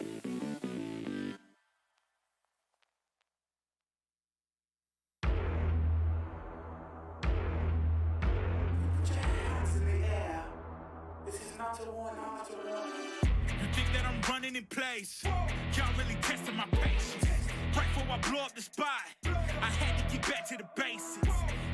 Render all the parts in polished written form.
You think that I'm running in place? Y'all really testing my patience. Right before I blow up the spot, I had to get back to the basics.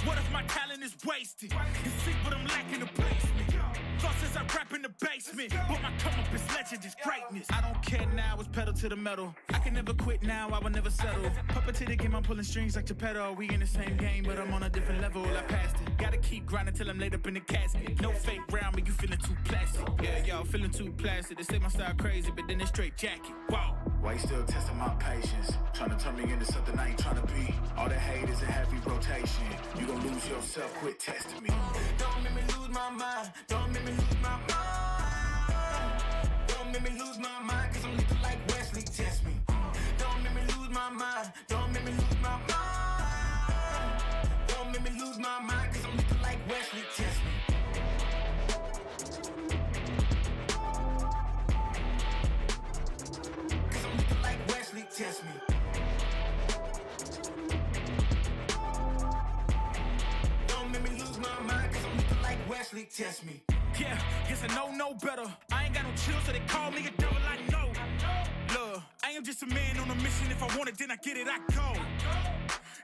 What if my talent is wasted? You see what I'm lacking the placement. Thoughts as I rap in the basement, but my come up is legend, is greatness. I don't care now, it's pedal to the metal. I can never quit now, I will never settle. Puppet to the game, I'm pulling strings like Geppetto. We in the same game, but I'm on a different level. I passed it. Gotta keep grinding till I'm laid up in the casket. No fake round, but you feeling too plastic. Yeah, y'all feeling too plastic. They say my style crazy, but then it's straight jacket. Wow. Why you still testing my patience? Trying to turn me into something I ain't trying to be. All the hate is a heavy rotation. You gon' lose yourself, quit testing me. Don't make me lose my mind. Don't make me lose my mind. Don't make me lose my mind, cause I'm looking like Wesley, test me. Don't make me lose my mind. Don't make me lose my mind. Don't make me lose my mind, cause I'm looking like Wesley, test me. Cause I'm looking like Wesley, test me. Don't make me lose my mind, cause I'm looking like Wesley, test me. Yeah, guess I know no better. I ain't got no chill, so they call me a devil, I know. Look, I am just a man on a mission. If I want it, then I get it, I go.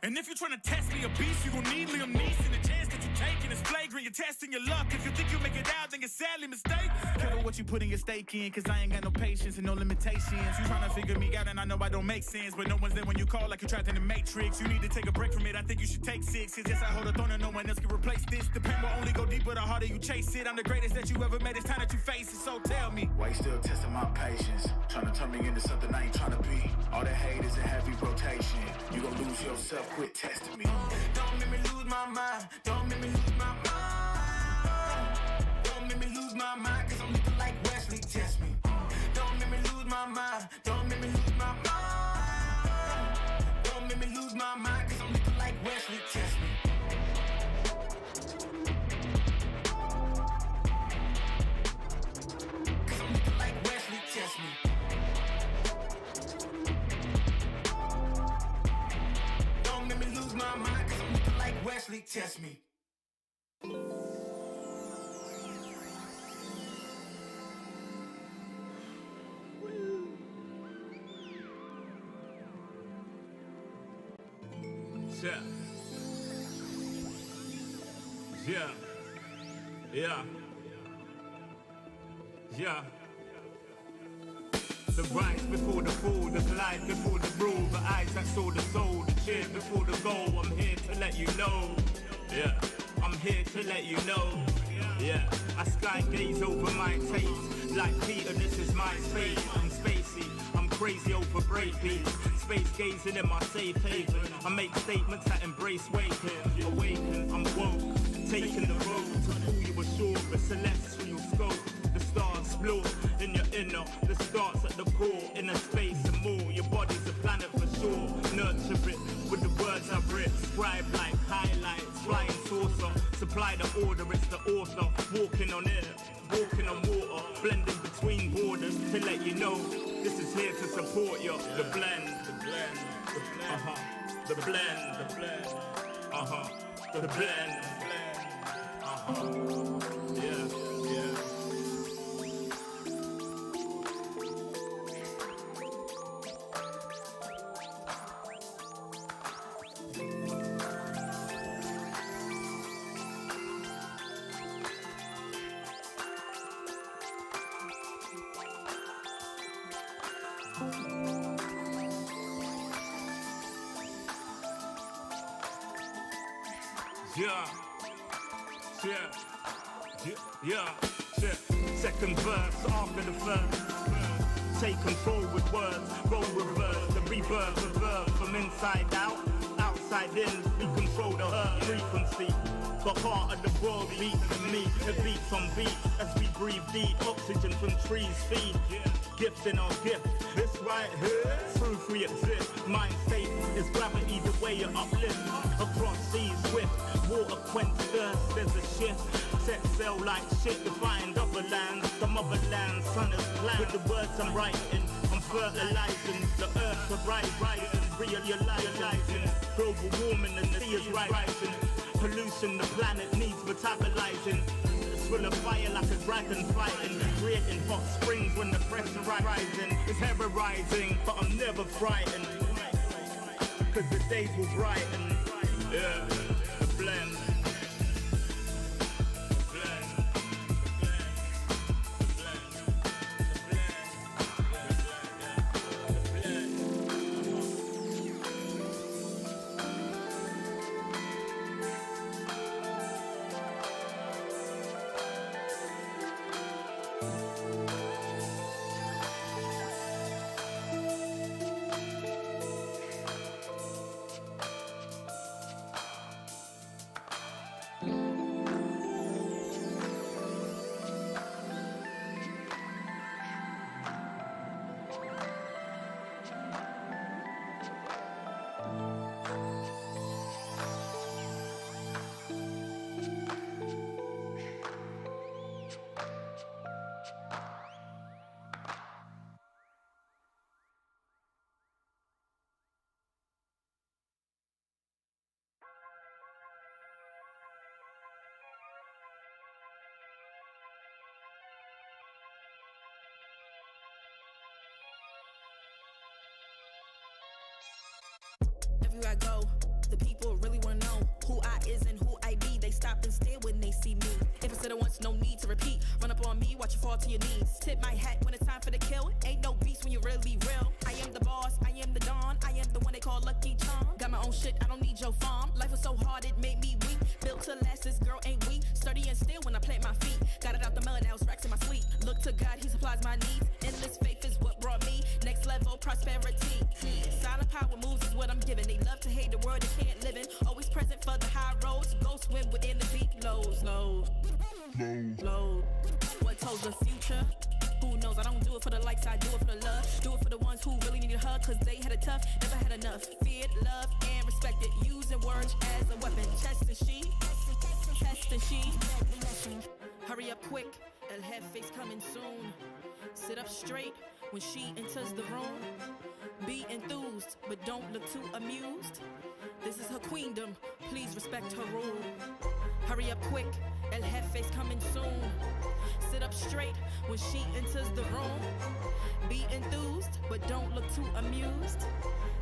And if you're trying to test me a beast, you gon' need Liam Neeson. The chance that you're taking is flagrant. You're testing your luck. If you think you'll make it out, then you're sadly mistaken. Careful what you put in your stake in, cause I ain't got no patience and no limitations. You trying to figure me out and I know I don't make sense, but no one's there when you call like you're trapped in the Matrix. You need to take a break from it, I think you should take 6. Cause yes, I hold a throne and no one else can replace this. The pain will only go deeper the harder you chase it. I'm the greatest that you ever made, it's time that you face it, so tell me. Why you still testing my patience? Trying to turn me into something I ain't trying to be. All the hate is a heavy rotation. You gon' lose yourself, quit testing me. Don't make me lose my mind. Don't make me lose my mind. Don't make me lose my mind, cause I'm looking like Wesley, test me. Don't make me lose my mind. Don't make me lose my mind. Don't make me lose my mind, cause I'm looking like Wesley, test me. Cause I'm looking like Wesley, test me. Don't make me lose my mind, cause I'm looking like Wesley, test me. Yeah. Yeah. Yeah. Yeah. The rise before the fall, the glide before the rule, the eyes that saw the soul, the cheers before the goal. I'm here to let you know. Yeah. I'm here to let you know. Yeah. I sky gaze over my taste. Like Peter, this is my space. I'm spacey. I'm crazy over breakbeats. Space gazing in my safe haven. I make statements that embrace waking. Awaken, I'm woke. Taking the road to pull you ashore. A celestial scope. The stars blow in your inner. The starts at the core. Inner space and more. Your body's a planet for sure. Nurture it with the words I've written. Scribe like highlights. Flying saucer. Supply the order, it's the author. Walking on air. Walking on water. Blending between borders to let you know. This is here to support you. The blend. The blend. The blend. The blend. The blend. Yeah. Yeah. Yeah. Second verse after the first. Take control with words, roll reverse, the rebirth of verb from inside out, outside in. We control the earth frequency. The heart of the world beats in me. It beats on beat as we breathe deep. Oxygen from trees feed. Gifts in our gift. This right here, proof we exist. Mind state is gravity, the way you uplift. Across seas swift, water quench thirst. There's a shift. Set sail like shit to find other lands. The motherland, sun is planned. With the words I'm writing, I'm fertilizing the earth to realizing global warming, the sea is rising. Pollution, the planet needs metabolizing. It's full of fire like a dragon fighting, creating hot springs when the pressure rising. It's terrorizing, but I'm never frightened, cause the days will brighten. Yeah, the blend. Everywhere I go, the people really wanna know who I is and who I be. They stop and stare when they see me. If I said it once, no need to repeat. Run up on me, watch you fall to your knees. Tip my hat when it's time for the kill. Ain't no beast when you really real. I am the boss, I am the dawn. I am the one they call Lucky Charm. Got my own shit, I don't need your farm. Life was so hard, it made me weak. Built to last, this girl ain't weak. Sturdy and still when I plant my feet. Got it out the mud, now it's racks in my sleep. Look to God, he supplies my needs. Endless faith is what brought me next level prosperity. Silent power moves is what I'm giving. They love to hate the world they can't live in. Always present for the high roads. Go swim within the deep lows. Load. What told the future? Who knows? I don't do it for the likes, I do it for the love. Do it for the ones who really need a hug, cause they had it tough, never had enough. Feared, loved, and respected. Using words as a weapon. Test and she. Hurry up quick, El Jefe's coming soon. Sit up straight when she enters the room. Be enthused, but don't look too amused. This is her queendom, please respect her rule. Hurry up quick, El Jefe's coming soon. Sit up straight when she enters the room. Be enthused, but don't look too amused.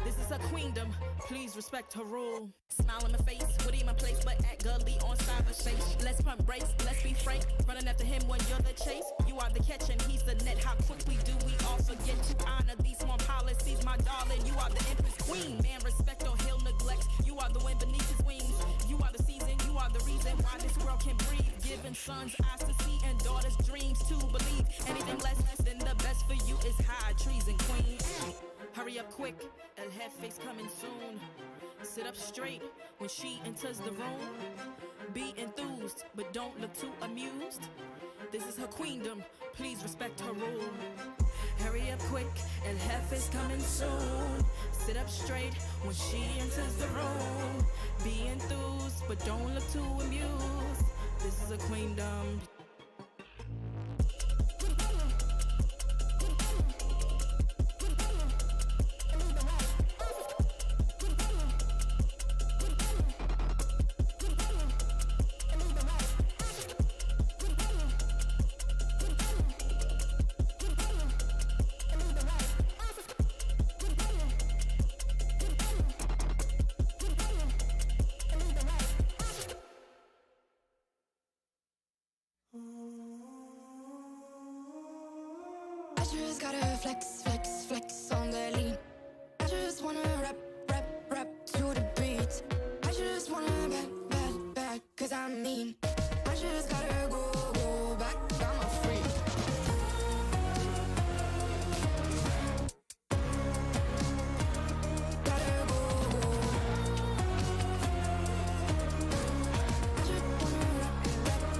This is her queendom, please respect her rule. Smile in my face, Woody in my place, but act gully on cyberspace. Let's pump brakes, let's be frank. Running after him when you're the chase. You are the catch and he's the net. How quickly do we all forget to honor these small policies, my darling? You are the empress queen. Man, respect or he'll neglect. You are the wind beneath his wings. You are the season, you are the reason why this world can breathe. Giving sons eyes to see and daughters dreams to believe. Anything less than the best for you is high treason, queen. Hurry up quick, El Jefe's coming soon. Sit up straight when she enters the room. Be enthused, but don't look too amused. This is her queendom, please respect her rule. Hurry up quick, El Jefe's coming soon. Sit up straight when she enters the room. Be enthused, but don't look too amused. This is a queendom. I just gotta flex on the lean. I just wanna rap to the beat. I just wanna back, cause I'm mean. I just gotta go back, I'm a freak. Gotta go. I just wanna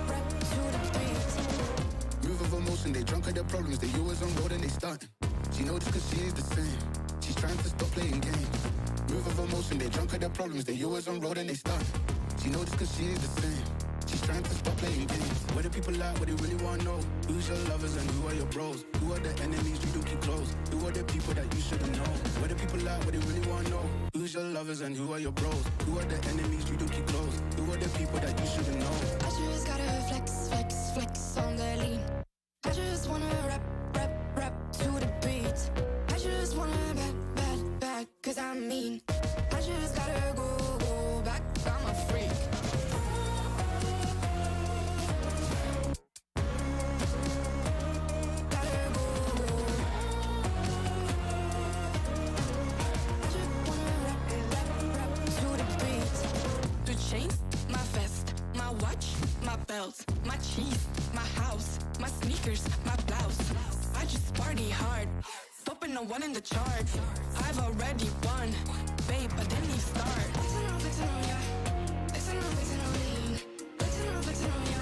rap to the beat. Move of emotion, they drunk at their problems. They always on road and they starting. She knows this cause she is the same. She's trying to stop playing games. Move of emotion, they drunk at their problems. They always on road and they starting. She knows this cause she is the same. She's trying to stop playing games. Where the people at, what they really want to know? Who's your lovers and who are your bros? Who are the enemies you do keep close? Who are the people that you shouldn't know? Where the people at, what they really want to know? Who's your lovers and who are your bros? Who are the enemies you do keep close? Who are the people that you shouldn't know? I just gotta flex, flex, flex on the lean. I just wanna rap, rap, rap to the beat. I just wanna back, cause I'm mean. I just gotta go back, I'm a freak. Gotta go. I just wanna rap to the beat. The chains, my vest, my watch, my belt, my cheese, my house, my sneakers, my blouse. I just party hard, popping the one in the chart. I've already won, babe, but then you start. Flexing on ya, flexing on lean. Flexing on ya,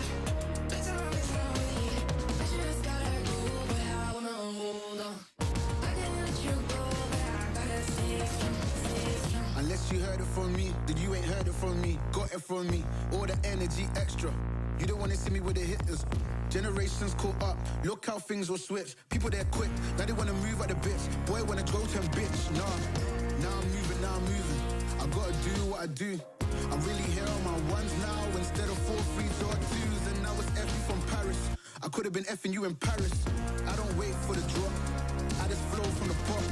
flexing on lean. I just gotta go where I wanna hold on. I can't let you go, but I gotta stay strong. Unless you heard it from me, then you ain't heard it from me. Got it from me, all the energy extra. You don't wanna see me with the hitters. Generations caught up, look how things will switch. People there quick, now they wanna move at the bits. Boy wanna go to bitch, nah. Now I'm moving. I gotta do what I do. I'm really here on my ones now instead of 4 3s or 2s. And now it's effing from Paris. I could have been effing you in Paris. I don't wait for the drop, I just flow from the pop.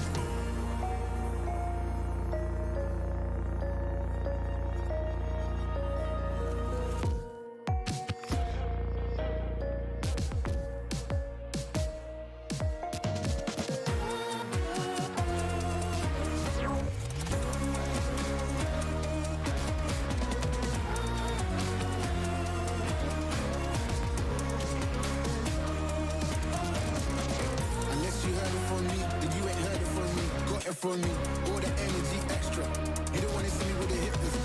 From me, all the energy extra. You don't wanna see me with the hitters.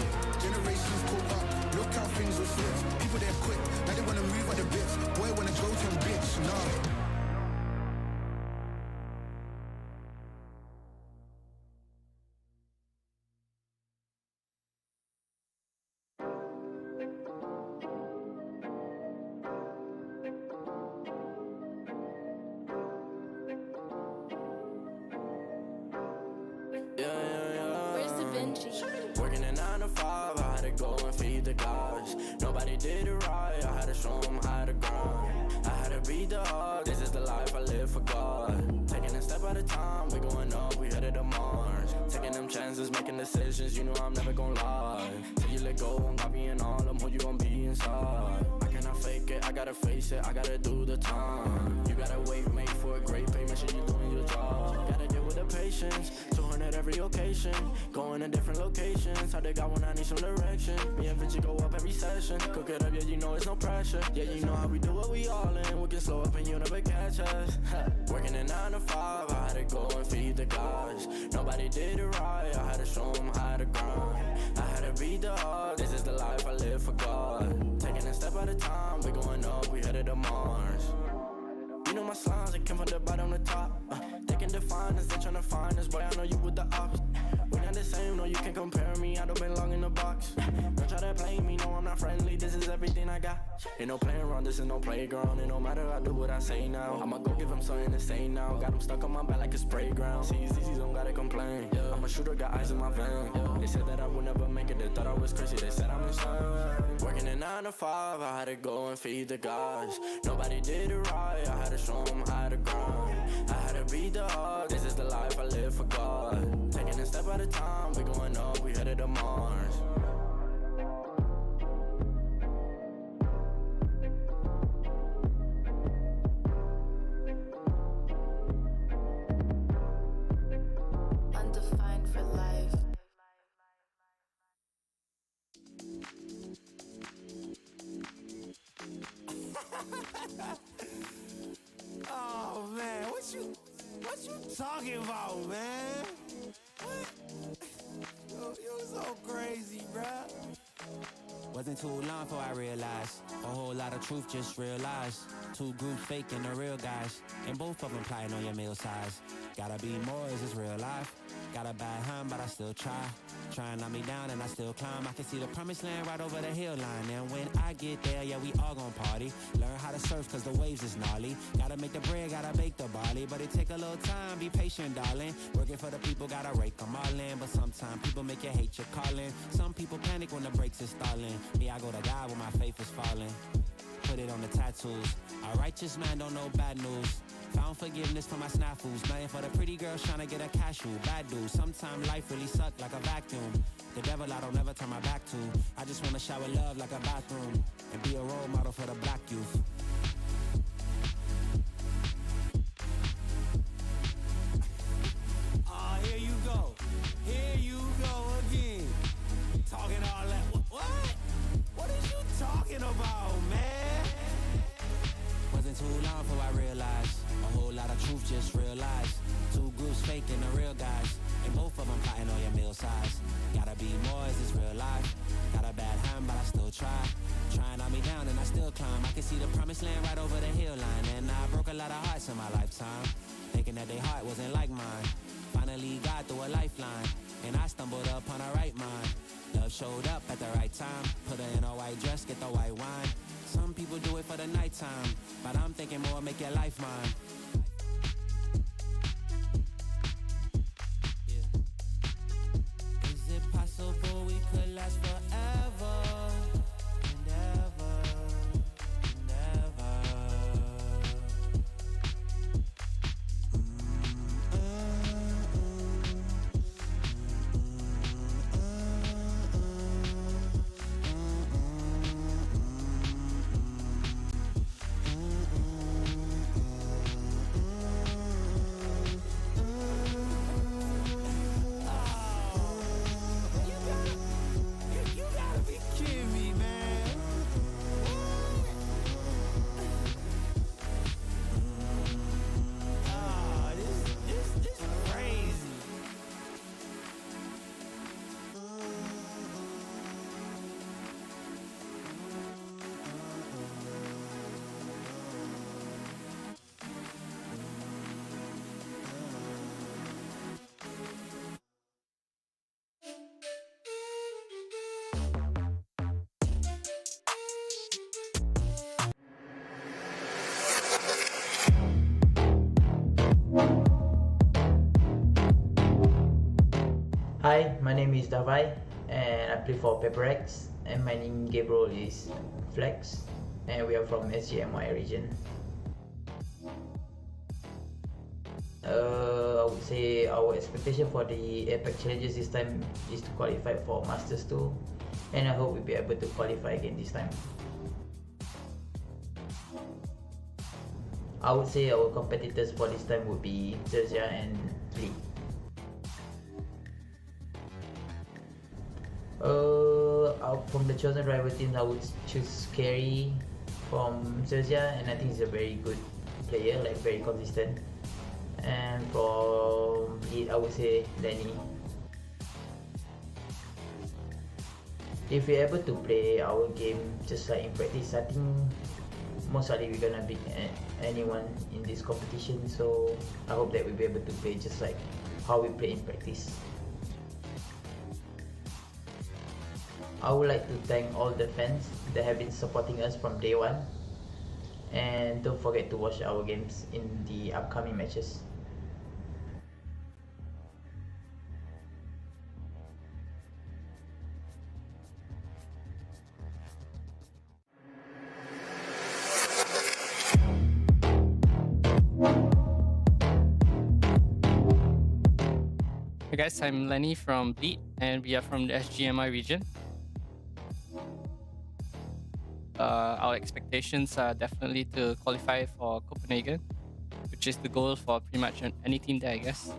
Generations caught up, look how things will switch. People there quick, now they wanna move at the bits. Boy wanna go to bitch, nah. Working a 9 to 5, I had to go and feed the gods. Nobody did it right, I had to show them how to grind. I had to beat the odds, this is the life I live for God. Taking a step at a time, we going up, we headed to Mars. Taking them chances, making decisions, you know I'm never gonna lie. Till you let go, I'm copying all them, who you gon' be inside. I cannot fake it, I gotta face it, I gotta do the time. You gotta wait, make for a great pay, make sure you're doing your job. Gotta deal with the patience, 200 every occasion. Going to different locations, how they got when I need some direction. Me and Vinci go up every session. Cook it up, yeah, you know it's no pressure. Yeah, you know how we do it, we all in. We can slow up and you never catch us. Working a 9 to 5, I had to go and feed the gods. Nobody did it right, I had to show them how to grind. I had to beat the odds, this is the life I live for God. Taking a step at a time, we going up, we headed to Mars. You know my slimes, they came from the bottom to top. They can define us, they tryna find us. Boy, I know you with the ops. We not the same, no, you can't compare me. I don't belong in the box. Don't try to play me, no, I'm not friendly. This is everything I got. Ain't no playing around, this is no playground. It no matter, I do what I say now. I'ma go give them something to say now. Got them stuck on my back like a spray ground. See, easy, don't gotta complain. I'm a shooter, got eyes in my vein. They said that I would never make it, they thought I was crazy. They said I'm insane. Working a 9 to 5, I had to go and feed the gods. Nobody did it right, I had to show them how to grind. I had to beat the odds, this is the life I live for God. Taking a step at a time, we going up, we headed to Mars. Undefined for life. Oh man, what you talking about, man? What? You're so crazy, bruh. Wasn't too long before I realized a whole lot of truth just realized. Two groups faking the real guys, and both of them plotting on your meal size. Gotta be more, is this real life? Got a bad hand, but I still try. Try and knock me down and I still climb. I can see the promised land right over the hill line. And when I get there, yeah, we all gon' party. Learn how to surf cause the waves is gnarly. Gotta make the bread, gotta bake the barley. But it take a little time, be patient, darling. Working for the people, gotta rake them all in. But sometimes people make you hate your calling. Some people panic when the brakes is stalling. Me, I go to God when my faith is falling. Put it on the tattoos. A righteous man don't know bad news. Found forgiveness for my snafus. Nothing for the pretty girls trying to get a cashew. Bad dude. Sometimes life really suck like a vacuum. The devil I don't never turn my back to. I just wanna shower love like a bathroom. And be a role model for the black youth. Ah, here you go. Here you go again. Talking all that. What? What is you talking about, man? Wasn't too long before I realized a whole lot of truth just realized. Two groups faking the real guys, and both of them plotting on your meal size. Gotta be more, is this real life? Got a bad hand, but I still try. Trying on me down and I still climb. I can see the promised land right over the hill line. And I broke a lot of hearts in my lifetime, thinking that their heart wasn't like mine. Finally got through a lifeline, and I stumbled upon a right mind. Love showed up at the right time. Put her in a white dress, get the white wine. Some people do it for the nighttime, but I'm thinking more, make your life mine. Yeah. Is it possible we could last forever and ever and ever? Hi, my name is Davai and I play for PPGL, and my name game role is Flex, and we are from SGMY region. I would say our expectation for the APAC challenges this time is to qualify for Masters 2, and I hope we'll be able to qualify again this time. I would say our competitors for this time would be Xerxia and Lee. From the chosen rival teams, I would choose Carry from Xerxia, and I think he's a very good player, like very consistent. And from Lead, I would say Lenny. If we're able to play our game just like in practice, I think most likely we're gonna beat anyone in this competition. So I hope that we'll be able to play just like how we play in practice. I would like to thank all the fans that have been supporting us from day one, and don't forget to watch our games in the upcoming matches. Hey guys, I'm Lenny from Bleed, and we are from the SGMI region. Our expectations are definitely to qualify for Copenhagen, which is the goal for pretty much any team there, I guess.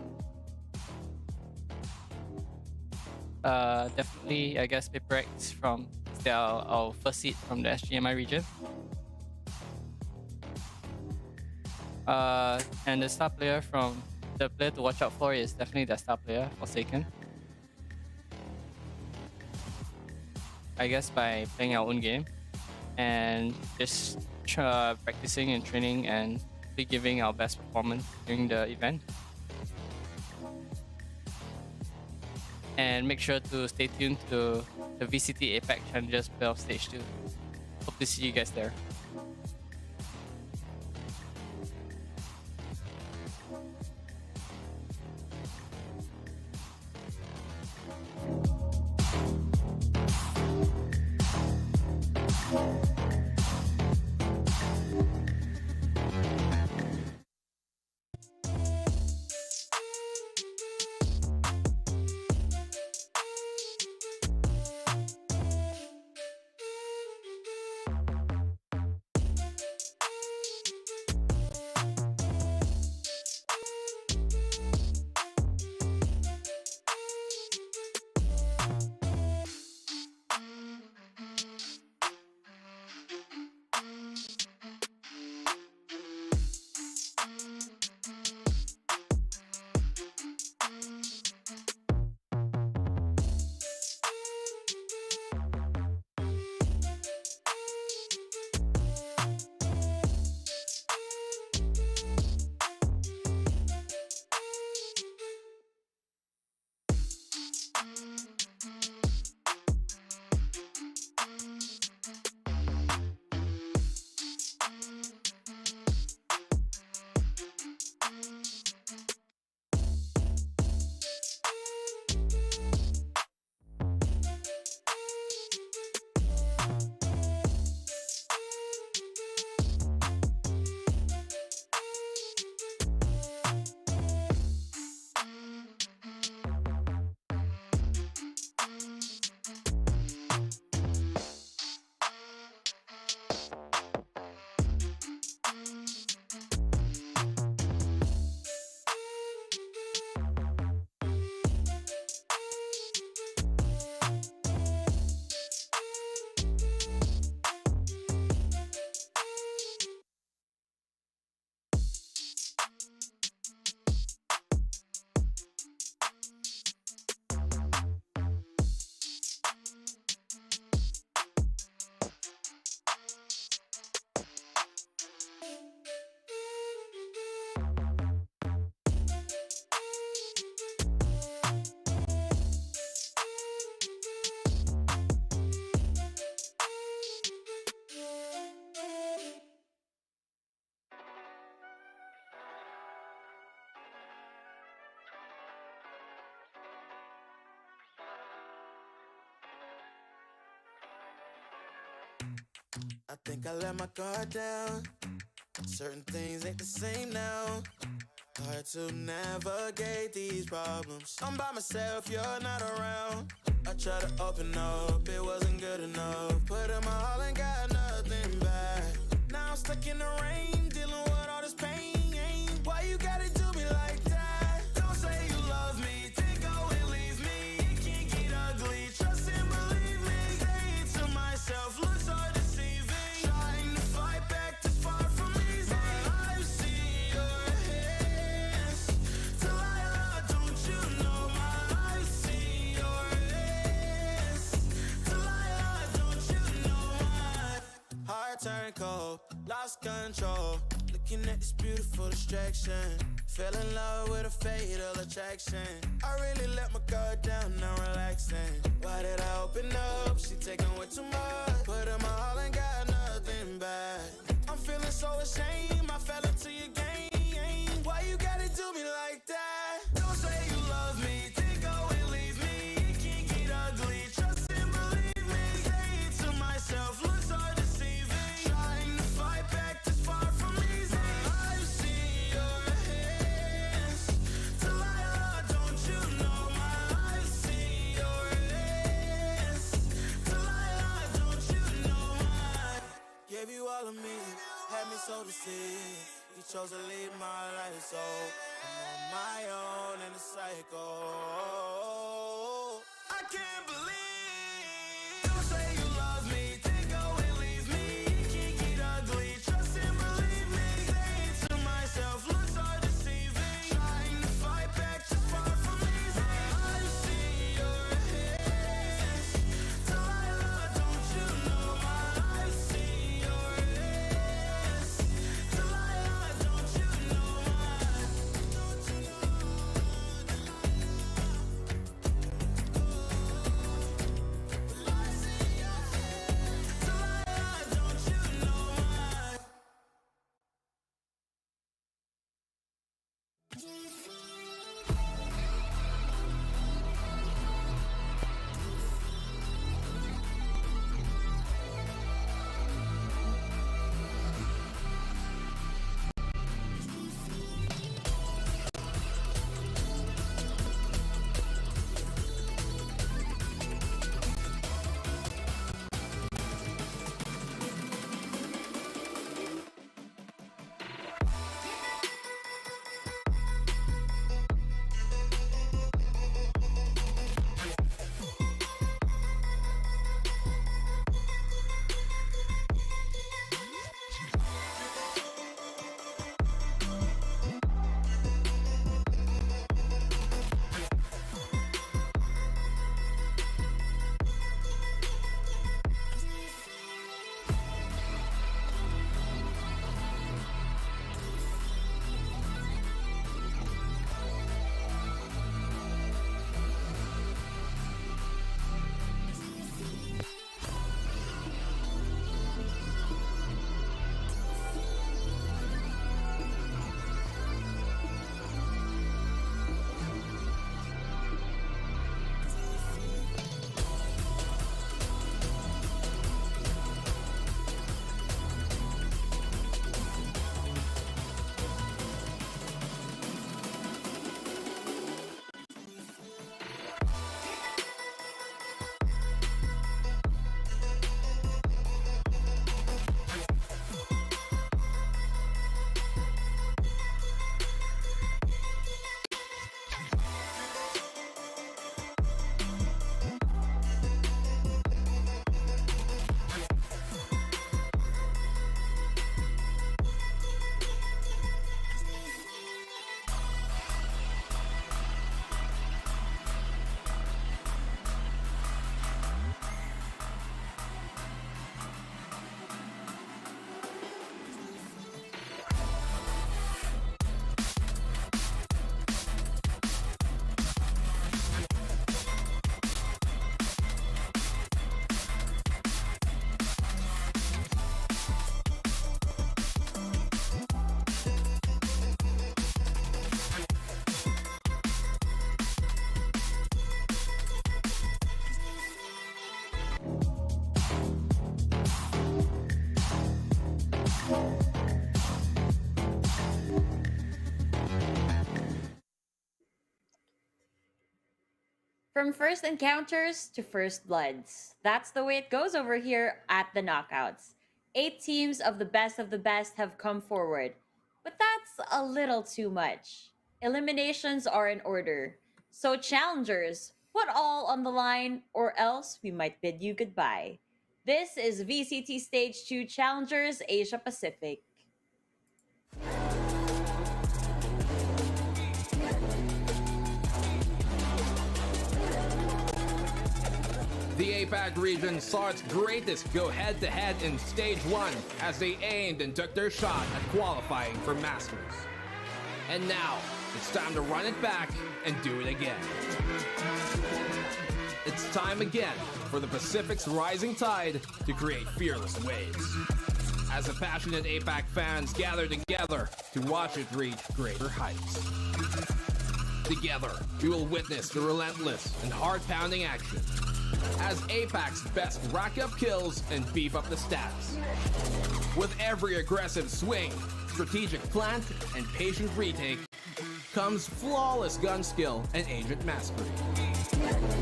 Definitely, I guess PPGL from our first seed from the SGMI region. And the star player the player to watch out for is definitely the star player, Forsaken. I guess by playing our own game and just much practicing and training and giving our best performance during the event. And make sure to stay tuned to the VCT APAC Challengers Playoff Stage 2. Hope to see you guys there. I think I let my guard down. Certain things ain't the same now. Hard to navigate these problems. I'm by myself, you're not around. I tried to open up, it wasn't good enough. Put in my all and got nothing back. Now I'm stuck in the rain, dealing with all this pain. Why you gotta do me like that? Don't say you love me, then go and leave me. It can get ugly, trust and believe me. Say it to myself, looks so deceiving. Trying to fight back, too far from easy. I've seen your hands. Delilah, don't you know I've seen your hands. Delilah, don't you know my heart turned cold, lost control. Looking at this beautiful distraction. Fell in love with a fatal attraction. I really let my guard down, now relaxing. Why did I open up? She taking way too much. Put in my all and got nothing back. I'm feeling so ashamed, I fell into your game. Why you gotta do me like that? Don't say you love me, then go and leave me. It can get ugly, trust and believe me. Say it to myself, looks so deceiving. Trying to fight back, this far from easy. I've seen your hands. Delilah, don't you know I've seen your hands. Delilah, don't you know gave you all of me, had me so deceived. You chose to leave my life, so I'm on my own in the cycle. I can't believe. Don't say you love me, then go and leave me. It can get ugly, trust and believe me. Say it to myself, looks so deceiving. Trying to fight back, too far from easy. I've seen your hands. Delilah, don't you know I've seen your hands. From first encounters to first bloods. That's the way it goes over here at the Knockouts. 8 teams of the best have come forward. But that's a little too much. Eliminations are in order. So challengers, put all on the line or else we might bid you goodbye. This is VCT Stage 2 Challengers Asia Pacific. The APAC region saw its greatest go head-to-head in Stage 1 as they aimed and took their shot at qualifying for Masters. And now, it's time to run it back and do it again. It's time again for the Pacific's rising tide to create fearless waves. As the passionate APAC fans gather together to watch it reach greater heights. Together, we will witness the relentless and heart-pounding action as APAC's best rack up kills and beef up the stats. With every aggressive swing, strategic plant, and patient retake comes flawless gun skill and agent mastery.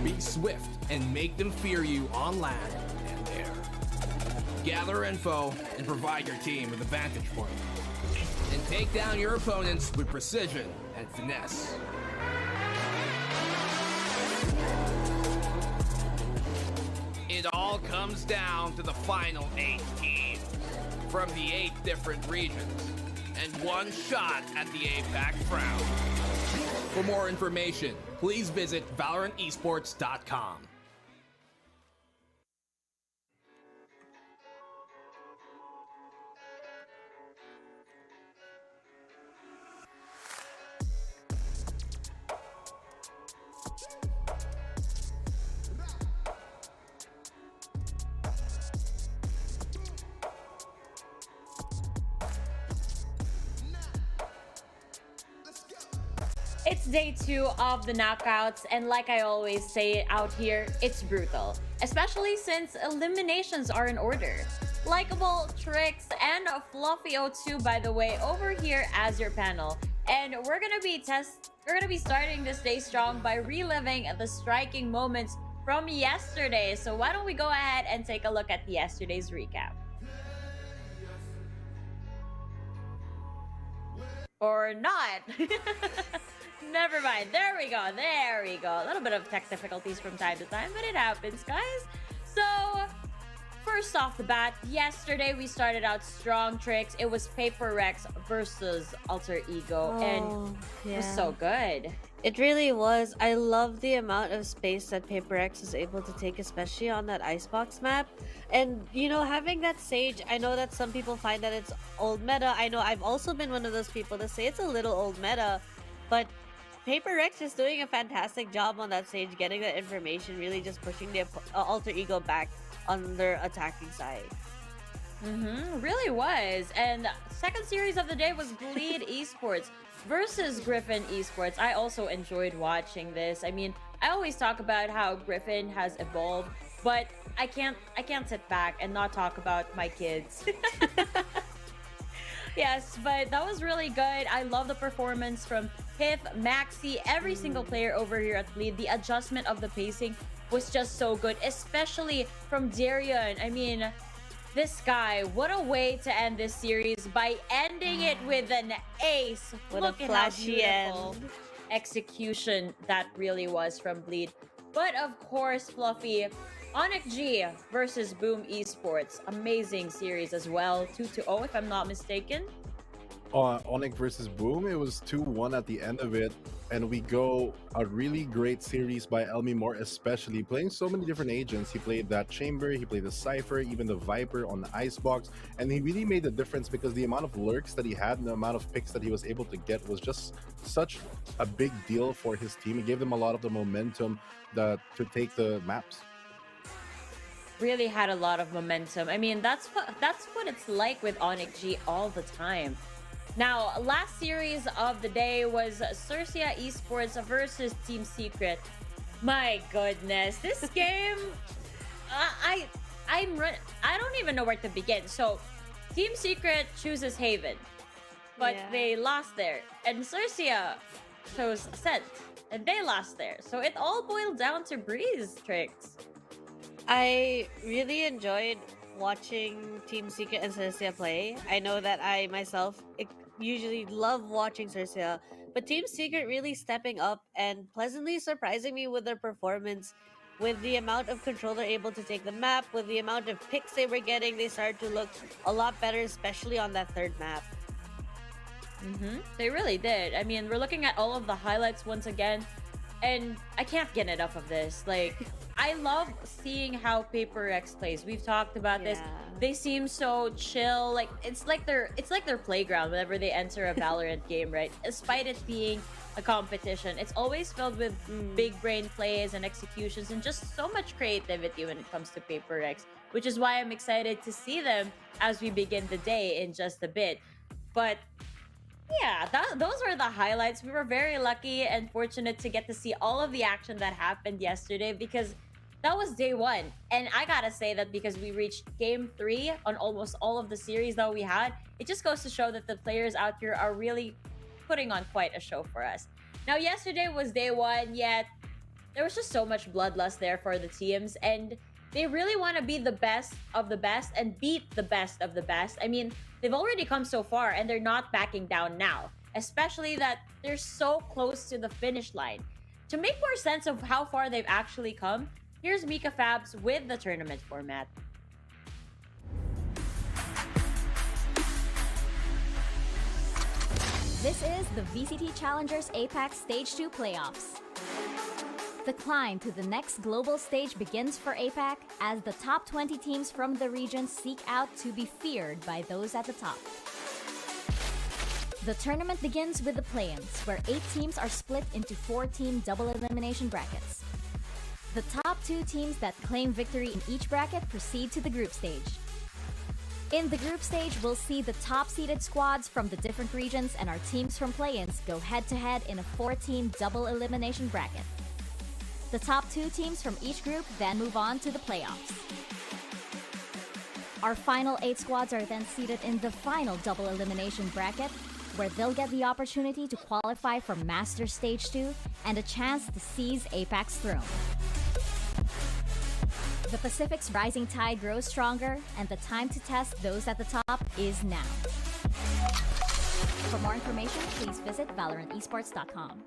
Be swift and make them fear you on land and air. Gather info and provide your team with a vantage point. And take down your opponents with precision and finesse. It all comes down to the final 8 teams from the 8 different regions and one shot at the APAC crown. For more information, please visit ValorantEsports.com. It's day 2 of the Knockouts, and like I always say out here, it's brutal. Especially since eliminations are in order. Likeable, Tricks, and Fluffy O2, by the way, over here as your panel. And we're gonna be starting this day strong by reliving the striking moments from yesterday. So why don't we go ahead and take a look at yesterday's recap. Or not. Never mind. There we go. There we go. A little bit of tech difficulties from time to time, but it happens, guys. So, first off the bat, yesterday we started out strong, Tricks. It was Paper Rex versus Alter Ego, and it was so good. It really was. I love the amount of space that Paper X was able to take, especially on that icebox map. And, you know, having that Sage, I know that some people find that it's old meta. I know I've also been one of those people to say it's a little old meta, but Paper Rex is doing a fantastic job on that Sage, getting that information, really just pushing the Alter Ego back on their attacking side. Really was. And second series of the day was Bleed Esports versus Griffin Esports. I also enjoyed watching this. I mean, I always talk about how Griffin has evolved, but I can't sit back and not talk about my kids. Yes, but that was really good. I love the performance from Piff, Maxi, every single player over here at Bleed. The adjustment of the pacing was just so good, especially from Darian. I mean, this guy, what a way to end this series by ending it with an ace. What Look a at how flashy beautiful end. Execution that really was from Bleed. But of course, Fluffy, ONIC G versus Boom Esports. Amazing series as well. 2-0 if I'm not mistaken. ONIC versus Boom, it was 2-1 at the end of it, and we go a really great series by Elmi Moore, especially playing so many different agents. He played that Chamber, he played the Cypher, even the Viper on the Icebox, and he really made a difference because the amount of lurks that he had and the amount of picks that he was able to get was just such a big deal for his team. It gave them a lot of the momentum to take the maps. Really had a lot of momentum. I mean, that's what it's like with ONIC G all the time. Now, last series of the day was Xerxia Esports versus Team Secret. My goodness, this game, I don't even know where to begin. So, Team Secret chooses Haven, but they lost there, and Xerxia chose Ascent, and they lost there. So it all boiled down to Breeze, Tricks. I really enjoyed watching Team Secret and Xerxia play. I know that I myself usually love watching Xerxia, but Team Secret really stepping up and pleasantly surprising me with their performance. With the amount of control they're able to take the map, with the amount of picks they were getting, they started to look a lot better, especially on that third map. They really did. I mean, we're looking at all of the highlights once again, and I can't get enough of this. Like, I love seeing how Paper X plays. We've talked about this. They seem so chill. Like, it's like their playground whenever they enter a Valorant game, right? Despite it being a competition, it's always filled with big brain plays and executions and just so much creativity when it comes to Paper X, which is why I'm excited to see them as we begin the day in just a bit. But yeah, those were the highlights. We were very lucky and fortunate to get to see all of the action that happened yesterday because that was day one. And I gotta say that because we reached game 3 on almost all of the series that we had, it just goes to show that the players out here are really putting on quite a show for us. Now, yesterday was day 1, yet there was just so much bloodlust there for the teams, and they really want to be the best of the best and beat the best of the best. I mean, they've already come so far, and they're not backing down now, especially that they're so close to the finish line. To make more sense of how far they've actually come, here's Mika Fabs with the tournament format. This is the VCT Challengers APAC Stage 2 playoffs. The climb to the next global stage begins for APAC as the top 20 teams from the region seek out to be feared by those at the top. The tournament begins with the play-ins, where 8 teams are split into 4-team double elimination brackets. The top 2 teams that claim victory in each bracket proceed to the group stage. In the group stage, we'll see the top-seeded squads from the different regions and our teams from play-ins go head-to-head in a 4-team double elimination bracket. The top 2 teams from each group then move on to the playoffs. Our final 8 squads are then seeded in the final double elimination bracket, where they'll get the opportunity to qualify for Master Stage 2 and a chance to seize APAC's throne. The Pacific's rising tide grows stronger, and the time to test those at the top is now. For more information, please visit ValorantEsports.com.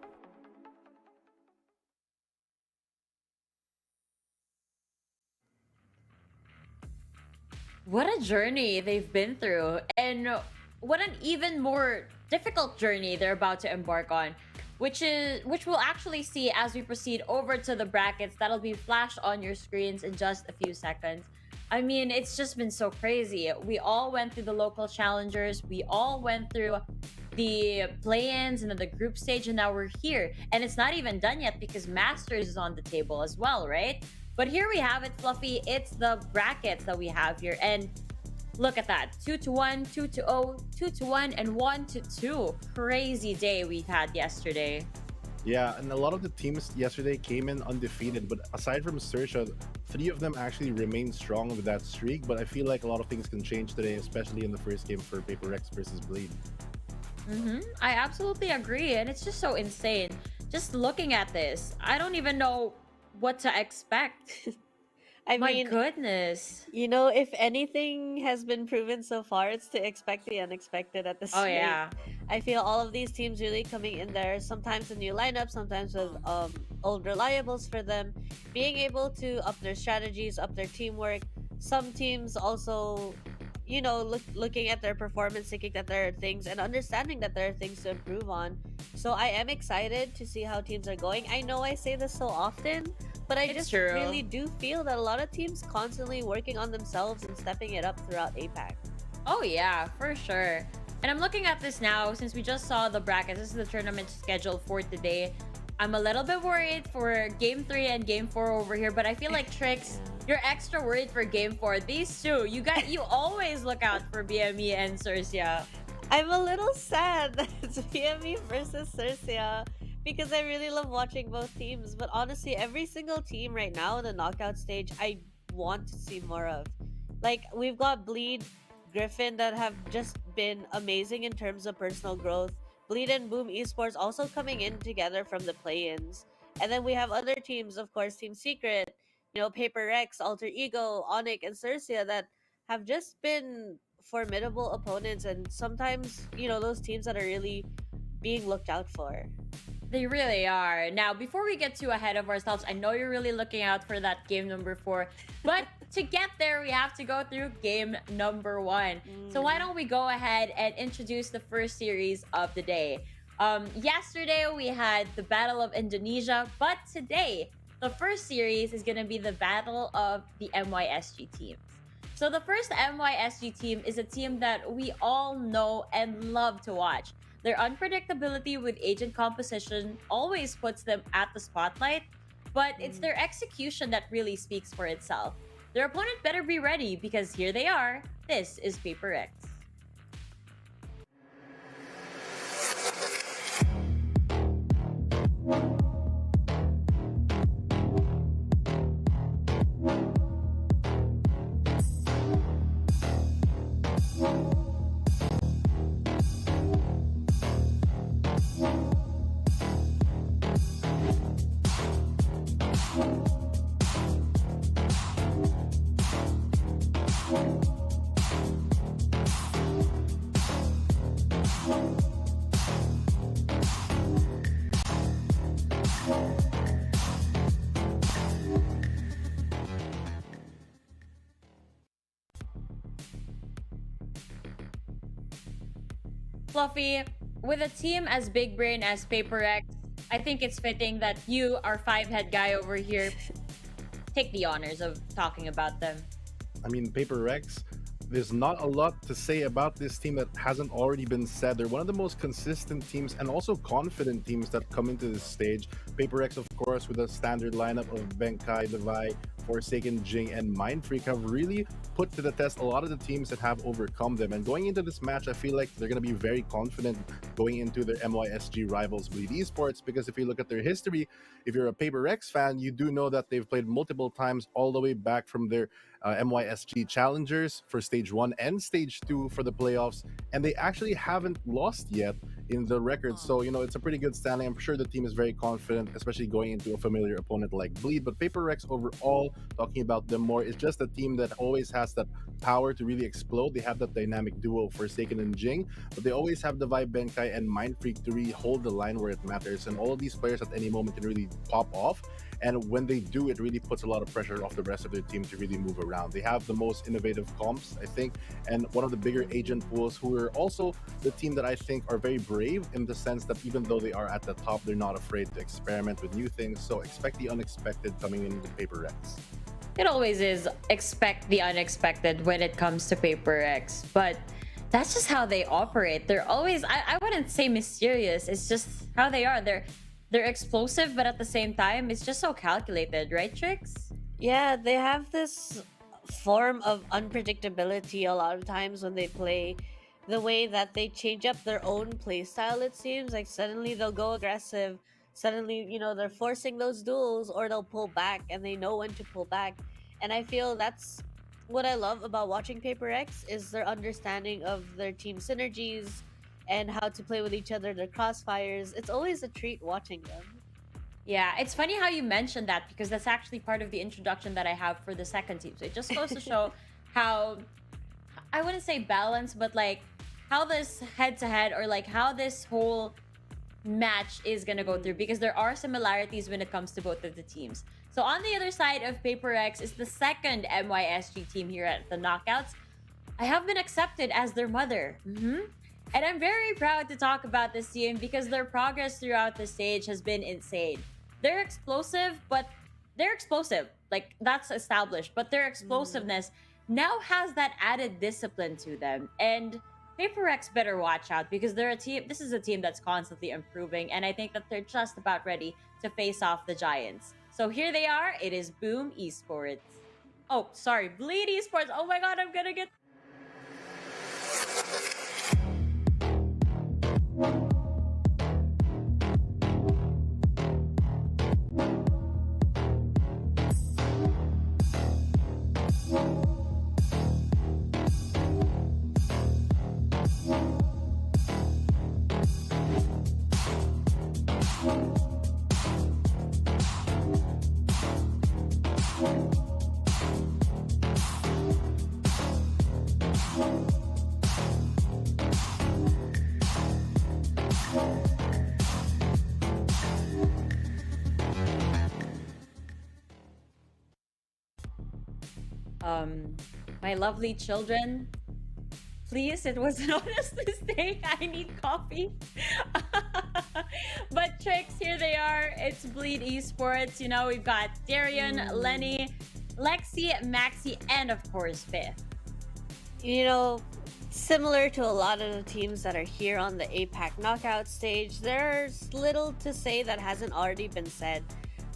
What a journey they've been through, and what an even more difficult journey they're about to embark on, which we'll actually see as we proceed over to the brackets that'll be flashed on your screens in just a few seconds. I mean, it's just been so crazy. We all went through the local challengers, we all went through the play-ins and then the group stage, and now we're here. And it's not even done yet because Masters is on the table as well, right? But here we have it, Fluffy. It's the brackets that we have here, and look at that. 2-1, 2-0, 2-1, and 1-2. Crazy day we've had yesterday. Yeah, and a lot of the teams yesterday came in undefeated, but aside from Xerxia, 3 of them actually remained strong with that streak. But I feel like a lot of things can change today, especially in the first game for Paper X versus Bleed. I absolutely agree, and it's just so insane. Just looking at this, I don't even know what to expect. My goodness. You know, if anything has been proven so far, it's to expect the unexpected at this rate. Yeah. I feel all of these teams really coming in there, sometimes a new lineup, sometimes with old reliables for them, being able to up their strategies, up their teamwork. Some teams also, you know, looking at their performance, thinking that there are things and understanding that there are things to improve on. So I am excited to see how teams are going. I know I say this so often, but I just really do feel that a lot of teams constantly working on themselves and stepping it up throughout APAC. Oh yeah, for sure. And I'm looking at this now since we just saw the brackets. This is the tournament schedule for today. I'm a little bit worried for game 3 and game 4 over here, but I feel like Trix, you're extra worried for game 4. These two, you always look out for BME and Xerxia. I'm a little sad that it's BME versus Xerxia, because I really love watching both teams. But honestly, every single team right now in the knockout stage, I want to see more of. Like, we've got Bleed, Griffin that have just been amazing in terms of personal growth, Bleed and Boom Esports also coming in together from the play-ins. And then we have other teams, of course, Team Secret, Paper Rex, Alter Ego, ONIC, and Xerxia that have just been formidable opponents, and sometimes, those teams that are really being looked out for. They really are. Now, before we get too ahead of ourselves, I know you're really looking out for that game number 4, but to get there, we have to go through game number 1. So why don't we go ahead and introduce the first series of the day? Yesterday, we had the Battle of Indonesia, but today, the first series is going to be the Battle of the MYSG teams. So the first MYSG team is a team that we all know and love to watch. Their unpredictability with agent composition always puts them at the spotlight, but it's their execution that really speaks for itself. Their opponent better be ready because here they are. This is Paper X. Fluffy, with a team as big brain as Paper X, I think it's fitting that you, our 5-head guy over here, take the honors of talking about them. I mean, Paper X, there's not a lot to say about this team that hasn't already been said. They're one of the most consistent teams and also confident teams that come into this stage. Paper X, of course, with a standard lineup of Benkai, Devai, Forsaken, Jing, and Mindfreak have really put to the test a lot of the teams that have overcome them. And going into this match, I feel like they're going to be very confident going into their MYSG rivals, Bleed Esports, because if you look at their history, if you're a Paper X fan, you do know that they've played multiple times all the way back from their MYSG challengers for Stage 1 and Stage 2 for the playoffs, and they actually haven't lost yet in the record. So, it's a pretty good standing. I'm sure the team is very confident, especially going into a familiar opponent like Bleed. But Paper X overall, talking about them more, is just a team that always has that power to really explode. They have that dynamic duo, Forsaken and Jing, but they always have the Vibe Benkai and Mindfreak to really hold the line where it matters. And all of these players at any moment can really pop off. And when they do, it really puts a lot of pressure off the rest of their team to really move around. They have the most innovative comps, I think, and one of the bigger agent pools, who are also the team that I think are very brave in the sense that even though they are at the top, they're not afraid to experiment with new things. So expect the unexpected coming in with Paper X. It always is expect the unexpected when it comes to Paper X, but that's just how they operate. They're always, I wouldn't say mysterious, it's just how they are. They're explosive, but at the same time, it's just so calculated, right, Trix? Yeah, they have this form of unpredictability a lot of times when they play. The way that they change up their own play style, it seems like suddenly they'll go aggressive, suddenly they're forcing those duels, or they'll pull back and they know when to pull back. And I feel that's what I love about watching Paper X, is their understanding of their team synergies and how to play with each other, their crossfires. It's always a treat watching them. Yeah, it's funny how you mentioned that, because that's actually part of the introduction that I have for the second team. So it just goes to show how, I wouldn't say balance, but like how this head-to-head, or like how this whole match is gonna go through, because there are similarities when it comes to both of the teams. So on the other side of Paper X is the second MYSG team here at the Knockouts. I have been accepted as their mother. And I'm very proud to talk about this team because their progress throughout the stage has been insane. They're explosive, like that's established, but their explosiveness now has that added discipline to them. And Paper X better watch out, because they're a team, this is a team that's constantly improving, and I think that they're just about ready to face off the Giants. So here they are, it is Boom Esports. Oh, sorry, Bleed Esports. Oh my god, I'm gonna get... My lovely children, please, it was an honest mistake. I need coffee. But Tricks, here they are. It's Bleed Esports. You know, we've got Darian, Lenny, Lexi, Maxi, and of course, Fifth. You know, similar to a lot of the teams that are here on the APAC Knockout stage, there's little to say that hasn't already been said.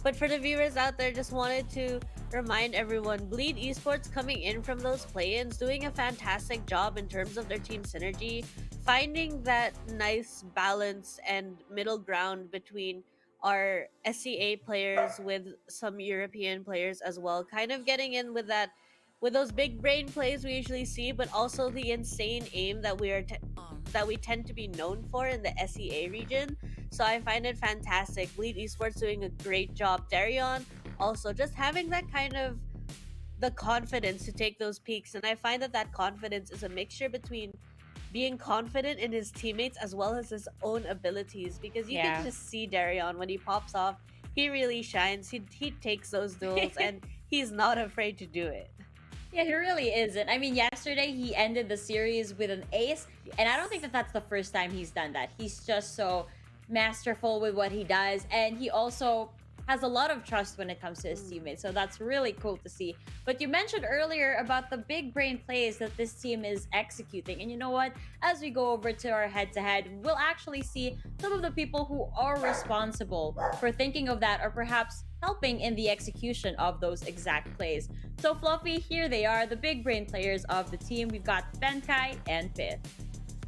But for the viewers out there, just wanted to remind everyone, Bleed Esports coming in from those play-ins, doing a fantastic job in terms of their team synergy, finding that nice balance and middle ground between our SCA players with some European players as well, kind of getting in with that, with those big brain plays we usually see, but also the insane aim that we tend to be known for in the SEA region. So I find it fantastic. Bleed Esports doing a great job. Darion also just having that kind of the confidence to take those peaks, and I find that that confidence is a mixture between being confident in his teammates as well as his own abilities, because you can just see Darion when he pops off, he really shines. He takes those duels and he's not afraid to do it. Yeah, he really isn't. I mean, yesterday he ended the series with an ace, and I don't think that that's the first time he's done that. He's just so masterful with what he does, and he also has a lot of trust when it comes to his teammates, so that's really cool to see. But you mentioned earlier about the big brain plays that this team is executing, and you know what? As we go over to our head-to-head, we'll actually see some of the people who are responsible for thinking of that, or perhaps helping in the execution of those exact plays. So Fluffy, here they are, the big brain players of the team. We've got Benkai and Pith.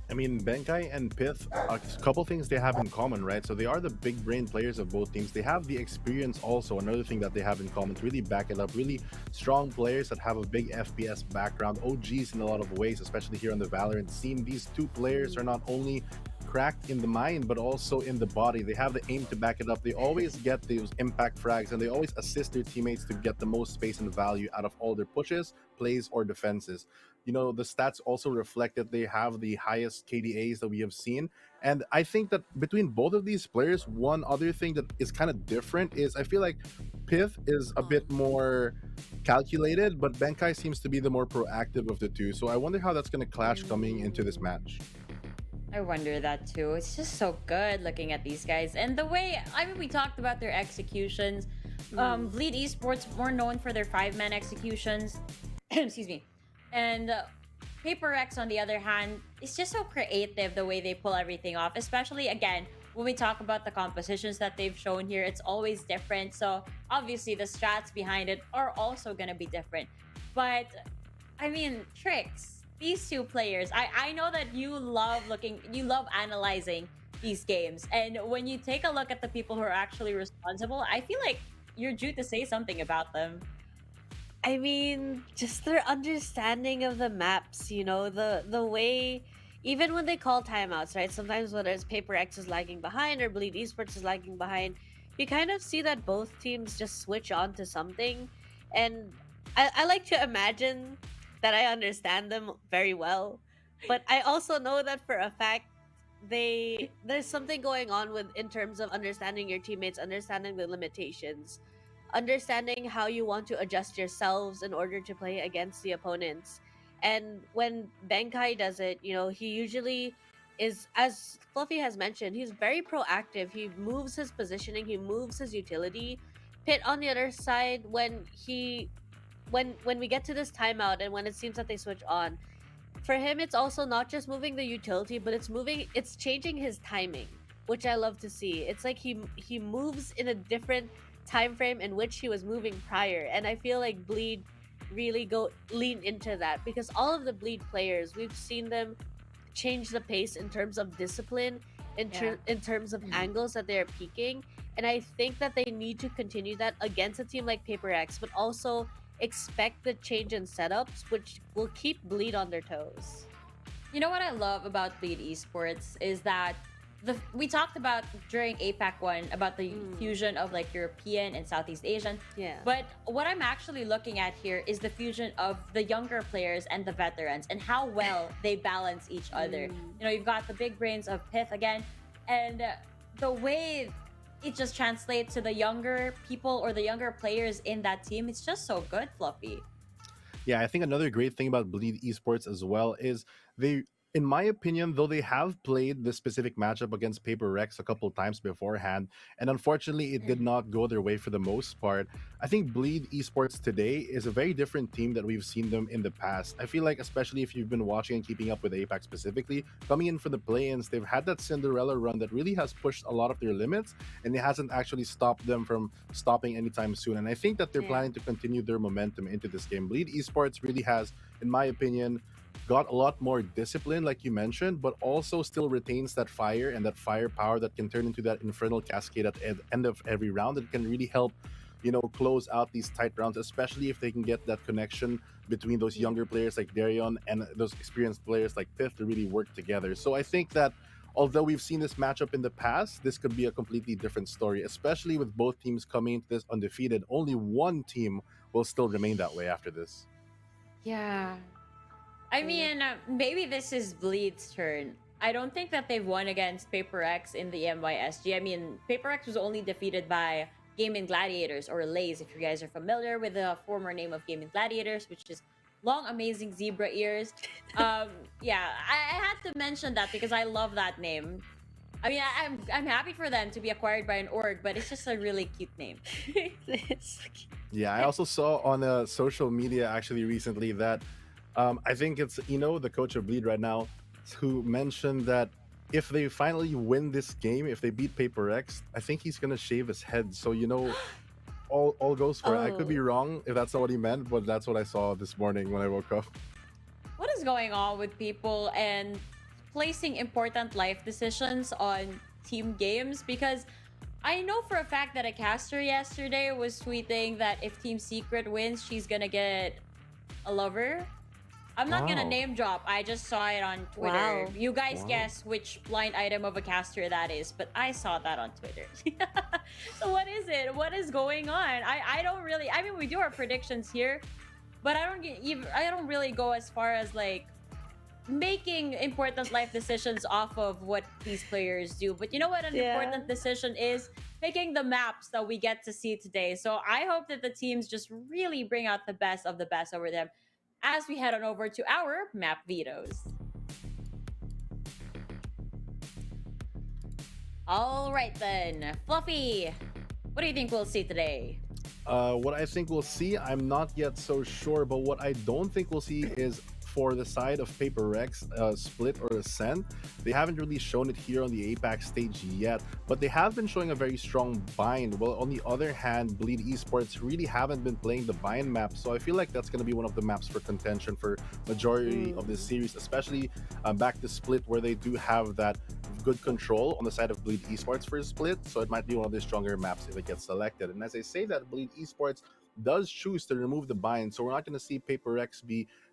I mean, Benkai and Pith, a couple things they have in common, right? So they are the big brain players of both teams. They have the experience also. Another thing that they have in common to really back it up, really strong players that have a big FPS background, OGs in a lot of ways, especially here on the Valorant scene. These two players are not only cracked in the mind, but also in the body. They have the aim to back it up. They always get those impact frags, and they always assist their teammates to get the most space and value out of all their pushes, plays, or defenses. You know, the stats also reflect that they have the highest KDAs that we have seen. And I think that between both of these players, one other thing that is kind of different is I feel like Pith is a bit more calculated, but Benkai seems to be the more proactive of the two. So I wonder how that's going to clash coming into this match. I wonder that too. It's just so good looking at these guys. And the way, I mean, we talked about their executions. Bleed Esports, more known for their 5-man executions. Excuse me. And Paper X, on the other hand, is just so creative the way they pull everything off. Especially, again, when we talk about the compositions that they've shown here, it's always different. So obviously the strats behind it are also going to be different. But, I mean, Tricks, these two players, I know that you love analyzing these games. And when you take a look at the people who are actually responsible, I feel like you're due to say something about them. I mean, just their understanding of the maps, you know, the way, even when they call timeouts, right? Sometimes whether it's Paper X is lagging behind or Bleed Esports is lagging behind, you kind of see that both teams just switch on to something. And I like to imagine that I understand them very well, but I also know that for a fact there's something going on with in terms of understanding your teammates, understanding the limitations, understanding how you want to adjust yourselves in order to play against the opponents. And when Benkai does it, you know, he usually is, as Fluffy has mentioned, he's very proactive. He moves his positioning, he moves his utility. Pit on the other side, when we get to this timeout and when it seems that they switch on, for him it's also not just moving the utility, but it's changing his timing, which I love to see. It's like he moves in a different time frame in which he was moving prior, and I feel like Bleed really lean into that, because all of the Bleed players, we've seen them change the pace in terms of discipline, in terms of angles that they're peaking, and I think that they need to continue that against a team like Paper X, but also expect the change in setups, which will keep Bleed on their toes. You know what I love about Bleed Esports is that we talked about during APAC 1 about the fusion of like European and Southeast Asian. Yeah. But what I'm actually looking at here is the fusion of the younger players and the veterans and how well they balance each other. You know, you've got the big brains of Pith again, and the way it just translates to the younger people or the younger players in that team, it's just so good, Fluffy. Yeah, I think another great thing about Bleed Esports as well is they, in my opinion, though they have played this specific matchup against Paper Rex a couple times beforehand, and unfortunately it did not go their way for the most part. I think Bleed Esports today is a very different team that we've seen them in the past. I feel like, especially if you've been watching and keeping up with APAC specifically, coming in for the play-ins, they've had that Cinderella run that really has pushed a lot of their limits, and it hasn't actually stopped them from stopping anytime soon. And I think that they're planning to continue their momentum into this game. Bleed Esports really has, in my opinion, got a lot more discipline, like you mentioned, but also still retains that fire and that firepower that can turn into that infernal cascade at the end of every round that can really help, you know, close out these tight rounds, especially if they can get that connection between those younger players like Darion and those experienced players like Pith to really work together. So I think that although we've seen this matchup in the past, this could be a completely different story, especially with both teams coming into this undefeated. Only one team will still remain that way after this. Yeah. I mean, maybe this is Bleed's turn. I don't think that they've won against Paper X in the MYSG. I mean, Paper X was only defeated by Gaming Gladiators, or Lays, if you guys are familiar with the former name of Gaming Gladiators, which is long, amazing zebra ears. Yeah, I had to mention that because I love that name. I mean, I'm happy for them to be acquired by an org, but it's just a really cute name. Yeah, I also saw on social media actually recently that I think it's Eno, the coach of Bleed right now, who mentioned that if they finally win this game, if they beat Paper X, I think he's gonna shave his head. So, you know, all goes for it. I could be wrong if that's not what he meant, but that's what I saw this morning when I woke up. What is going on with people and placing important life decisions on team games? Because I know for a fact that a caster yesterday was tweeting that if Team Secret wins, she's gonna get a lover. I'm not gonna name drop. I just saw it on Twitter. Wow. You guys guess which blind item of a caster that is, but I saw that on Twitter. So what is it? What is going on? I don't really. I mean, we do our predictions here, but I don't really go as far as like making important life decisions off of what these players do. But you know what an important decision is? Picking the maps that we get to see today. So I hope that the teams just really bring out the best of the best over them as we head on over to our map vetoes. All right then, Fluffy, what do you think we'll see today? What I think we'll see, I'm not yet so sure, but what I don't think we'll see is for the side of Paper Rex, Split or Ascent. They haven't really shown it here on the APAC stage yet, but they have been showing a very strong bind. Well, on the other hand, Bleed Esports really haven't been playing the bind map, so I feel like that's going to be one of the maps for contention for majority of this series, especially back to Split, where they do have that good control on the side of Bleed Esports for Split, so it might be one of the stronger maps if it gets selected. And as I say that, Bleed Esports does choose to remove the bind, so we're not going to see Paper X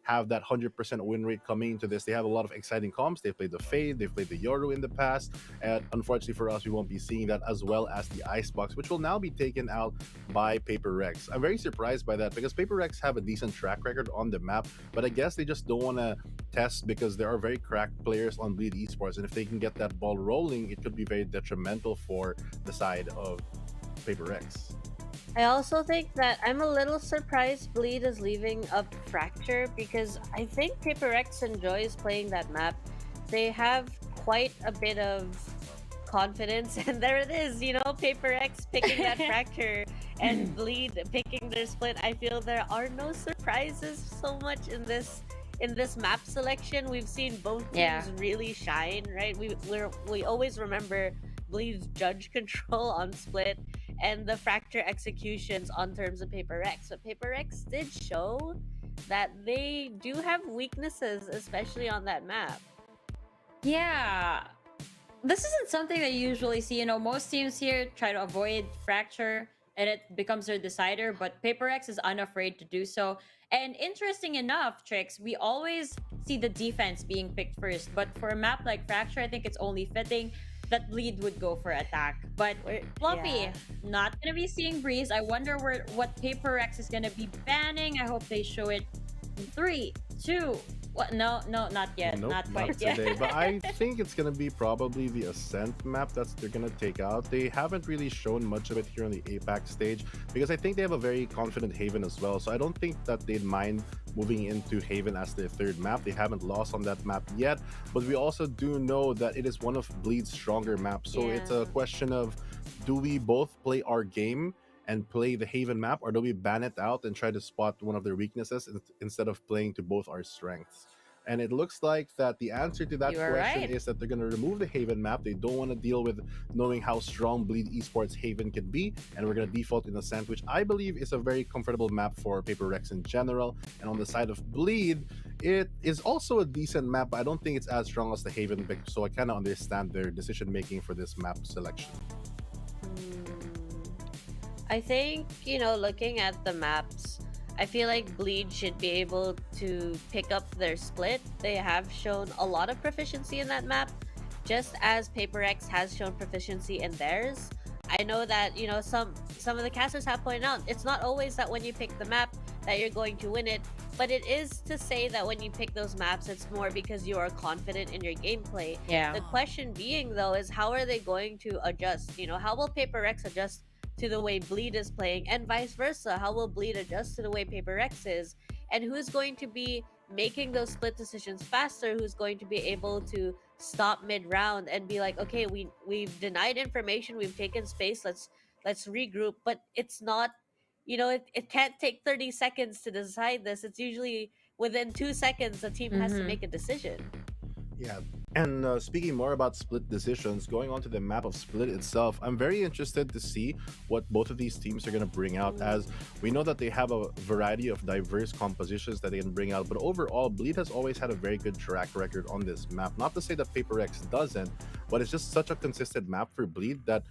have that 100% win rate coming into this. They have a lot of exciting comps. They've played the Fade, they've played the Yoru in the past, and unfortunately for us, we won't be seeing that, as well as the Icebox, which will now be taken out by Paper Rex. I'm very surprised by that because Paper Rex have a decent track record on the map, but I guess they just don't want to test because there are very cracked players on Bleed Esports, and if they can get that ball rolling, it could be very detrimental for the side of Paper Rex. I also think that I'm a little surprised Bleed is leaving up Fracture because I think Paper X enjoys playing that map. They have quite a bit of confidence, and there it is, you know, Paper X picking that Fracture and Bleed picking their Split. I feel there are no surprises so much in this map selection. We've seen both teams really shine, right? We always remember Bleed's judge control on Split and the Fracture executions on terms of Paper X. But Paper X did show that they do have weaknesses, especially on that map. Yeah. This isn't something that you usually see. You know, most teams here try to avoid Fracture and it becomes their decider, but Paper X is unafraid to do so. And interesting enough, Trix, we always see the defense being picked first, but for a map like Fracture, I think it's only fitting that Bleed would go for attack. But Fluffy, not gonna be seeing Breeze. I wonder what Paper Rex is gonna be banning. I hope they show it in 3, 2. What? No, not yet. Nope, not quite yet. today. But I think it's gonna be probably the Ascent map they're gonna take out. They haven't really shown much of it here on the APAC stage because I think they have a very confident Haven as well. So I don't think that they'd mind moving into Haven as their third map. They haven't lost on that map yet, but we also do know that it is one of Bleed's stronger maps. So it's a question of, do we both play our game and play the Haven map, or do we ban it out and try to spot one of their weaknesses instead of playing to both our strengths? And it looks like that the answer to that question is that they're going to remove the Haven map. They don't want to deal with knowing how strong Bleed Esports Haven can be, and we're going to default in Ascent, which I believe is a very comfortable map for Paper Rex in general. And on the side of Bleed, it is also a decent map, but I don't think it's as strong as the Haven, so I kind of understand their decision making for this map selection. I think, looking at the maps, I feel like Bleed should be able to pick up their split. They have shown a lot of proficiency in that map, just as Paper X has shown proficiency in theirs. I know that, some of the casters have pointed out, it's not always that when you pick the map that you're going to win it, but it is to say that when you pick those maps, it's more because you are confident in your gameplay. Yeah. The question being, though, is how are they going to adjust? How will Paper X adjust to the way Bleed is playing, and vice versa? How will Bleed adjust to the way Paper X is? And who's going to be making those split decisions faster? Who's going to be able to stop mid-round and be like, okay, we've denied information, we've taken space, let's regroup. But it's not, it can't take 30 seconds to decide this. It's usually within 2 seconds the team has to make a decision. Yeah. And speaking more about split decisions, going on to the map of Split itself, I'm very interested to see what both of these teams are going to bring out, as we know that they have a variety of diverse compositions that they can bring out. But overall, Bleed has always had a very good track record on this map. Not to say that Paper X doesn't, but it's just such a consistent map for Bleed that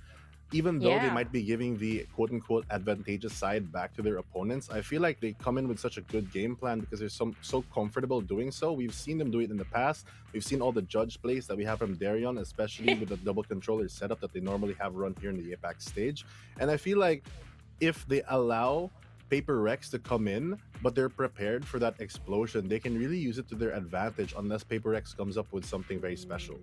even though they might be giving the quote-unquote advantageous side back to their opponents, I feel like they come in with such a good game plan because they're so comfortable doing so. We've seen them do it in the past. We've seen all the judge plays that we have from Darion, especially with the double controller setup that they normally have run here in the APAC stage. And I feel like if they allow Paper Rex to come in, but they're prepared for that explosion, they can really use it to their advantage unless Paper Rex comes up with something very special.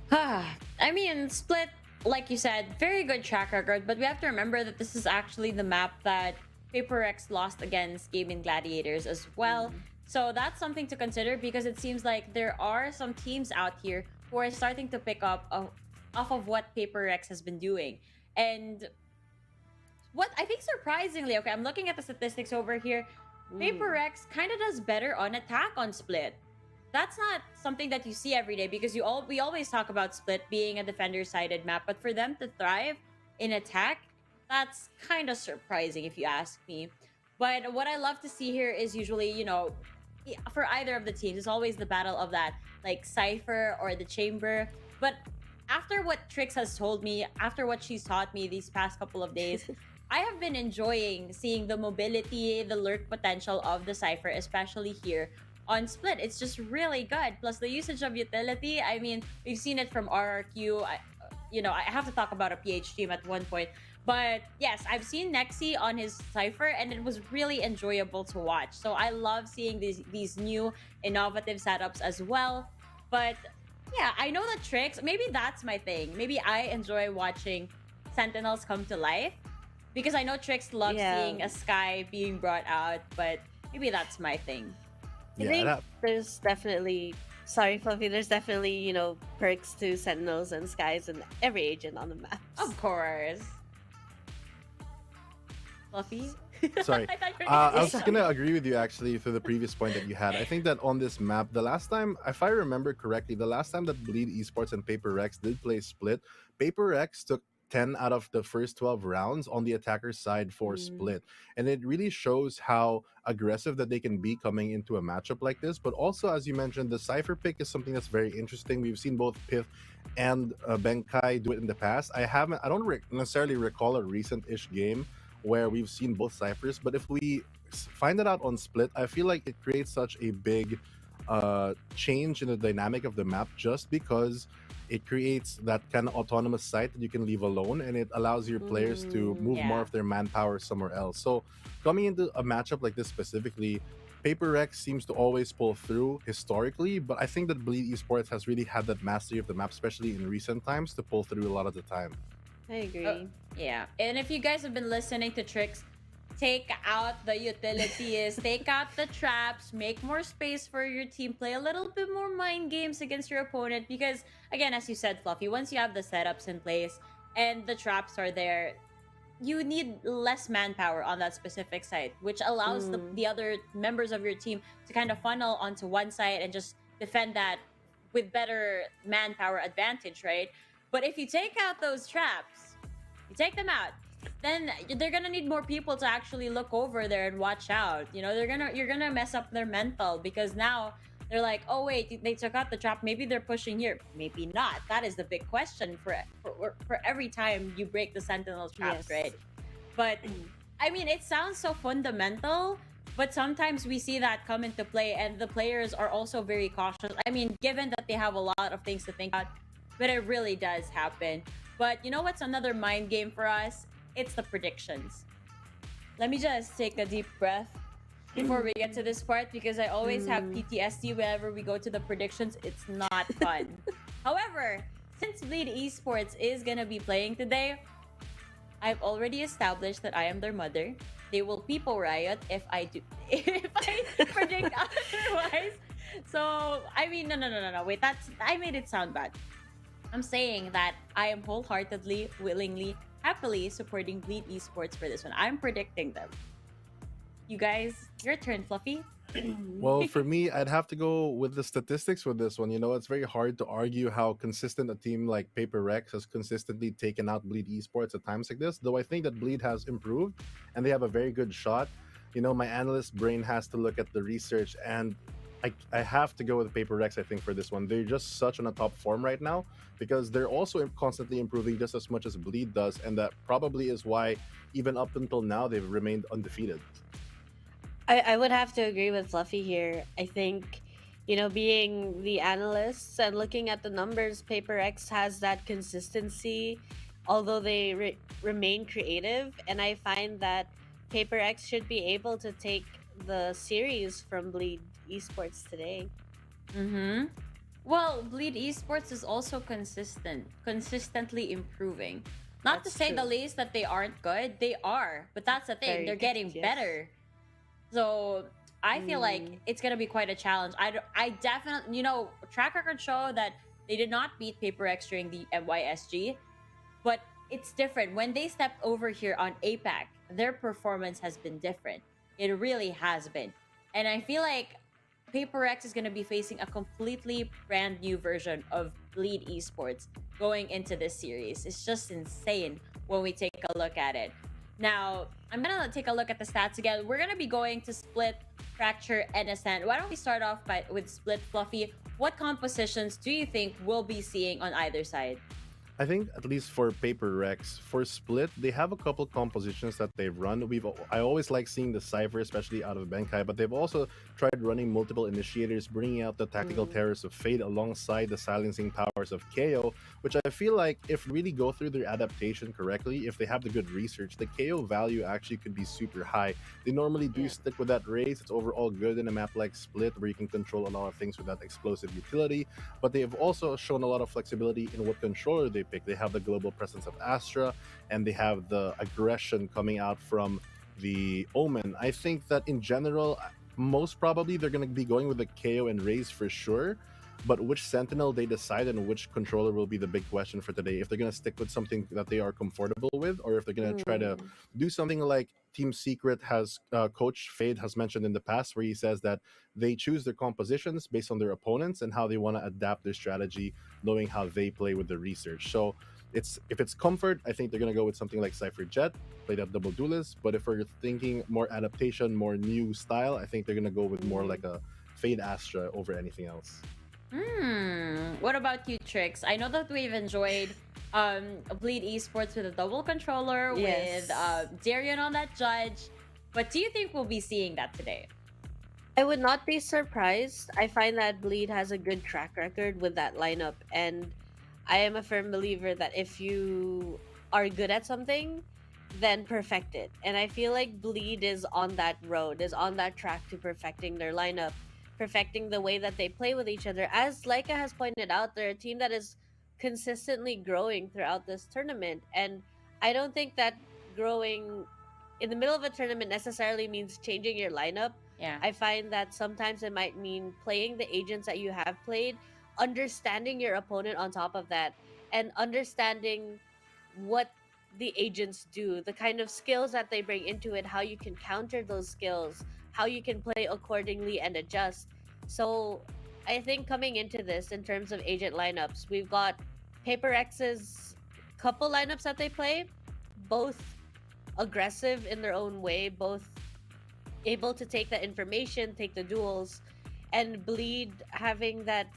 I mean, Split, like you said, very good track record, but we have to remember that this is actually the map that Paper X lost against Gaming Gladiators as well. So that's something to consider, because it seems like there are some teams out here who are starting to pick up off of what Paper X has been doing. And what I think surprisingly, okay, I'm looking at the statistics over here, Paper X kind of does better on attack on Split. That's not something that you see every day, because we always talk about Split being a defender-sided map, but for them to thrive in attack, that's kind of surprising if you ask me. But what I love to see here is usually, for either of the teams, it's always the battle of that, like Cypher or the Chamber. But after what Trix has told me, after what she's taught me these past couple of days, I have been enjoying seeing the mobility, the lurk potential of the Cypher, especially here on Split. It's just really good. Plus the usage of utility, I mean, we've seen it from RRQ. I have to talk about a PH team at one point. But yes, I've seen Nexi on his Cypher, and it was really enjoyable to watch. So I love seeing these new innovative setups as well. But yeah, I know the tricks. Maybe that's my thing. Maybe I enjoy watching Sentinels come to life, because I know Trix loves seeing a Sky being brought out, but maybe that's my thing. I think there's definitely, sorry Fluffy, there's definitely, perks to Sentinels and Skies and every agent on the map. Of course. Fluffy? Sorry. I was going to agree with you actually for the previous point that you had. I think that on this map, the last time, if I remember correctly, the last time that Bleed Esports and Paper Rex did play Split, Paper Rex took 10 out of the first 12 rounds on the attacker's side for Split. And it really shows how aggressive that they can be coming into a matchup like this. But also, as you mentioned, the Cypher pick is something that's very interesting. We've seen both Pith and Benkai do it in the past. I don't necessarily recall a recent-ish game where we've seen both Cyphers, but if we find it out on Split, I feel like it creates such a big change in the dynamic of the map, just because it creates that kind of autonomous site that you can leave alone, and it allows your players to move more yeah. of their manpower somewhere else. So coming into a matchup like this specifically, Paper Rex seems to always pull through historically, but I think that Bleed Esports has really had that mastery of the map, especially in recent times, to pull through a lot of the time. I agree. Yeah. And if you guys have been listening to Tricks, take out the utilities, take out the traps, make more space for your team, play a little bit more mind games against your opponent. Because, again, as you said, Fluffy, once you have the setups in place and the traps are there, you need less manpower on that specific site, which allows the other members of your team to kind of funnel onto one side and just defend that with better manpower advantage, right? But if you take out those traps, you take them out, then they're gonna need more people to actually look over there and watch out. You know, you're gonna mess up their mental, because now they're like, oh wait, they took out the trap. Maybe they're pushing here. Maybe not. That is the big question for every time you break the Sentinel traps, right? But I mean, it sounds so fundamental, but sometimes we see that come into play, and the players are also very cautious. I mean, given that they have a lot of things to think about, but it really does happen. But you know what's another mind game for us? It's the predictions. Let me just take a deep breath before we get to this part, because I always have PTSD whenever we go to the predictions. It's not fun. However, since Bleed Esports is gonna be playing today, I've already established that I am their mother. They will people riot if I predict otherwise. So I mean, no. Wait, I made it sound bad. I'm saying that I am wholeheartedly, willingly, happily supporting Bleed Esports for this one. I'm predicting them. You guys, your turn, Fluffy. Well, for me, I'd have to go with the statistics with this one. You know, it's very hard to argue how consistent a team like Paper Rex has consistently taken out Bleed Esports at times like this, though I think that Bleed has improved and they have a very good shot. You know, my analyst brain has to look at the research, and I have to go with Paper Rex, I think, for this one. They're just such on a top form right now because they're also constantly improving just as much as Bleed does, and that probably is why even up until now they've remained undefeated. I would have to agree with Fluffy here. I think, you know, being the analysts and looking at the numbers, Paper X has that consistency, although they remain creative. And I find that Paper X should be able to take the series from Bleed Esports today. Well, Bleed Esports is also consistently improving. Not That's to say true. the least that they aren't good. They are, but that's the thing. Very They're good, getting yes. better. So I feel like it's gonna be quite a challenge. I definitely, you know, track record show that they did not beat Paper X during the MYSG, but it's different when they stepped over here on APAC. Their performance has been different. It really has been, and I feel like Paper X is gonna be facing a completely brand new version of Bleed Esports going into this series. It's just insane when we take a look at it. Now, I'm gonna take a look at the stats again. We're gonna be going to Split, Fracture, and Ascent. Why don't we start off with Split, Fluffy? What compositions do you think we'll be seeing on either side? I think at least for Paper Rex, for Split, they have a couple compositions that they've run. I always like seeing the Cypher, especially out of Benkai, but they've also tried running multiple initiators, bringing out the tactical terrors of Fade alongside the silencing powers of KO, which I feel like if you really go through their adaptation correctly, if they have the good research, the KO value actually could be super high. They normally do stick with that raise. It's overall good in a map like Split, where you can control a lot of things with that explosive utility, but they have also shown a lot of flexibility in what controller they pick. They have the global presence of Astra, and they have the aggression coming out from the Omen. I think that in general, most probably they're going to be going with the KO and Raze for sure, but which Sentinel they decide and which controller will be the big question for today. If they're going to stick with something that they are comfortable with, or if they're going to try to do something like Team Secret has, Coach Fade has mentioned in the past, where he says that they choose their compositions based on their opponents and how they want to adapt their strategy, knowing how they play with the research. So if it's comfort, I think they're going to go with something like Cypher Jet, play that double duelist. But if we're thinking more adaptation, more new style, I think they're going to go with more like a Fade Astra over anything else. What about you, Trix? I know that we've enjoyed Bleed Esports with a double controller, Yes. with Darian on that judge, but do you think we'll be seeing that today? I would not be surprised. I find that Bleed has a good track record with that lineup, and I am a firm believer that if you are good at something, then perfect it. And I feel like Bleed is on that road, is on that track to perfecting their lineup, perfecting the way that they play with each other. As Laika has pointed out, they're a team that is consistently growing throughout this tournament. And I don't think that growing in the middle of a tournament necessarily means changing your lineup. Yeah. I find that sometimes it might mean playing the agents that you have played, understanding your opponent on top of that, and understanding what the agents do, the kind of skills that they bring into it, how you can counter those skills, how you can play accordingly and adjust. So I think coming into this in terms of agent lineups, we've got Paper X's couple lineups that they play, both aggressive in their own way, both able to take that information, take the duels, and Bleed having that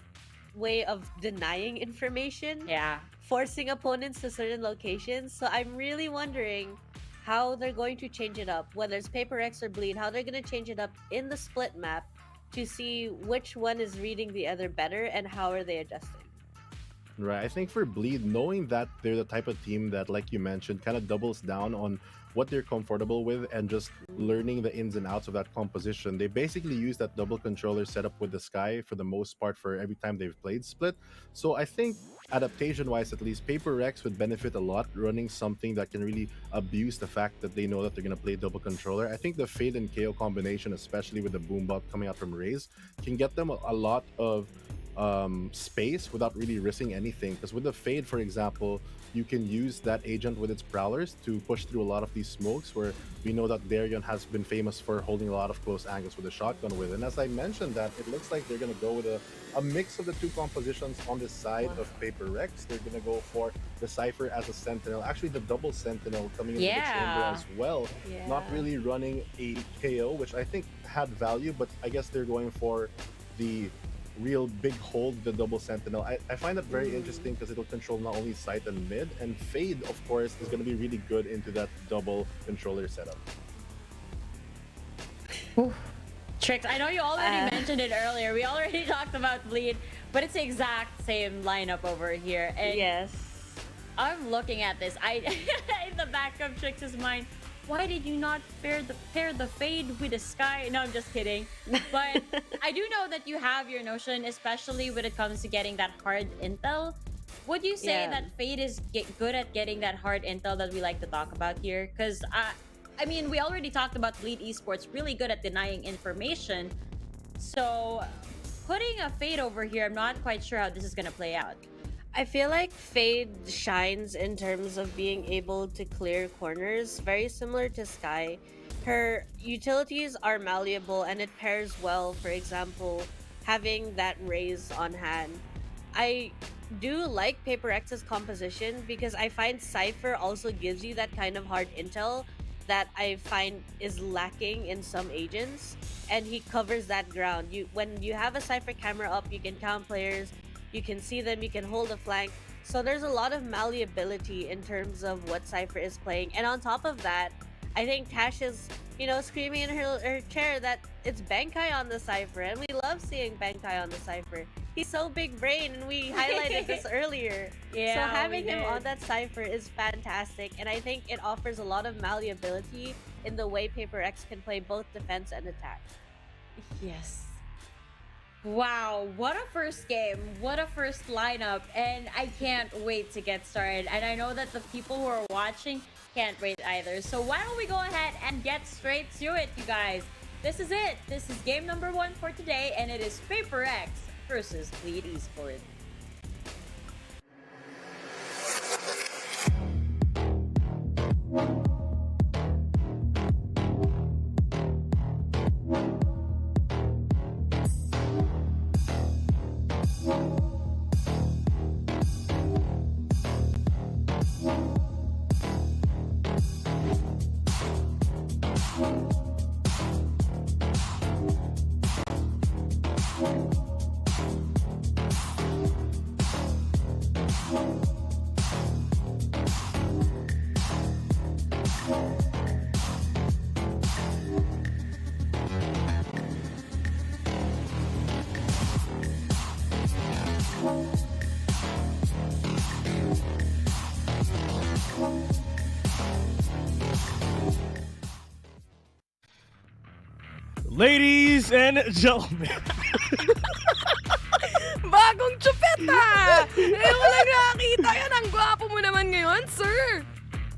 way of denying information. Yeah. Forcing opponents to certain locations. So I'm really wondering how they're going to change it up, whether it's Paper X or Bleed, how they're going to change it up in the split map to see which one is reading the other better and how are they adjusting. Right. I think for Bleed, knowing that they're the type of team that, like you mentioned, kind of doubles down on what they're comfortable with and just learning the ins and outs of that composition. They basically use that double controller setup with the Sky for the most part for every time they've played Split. So I think adaptation-wise, at least, Paper Rex would benefit a lot running something that can really abuse the fact that they know that they're going to play double controller. I think the Fade and KO combination, especially with the boom bot coming out from Raze, can get them a lot of space without really risking anything. Because with the Fade, for example, you can use that agent with its prowlers to push through a lot of these smokes, where we know that Darion has been famous for holding a lot of close angles with a shotgun with. And as I mentioned, that it looks like they're going to go with a mix of the two compositions on this side of Paper Rex. They're going to go for the Cypher as a Sentinel, actually the double Sentinel coming into the chamber as well. Not really running a KO, which I think had value, but I guess they're going for the real big hold, the double Sentinel. I find that very interesting because it'll control not only sight and mid, and Fade, of course, is going to be really good into that double controller setup. Tricks, I know you already mentioned it earlier. We already talked about Bleed, but it's the exact same lineup over here. And yes. I'm looking at this. In the back of Trix's mind, why did you not pair the Fade with the Sky? No, I'm just kidding. But I do know that you have your notion, especially when it comes to getting that hard intel. Would you say that Fade is good at getting that hard intel that we like to talk about here? Because, I mean, we already talked about Bleed Esports, really good at denying information. So, putting a Fade over here, I'm not quite sure how this is going to play out. I feel like Fade shines in terms of being able to clear corners, very similar to Sky. Her utilities are malleable and it pairs well, for example, having that Raze on hand. I do like Paper X's composition because I find Cypher also gives you that kind of hard intel that I find is lacking in some agents, and he covers that ground. When you have a Cypher camera up, you can count players, you can see them, you can hold a flank. So there's a lot of malleability in terms of what Cypher is playing. And on top of that, I think Tash is, screaming in her chair that it's Bankai on the Cypher. And we love seeing Bankai on the Cypher. He's so big brain, and we highlighted this earlier. Yeah, so having him on that Cypher is fantastic. And I think it offers a lot of malleability in the way Paper X can play both defense and attack. Yes. Wow, what a first game, what a first lineup, and I can't wait to get started. And I know that the people who are watching can't wait either. So why don't we go ahead and get straight to it, you guys. This is it. This is game number 1 for today, and it is Paper X versus Bleed Esports. Ladies and gentlemen. Bagong chupeta! Ngayon ko lang nakakita yan. Ang gwapo mo naman ngayon, sir.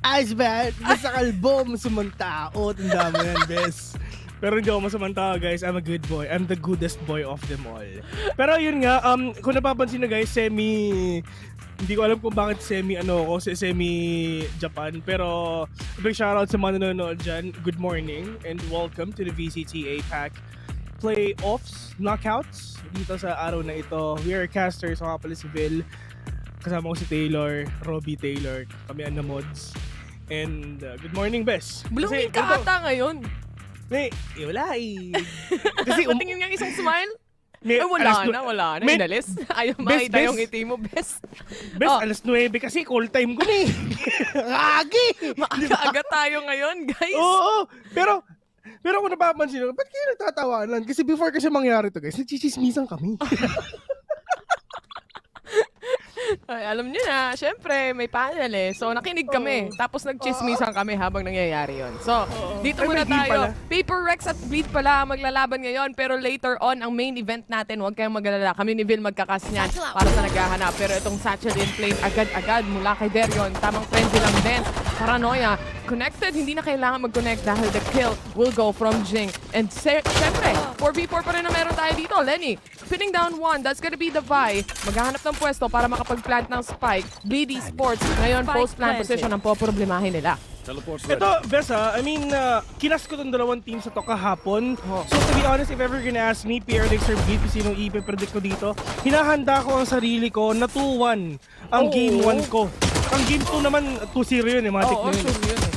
As bad, basta kalbo, masamang tao. Tanda mo yan, bes. Pero hindi ako masamang tao, guys. I'm a good boy. I'm the goodest boy of them all. Pero yun nga, kung napapansin na guys, hindi ko alam kung bakit semi-Japan. Pero big shoutout sa mga nanonood dyan. Good morning and welcome to the VCT APAC Playoffs Knockouts. Dito sa araw na ito, we are casters. Ako pala si Phil. Kasama ko si Taylor, Robbie Taylor. Kami ang mods. And good morning, Bes. Blooming ka ata ngayon. Wala eh. Kasi patingin nga isang smile. Wala na. Inalis. Ayaw makita yung ngiti mo, Bes. Bes, alas 9 kasi call time ko na eh. Agi! Maaga tayo ngayon, guys. Oo, pero kung napapansin, ba't kayo nagtatawanan? Kasi before kasi mangyari to guys, nagchichismisan kami. Ay, alam niyo na, syempre may panel eh. So nakinig kami, tapos nagchismisan kami habang nangyayari yon. So, dito muna tayo. Paper Rex at Bleed pala maglalaban ngayon, pero later on, ang main event natin, huwag kayong mag-alala. Kami ni Vil magkakas niyan para sa naghahanap. Pero itong Satchel in Flame, agad-agad mula kay Derion. Tamang frenzy lang din. Paranoia. Connected, hindi na kailangan mag-connect dahil the kill will go from Jing. And syempre, 4v4 pa rin na meron tayo dito. Lenny, pinning down one. That's gonna be the Vi. Maghahanap ng pwesto para makapag-plant ng spike. Bleed Esports. Ngayon, post-plant position ang poproblemahin nila. Ito, Besa, kinas ko itong dalawang team sa to kahapon. So to be honest, if ever gonna ask me, PRX or Bleed, kung sinong ipipredict ko dito, hinahanda ko ang sarili ko na 2-1 ang game 1 ko. Ang game 2 naman, 2-0 yun eh, matik na yun. Sure yun eh.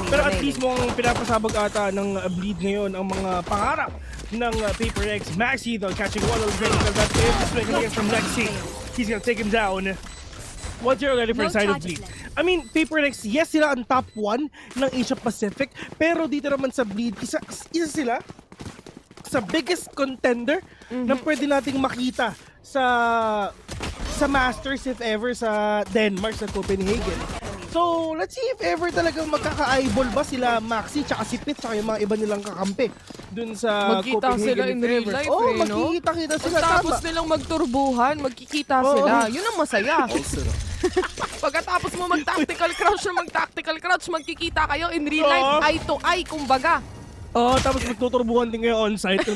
Pero at least mukhang pinapasabog ata ng Bleed ngayon ang mga pangarap ng Paper X. Maxi though, catching one of the that is against from Lexi. He's gonna take him down. What's your ready for side of Bleed? I mean, Paper X, yes sila ang top 1 ng Asia Pacific, pero dito naman sa Bleed, isa sila sa biggest contender na pwede nating makita sa Masters if ever sa Denmark, sa Copenhagen. So, let's see if ever talagang magkaka-eyeball ba sila Maxi tsaka si Pit tsaka yung mga iba nilang kakampi dun sa magkita Copenhagen. Sila in real life magkikita-kita sila. Tapos nilang magturbuhan, magkikita sila. Yun ang masaya. Pagkatapos mo mag-tactical crouch, magkikita kayo in real life, eye to eye, kumbaga. Tapos magtuturbuhan din kayo on-site yun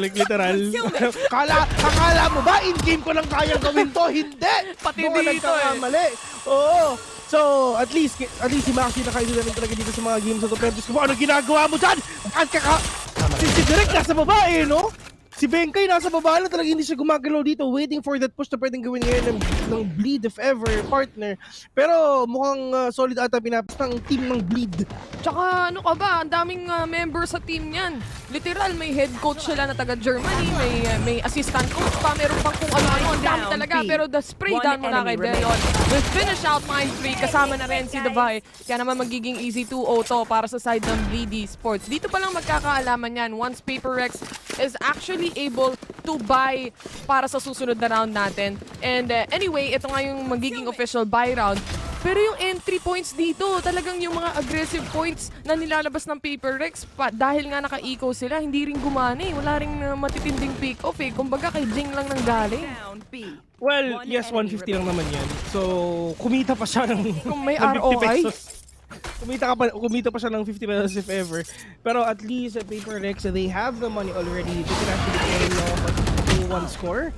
like literal. Akala mo ba in-game ko lang kayang gawin to? Hindi! Pati dito eh. Oo. So, at least si Maxi nakaino namin talaga dito sa mga games na to. Pero ano ginagawa mo dyan? Si Direk nasa baba eh, no? Si Benkay nasa baba na talaga, hindi siya gumagalaw dito, waiting for that push na pwedeng gawin ngayon ng Bleed if ever, partner. Pero mukhang solid ata pinapas ng team ng Bleed. Tsaka ano ka ba, ang daming members sa team niyan. Literal, may head coach sila na taga Germany, may assistant coach pa, meron pang kung ano-ano, ang dami talaga. Pero the spray down mo na kay Derion. With finish out mind 3, kasama na rin si Davai. Kaya naman magiging easy 2-0 to para sa side ng Bleed Esports. Dito pa lang magkakaalaman yan once Paper Rex is actually able to buy para sa susunod na round natin. And anyway, ito nga yung magiging official buy round. Pero yung entry points dito, talagang yung mga aggressive points na nilalabas ng Paper Rex, dahil nga naka-eco sila, hindi rin gumana eh. Wala rin matitinding pick-off eh. Kumbaga kay Jing lang nang galing. Well, yes, 150 lang naman yan. So, kumita pa siya ng kung may ng 50 ROI. pesos. Kumita pa siya ng 50 pesos if ever. Pero at least at Paper Rex, they have the money already. They can actually carry off a 2-1 score.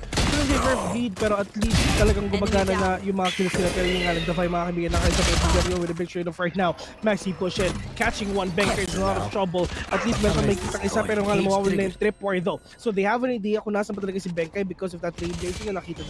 Bleed, pero at least talagang gumagana na yung mga kills nila. Pero yung nga nagdafay mga kaibigan na kayo sa PPGL with a big trade off right now. Maxi push in, catching one banker is a lot of trouble. At least meron may kitang isa, pero nga mawawala na yung tripwire though. So they have an idea kung nasan pa talaga si Benkay because of that trade racing na nakita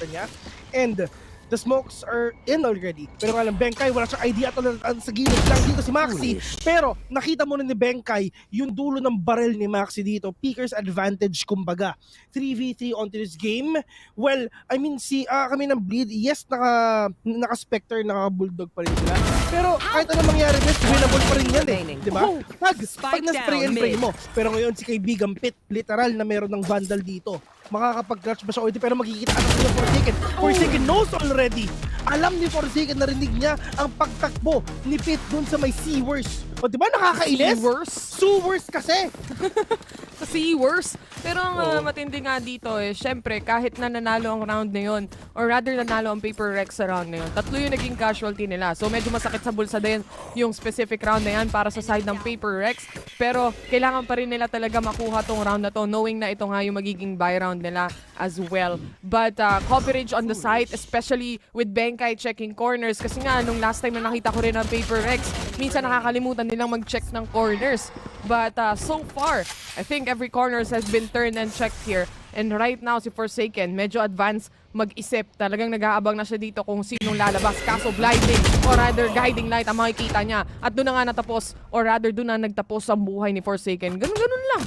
niya. And the smokes are in already. Pero nga lang, Benkay, wala siyang idea at sa gilid lang dito si Maxi. Pero nakita mo na ni Benkay yung dulo ng barrel ni Maxi dito. Peaker's advantage, kumbaga. 3v3 onto this game. Well, I mean, kami ng Bleed, yes, naka-Spectre, naka-Bulldog pa rin sila. Pero kahit anong mangyari, winnable pa rin yan eh. Diba? Pag na-spray and pray mo. Pero ngayon, si kaibigang Pit, literal na meron ng Vandal dito. makakapag-clutch ba siya o hindi, pero magkikita na siya Forsaken. Forsaken knows already. Alam ni Forsaken, narinig niya ang pagtakbo ni Pit dun sa may Seawers. O diba nakakainis? Sewers kasi. Sa Seawers. Pero ang matindi nga dito syempre kahit na nanalo ang round na yun, or rather nanalo ang Paper Rex sa round na yun, 3 yung naging casualty nila. So medyo masakit sa bulsa din yung specific round na yan para sa side ng Paper Rex. Pero kailangan pa rin nila talaga makuha tong round na to, knowing na ito nga yung magiging buy round nila as well. But coverage on the site, especially with Benkai checking corners, kasi nga nung last time na nakita ko rin ang Paper Rex, minsan nakakalimutan nilang mag-check ng corners. But so far, I think every corners has been turned and checked here. And right now, si Forsaken, medyo advanced mag-isip. Talagang nag-aabang na siya dito kung sinong lalabas. Kaso blinding or rather guiding light ang makikita niya. At doon na nga natapos, or rather doon na nagtapos ang buhay ni Forsaken. Ganun-ganun lang.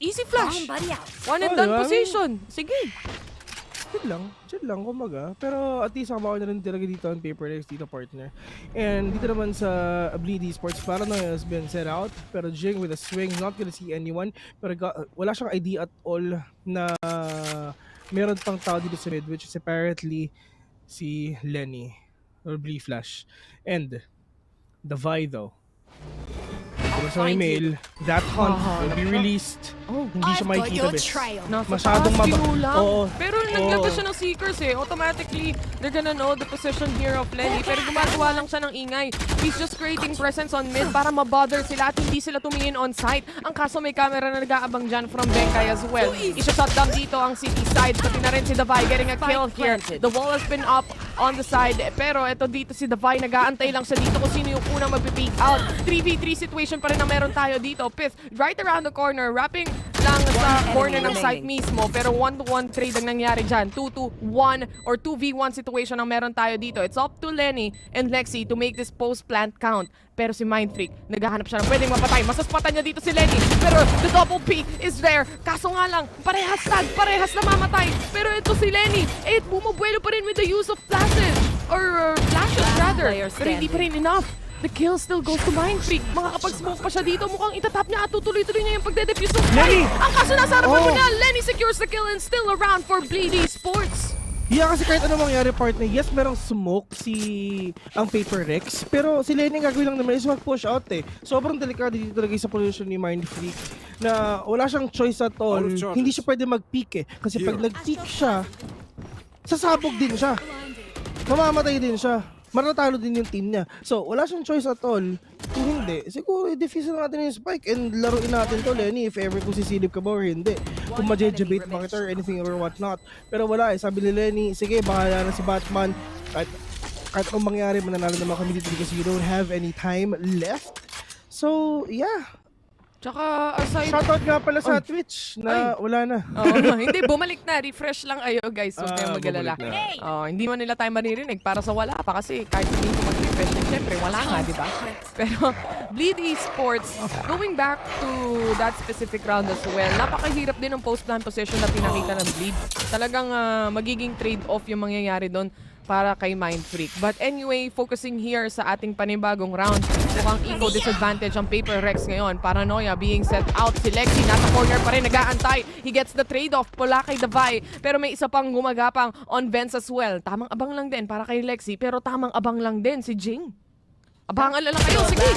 Easy flash. One and done position. Sige. Chill lang, kumaga. Pero at least sama ko na rin talaga dito ang Paper Rex dito, partner. And dito naman sa Bleed Esports, Paranoia has been set out. Pero Jing with a swing, not gonna see anyone. Pero wala siyang idea at all na meron pang tao dito sa mid, which is apparently si Lenny or Blee Flash. And the Vi though. Sa email, that hunt will be released. Hindi siya makikita, bes. Masyadong Pero naglabas siya ng Seekers automatically, they're gonna know the position here of Lenny. Pero gumagawa lang siya ng ingay. He's just creating presence on mid para mabother sila at hindi sila tumingin on site. Ang kaso may camera na nag-aabang dyan from Benkai as well. Isa-shutdown dito ang city side. Pati na rin si Davai getting a kill here. The wall has been up on the side. Pero eto dito si Davai, nag-aantay lang siya dito kung sino yung unang mag-peek out. 3v3 situation pa rin na meron tayo dito. Pith, right around the corner, wrapping lang sa corner ng site mismo. Pero 1-to-1 trade ang nangyari dyan. 2-to-1 or 2v1 situation ang meron tayo dito. It's up to Lenny and Lexi to make this post-plant count. Pero si Mindfreak, naghahanap siya ng pwedeng mapatay. Masaspatan niya dito si Lenny. Pero the double peek is there. Kaso nga lang, parehas namamatay. Pero ito si Lenny, bumubuelo pa rin with the use of flashes. Or flashes rather. Pero hindi pa rin enough. The kill still goes to Mindfreak. Makakapag-smoke pa siya dito. Mukhang itatap niya at tutuloy-tuloy niya yung pagde-defuse ng fight. Ang kaso nasa harapan mo niya, Lenny secures the kill and still around for Bleed Esports. Yeah, kasi kahit ano mangyari, partner, yes, merong smoke ang Paper Rex, pero si Lenny gagawin lang naman is mag-push out Sobrang delikado dito talaga sa position ni Mindfreak na wala siyang choice at all. Hindi siya pwede mag-peek Kasi pag nag-peek siya, sasabog din siya. Mamamatay din siya. Matatalo din yung team niya. So, wala siyang choice at all. Kung hindi, siguro i-defuse na natin yung spike and laruin natin to, Lenny, if ever kung sisilip ka ba or hindi. Kung ma-jejebate ba kita or anything or whatnot. Pero wala sabi ni Lenny, sige, bahala na si Batman. Kahit anong mangyari, mananalo naman kami dito because you don't have any time left. So, yeah. Tsaka aside... Shoutout nga pala sa Twitch na wala na. Hindi, bumalik na. Refresh lang ayo guys. Huwag kayong mag-alala. Hindi man nila tayo maririnig para sa wala pa kasi kahit hindi ko mag-refresh, siyempre wala nga, di ba? Pero Bleed Esports, going back to that specific round as well, napakahirap din ng post-plan position na pinakita ng Bleed. Talagang magiging trade-off yung mangyayari doon para kay Mindfreak. But anyway, focusing here sa ating panibagong round, mukhang eco disadvantage ang Paper Rex ngayon. Paranoia being set out. Si Lexi nasa corner pa rin, nag-aantay. He gets the trade-off pula kay Davai. Pero may isa pang gumagapang on Vents as well. Tamang abang lang din para kay Lexi, pero tamang abang lang din si Jing. Abangan lang kayo, sige!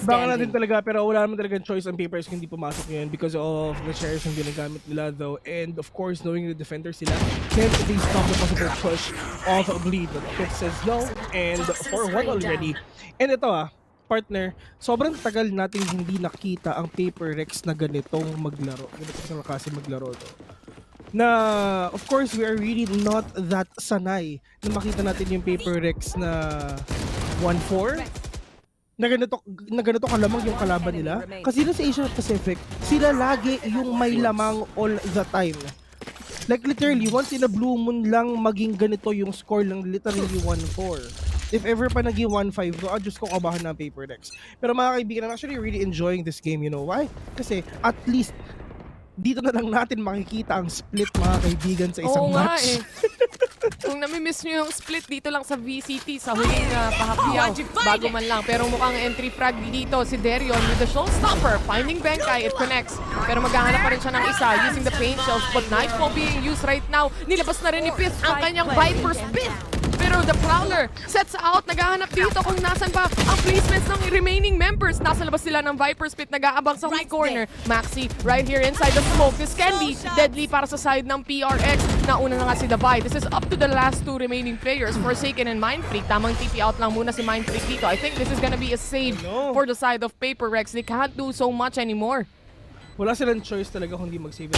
Abangan natin talaga, pero wala naman talagang choice ang Papers kung hindi pumasok ngayon because of the shares yung ginagamit nila though. And of course, knowing the defender sila, can't they stop the possible push of a Bleed. But Pit says no, and 4-1 already. And ito partner, sobrang tagal nating hindi nakita ang Paper Rex na ganitong maglaro. Ganitong kasi maglaro to. Na, of course, we are really not that sanay na makita natin yung Paper Rex na 1-4. Na ganito kalamang yung kalaban nila. Kasi dito sa Asia Pacific, sila lagi yung may lamang all the time. Like literally, once in a blue moon lang maging ganito yung score lang, literally 1-4. If ever pa naging 1-5, Diyos ko, kabahan na Paper Rex. Pero mga kaibigan, I'm actually really enjoying this game, you know why? Kasi at least, dito na lang natin makikita ang split mga kaibigan sa isang match. Kung namimiss nyo yung split dito lang sa VCT sa huling pahapyaw, bago man lang. Pero mukhang entry frag dito si Derion with the showstopper. Finding Benkai, it connects. Pero maghahanap pa rin siya ng isa using the paint shells. But Nightfall being used right now. Nilabas na rin ni Pith ang kanyang Viper's Pit. Pero the Prowler sets out, naghahanap dito kung nasan ba ang placements ng remaining members. Nasa labas sila ng Viper's Pit, nag-aabang sa weak corner. Maxi right here inside the smoke. This can be deadly para sa side ng PRX. Nauna na nga si Davide. This is up to the last two remaining players, Forsaken and Mindfreak. Tamang TP out lang muna si Mindfreak dito. I think this is gonna be a save for the side of Paper Rex. They can't do so much anymore. Wala silang choice talaga kung di mag-save.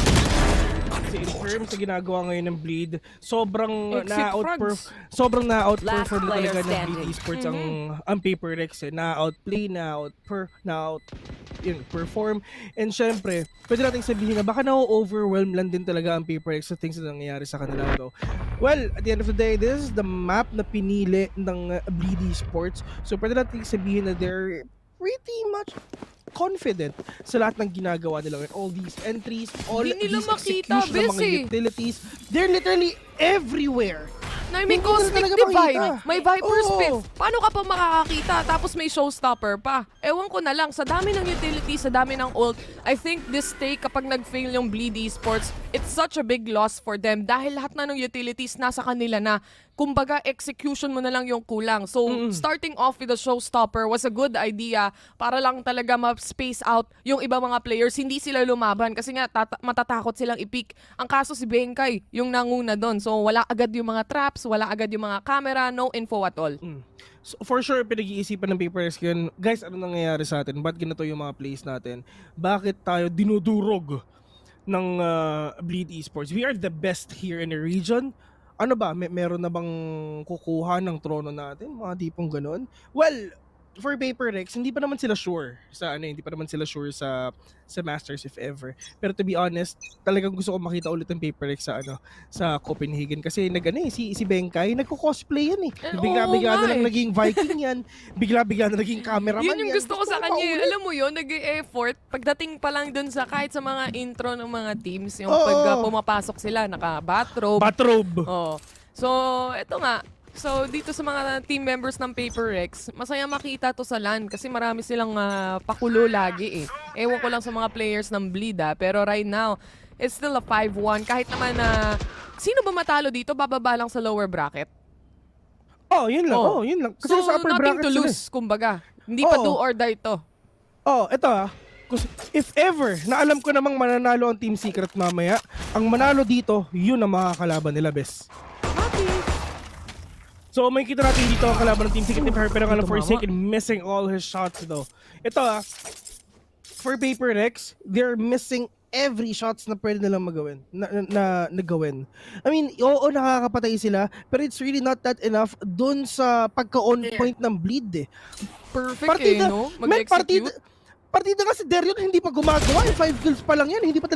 Kasi in terms sa ginagawa ngayon ng Bleed, sobrang na-outperform na talaga ng Bleed Esports ang Paper Rex. Na-outplay, na-outperform. And syempre, pwede natin sabihin na baka na-overwhelm lang din talaga ang Paper Rex sa things na nangyayari sa kanila. Well, at the end of the day, this is the map na pinili ng Bleed Esports. So pwede natin sabihin na they're pretty much confident sa lahat ng ginagawa nila. All these entries, all these execution ng mga utilities, they're literally everywhere. May Cosmic Divide, may Viper's Pit. Paano ka pa makakakita tapos may Showstopper pa? Ewan ko na lang, sa dami ng utilities, sa dami ng ult, I think this take kapag nag-fail yung Bleed Esports, it's such a big loss for them dahil lahat na ng utilities nasa kanila na. Kumbaga, execution mo na lang yung kulang. So, starting off with a showstopper was a good idea para lang talaga ma-space out yung iba mga players. Hindi sila lumaban kasi nga matatakot silang i-pick. Ang kaso si Benkai, yung nanguna doon. So, wala agad yung mga traps, wala agad yung mga camera, no info at all. So, for sure, pinag-iisipan ng Paper Rex yun. Guys, ano nangyayari sa atin? Ba't ganito yung mga plays natin? Bakit tayo dinudurog ng Bleed Esports? We are the best here in the region. Ano ba, meron na bang kukuha ng trono natin? Mga tipong ganun? Well, for Paper Rex, hindi pa naman sila sure sa sa Masters if ever. Pero to be honest, talagang gusto ko makita ulit ng Paper Rex sa Copenhagen kasi si Benkai nagko-cosplay yan eh. Bigla-bigla na lang naging Viking yan. Bigla-bigla na naging cameraman yan. Yun yung gusto ko sa kanya. Alam mo yun, nag-e-effort. Pagdating pa lang dun sa kahit sa mga intro ng mga teams, yung pag pumapasok sila, naka-bathrobe. Oh. So, eto nga. So, dito sa mga team members ng Paper Rex, masaya makita to sa LAN kasi marami silang pakulo lagi eh. Ewan ko lang sa mga players ng Bleed pero right now, it's still a 5-1. Kahit naman sino ba matalo dito, bababa lang sa lower bracket? Yun lang. Yun lang. Kasi So, sa upper nothing bracket to lose, kumbaga. Hindi pa do or die to. Ito if ever, na alam ko namang mananalo ang Team Secret mamaya, ang manalo dito, yun ang makakalaban nila, bes. So, may kita natin dito ang kalaban ng Team Secret pero nga ng Forsaken missing all his shots though. Ito for Paper Rex, they're missing every shots na pwede nilang magawin, na gawin. I mean, oo, nakakapatay sila, pero it's really not that enough dun sa pagka-on point ng Bleed eh. Perfect partida, no? Mag-execute. Partida nga si Derion hindi pa gumagawa, 5 kills pa lang yan, hindi pa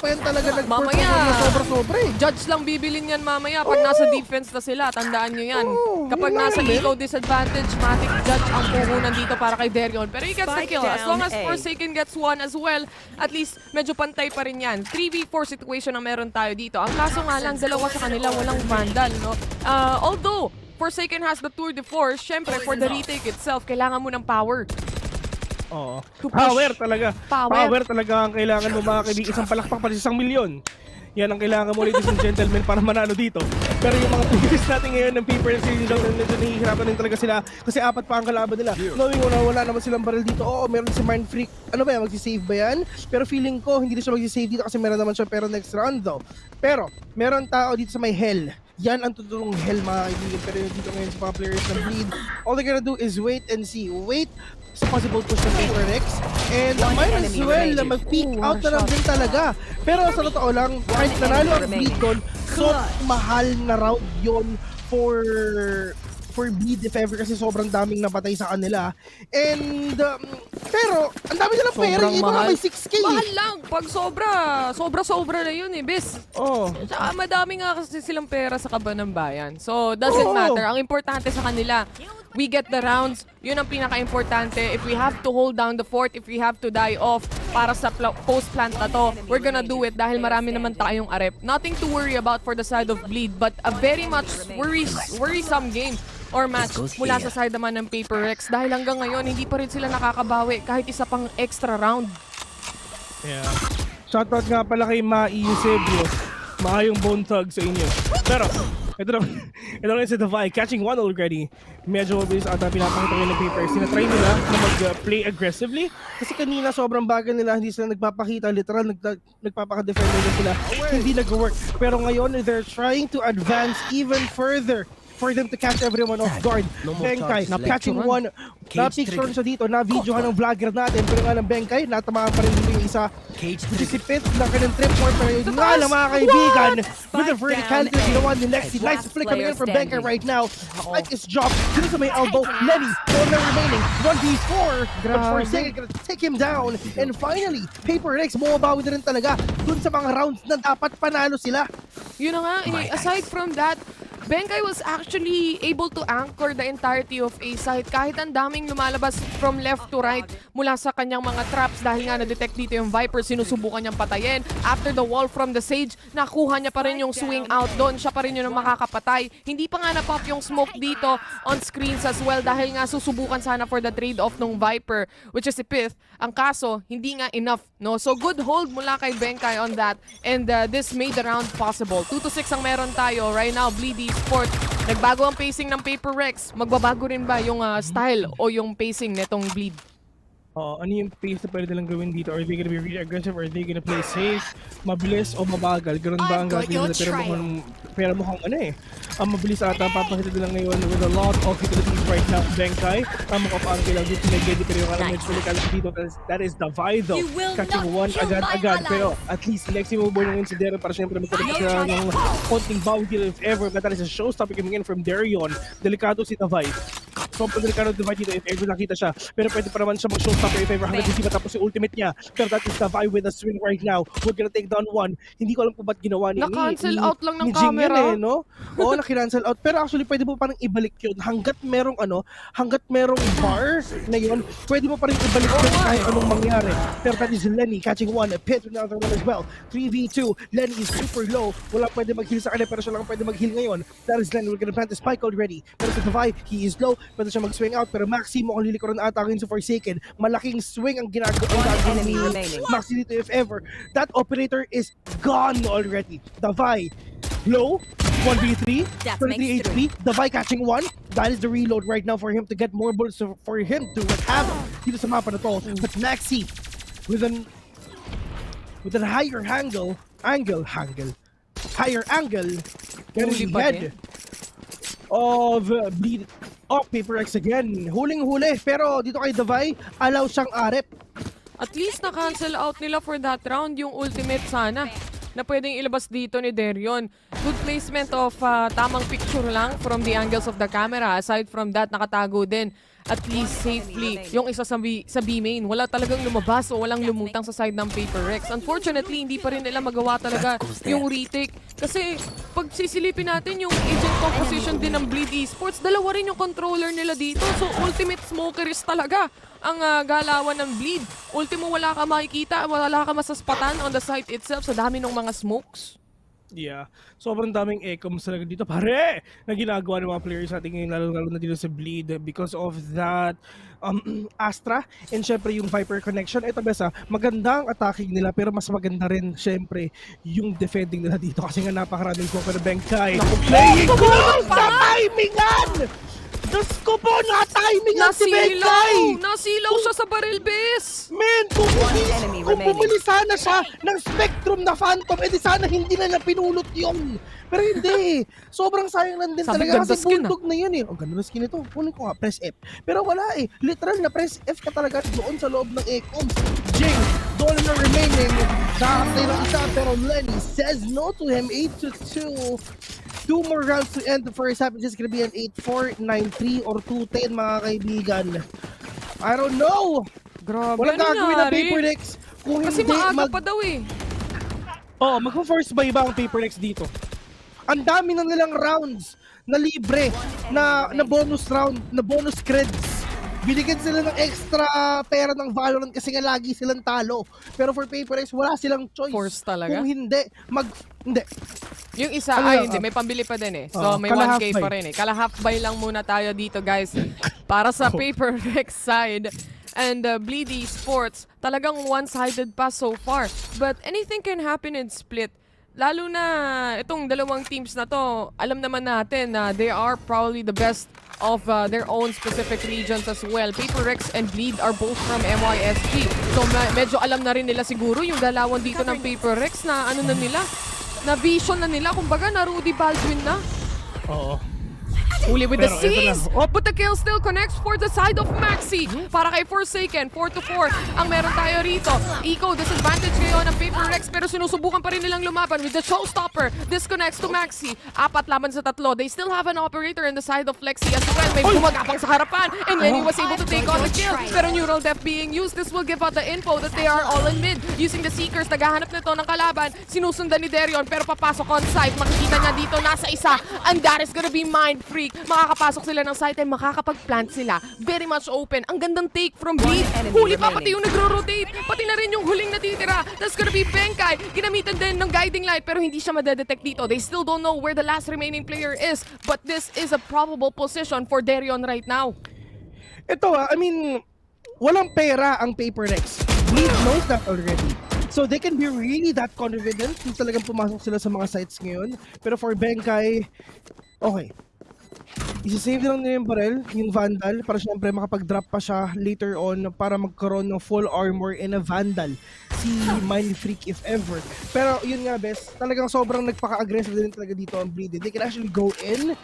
yan talaga nag-perform na sobra-sobra eh. Judge lang bibilin yan mamaya pag nasa defense na sila, tandaan nyo yan. Kapag nasa eco disadvantage, Matic Judge ang puhunan dito para kay Derion. Pero he gets the kill. As long as Forsaken gets one as well, at least medyo pantay pa rin yan. 3v4 situation ang meron tayo dito. Ang kaso nga lang, dalawa sa kanila, walang Vandal, no? Although, Forsaken has the tour de force, syempre for the retake itself, kailangan mo ng power. Power talaga. Power talaga ang kailangan mo mga kaibigan. Isang palakpak pa 1 milyon. Yan ang kailangan mo, ladies and gentlemen, para manalo dito. Pero yung mga players natin ngayon ng Paper Rex, medyo nahihirapan din talaga sila kasi 4 pa ang kalaban nila. Knowing wala naman silang barrel dito. Meron si Mindfreak. Ano ba yan? Magsisave ba yan? Pero feeling ko, hindi siya magsisave dito kasi meron naman siya pero next round though. Pero, meron tao dito sa may Hell. Yan ang tutulong Hell mga kaibigan. Pero dito ngayon sa mga players ng Bleed, all they're gonna do is wait and see. Wait sa possible push ng Paper Rex and might as well na mag-peek out na lang din talaga. Pero sa totoo lang, kahit nanalo ang Bleed doon, so mahal na round yun for Bleed if ever kasi sobrang daming napatay sa kanila. And pero ang dami nilang pera, iba na may 6K. Mahal lang pag sobra na yun eh, bis. Tsaka madami nga kasi silang pera sa kaba ng bayan. So doesn't matter. Ang importante sa kanila, we get the rounds. Yun ang pinaka-importante. If we have to hold down the fort, if we have to die off, para sa post plant na to. We're gonna do it dahil marami naman tayong arep. Nothing to worry about for the side of Bleed, but a very much worrisome game or match mula sa side naman ng Paper Rex dahil hanggang ngayon hindi pa rin sila nakakabawi kahit isa pang extra round. Yeah. Shoutout nga pala kay Mai Eusebio. Maayong bone tug sa inyo. Pero, ito na si Davai, catching one already. Medyo mabilis ata pinapakita nila ng Paper. Sinatry nila na mag-play aggressively. Kasi kanina sobrang bagal nila, hindi sila nagpapakita. Literal, nagpapaka-defend nila sila. Hindi nag-work. Pero ngayon, they're trying to advance even further for them to catch everyone off guard. Bengkai, catching one. Na-picture siya dito, na-videohan ng vlogger natin. Pero nga ng Bengkai, natamaan pa rin dito yung isa. Participate na kanyang trip point. Pero yun nga lang mga kaibigan, with the verticality, ginawa ni Lexi. Nice flick coming in from Bengkai right now. Like his job, dito sa may elbow. Lenny, corner remaining. 1v4. But for a second, gonna take him down. And finally, Paper Rex, bumabawi na rin talaga dun sa mga rounds na dapat panalo sila. Yun na nga, aside from that, Bengkai was actually able to anchor the entirety of A site kahit ang daming lumalabas from left to right mula sa kanyang mga traps dahil nga na-detect dito yung Viper, sinusubukan niyang patayin. After the wall from the Sage, nakuha niya pa rin yung swing out doon. Siya pa rin yun ang makakapatay. Hindi pa nga na-pop yung smoke dito on screens as well dahil nga susubukan sana for the trade-off ng Viper, which is si Pith. Ang kaso, hindi nga enough, no? So good hold mula kay Bengkai on that and this made the round possible. 2-6 ang meron tayo. Right now, Bleed Esports, nagbago ang pacing ng Paper Rex. Magbabago rin ba yung style o yung pacing netong Bleed? Ano yung pace na pwede nilang gawin dito? Are they gonna be really aggressive? Are they gonna play safe? Mabilis o mabagal? Ganun ba ang gagawin nila? Pero mukhang ano eh. Mabilis ata ang papakita nila ngayon with a lot of utilities right now. Bengkai, makapangkil lang dito nag-edit pero yung alam medyo dito. That is Davai though. Catching one agad-agad. Pero at least Lexi mo mo yung insidero para syempre magkaroon siya ng konting bounty if ever. But that is a showstopper coming in from Darion. Delikado si Davai. Sobrang delikado Davai dito if ever nakita siya. Pero pwede pa naman siya mag-showstopper if ever hanggang hindi matapos yung ultimate niya. Pero that is Davai with a swing right now. We're gonna take down one. Hindi ko alam kung ba't ginawa ni na-cancel out lang ng Jing camera. Yan, no? Oo, na-cancel out. Pero actually, pwede mo parang ibalik yun. Hanggat merong bar na yun, pwede mo parang ibalik yun kahit anong mangyari. Pero that is Lenny catching one. Pit with another one as well. 3v2. Lenny is super low. Wala pwede mag-heal sa kanya, pero siya lang pwede mag-heal ngayon. That is Lenny. We're gonna plant the spike already. Pero sa Davai, he is low. Pwede siya mag-swing out. Pero Maxi mo kung lilikuran ata sa Forsaken. Malaking swing ang ginagawa ni Maxi dito if ever. That operator is gone already. Davai, low, 1v3, 33 HP, Davai catching one. That is the reload right now for him to get more bullets for him to have dito sa mapa na to. But Maxi, with a higher angle, getting head of Bleed Paper Rex again. Huling-huli, pero dito kay Davai, allow siyang arep. At least na-cancel out nila for that round yung ultimate sana na pwedeng ilabas dito ni Darion. Good placement of tamang picture lang from the angles of the camera. Aside from that, nakatago din at least safely yung isa sa B-main. Wala talagang lumabas o walang lumutang sa side ng Paper Rex. Unfortunately, hindi pa rin nila magawa talaga yung retake. Kasi pag sisilipin natin yung agent composition din ng Bleed Esports, dalawa rin yung controller nila dito. So ultimate smokerist talaga ang galawan ng Bleed. Ultimo, wala ka makikita, wala ka masaspatan on the site itself sa dami ng mga smokes. Yeah, sobrang daming ecoms talaga dito pare na ginagawa ng mga players natin ngayon, lalo na dito sa Bleed because of that Astra and syempre yung Viper connection. Ito besa, maganda ang attacking nila pero mas maganda rin syempre yung defending nila dito kasi nga napakaraming smoke na Bengkai. Playing good sa timingan! Diyos ko po, na-timingan si Bengkai! Nasilaw siya sa barrel base! Man, kung bumili sana siya ng Spectrum na Phantom, edi sana hindi na pinulot yun. Pero hindi, sobrang sayang lang din talaga kasi bulldog na yun eh. Ang ganda na skin ito, kunin ko nga, press F. Pero wala eh, literal na press F ka talaga doon sa loob ng Ecoms. Jing, doon na remaining, nakakasay ng isa pero Lenny says no to him, 8-2. 2 more rounds to end the first half. It's just gonna be an 8-4, 9-3, or 2-10 mga kaibigan. I don't know! Grabe, walang gagawin na Paper Rex kung kasi hindi maaga pa daw eh. Oo, mag-first buy ba ang Paper Rex dito? Ang dami na nilang rounds na libre, na bonus round, na bonus creds. Binigyan sila ng extra pera ng Valorant kasi nga lagi silang talo. Pero for PaperX, wala silang choice. Force talaga? Kung hindi, hindi. Yung isa, hindi. May pambili pa din eh. So, may 1K pa rin eh. Kala-half buy lang muna tayo dito, guys. Para sa PaperX side. And Bleedy Sports, talagang one-sided pa so far. But anything can happen in split. Lalo na itong dalawang teams na to, alam naman natin na they are probably the best of their own specific regions as well. PaperX and Bleed are both from MYSG. So medyo alam na rin nila siguro yung dalawan dito ng PaperX na ano na nila, na vision na nila, kumbaga na Rudy Baldwin na. Oo. Uli with the C's, but the kill still connects for the side of Maxi. Para kay Forsaken, 4-4 ang meron tayo rito. Eco, disadvantage ngayon ng PaperX, pero sinusubukan pa rin nilang lumaban with the Showstopper. Disconnects to Maxi. 4 laban sa 3. They still have an operator in the side of Lexi as well. May bumagapang sa harapan, and Lenny was able to take on the kill. Pero neural depth being used, this will give out the info that they are all in mid. Using the Seekers, naghahanap nito ng kalaban. Sinusundan ni Derion, pero papasok on site. Makikita niya dito, nasa isa. And that is gonna be mind free. Makakapasok sila ng site and makakapag-plant sila. Very much open. Ang gandang take from Bleed. Huli pa pati yung nagro-rotate. Pati na rin yung huling natitira. That's gonna be Benkai. Ginamitan din ng guiding light pero hindi siya madedetect dito. They still don't know where the last remaining player is. But this is a probable position for Derion right now. Ito I mean, walang pera ang PaperX. Bleed knows that already. So they can be really that confident kung talagang pumasok sila sa mga sites ngayon. Pero for Benkai, okay. Isa-save lang nila yung barrel, yung Vandal, para syempre makapag-drop pa siya later on para magkaroon ng full armor and a Vandal. Si Mind Freak if ever. Pero yun nga best, talagang sobrang nagpaka-aggressive din talaga dito ang Bleed. They can actually go in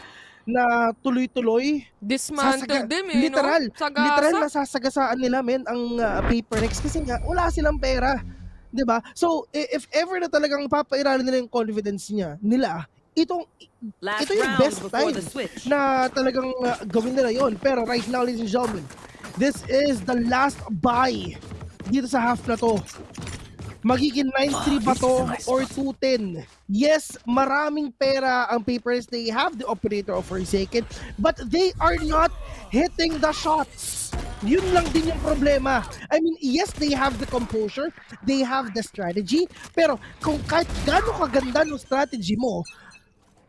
na tuloy-tuloy. Dismantle din eh, literal, no? Sagasa. Literal nasasagasaan nila men ang PaperX kasi nga wala silang pera. 'Di ba? So if ever na talagang papairalin nila yung confidence nila, ito yung best time na talagang gawin nila yon. Pero right now, ladies and gentlemen, this is the last buy dito sa half na to. Magiging 9-3 ba to or 2-10? Yes, maraming pera ang PaperX. They have the operator of Forsaken, but they are not hitting the shots. Yun lang din yung problema. I mean, yes, they have the composure, they have the strategy, pero kung kahit gaano kaganda ng strategy mo,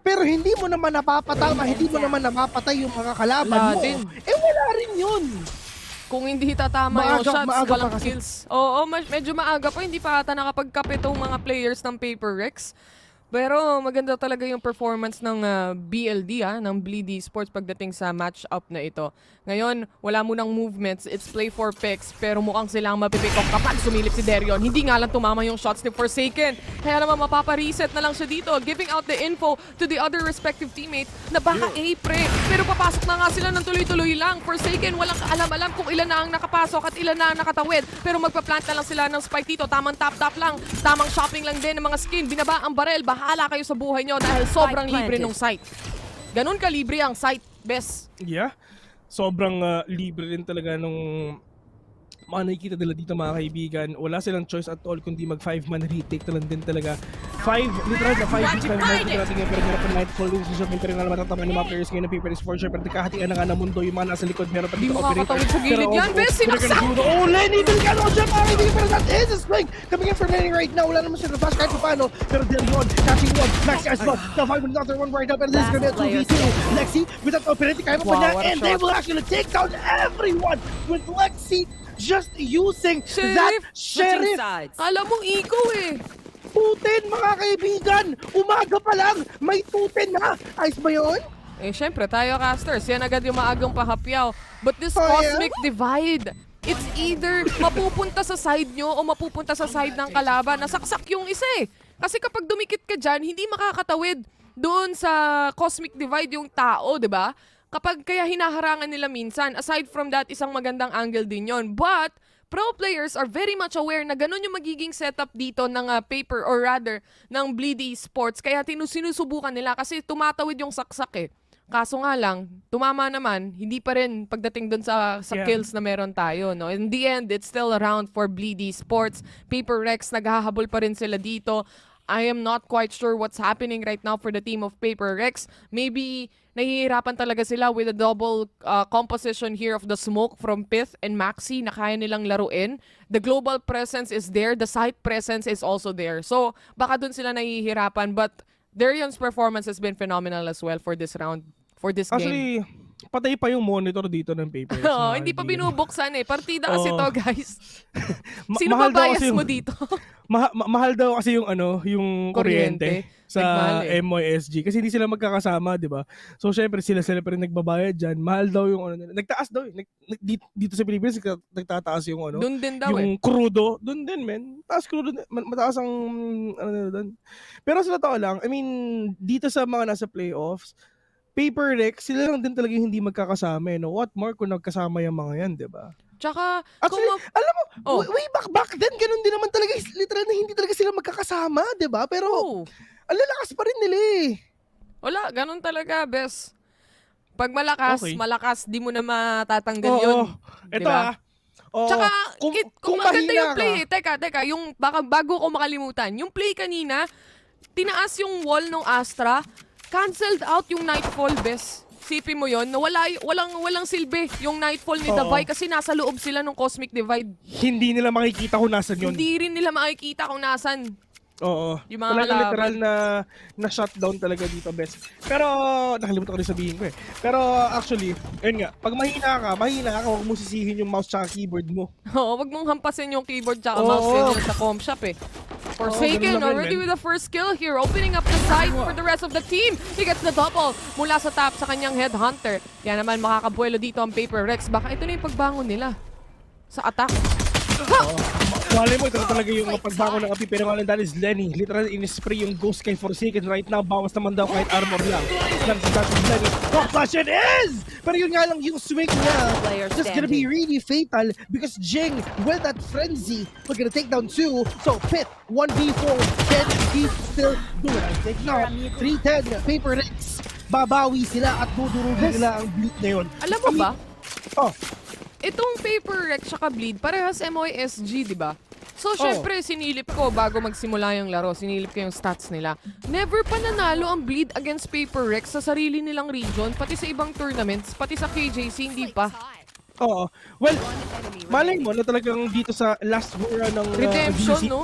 pero hindi mo naman napapatama, hindi mo naman napapatay yung mga kalaban mo, wala rin yun. Kung hindi tatama yung shots, walang kills. Oo, medyo maaga pa, hindi pa ata nakapagkape itong mga players ng PaperX. Pero maganda talaga yung performance ng BLD, ng Bleedy Sports pagdating sa match-up na ito. Ngayon, wala munang movements, it's play for picks, pero mukhang silang mapipick off kapag sumilip si Derion. Hindi nga lang tumama yung shots ni Forsaken. Kaya naman mapapa-reset na lang siya dito, giving out the info to the other respective teammates na baka A-pre. Pero papasok na nga sila ng tuloy-tuloy lang. Forsaken, walang alam-alam kung ilan na ang nakapasok at ilan na ang nakatawid. Pero magpa-plant na lang sila ng spike dito. Tamang tap-tap lang, tamang shopping lang din ng mga skin. Binaba ang barrel, bahala kayo sa buhay nyo dahil sobrang libre ng site. Ganun kalibre ang site, best. Yeah. Sobrang libre rin talaga nung mga nakikita nila dito mga kaibigan. Wala silang choice at all kundi mag 5-man retake na lang din talaga. 5, literal na 5 natin ngayon, pero meron pa Nightfall yung season, pero nga naman tatama ng mga players ngayon ng PaperX for sure, pero nagkahatian na nga ng mundo yung mga nasa likod, meron pa dito operator. Di makakatawid sa gilid yan, best, sinaksak! Oh, Lenny Delgado dyan mga kaibigan, pero that is a swing coming in for Lenny right now. Wala naman siya na flash kahit pa paano, pero Derion catching one, Maxi as well, the 5 with another one right now, pero this is gonna be 2v2. Lexi with that operator, kaya pa niya, and they will actually take down everyone with Lexi just using that Sheriff. Alam mong ikaw eh. 2-10 mga kaibigan. Umaga pa lang, may 2-10 na. Ayos ba yun? Eh syempre tayo casters, yan agad yung maagang pahapyaw. But this cosmic divide, it's either mapupunta sa side nyo o mapupunta sa side ng kalaban. Nasaksak yung isa eh. Kasi kapag dumikit ka dyan, hindi makakatawid doon sa cosmic divide yung tao, di ba? Kapag kaya hinaharangan nila minsan, aside from that, isang magandang angle din yon. But, pro players are very much aware na ganun yung magiging setup dito ng paper or rather ng Bleedy Sports. Kaya sinusubukan nila kasi tumatawid yung saksak eh. Kaso nga lang, tumama naman, hindi pa rin pagdating dun sa kills na meron tayo. No? In the end, it's still around for Bleedy Sports. PaperX, naghahabol pa rin sila dito. I am not quite sure what's happening right now for the team of Paper Rex. Maybe nahihirapan talaga sila with a double composition here of the smoke from Pith and Maxi na kaya nilang laruin. The global presence is there, the site presence is also there. So baka dun sila nahihirapan, but Darion's performance has been phenomenal as well for this round, for this game. Actually, patay pa yung monitor dito ng Paper Rex. Oh, hindi pa binubuksan eh. Partida kasi to, guys. Sino mahal ba daw bias kasi mo dito? mahal daw kasi yung yung kuryente sa Nagmahal eh. MYSG kasi hindi sila magkakasama, 'di ba? So syempre sila pa rin nagbabayad diyan. Mahal daw yung nila. Nagtaas daw eh. Dito sa Pilipinas nagtataas yung Doon din daw yung crudo. Doon din, men. Taas crudo, mataas ang doon. Pero sa totoo lang, I mean, dito sa mga nasa playoffs, Paper Rex, sila lang din talaga hindi magkakasama, no? What more kung nagkasama yung mga yan, di ba? Tsaka, actually, alam mo, way back then, ganun din naman talaga, literal na hindi talaga sila magkakasama, di ba? Pero, ang lalakas pa rin nila eh. Wala, ganun talaga, bes. Pag malakas, di mo na matatanggal yun. Ito diba? Tsaka, kung maganda yung play, teka, yung, bago ko makalimutan, yung play kanina, tinaas yung wall ng Astra, canceled out yung Nightfall, bes. Sipin mo yon, na walang silbi yung Nightfall ni Davai kasi nasa loob sila ng Cosmic Divide. Hindi nila makikita kung nasan yun. Hindi rin nila makikita kung nasan. Oo. Yung mga talagang literal na shutdown talaga dito, best. Pero, nakalimutan ko rin sabihin ko eh. Pero actually, yun nga, pag mahina ka, huwag mo sisihin yung mouse tsaka keyboard mo. Oo, wag mong hampasin yung keyboard tsaka mouse yun sa com shop eh. Forsaken already with the first kill here, opening up the side for the rest of the team. He gets the double mula sa top sa kanyang headhunter. Kaya naman makakabuelo dito ang Paper Rex. Baka ito na yung pagbangon nila sa attack. Wala mo, ito na talaga yung pagbangon ng api. Pero nga lang dahil is Lenny. Literal in-spray yung Ghost kay Forsaken right now. Bawas naman daw kahit armor lang. Lang si Dr. Lenny. What flash it is! Pero yun nga lang, yung swing niya just gonna be really fatal because Jing, with that frenzy, we're gonna take down 2. So, Pit, 1v4. Can he still do it? I think now, 3-10, Paper Rex. Babawi sila at dudurugin nila ang bleed na yun. Alam mo ba? Itong Paper Rex tsaka Bleed, parehas MOSG, di ba? So, syempre, sinilip ko bago magsimula yung laro. Sinilip ko yung stats nila. Never pa nanalo ang Bleed against Paper Rex sa sarili nilang region, pati sa ibang tournaments, pati sa KJC, hindi pa. Oo. Well, malay mo na talagang dito sa last war ng Redemption, VCT, no?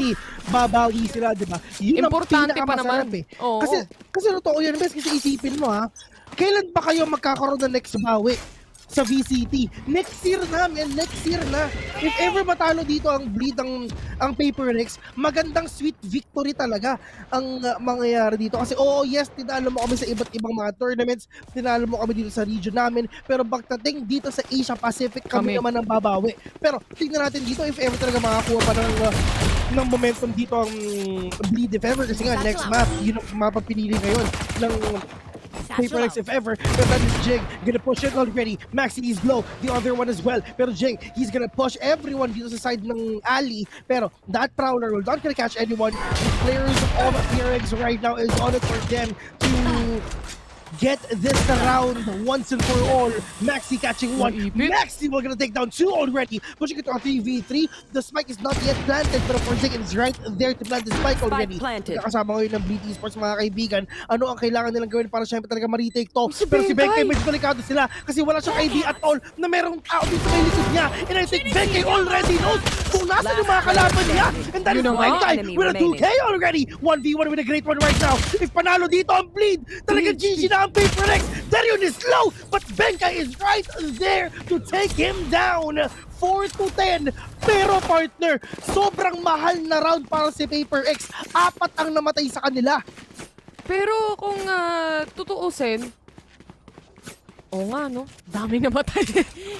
Babawi sila, di ba? Yun importante pa naman. Kasi totoo yan, best, kasi isipin mo ha, kailan ba kayo magkakaroon ng next bawi sa VCT? Next year na, man. Next year na. If ever matalo dito ang Bleed, ang Paper Rex, magandang sweet victory talaga ang mangyayari dito. Kasi yes, tinalo mo kami sa iba't ibang mga tournaments, tinalo mo kami dito sa region namin, pero pagdating dito sa Asia Pacific, kami naman ang babawi. Pero tingnan natin dito if ever talaga makakuha pa ng momentum dito ang Bleed, if ever. Kasi nga, next map, yun ang mapapinili ngayon ng Paper Rex if ever. But that is Jing gonna push it already. Maxi is low, the other one as well. Pero Jing, he's gonna push everyone dito sa side ng alley. Pero that Prowler will not gonna catch anyone. The players of PRX right now is on it for them to get this round once and for all. Maxi catching one. Maxi will gonna take down 2 already. Pushing it to a 3v3. The spike is not yet planted, pero Forsaken is right there to plant the spike already. Kasama ngayon ng Bleed Esports, mga kaibigan. Ano ang kailangan nilang gawin para syempre talaga ma-retake to? Pero si Benkay, medyo delikado sila kasi wala siyang idea at all na merong tao dito sa likod niya. And I think Benkay already knows kung nasan yung mga kalaban niya. And that is Benkay with a 2K already. 1v1 with a great one right now. If panalo dito ang Bleed, talaga GG na ang Paper Rex. Darion is low, but Benkay is right there to take him down. 4-10. Pero partner, sobrang mahal na round para si Paper X. 4 ang namatay sa kanila. Pero kung tutuusin, oo nga, no? Dami namatay.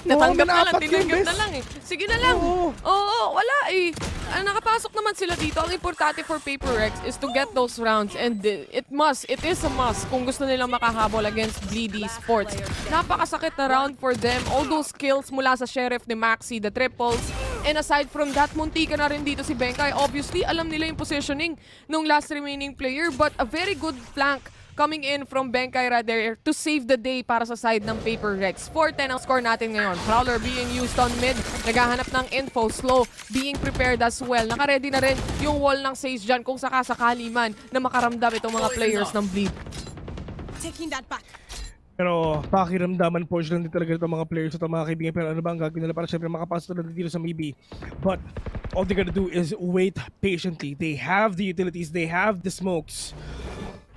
Natanggap na lang, tinanggap na lang eh. Sige na lang. Oo, wala eh. Nakapasok naman sila dito. Ang importante for Paper Rex is to get those rounds and it is a must kung gusto nilang makahabol against Bleed Esports. Napakasakit na round for them. All those kills mula sa Sheriff ni Maxi, the triples. And aside from that, munti ka na rin dito si Benkay. Obviously, alam nila yung positioning ng last remaining player, but a very good flank coming in from Benkai rather to save the day para sa side ng Paper Rex. 4-10 ang score natin ngayon. Prowler being used on mid. Naghahanap ng info. Slow being prepared as well. Naka-ready na rin yung wall ng Sage dyan kung sakasakali man na makaramdam itong mga players ng Bleed. Taking that back. Pero pakiramdaman portion din talaga itong mga players at mga kaibigan. Pero ano ba ang gagawin nila para syempre makapasok na dito sa maybe. But all they gotta do is wait patiently. They have the utilities, they have the smokes.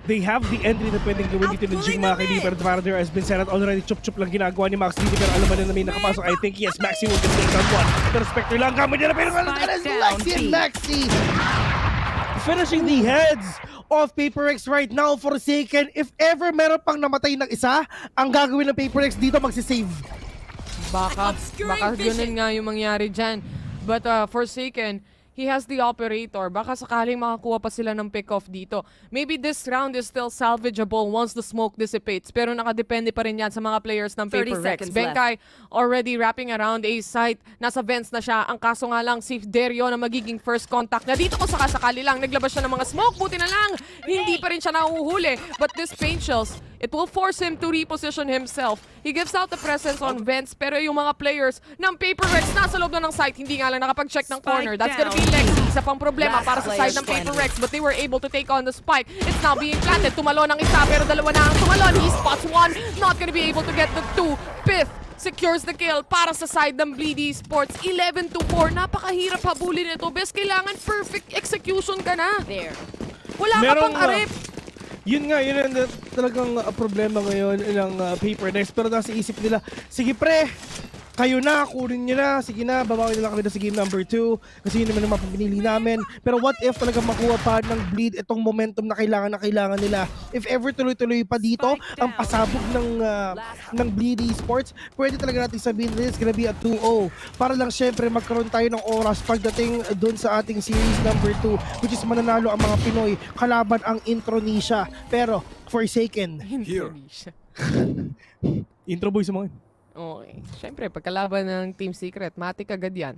They have the entry na pwedeng gawin dito ng Jing mga kaibigan. Pero para there has been set out already. Chup-chup lang ginagawa ni Max dito. Pero alam mo na may nakapasok. I think yes, Maxi will get take on one. Pero Spectre lang gamit niya na. Pero alam ka na Lexi and Maxi finishing the heads of Paper Rex right now. Forsaken, if ever meron pang namatay ng isa, ang gagawin ng Paper Rex dito magsisave. Baka ganun nga yung mangyari dyan. But Forsaken, he has the operator. Baka sakaling makakuha pa sila ng pick-off dito. Maybe this round is still salvageable once the smoke dissipates. Pero nakadepende pa rin yan sa mga players ng Paper Rex. Benkai already wrapping around a site. Nasa vents na siya. Ang kaso nga lang, si Dario na magiging first contact na dito kung sakasakali lang. Naglabas siya ng mga smoke. Buti na lang. Hindi pa rin siya nahuhuli. But this paint shells, it will force him to reposition himself. He gives out the presence on vents, pero yung mga players ng Paper Rex nasa loob na ng site, hindi nga lang nakapag-check ng corner. That's gonna be Lexi. Isa pang problema para sa side ng Paper Rex, but they were able to take on the spike. It's now being planted. Tumalon ang isa, pero dalawa na ang tumalon. He spots one, not gonna be able to get the two. Fifth secures the kill para sa side ng Bleed Esports. 11-4. Napakahirap habulin ito. Best, kailangan perfect execution ka na. There. Wala ka pang arip. Yun nga, yun ang talagang problema ngayon ng Paper Rex. Pero nasa isip nila, sige pre, kayo na, kunin nyo na, sige na, babawin nila kami na sa game number 2 kasi yun naman ang pinili namin. Pero what if talaga makuha pa ng Bleed itong momentum na kailangan nila? If ever tuloy-tuloy pa dito ang pasabog ng Bleed Esports, pwede talaga natin sabihin na it's gonna be a 2-0 para lang syempre magkaroon tayo ng oras pagdating doon sa ating series number 2, which is mananalo ang mga Pinoy kalaban ang Intronesia. Pero Forsaken Intronesia. Intro boy sa mga Okay. Siyempre, pagkalaban ng Team Secret, matik agad yan.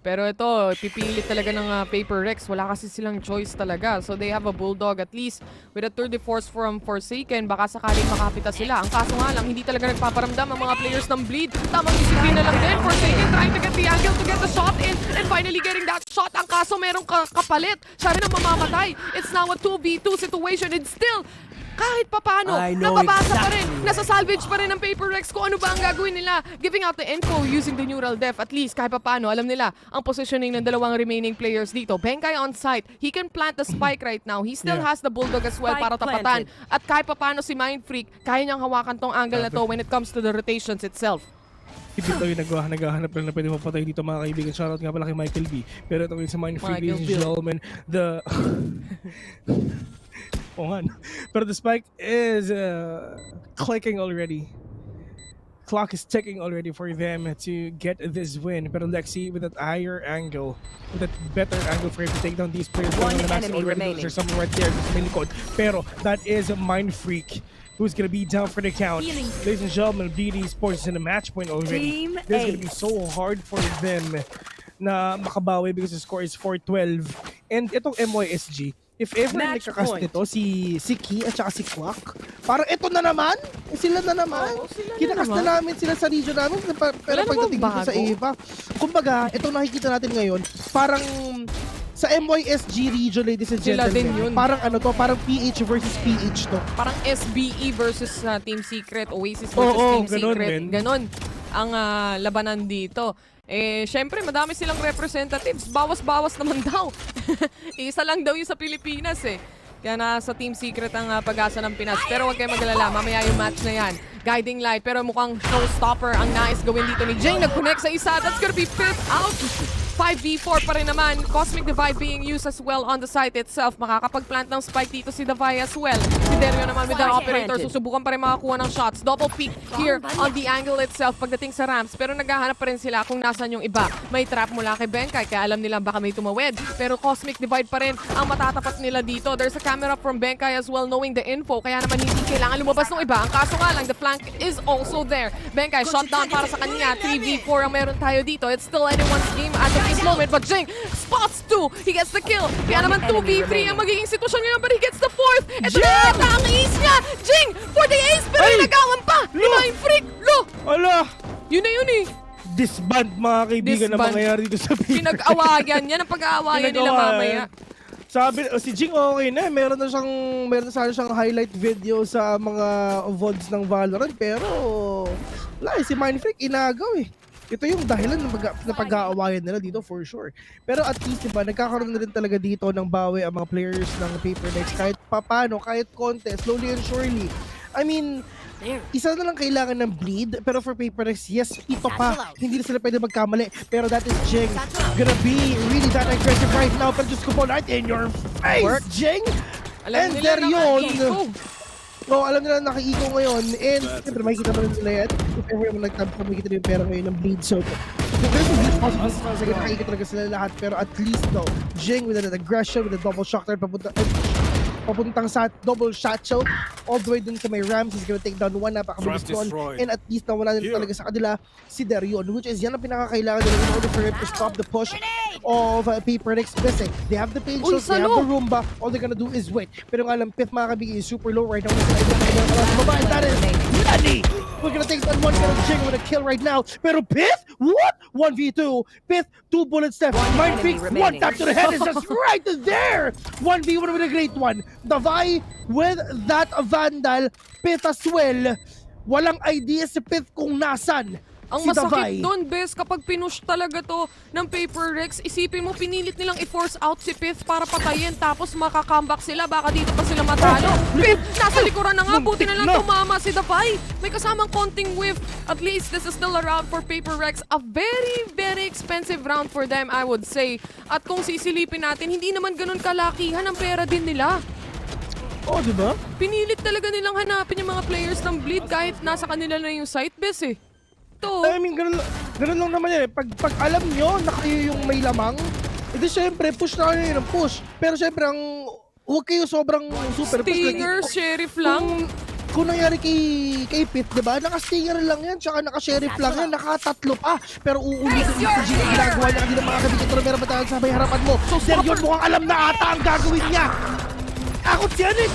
Pero ito, pipilit talaga ng Paper Rex. Wala kasi silang choice talaga. So they have a Bulldog at least with a tour de force from Forsaken. Baka sakaling makapita sila. Ang kaso nga lang, hindi talaga nagpaparamdam ang mga players ng Bleed. Tamang disiplina lang din. Forsaken trying to get the angle to get the shot in. And finally getting that shot. Ang kaso merong kapalit. Siya rin ang mamamatay. It's now a 2v2 situation. And still, kahit papano, napabasa pa rin, nasa salvage pa rin ng Paper Rex kung ano ba ang gagawin nila. Giving out the info using the neural def, at least kahit papano, alam nila ang positioning ng dalawang remaining players dito. Benkai on site, he can plant the spike right now. He still has the Bulldog as well para tapatan. At kahit papano si Mind Freak, kaya niyang hawakan tong angle na to when it comes to the rotations itself. Dito yung naghahanap lang na pwede mapatay dito mga kaibigan. Shoutout nga pala kay Michael B. Pero ito yung sa Mind Freak, ladies and gentlemen, the... Oh, but the spike is clicking already. Clock is ticking already for them to get this win. But Lexi with that higher angle, with that better angle for him to take down these players. One enemy remaining. There's someone right there. Pero that is a Mind Freak who's gonna be down for the count. Ladies and gentlemen, BD Sports is in a match point already. This is gonna be so hard for them na makabawi because the score is 4-12. And itong MYSG, if ever nagkakas nito, si Ki at saka si Quack, parang ito na naman, sila na naman. Kinakas na namin sila sa region namin, pero pagdating dito sa Eva, kumbaga, ito nakikita natin ngayon, parang sa MYSG region, ladies and gentlemen, parang ano to, parang PH versus PH to. Parang SBE versus Team Secret, Oasis versus Team Secret. Ganon ang labanan dito. Eh, syempre, madami silang representatives. Bawas-bawas naman daw. Isa lang daw yung sa Pilipinas eh. Kaya nasa Team Secret ang pag-asa ng Pinas. Pero huwag kayo mag-alala, mamaya yung match na yan. Guiding light, pero mukhang showstopper ang nais gawin dito ni Jay. Nag-connect sa isa. That's gonna be fifth out. 5v4 pa rin naman. Cosmic Divide being used as well on the site itself. Makakapag-plant ng spike dito si Davai as well. Si Dario naman with the operator. Susubukan pa rin makakuha ng shots. Double peek here on the angle itself pagdating sa ramps. Pero naghahanap pa rin sila kung nasan yung iba. May trap mula kay Benkai kaya alam nila baka may tumawid. Pero Cosmic Divide pa rin ang matatapat nila dito. There's a camera from Benkai as well knowing the info. Kaya naman hindi kailangan lumabas ng iba. Ang kaso nga lang, the flank tank is also there. Benkay, shotdown para sa kanya. 3v4 ang meron tayo dito. It's still anyone's game as of this moment. But Jing spots 2. He gets the kill. Kaya naman 2v3 ang magiging sitwasyon ngayon. But he gets the 4th. Ito na yata ang ace niya. Jing for the ace. Pero nagawan pa. Divine Freak. Lo! Ala! Yun na yun eh. Disband mga kaibigan na mangyayari dito sa PPGL. Pinag-awayan. Yan ang pag-aawayan nila mamaya. Sabi, si Jing okay na, meron na sana siyang highlight video sa mga VODs ng Valorant, pero wala, si Mindfreak inagaw eh. Ito yung dahilan ng pag-aawayan nila dito for sure. Pero at least diba, nagkakaroon na rin talaga dito ng bawi ang mga players ng PaperX kahit papano, kahit contest, slowly and surely. I mean, isa na lang kailangan ng bleed, pero for PaperX, yes, ito pa. Hindi na sila pwede magkamali. Pero that is Jing gonna be really that aggressive right now. Pero just go right in your face, Jing! And there yun. Oh, alam nila naka-eco ngayon. And siyempre makikita mo rin nila yan. If ever mo nag-tab ka, makikita rin yung pera ngayon ng bleed. So, nakikita talaga sila lahat. Pero at least though, Jing with an aggression, with a double shock turn, papuntang sa double shot choke all the way dun sa may Rams. He's gonna take down one, napakabilis doon, and at least nawala nila talaga sa kanila si Derion, which is yan ang pinakakailangan nila in order for him to stop the push of PaperX. Kasi they have the pain shots, they have the Roomba, all they're gonna do is wait. Pero nga lang, Pith mga kabigay is super low right now. And that is Nani! We're gonna take that one, gonna Jing with a kill right now. Pero Pith? What? 1v2. Pith, 2 bullets left. Mind Freak, 1 tap to the head is just right there! 1v1 with a great one. Davai with that Vandal. Pith as well. Walang idea si Pith kung nasan. Ang si masakit doon, Bes, kapag pinush talaga to ng PaperX, isipin mo, pinilit nilang i-force out si Pith para patayin, tapos makakambak sila, baka dito pa sila matalo. Pith, nasa likuran na nga, buti na lang tumama si Davai. May kasamang konting whiff. At least this is still a round for PaperX. A very, very expensive round for them, I would say. At kung sisilipin natin, hindi naman ganun kalakihan ang pera din nila. Oh, diba? Pinilit talaga nilang hanapin yung mga players ng Bleed kahit nasa kanila na yung site, Bes eh. I mean, ganun lang naman yan eh. Pag alam nyo na kayo yung may lamang, edi syempre, push na kayo yun ng push. Pero syempre, huwag kayo sobrang super push. Stinger, sheriff lang. Kung nangyari kay Pith, diba? Naka-stinger lang yan, tsaka naka-sheriff lang yan, naka-tatlo pa. Pero uulitin niya si G ang ginagawa niya. Hindi na mga kabigit na meron ba tayo sa may harapan mo? Dahil yun mukhang alam na ata ang gagawin niya. Akot siya eh!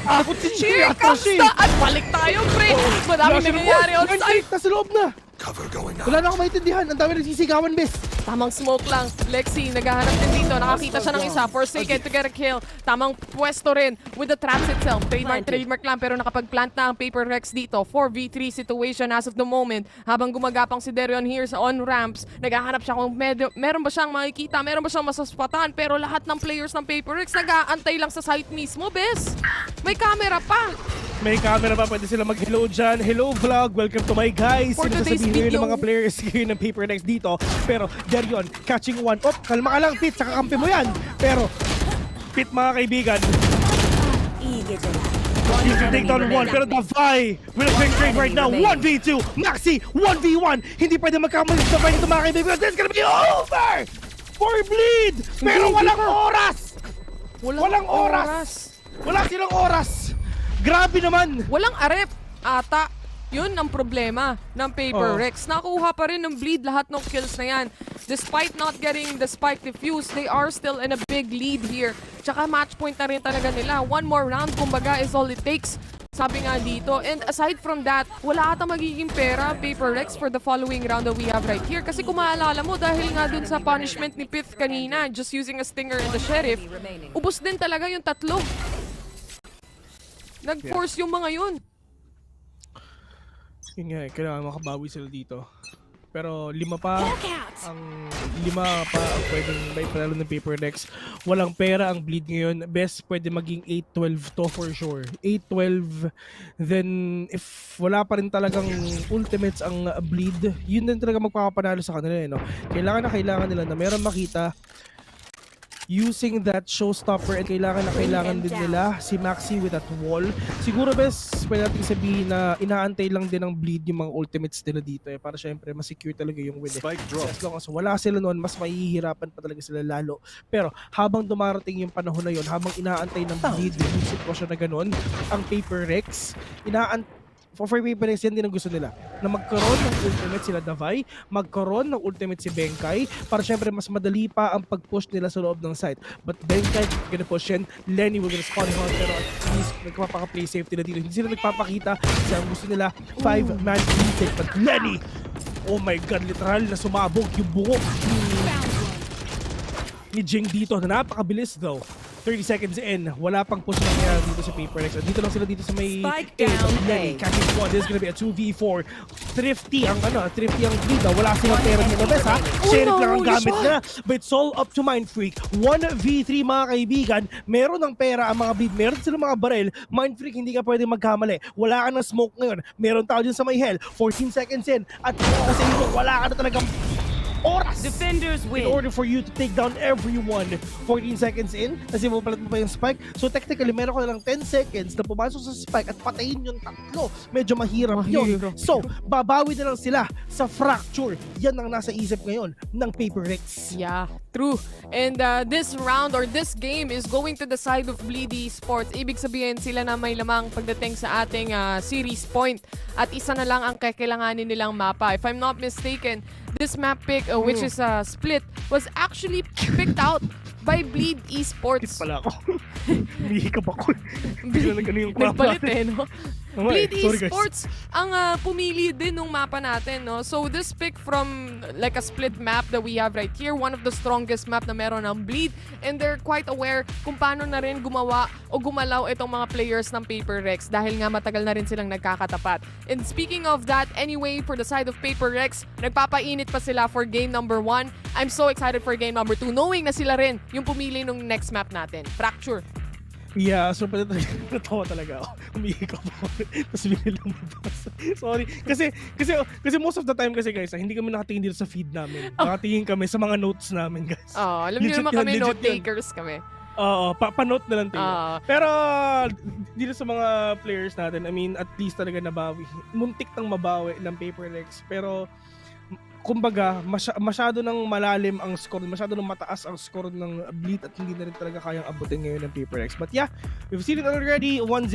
Akot si Here comes the... At balik tayo, pre! Madaming nangyayari on site! Nasa loob na! Wala na akong maintindihan. Ang dami nagsisigawan, Bes. Tamang smoke lang. Lexi, naghahanap din dito. Nakakita siya ng isa. Forsaken to get a kill. Tamang pwesto rin with the traps itself. Trademark lang. Pero nakapag-plant na ang PaperX dito. 4v3 situation as of the moment. Habang gumagapang si Derion here sa on-ramps, naghahanap siya kung meron ba siyang makikita, meron ba siyang masaspatan. Pero lahat ng players ng PaperX nag-aantay lang sa site mismo, Bes. May camera pa. May camera pa. Pwede sila mag-hello dyan. Hello vlog. Welcome to my guys. For today's video ng mga players ngayon ng PaperX dito. Pero Derion, catching one. Oh, kalma ka lang, Pith. Saka kampi mo yan. Pero, Pith mga kaibigan. You can take down one. Pero Davai with a quick trade right now. 1v2. Maxi, 1v1. Hindi pwede magkamali sa Davai nito mga kaibigan. This is gonna be over for Bleed. Pero walang oras. Walang oras. Wala silang oras. Grabe naman. Walang arep ata. Yun ang problema ng PaperX. Nakuha pa rin ng Bleed lahat ng kills na yan. Despite not getting the spike defuse, they are still in a big lead here. Tsaka match point na rin talaga nila. One more round, kumbaga, is all it takes. Sabi nga dito. And aside from that, wala ata magiging pera PaperX for the following round that we have right here. Kasi kung maalala mo, dahil nga dun sa punishment ni Pith kanina, just using a stinger and the sheriff, ubos din talaga yung tatlo. Nag-force yung mga yun. Yun nga, kailangan makabawi sila dito. Pero 5 pa ang pwedeng may panalo ng PaperX. Walang pera ang Bleed ngayon. Best pwede maging 8-12 to for sure. 8-12. Then if wala pa rin talagang ultimates ang Bleed, yun din talaga magpapanalo sa kanila, no? Kailangan nila na meron makita using that showstopper, and kailangan din nila si Maxi with that wall. Siguro best pwede natin sabihin na inaantay lang din ng Bleed yung mga ultimates nila dito para syempre masecure talaga yung win. As long as wala sila noon, mas mahihirapan pa talaga sila lalo. Pero habang dumarating yung panahon na yun, habang inaantay ng Bleed yung sitwasyon na ganun, ang PaperX for PPGL, yan din ang gusto nila. Na magkaroon ng ultimate sila Davai, magkaroon ng ultimate si Benkai, para syempre mas madali pa ang pag-push nila sa loob ng site. But Benkai gonna push in, Lenny will gonna spawn hard, pero at least nagpapaka-play safety na dito. Hindi sila nagpapakita kasi ang gusto nila 5-man retake. But Lenny, oh my god, literal na sumabog yung bungo ni Jing dito na napakabilis though. 30 seconds in, wala pang push na nangyari dito sa PaperX. Dito lang sila dito sa may Lenny, catching squad. This is gonna be a 2v4. Thrifty ang bleed. Wala silang pera nila bes ha. Sheriff lang ang gamit na. But it's all up to Mindfreak. 1v3 mga kaibigan. Meron ng pera ang mga bleed. Meron silang mga barrel. Mindfreak, hindi ka pwede magkamali. Wala ka ng smoke ngayon. Meron tao dyan sa may hell. 14 seconds in. At kasi wala ka na talagang oras defenders win in order for you to take down everyone. 14 seconds in, kasi mapapalat mo pa yung spike. So technically, meron ko na lang 10 seconds na pumasok sa spike at patayin yung tatlo. Medyo mahirap yun. So, babawi na lang sila sa fracture. Yan ang nasa isip ngayon ng PaperX. Yeah, true. And this round or this game is going to the side of Bleed Esports. Ibig sabihin sila na may lamang pagdating sa ating series point. At isa na lang ang kakailanganin nilang mapa. If I'm not mistaken, this map pick, which is split, was actually picked out by Bleed Esports. Pala ako. Humihikap ako. Nagpalit no? Bleed Esports ang pumili din ng mapa natin, no? So this pick from like a split map that we have right here, one of the strongest map na meron ng Bleed, and they're quite aware kung paano na rin gumawa o gumalaw itong mga players ng PaperX dahil nga matagal na rin silang nagkakatapat. And speaking of that, anyway, for the side of PaperX, nagpapainit pa sila for game number 1. I'm so excited for game number 2, knowing na sila rin yung pumili ng next map natin, Fracture. Yeah, so natawa talaga ako. Humihikap ako. Tapos binilang mabasa. Sorry. Kasi most of the time kasi guys, hindi kami nakatingin dito sa feed namin. Nakatingin kami sa mga notes namin guys. Alam niyo naman kami note takers kami. Oo, pa-note na lang tayo. Pero dito sa mga players natin, I mean, at least talaga nabawi. Muntik nang mabawi ng PaperX. Pero kumbaga, masyado nang malalim ang score, masyado nang mataas ang score ng Bleed at hindi na rin talaga kayang abutin ngayon ng PaperX. But yeah, we've seen it already, 1-0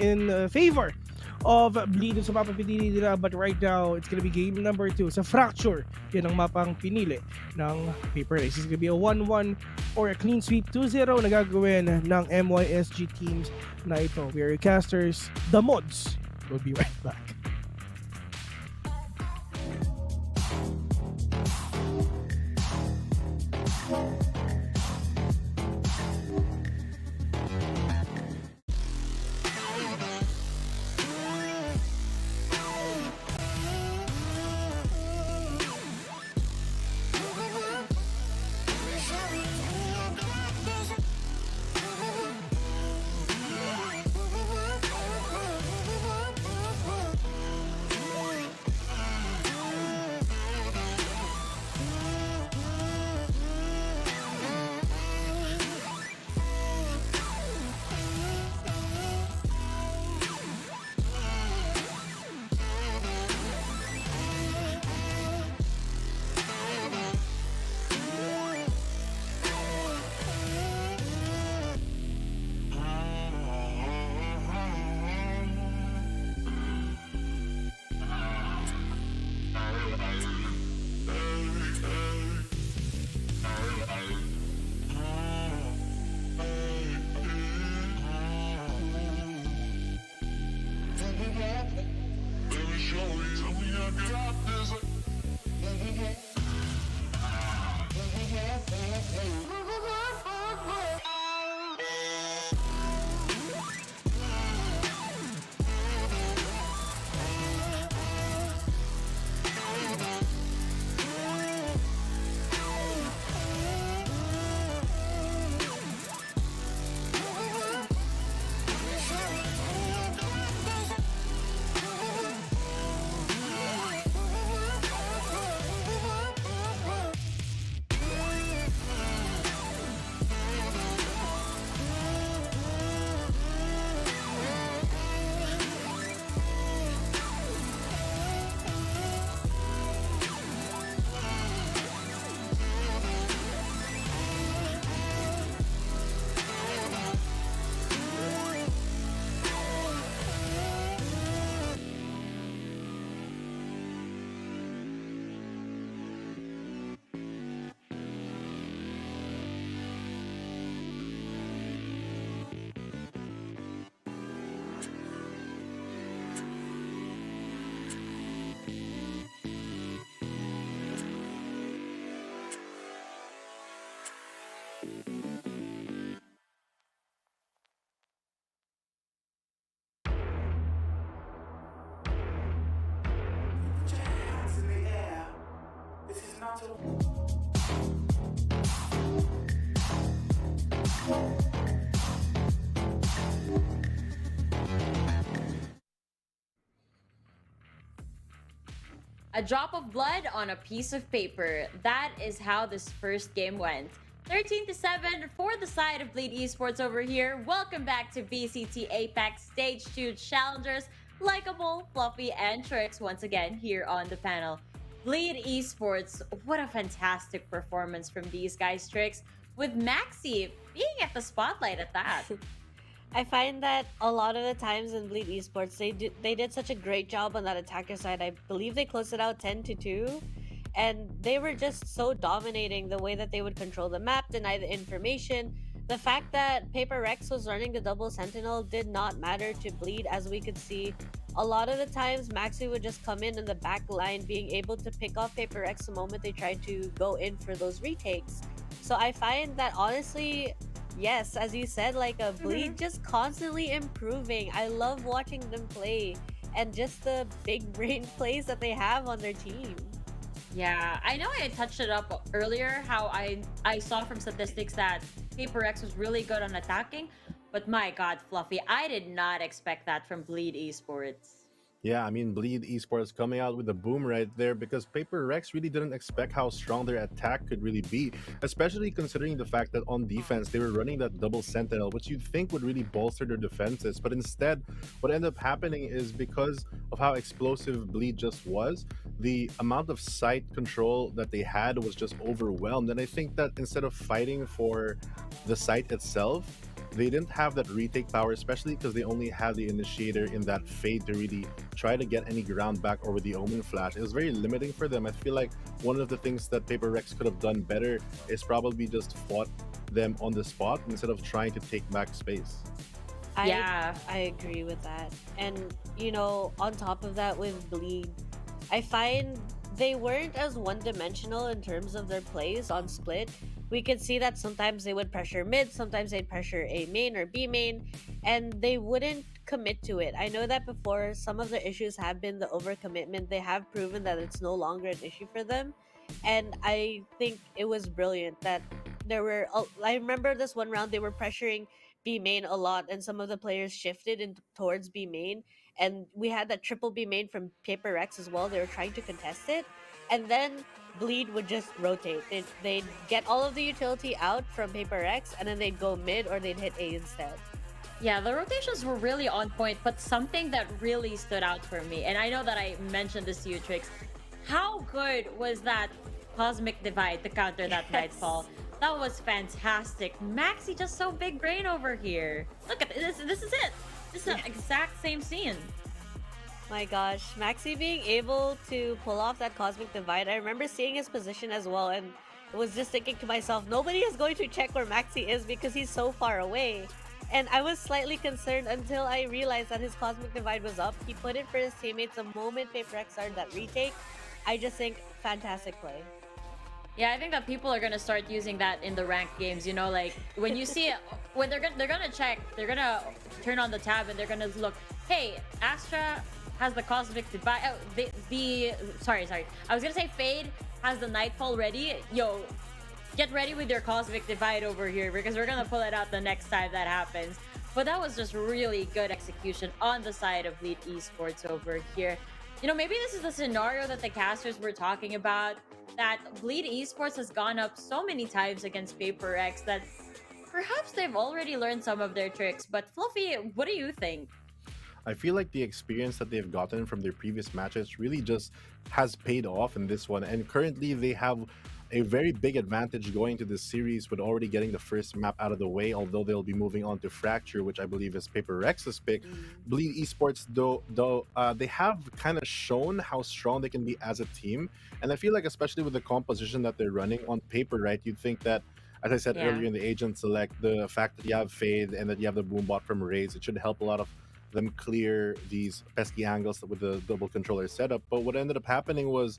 in favor of Bleed sa mapa pinili nila. But right now, it's gonna be game number 2 sa Fracture. Yan ang mapang pinili ng PaperX. It's gonna be a 1-1 or a clean sweep 2-0 na gagawin ng MYSG teams na ito. We are your casters, the mods. We'll be right back. Put your hands in the air. This is not a... A drop of blood on a piece of paper. That is how this first game went. 13-7 for the side of Bleed Esports over here. Welcome back to VCT APAC Stage 2 Challengers. Likeable, Fluffy, and Trix once again here on the panel. Bleed Esports, what a fantastic performance from these guys, Trix, with Maxi being at the spotlight at that. I find that a lot of the times in Bleed Esports, they did such a great job on that attacker side. I believe they closed it out 10-2, and they were just so dominating the way that they would control the map, deny the information. The fact that Paper Rex was running the double sentinel did not matter to Bleed, as we could see. A lot of the times, Maxi would just come in the back line, being able to pick off Paper Rex the moment they tried to go in for those retakes. So I find that honestly, yes, as you said, like a Bleed just constantly improving. I love watching them play and just the big brain plays that they have on their team. Yeah, I know I touched it up earlier, how I saw from statistics that Paper X was really good on attacking, but my god, Fluffy, I did not expect that from Bleed Esports. Yeah, I mean, Bleed Esports coming out with a boom right there, because Paper Rex really didn't expect how strong their attack could really be, especially considering the fact that on defense they were running that double sentinel, which you'd think would really bolster their defenses. But instead, what ended up happening is, because of how explosive Bleed just was, the amount of sight control that they had was just overwhelmed. And I think that instead of fighting for the site itself, they didn't have that retake power, especially because they only had the initiator in that fade to really try to get any ground back over the Omen flash. It was very limiting for them. I feel like one of the things that Paper Rex could have done better is probably just fought them on the spot instead of trying to take back space. I agree with that. And, you know, on top of that with Bleed, I find they weren't as one-dimensional in terms of their plays on split. We could see that sometimes they would pressure mid, sometimes they'd pressure A main or B main, and they wouldn't commit to it. I know that before, some of the issues have been the overcommitment. They have proven that it's no longer an issue for them, and I think it was brilliant that there were... I remember this one round they were pressuring B main a lot, and some of the players shifted towards B main, and we had that triple B main from Paper Rex as well. They were trying to contest it, and then Bleed would just rotate. They'd get all of the utility out from Paper X, and then they'd go mid or they'd hit A instead. Yeah, the rotations were really on point, but something that really stood out for me, and I know that I mentioned this to you, Trix, how good was that Cosmic Divide to counter that Nightfall? That was fantastic. Maxi just so big brain over here. Look at this. This is it. This is the exact same scene. My gosh, Maxi being able to pull off that Cosmic Divide. I remember seeing his position as well, and was just thinking to myself, nobody is going to check where Maxi is because he's so far away. And I was slightly concerned until I realized that his Cosmic Divide was up. He put it for his teammates the moment Paper X started that retake. I just think fantastic play. Yeah, I think that people are gonna start using that in the ranked games. You know, like when you see it, when they're gonna check, they're gonna turn on the tab and they're gonna look. Hey, Astra has the Cosmic Divide. Sorry. I was gonna say Fade has the Nightfall ready. Yo, get ready with your Cosmic Divide over here because we're gonna pull it out the next time that happens. But that was just really good execution on the side of Bleed Esports over here. You know, maybe this is the scenario that the casters were talking about, that Bleed Esports has gone up so many times against Paper X that perhaps they've already learned some of their tricks. But Fluffy, what do you think? I feel like the experience that they've gotten from their previous matches really just has paid off in this one. And currently they have a very big advantage going to this series with already getting the first map out of the way, although they'll be moving on to Fracture, which I believe is Paper Rex's pick. Bleed Esports, though, they have kind of shown how strong they can be as a team. And I feel like, especially with the composition that they're running on paper, right, you'd think that, as I said earlier in the Agent Select, the fact that you have Fade and that you have the Boombot from Raze, it should help a lot of them clear these pesky angles with the double controller setup. But what ended up happening was,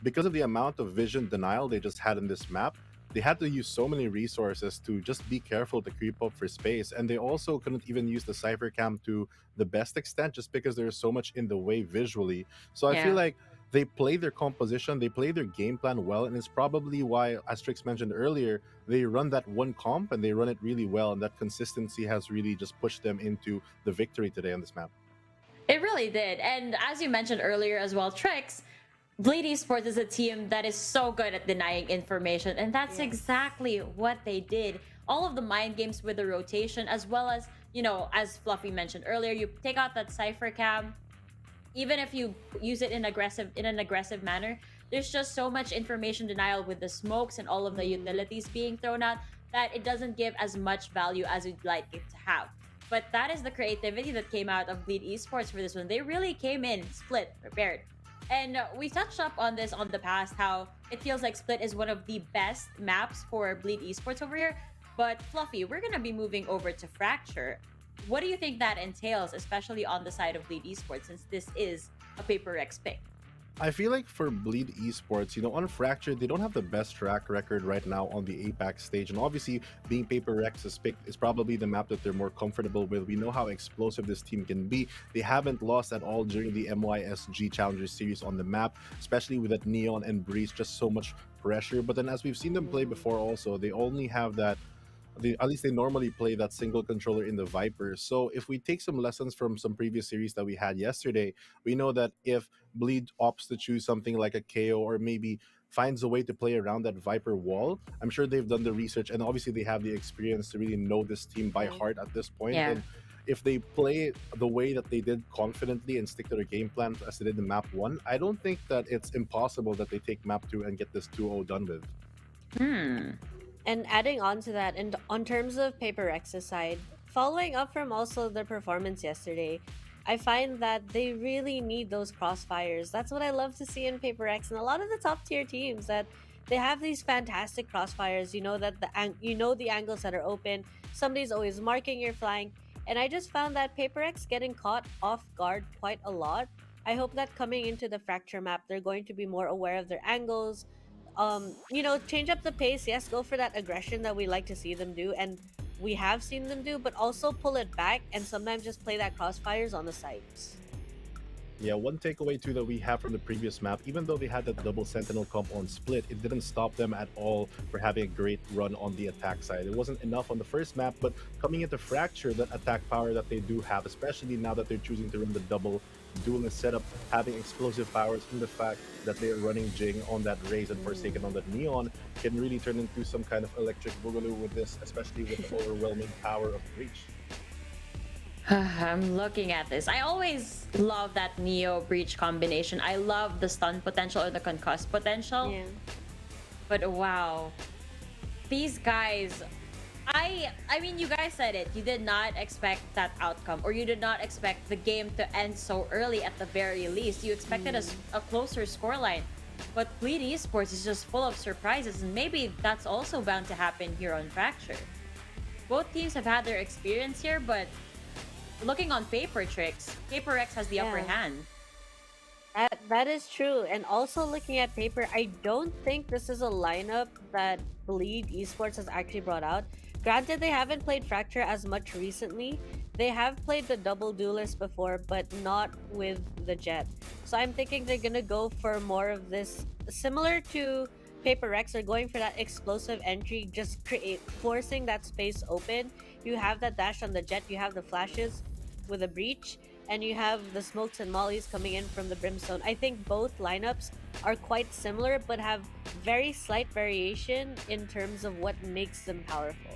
because of the amount of vision denial they just had in this map, they had to use so many resources to just be careful to creep up for space, and they also couldn't even use the Cypher Cam to the best extent just because there's so much in the way visually. So I feel like they play their composition, they play their game plan well, and it's probably why, as Trix mentioned earlier, they run that one comp and they run it really well, and that consistency has really just pushed them into the victory today on this map. It really did. And as you mentioned earlier as well, Trix, Bleed Esports is a team that is so good at denying information, and that's exactly what they did. All of the mind games with the rotation, as well as, you know, as Fluffy mentioned earlier, you take out that Cypher Cam. Even if you use it in an aggressive manner, there's just so much information denial with the smokes and all of the utilities being thrown out that it doesn't give as much value as you'd like it to have. But that is the creativity that came out of Bleed Esports for this one. They really came in split, prepared. And we touched up on this on the past, how it feels like Split is one of the best maps for Bleed Esports over here. But Fluffy, we're going to be moving over to Fracture. What do you think that entails, especially on the side of Bleed Esports, since this is a Paper Rex pick? I feel like for Bleed Esports, you know, on Fracture, they don't have the best track record right now on the APAC stage. And obviously, being Paper Rex's pick is probably the map that they're more comfortable with. We know how explosive this team can be. They haven't lost at all during the MYSG Challenger Series on the map, especially with that Neon and Breeze, just so much pressure. But then as we've seen them play before also, they only have that at least they normally play that single controller in the Viper. So if we take some lessons from some previous series that we had yesterday, we know that if Bleed opts to choose something like a KO or maybe finds a way to play around that Viper wall, I'm sure they've done the research and obviously they have the experience to really know this team by heart at this point. And if they play the way that they did confidently and stick to their game plan as they did in map 1, I don't think that it's impossible that they take map 2 and get this 2-0 done with. And adding on to that, and on terms of Paper Rex's side, following up from also the performance yesterday, I find that they really need those crossfires. That's what I love to see in Paper Rex and a lot of the top tier teams, that they have these fantastic crossfires. You know that the angles that are open. Somebody's always marking your flank, and I just found that Paper Rex getting caught off guard quite a lot. I hope that coming into the Fracture map, they're going to be more aware of their angles. You know, change up the pace. Yes, go for that aggression that we like to see them do, and we have seen them do, but also pull it back and sometimes just play that crossfires on the sides. Yeah, one takeaway too that we have from the previous map, even though they had that double Sentinel comp on Split, it didn't stop them at all for having a great run on the attack side. It wasn't enough on the first map, but coming into Fracture, that attack power that they do have, especially now that they're choosing to run the double duelist setup, having explosive powers, and the fact that they're running Jing on that Raze and Forsaken on that Neon can really turn into some kind of electric boogaloo with this, especially with the overwhelming power of Breach. I'm looking at this. I always love that Neo Breach combination. I love the stun potential or the concuss potential. Yeah. But wow, these guys, I mean, you guys said it. You did not expect that outcome, or you did not expect the game to end so early at the very least. You expected a closer scoreline. But Bleed Esports is just full of surprises, and maybe that's also bound to happen here on Fracture. Both teams have had their experience here, but looking on paper, Trix, Paper Rex has the upper hand. That is true. And also looking at Paper, I don't think this is a lineup that Bleed Esports has actually brought out. Granted, they haven't played Fracture as much recently. They have played the double duelist before, but not with the Jet. So I'm thinking they're gonna go for more of this, similar to Paper Rex. They're going for that explosive entry, just forcing that space open. You have that dash on the Jet, you have the flashes with a Breach, and you have the smokes and mollies coming in from the Brimstone. I think both lineups are quite similar, but have very slight variation in terms of what makes them powerful.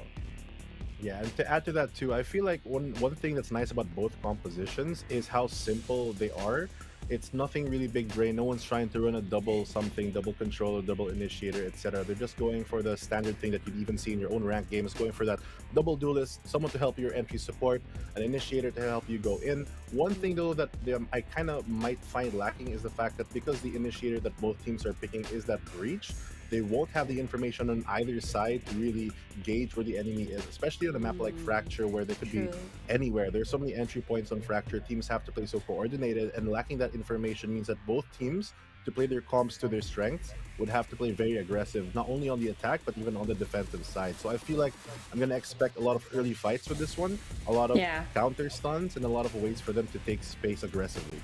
Yeah, and to add to that too, I feel like one thing that's nice about both compositions is how simple they are. It's nothing really big brain. No one's trying to run a double something, double controller, double initiator, etc. They're just going for the standard thing that you'd even see in your own ranked games, going for that double duelist, someone to help your entry support, an initiator to help you go in. One thing though that I kind of might find lacking is the fact that because the initiator that both teams are picking is that Breach, they won't have the information on either side to really gauge where the enemy is, especially on a map like Fracture where they could be anywhere. There's so many entry points on Fracture. Teams have to play so coordinated, and lacking that information means that both teams to play their comps to their strengths would have to play very aggressive, not only on the attack, but even on the defensive side. So I feel like I'm going to expect a lot of early fights with this one, a lot of counter stuns, and a lot of ways for them to take space aggressively.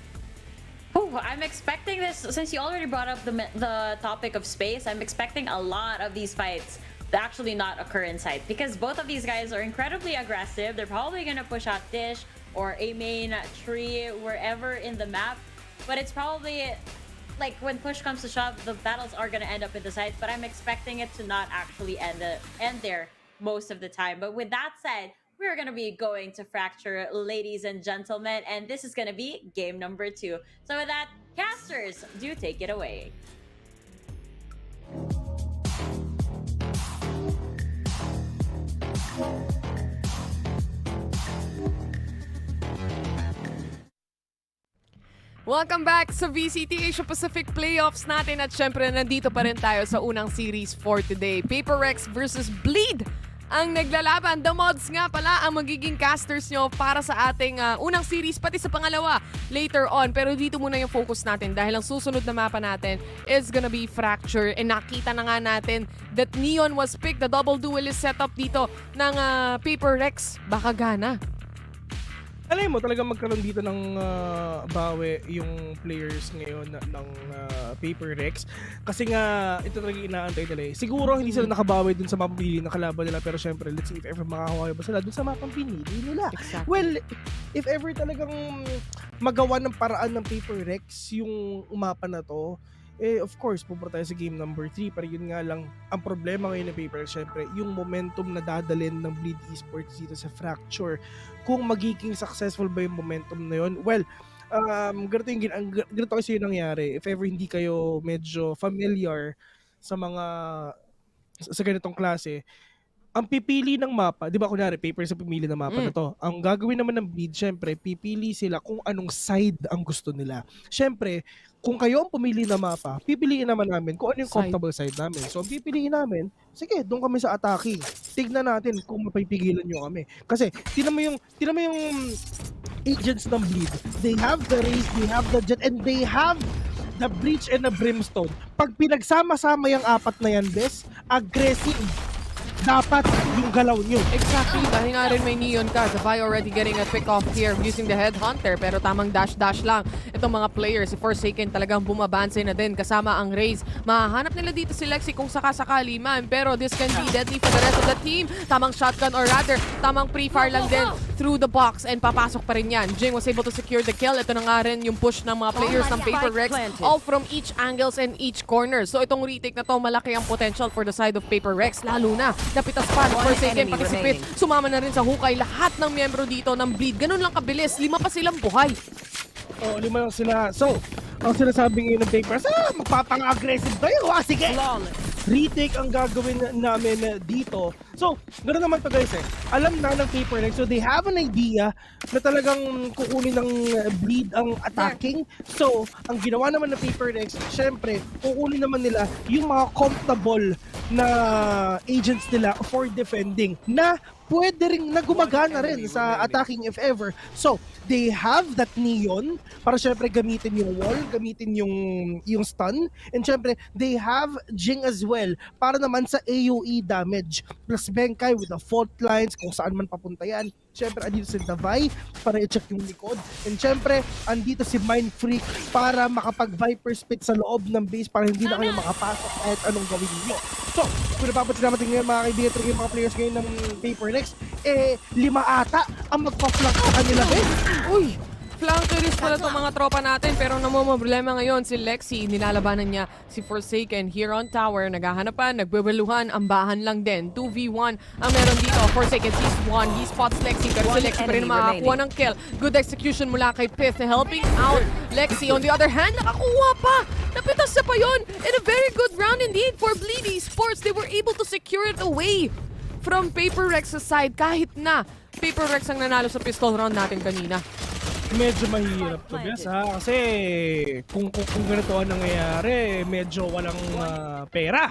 Oh, I'm expecting this, since you already brought up the topic of space, I'm expecting a lot of these fights to actually not occur inside, because both of these guys are incredibly aggressive. They're probably going to push out Dish or a main tree, wherever in the map, but it's probably... like when push comes to shove, the battles are gonna end up in the sides, but I'm expecting it to not actually end there most of the time. But with that said, we're gonna be going to Fracture, ladies and gentlemen, and this is gonna be game number 2. So with that, casters, do take it away. Welcome back sa VCT Asia Pacific Playoffs natin at syempre nandito pa rin tayo sa unang series for today. PaperX versus Bleed ang naglalaban. The Mods nga pala ang magiging casters nyo para sa ating unang series, pati sa pangalawa later on. Pero dito muna yung focus natin dahil ang susunod na mapa natin is gonna be Fracture. And nakita na nga natin that Neon was picked. The double duelist setup dito ng PaperX. Baka gana. Alam mo, talagang magkaroon dito ng bawi yung players ngayon ng PaperX. Kasi nga, ito talaga inaantay nila eh. Siguro hindi sila nakabawi dun sa mapapili na kalaban nila, pero syempre, let's see if ever makakawawi ba sila dun sa mapang pinili nila. Exactly. Well, if ever talagang magawa ng paraan ng PaperX yung umapa na to, eh of course, pupunta tayo sa game number 3. Pero yun nga lang, ang problema ngayon ng PaperX, syempre, yung momentum na dadalhin ng Bleed Esports dito sa Fracture. Kung magiging successful ba yung momentum na yun? Well, ganito kasi yung nangyari. If ever hindi kayo medyo familiar sa ganitong klase, ang pipili ng mapa, di ba kunyari, Papers ang pipili ng mapa na to. Ang gagawin naman ng Bleed, syempre, pipili sila kung anong side ang gusto nila. Syempre, kung kayo ang pumili ng mapa, pipiliin naman namin kung ano yung comfortable side namin. So, ang pipiliin namin, sige, doon kami sa attacking. Tignan natin kung mapipigilan nyo kami. Kasi, tinan mo yung agents ng Bleed. They have the Raze, they have the Jet, and they have the Breach and the Brimstone. Pag pinagsama-sama yung apat na yan, bes, aggressive dapat yung galaw nyo. Exactly. Dahil nga rin may Neon ka. Zavai already getting a pick off here using the Headhunter. Pero tamang dash-dash lang. Itong mga players, si Forsaken talagang bumabanse na din kasama ang Raze. Mahahanap nila dito si Lexi kung sakasakali man. Pero this can be deadly for the rest of the team. Tamang shotgun or rather, tamang pre-fire lang din through the box. And papasok pa rin yan. Jing was able to secure the kill. Ito na nga rin yung push ng mga players ng PaperX. All from each angles and each corner. So itong retake na to, malaki ang potential for the side of PaperX. Lalo na napitas pa ng Forsaken pakisipit. Sumama na rin sa hukay lahat ng miyembro dito ng Bleed. Ganun lang kabilis. 5 pa silang buhay. Oo, 5 lang sila. So, ang sinasabi ngayon ng Papers, magpapang-aggressive tayo. Sige! Retake ang gagawin namin dito. So, ganoon naman to guys eh. Alam na ng PaperX, so they have an idea na talagang kukunin ng Bleed ang attacking. So, ang ginawa naman ng PaperX, syempre, kukunin naman nila yung mga comfortable na agents nila for defending na pwede rin na gumagana rin sa attacking if ever. So, they have that Neon para syempre gamitin yung wall, gamitin yung stun, and syempre they have Jing as well para naman sa AoE damage. Plus Benkai with the fault lines kung saan man papunta yan. Syempre andito si Davai para i-check yung likod. And syempre andito si Mind Freak para makapag-Viper Spit sa loob ng base para hindi na kayo makapasok kahit anong gawin niyo. So, kung napapansin natin ngayon mga kaibigan, yung mga players ngayon ng PaperX, 5 ata ang magpa-flank sa kanila eh. Uy! Flankerist pala itong mga tropa natin pero namumroblema ngayon si Lexi. Nilalabanan niya si Forsaken here on tower. Naghahanapan, nagbebeluhan, ambahan lang din. 2v1 ang meron dito. Forsaken sees 1. He spots Lexi pero si Lexi pa rin makakuha ng kill. Good execution mula kay Pith helping out Lexi. On the other hand, nakakuha pa! Napitas sa pa yun! And a very good round indeed for Bleed Esports. They were able to secure it away from PaperX's side kahit na PaperX ang nanalo sa pistol round natin kanina. Medyo mahirap to guys ha, kasi kung ganito ang nangyayari, medyo walang pera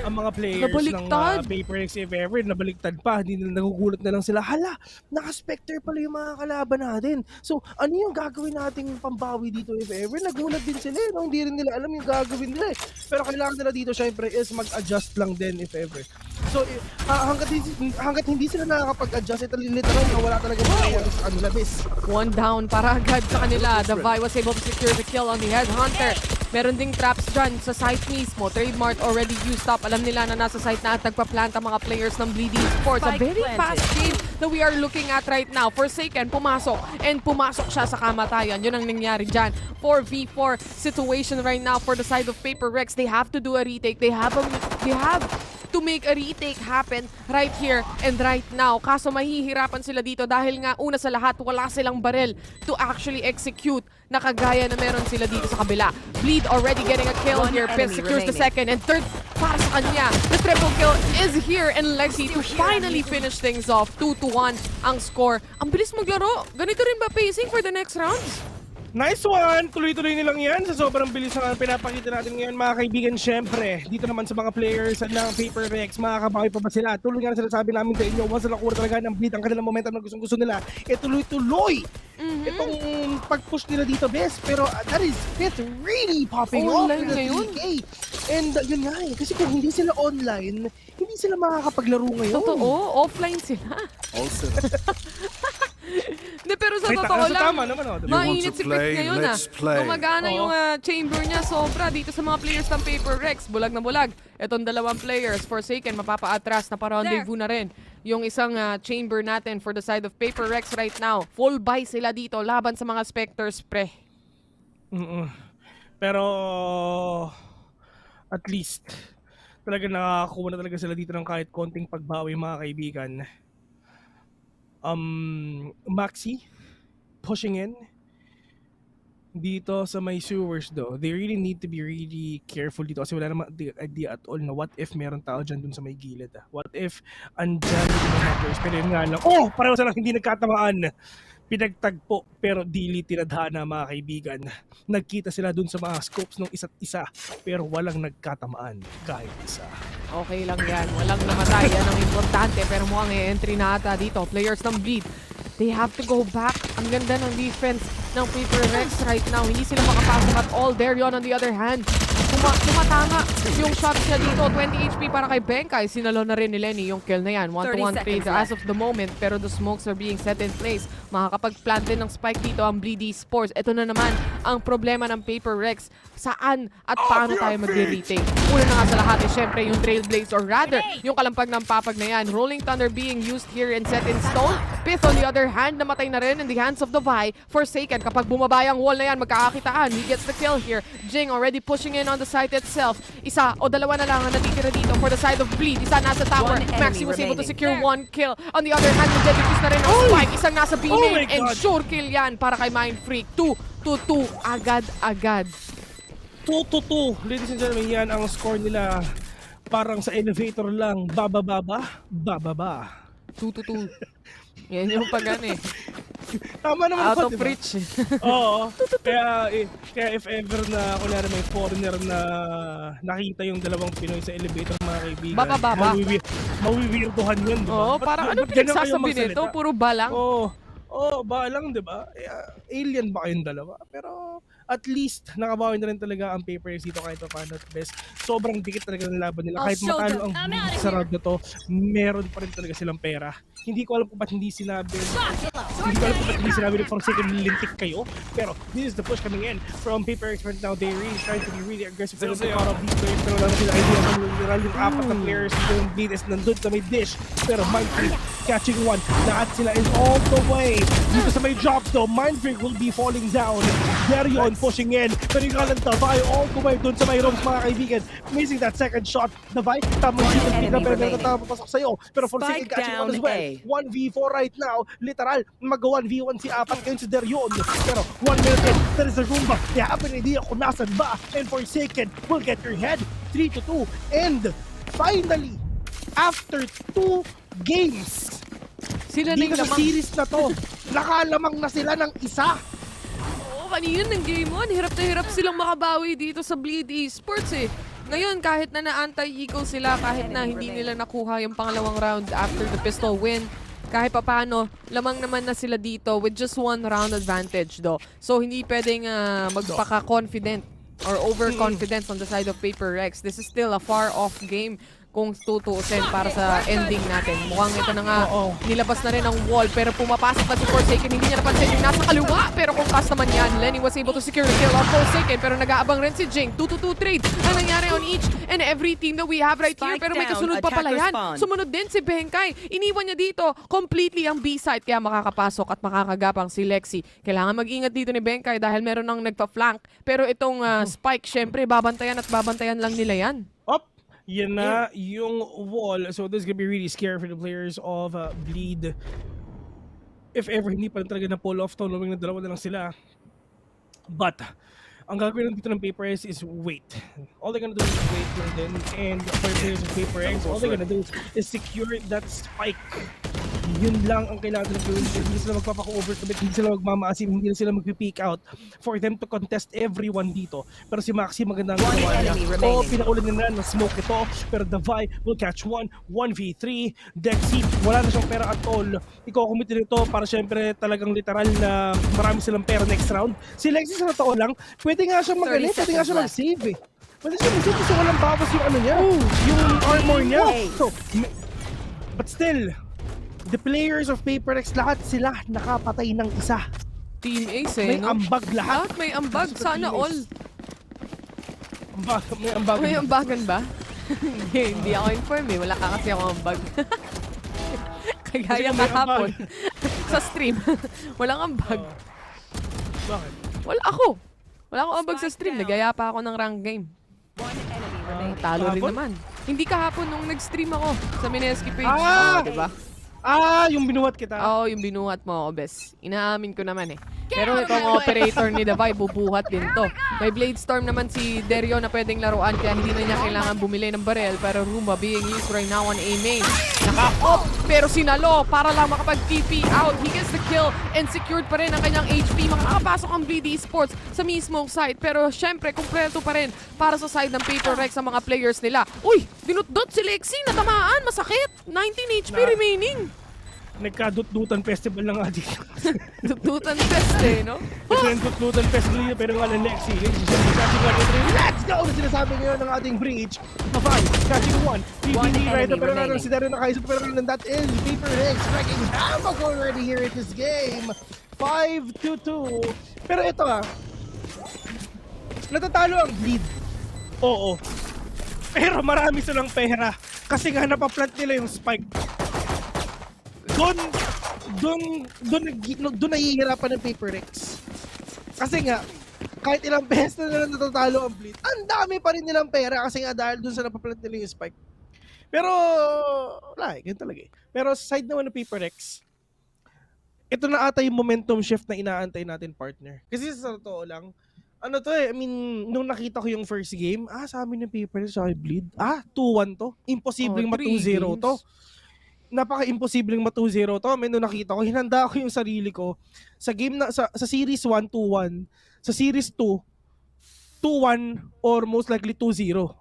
ang mga players ng PaperX if ever, nabaliktad pa, hindi na nagugulat na lang sila, hala, naka-Spectre pala yung mga kalaban natin. So, ano yung gagawin nating pambawi dito if ever? Nagulat din sila, no? Hindi rin nila alam yung gagawin nila. Pero kailangan nila dito syempre is mag-adjust lang din if ever. So, hanggat hindi sila nakakapag-adjust, ito literal na wala talaga mangyayari sa kanila, bis. One down para agad sa kanila. The Vi was able to secure the kill on the Headhunter. Meron ding traps dyan sa site mismo. Trademark already used up. Alam nila na nasa site na at nagpa-plant ang mga players ng Bleedy Esports. A very fast game that we are looking at right now. Forsaken, pumasok. And pumasok siya sa kamatayan. Yun ang nangyari dyan. 4v4 situation right now for the side of PaperX. They have to do a retake. They have to make a retake happen right here and right now. Kaso mahihirapan sila dito dahil nga una sa lahat wala silang barrel to actually execute na kagaya na meron sila dito sa kabila. Bleed already getting a kill here. Pin secures the second and third para sa kanya. The triple kill is here and Lexi to finally finish things off. 2-1 ang score. Ang bilis maglaro. Ganito rin ba pacing for the next rounds? Nice one! Tuloy-tuloy nilang yan sa sobrang bilis na pinapakita natin ngayon mga kaibigan. Syempre, dito naman sa mga players ng PaperX, makakabawi pa ba sila? Tuloy nga na sinasabi namin sa inyo, once na nakuha talaga ng Bleed ang kanilang momentum na gustong-gusto nila, tuloy-tuloy itong pag-push nila dito, best. Pero it's really popping off in the TK. And yun nga kasi kung hindi sila online, hindi sila makakapaglaro ngayon. Totoo, offline sila. Also. Hindi, pero sa totoo lang, diba? mainit si Pick ngayon Gumagana yung chamber niya sobra dito sa mga players ng PaperX. Bulag na bulag. Itong dalawang players, Forsaken, mapapa-atras na pa-rendezvous na rin. Yung isang chamber natin for the side of PaperX right now. Full buy sila dito laban sa mga Spectres, pre. Pero at least talaga nakakuha na talaga sila dito ng kahit konting pagbawi mga kaibigan. Maxi pushing in dito sa may sewers though. They really need to be really careful dito kasi wala naman idea at all na what if meron tao dyan dun sa may gilid. What if andyan yung hackers pero yun nga lang, pareho silang hindi nagkatamaan. Pinagtagpo pero dili tinadhana mga kaibigan. Nagkita sila dun sa mga scopes ng isa't isa pero walang nagkatamaan kahit isa. Okay lang yan. Walang namatay. Yan ang importante. Pero mukhang entry na ata dito. Players ng Bleed. They have to go back. Ang ganda ng defense ng PaperX right now. Hindi sila makapasok at all. Darion on the other hand. Tumatama yung shot siya dito. 20 HP para kay Benkay. Sinalo na rin ni Lenny yung kill na yan. 1-to-1 trade as of the moment. Pero the smokes are being set in place. Makakapag-plant din ng spike dito ang Bleedy Esports. Ito na naman ang problema ng PaperX. Saan at paano tayo mag-retake? Una na nga sa lahat syempre yung Trailblaze or rather yung kalampag ng papag na yan. Rolling Thunder being used here and set in stone. Pith on the other hand, namatay na rin in the hands of the Vi. Forsaken, kapag bumaba yung wall na yan, magkakakitaan. He gets the kill here. Jing already pushing in on the site itself. Isa o dalawa na lang ang natitira dito for the side of Bleed. Isa nasa tower. Maxi was able to secure one kill. On the other hand, nag-defuse na rin ang spike. Isang nasa B-main and sure kill yan para kay Mindfreak. 2-2 agad-agad. 2-2. Ladies and gentlemen, yan ang score nila. Parang sa elevator lang. Bababa. 2-2. Yan yung pagani. Tama naman out po, of diba? reach. Oo. Kaya if ever na kunyari may foreigner na nakita yung dalawang Pinoy sa elevator mga kaibigan. Baka baba. Mawiwirduhan yun, diba? Oo, parang ano pinagsasabi nito? Puro balang? Oo, balang, diba? Alien ba kayong dalawa? Pero at least nakabawi na rin talaga ang PaperX dito kahit paano at best. Sobrang dikit talaga ng laban nila. Kahit matalo ang sa round na to, meron pa rin talaga silang pera. Hindi ko alam kung ba't hindi sinabi ng Forsaken lintik kayo. Pero this is the push coming in from PaperX right now. They're really trying to be really aggressive. They're out of these players. Pero wala na sila idea kung literal yung apat na players yung Bleed is nandun sa may dish. Pero Mindfreak catching one. Lahat sila is all the way. Dito sa may drops though, Mindfreak will be falling down. Darion pushing in. Pero yung kalanta, Vi all the way dun sa may rooms mga kaibigan. Missing that second shot. The Vi, tamang dito na pero meron na papasok sa'yo. Pero Forsaken catching one as well. 1v4 right now. Literal, mag-1v1 si apat ngayon si Darion. Pero 1 minute in, there is a Roomba. They have an idea kung nasan ba. And Forsaken will get your head. 3-2. And finally, after 2 games, sila dito sa series na to, nakalamang na sila ng isa. kanina ng Game 1, hirap na hirap silang makabawi dito sa Bleed Esports eh. Ngayon, kahit na na-anti-eco sila, kahit na hindi nila nakuha yung pangalawang round after the pistol win, kahit papaano, lamang naman na sila dito with just 1 round advantage though. So, hindi pwedeng magpaka-confident or overconfidence on the side of Paper Rex. This is still a far-off game kung tutuusin para sa ending natin. Mukhang ito na nga, nilabas na rin ang wall, pero pumapasok na si Forsaken. Hindi niya napansin yung nasa kaliwa, pero kung cast naman yan, Lenny was able to secure the kill on Forsaken, pero nag-aabang rin si Jing. 2-2-2 trade ang nangyari on each and every team that we have right here, pero may kasunod pa pala yan. Sumunod din si Benkay. Iniwan niya dito completely ang B-site, kaya makakapasok at makakagapang si Lexi. Kailangan mag-ingat dito ni Benkay dahil meron nang nagpa-flank, pero itong Spike, syempre, babantayan at babantayan lang nila yan. Yan na yung wall. So this is gonna be really scary for the players of Bleed. If ever hindi pa rin talaga na pull off to, luming na dalawa na lang sila. But ang gagawin dito ng Paper X is wait. All they're gonna do is wait lang din. And for the players of Paper X, all they're gonna do is secure that spike. Yun lang ang kailangan nila gawin. Hindi sila magpapaka-overcommit, hindi sila magmamaasim, hindi sila mag-peek out for them to contest everyone dito. Pero si Maxi magandang gawa niya. Pinaulan nila na smoke ito, pero the Vi will catch 1v3. Dexy, wala na siyang pera at all. Iko-commit nito para syempre talagang literal na marami silang pera next round. Si Lexi sa totoo lang, pwede nga siyang magalit, pwede nga siyang mag-save eh. Pwede siyang mag-save kasi walang bawas yung ano niya, yung armor niya. So, but still, the players of Paper X, lahat sila nakapatay ng isa. Team Ace eh, may ambag lahat. May ambag, sana all. May ambagan. May ambagan ba? Hindi ako inform eh, wala ka kasi ako ambag. Kagaya kahapon sa stream, walang ambag. Bakit? Wala akong ambag sa stream, nagaya pa ako ng rank game. Talo rin naman. Hindi kahapon nung nag-stream ako sa Mineski page. Diba? Yung binuhat kita. Oo, yung binuhat mo, Obes. Inaamin ko naman eh. Pero itong operator ni Davai, bubuhat din to. May Blade Storm naman si Derio na pwedeng laruan, kaya hindi na niya kailangan bumili ng barrel. Pero Roomba being used right now on A main. Naka-off, pero sinalo para lang makapag-TP out. He gets the kill and secured pa rin ang kanyang HP. Makakapasok ang Bleed Esports sa mismong site. Pero syempre, kumpleto pa rin para sa side ng Paper Rex ang mga players nila. Uy, dinut-dot si Lexi, natamaan, masakit. 19 HP remaining. Nagka-dut-dutan festival lang nga dito. Dut-dutan fest eh, no? Ito yung dut-dutan festival dito, pero nga lang Lexi. Let's go! Na sinasabi ngayon ng ating breach. Mafay, catching 1. PPG right now, pero nga si Dario nakaisip, pero nga that is Paper X wrecking havoc already here in this game. 5-2. Pero ito natatalo ang Bleed. Oo. Pero marami silang pera. Kasi nga napaplant nila yung spike. Doon nahihirapan ng Paper X. Kasi nga, kahit ilang beses na nila natatalo ang Bleed, ang dami pa rin nilang pera kasi nga dahil doon sa napaplant nila yung spike. Pero, wala ganyan talaga eh. Pero sa side naman ng Paper X, ito na ata yung momentum shift na inaantay natin, partner. Kasi sa totoo lang, nung nakita ko yung first game, sa amin yung Paper X sa Bleed, 2-1 to. Imposibleng ma-2-0 to. Napaka-imposibleng ma-2-0 to. Nung nakita ko, hinanda ko yung sarili ko sa game na sa series 1 2-1, sa series 2 2-1 or most likely 2-0.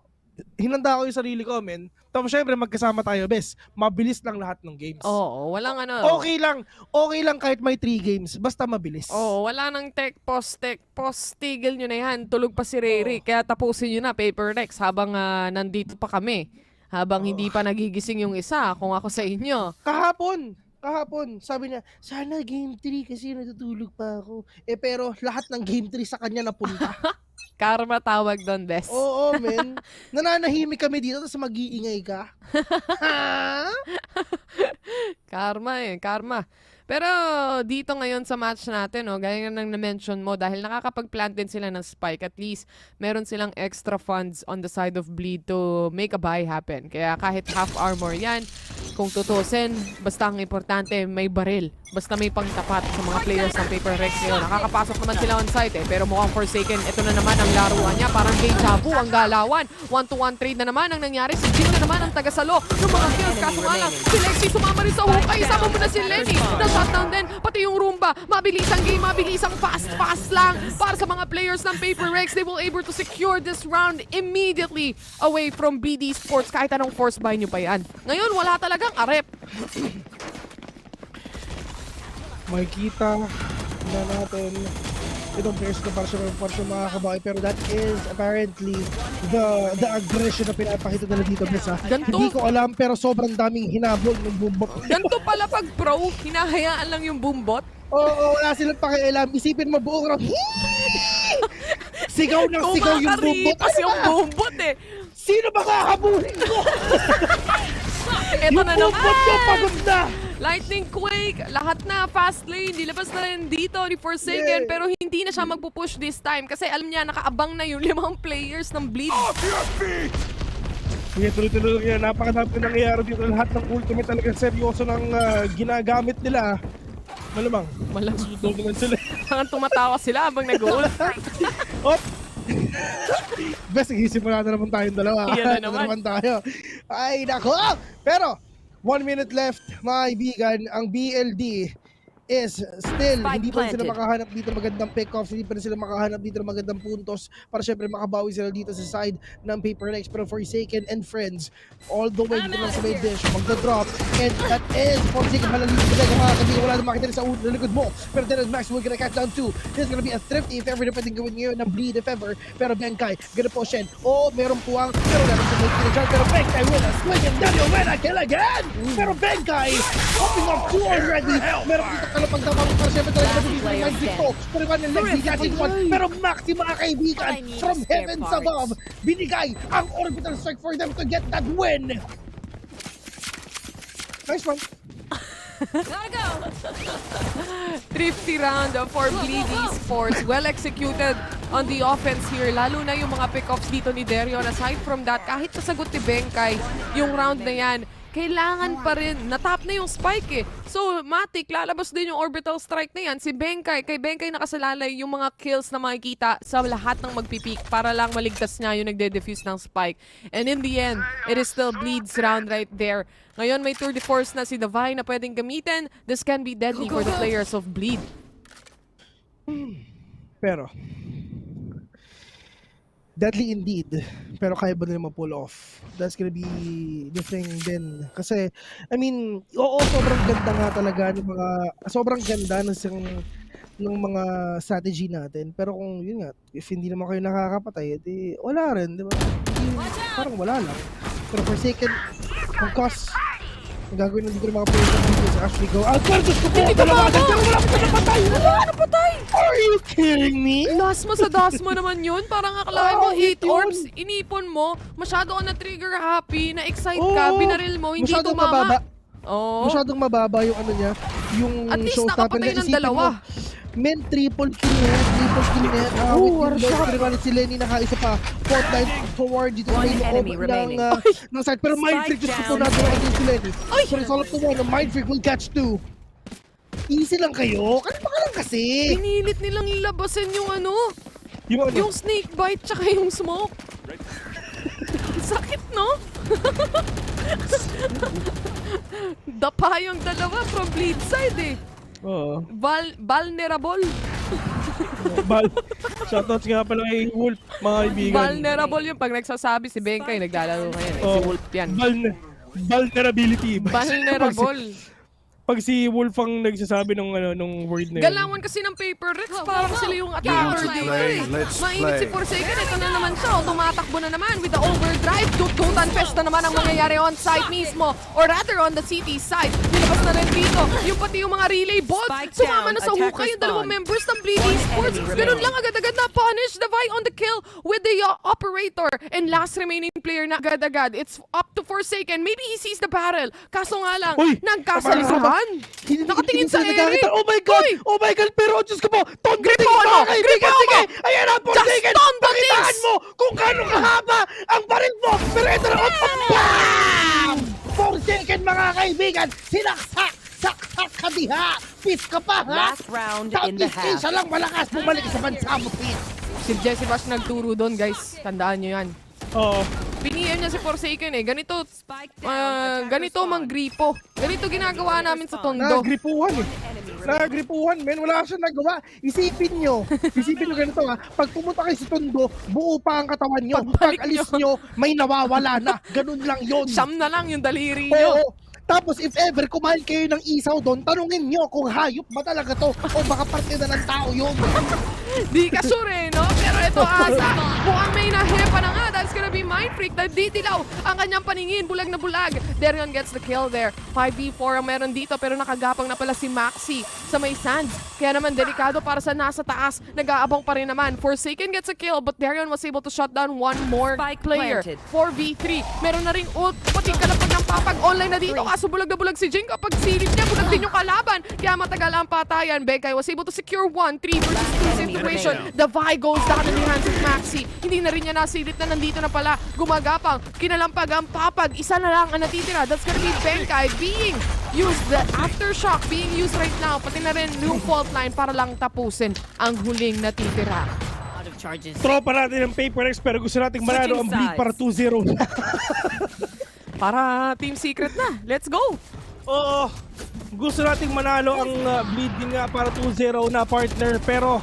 Hinanda ko yung sarili ko, men. Tapos syempre magkasama tayo, bes. Mabilis lang lahat ng games. Oo, walang Okay lang kahit may 3 games, basta mabilis. Oo, wala nang tech post, tigil nyo na yan. Tulog pa si Riri, kaya tapusin nyo na Paper Rex habang nandito pa kami. Habang hindi pa nagigising yung isa, kung ako sa inyo. Kahapon, sabi niya, sana game 3 kasi natutulog pa ako. Pero lahat ng game 3 sa kanya napunta. Karma tawag doon, Bes. Oo, men. Nananahimik kami dito, tapos mag-iingay ka. Karma. Pero dito ngayon sa match natin, gaya nga nang na-mention mo, dahil nakakapag-plant din sila ng spike, at least meron silang extra funds on the side of Bleed to make a buy happen. Kaya kahit half armor yan, kung tutusin, basta ang importante may baril. Basta may pangtapat sa mga players ng Paper Rex ngayon. Nakakapasok naman sila on site pero mukhang Forsaken, ito na naman ang laruan niya. Parang deja vu ang galawan. 1-to-1 trade na naman ang nangyari. Si Jim na naman ang tagasalo ng mga kills. Kaso nga lang, si Lexi sumama rin sa hukay. Isama mo na si Lenny. Na-shutdown din, pati yung Roomba. Mabilisang game, mabilisang fast lang. Para sa mga players ng Paper Rex, they will able to secure this round immediately away from BD Sports. Kahit anong force buy nyo pa yan. Ngayon, wala talagang arep. Makikita na natin itong players na para siya makakabawi, pero that is apparently the aggression na pinapakita nila dito, Besa. Hindi ko alam, pero sobrang daming hinabol ng boombot. Ganito pala pag pro, hinahayaan lang yung boombot? Oo, wala silang pakialam. Isipin mo buong round. Sigaw ng sigaw yung boombot. Kumakarepas yung boombot eh. Sino ba kahabulin ko? Eto na naman! Yung boombot ko pagod na! Lightning Quake, lahat na, fast lane, dilabas na rin dito ni Forsaken, pero hindi na siya magpupush this time kasi alam niya, nakaabang na yung 5 players ng Bleed. Sige, tuloy-tuloy yan. Napakadami na nangyayari dito. Lahat ng ultimate talagang seryoso ng ginagamit nila. Malamang. Tutuloy sila. Parang tumatawa sila habang nag-ult. Op! Best, isimula na naman tayong dalawa. Yan na naman tayo. Ay, nako! Pero, 1 minute left, mga kaibigan. Ang BLD is still, hindi pa rin sila makahanap dito magandang pick-offs, hindi pa rin sila makahanap dito ng magandang puntos para syempre makabawi sila dito sa side ng Paper Rex. Pero Forsaken and friends, all the way dito lang sa may dish, magda-drop, and that is Forsaken malalito sa mga kaibigan, wala na makita rin sa likod mo. Pero then Max will gonna catch down 2. This is gonna be a thrifty if ever na pwedeng gawin ngayon ng Bleed if ever. Pero Benkai, gonna push in. Oh, meron puwang, pero meron sa may kinachar, pero Benkai will swing and then you'll win a kill again! Pero Benkai, hopping off 2 already. Meron dito kalapagdamang para syempre talaga mabilis ng mind dito. Pero iba ng Lexi catching one. Pero Maxi mga kaibigan, from heavens above, binigay ang orbital strike for them to get that win. Nice one. Gotta go! Thrifty round for Bleed Esports. Well executed on the offense here. Lalo na yung mga pick-offs dito ni Derion. Aside from that, kahit nasagot ni Benkai yung round na yan, kailangan pa rin. Natap na yung spike eh. So, Matic, lalabas din yung orbital strike na yan. Si Benkai, kay Benkai nakasalalay yung mga kills na makikita sa lahat ng magpipik para lang maligtas niya yung nagde-defuse ng spike. And in the end, it is still Bleed's round right there. Ngayon, may tour de force na si Davai na pwedeng gamitin. This can be deadly for the players of Bleed. Pero, deadly indeed. Pero kaya ba nila ma-pull off? That's gonna be the thing din. Kasi, I mean, oo, sobrang ganda nga talaga ng mga, sobrang ganda ng mga strategy natin. Pero kung, yun nga, if hindi naman kayo nakakapatay, edi wala rin, di ba? Parang wala lang. Pero Forsaken, ang cost, ang gagawin ng dito ng mga players ng videos actually go out. Pero Diyos ko po, dalawa agad, pero wala pa napatay! Wala napatay! Are you kidding me? Last mo sa das mo naman yun. Parang akalain mo 8 orbs, inipon mo, masyado ka na trigger happy, na-excite ka, binaril mo, hindi tumama. Masyadong mababa yung ano niya, yung at least showstopper nakapatay niya. ng dalawa. Men, triple kill net. Pero si Lenny nakaisa pa. Fortnite forward dito sa may loob ng side. Pero Mindfreak, just ko na doon si Lenny. Pero it's all up to one. Mindfreak will catch 2. Easy lang kayo. Kalma ka lang kasi. Pinilit nilang labasin yung ano? Yung snake bite tsaka yung smoke. Sakit, no? Dapa yung dalawa from Bleed side eh. Oo. Vulnerable. Shoutouts nga pala kay Wolf, mga kaibigan. Vulnerable yung pag nagsasabi si Benkai, naglalaro ngayon. Si Wolf yan. Vulnerability. Vulnerable. Pag si Wolf ang nagsasabi nung word na yun. Galawan kasi ng Paper Rex, parang sila yung attacker dito eh. Mainit si Forsaken, ito na naman siya. Tumatakbo na naman with the overdrive. Tututan fest na naman ang mangyayari on site mismo. Or rather on the city side. Nilabas na rin dito. Yung pati yung mga relay bot. Sumama na sa hukay yung dalawang members ng Bleed Esports. Ganun lang agad-agad na punish. Davai on the kill with the operator. And last remaining player na agad-agad. It's up to Forsaken. Maybe he sees the barrel. Kaso nga lang, nagkasalisuhan. Nakatingin sa Eric. Oh my God! Oh my God! Pero Diyos ko po! Griffin mo! Griffin mo! Ayan na! Forsaken! Pakitaan mo kung gaano kahaba ang baril mo! Pero ito na! BAM! Forsaken, mga kaibigan! Sinaksak! Saksak ka diha! Pit ka pa, ha? Last round in the half. Isa lang malakas bumalik sa bansa mo, Pit! Si Jesse Bash nagturo doon, guys. Tandaan nyo yan. Oo. ayaw niya si Forsaken eh. Ganito mang gripo. Ganito ginagawa namin sa Tondo. Nagripuhan eh. Nagripuhan, men. Wala siyang nagawa. Isipin nyo ganito ha. Pag pumunta kayo sa Tondo, buo pa ang katawan nyo. Pag alis nyo, may nawawala na. Ganun lang yun. Siyam na lang yung daliri nyo. Oo. Tapos if ever kumain kayo ng isaw doon, tanungin nyo kung hayop ba talaga to o baka parte na ng tao yun. Di ka sure eh, no? Pero ito asa, mukhang may nahepa na nga. That's gonna be Mind Freak. Nagditilaw ang kanyang paningin. Bulag na bulag. Darion gets the kill there. 5v4 ang meron dito pero nakagapang na pala si Maxi sa may sands. Kaya naman delikado para sa nasa taas. Nag-aabang pa rin naman. Forsaken gets a kill but Darion was able to shut down one more player. 4v3. Meron na ring ult. Pati kalapag ng papag. Online na dito. Kaso bulag na bulag si Jing. Kapag silip niya, bulag din yung kalaban. Kaya matagal ang patayan. Bekay was able to secure 1-3 versus 2 situation. The Vi goes down in the hands of Maxi. Hindi na rin niya nasilip na nandito na pala. Gumagapang. Kinalampag ang papag. Isa na lang ang natitira. That's gonna be Bekay being used. The aftershock being used right now. Pati na rin yung fault line para lang tapusin ang huling natitira. Tropa natin ng PaperX pero gusto nating manalo ang bleed para 2-0 na. Para Team Secret na. Let's go! Oo. Gusto nating manalo ang bleeding nga para 2-0 na partner pero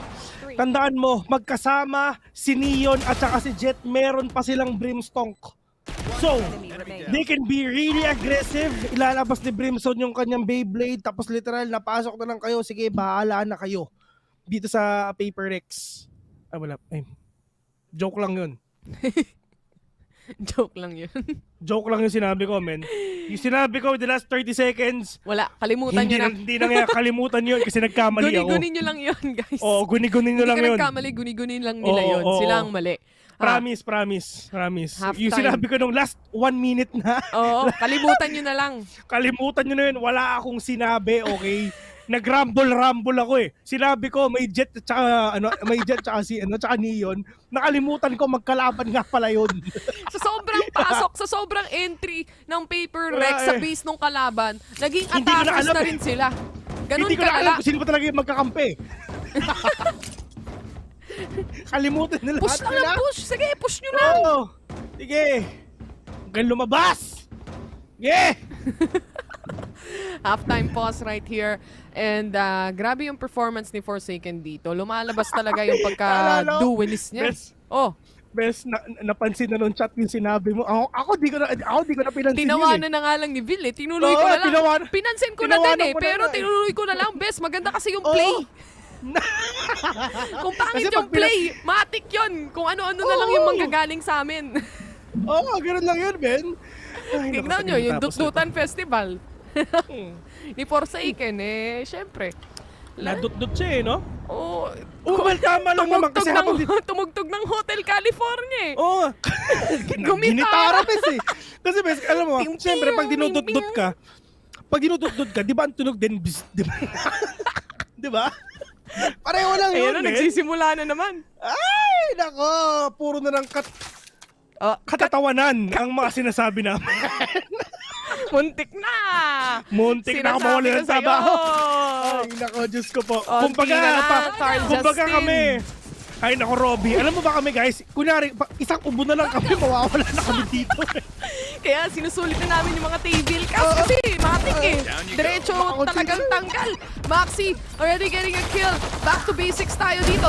tandaan mo, magkasama si Neon at saka si Jet, meron pa silang Brimstone. So, they can be really aggressive. Ilalabas ni Brimstone yung kanyang Beyblade tapos literal napasok na lang kayo. Sige, bahala na kayo. Dito sa PaperX. Wala. Ay, joke lang yun. Joke lang yun. Joke lang yung sinabi ko, men. Yung sinabi ko, the last 30 seconds. Wala, kalimutan nyo na. Hindi na kalimutan yun kasi nagkamali ako. Guni-gunin nyo lang yun, guys. Oo, guni-gunin nyo lang yun. Hindi ka nagkamali, guni-gunin lang nila yun. Sila ang mali. Promise. Half Yung time. sinabi ko nung last 1 minute na. Oo, kalimutan nyo na lang. Kalimutan nyo na yun. Wala akong sinabi, okay? Nag-rumble ako eh. Sinabi ko may jet tsaka tsaka Neon. Nakalimutan ko magkalaban nga pala yun. Sa sobrang pasok, sa sobrang entry ng Paper Rex sa base nung kalaban, naging attackers na rin sila. Ganun Hindi ko na alam kung sino ba talaga yung magkakampi. Kalimutan nila. Push lang lang, push. Sige, push nyo lang. Oo. Sige. Hanggang lumabas. Yeah. Halftime pause right here. And grabe yung performance ni Forsaken dito. Lumalabas talaga yung pagka-duelist niya. Bes, napansin na nung chat yung sinabi mo. Ako di ko na pinansin Tinawanan na nga lang ni Vil eh. Tinuloy ko na lang. Pinansin ko na din eh. Pero tinuloy ko na lang. Bes, maganda kasi yung play. Kung pangit yung play, matik yun. Kung ano-ano na lang yung manggagaling sa amin. Oo, ganoon lang yun, Ben. Tignan nyo, yung Dutdutan Festival. Ni Forsaken eh, syempre. Nadut-dut siya eh, no? Oo. Well, tama lang naman kasi tumugtog ng Hotel California eh. Oo. Ginitara, Bes eh. Kasi Bes, alam mo, syempre pag dinudut-dut ka, di ba ang tunog din, di ba? Di ba? Pareho lang yun, Ben. Nagsisimula na naman. Ay, nako, puro na lang katatawanan ang mga sinasabi namin. Muntik na! Muntik na ako mawala ng trabaho. Ay, nako, Diyos ko po. Kumbaga kami. Ay, nako, Robby. Alam mo ba kami, guys? Kunyari, isang ubo na lang kami, mawawala na kami dito. Kaya sinusulit na namin yung mga table cast kasi matik eh. Diretso talagang tanggal. Maxi already getting a kill. Back to basics tayo dito.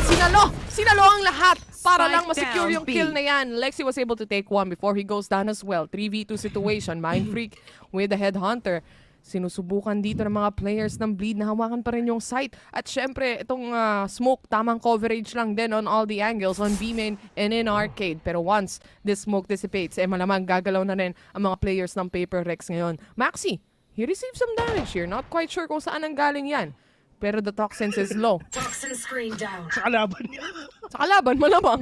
Sinalo ang lahat. Para lang ma-secure yung kill na yan. Lexi was able to take one before he goes down as well. 3v2 situation. Mind Freak with the Headhunter. Sinusubukan dito ng mga players ng Bleed na hawakan pa rin yung site. At syempre, itong smoke, tamang coverage lang din on all the angles on B-main and in arcade. Pero once this smoke dissipates, malamang gagalaw na rin ang mga players ng Paper Rex ngayon. Maxi, he received some damage here. Not quite sure kung saan ang galing yan. Pero the toxins is low. Toxin screen down. Sa kalaban niya. Sa kalaban, malamang.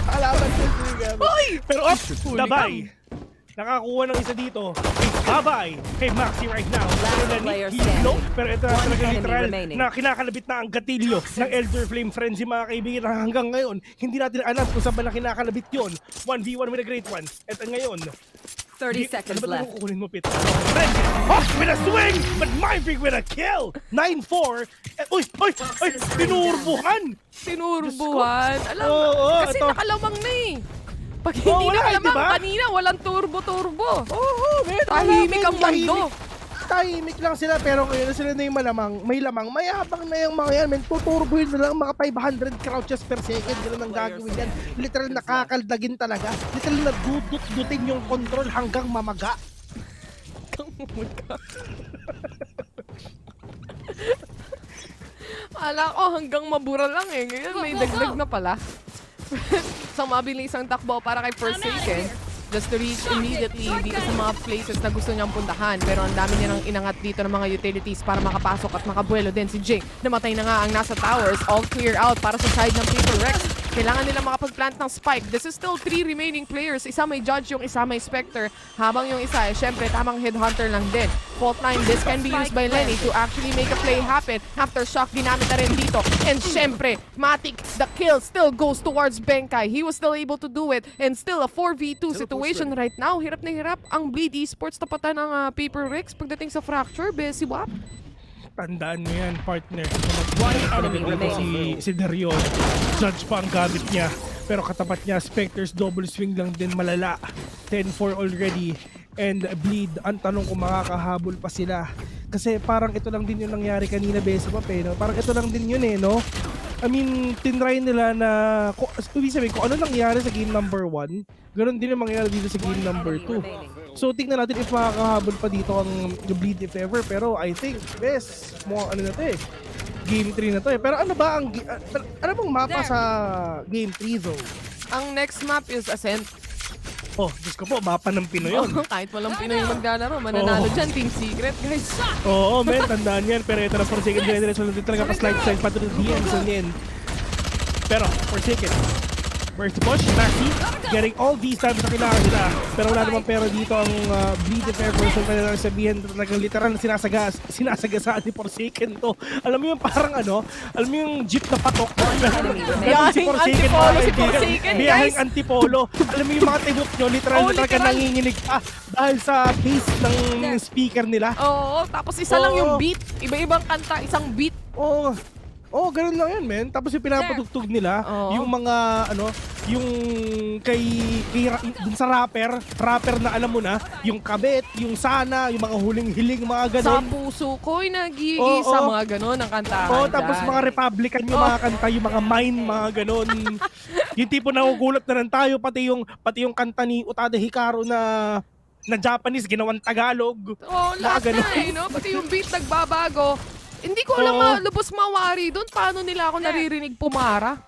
Kalaban niya. Pero dabay. Nakakuha ng isa dito. Babay kay Maxi right now. Pero ito na talaga literal na kinakalabit na ang gatilyo ng Elder Flame Frenzy, mga kaibigan. Hanggang ngayon, hindi natin alam kung saan ba na kinakalabit yun. 1v1 with a great one. At ngayon, 30 seconds left. Kukunin mo, Pit. Hawk with a swing, but Mindfreak with a kill. 9-4. Uy! Tinurbuhan! Tinurbuhan? Alam, kasi nakalamang na eh. Pag hindi nakalamang, diba? Kanina walang turbo-turbo. Tahimik ang mundo. Tahimik lang sila, pero ngayon na sila na yung malamang, may lamang, mayabang na yung mga yan, men, tuturbuhin na lang mga 500 crouches per second, gano'n ang gagawin yan. Literal nakakaldagin talaga. Literal nadudut-dutin yung control hanggang mamaga. Ala ko hanggang mabura lang eh. Ngayon may dagdag na pala. Isang mabilisang takbo para kay Forsaken. Just to reach immediately dito sa mga places na gusto niyang puntahan. Pero ang dami niya nang inangat dito ng mga utilities para makapasok at makabuelo din si Jing. Namatay na nga ang nasa towers. All clear out para sa side ng Paper Rex. Kailangan nila makapag-plant ng spike. This is still 3 remaining players. Isa may Judge, yung isa may Spectre. Habang yung isa, syempre, tamang Headhunter lang din. Fault line, this can be used by Lenny to actually make a play happen. Aftershock, ginamit na rin dito. And syempre, Matic, the kill still goes towards Benkai. He was still able to do it. And still a 4v2 situation right now. Hirap na hirap ang Bleed Esports tapatan ng Paper Rex pagdating sa Fracture. Besi Wap. Tandaan mo yan, partner. Si Darion, Judge pa ang gamit niya. Pero katapat niya, Spectre's double swing lang din malala. 10-4 already. And Bleed, ang tanong kung makakahabol pa sila. Kasi parang ito lang din yung nangyari kanina, Besi Wap, no? Parang ito lang din yun no? I mean, tinry nila na, ibig sabihin, kung ano nangyari sa game number 1, ganoon din yung mangyari dito sa game number 2. So, tingnan natin if makakahabol pa dito ang Bleed if ever. Pero I think, best, mukhang ano na to eh. Game 3 na to eh. Pero ano ba ang, ano bang mapa sa game 3 though? Ang next map is Ascent. Oh, Diyos ko po, mapa ng Pinoy yun. Kahit walang Pinoy yung maglalaro, mananalo dyan, Team Secret, guys. Oo, men, tandaan yan. Pero ito na Forsaken Generation, hindi talaga pa-slide pa to the DMs yan. Pero, Forsaken, first push, Maxi, getting all these times na kailangan nila. Pero wala naman pero dito ang Bleed if ever. So, kailangan sabihin, talagang literal sinasagasaan ni Forsaken to. Alam mo yung parang alam mo yung jeep na patok. Biyahing antipolo si Forsaken, guys. Biyahing antipolo. Alam mo yung mga tibok nyo, literal na talaga nanginginig pa dahil sa pace ng speaker nila. Oo, tapos isa lang yung beat. Iba-ibang kanta, isang beat. Oo. Oh, ganun lang yan, men. Tapos yung pinapatugtog nila, yung mga, yung dun sa rapper na alam mo na, yung kabit, yung sana, yung mga huling-hiling, mga ganun. Sa puso ko'y nag-iisa, mga ganun ang kantahan tapos mga Republican yung mga kanta, yung mga mine, mga ganun. Yung tipo nagugulat na rin tayo, pati yung kanta ni Utada Hikaru na Japanese, ginawang Tagalog. Lahat na no? Pati yung beat nagbabago. Hindi ko alam lubos mawari doon. Paano nila ako naririnig pumara?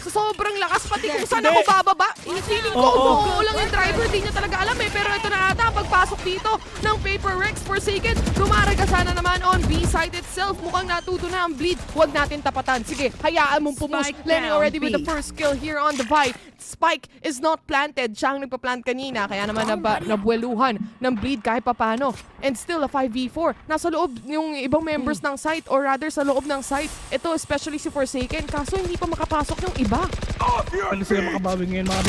So, sobrang lakas. Pati kung saan ako bababa. Feeling ko, buo lang yung driver. Di niya talaga alam eh. Pero ito na ata, pagpasok dito ng Paper Rex Forsaken. Lumaraga sana naman on B-side itself. Mukhang natuto na ang Bleed. Huwag natin tapatan. Sige, hayaan mong pumush. Lenny already with the first kill here on the Vi. Spike is not planted. Siya ang nagpa-plant kanina. Kaya naman nabueluhan ng Bleed kahit papano. And still a 5v4. Nasa loob yung ibang members ng site or rather sa loob ng site. Ito especially si Forsaken. Kaso hindi pa makapasok yung iba. Ano sila makabawi ngayon? Mga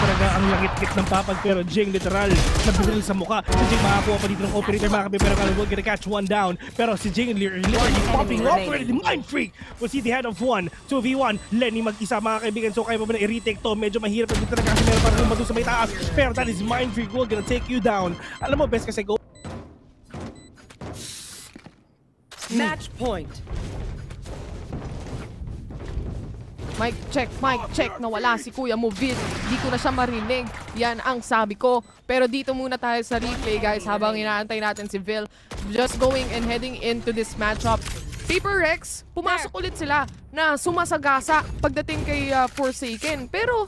talaga ang langit-git ng papag pero Jing literal nabiril sa mukha. Si Jing makakuha pa dito ng operator mga kabi pero will gonna catch one down. Pero si Jing literally popping off already. Mindfreak will see the head of one. 2v1. Lenny mag-isa mga kaibigan. So kaya pa ba na i-retake to? Medyo mahirap na dito talaga kasi meron parang lumado sa may taas. Pero that is Mindfreak will gonna take you down. Alam mo best kasi go. Match point. Mic check, nawala si Kuya Movit. Di ko na siya marinig. Yan ang sabi ko. Pero dito muna tayo sa replay guys habang inaantay natin si Vil. Just going and heading into this matchup. Paper Rex, pumasok ulit sila na sumasagasa pagdating kay Forsaken. Pero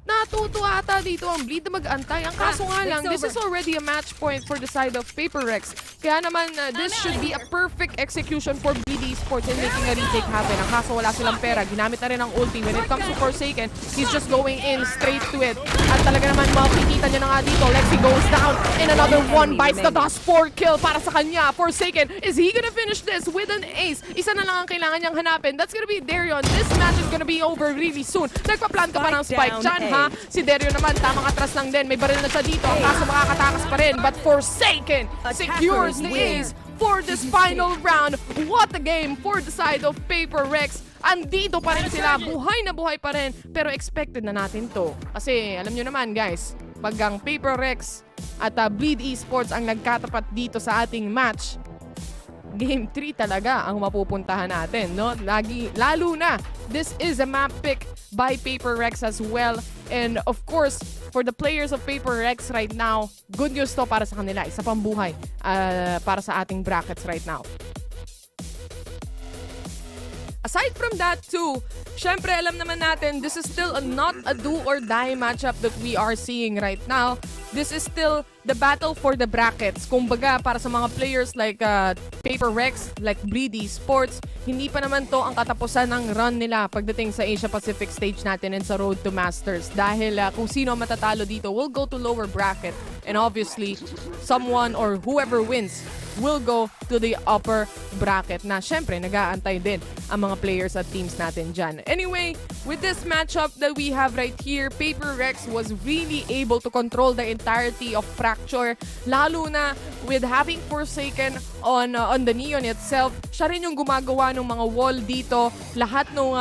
natuto ata dito ang Bleed na mag-antay. Ang kaso nga lang, this is already a match point for the side of Paper Rex. Kaya naman, this should be a perfect execution for Bleed Esports in making a retake happen. Ang kaso wala silang pera. Ginamit na rin ang ulti. When it comes to Forsaken, he's just going in straight to it. At talaga naman, makikita niya na nga dito. Lexi goes down and another one bites the dust. 4 kill para sa kanya. Forsaken, is he gonna finish this with an ace? Isa na lang ang kailangan niyang hanapin. That's gonna be Darion. This match is gonna be over really soon. Nagpa-plan ka pa ng spike. Jan ha. Si Dario naman, tamang atras lang din. May baril na siya dito. Ang kaso makakatakas pa rin. But Forsaken secures the ace for this final round. What a game for the side of Paper Rex. Andito pa rin sila. Buhay na buhay pa rin. Pero expected na natin to. Kasi alam nyo naman guys, pag ang Paper Rex at Bleed Esports ang nagkatapat dito sa ating match, Game 3 talaga ang mapupuntahan natin, no? Lalo na, this is a map pick by Paper Rex as well. And of course, for the players of Paper Rex right now, good news to para sa kanila. Isa pang buhay para sa ating brackets right now. Aside from that too, syempre alam naman natin, this is still not a do or die matchup that we are seeing right now. This is still the battle for the brackets. Kumbaga, para sa mga players like Paper Rex, like Bleed Esports, hindi pa naman to ang katapusan ng run nila pagdating sa Asia Pacific stage natin and sa Road to Masters. Dahil kung sino ang matatalo dito will go to lower bracket. And obviously, someone or whoever wins will go to the upper bracket na syempre nag-aantay din ang mga players at teams natin dyan. Anyway, with this matchup that we have right here, Paper Rex was really able to control the entirety of Fracture, lalo na with having Forsaken on the Neon itself. Siya rin yung gumagawa ng mga wall dito. Lahat nung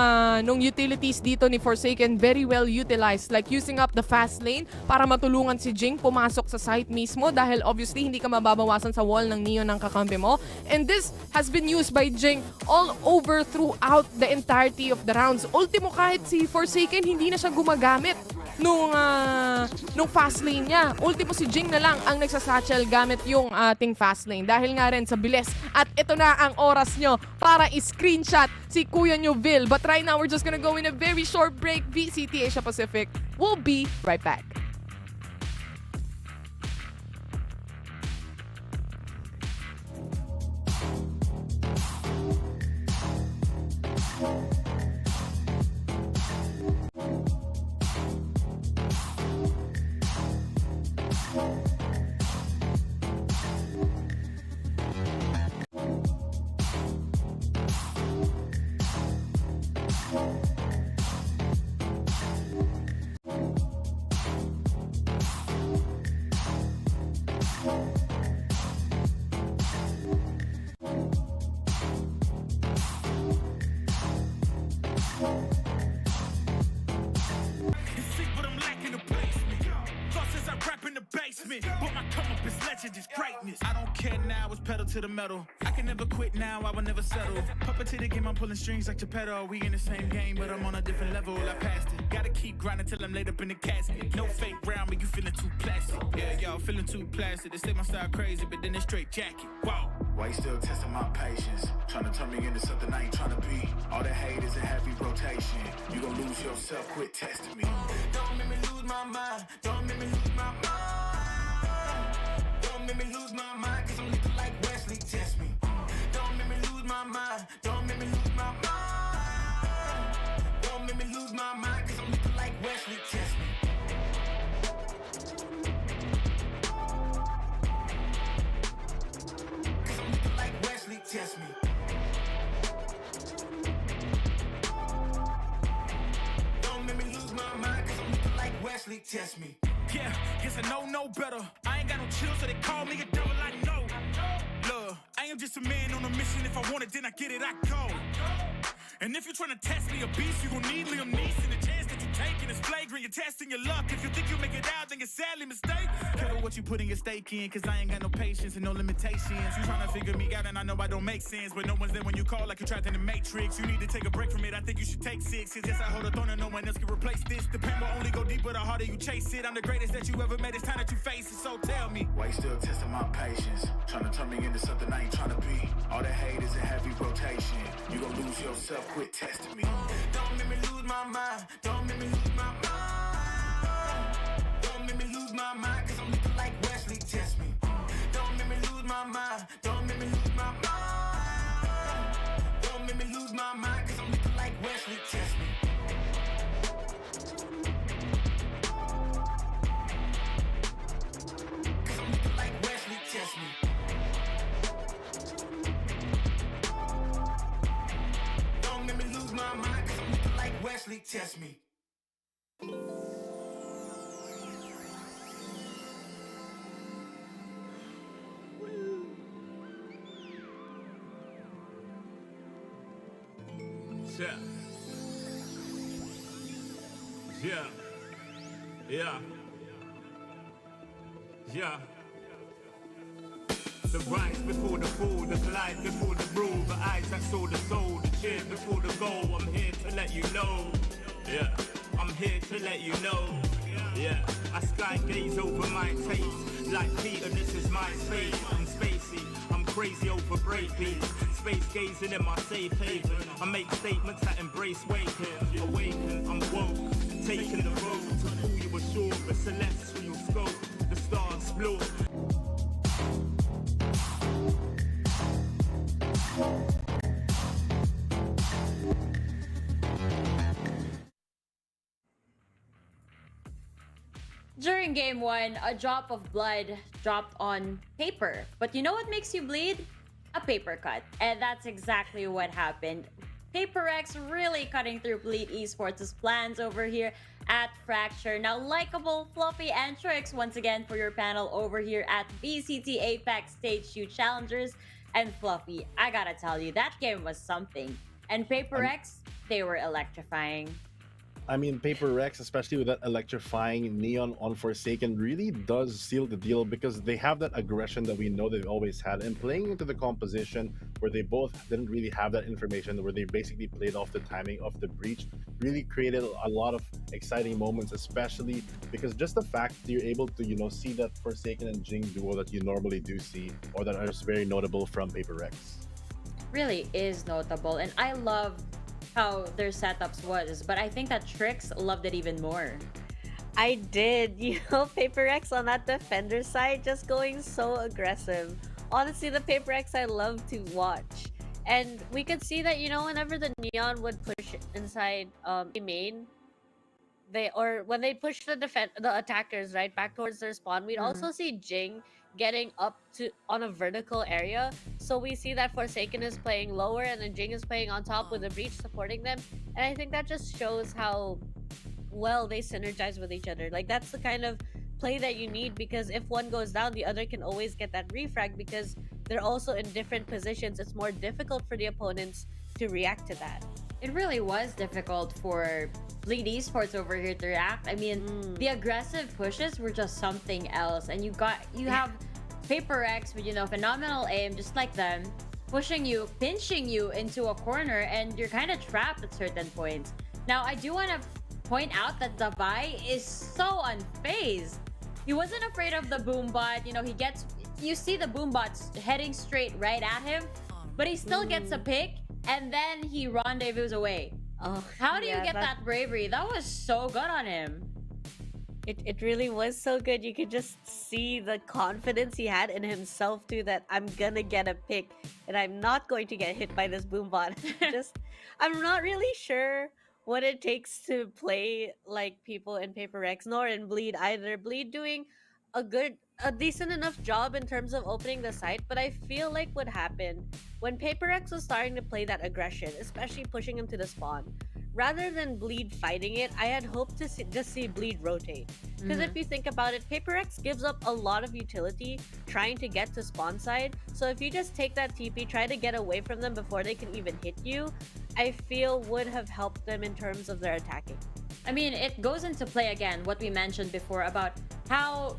utilities dito ni Forsaken very well utilized, like using up the fast lane para matulungan si Jing pumasok sa site mismo dahil obviously hindi ka mababawasan sa wall ng Neon ng kakampi mo. And this has been used by Jing all over throughout the entirety of the rounds. Ultimo, kahit si Forsaken hindi na siya gumagamit nung fast lane niya. Ultimo si Jing na lang ang nagsasatchel gamit yung ating fast lane. Dahil nga rin sa bilis. At ito na ang oras nyo para i-screenshot si Kuya nyo Vil. But right now, we're just gonna go in a very short break. VCT Asia Pacific. We'll be right back. But my come up is legend, is greatness. I don't care now, it's pedal to the metal. I can never quit now, I will never settle. Puppet to the game, I'm pulling strings like Geppetto. We in the same game, but I'm on a different level. I passed it. Gotta keep grinding till I'm laid up in the casket. No fake round, but you feeling too plastic. Yeah, y'all feeling too plastic. They say my style crazy, but then it's straight jacket. Wow. Why you still testing my patience? Trying to turn me into something I ain't trying to be. All the hate is a heavy rotation. You gon' lose yourself, quit testing me. Don't make me lose my mind. Don't make me lose my mind. Don't make me lose my mind, cause I'm looking like Wesley, test me. Don't make me lose my mind. Don't make me lose my mind. Don't make me lose my mind, cause I'm looking like Wesley, test me. Cause I'm looking like Wesley, test me. Don't make me lose my mind, cause I'm looking like Wesley, test me. Yeah, guess I know no better. I ain't got no chill, so they call me a devil. I know. Look, I am just a man on a mission. If I want it, then I get it, I go. And if you're trying to test me a beast, you gon' need Liam Neeson. The chance that you taking is flagrant. You're testing your luck. If you think you make it out, then you're sadly mistaken. Careful what you putting your stake in, cause I ain't got no patience and no limitations. You trying to figure me out, and I know I don't make sense. But no one's there when you call like you're trapped in the Matrix. You need to take a break from it. I think you should take 6. Cause yes, I hold a throne and no one else can replace this. The pain will only go deeper the harder you chase it. I'm the greatest that you ever met. It's time that you face it. So tell me, why you still testing my patience? Trying to turn me into something I ain't trying to be. All the hate is a heavy rotation. You gon' lose yourself, quit testing me. Don't make me lose my mind. Don't make me lose my mind. Don't make me lose my mind, cause I'm looking like Wesley, test me. Don't make me lose my mind. Don't make me lose my mind. Don't make me lose my mind, cause I'm looking like Wesley, test me. Cause I'm looking like Wesley, test me. Don't make me lose my mind, cause I'm looking like Wesley, test me. Yeah. Yeah. Yeah. Yeah. The rise before the fall, the glide before the rule, the eyes that saw the soul, the cheer before the goal. I'm here to let you know. Yeah. I'm here to let you know. Yeah. I sky gaze over my taste. Like Peter, this is my space. I'm spacey. I'm crazy over breakbeats. Space gazing in my safe haven. I make statements that embrace waking. Awaken, I'm woke. Taking the road to pull you ashore. The celestial scope. The stars explore. During game 1, a drop of blood dropped on paper. But you know what makes you bleed? A paper cut. And that's exactly what happened. PaperX really cutting through Bleed Esports' plans over here at Fracture. Now, Likeable, Fluffy, and Trix once again for your panel over here at VCT APAC Stage 2 Challengers. And Fluffy, I gotta tell you, that game was something. And PaperX, they were electrifying. I mean, Paper Rex, especially with that electrifying neon on Forsaken, really does seal the deal because they have that aggression that we know they've always had. And playing into the composition where they both didn't really have that information, where they basically played off the timing of the breach, really created a lot of exciting moments, especially because just the fact that you're able to, you know, see that Forsaken and Jing duo that you normally do see, or that are very notable from Paper Rex. Really is notable, and I love how their setups was, but I think that Trix loved it even more. I did. You know, PaperX on that defender side just going so aggressive. Honestly, the PaperX I love to watch. And we could see that, you know, whenever the Neon would push inside main, when they push the attackers right back towards their spawn, we'd also see Jing getting up to on a vertical area. So we see that Forsaken is playing lower and then Jing is playing on top with the breach supporting them. And I think that just shows how well they synergize with each other. Like, that's the kind of play that you need, because if one goes down, the other can always get that refrag because they're also in different positions. It's more difficult for the opponents to react to that. It really was difficult for Bleed Esports over here to react. I mean, the aggressive pushes were just something else, and you have PaperX with, you know, phenomenal aim, just like them, pushing you, pinching you into a corner, and you're kind of trapped at certain points. Now, I do want to point out that Davai is so unfazed. He wasn't afraid of the boombot. You know, you see the boombots heading straight right at him, but he still gets a pick, and then he rendezvous away. Oh, how do you get that bravery? That was so good on him. It really was so good. You could just see the confidence he had in himself too, that I'm gonna get a pick and I'm not going to get hit by this boombot. I'm not really sure what it takes to play like people in PaperX nor in Bleed either. Bleed doing a decent enough job in terms of opening the site, but I feel like what happened when PaperX was starting to play that aggression, especially pushing him to the spawn, rather than Bleed fighting it, I had hoped to just see Bleed rotate. Because if you think about it, PaperX gives up a lot of utility trying to get to spawn side. So if you just take that TP, try to get away from them before they can even hit you, I feel would have helped them in terms of their attacking. I mean, it goes into play again, what we mentioned before about how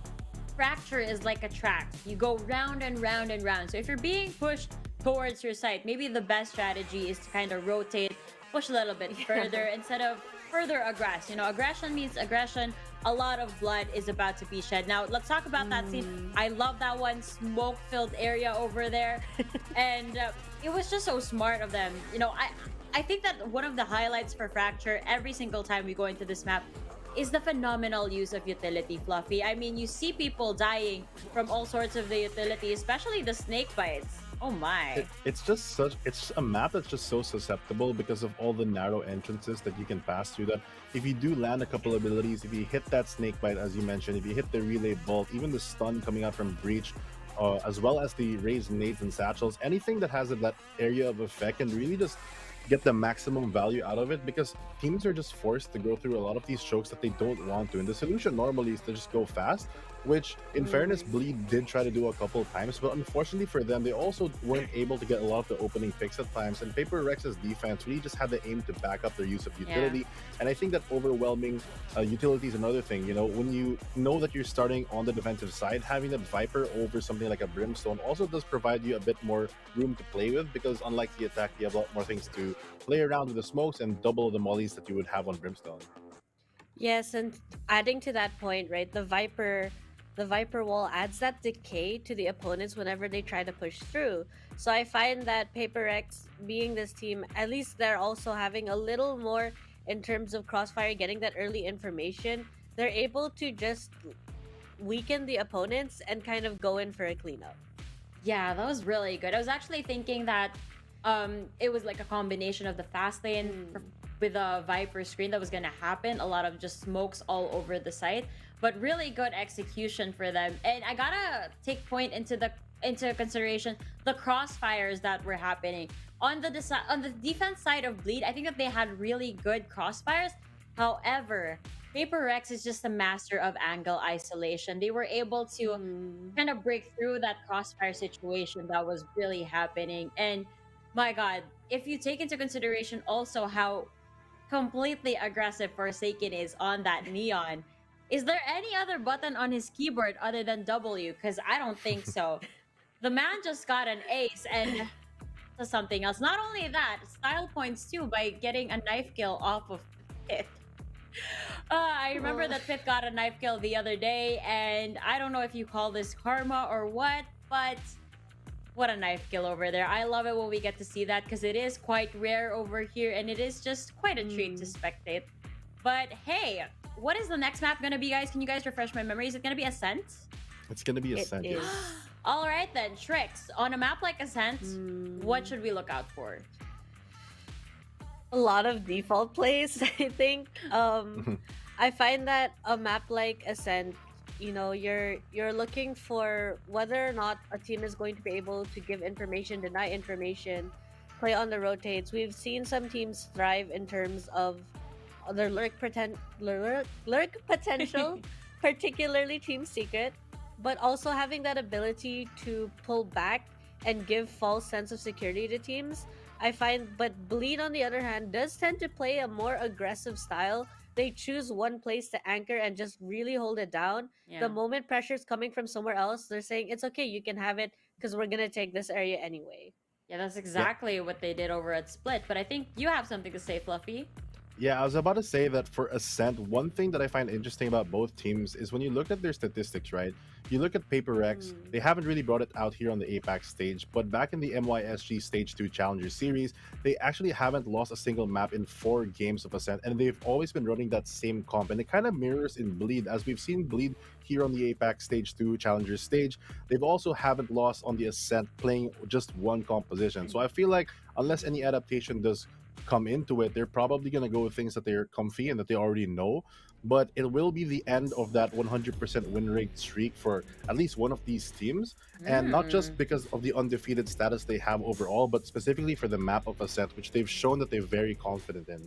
Fracture is like a track. You go round and round and round. So if you're being pushed towards your site, maybe the best strategy is to kind of rotate, push a little bit further instead of further aggress. You know, aggression means aggression. A lot of blood is about to be shed. Now, let's talk about that scene. I love that one smoke-filled area over there. And it was just so smart of them. You know, I think that one of the highlights for Fracture every single time we go into this map is the phenomenal use of utility, Fluffy. I mean, you see people dying from all sorts of the utility, especially the snake bites. Oh my. It's a map that's just so susceptible because of all the narrow entrances that you can pass through. That if you do land a couple abilities, if you hit that snake bite, as you mentioned, if you hit the relay bolt, even the stun coming out from breach, as well as the raised nades and satchels, anything that has that area of effect can really just get the maximum value out of it, because teams are just forced to go through a lot of these chokes that they don't want to. And the solution normally is to just go fast, which in fairness, Bleed did try to do a couple of times, but unfortunately for them, they also weren't able to get a lot of the opening picks at times, and Paper Rex's defense really just had the aim to back up their use of utility, and I think that overwhelming utility is another thing. You know, when you know that you're starting on the defensive side, having that Viper over something like a Brimstone also does provide you a bit more room to play with, because unlike the attack, you have a lot more things to play around with the smokes and double the mollies that you would have on Brimstone. Yes, and adding to that point, right, the Viper wall adds that decay to the opponents whenever they try to push through. So I find that Paper X, being this team, at least they're also having a little more in terms of Crossfire, getting that early information. They're able to just weaken the opponents and kind of go in for a cleanup. Yeah, that was really good. I was actually thinking that it was like a combination of the fast lane with a Viper screen that was going to happen. A lot of just smokes all over the site, but really good execution for them. And I gotta take point into consideration the crossfires that were happening on the defense side of Bleed. I think that they had really good crossfires. However, Paper Rex is just a master of angle isolation. They were able to kind of break through that crossfire situation that was really happening. And my God, if you take into consideration also how completely aggressive Forsaken is on that Neon, is there any other button on his keyboard other than W? Because I don't think so. The man just got an ace and something else. Not only that, style points too by getting a knife kill off of Pith. I remember that Pith got a knife kill the other day, and I don't know if you call this karma or what, but what a knife kill over there. I love it when we get to see that, because it is quite rare over here, and it is just quite a treat to spectate. But hey, what is the next map gonna be, guys? Can you guys refresh my memory? Is it gonna be Ascent? It's gonna be Ascent, yes. All right then, Tricks. On a map like Ascent, what should we look out for? A lot of default plays, I think. I find that a map like Ascent, you know, you're looking for whether or not a team is going to be able to give information, deny information, play on the rotates. We've seen some teams thrive in terms of their lurk potential, particularly Team Secret, but also having that ability to pull back and give false sense of security to teams. I find, but Bleed on the other hand does tend to play a more aggressive style. They choose one place to anchor and just really hold it down. Yeah. The moment pressure's coming from somewhere else, they're saying, it's okay, you can have it because we're going to take this area anyway. Yeah, that's exactly what they did over at Split. But I think you have something to say, Fluffy. Yeah, I was about to say that for Ascent, one thing that I find interesting about both teams is when you look at their statistics, right? You look at Paper Rex, they haven't really brought it out here on the APAC stage, but back in the MYSG Stage 2 Challenger Series, they actually haven't lost a single map in 4 games of Ascent, and they've always been running that same comp, and it kind of mirrors in Bleed, as we've seen Bleed here on the APAC Stage 2 Challenger stage. They've also haven't lost on the Ascent playing just one composition, so I feel like unless any adaptation does come into it, they're probably going to go with things that they're comfy and that they already know, but it will be the end of that 100% win rate streak for at least one of these teams, and not just because of the undefeated status they have overall, but specifically for the map of Ascent, which they've shown that they're very confident in.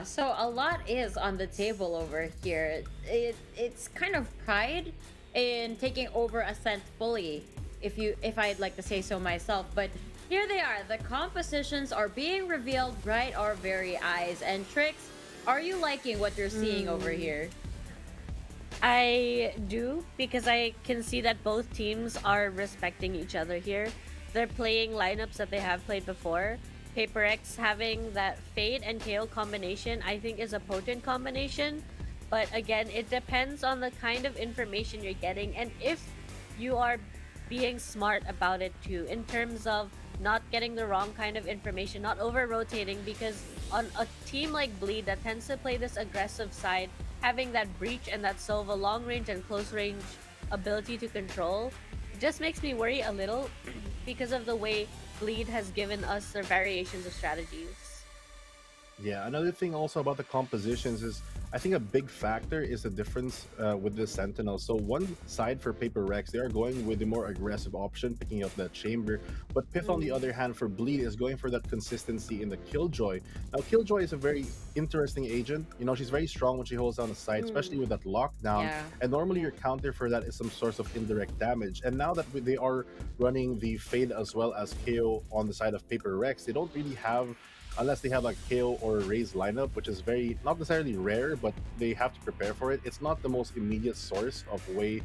So a lot is on the table over here. It's kind of pride in taking over Ascent fully, if I'd like to say so myself, but here they are. The compositions are being revealed right our very eyes. And Tricks, are you liking what you're seeing over here? I do, because I can see that both teams are respecting each other here. They're playing lineups that they have played before. Paper X having that Fade and KO combination, I think, is a potent combination. But again, it depends on the kind of information you're getting, and if you are being smart about it too, in terms of not getting the wrong kind of information, not over-rotating, because on a team like Bleed that tends to play this aggressive side, having that breach and that Sova long-range and close-range ability to control just makes me worry a little because of the way Bleed has given us their variations of strategies. Yeah, another thing also about the compositions is I think a big factor is the difference with the Sentinel. So one side for Paper Rex, they are going with the more aggressive option, picking up that chamber. But Pith, on the other hand, for Bleed, is going for that consistency in the Killjoy. Now, Killjoy is a very interesting agent. You know, she's very strong when she holds down the side, especially with that lockdown. Yeah. And normally your counter for that is some source of indirect damage. And now that they are running the Fade as well as KO on the side of Paper Rex, they don't really have, unless they have like KO or Raze lineup, which is very, not necessarily rare, but they have to prepare for it. It's not the most immediate source of way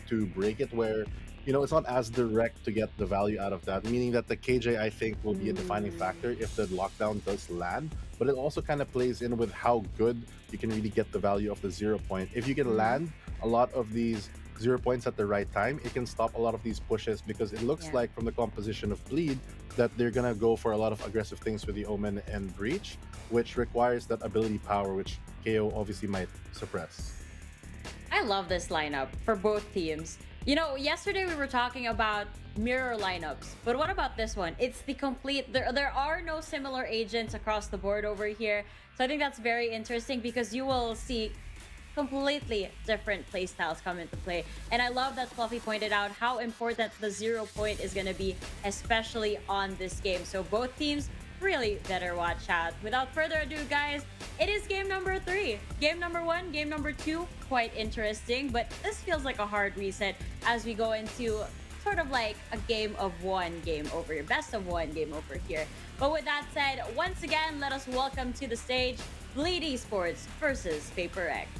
to break it, where, you know, it's not as direct to get the value out of that, meaning that the KJ, I think, will be a defining factor if the lockdown does land. But it also kind of plays in with how good you can really get the value of the 0 point. If you can land a lot of these 0 points at the right time, it can stop a lot of these pushes, because it looks like from the composition of Bleed that they're gonna go for a lot of aggressive things with the Omen and Breach, which requires that ability power, which KO obviously might suppress. I love this lineup for both teams. You know, yesterday we were talking about mirror lineups, but what about this one? It's the complete, there are no similar agents across the board over here. So I think that's very interesting, because you will see completely different playstyles come into play. And I love that Fluffy pointed out how important the 0 point is going to be, especially on this game. So both teams really better watch out. Without further ado, guys, it is game number 3. Game number 1, game number 2, quite interesting, but this feels like a hard reset as we go into sort of like a game of 1 game over here, best of 1 game over here. But with that said, once again, let us welcome to the stage Bleed Esports versus Paper X.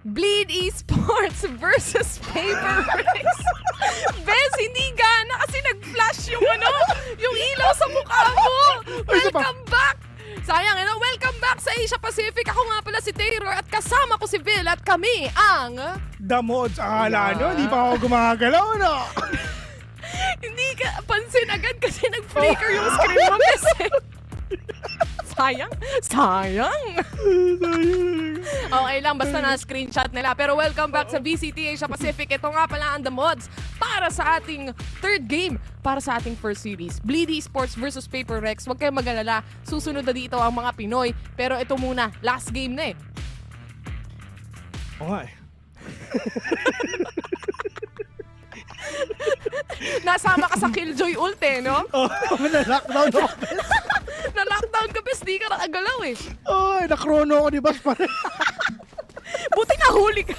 Bleed Esports versus Paper Rex. Bes, hindi gana kasi nag-flash yung yung ilaw sa mukha mo. Welcome back! Sayang, welcome back sa Asia Pacific. Ako nga pala si Taylor at kasama ko si Vil at kami ang... The Mods. Akala nyo, di pa ako gumagalaw, no? Hindi ka pansin agad kasi nag-flicker yung screen mo, Bes. Sayang. Okay lang, basta na-screenshot nila. Pero welcome back sa VCT Asia Pacific. Ito nga pala ang The Mods para sa ating third game, para sa ating first series. Bleed Esports versus Paper Rex. Huwag kayong mag-alala, susunod na dito ang mga Pinoy. Pero ito muna, last game na eh. Okay. Nasama ka sa Killjoy ult eh, no? Na-lockdown ako. Na-lockdown ka, Bes, di ka nakagalaw eh. Na-chrono ako ni Bas pa rin. Buti nahuli ka.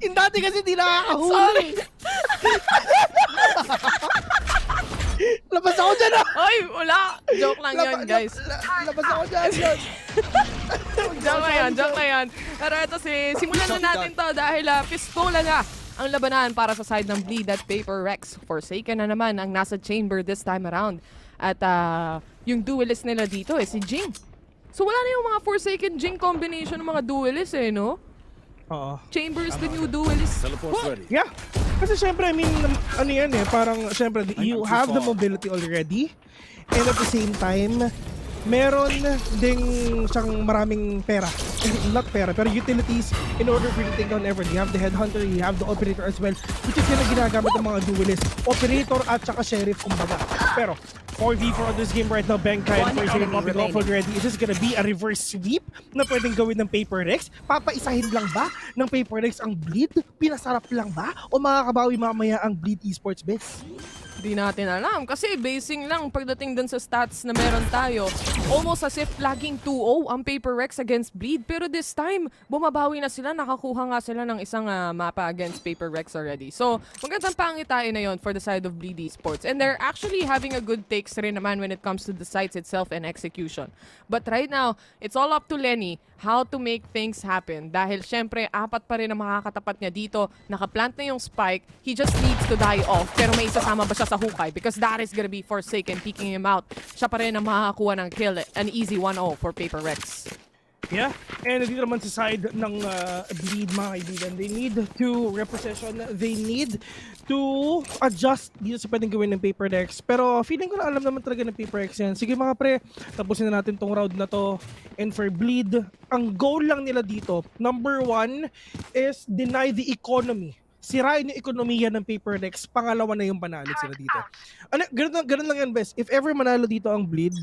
Yung dati kasi di nakakahuli. Sorry. Labas ako dyan ah! Ay, wala. Joke lang yun, guys. Labas ako dyan. Joke na yan. Pero ito simulan na natin to dahil pistola na ang labanan para sa side ng Bleed at Paper Rex. Forsaken na naman ang nasa chamber this time around. At yung duelist nila dito si Jing. So wala na yung mga Forsaken Jing combination ng mga duelist no? Oo. Chamber is the new duelist. Yeah. Kasi syempre, I mean, ano yan parang syempre, you have the mobility already. And at the same time, meron ding siyang maraming pera. Not pera, pero utilities in order for you to take down everything. You have the headhunter, you have the operator as well, which is yung ginagamit ng mga duelists. Operator at saka sheriff, kumbaga. Pero 4v4 on this game right now, Bangkai and Forsaken popping off already. Is this gonna be a reverse sweep na pwedeng gawin ng Paper Rex? Papaisahin lang ba ng Paper Rex ang Bleed? Pinasarap lang ba? O makakabawi mamaya ang Bleed Esports, Bes? Di natin alam kasi basing lang pagdating dun sa stats na meron tayo. Almost as if laging 2-0 ang Paper Rex against Bleed, pero this time bumabawi na sila, nakakuha nga sila ng isang mapa against Paper Rex already. So magandang pangitain na yon for the side of Bleed Esports, and they're actually having a good takes rin naman when it comes to the sites itself and execution. But right now, it's all up to Lenny how to make things happen. Dahil syempre, 4 pa rin ang makakatapat niya dito. Nakaplant na yung spike. He just needs to die off. Pero may isasama ba siya sa hukay? Because that is gonna be Forsaken, peeking him out. Siya pa rin ang makakakuha ng kill. An easy 1-0 for Paper Rex. Yeah, and dito naman sa side ng Bleed, mga kaibigan, they need to repossession, they need to adjust dito sa pwedeng gawin ng Paper Rex. Pero feeling ko na alam naman talaga ng Paper Rex yan. Sige mga pre, tapusin na natin tong round na to. And for Bleed, ang goal lang nila dito, number 1 is deny the economy. Sirain yung ekonomiya ng Paper Rex, pangalawa na yung panalo sila dito. Ano, ganun lang yan, best. If ever manalo dito ang Bleed,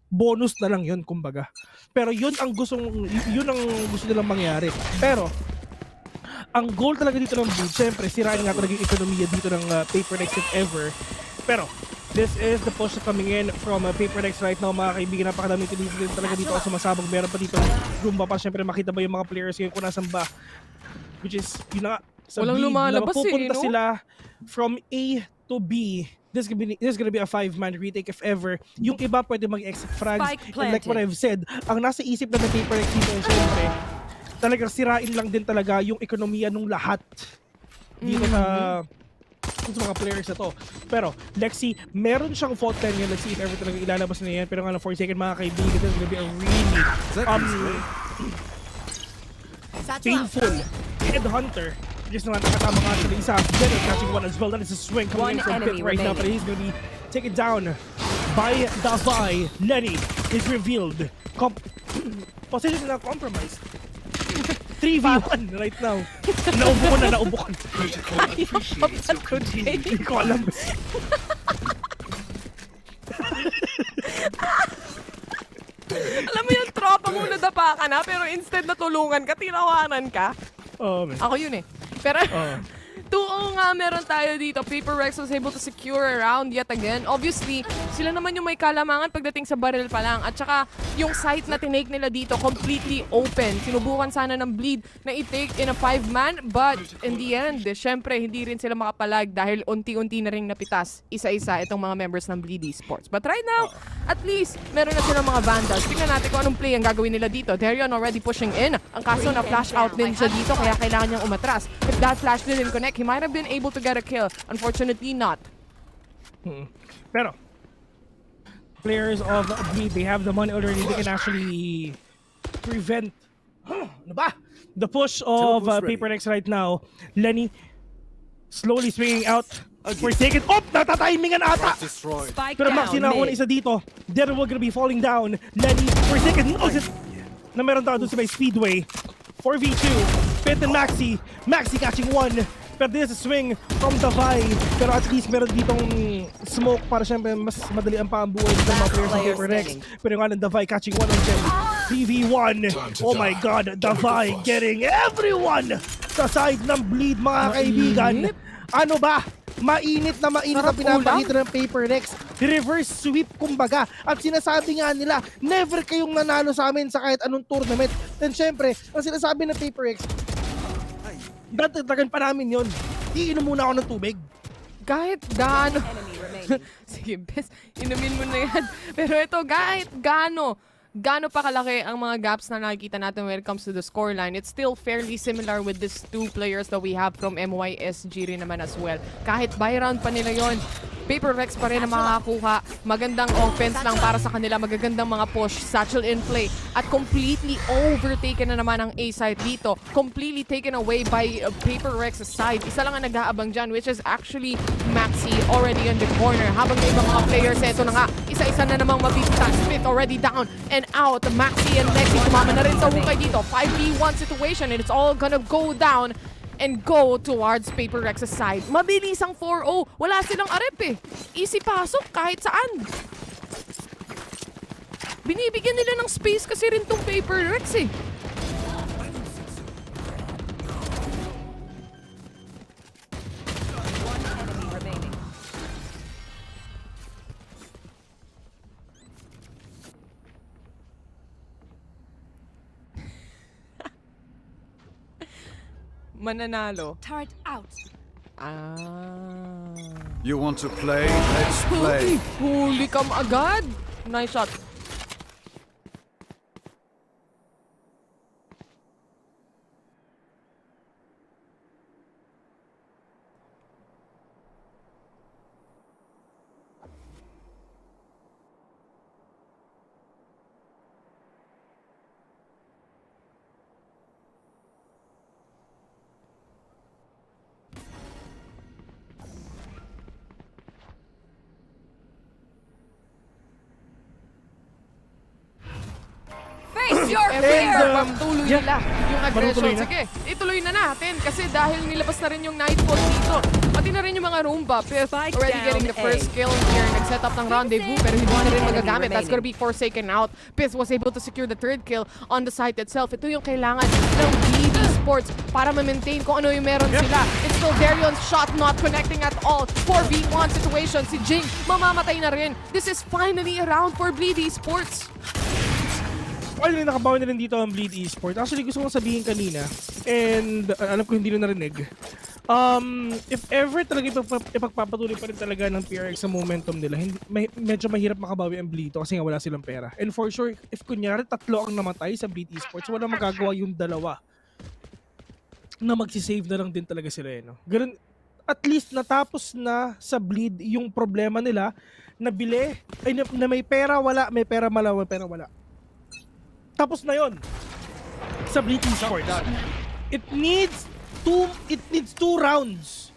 bonus na lang yun, kumbaga. Pero yun ang gusto nilang mangyari. Pero ang goal talaga dito ng Bleed, syempre sirain nga talaga yung ekonomiya dito ng Paper Rex if ever. Pero this is the push coming in from Paper Rex right now, mga kaibigan. Napakadaming tinitili talaga dito ako sumasabog. Meron pa dito Roomba pa. Syempre makita ba yung mga players ngayon kung nasan ba, which is yun na sa Walang Bleed na lumalabas mapupunta no? sila from A to B. This is gonna be a 5-man retake if ever. Yung iba pwede mag-exit frags. And like what I've said, ang nasa isip na ng Paper Rex dito, syempre, talagang sirain lang din talaga yung ekonomiya ng lahat dito sa mga players na to. Pero, Lexi, meron siyang fault line yan. Let's see if ever talaga ilalabas na yan. Pero nga lang, for a second, mga kaibigan, this is gonna be a really painful headhunter. Just naman nakatama nga sa isa. Then catching one as well. That is a swing coming in from Pit right now. But he's gonna be taken down by Davai. Lenny is revealed. Position na compromised. 3v1 right now. Naubo ko na. Hindi ko alam. Alam mo yung tropa mo nadapa ka na, pero instead na tulungan ka, tinawanan ka. Ako yun eh. Pero, 2-0 nga meron tayo dito. Paper Rex was able to secure a round yet again. Obviously, sila naman yung may kalamangan pagdating sa barrel pa lang. At saka, yung site na tinake nila dito, completely open. Sinubukan sana ng Bleed na i-take in a 5-man. But, in the end, syempre, hindi rin sila makapalag dahil unti-unti na rin napitas isa-isa itong mga members ng Bleed Esports. But right now, at least, meron na silang mga Vandals. Tingnan natin kung anong play ang gagawin nila dito. Darion already pushing in. Ang kaso na flash out din siya dito, kaya kailangan niyang umatras. If that flash didn't connect, he might have been able to get a kill. Unfortunately, not. Pero, players of Bleed, they have the money already. They can actually prevent the push of Paper Rex right now. Lenny slowly swinging out. Forsaken. Natatimingan ata! Pero Maxi na ako na isa dito. There will gonna be falling down. Lenny, Forsaken. Na meron tayo doon sa may Speedway. 4v2. Pit and Maxi. Maxi catching one. Pero this is a swing from Davai. Pero at least meron ditong smoke para syempre mas madali ang paambuhay ng mga players ng Paper Rex. Pero nga ng Davai catching one on them. 3v1. Oh my god, Davai getting everyone sa side ng Bleed, mga kaibigan. Ano ba? Mainit na ang pinapakita ng Paper Rex. Reverse sweep kumbaga. At sinasabi nga nila, never kayong nanalo sa amin sa kahit anong tournament. Then syempre, ang sinasabi ng Paper Rex, datatagan pa namin yun. Iinom muna ako ng tubig. Kahit gaano. Sige, best. Inumin mo na yan. Pero ito, kahit gaano pa kalaki ang mga gaps na nakikita natin when it comes to the scoreline, it's still fairly similar with these two players that we have from MYSG rin naman as well. Kahit by round pa nila yon, Paper Rex pa rin na makakakuha. Magandang offense lang para sa kanila. Magagandang mga push, satchel in play. At completely overtaken na naman ang A side dito. Completely taken away by Paper Rex's side. Isa lang ang nag-aabang dyan, which is actually Maxi already in the corner. Habang may ibang mga players, eto na nga, isa-isa na namang mabibita. Split already down and out. Maxi and Lexi tumama na rin sa hukay dito. 5v1 situation and it's all gonna go down and go towards Paper Rex's side. Mabilis ang 4-0. Wala silang arep eh. Easy pasok kahit saan. Binibigyan nila ng space kasi rin tong Paper Rex eh. Mananalo. Turret out. You want to play? Let's play. Huli kam agad. Nice shot. Tuloy nila yung aggression. Sige, ituloy na natin kasi dahil nilabas na rin yung Nightfall dito. Pati na rin yung mga Roomba. Pith already getting the first kill here. Nag-set up ng rendezvous pero hindi na rin magagamit. That's gonna be Forsaken out. Pith was able to secure the third kill on the site itself. Ito yung kailangan ng VCT Sports para ma-maintain kung ano yung meron sila. It's still Darion's shot not connecting at all. 4v1 situation. Si Jing mamamatay na rin. This is finally a round for VCT Sports. Finally, nakabawi na rin dito ang Bleed Esports. Actually, gusto kong sabihin kanina, and alam ko hindi na narinig, if ever talaga ipagpapatuloy pa rin talaga ng PRX sa momentum nila, medyo mahirap makabawi ang Bleed kasi nga wala silang pera. And for sure, if kunyari 3 ang namatay sa Bleed Esports, wala magagawa yung 2 na magsisave na lang din talaga sila. No? Ganun, at least natapos na sa Bleed yung problema nila, nabili, na may pera, wala, may pera, wala. Tapos na yon sa Bleed Esports. It needs 2 rounds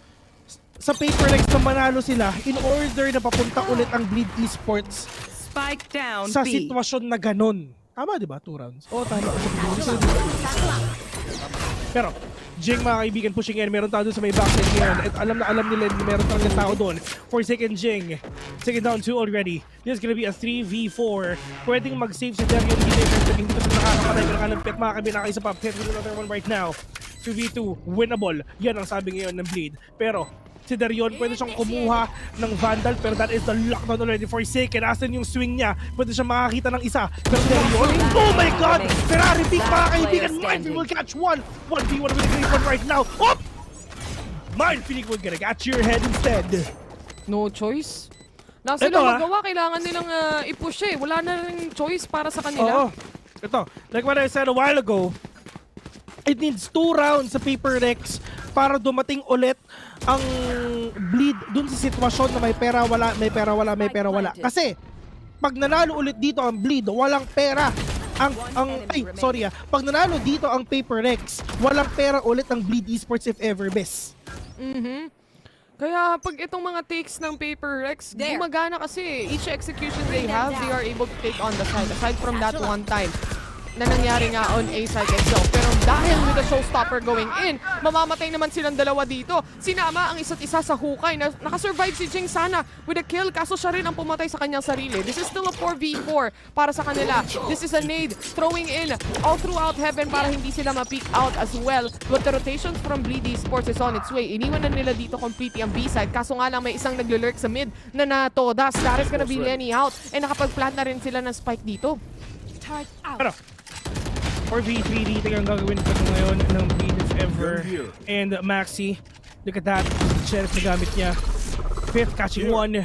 sa paper legs na manalo sila in order na papunta ulit ang Bleed Esports Spike down sa B. sitwasyon na ganon. Tama, di ba? 2 rounds. Oo, tama. Pero, Jing, mga kaibigan, pushing in. Meron tao doon sa may backside ngayon. At alam nila meron talagang tao doon. For second Jing. Second down 2 already. This is gonna be a 3v4. Pwedeng mag-save si Darion dito. Hindi pa sila nakakapatay. Pero alam, Pet, mga kaibigan, nakakaisa pa. Pet with another one right now. 2v2. Winnable. Yan ang sabi ngayon ng Bleed. Pero, si Darion, pwede siyang kumuha ng Vandal, pero that is the lockdown already. Forsaken, asan yung swing niya? Pwede siyang makakita ng isa. Pero Darion, oh my God! Ferrari Peak, mga kaibigan, Mindful will catch 1v1 with a great one right now. Op! Mindful will gonna catch your head instead. No choice. Na sila magawa, kailangan nilang i-push eh. Wala na rin choice para sa kanila. Oo. Ito, like what I said a while ago, it needs 2 rounds sa Paper Rex para dumating ulit ang Bleed dun sa sitwasyon na may pera wala. Kasi pag nanalo ulit dito ang Bleed, walang pera. Pag nanalo dito ang Paper Rex, walang pera ulit ang Bleed Esports if ever best. Kaya pag itong mga takes ng Paper Rex, gumagana kasi. Each execution they have, they are able to take on the side. Aside from that one time na nangyari nga on A side itself. Pero dahil with the showstopper going in, mamamatay naman silang dalawa dito. Sinama ang isa't isa sa hukay na nakasurvive si Jing sana with a kill, kaso siya rin ang pumatay sa kanyang sarili. This is still a 4v4 para sa kanila. This is a nade throwing in all throughout heaven para hindi sila ma-peek out as well. But the rotations from Bleed Esports is on its way. Iniwan na nila dito completely ang B side, kaso nga lang may isang nagle-lurk sa mid na natodas. That is gonna be Lenny out. And nakapag-plant na rin sila ng spike dito. Pero 4v3 dito ang gagawin pa ngayon ng Bleed if ever. And Maxi, look at that. Sheriff na gamit niya. Fifth catching 1.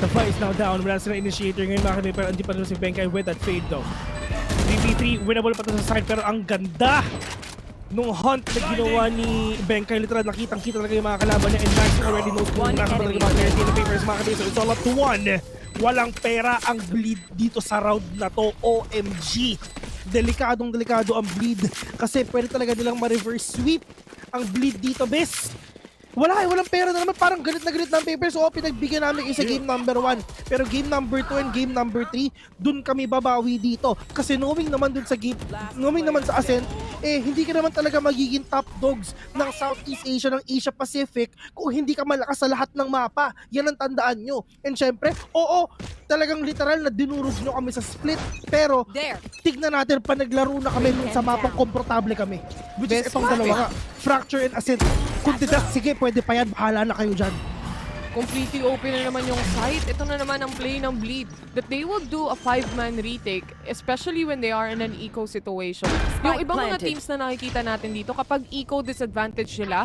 The fight is now down. Wala sila initiator ngayon, mga kaibigan, pero hindi pa rin si Benkay with that fade though. 3v3, winnable pa ito sa side, pero ang ganda nung hunt na ginawa ni Benkay. Literal, nakitang-kita talaga yung mga kalaban niya, and Maxi already knows kung nasa talaga yung mga players in the papers, mga kaibigan. So it's all up to 1. Walang pera ang Bleed dito sa round na to. OMG! Delikado ang Bleed kasi pwede talaga nilang ma-reverse sweep ang Bleed dito, bes. Walang pera na naman, parang galit na galit ng papers. So, pinagbigyan namin isa game number 1. Pero game number 2 and game number 3, dun kami babawi dito. Kasi knowing naman dun sa game, knowing naman sa Ascent, hindi ka naman talaga magiging top dogs ng Southeast Asia, ng Asia Pacific kung hindi ka malakas sa lahat ng mapa. Yan ang tandaan nyo. And syempre, talagang literal na dinurog nyo kami sa split. Pero, tignan natin pa naglaro na kami nung sa mapang komportable kami. Which is itong dalawa nga, Fracture and Ascent. Kung didak, sige, pwede pa yan. Bahala na kayo dyan. Completely open na naman yung site. Ito na naman ang play ng Bleed. That they will do a 5-man retake, especially when they are in an eco situation. Yung ibang mga teams na nakikita natin dito, kapag eco disadvantage sila,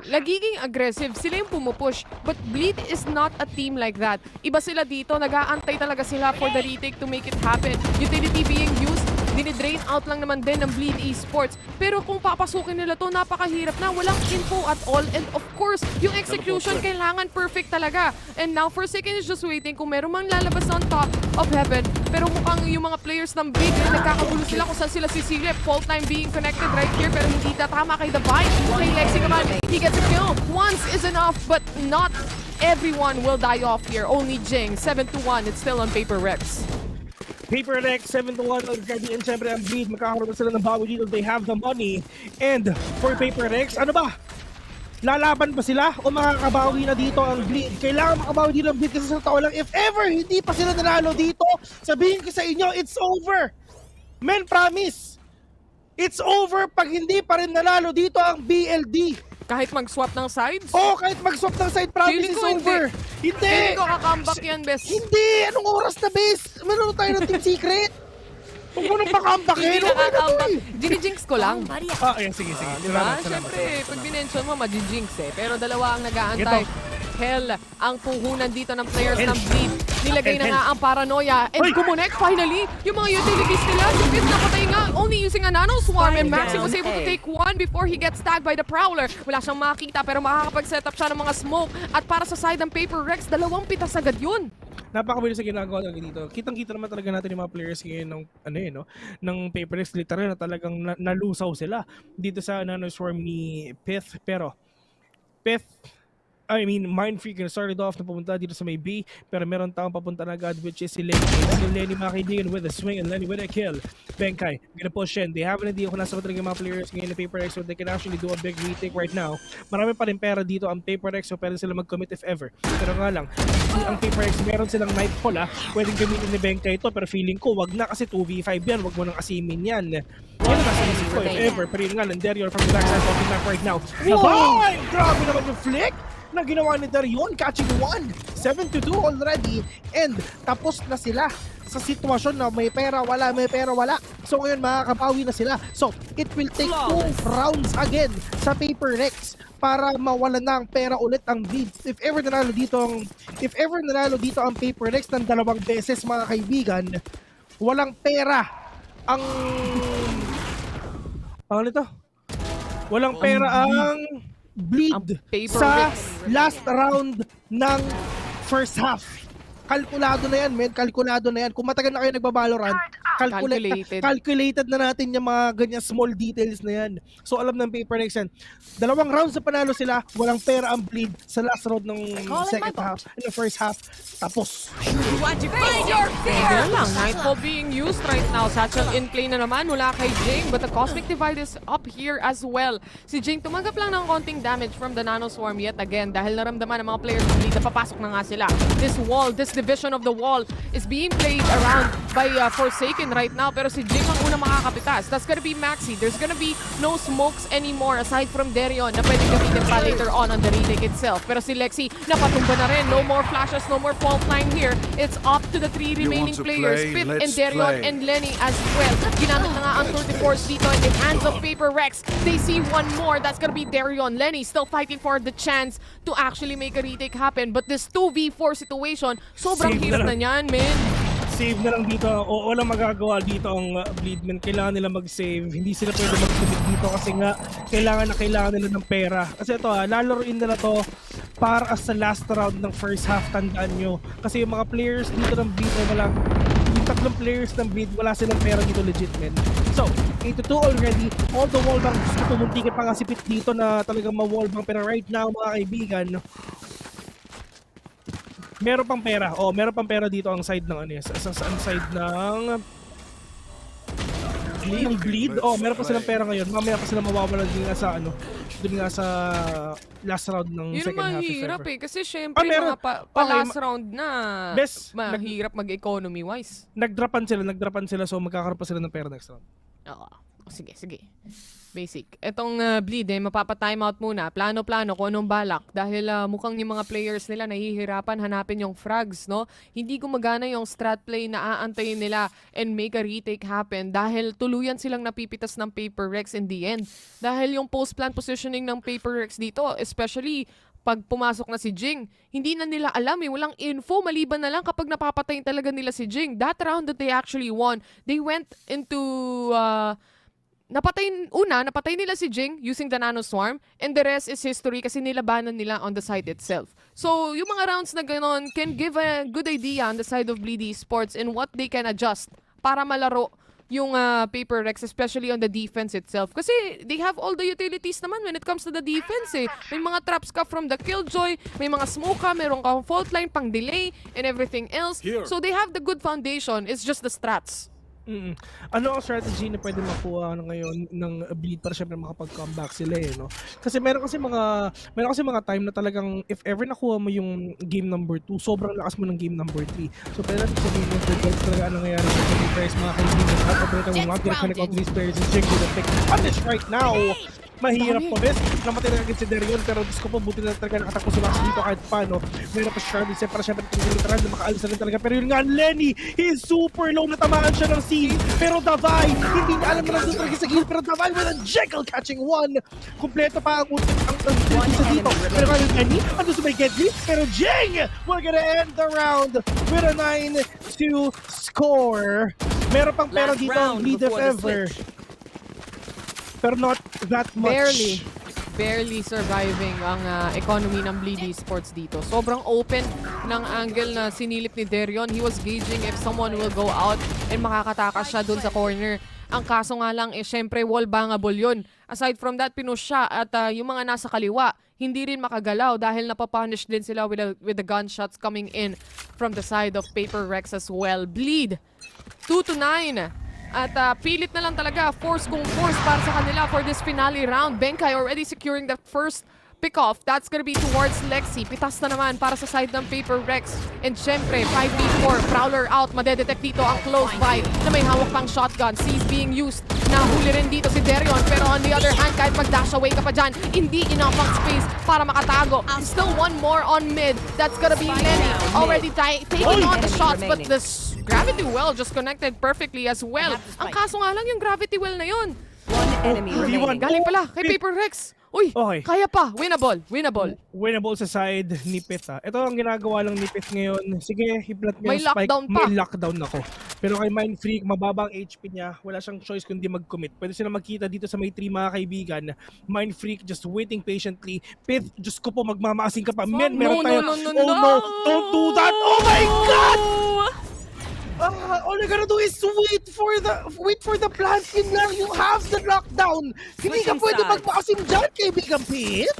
lagiging aggressive. Sila yung pumupush. But Bleed is not a team like that. Iba sila dito. Nag-aantay talaga sila for the retake to make it happen. Utility being used, dinidrain out lang naman din ng Bleed Esports. Pero kung papasukin nila to, napakahirap na. Walang info at all. And of course, yung execution kailangan perfect talaga. And now, Forsaken is just waiting kung meron mang lalabas on top of heaven. Pero mukhang yung mga players ng Bleed, nagkakagulo sila kung saan sila sisilip. Fault line being connected right here, pero hindi tatama kay Divine. Kay Lexi naman, he gets a kill. Once is enough, but not everyone will die off here. Only Jing, 7-1. It's still on Paper Rex. Paper Rex 7-1 already, and syempre ang Bleed, magkakaroon sila ng bawi dito. They have the money. And for Paper Rex, ano ba? Lalaban ba sila o makakabawi na dito ang Bleed? Kailangan makabawi dito ang Bleed kasi sa tao lang, if ever hindi pa sila nanalo dito, sabihin ko sa inyo, it's over. Men, promise. It's over pag hindi pa rin nanalo dito ang BLD. Kahit mag-swap ng sides? Kahit mag-swap ng side, promise is over. Hindi. Feeling ko kakambak yan, bes. Hindi. Anong oras na, bes? Meron tayo ng team secret. Huwag mo nang pakambakin. Hindi nakakambak. Ginijinx ko lang. Sige. Diba? Siyempre, pag binention mo, majijinx eh. Pero dalawa ang nag-aantay. Hell, ang puhunan dito ng players ng Bleed. Nilagay na nga ang paranoia. And kumonek finally, yung mga utilities nila. Si Fizz napatay nga, only using a nano swarm. And Maxi was able to take one before he gets tagged by the Prowler. Wala siyang makita pero makakapag-set up siya ng mga smoke. At para sa side ng Paper Rex, 2 pitas agad yun. Napakabilis sa ginagawa talaga dito. Kitang-kita naman talaga natin yung mga players ngayon ng ng Paper Rex, literal na talagang nalusaw sila dito sa nano swarm ni Pith. Pero Mind Freak started off na pumunta dito sa may B, pero meron taong papunta na agad, which is si Lenny. Si Lenny, mga kaibigan, with a swing, and Lenny with a kill. Benkai, gonna push in. They have an idea kung nasa talaga mga players ngayon na Paper Rex, so they can actually do a big retake right now. Marami pa rin pera dito ang Paper Rex, so pwede sila mag-commit if ever. Pero nga lang, ang Paper Rex, meron silang Nightfall pwedeng gamitin ni Benkai ito, pero feeling ko, wag na kasi 2v5 yan, wag mo nang asimin yan. Yan ang nasa isip ko, if ever. Pero yun nga lang, Derion from the backside, talking back right now. Naboy! Grabe naman yung flick na ginawa ni Derion, catching 1. 7-2 already, and tapos na sila sa sitwasyon na may pera wala. So ngayon makakabawi na sila. So it will take 2 rounds again sa Paper Rex para mawala na ang pera ulit ang Bleed. If ever nanalo dito ang Paper Rex ng 2 beses, mga kaibigan, walang pera ang walang pera ang Bleed sa last round ng first half. Kalkulado na yan, men. Kalkulado na yan. Kung matagal na kayo nagbabalorant, calculated na natin yung mga ganyan small details na yan. So alam ng Paper Rex yan. 2 rounds na panalo sila, walang pera ang Bleed sa last round ng second half, in the first half. Tapos. Nightfall being used right now. Satchel in play na naman mula kay Jing, but the Cosmic Divide is up here as well. Si Jing tumanggap lang ng konting damage from the Nano Swarm yet again dahil naramdaman ng mga players ng Bleed na papasok na nga sila. This wall, this division of the wall is being played around by Forsaken right now, pero si Jing ang unang makakapitas. That's gonna be Maxi. There's gonna be no smokes anymore aside from Derion na pwedeng gamitin pa later on the retake itself. Pero si Lexi napatumba na rin. No more flashes, no more fault line here. It's up to the 3 remaining players, Pith and Derion and Lenny as well. Ginamit na nga ang 34s dito in the hands of Paper Rex. They see one more. That's gonna be Derion. Lenny still fighting for the chance to actually make a retake happen. But this 2v4 situation, sobrang hirap na niyan, men. Save na lang dito. O walang magagawa dito ang Bleed, men. Kailangan nila mag-save. Hindi sila pwede mag-commit dito kasi nga kailangan nila ng pera. Kasi ito lalaroin nila to para sa last round ng first half. Tandaan nyo. Kasi yung mga players dito ng Bleed ay walang, yung 3 players ng Bleed, wala silang pera dito legit, men. So, 8-2 already. All the wallbang, gusto muntikin pa nga si Pit dito na talagang ma-wallbang. Pero right now, mga kaibigan, meron pang pera. Meron pang pera dito ang side ng sa side ng Bleed. Meron pa silang pera ngayon. Mamaya pa sila mawawalan din nga sa doon nga sa last round ng second half. Yun mahirap kasi syempre mga last round na mahirap mag-economy wise. Nagdrapan sila so magkakaroon pa sila ng pera next round. Sige. Basic. Etong Bleed mapapa-timeout muna. Plano-plano kung anong balak. Dahil mukhang yung mga players nila nahihirapan hanapin yung frags, no? Hindi gumagana yung strat play na aantayin nila and make a retake happen dahil tuluyan silang napipitas ng Paper Rex in the end. Dahil yung post-plant positioning ng Paper Rex dito, especially pag pumasok na si Jing, hindi na nila alam walang info, maliban na lang kapag napapatayin talaga nila si Jing. That round that they actually won, they went into napatay nila si Jing using the Nano Swarm, and the rest is history kasi nilabanan nila on the site itself. So, yung mga rounds na ganon can give a good idea on the side of Bleed Esports and what they can adjust para malaro yung Paper Rex, especially on the defense itself. Kasi they have all the utilities naman when it comes to the defense eh. May mga traps ka from the Killjoy, may mga smoke ka, meron kang fault line, pang delay, and everything else. So they have the good foundation, it's just the strats. Ano ang strategy na pwede makuha ngayon ng Bleed para syempre makapag-comeback sila eh, no? Kasi meron kasi mga time na talagang if ever nakuha mo yung game number 2, sobrang lakas mo ng game number 3. So pwede natin sabihin yung third talaga ano nangyayari sa Paper Rex mga kaibigan. At operator will not get a connect out to these players and check with the pick on this right now. Mahirap po, bes. Namatay na agad si Derion, pero Diyos ko po, buti na talaga nakatakbo si Max dito kahit paano. Mayroon pa si Charlie, para syempre literal na makaalis na rin talaga. Pero yun nga, Lenny, he is super low, natamaan siya ng C. Pero Davai, hindi niya alam na nandun talaga sa gilid. Pero Davai with a Jekyll catching one. Kompleto pa ang isa dito. Pero kaya Lenny, ando sa may Gedli. Pero Jing, we're gonna end the round with a 9-2 score. Meron pang pero dito ang lead if ever. Pero not that much. Barely surviving ang economy ng Bleed Esports dito. Sobrang open ng angle na sinilip ni Derion. He was gauging if someone will go out and makakatakas siya dun sa corner. Ang kaso nga lang, syempre wall bangable yun. Aside from that, pinush siya at yung mga nasa kaliwa, hindi rin makagalaw dahil napapunish din sila with the gunshots coming in from the side of Paper Rex as well. Bleed, 2-9. At pilit na lang talaga, force kung force para sa kanila for this finale round. Benkai already securing the first pick-off. That's gonna be towards Lexi. Pitas na naman para sa side ng Paper Rex. And syempre, 5v4, Prowler out. Madedetect dito ang close by na may hawak pang shotgun. Seize being used. Nahuli rin dito si Derion. Pero on the other hand, kahit mag-dash away ka pa dyan, hindi enough ang space para makatago. Still one more on mid. That's gonna be Lenny. Already taking on the shots, but the gravity well just connected perfectly as well. Ang kaso nga lang yung gravity well na yun. One enemy remaining. Galing pala kay Paper Rex. Uy, okay. Kaya pa. Winnable. Winnable sa side ni Pit. Ito ang ginagawa lang ni Pit ngayon. Sige, hiplat niya may yung spike. Lockdown pa. May lockdown ako. Pero kay Mind Freak, mababa ang HP niya. Wala siyang choice kundi mag-commit. Pwede sila magkita dito sa may 3 mga kaibigan. Mind Freak just waiting patiently. Pit, Diyos ko po, magmamaasing ka pa. Men, meron tayo. No. Don't do that. Oh my God! All you gotta do is wait for the plant. Yun lang, you have the lockdown. Hindi ka pwede magpaasim dyan, kaibigan Pit.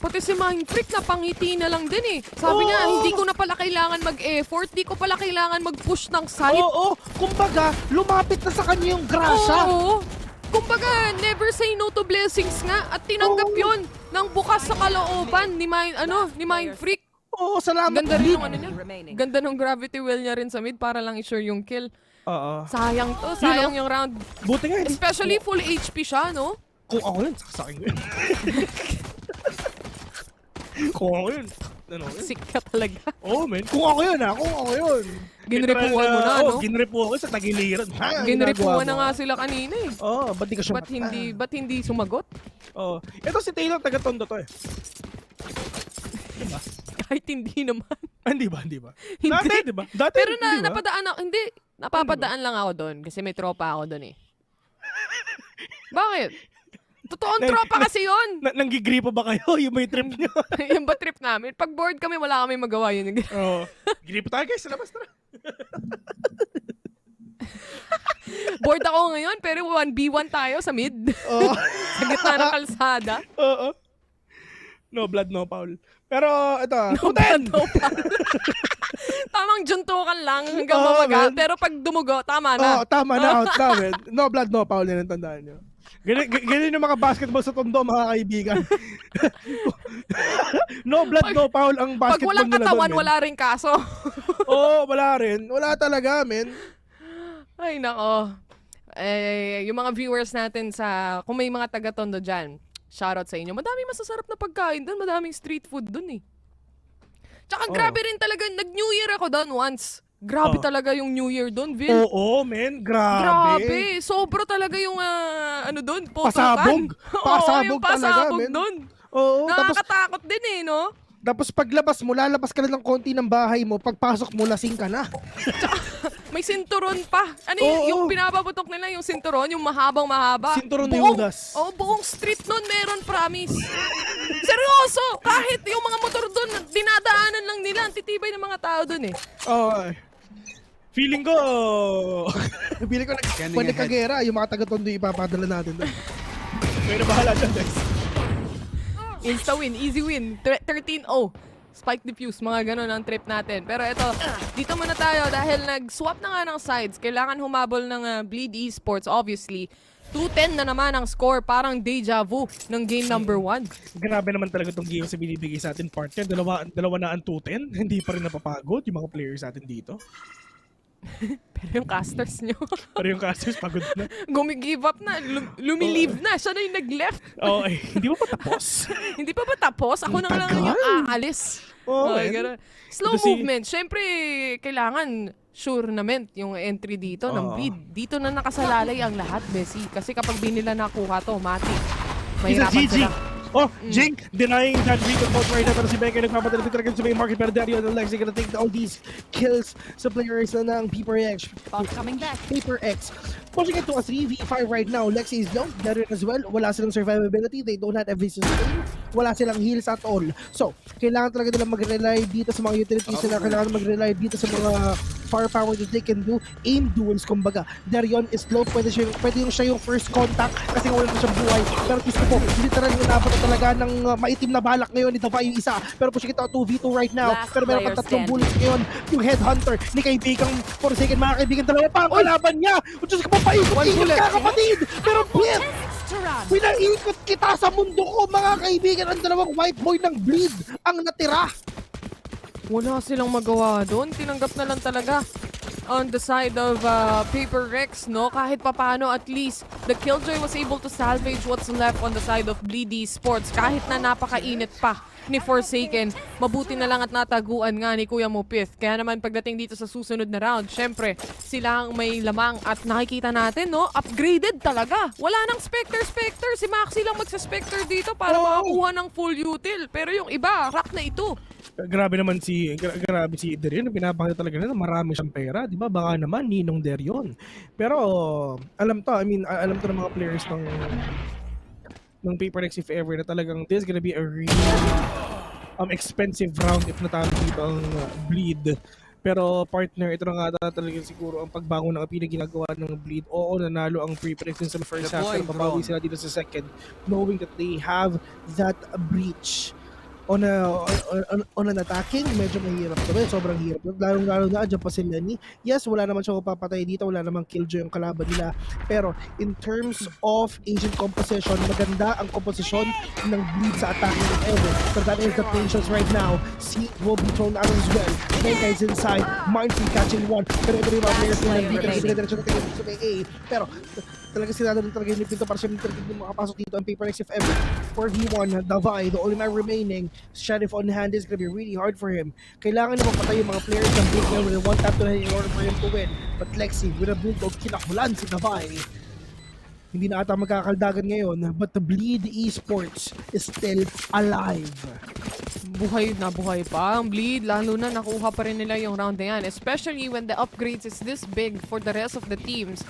Pati si Mind Freak na pangiti na lang din eh. Sabi niya, hindi ko na pala kailangan mag-effort, di ko pala kailangan mag-push ng side. Oo, kumbaga, lumapit na sa kanya yung grasya. Oo. Kumbaga, never say no to blessings nga at tinanggap yun ng bukas sa kalooban ni Mind Freak. Oo, salamat. Ganda rin yung ano niya. Ganda ng gravity well niya rin sa mid para lang i-sure yung kill. Sayang to, sayang yung round. Buti nga. Especially full HP siya, no? Kung ako yun, sasakin ko yun. Kung ako yun. Sick ka talaga. Oo, men. Kung ako yun, Kung ako yun. Ginrepuan mo na, no? Ginrepuan ko sa tagiliran. Ginrepuan na nga sila kanina eh. Ba't di ka siya Ba't hindi sumagot? Ito si Taylor, taga-Tondo to eh. Diba? Kahit hindi naman. Hindi ba? Hindi. Dati, diba? Pero napadaan ako, hindi. Napapadaan lang ako doon kasi may tropa ako doon eh. Bakit? Totoong tropa kasi yun. Nanggigripo ba kayo? Yung may trip nyo? Yung ba trip namin? Pag bored kami, wala kami magawa yun. Gripo tayo guys, labas na. Bored ako ngayon, pero 1v1 tayo sa mid. Sa gitna ng kalsada. No blood, no foul. Pero ito, no blood, no foul. Tamang juntukan lang hanggang mamaga. Pero pag dumugo, tama na. Tama na. Out namin. No blood, no foul. Yan ang tandaan nyo. Ganyan yung mga basketball sa Tondo, mga kaibigan. No blood, no foul ang basketball nila doon. Pag walang katawan, wala rin kaso. Wala rin. Wala talaga, men. Ay, nako. Yung mga viewers natin kung may mga taga-Tondo dyan, shoutout sa inyo. Madaming masasarap na pagkain doon. Madaming street food doon eh. Tsaka grabe rin talaga. Nag-New Year ako doon once. Grabe talaga yung New Year doon, Vin. Oo, men. Grabe. Sobra talaga yung doon. Pasabog. Yung pasabog doon. Nakakatakot din eh, no? Tapos paglabas mo, lalabas ka lang ng konti ng bahay mo. Pagpasok mo, lasing ka na. May sinturon pa. Yung pinapaputok nila, yung sinturon, yung mahabang-mahaba. Sinturon ni Judas. Buong street nun meron, promise. Seryoso! Kahit yung mga motor dun, dinadaanan lang nila. Ang titibay ng mga tao dun eh. Feeling ko, pwede kagera, yung mga taga-tondo ipapadala natin doon. Kaya na bahala dyan, guys. Insta win, easy win. 13-0. Spike defuse, mga ganun ang trip natin. Pero ito, dito muna tayo dahil nag-swap na nga ng sides. Kailangan humabol ng Bleed Esports, obviously. 2-10 na naman ang score, parang deja vu ng game number 1. Grabe naman talaga itong game sa binibigay sa atin, partner. Dalawa na ang 2-10. Hindi pa rin napapagod yung mga players natin dito. Pero yung casters nyo. Pero yung casters pagod na. Gumi-give up na. Lumilive na. Siya na yung nag-left. Okay. Hindi pa tapos? Hindi pa ba tapos? Ako na lang yung aalis. Slow movement. Siyempre, kailangan sure-nament yung entry dito ng Bleed. Dito na nakasalalay ang lahat, Bessie. Kasi kapag di nila nakuha to, matik. Mahirapan sila. Oh, Jing denying that recon vote right now. Pero si Becca nagpapadala dito talaga sa may market. Pero Dario and Alexi gonna take all these kills sa players na ng PPGL. Coming back. PPGL. Pushing it to a 3v5 right now. Lexi is low. Dario as well. Wala silang survivability. They don't have every sustain. Wala silang heals at all. So, kailangan talaga nila mag-rely dito sa mga utilities nila. Kailangan mag-rely dito sa mga firepower that they can do. Aim duels, kumbaga. Darion is low. Pwede yung siya yung first contact kasi wala na siyang buhay. Pero gusto ko, literal yung nabot na talaga ng maitim na balak ngayon. Ito pa yung isa. Pero pushing ito 2v2 right now. Pero meron pang tatlong bullets ngayon. Yung headhunter ni kaibigang Forsaken. Mga kaibigan, dalawa pa ang kalaban niya. Diyos ka, papaikot-ikot ka, kapatid. Pero Bleed, pinaikot kita sa mundo ko, mga kaibigan. Ang dalawang white boy ng Bleed ang natira. Wala silang magawa doon. Tinanggap na lang talaga on the side of Paper Rex, no? Kahit papano, at least the Killjoy was able to salvage what's left on the side of Bleed Esports. Kahit na napakainit pa ni Forsaken, mabuti na lang at nataguan nga ni Kuya Mupith. Kaya naman pagdating dito sa susunod na round, syempre, sila ang may lamang at nakikita natin, no? Upgraded talaga. Wala nang Spectre. Si Maxi lang magsa-Spectre dito para makakuha ng full util. Pero yung iba, rack na ito. Grabe naman si Darion. Pinapakita talaga na marami siyang pera, di ba? Baka naman ninong Darion. Pero alam to ng mga players ng PPGL if ever na talagang this is gonna be a really expensive round if natalo dito ang Bleed. Pero partner, ito na nga talaga siguro ang pagbangon ng ginagawa ng Bleed. Oo, nanalo ang PPGL sa first half, pero mabawi sila dito sa second, knowing that they have that breach on an attacking. Medyo mahirap to. Sobrang hirap. Lalo na dyan pa si Lenny. Yes, wala naman siya papatay dito. Wala namang killjoy yung kalaban nila. Pero in terms of agent composition, maganda ang composition ng Bleed sa attacking of ever. So that is the patience right now. Seed will be thrown out as well. Benka is inside. Mindfree catching one. Pero ito rin mga players nila dito. Dire-diretso na tingin sa may A. Pero talaga sila na talaga yung pinto para siya makapasok dito ang PPGL if ever. 4v1, Davai, the only man remaining. Sheriff on hand is gonna be really hard for him. Kailangan na mapatay yung mga players ng Bleed na with a one tap to in order for him to win. But Lexi, with a bulldog, kinakulan si Davai. Hindi na ata magkakaldagan ngayon, but the Bleed Esports is still alive. Buhay na buhay pa ang Bleed, lalo na nakuha pa rin nila yung round na yan, especially when the upgrades is this big for the rest of the teams,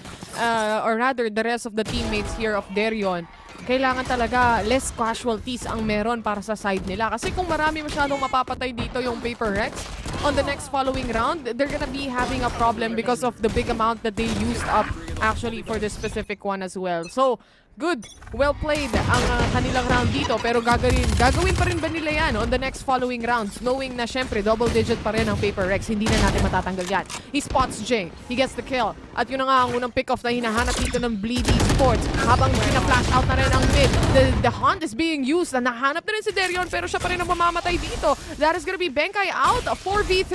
or rather the rest of the teammates here of Darion. Kailangan talaga less casualties ang meron para sa side nila, kasi kung marami masyadong mapapatay dito yung Paper Rex on the next following round, they're gonna be having a problem because of the big amount that they used up actually for this specific one as well. So good, well played ang kanilang round dito, pero gagawin pa rin ba nila yan on the next following rounds, knowing na syempre double digit pa rin ang Paper Rex, hindi na natin matatanggal yan. He spots Jay, he gets the kill, at yun na nga ang unang pick-off na hinahanap dito ng Bleed Esports habang pina-flash out na rin ang mid. The hunt is being used, na nahanap na rin si Darion, pero siya pa rin ang mamamatay dito. That is gonna be Benkai out, 4v3.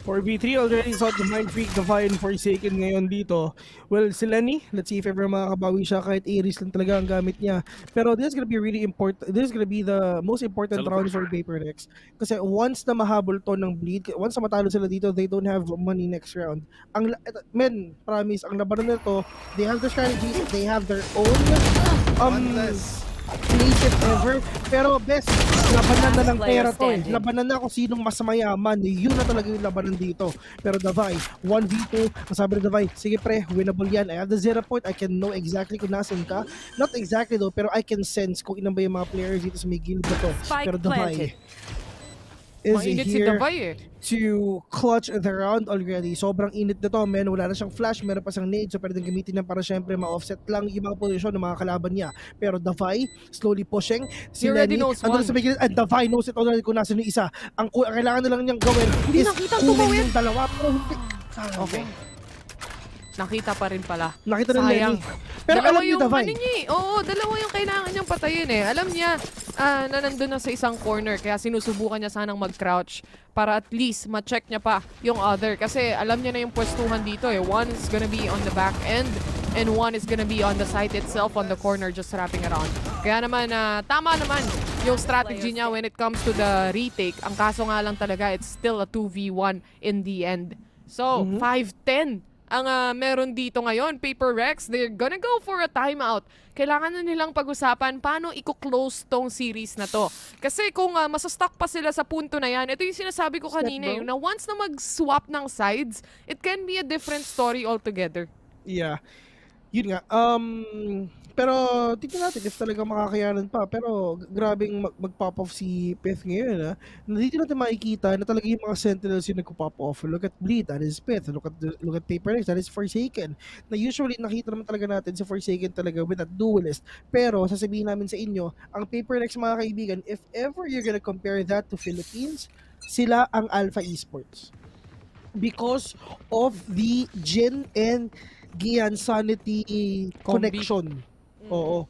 4v3 already saw the Mind Freak, Divine, Forsaken ngayon dito. Well, si Lenny, let's see if ever makakabawi siya, kahit Ares lang talaga ang gamit niya. Pero this is gonna be really important. This is gonna be the most important round for PPGL. Kasi once na mahabol to ng Bleed, once na matalo sila dito, they don't have money next round. Promise, ang labanan nito, they have the strategies, they have their own place it ever, pero best, labanan na ng pera to eh. Labanan na kung sinong mas mayaman, yun na talaga yung labanan dito. Pero Davai, 1v2, sabi na Davai, sige pre, winnable yan. I have the 0 point, I can know exactly kung nasan ka. Not exactly though, pero I can sense kung ilan ba yung mga players dito sa may guild na to. Pero Davai, is Mainit si here Davay eh. to clutch the round already. Sobrang init na to, men. Wala na siyang flash, meron pa siyang nade, so pwede gamitin niya para syempre ma-offset lang yung mga posisyon ng mga kalaban niya. Pero Davay, slowly pushing. Si He already Lenny, knows andun one. sa bigil, and Davay knows it already kung nasa yung isa. Ang kailangan na lang niyang gawin Hindi is nakita kunin tumawid. yung dalawa. Pero hindi. Okay. Nakita pa rin pala. Nakita ng Sayang. Lenny. Pero Dalawa alam ni yung Davay. ano niya eh. Oo, dalawa yung kailangan niyang patayin eh. Alam niya na nandun na sa isang corner kaya sinusubukan niya sanang mag-crouch para at least ma-check niya pa yung other. Kasi alam niya na yung pwestuhan dito eh. One is gonna be on the back end and one is gonna be on the site itself on the corner just wrapping around. Kaya naman, tama naman yung strategy niya when it comes to the retake. Ang kaso nga lang talaga, it's still a 2v1 in the end. So, 5-10 ang meron dito ngayon. Paper Rex, they're gonna go for a timeout. Kailangan na nilang pag-usapan paano i-close tong series na to. Kasi kung masastuck pa sila sa punto na yan, ito yung sinasabi ko kanina, yung na once na mag-swap ng sides, it can be a different story altogether. Yeah. Yun nga. Pero tignan natin if talaga makakayanan pa. Pero grabing mag-pop off si Pith ngayon. Dito natin makikita na talaga yung mga Sentinels yung nagpo-pop off. Look at Bleed, that is Pith. Look at Paper Rex, that is Forsaken. Na usually nakita naman talaga natin si Forsaken talaga with that duelist. Pero sasabihin namin sa inyo, ang Paper Rex mga kaibigan, if ever you're gonna compare that to Philippines, sila ang Alpha Esports. Because of the Jin and Gian Sanity connection. Oo.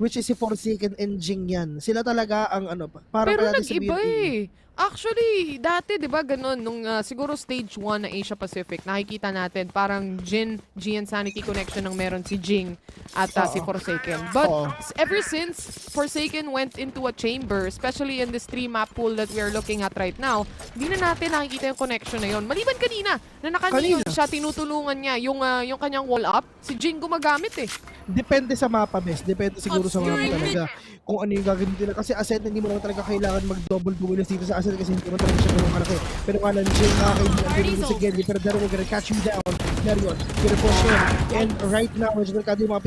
Which is si Forsaken and Jing yan. Sila talaga ang ano, parang Pero kaya natin nag-iba sabihin, eh. Actually, dati 'di ba ganun nung siguro stage 1 na Asia Pacific, nakikita natin parang Gian Sanity connection ng meron si Jing at si Forsaken. But ever since Forsaken went into a chamber, especially in this 3-map pool that we are looking at right now, hindi na natin nakikita yung connection na yon. Maliban kanina, na nakaniyon siya, tinutulungan niya yung kanyang wall up, si Jing gumagamit eh. Depende sa mapa, best. Depende siguro sa mapa talaga. Kung ano yung gagawin nila. Kasi Ascent, hindi mo naman talaga kailangan mag-double duelist dito sa Ascent kasi hindi mo talaga siya ganun kalaki. Pero nga lang, Jay, mga kaibigan, din si Genji. Pero they're gonna catch you down. There yun. Gonna push him. And right now, medyo delikado yung mga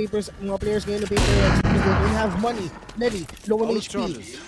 players ngayon ng Paper Rex because they don't have money. Lenny, low on HP.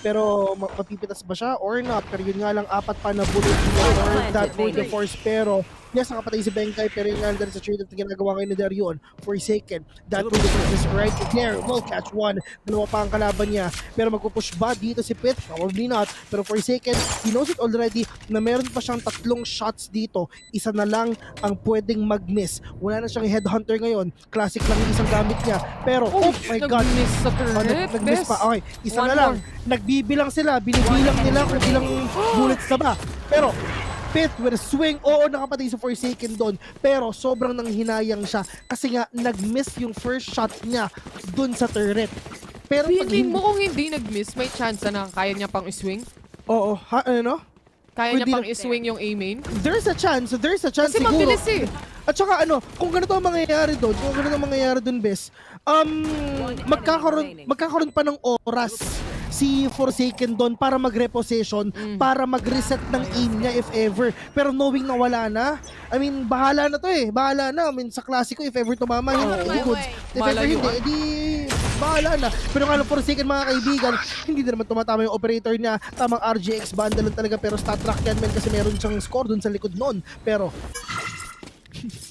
Pero mapipitas ba siya or not? Pero yun nga lang, 4 pa na bullet or that for the force. Pero yes, nakapatay si Benkay, pero yung nga dahil sa trade at ginagawa ngayon ni Darion, Forsaken, that will is right there, will catch one, dalawa pa ang kalaban niya, pero magpupush ba dito si Pit? Probably not, pero Forsaken, he knows it already na meron pa siyang 3 shots dito, isa na lang ang pwedeng mag-miss, wala na siyang headhunter ngayon, classic lang yung isang gamit niya, pero oh my god, nag-miss sa turret, nag-miss pa, okay, isa na lang, nagbibilang sila, binibilang nila kung ilang bullets na ba, pero Pit with a swing, oo nakapatay sa Forsaken doon, pero sobrang nanghinayang siya kasi nga nag-miss yung first shot niya doon sa turret. Pero feeling mo kung hindi nag-miss, may chance na kaya niya pang iswing? Oo, ano? Kaya niya pang iswing yung A-main? There's a chance kasi siguro. Mabilis eh. At saka kung ganito ang mangyayari doon, Bes, magkakaroon pa ng oras si Forsaken doon para mag-repossession, para mag-reset ng aim niya if ever. Pero knowing na wala na, I mean, bahala na to eh. Bahala na. I mean, sa klasiko, if ever tumama, hindi goods. If ever hindi, edi bahala na. Pero nga lang Forsaken mga kaibigan, hindi na naman tumatama yung operator niya. Tamang RGX bundle lang talaga, pero stat track yan men kasi meron siyang score doon sa likod noon. Pero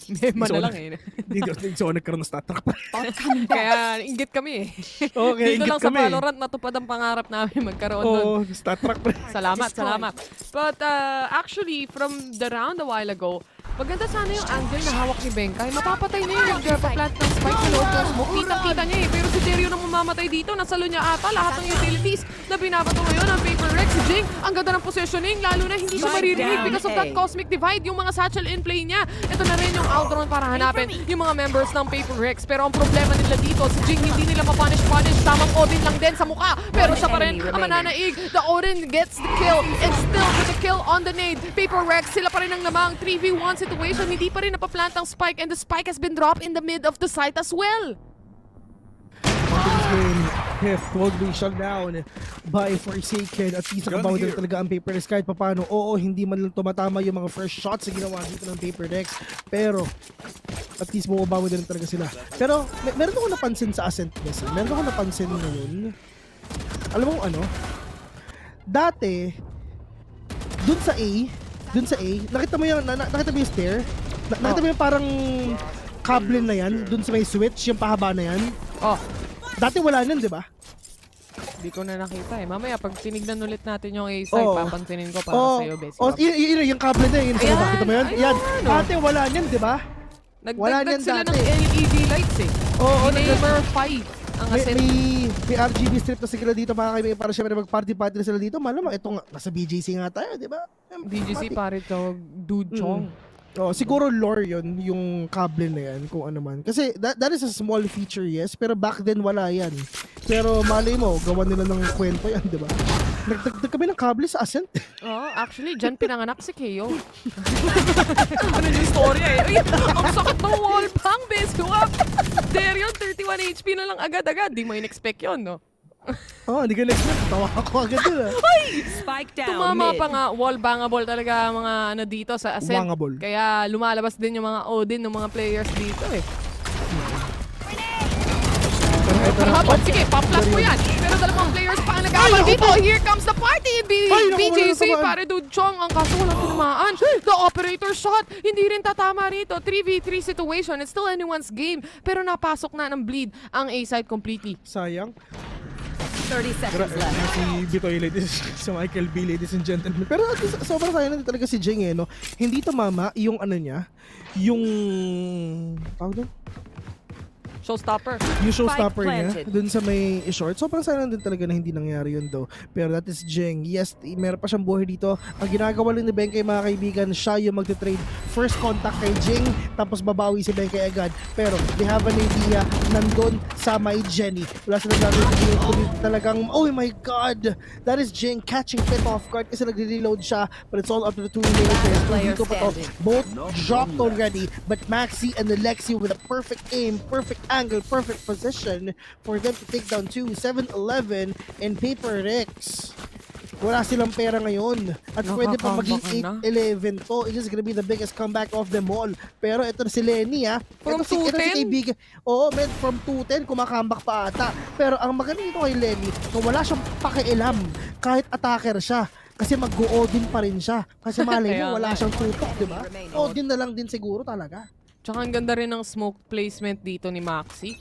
Mema na lang eh. Dito nagkaroon ng stat track pa. Kaya inggit kami eh. Okay, dito lang sa Valorant natupad ang pangarap namin magkaroon doon. Stat track pa. Salamat. But actually, from the round a while ago, maganda sana yung angle na hawak ni Benkay. Mapapatay na yung nagpa-plant ng spike sa loob ng smoke. Kita-kita niya eh. Pero si Terrio na mamamatay dito. Nasalo niya ata lahat ng utilities na binabato ngayon ng Paper Rex. Si Jing, ang ganda ng positioning. Lalo na hindi siya maririnig because of that cosmic divide. Yung mga satchel in play niya. Ito na rin yung outrun para hanapin yung mga members ng Paper Rex. Pero ang problema nila dito, si Jing hindi nila mapunish. Tamang Odin lang din sa mukha. Pero siya pa rin ang mananaig. The Odin gets the kill and still with the kill on the nade. Paper Rex, sila pa rin ang namang 3v1 situation. Hindi pa rin napaplant ang spike and the spike has been dropped in the mid of the site as well. Pith will be shut down by Forsaken. At least nakabaw din talaga ang Paper Rex kahit papano. Oo, hindi man lang tumatama yung mga first shots na ginawa dito ng Paper Rex. Pero at least bumabawi din talaga sila. Pero meron akong napansin sa Ascent Ness. Meron akong napansin ngayon. Alam mo ano? Dati, dun sa A, nakita mo yung stair? Nakita mo yung parang cable na yan, dun sa may switch, yung pahaba na yan? Oh. Dati wala nun, di ba? Hindi ko na nakita eh. Mamaya, pag tinignan ulit natin yung A-side, papansinin ko para sa'yo, Bessie. Yung cable na yun. Nakita mo yun? Yan. Dati wala niyan, di ba? Nagdagdag sila ng LED lights eh. Gamer 5 ang asset. May RGB strip na sila dito mga kaibigan para syempre mag-party-party na sila dito. Malamang itong nasa BGC nga tayo, di ba? BGC pare to Dude Chong. Siguro lore yun, yung cable na yan, kung ano man. Kasi that is a small feature, yes, pero back then wala yan. Pero malay mo, gawa nila ng kwento yan, di ba? Nagdagdag kami ng cable sa Ascent. Actually, dyan pinanganak si Keo. Ano yung story eh? Ay, ang sakit ng wall bang, best up! There yun, 31 HP na lang agad-agad. Di mo in-expect yun, no? Hindi ka next-expect. Tawa ako agad yun. Spike down. Tumama pa nga, wall bangable talaga mga ano dito sa Ascent. Bangable. Kaya lumalabas din yung mga Odin ng mga players dito eh. Sige, pa-flash mo yan. Pero dalawang players pa ang nag-aabang dito. Here comes the party. BGC, pare Dude Chong. Ang kaso walang tinamaan. The operator shot. Hindi rin tatama rito. 3v3 situation. It's still anyone's game. Pero napasok na ng bleed ang A-side completely. Sayang. 30 seconds left. Si Bitoy, si Michael B, ladies and gentlemen. Pero sobrang sayang na talaga si Jing eh, no? Hindi tumama yung ano niya, yung... Tawag doon? Showstopper. Yung showstopper niya, dun sa may short. Sobrang sayang din talaga na hindi nangyari yun though. Pero that is Jing. Yes, meron pa siyang buhay dito. Ang ginagawa lang ni Benkay mga kaibigan, siya yung magte-trade first contact kay Jing, tapos babawi si Benkay agad. Pero they have an idea, nandun sa may Jenny. Wala silang gagawin talagang, oh my god! That is Jing catching Pit off guard kasi nagre-reload siya. But it's all up to the two players. Dito pa to. Both dropped already. But Maxi and Alexi with a perfect aim, perfect angle, perfect position for them to take down 2, 7-11 and Paper Rex. Wala silang pera ngayon. At pwede pa maging 8-11 to. It is gonna be the biggest comeback of them all. Pero ito si Lenny From 2-10? From 2-10, kumakambak pa ata. Pero ang magaling ito kay Lenny, kung wala siyang pakialam, kahit attacker siya, kasi mag-go-Odin pa rin siya. Kasi malay mo, wala siyang tutok, di ba? Odin na lang din siguro talaga. Tsaka ang ganda rin ng smoke placement dito ni Maxi.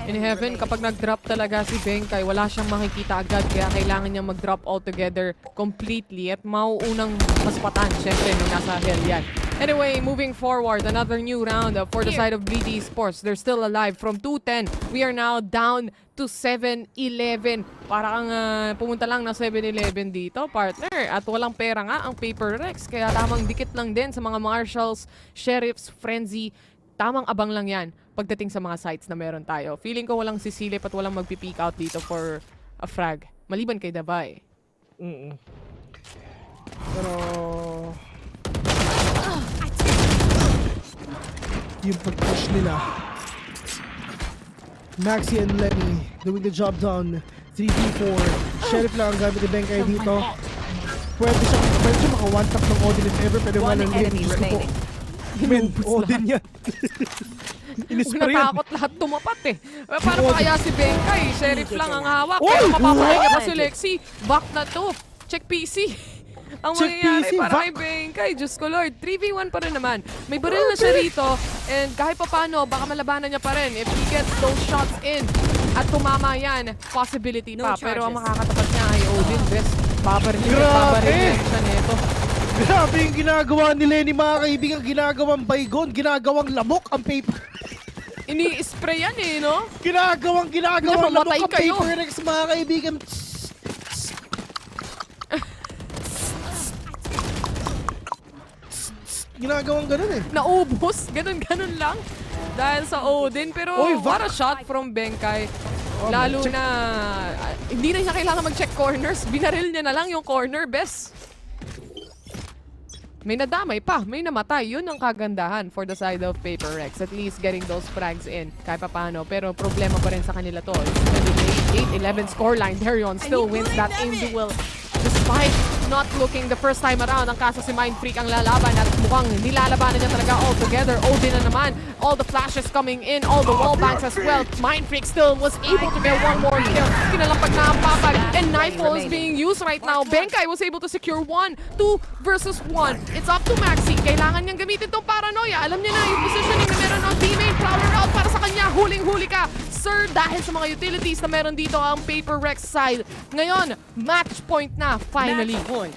In heaven, kapag nag-drop talaga si Benkay, wala siyang makikita agad. Kaya kailangan niya mag-drop altogether completely. At mauunang maspatan, syempre, nung nasa hell yan. Anyway, moving forward, another new round for the side of Bleedy Esports. They're still alive from 2-10. We are now down to 7-11. Parang pumunta lang ng 7-11 dito, partner. At walang pera nga ang Paper Rex. Kaya tamang dikit lang din sa mga Marshals, Sheriffs, Frenzy. Tamang abang lang yan pagdating sa mga sites na meron tayo. Feeling ko walang sisilip at walang magpipick out dito for a frag. Maliban kay Davay. Pero... yung pag-push nila. Maxi and Lenny doing the job done. 3v4. Sheriff lang ang gamit ni Benkay dito. Pwede siya maka-one-tap ng Odin if ever. Pero wala enemy remaining. Men, Odin yan. Kung natakot lahat tumapat eh. Paano pa kaya si Benkay? Sheriff lang ang hawak. Pero mapapakay niya pa si Lexi. Back na to. Check PC. Ang mangyayari para kay Benkay, Diyos ko Lord, 3v1 pa rin naman. May baril na siya rito, and kahit pa paano, baka malabanan niya pa rin. If he gets those shots in, at tumama yan, possibility pa. Pero ang makakatapat niya ay Odin, best. Babarilin siya nito. Grabe yung ginagawa ni Lenny, mga kaibigan. Ginagawang baygon, ginagawang lamok ang paper. Ini-spray yan eh, no? Ginagawang lamok ang Paper Rex, mga kaibigan. Ginagawang ganun eh. Naubos, ganun lang. Dahil sa Odin. Pero what a shot from Benkay. Lalo na, hindi na niya kailangan mag-check corners. Binaril niya na lang yung corner, best. May nadamay pa, may namatay. Yun ang kagandahan for the side of Paper Rex. At least getting those frags in, kahit pa paano. Pero problema pa rin sa kanila to. 8-11 scoreline. Darion still wins that in duel. Despite not looking the first time around. Ang kaso si Mind Freak ang lalaban at mukhang nilalabanan niya talaga all together. Odin na naman. All the flashes coming in, all the wall banks as well. Mind Freak still was able to get one more kill. Kinalampag na ang papag and Nightfall is being used right now. Benkai was able to secure 1, 2 versus 1. It's up to Maxi. Kailangan niyang gamitin tong paranoia. Alam niya na yung positioning na meron ng teammate. Flower out para sa kanya. Huling-huli ka, sir, dahil sa mga utilities na meron dito ang Paper Rex side. Ngayon, match point na, finally. Match point.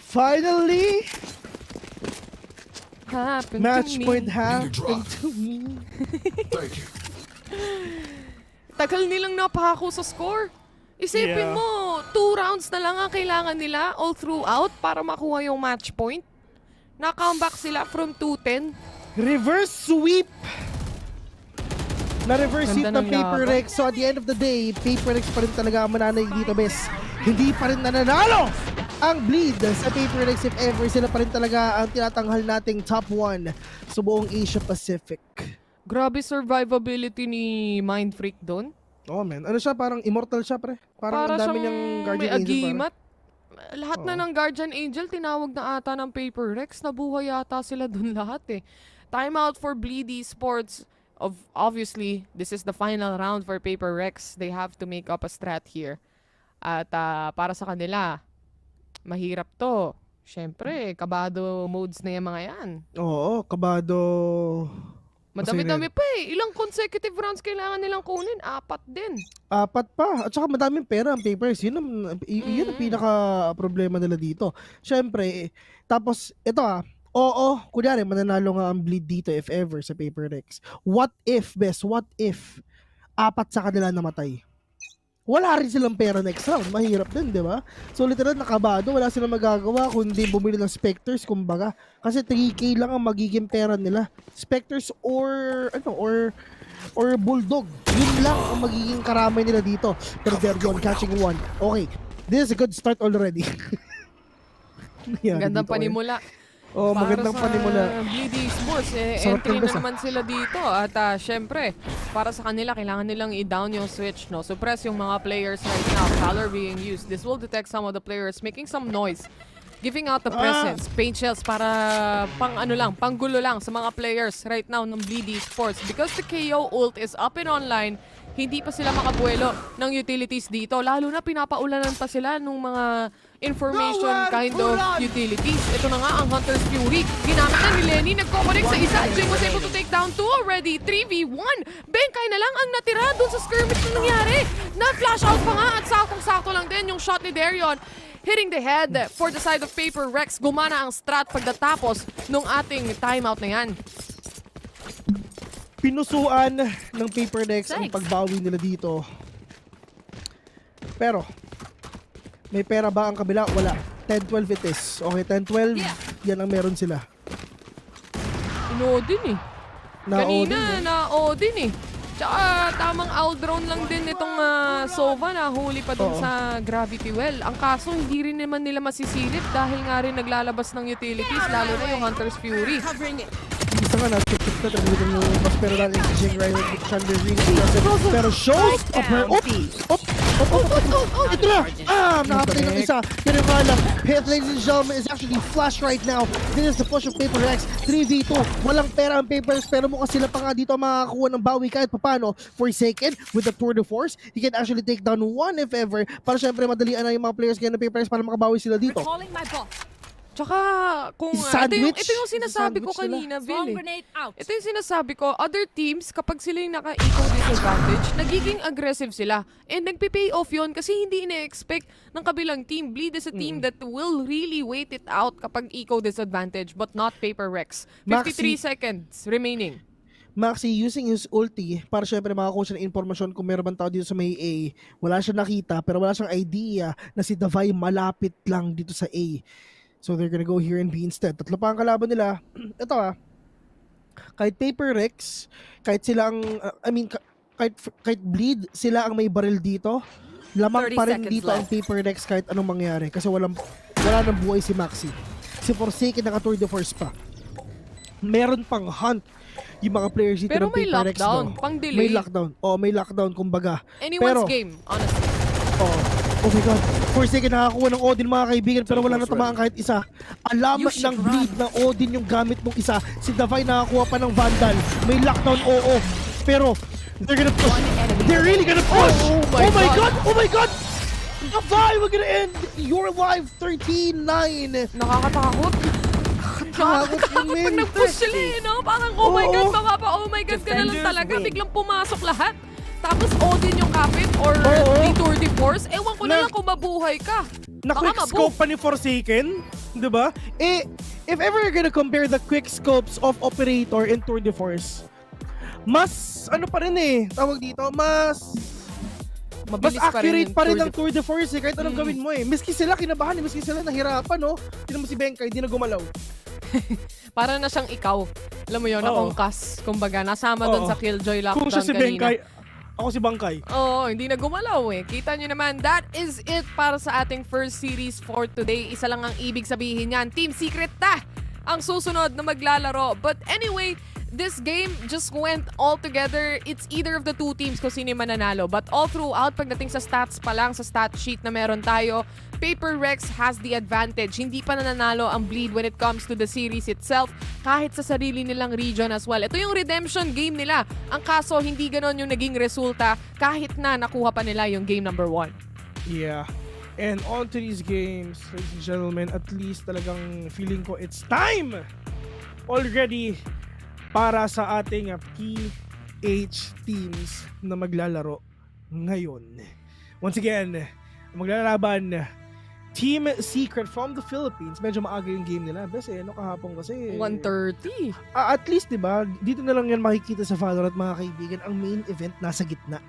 Finally! Match point happened to me. Thank you. Tagal nilang napahako sa score. Isipin mo, 2 rounds na lang ang kailangan nila all throughout para makuha yung match point. Na-comeback sila from 2-10. Reverse sweep! Na-reverse sweep ng Paper Rex. So at the end of the day, Paper Rex pa rin talaga ang mananay dito, bes. Hindi pa rin nananalo ang bleed sa Paper Rex. If ever, sila pa rin talaga ang tinatanghal nating top 1 sa buong Asia Pacific. Grabe survivability ni Mind Freak doon. Oh man, ano siya? Parang immortal siya, pre. Parang ang dami niyang Guardian Angel. Agimat. Lahat na ng Guardian Angel, tinawag na ata ng Paper Rex. Nabuhay yata sila doon lahat eh. Time out for Bleed Esports. Obviously, this is the final round for Paper Rex. They have to make up a strat here. At para sa kanila, mahirap to. Siyempre, kabado modes na yung mga yan. Oo, kabado. Madami-dami pa eh. Ilang consecutive rounds kailangan nilang kunin? 4 din. 4 pa. At saka madaming pera ang Papers. Yun ang pinaka-problema nila dito. Siyempre, tapos ito oo, kunyari mananalo nga ang bleed dito if ever sa Paper Rex. What if, best? What if 4 sa kanila namatay? Wala rin silang pera next round. Mahirap din, di ba? So literal nakabado, wala silang magagawa kundi bumili ng Spectres, kumbaga. Kasi 3K lang ang magiging pera nila. Spectres or Bulldog. Yun lang ang magiging karamay nila dito. Pero Vergon catching 1. Okay, this is a good start already. Gandang panimula. Oh, magandang panimula. Para sa Bleed Esports, entry na naman sila dito. At syempre, para sa kanila, kailangan nilang i-down yung switch, no? Suppress yung mga players right now. Valor being used. This will detect some of the players making some noise. Giving out the presence. Paint shells para panggulo lang sa mga players right now ng Bleed Esports. Because the KO ult is up and online, hindi pa sila makabuelo ng utilities dito. Lalo na pinapaulanan pa sila ng mga information kind of utilities. Ito na nga ang Hunter's Fury. Ginamit na ni Lenny. Nagko-connect sa isa. Jing was able to take down 2 already. 3v1. Benkai na lang ang natira dun sa skirmish na nangyari. Na-flash out pa nga at saktong-sakto lang din yung shot ni Darion. Hitting the head for the side of Paper Rex. Gumana ang strat pagdatapos nung ating timeout na yan. Pinusuan ng Paper Rex ang pagbawi nila dito. Pero, may pera ba ang kabila? Wala. 10-12 it is. Okay, 10-12. Yan ang meron sila. In-Odin eh. Kanina, na-Odin eh. Tsaka tamang out-drone lang din itong Sova na huli pa dun sa Gravity Well. Ang kaso, hindi rin naman nila masisilip dahil nga rin naglalabas ng utilities, lalo na yung Hunter's Fury. Isa nga na-check na talaga yung mas pero natin si Jing Ryan with Chandler Ring. Pero shows of her ito na! Nakapatay ng isa. Pero nga lang, hit, ladies and gentlemen, is actually flash right now. This is the push of Paper Rex. 3v2. Walang pera ang Paper Rex, pero mukhang sila pa nga dito makakakuha ng bawi kahit papano. Forsaken with the tour de force. He can actually take down 1 if ever. Para syempre madalian na yung mga players ngayon ng Paper Rex para makabawi sila dito. Tsaka, kung ito yung sinasabi ko kanina, Bill. Ito yung sinasabi ko, other teams, kapag sila yung naka-eco disadvantage, nagiging aggressive sila. And nagpipay off yun kasi hindi ina-expect ng kabilang team. Bleed is a team that will really wait it out kapag eco disadvantage, but not Paper Rex. 53 seconds remaining. Maxi using his ulti para syempre makakuha siya ng informasyon kung meron bang tao dito sa may A. Wala siya nakita pero wala siyang idea na si Davai malapit lang dito sa A. So they're gonna go here and B instead. Tatlo pa ang kalaban nila. Ito kahit Paper Rex, kahit sila ang, kahit Bleed, sila ang may baril dito. Lamang pa rin dito ang Paper Rex kahit anong mangyari. Kasi wala nang buhay si Maxi. Si Forsaken naka-tour de force pa. Meron pang hunt yung mga players dito pero ng Paper Rex. Pero may lockdown, pang delay. May lockdown. May lockdown kumbaga. Anyone's game, honestly. Oh my God. Forsaken nakakakuha ng Odin mga kaibigan pero wala natamaan kahit isa. Alamat ng bleed ng Odin yung gamit mong isa. Si Davai nakakuha pa ng Vandal. May lockdown, oo. Pero they're gonna push. They're really gonna push! Oh my god! Oh my god! Davai, we're gonna end your life 13-9. Nakakatakot. Nakakatakot pag nag-push sila eh, no? Parang oh my god, oh my god ka na lang talaga. Biglang pumasok lahat. Tapos Odin yung kapit or Tour de Force. Ewan ko na lang kung mabuhay ka. Na-quick scope pa ni Forsaken, di ba? Eh, if ever you're gonna compare the quick scopes of Operator and Tour de Force, mas, ano pa rin eh, tawag dito, mas accurate pa rin ang Tour de Force eh, kahit anong gawin mo eh. Miski sila kinabahan eh, miski sila nahirapan, no? Tinan mo si Benkay, di na gumalaw. Para na siyang ikaw. Alam mo yun, nakongkas. Kumbaga, nasama doon sa Killjoy lockdown kanina. Kung siya si Benkay, ako si Bangkay. Oo, hindi na gumalaw eh. Kita nyo naman, that is it para sa ating first series for today. Isa lang ang ibig sabihin yan. Team Secret na ang susunod na maglalaro. But anyway, this game just went all together. It's either of the two teams kung sino yung mananalo. But all throughout, pagdating sa stats pa lang, sa stat sheet na meron tayo, Paper Rex has the advantage. Hindi pa nananalo ang Bleed when it comes to the series itself, kahit sa sarili nilang region as well. Ito yung redemption game nila. Ang kaso, hindi ganon yung naging resulta kahit na nakuha pa nila yung game number 1. Yeah. And on to these games, ladies and gentlemen, at least talagang feeling ko it's time already para sa ating PH teams na maglalaro ngayon. Once again, maglalaban Team Secret from the Philippines. Medyo maaga yung game nila. Bes ano kahapon kasi 1:30. At least, diba, dito na lang yan makikita sa Valorant mga kaibigan. Ang main event nasa gitna.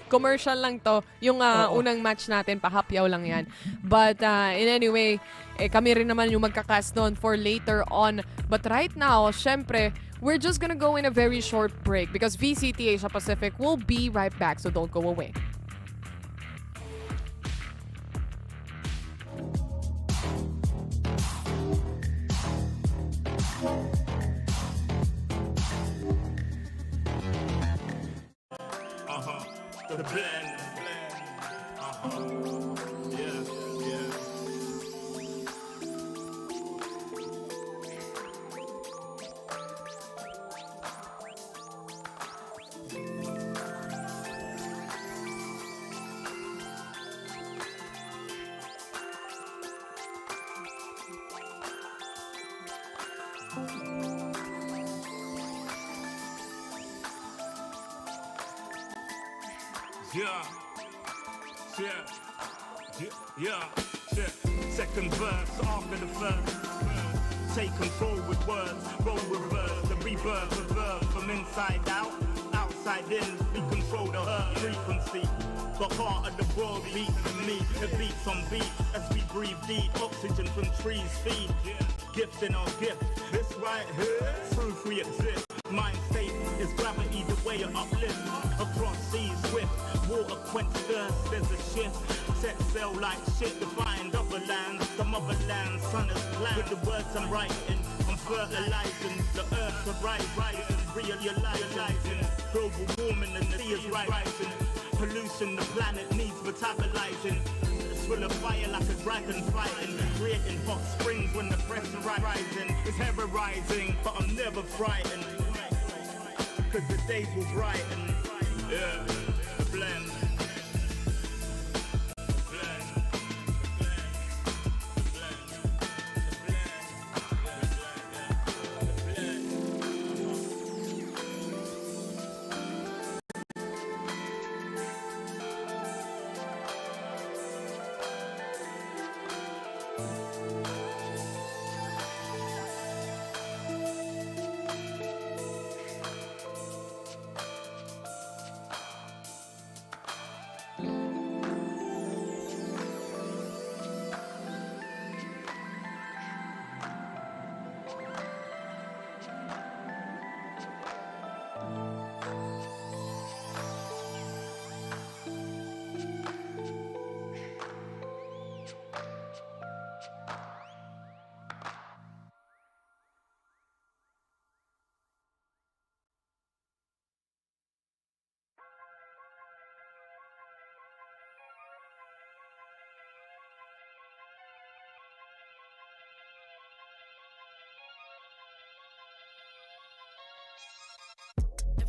Commercial lang to. Yung unang match natin, pahapyaw lang yan. But in any way, kami rin naman yung magkakas noon for later on. But right now, syempre, we're just gonna go in a very short break because VCT Asia Pacific will be right back, so don't go away. The blend. Yeah. Second verse after the first. Take control with words, roll reverse, the rebirth of verb from inside out, outside in. We control the earth frequency. The heart of the world beats for me. It beats on beat as we breathe deep. Oxygen from trees feed. Gift in our gift. This right here, proof we exist. Mind state is gravity, the way it uplifts. Across seas swift, water quench thirst, there's a shift. Set sail like shit to find other lands. Some other lands, sun is planned. With the words I'm writing, I'm fertilizing. The earth to rising, realizing. Global warming and the sea is rising. Pollution, the planet needs metabolizing. Full of fire like a dragon fighting. Creating hot springs when the pressure rising. It's ever rising, but I'm never frightened. Cause the days will brighten. Yeah, the blend.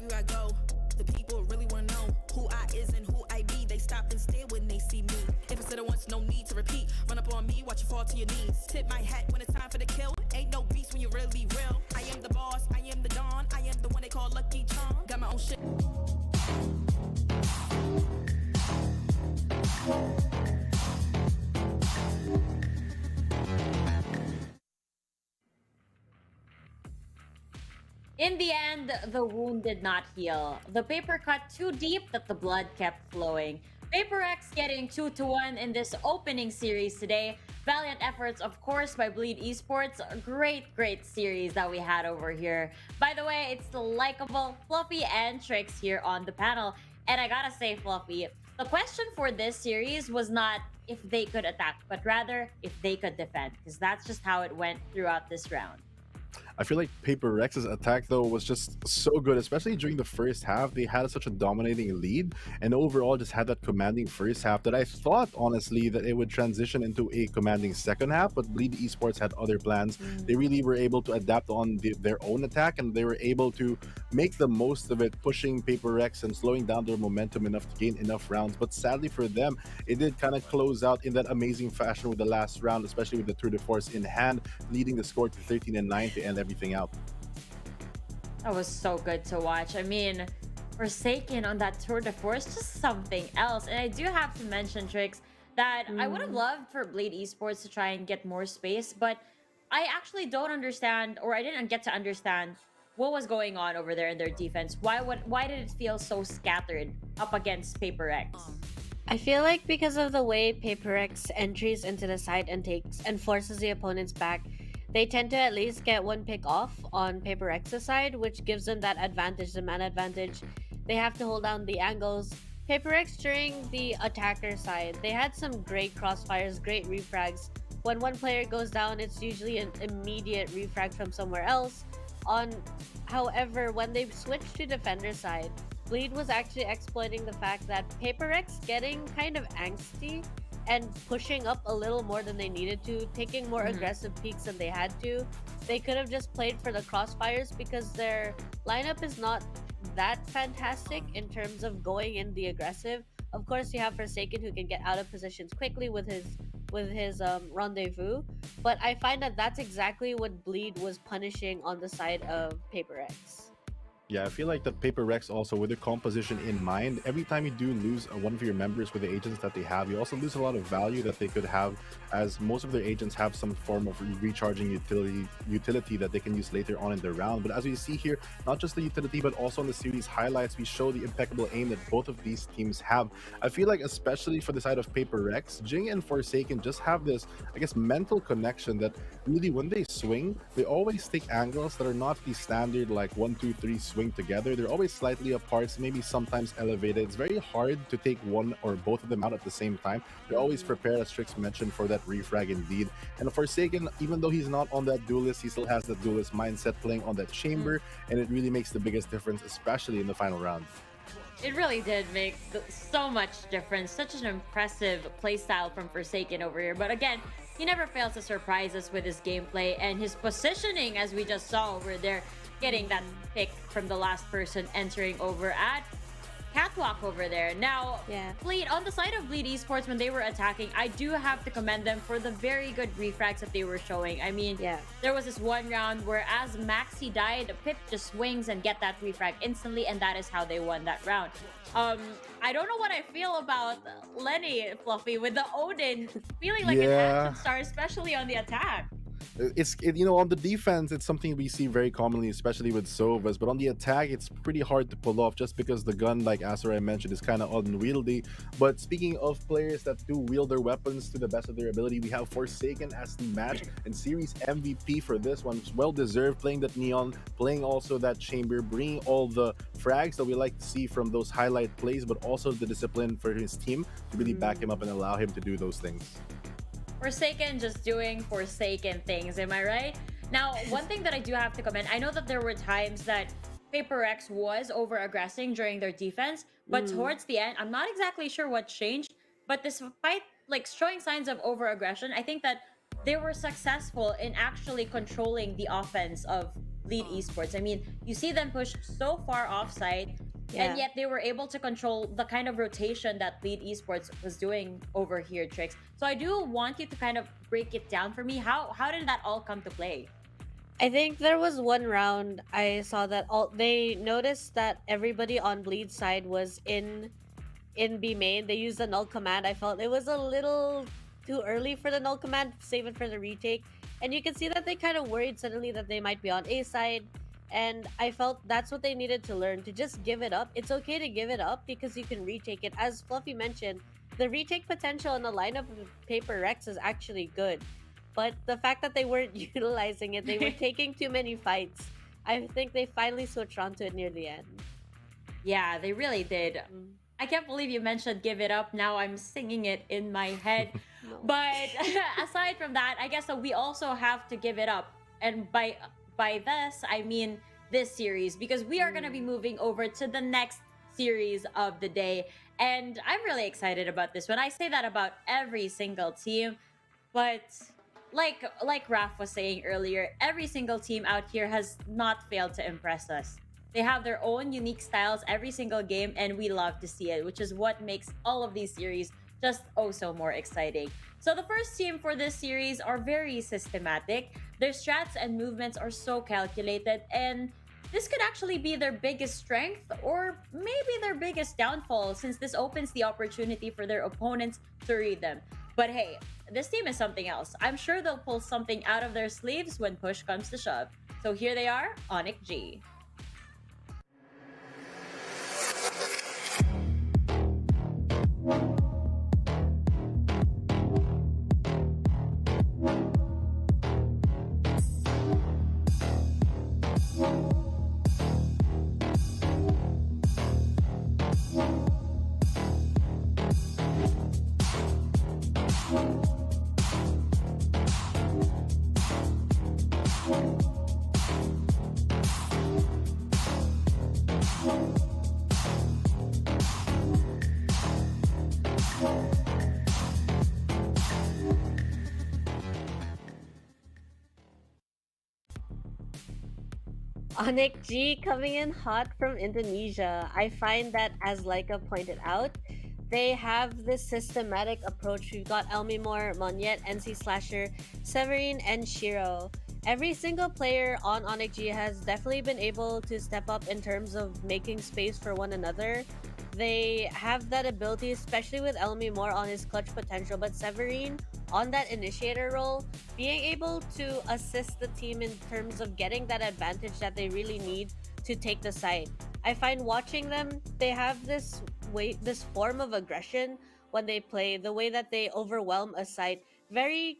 everywhere I go. The people really wanna know who I is and who I be. They stop and stare when they see me. If I said it once, no need to repeat. Run up on me, watch you fall to your knees. Tip my hat when it's time for the kill. Ain't no beast when you're really real. I am the boss, I am the Don. I am the one they call Lucky Charm. Got my own shit. In the end, the wound did not heal. The paper cut too deep that the blood kept flowing. Paper X getting 2-1 in this opening series today. Valiant efforts, of course, by Bleed Esports. Great series that we had over here. By the way, it's the likable Fluffy and Trix here on the panel. And I gotta say, Fluffy, the question for this series was not if they could attack, but rather if they could defend, because that's just how it went throughout this round. I feel like Paper Rex's attack, though, was just so good, especially during the first half. They had such a dominating lead, and overall just had that commanding first half that I thought, honestly, that it would transition into a commanding second half, but Bleed Esports had other plans. They really were able to adapt on their own attack, and they were able to make the most of it, pushing Paper Rex and slowing down their momentum enough to gain enough rounds. But sadly for them, it did kind of close out in that amazing fashion with the last round, especially with the tour de force in hand, leading the score to 13-9 to end everything out. That was so good to watch. I mean, Forsaken on that tour de force, just something else. And I do have to mention, Trix, that I would have loved for Blade Esports to try and get more space, but I actually don't understand, or I didn't get to understand what was going on over there in their defense. Why did it feel so scattered up against Paper X? I feel like because of the way Paper X entries into the site and takes and forces the opponents back, they tend to at least get one pick off on Paper X's side, which gives them that advantage, the man advantage. They have to hold down the angles. Paper X during the attacker side, they had some great crossfires, great refrags. When one player goes down, it's usually an immediate refrag from somewhere else. However, when they switched to defender side, Bleed was actually exploiting the fact that Paper X getting kind of angsty and pushing up a little more than they needed to, taking more aggressive peaks than they had to. They could have just played for the crossfires because their lineup is not that fantastic in terms of going in the aggressive. Of course, you have Forsaken who can get out of positions quickly with his rendezvous, but I find that that's exactly what Bleed was punishing on the side of Paper X. Yeah, I feel like that Paper Rex also, with their composition in mind, every time you do lose one of your members with the agents that they have, you also lose a lot of value that they could have, as most of their agents have some form of recharging utility that they can use later on in the round. But as we see here, not just the utility, but also in the series highlights, we show the impeccable aim that both of these teams have. I feel like, especially for the side of Paper Rex, Jing and Forsaken just have this, I guess, mental connection that really, when they swing, they always take angles that are not the standard, like 1-2-3 swing together. They're always slightly apart, so maybe sometimes elevated. It's very hard to take one or both of them out at the same time. They're always prepared, as Trix mentioned, for that refrag indeed. And Forsaken, even though he's not on that duelist, he still has that duelist mindset playing on that chamber, and it really makes the biggest difference, especially in the final round. It really did make so much difference. Such an impressive playstyle from Forsaken over here. But again, he never fails to surprise us with his gameplay and his positioning, as we just saw over there, getting that pick from the last person entering over at Catwalk over there. Now, Bleed, on the side of Bleed Esports, when they were attacking, I do have to commend them for the very good refrags that they were showing. I mean, there was this one round where as Maxi died, Pip just swings and get that refrag instantly, and that is how they won that round. I don't know what I feel about Lenny, Fluffy, with the Odin feeling like an action star, especially on the attack. On the defense, it's something we see very commonly, especially with Sovas, but on the attack, it's pretty hard to pull off just because the gun, like Asarai mentioned, is kind of unwieldy. But speaking of players that do wield their weapons to the best of their ability, we have Forsaken as the match and series MVP for this one. It's well deserved, playing that Neon, playing also that chamber, bringing all the frags that we like to see from those highlight plays, but also the discipline for his team to really back him up and allow him to do those things. Forsaken just doing Forsaken things, am I right? Now, one thing that I do have to comment, I know that there were times that Paper X was over-aggressing during their defense, but towards the end, I'm not exactly sure what changed, but despite like showing signs of over-aggression, I think that they were successful in actually controlling the offense of Bleed Esports. I mean, you see them push so far offside, and yet they were able to control the kind of rotation that Bleed Esports was doing over here, Trix. So I do want you to kind of break it down for me. How did that all come to play? I think there was one round I saw that they noticed that everybody on Bleed's side was in B main. They used the null command. I felt it was a little too early for the null command, save it for the retake. And you can see that they kind of worried suddenly that they might be on A side. And I felt that's what they needed to learn, to just give it up. It's okay to give it up because you can retake it. As Fluffy mentioned, the retake potential in the lineup of Paper Rex is actually good. But the fact that they weren't utilizing it, they were taking too many fights. I think they finally switched onto it near the end. Yeah, they really did. I can't believe you mentioned give it up. Now I'm singing it in my head. No. But aside from that, I guess that we also have to give it up. And by this, I mean this series, because we are going to be moving over to the next series of the day. And I'm really excited about this one. I say that about every single team, but like Raph was saying earlier, every single team out here has not failed to impress us. They have their own unique styles every single game, and we love to see it, which is what makes all of these series just oh so more exciting. So the first team for this series are very systematic. Their strats and movements are so calculated, and this could actually be their biggest strength or maybe their biggest downfall, since this opens the opportunity for their opponents to read them. But hey, this team is something else. I'm sure they'll pull something out of their sleeves when push comes to shove. So here they are, ONIC G. ONIC G coming in hot from Indonesia. I find that, as Laika pointed out, they have this systematic approach. We've got Elmimor, Monyet, NC Slasher, Severine, and Shiro. Every single player on ONIC G has definitely been able to step up in terms of making space for one another. They have that ability, especially with Elmimor on his clutch potential, but Severine on that initiator role, being able to assist the team in terms of getting that advantage that they really need to take the side. I find watching them, they have this form of aggression when they play, the way that they overwhelm a side. I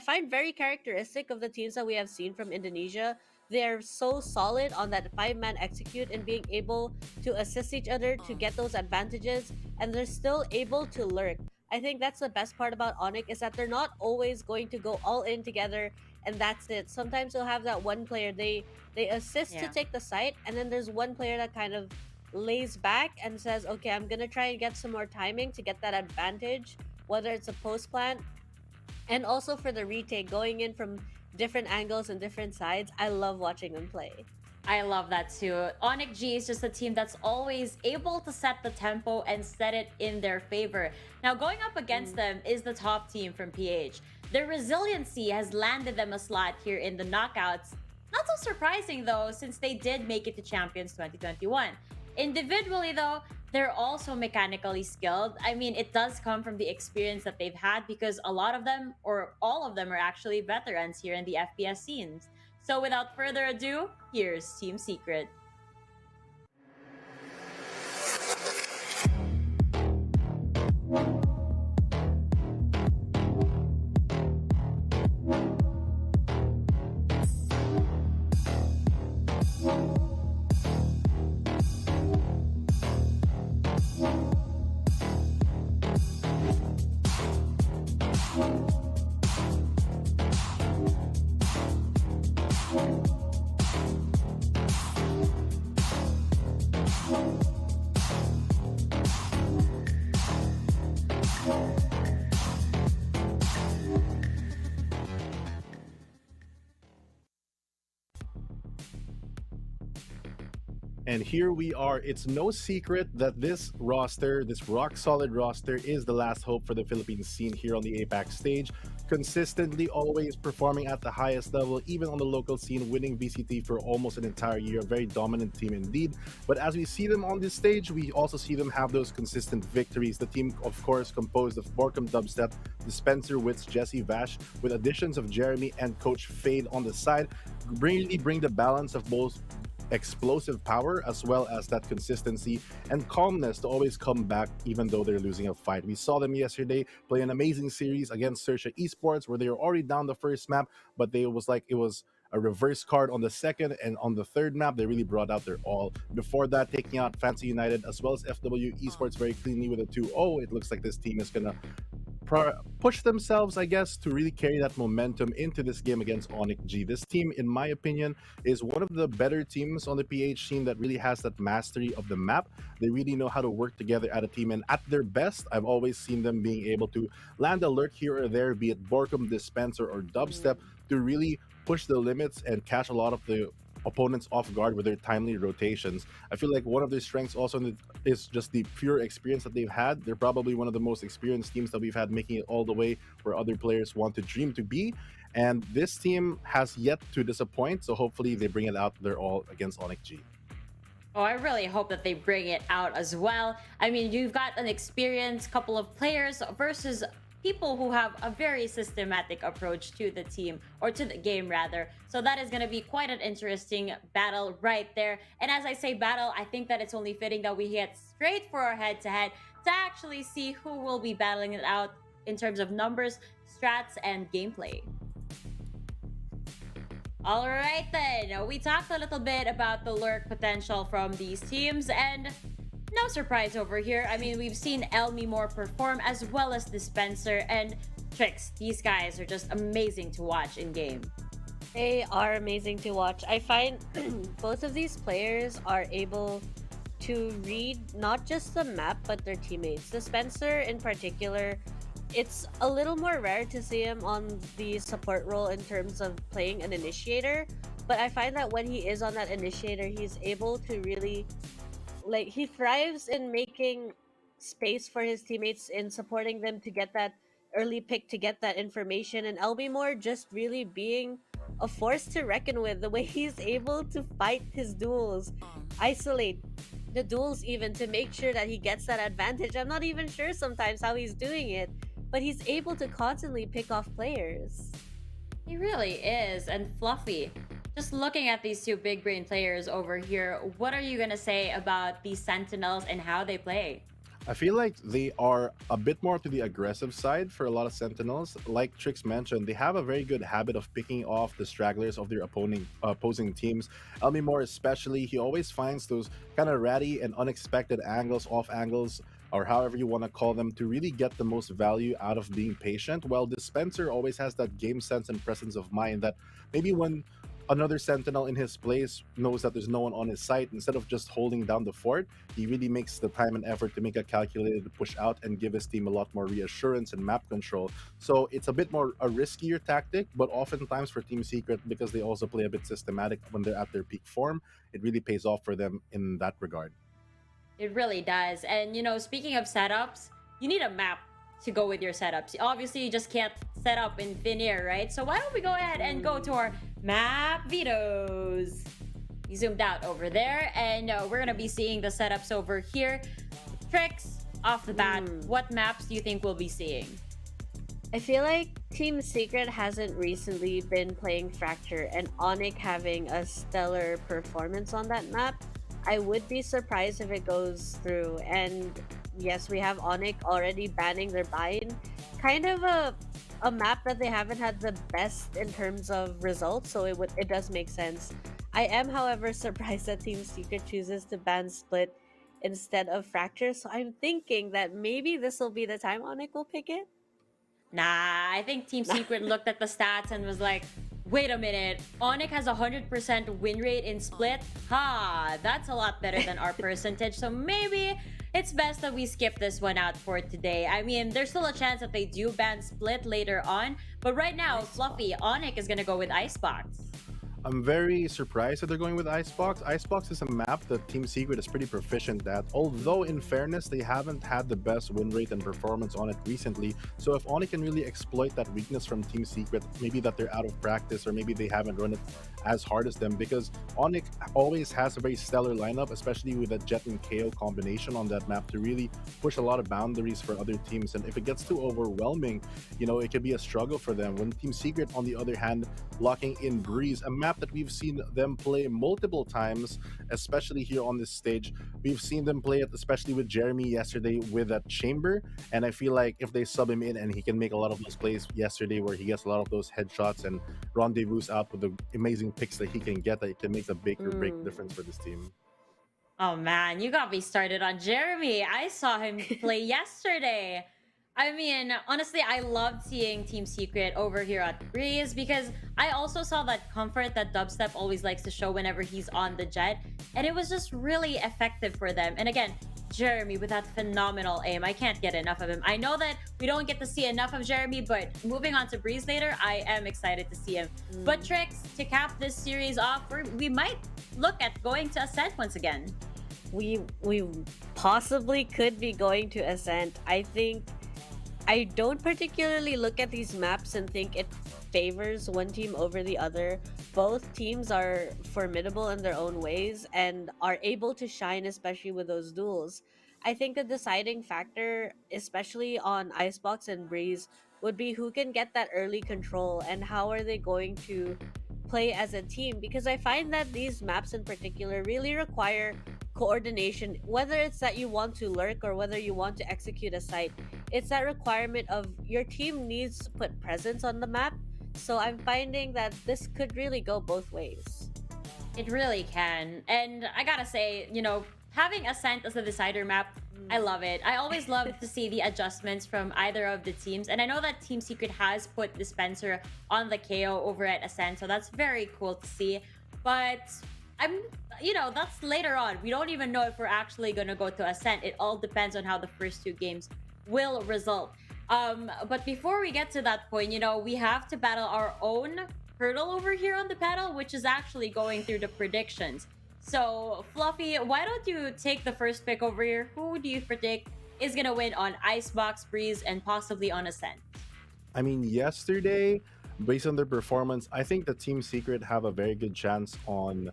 find very characteristic of the teams that we have seen from Indonesia. They're so solid on that 5-man execute and being able to assist each other to get those advantages, and they're still able to lurk. I think that's the best part about ONIC, is that they're not always going to go all in together and that's it. Sometimes they'll have that one player, they assist to take the site, and then there's one player that kind of lays back and says, okay, I'm gonna try and get some more timing to get that advantage, whether it's a post plant, and also for the retake, going in from different angles and different sides. I love watching them play. I love that too. ONIC G is just a team that's always able to set the tempo and set it in their favor. Now, going up against them is the top team from PH. Their resiliency has landed them a slot here in the knockouts. Not so surprising though, since they did make it to Champions 2021. Individually though, they're also mechanically skilled. I mean, it does come from the experience that they've had, because a lot of them, or all of them, are actually veterans here in the FPS scenes. So without further ado, here's Team Secret. And here we are. It's no secret that this roster, this rock-solid roster, is the last hope for the Philippine scene here on the APAC stage. Consistently always performing at the highest level, even on the local scene, winning VCT for almost an entire year. A very dominant team indeed. But as we see them on this stage, we also see them have those consistent victories. The team, of course, composed of Borkum Dubstep, Dispenser, Wits, Jesse, Vash, with additions of Jeremy and Coach Fade on the side, really bring the balance of both explosive power as well as that consistency and calmness to always come back even though they're losing a fight. We saw them yesterday play an amazing series against Xerxia Esports where they were already down the first map, but it was a reverse card on the second, and on the third map they really brought out their all. Before that, taking out Fancy United as well as FW Esports very cleanly with a 2-0. It looks like this team is gonna push themselves, I guess, to really carry that momentum into this game against ONIC G. This team, in my opinion, is one of the better teams on the PH scene that really has that mastery of the map. They really know how to work together as a team, and at their best, I've always seen them being able to land a lurk here or there, be it Borkum, Dispenser, or Dubstep, to really push the limits and catch a lot of the opponents off guard with their timely rotations. I feel like one of their strengths also is just the pure experience that they've had. They're probably one of the most experienced teams that we've had, making it all the way where other players want to dream to be. And this team has yet to disappoint, so hopefully they bring it out their all against ONIC G. Oh, I really hope that they bring it out as well. I mean, you've got an experienced couple of players versus people who have a very systematic approach to the team, or to the game rather. So that is going to be quite an interesting battle right there. And as I say battle, I think that it's only fitting that we get straight for our head-to-head to actually see who will be battling it out in terms of numbers, strats, and gameplay. All right then, we talked a little bit about the lurk potential from these teams, and no surprise over here. I mean, we've seen Elmi Moore perform as well as Dispenser and Trix. These guys are just amazing to watch in game. They are amazing to watch. I find both of these players are able to read not just the map, but their teammates. Dispenser in particular, it's a little more rare to see him on the support role in terms of playing an initiator. But I find that when he is on that initiator, he's able to really, he thrives in making space for his teammates, in supporting them to get that early pick, to get that information. And Moore just really being a force to reckon with, the way he's able to fight his duels, isolate the duels even, to make sure that he gets that advantage. I'm not even sure sometimes how he's doing it, but he's able to constantly pick off players. He really is. And Fluffy, just looking at these two big brain players over here, what are you going to say about these Sentinels and how they play? I feel like they are a bit more to the aggressive side for a lot of Sentinels. Like Trix mentioned, they have a very good habit of picking off the stragglers of their opposing teams. Elmi Moore especially, he always finds those kind of ratty and unexpected angles, off angles, or however you want to call them, to really get the most value out of being patient. While Dispenser always has that game sense and presence of mind that maybe when another Sentinel in his place knows that there's no one on his side, instead of just holding down the fort, he really makes the time and effort to make a calculated push out and give his team a lot more reassurance and map control. So it's a bit more a riskier tactic, but oftentimes for Team Secret, because they also play a bit systematic when they're at their peak form, it really pays off for them in that regard. It really does. And, you know, speaking of setups, you need a map to go with your setups. Obviously, you just can't set up in thin air, right? So why don't we go ahead and go to our map vetoes. We zoomed out over there, and we're going to be seeing the setups over here. Trix, off the bat, what maps do you think we'll be seeing? I feel like Team Secret hasn't recently been playing Fracture, and ONIC having a stellar performance on that map. I would be surprised if it goes through. And yes, we have ONIC already banning their buy-in. Kind of a map that they haven't had the best in terms of results, so it does make sense. I am, however, surprised that Team Secret chooses to ban Split instead of Fracture, so I'm thinking that maybe this will be the time ONIC will pick it. Nah, I think Team Secret looked at the stats and was like, wait a minute, ONIC has 100% win rate in Split? Ha, that's a lot better than our percentage, so maybe it's best that we skip this one out for today. I mean, there's still a chance that they do ban Split later on, but right now, Fluffy, ONIC is gonna go with Icebox. I'm very surprised that they're going with Icebox. Icebox is a map that Team Secret is pretty proficient at, although in fairness, they haven't had the best win rate and performance on it recently. So if ONIC can really exploit that weakness from Team Secret, maybe that they're out of practice or maybe they haven't run it as hard as them, because ONIC always has a very stellar lineup, especially with that Jet and KO combination on that map to really push a lot of boundaries for other teams. And if it gets too overwhelming, you know, it could be a struggle for them. When Team Secret, on the other hand, locking in Breeze, a map that we've seen them play multiple times, especially here on this stage. We've seen them play it, especially with Jeremy yesterday with that chamber, and I feel like if they sub him in and he can make a lot of those plays yesterday where he gets a lot of those headshots and rendezvous out with the amazing picks that he can get, that it can make a big or break difference for this team. Oh man, you got me started on Jeremy. I saw him play yesterday. I mean, honestly, I loved seeing Team Secret over here at Breeze because I also saw that comfort that Dubstep always likes to show whenever he's on the Jet, and it was just really effective for them. And again, Jeremy with that phenomenal aim, I can't get enough of him. I know that we don't get to see enough of Jeremy, but moving on to Breeze later, I am excited to see him. But Trix, to cap this series off, we might look at going to Ascent once again. We possibly could be going to Ascent. I don't particularly look at these maps and think it favors one team over the other. Both teams are formidable in their own ways and are able to shine, especially with those duels. I think the deciding factor, especially on Icebox and Breeze, would be who can get that early control and how are they going to play as a team, because I find that these maps in particular really require coordination, whether it's that you want to lurk or whether you want to execute a site. It's that requirement of your team needs to put presence on the map. So I'm finding that this could really go both ways. It really can. And I gotta say, you know, having Ascent as the decider map, I love it. I always love to see the adjustments from either of the teams. And I know that Team Secret has put Dispenser on the KO over at Ascent, so that's very cool to see. But that's later on. We don't even know if we're actually gonna go to Ascent. It all depends on how the first two games will result. But before we get to that point, we have to battle our own hurdle over here on the panel, which is actually going through the predictions. So, Fluffy, why don't you take the first pick over here? Who do you predict is gonna win on Icebox, Breeze, and possibly on Ascent? I mean, yesterday, based on their performance, I think the Team Secret have a very good chance on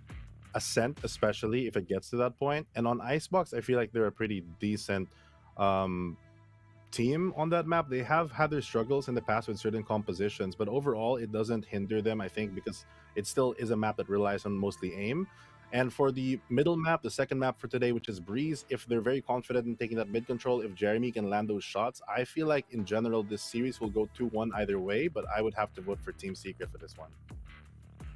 Ascent, especially if it gets to that point. And on Icebox, I feel like they're a pretty decent team on that map. They have had their struggles in the past with certain compositions, but overall, it doesn't hinder them, I think, because it still is a map that relies on mostly aim. And for the middle map, the second map for today, which is Breeze, if they're very confident in taking that mid control, if Jeremy can land those shots, I feel like in general this series will go 2-1 either way, but I would have to vote for Team Secret for this one.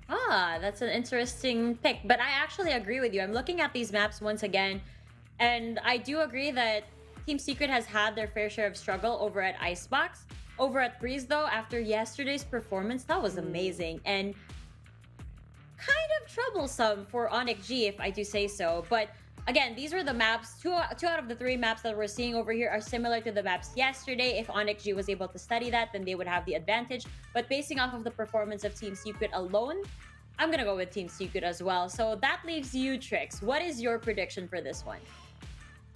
Ah, that's an interesting pick, but I actually agree with you. I'm looking at these maps once again, and I do agree that Team Secret has had their fair share of struggle over at Icebox. Over at Breeze, though, after yesterday's performance, that was amazing, and kind of troublesome for ONIC G, if I do say so. But again, these were the maps. Two out of the three maps that we're seeing over here are similar to the maps yesterday. If ONIC G was able to study that, then they would have the advantage. But basing off of the performance of Team Secret alone, I'm gonna go with Team Secret as well. So that leaves you, Trix. What is your prediction for this one?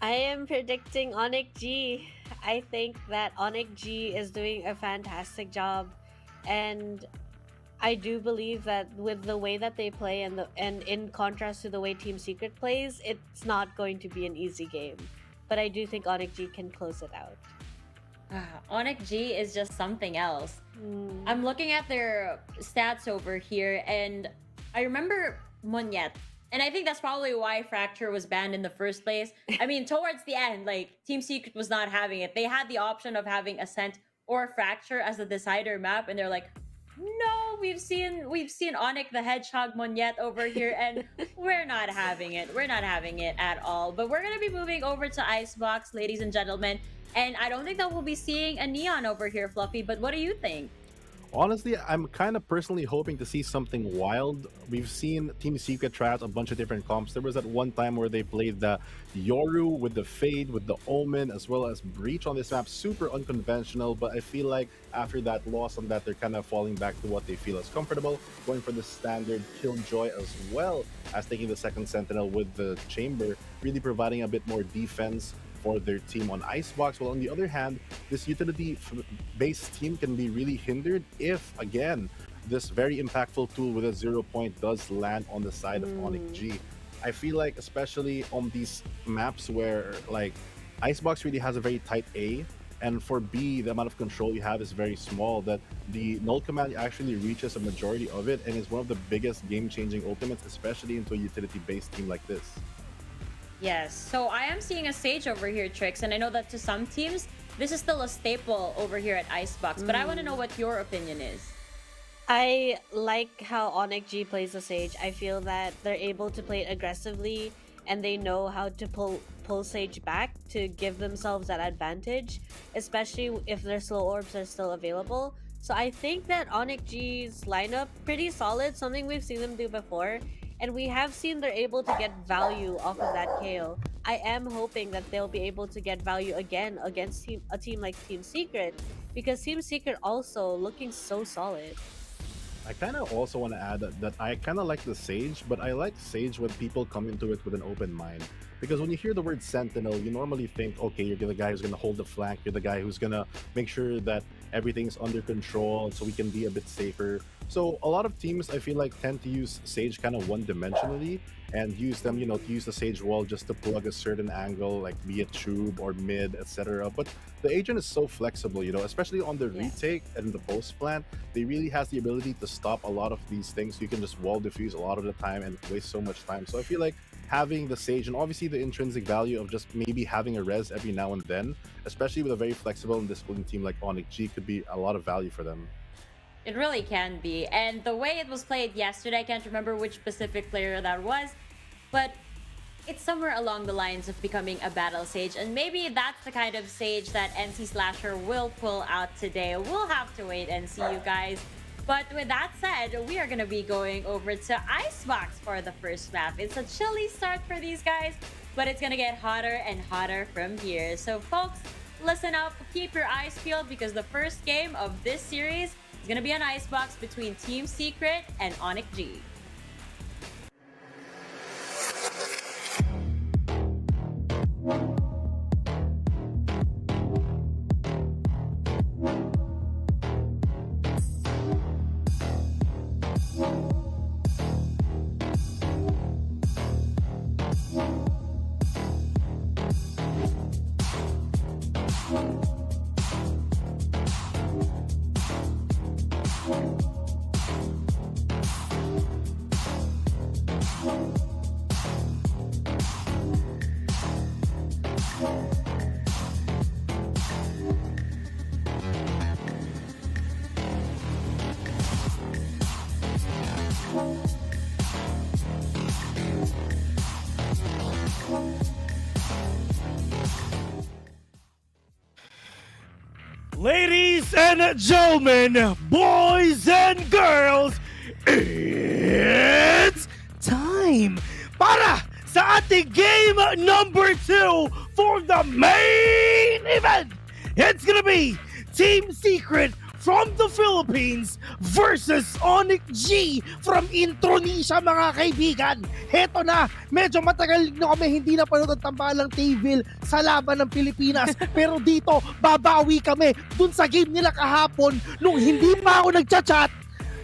I am predicting ONIC G. I think that ONIC G is doing a fantastic job, and I do believe that with the way that they play and in contrast to the way Team Secret plays, it's not going to be an easy game. But I do think ONIC G can close it out. ONIC G is just something else. I'm looking at their stats over here, and I remember Monyet. And I think that's probably why Fracture was banned in the first place. I mean, towards the end, Team Secret was not having it. They had the option of having Ascent or Fracture as the decider map, and they're like, no, we've seen ONIC the Hedgehog Monyet over here, and we're not having it. We're not having it at all. But we're gonna be moving over to Icebox, ladies and gentlemen. And I don't think that we'll be seeing a Neon over here, Fluffy, but what do you think? Honestly, I'm kind of personally hoping to see something wild. We've seen Team Secret try out a bunch of different comps. There was at one time where they played the Yoru with the Fade, with the Omen, as well as Breach on this map. Super unconventional, but I feel like after that loss on that, they're kind of falling back to what they feel is comfortable, going for the standard Killjoy as well as taking the second Sentinel with the Chamber, really providing a bit more defense for their team on Icebox. While on the other hand, this utility-based team can be really hindered if, again, this very impactful tool with a 0 point does land on the side of ONIC G. I feel like, especially on these maps where like Icebox really has a very tight A, and for B, the amount of control you have is very small, that the null command actually reaches a majority of it and is one of the biggest game-changing ultimates, especially into a utility-based team like this. Yes, so I am seeing a Sage over here, Trix, and I know that to some teams, this is still a staple over here at Icebox, but I want to know what your opinion is. I like how ONIC G plays the Sage. I feel that they're able to play it aggressively and they know how to pull Sage back to give themselves that advantage, especially if their slow orbs are still available. So I think that ONIC G's lineup, pretty solid, something we've seen them do before. And we have seen they're able to get value off of that KO. I am hoping that they'll be able to get value again against a team like Team Secret, because Team Secret also looking so solid. I kind of also want to add that I kind of like the Sage, but I like Sage when people come into it with an open mind. Because when you hear the word Sentinel, you normally think, okay, you're the guy who's going to hold the flank, you're the guy who's going to make sure that everything's under control so we can be a bit safer. So a lot of teams, I feel like, tend to use Sage kind of one-dimensionally and use them, to use the Sage wall just to plug a certain angle, like be it tube or mid, etc. But the agent is so flexible, especially on the retake and the post plant. They really has the ability to stop a lot of these things. You can just wall diffuse a lot of the time and waste so much time. So I feel like having the Sage and obviously the intrinsic value of just maybe having a res every now and then, especially with a very flexible and disciplined team like ONIC G, could be a lot of value for them. It really can be. And the way it was played yesterday, I can't remember which specific player that was, but it's somewhere along the lines of becoming a battle Sage. And maybe that's the kind of Sage that NC Slasher will pull out today. We'll have to wait and see, you guys. But with that said, we are going to be going over to Icebox for the first map. It's a chilly start for these guys, but it's going to get hotter and hotter from here. So folks, listen up, keep your eyes peeled, because the first game of this series is going to be an Icebox between Team Secret and ONIC G. Ladies and gentlemen, boys and girls, it's time para sa ating game number 2 for the main event. It's gonna be Team Secret from the Philippines versus ONIC G from Indonesia, mga kaibigan. Heto na, medyo matagal na kami hindi na panood ang tambalang Tavil sa laban ng Pilipinas. Pero dito, babawi kami dun sa game nila kahapon nung hindi pa ako nagchat-chat.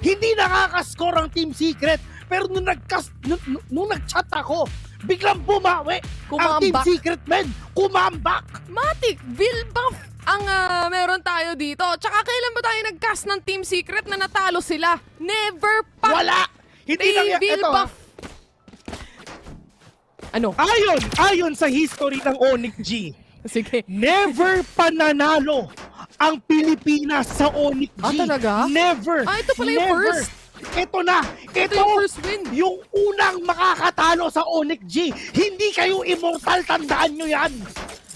Hindi nakakascore ang Team Secret. Pero nung nag-chat ako, biglang bumawi ang Team Secret, men. Kumambak. Matik, Vil buff ang meron tayo dito. Tsaka kailan ba tayo nag-cast ng Team Secret na natalo sila? Never pa! Wala! Hindi lang Vil ito. buff. Ano? Ayon sa history ng ONIC G, sige, never pananalo ang Pilipinas sa ONIC G. Talaga? Never! Ito pala yung first. Ito na! Ito yung first win. Yung unang makakatalo sa ONIC G. Hindi kayo immortal, tandaan nyo yan!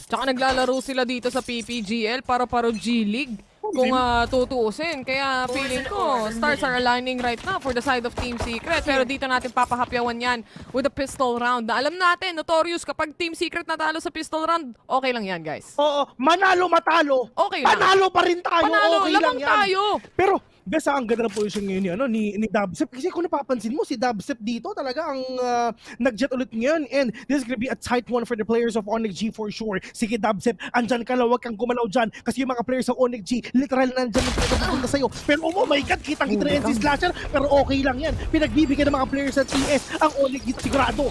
Tsaka naglalaro sila dito sa PPGL para G-League. kung tutuusin. Kaya feeling ko, stars are aligning right now for the side of Team Secret. Pero dito natin papahapyawan yan with a pistol round. Na alam natin, notorious, kapag Team Secret natalo sa pistol round, okay lang yan, guys. Oo, manalo matalo. Okay lang. Panalo pa rin tayo. Panalo, okay lamang lang yan. tayo. Pero, besa ang ganda ng position ngayon ni Dubstep. Kasi kung napapansin mo, si Dubstep dito talaga ang nag-jet ulit ngayon. And this is gonna be a tight one for the players of ONIC G for sure. Sige Dubstep, andyan ka lang, huwag kang gumalaw dyan. Kasi yung mga players ng ONIC G, literal nandyan yung pagkapunta sa'yo. Pero oh my God, kitang-kita na NC Slasher. Pero okay lang yan. Pinagbibigyan ng mga players sa TS ang ONIC G sigurado.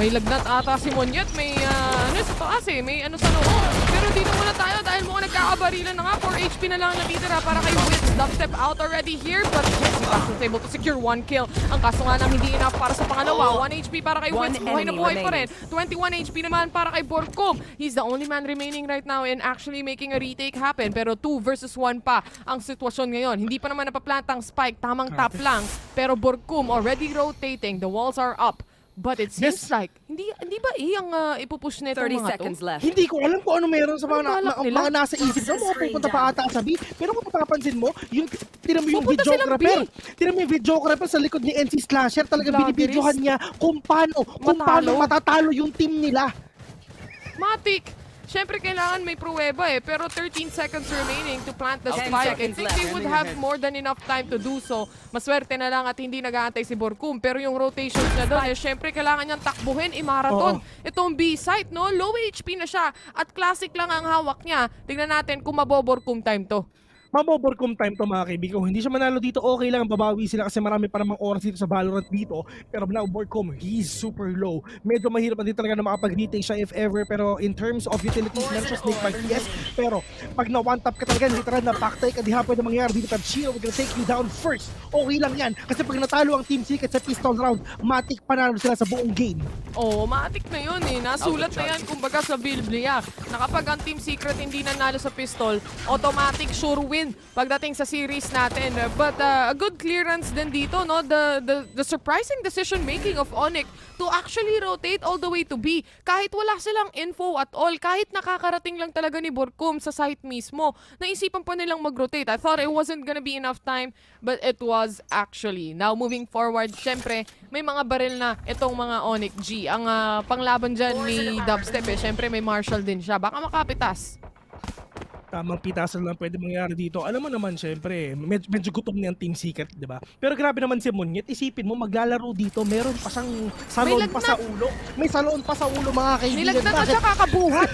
May lagnat ata si Monyet, may ano sa taas may ano sa loob. Pero dito muna tayo dahil mukhang nagkakabarilan na nga. 4 HP na lang natitira para kay Wits. Dubstep out already here, but Xerxia was able to secure 1 kill. Ang kaso nga nang hindi enough para sa pangalawa. 1 HP para kay Wits, buhay na buhay pa rin. 21 HP naman para kay Borkum. He's the only man remaining right now and actually making a retake happen. Pero 2 versus 1 pa ang sitwasyon ngayon. Hindi pa naman napaplantang spike, tamang tap lang. Pero Borkum already rotating, the walls are up. But it seems like, hindi ba ang ipupush nito mga to? Hindi ko alam kung ano meron sa mga nasa isip na mo, pupunta pa ata sa B. Pero kung mapapansin mo, tinan mo yung videographer. Tinan mo yung videographer sa likod ni NC Slasher. Talaga binibidyohan niya kung paano matatalo yung team nila. Matik! Siyempre, kailangan may pruweba pero 13 seconds remaining to plant the spike. I think they would have more than enough time to do so. Maswerte na lang at hindi nag-aantay si Borkum. Pero yung rotations niya doon, siyempre, kailangan niyang takbuhin, i-marathon. Itong B-site, no? Low HP na siya at classic lang ang hawak niya. Tingnan natin kung maboborkum time to. Maboborkum time to mga kaibigan. Kung hindi siya manalo dito, okay lang, babawi sila kasi marami pa namang oras dito sa Valorant dito. Pero now Borkum, he's super low. Medyo mahirap na dito talaga na makapag-retake siya if ever. Pero in terms of utilities, meron siya snake bite, yes. Pero pag na-one tap ka talaga, literal na back-take, hindi pwede mangyari dito. Chino, we're gonna take you down first. Okay lang yan. Kasi pag natalo ang Team Secret sa pistol round, matik panalo sila sa buong game. Oo, matik na yun Nasulat na yan kumbaga sa Biblia. Na kapag ang Team Secret hindi nanalo sa pistol, automatic sure win pagdating sa series natin. But a good clearance din dito, no? The surprising decision making of ONIC to actually rotate all the way to B. Kahit wala silang info at all, kahit nakakarating lang talaga ni Borkum sa site mismo, naisipan pa nilang mag-rotate. I thought it wasn't gonna be enough time, but it was actually. Now moving forward, syempre, may mga baril na itong mga ONIC G. Ang panglaban dyan ni Dubstep, syempre may Marshall din siya. Baka makapitas. Tamang pitasan lang pwede mangyari dito. Alam mo naman, syempre, medyo gutom niya ang Team Secret, di ba? Pero grabe naman si Monyet, isipin mo, maglalaro dito, meron pa siyang salon pa sa ulo. May salon pa sa ulo, mga kaibigan. Nilagnat na siya kakabuhat.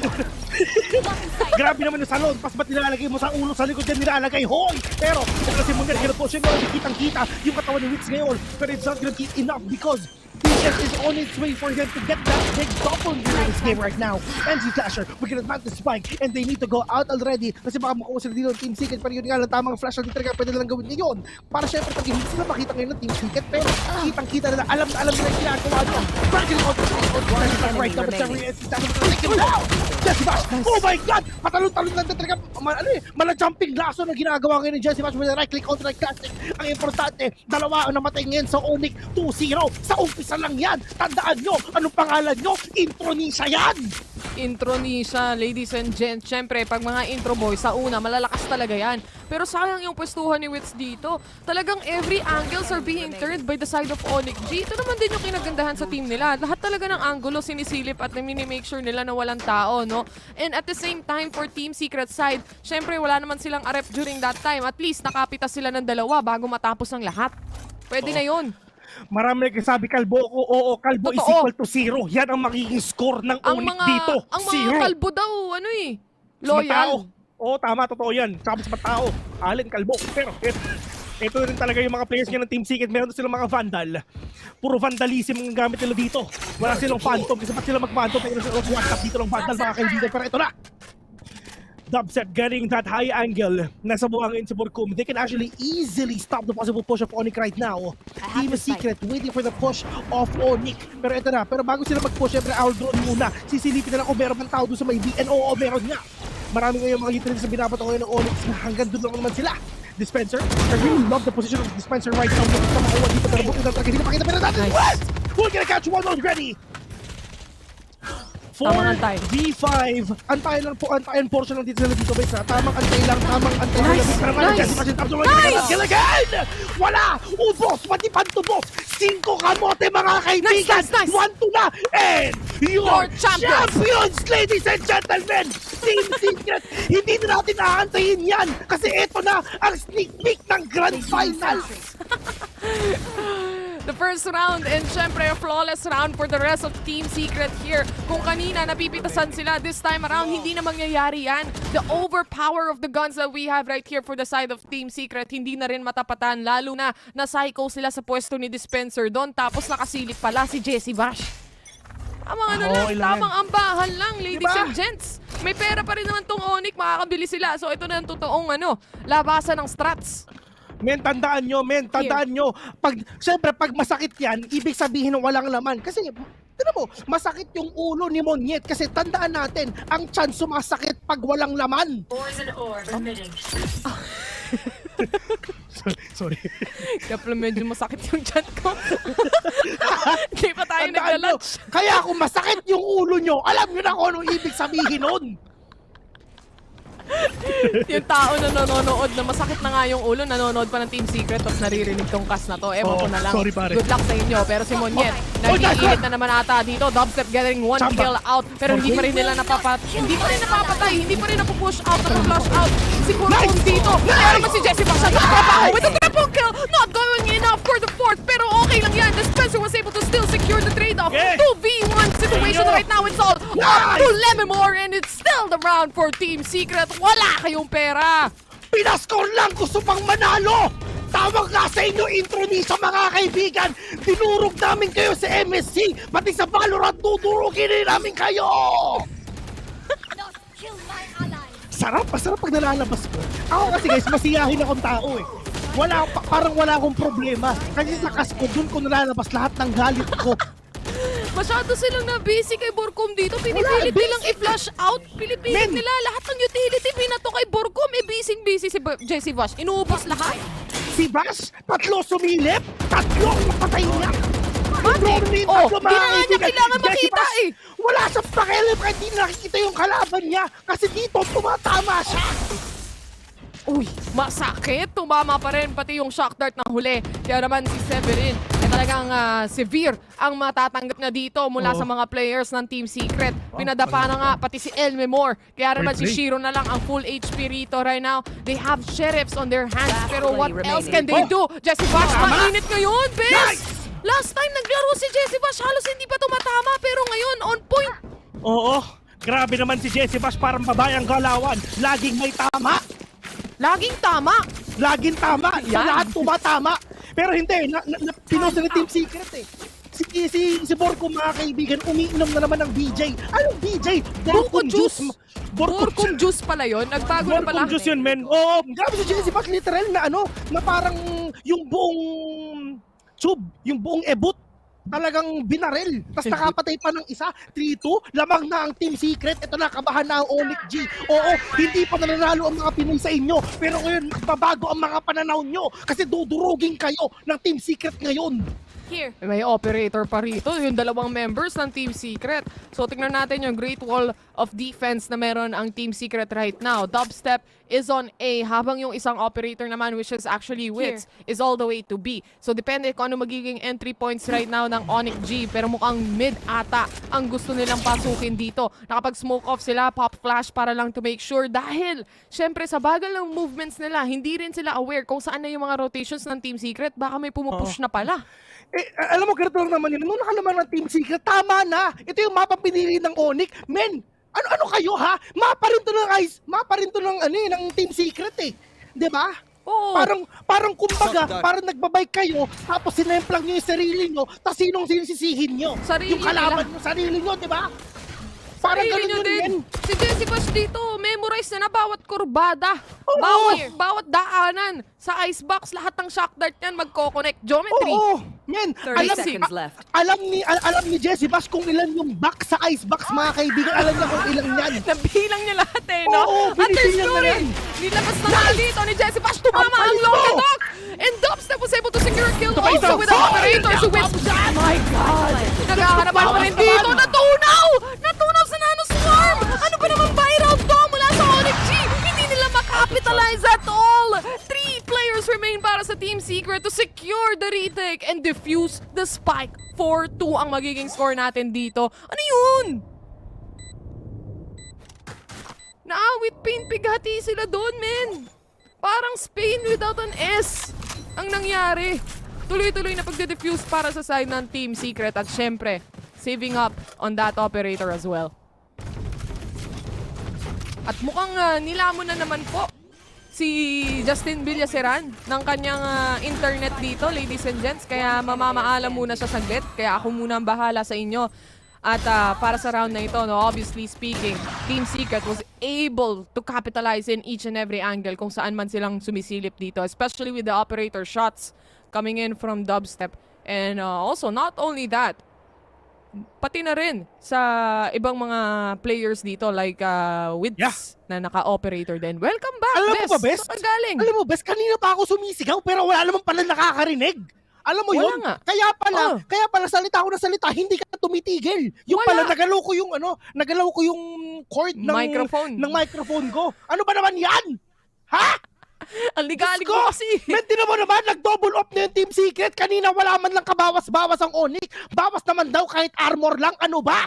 Grabe naman yung salon, pas ba't nilalagay mo sa ulo, sa likod yan nilalagay, hoy! Pero, kung kasi Monyet, ginaposyon mo, kitang-kita yung katawan ni Wits ngayon. Pero it's not gonna be enough because TS is on its way for him to get that big double in this game right now. NC Slasher, we're gonna plant the spike and they need to go out already kasi baka makuha sila dito ng Team Secret. Pero yun nga lang, tamang flash na talaga pwede lang gawin ngayon para syempre pag hindi sila makita ngayon ng Team Secret, pero kitang-kita nila, alam nila yung ginagawa niya. Bragging out right now, but Xerxia is take him down! Jesse Bash! Oh my God! Patalon-talon lang talaga, mala-jumping lasso na ginagawa ngayon ni Jesse Bash with a right click on the right classic. Ang importante, dalawa ang namatay ngayon sa ONIC 2-0 sa umpisa lang yan. Tandaan nyo, anong pangalan nyo? Intronisha yan! Intronisha, ladies and gents. Siyempre, pag mga intro boys, sa una, malalakas talaga yan. Pero sayang yung pwestuhan ni Wits dito. Talagang every angles are being turned by the side of ONIC G. Ito naman din yung kinagandahan sa team nila. Lahat talaga ng angulo sinisilip at mini-make sure nila na walang tao, no? And at the same time, for Team Secret side, siyempre, wala naman silang arep during that time. At least, nakapitas sila ng dalawa bago matapos ang lahat. Pwede na yun. Marami nagsasabi, Kalbo, oo, Kalbo is equal to 0. Yan ang magiging score ng ONIC dito. Ang mga Kalbo daw, loyal. Oo, tama, totoo yan. Sabi sa tao, Allen, Kalbo. Pero ito rin talaga yung mga players ng Team Secret. Meron silang mga vandal. Puro vandalism ang gamit nila dito. Wala silang phantom. Kasi ba't sila mag-phantom? Pero silang one-tap dito ng vandal, mga kaibigan. Pero ito na. Dubstep getting that high angle. Nasa buhangin si Borkum. They can actually easily stop the possible push of ONIC right now. Team Secret waiting for the push of ONIC. Pero ito na. Pero bago sila mag-push, syempre Owl Drone muna. Sisilipin na lang kung meron bang tao doon sa may B. And oo, meron nga. Marami ngayon mga utilities na binabato ngayon ng ONIC. Hanggang doon lang naman sila. Dispenser. I really love the position of Dispenser right now. Sa makuha dito. Pero bukin na talaga. Hindi makita. Pero natin. What? We're gonna catch one already. Tamang antay. V5. Antay lang po, antayan portion ng dito dito base ha. Tamang antay lang, tamang antay lang. Nice! Kill again! Wala! Ubos! Pati pantubos! 5 kamote mga kaibigan! Nice! 1-2 na! And your champions, ladies and gentlemen! Team Secret! Hindi na natin aantayin yan! Kasi ito na ang sneak peek ng Grand Final! The first round and syempre a flawless round for the rest of Team Secret here. Kung kanina napipitasan sila, this time around hindi na mangyayari yan. The overpower of the guns that we have right here for the side of Team Secret, hindi na rin matapatan. Lalo na na-psycho sila sa pwesto ni Dispenser doon. Tapos nakasilip pala si Jessie Bash. Tamang ambahan lang, ladies and gents. May pera pa rin naman tong ONIC, makakabili sila. So ito na ang totoong labasan ng strats. Men, tandaan nyo. Siyempre, pag masakit yan, ibig sabihin walang laman. Kasi, tignan mo, masakit yung ulo ni Monyet. Kasi tandaan natin, ang chance sumasakit pag walang laman. Sorry. Kaya pala medyo masakit yung chat ko. Hindi pa tayo nagla-lunch. Kaya kung masakit yung ulo nyo, alam nyo na kung anong ibig sabihin nun. Yung tao na nanonood na masakit na nga yung ulo, nanonood pa ng Team Secret tapos naririnig tong cast na to. Ewan ko na lang. Sorry, pare. Good luck sa inyo. Pero si Monyet, nag-iinit na naman ata dito. Dubstep getting 1 kill out. Pero hindi pa rin nila hindi pa rin napapatay. Hindi pa rin napupush out at flush out. Siguro kung dito. Kaya naman si Jessie Bash sa trabaho with a triple kill. Not going enough for the fourth. Pero okay lang yan. Dispenser was able to still secure the trade-off. 2v1 situation right now. It's all up to Lemimore and it's still the round for Team Secret. Wala kayong pera! Pinascore lang! Gusto pang manalo! Tawag nga sa inyo intro ni sa mga kaibigan! Dinurog namin kayo sa MSC! Pati sa Valorant, dudurugin din namin kayo! Sarap pag nalalabas ko. Ako kasi guys, masiyahin akong tao eh. Parang wala akong problema. Kasi sa cast ko, dun ko nalalabas lahat ng galit ko. Masyado silang na-busy kay Borcom dito. Pinipilit nilang i-flash out. Pinipilit nila lahat ng utility. Pinato kay Borcom. Busy si Jessie Bash. Inuubos lahat. Si Bash, 3 sumilip. 3 napatay niya. Di na nga niya kailangan makita eh. Wala sa pakialam kahit di nakikita yung kalaban niya. Kasi dito tumatama siya. Uy, masakit. Tumama pa rin pati yung shock dart na huli. Kaya naman si Severin talagang severe ang matatanggap na dito mula sa mga players ng Team Secret. Pinadapa na nga pati si Elmemore. Kaya naman si Shiro na lang ang full HP rito right now. They have sheriffs on their hands. Pero what else can they do? Jessie Bash, mainit ngayon, Bes! Last time naglaro si Jessie Bash, halos hindi pa tumatama. Pero ngayon, on point. Oo, grabe naman si Jessie Bash, parang babayang galawan. Laging may tama. Laging tama. Laging tama. Sa lahat tumatama. Pero hindi, pinosa ng Team Secret eh. Si Borcom mga kaibigan, umiinom na naman ng BJ. Anong BJ? Borcom juice. Borcom juice pala yun? Nagbago na pala? Borcom juice yun, men. Oo, grabe si Jessie Bash, literal na na parang yung buong tube, yung buong ebot, talagang binaril. Tapos nakapatay pa ng isa, 3-2, lamang na ang Team Secret. Ito na, kabahan na ang ONIC G. Oo, hindi pa nananalo ang mga Pinoy sa inyo. Pero ngayon, magbabago ang mga pananaw nyo. Kasi dudurugin kayo ng Team Secret ngayon. Here. May operator pa rito, yung 2 members ng Team Secret. So tingnan natin yung Great Wall of Defense na meron ang Team Secret right now. Dubstep is on A, habang yung isang operator naman, which is actually Wits, is all the way to B. So depende kung ano magiging entry points right now ng ONIC G. Pero mukhang mid ata ang gusto nilang pasukin dito. Nakapag-smoke off sila, pop flash para lang to make sure. Dahil, syempre sa bagal ng movements nila, hindi rin sila aware kung saan na yung mga rotations ng Team Secret. Baka may pumupush na pala. Alam mo, ganito lang naman yun. Nung nakalaman ng Team Secret, tama na. Ito yung mapa pinili ng ONIC. Men, ano kayo ha? Mapa rin to ng Team Secret eh. 'Di ba? Oo. Parang kumbaga, parang nagbabike kayo, tapos sinemplang nyo yung sarili nyo, tapos sinong sinisisihin nyo? Yung kalaban nyo, sarili nyo, 'di ba? Parang ganun din. Si Jessie Bash dito, memorize na bawat kurbada. Bawat daanan. Sa icebox, lahat ng shock dart yan magko-connect. Geometry. Oo. Yan. 30 seconds left. Alam ni Jessie Bash kung ilan yung back sa icebox, mga kaibigan. Alam niya kung ilan yan. Nabilang niya lahat eh, no? Oo, Understood rin. Nilabas na nga dito ni Jessie Bash. Tumama ang long dog. And Dubstep was able to secure a kill also with the operator. So with... Oh my God. Naghahanap pa rin dito. Natunaw sa Team Secret to secure the retake and defuse the spike. 4-2 ang magiging score natin dito. Ano yun? Naawit pinpighati sila doon, men. Parang Spain without an S ang nangyari. Tuloy-tuloy na pagde-defuse para sa side ng Team Secret at syempre, saving up on that operator as well. At mukhang nilamon na naman po si Justin Villaseran ng kanyang internet dito, ladies and gents. Kaya mamamaalam muna siya saglit. Kaya ako muna ang bahala sa inyo. At para sa round na ito, no, obviously speaking, Team Secret was able to capitalize in each and every angle kung saan man silang sumisilip dito. Especially with the operator shots coming in from dubstep. And also, not only that, pati na rin sa ibang mga players dito like Wids na naka-operator din. Welcome back, Alam Bes! mo ba, Bes? Alam mo, Bes, kanina pa ako sumisigaw pero wala naman pala nakakarinig. Alam mo Wala yun? nga. Kaya pala salita ako na salita, hindi ka tumitigil. Yung pala nagalaw ko yung cord ng microphone ko. Ano ba naman yan? Ha? Ang ligalig ko kasi. Tingnan mo naman, nag-double up na yung Team Secret. Kanina wala man lang kabawas-bawas ang ONIC. Bawas naman daw kahit armor lang. Ano ba?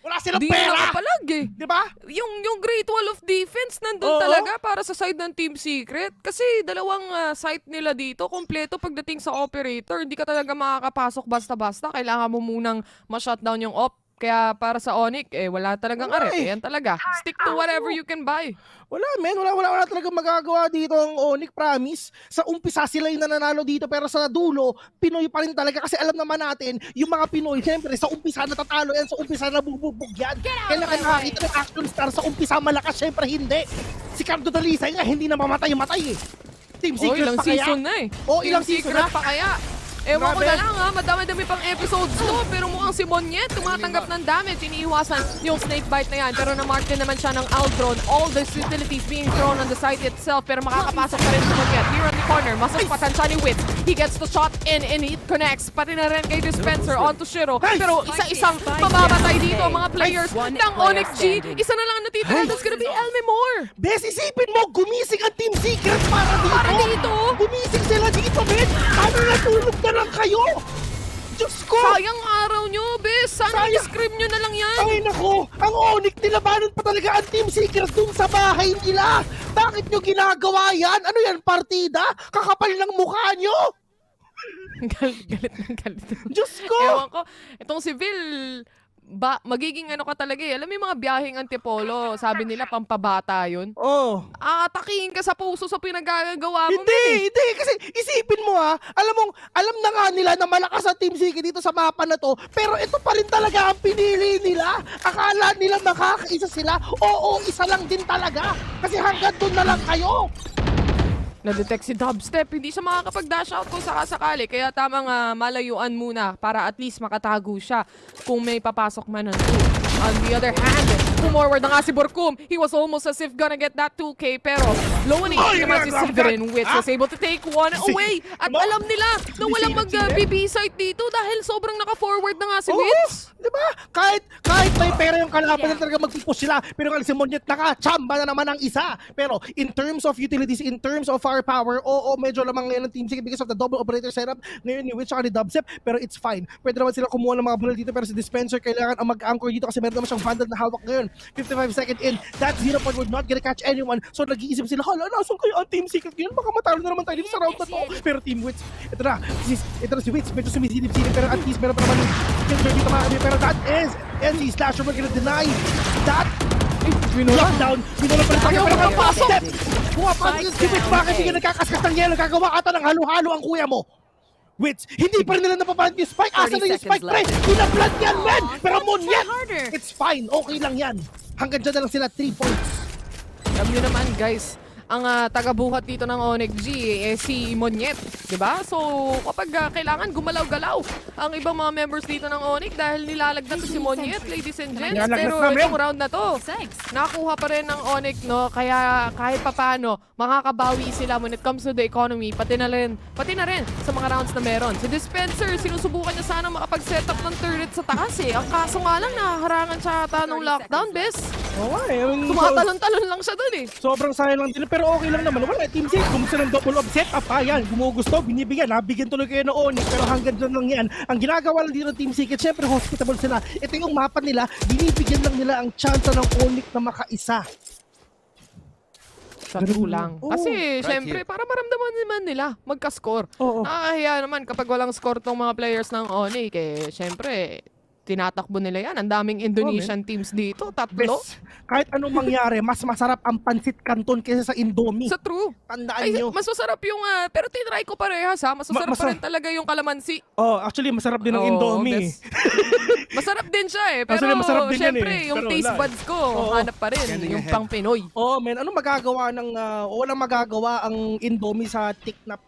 Wala silang Di pera. na nakapalag eh. Diba? Yung Great Wall of Defense nandun talaga para sa side ng Team Secret. Kasi dalawang site nila dito, kompleto pagdating sa operator. Hindi ka talaga makakapasok basta-basta. Kailangan mo munang ma-shutdown yung op. Kaya para sa ONIC, wala talagang aret. Yan talaga. Stick to whatever you can buy. Wala, men. Wala talagang magagawa dito ang ONIC, promise. Sa umpisa sila yung nananalo dito, pero sa dulo, Pinoy pa rin talaga. Kasi alam naman natin, yung mga Pinoy, siyempre, sa umpisa natatalo yan, sa umpisa nabubugbog yan. Kailangan nakakita ng action star, sa umpisa malakas, siyempre hindi. Si Cardo Dalisay nga, hindi na mamatay-matay eh. Team Secret ilang pa kaya? season na eh. Ilang season na? pa kaya? Ewan ko na lang madami-dami pang episodes to, pero mukhang si Monyet tumatanggap ng damage. Iniiwasan yung snake bite na yan, pero na-mark din naman siya ng Aldron. All the utilities being thrown on the site itself, pero makakapasok pa rin si Monyet. Here on the corner, masaspatan siya ni Wit. He gets the shot in and it connects. Pati na rin kay Dispenser onto Shiro. Pero isa-isang mamamatay dito ang mga players ng ONIC G. Isa na lang ang natitira, that's gonna be Elmi Moore. Bes, isipin mo, gumising ang Team Secret para dito. Gumising sila dito, Ben. Ano natulog na lang kayo? Diyos ko! Sayang araw nyo, Bes. Sana i-scream nyo na lang yan. Ay nako, ang ONIC nilabanan pa talaga ang Team Secret dun sa bahay nila. Bakit nyo ginagawa yan? Ano yan, partida? Kakapal ng mukha nyo? Galit. Diyos ko! Ewan ko, itong si Vil, magiging ano ka talaga eh. Alam mo yung mga biyaheng antipolo, sabi nila pampabata yun. Atakihin ka sa puso sa pinagagawa mo. Hindi, kasi isipin mo alam na nga nila na malakas ang Team Secret dito sa mapa na to, pero ito pa rin talaga ang pinili nila. Akala nila makakaisa sila. Oo, isa lang din talaga. Kasi hanggang doon na lang kayo. Na-detect si Dubstep, hindi siya makakapag-dash out kung sakasakali. Kaya tamang malayuan muna para at least makatago siya kung may papasok man ng 2. On the other hand, pumorward na nga si Borkum. He was almost as if gonna get that 2K, pero low and naman si Severin, which was able to take one away. At alam nila na walang mag-BB site dito dahil sobrang naka-forward na nga si Wits. Diba? Kahit may pera yung kalaban na talaga mag-push sila, pero kasi si Monyet nakachamba na naman ang isa. Pero in terms of utilities, in terms of firepower, medyo lamang ngayon ng Team Secret because of the double operator setup ngayon ni Witch at ni Dubstep, pero it's fine. Pwede naman sila kumuha ng mga bullet dito, pero si Dispenser kailangan ang mag-anchor dito kasi meron naman siyang Vandal na hawak ngayon. 55 second in, that 0 point would not gonna catch anyone, so nag-iisip sila, nasan kayo ang Team Secret ngayon? Baka matalo na naman tayo dito sa round na to. Pero Team Witch, ito na si Witch, medyo sumisilip-silip, pero at least meron pa naman yung Kinder dito mga kami, pero that is NC Slasher, we're gonna deny that lockdown. Binola pa rin tayo, pero kapasok! Pumapasok yung si Witch, bakit hindi ka nagkakaskas ng yelo? Kagawa ata ng halo-halo ang kuya mo. Witch, hindi pa rin nila napapalit yung spike. Asa na yung spike, pre? Pinaplant yan, man! Pero Monyet, it's fine. Okay lang yan. Hanggang dyan na lang sila 3 points. Alam nyo naman, guys, ang tagabuhat dito ng ONIC G si Monyet, diba? So, kapag kailangan gumalaw-galaw ang ibang mga members dito ng ONIC dahil nilalagdat si Monyet, ladies and gents. Pero itong round na to, nakuha pa rin ng ONIC, no? Kaya kahit papano, makakabawi sila when it comes to the economy, pati na rin sa mga rounds na meron. Si Dispenser, sinusubukan niya sana makapag-setup ng turret sa taas eh. Ang kaso nga lang, nahaharangan siya ata ng lockdown, Bes. Oo nga eh. Tumatalon-talon lang siya dun eh. Sobrang sayang lang din. Pero okay lang naman. Wala, Team Sage. Kumusta ng double of setup? Ayan, gumugusto, binibigyan. Nabigyan tuloy kayo ng ONIC. Pero hanggang dyan lang yan. Ang ginagawa lang dito ng Team Sage, syempre hospitable sila. Ito yung mapa nila. Binibigyan lang nila ang chance ng ONIC na makaisa. Sa true lang. Oo. Kasi, Right syempre, here. para maramdaman naman nila magka-score. Nakakahiya naman kapag walang score tong mga players ng ONIC. Eh, syempre, tinatakbo nila yan. Ang daming Indonesian teams dito. Tatlo. Bes, kahit anong mangyari, mas masarap ang pansit canton kaysa sa Indomie. Sa true. Tandaan Ay, nyo. mas masarap yung, pero tinry ko parehas ha. Mas masarap pa rin talaga yung kalamansi. Oh, actually, masarap din ang Indomie. Masarap din siya eh. Pero Actually, masarap din yan syempre, eh. yung Pero taste wala. buds ko, hanap pa rin. Yung pang Pinoy. Oh, men, anong magagawa ng, walang magagawa ang Indomie sa tiknap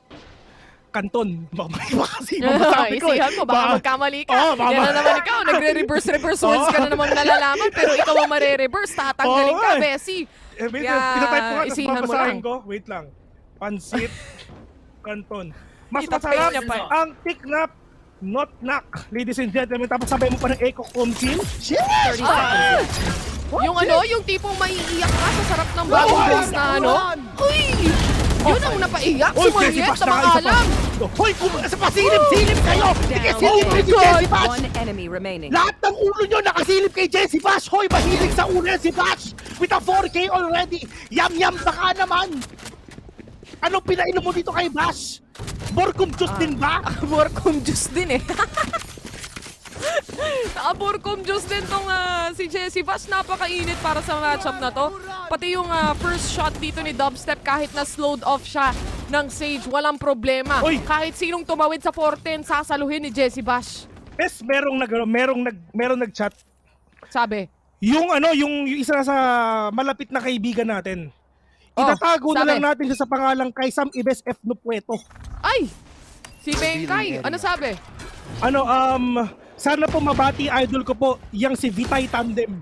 kanton. Baka kasi masabi ko. Isihan mo, baka magkamali ka. Oh, Yan na naman ikaw, nagre-reverse swords ka na namang nalalaman, pero ikaw ang mare-reverse, tatanggalin ka, Bessie. Wait, Kaya, pinatype ko nga, tapos isihan mo babasahin lang. ko. Wait lang. Pansit kanton. Mas Itatay masarap niya pa. ang tiknap not knock. Ladies and gentlemen, tapos sabay mo pa ng eco comsin. Shit! Yung ano, yung tipong maiiyak ka sa sarap ng bagong boss na ano. Uy! Yun ang napaiyak, sumangit sa mga alam. Hoy, sa pasilip-silip kayo! Sige, silip kayo si Jessie Bash! One enemy remaining. Lahat ng ulo nyo nakasilip kay Jessie Bash! Hoy, mahilig sa ulo yan si Bash! With a 4K already! Yam-yam baka naman! Anong pinainom mo dito kay Bash? Borkum juice din ba? Borkum juice din eh. Borkum juice din tong si Jessie Bash. Napakainit para sa matchup na to. Pati yung first shot dito ni Dubstep, kahit na slowed off siya ng Sage, walang problema. Kahit sinong tumawid sa 410, sasaluhin ni Jessie Bash. Yes, merong nag-chat. Sabi? Yung isa sa malapit na kaibigan natin. Itatago na lang natin siya sa pangalang Kaisam Ibes F. Nupueto. Ay! Si Bengkay, ano sabi? Sana po mabati idol ko po, yang si Vitay Tandem.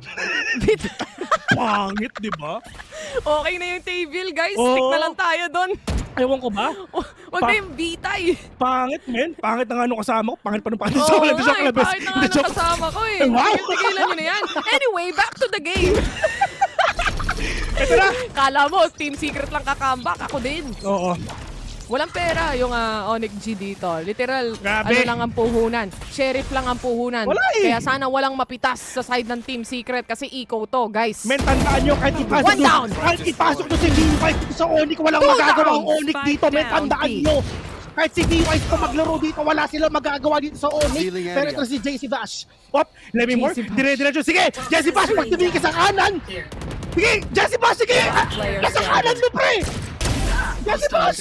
Pangit, di ba? Okay na yung table, guys. Stick na lang tayo doon. Ewan ko ba? Wag na yung Vitay. Pangit, men. Pangit na nga nung kasama ko. Pangit pa nung pangit. Oo nga, pangit na nga nung kasama ko eh. Tigilan nyo na yan. Anyway, back to the game. Ito na. Kala mo, Team Secret lang kakambak. Ako din. Oo. Walang pera yung ONIC G dito. Literal, Grabe. ano lang ang puhunan. Sheriff lang ang puhunan. Wala eh. Kaya sana walang mapitas sa side ng Team Secret kasi eco to, guys. Men, tandaan nyo, kahit ipasok One down. Kahit ipasok nyo si V-Wise sa ONIC, walang magagawa ang ONIC dito. Men, tandaan nyo. Kahit si V-Wise pa maglaro dito, wala silang magagawa dito sa ONIC. Pero ito si JC Bash. Op, let me more. Dire-diretso. Sige, JC Bash, pagtibi ka sa kanan. Sige, JC Bash, sige. Nasa kanan mo, pre. JC Bash.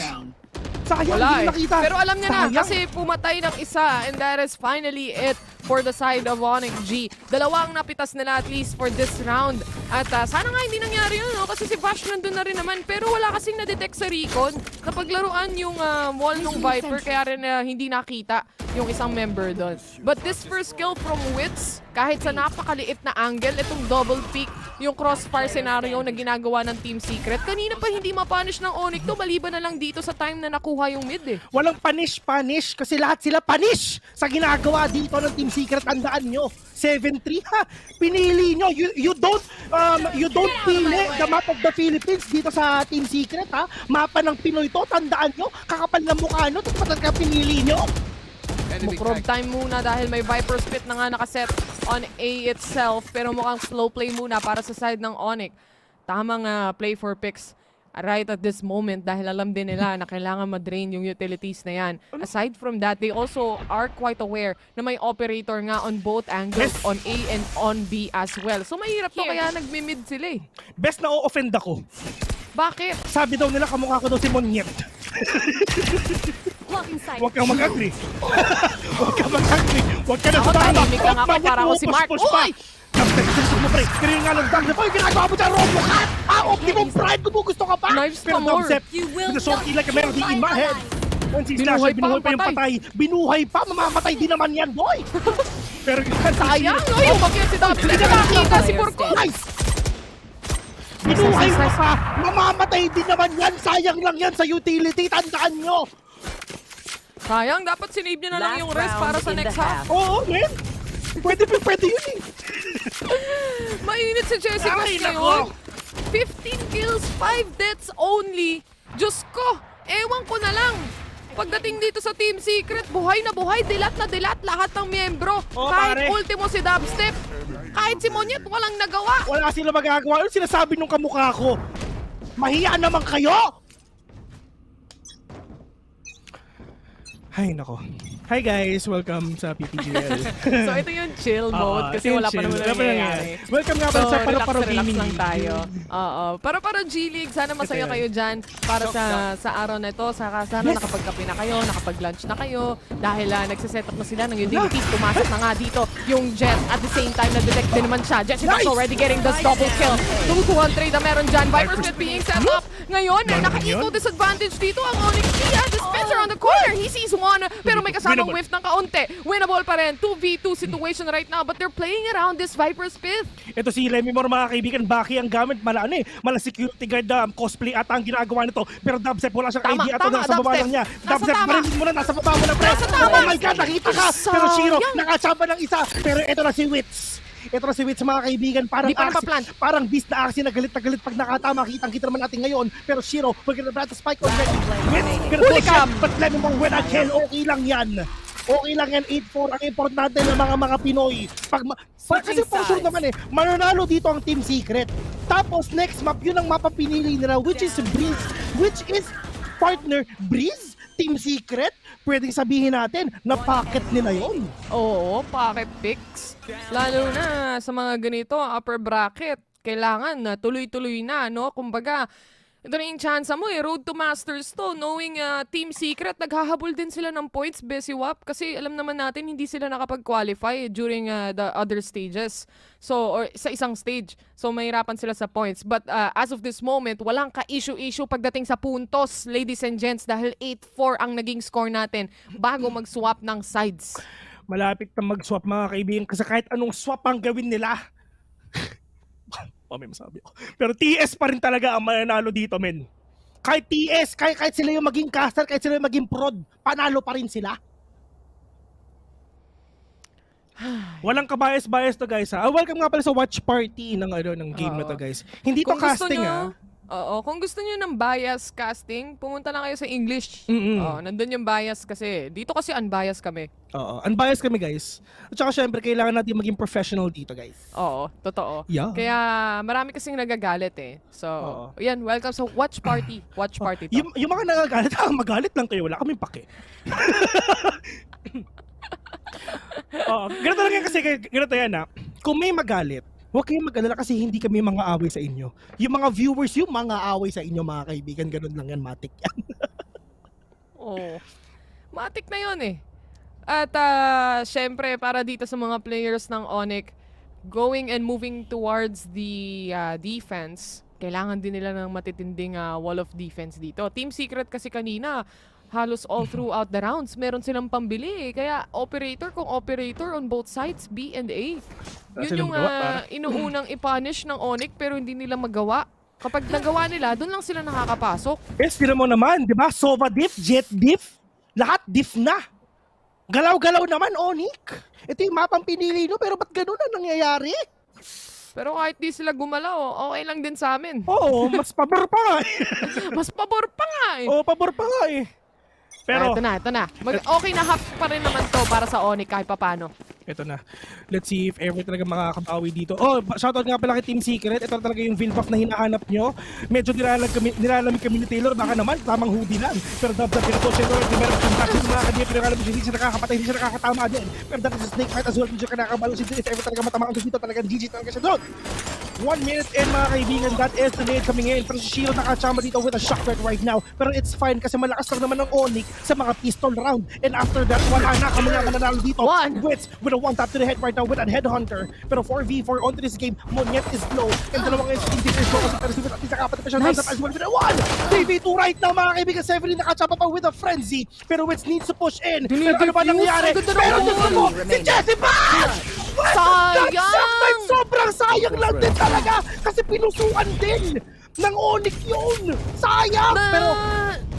Sayang, Wala hindi eh. nakita. Pero alam niya Sayang. na, kasi pumatay ng isa, and that is finally it for the side of ONIC G. Dalawang napitas nila at least for this round. At sana nga hindi nangyari yun, no? Kasi si Bash nandun na rin naman. Pero wala kasing na-detect sa recon na paglaruan yung wall ng Viper, kaya rin hindi nakita yung isang member doon. But this first kill from Wits, kahit sa napakaliit na angle, itong double peek, yung crossfire scenario na ginagawa ng Team Secret, kanina pa hindi mapunish ng ONIC to, maliban na lang dito sa time na nakuha yung mid eh. Walang punish kasi lahat sila punish sa ginagawa dito ng Team Secret. Tandaan nyo, 7-3 ha, pinili nyo. You don't pili the map of the Philippines dito sa Team Secret ha. Mapa ng Pinoy to, tandaan nyo, kakapal na mukha nyo, tapos talaga pinili nyo. Mukrog time muna dahil may Viper Spit na nga nakaset on A itself, pero mukhang slow play muna para sa side ng ONIC. Tamang play for picks right at this moment dahil alam din nila na kailangan ma-drain yung utilities na yan. Aside from that, they also are quite aware na may operator nga on both angles, on A and on B as well. So mahirap to, kaya nagmi-mid sila eh. Best na o-offend ako. Bakit? Sabi daw nila kamukha ko daw si Monyet. Huwag kang mag-agree. Huwag kang mag-agree. Huwag ka na Ako tahimik lang ako para ako si Mark. Uy! Pero nga lang, Dubstep, ginagawa mo dyan, Robocat! Optimum Prime, kung gusto ka pa! Knives Pero pa more. Dubstep, with a short kill like a melody in my head. Binuhay pa ang patay. Binuhay pa, mamamatay din naman yan, boy! Pero sayang, no? Yung bakit si Dubstep, nakakita si Porco. Binuhay pa, mamamatay din naman yan. Sayang lang yan sa utility, tandaan nyo. Sayang, dapat sinave nyo na lang yung rest para sa next half. Oo, man. Pwede yun eh. Mainit si Jessica ngayon. 15 kills, 5 deaths only. Diyos ko, ewan ko na lang. Pagdating dito sa Team Secret, buhay na buhay, dilat na dilat lahat ng miyembro. Kahit pare. ultimo si Dubstep, kahit si Monyet, walang nagawa. Wala sila magagawa. Ano sinasabi nung kamukha ko? Mahiya naman kayo! Ay, nako. Hi guys, welcome sa PPGL. So ito yung chill mode kasi wala pa naman nangyayari. Welcome nga pala sa Paro relax Gaming. lang tayo. Oo. Para G-League, sana masaya kayo dyan para sa araw na ito. Sana nakapagkape na kayo, nakapag-lunch na kayo. Dahil nagsiset up na sila ng utilities. Pumasok na nga dito yung Jet. At the same time, na-detect din naman siya. Jet is already getting this double kill. 2-2-1 trade na meron dyan. Viper Smith being set up. Ngayon, naka-eco disadvantage dito ang ONIC. Dispenser on the corner. He sees one, pero may kasamang whiff ng kaunti. Winnable pa rin. 2v2 situation right now, but they're playing around this Viper's Pith. Ito si Lemmy Moore, mga kaibigan. Baki ang gamit. Mala security guard cosplay ata ang ginagawa nito. Pero Dubstep, wala siyang idea at nasa baba lang niya. Dubstep, marinig mo na. Nasa baba mo na, pre. Oh my God, nakita ka. Pero Shiro, nakachamba ng isa. Pero ito na si Wits. Ito na si Wits, mga kaibigan. Parang beast na aksi na galit pag nakatama. Kitang-kita naman natin ngayon. Pero Shiro, we're gonna plant the spike already. Wits, pero but Lemmy Moore, when I kill, okay lang yan. Okay lang yan, 8-4. Ang importante ng mga Pinoy. Kasi for sure naman mananalo dito ang Team Secret. Tapos next map, yun ang mapapinili nila, which is Breeze. Which is partner Breeze, Team Secret. Pwedeng sabihin natin na pocket nila yun. Oo, pocket picks. Lalo na sa mga ganito, upper bracket. Kailangan na tuloy-tuloy na, no? Kumbaga, ito na yung chance mo Road to Masters to. Knowing Team Secret, naghahabol din sila ng points, Besiwap. Kasi alam naman natin, hindi sila nakapag-qualify during the other stages. So, or sa isang stage. So, mahirapan sila sa points. But as of this moment, walang ka-issue-issue pagdating sa puntos, ladies and gents. Dahil 8-4 ang naging score natin bago mag-swap ng sides. Malapit na mag-swap, mga kaibigan. Kasi kahit anong swap ang gawin nila, may masabi ako. Pero TS pa rin talaga ang mananalo dito, men. Kahit TS, kahit sila yung maging caster, kahit sila yung maging prod, panalo pa rin sila. Walang kabias-bias to, guys. Welcome nga pala sa watch party ng game na to, guys. Hindi to casting, Oo, kung gusto niyo ng bias casting, pumunta lang kayo sa English. Nandun yung bias kasi. Dito kasi unbiased kami. Oo, unbiased kami, guys. At saka syempre, kailangan natin maging professional dito, guys. Oo, totoo. Yeah. Kaya marami kasing nagagalit So, yan, welcome sa watch party. Watch party to. Yung mga nagagalit, magalit lang kayo. Wala kaming pake. Ganito lang yan kasi, ganito yan Kung may magalit, huwag kayong mag-alala kasi hindi kami mga away sa inyo. Yung mga viewers, yung mga away sa inyo, mga kaibigan, ganun lang yan, matik yan. Matik na yun At syempre, para dito sa mga players ng ONIC, going and moving towards the defense, kailangan din nila ng matitinding wall of defense dito. Team Secret kasi kanina, halos all throughout the rounds, meron silang pambili. Kaya kung operator on both sides, B and A. Yun yung inuunang i-punish ng ONIC pero hindi nila magawa. Kapag nagawa nila, doon lang sila nakakapasok. Yes, tira mo naman, di ba? Sova diff, Jet diff, lahat diff na. Galaw-galaw naman, ONIC. Ito yung mapang pinili no, pero ba't ganun na nangyayari? Pero kahit di sila gumalaw, okay lang din sa amin. Oo, mas pabor pa nga Mas pabor pa nga Oo, pabor pa nga Pero ito na. Okay na half pa rin naman to para sa ONIC kahit papano. Ito na. Let's see if ever talaga makakabawi dito. Shoutout nga pala kay Team Secret. Ito talaga yung Vilbuff na hinahanap nyo. Medyo nilalamig kami ni Taylor. Baka naman, tamang hoodie lang. Pero Dubstep, pinatosya nyo. Hindi meron kong touch yung mga kandiya. Pinakalamig hindi siya nakakapatay, hindi siya nakakatama din. Pero dahil sa snake fight as well, hindi siya nakakabalo. If ever talaga matamaan dito, talagang GG talaga siya doon. 1 minute in, mga kaibigan. That is the nade coming in. Pero si Shiro nakachamba dito with a shock threat right now. Pero it's fine kasi malakas lang naman ng ONIC sa mga pistol round. And after that, wala na kami nga mananalo dito. Wits with a one tap to the head right now with a headhunter. Pero 4v4 onto this game, Monyet is low. And dalawang instinct is low kasi pero si Wits at least nakapatay pa siya as well with a 1! 3v2 right now, mga kaibigan. 7 nakachamba pa with a frenzy. Pero Wits needs to push in. Pero ano ba nangyari? Pero dito mo, si Jesse Bash! Sayang! Sobrang sayang lang din talaga kasi pinusuan din ng ONIC yun. Sayang! Pero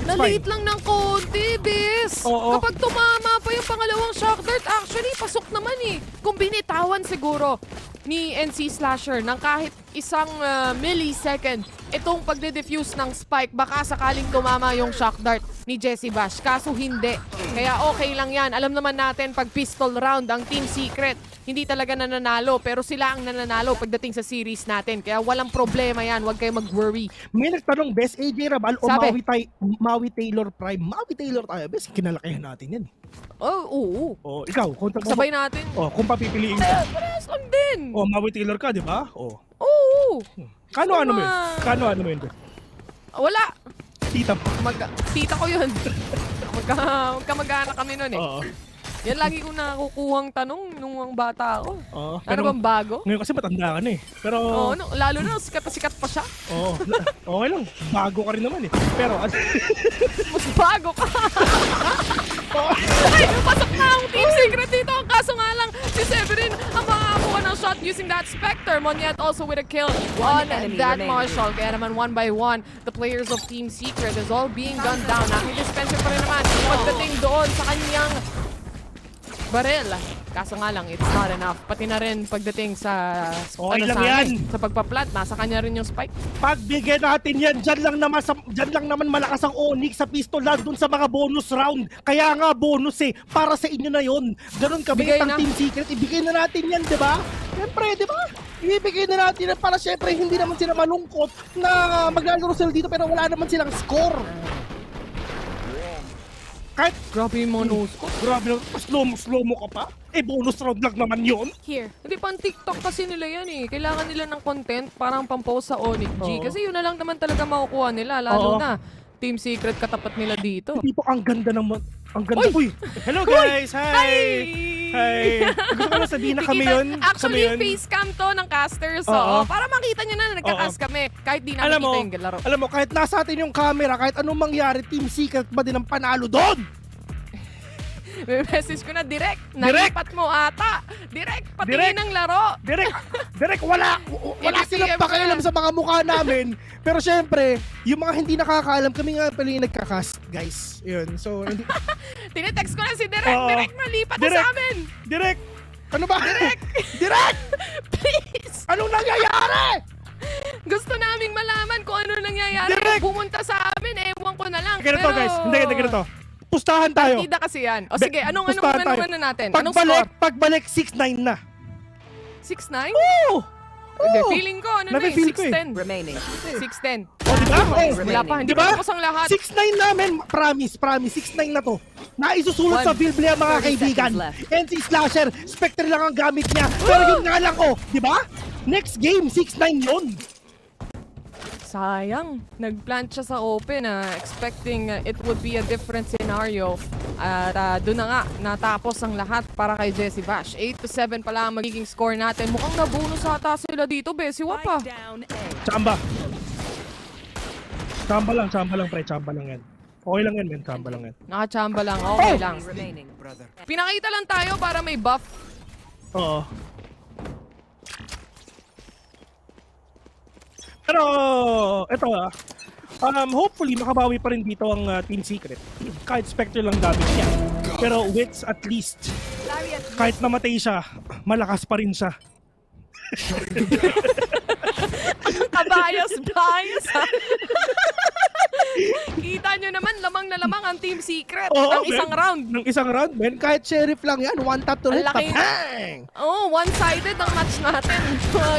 na-late lang ng konti, Bis. Kapag tumama pa yung pangalawang shock dart, actually, pasok naman Kung binitawan siguro. ni NC Slasher ng kahit isang millisecond itong pagde-defuse ng spike. Baka sakaling tumama yung shock dart ni Jessie Bash. Kaso hindi. Kaya okay lang yan. Alam naman natin pag pistol round ang Team Secret, hindi talaga nananalo. Pero sila ang nananalo pagdating sa series natin. Kaya walang problema yan. Huwag kayo mag-worry. May nagtanong, best AJ Rabal o Sabi, Maui Taylor Prime? Maui Taylor tayo. Best kinalakihan natin yan. Oo. Oh, ikaw. Sabay natin. Oh, kung papipiliin ka. Parehas lang din. Oh, Maui Taylor ka, di ba? Oh. Oo. Kano mo yun? Kano mo yun? Wala. Tita mo. Tita ko yun. Magkamag-anak kami nun eh. Oo. Yan lagi ko nakukuhang tanong nung bata ako. Oo. Ano bang bago? Ngayon kasi matanda ka na eh. Pero... Oo, lalo na sikat pa siya. Oo. Okay lang. Bago ka rin naman eh. Pero... Mas bago ka. Ay, pasok na ang Team Secret dito. Kaso nga lang, si Severin ang makakuha ng shot using that Spectre. Monyet also with a kill on that Marshall. Kaya naman 1 by 1, the players of Team Secret is all being gunned down. Nakidispenser pa rin naman pagdating doon sa kanyang baril. Kaso nga lang, it's not enough. Pati na rin pagdating sa sa pagpa-plant, nasa kanya rin yung spike. Pagbigyan natin yan, dyan lang naman malakas ang ONIC sa pistol lahat dun sa mga bonus round. Kaya nga bonus eh, para sa inyo na yon. Ganun kabait ang Team Secret, ibigay na natin yan, di ba? Siyempre, di ba? Ibibigay na natin yan para siyempre hindi naman sila malungkot na maglalaro sila dito pero wala naman silang score. Kahit grabe yung monos ko. Grabe lang. Slow mo ka pa? Eh, bonus round lang naman yun. Here. Hindi pang TikTok kasi nila yan eh. Kailangan nila ng content parang pang-post sa ONIC G. Kasi yun na lang naman talaga makukuha nila. Lalo na Team Secret katapat nila dito. Hindi po, ang ganda ng... Ang ganda. Uy! Hello guys! Hi! Hi! Gusto ko lang sabihin na kami yun. Actually, face cam to ng casters. Para makita nyo na nagka-cast kami. Kahit di namin kita yung laro. Alam mo, kahit nasa atin yung camera, kahit anong mangyari, Team Secret ba din ang panalo doon? May message ko na direct. Nalipat mo ata. Direct. Patingin ng laro. Direct. Wala silang pakialam sa mga mukha namin. Pero syempre, yung mga hindi nakakaalam, kami nga pala yung nagka-cast, guys. Yun. So, hindi... Tinetext ko na si Direct. Direct, malipat na sa amin. Direct. Ano ba? Direct. Direct. Please. Anong nangyayari? Gusto naming malaman kung ano nangyayari. Direct. Pumunta sa amin, ewan ko na lang. Ganito guys. Hindi ganito. Pustahan tayo. Partida kasi yan. O sige, anong natin? Anong score? Pagbalik, 6-9 na. 6-9? Oo! Feeling ko, ano na eh, 6-10. Remaining. 6-10. O, diba? Wala pa, hindi pa tapos ang lahat. 6-9 namin, promise, 6-9 na to. Naisusulat sa Biblia mga kaibigan. NC Slasher, Spectre lang ang gamit niya. Pero yun nga lang, diba? Next game, 6-9 yun. Sayang. Nag-plant siya sa open, expecting it would be a different scenario. At doon na nga, natapos ang lahat para kay Jessie Bash. 8-7 pala ang magiging score natin. Mukhang nabonus ata sila dito, Besiwa pa. Chamba. Chamba lang, pre. Chamba lang yan. Okay lang yan, men. Chamba lang yan. Nakachamba lang, okay lang. Pinakita lang tayo para may buff. Oo. Pero, eto hopefully makabawi pa rin dito ang Team Secret. Kahit Spectre lang gamit niya. Pero Wits at least, kahit namatay siya, malakas pa rin siya. Bias. Kita nyo naman, lamang na lamang ang Team Secret ng isang round. Ng isang round, men. Kahit Sheriff lang yan, one tap to red tap. One-sided ang match natin.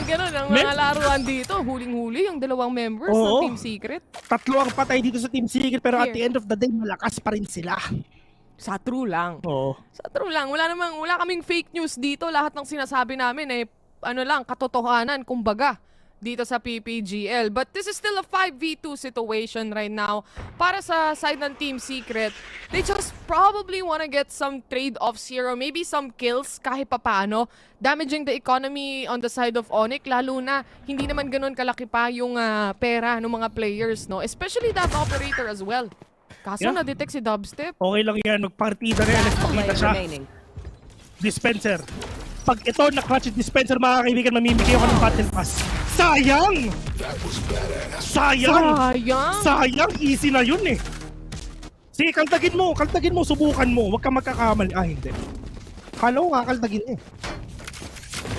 Ganun ang mga laruan dito. Huling-huli yung dalawang members ng Team Secret. Tatlo ang patay dito sa Team Secret, pero at the end of the day, malakas pa rin sila. Sa true lang. Oo. Sa true lang. Wala kaming fake news dito. Lahat ng sinasabi namin katotohanan, kumbaga, dito sa PPGL. But this is still a 5v2 situation right now. Para sa side ng Team Secret, they just probably wanna get some trade-offs here or maybe some kills kahit papaano. Damaging the economy on the side of ONIC, lalo na hindi naman ganun kalaki pa yung pera ng mga players, no? Especially that operator as well. Kaso na-detect si Dubstep. Okay lang yan, magpartida na yan, nagpakita siya. Dispenser. Pag ito na-clutch yung dispenser, mga kaibigan, mamimigay ako ng battle pass. Sayang! Sayang! Easy na yun eh. Sige, kaltagin mo, subukan mo. Huwag ka magkakamali. Hindi. Kala ko kaltagin eh.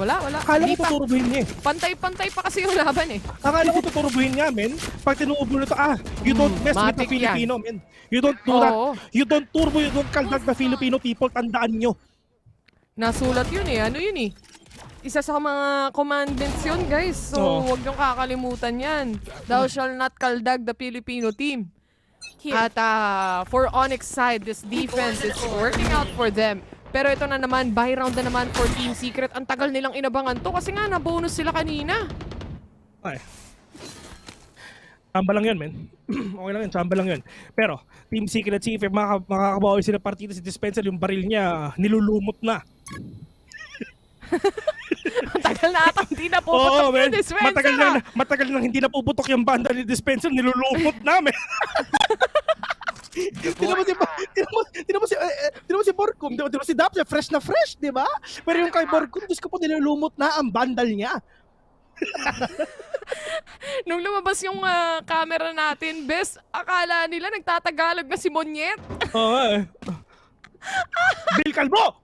Wala. Akala Hindi ko tuturbuhin niya eh. Pantay-pantay pa kasi yung laban eh. Akala ko tuturbuhin nga, men. Pag tinuubo na to, you don't mess with the matik yan. Filipino, men. You don't do that. You don't turbo, you don't kaldag the Filipino people. Tandaan nyo. Nasulat yun eh. Ano yun eh? Isa sa mga commandments yun, guys. So, huwag niyong kakalimutan yan. Thou shall not kaldag the Filipino team. At for ONIC side, this defense is working out for them. Pero ito na naman, buy round na naman for Team Secret. Ang tagal nilang inabangan to kasi nga na-bonus sila kanina. Ay. Chamba lang yun, men. Okay lang yun, chamba lang yun. Pero, Team Secret, see if makakabawi sila partida si Dispenser, yung baril niya, nilulumot na. Matagal na atang hindi napuputok yung Dispenser. Matagal na hindi napuputok yung banda ni Dispenser, nilulumot namin. Tinan mo si Borkum, tinan mo si Dap, fresh na fresh, di ba? Pero yung kay Borkum, Diyos ko po, nilulumot na ang bandal niya. Nung lumabas yung camera natin, bes, akala nila nagtatagalog na si Monyet. Oo. Bill Calvo!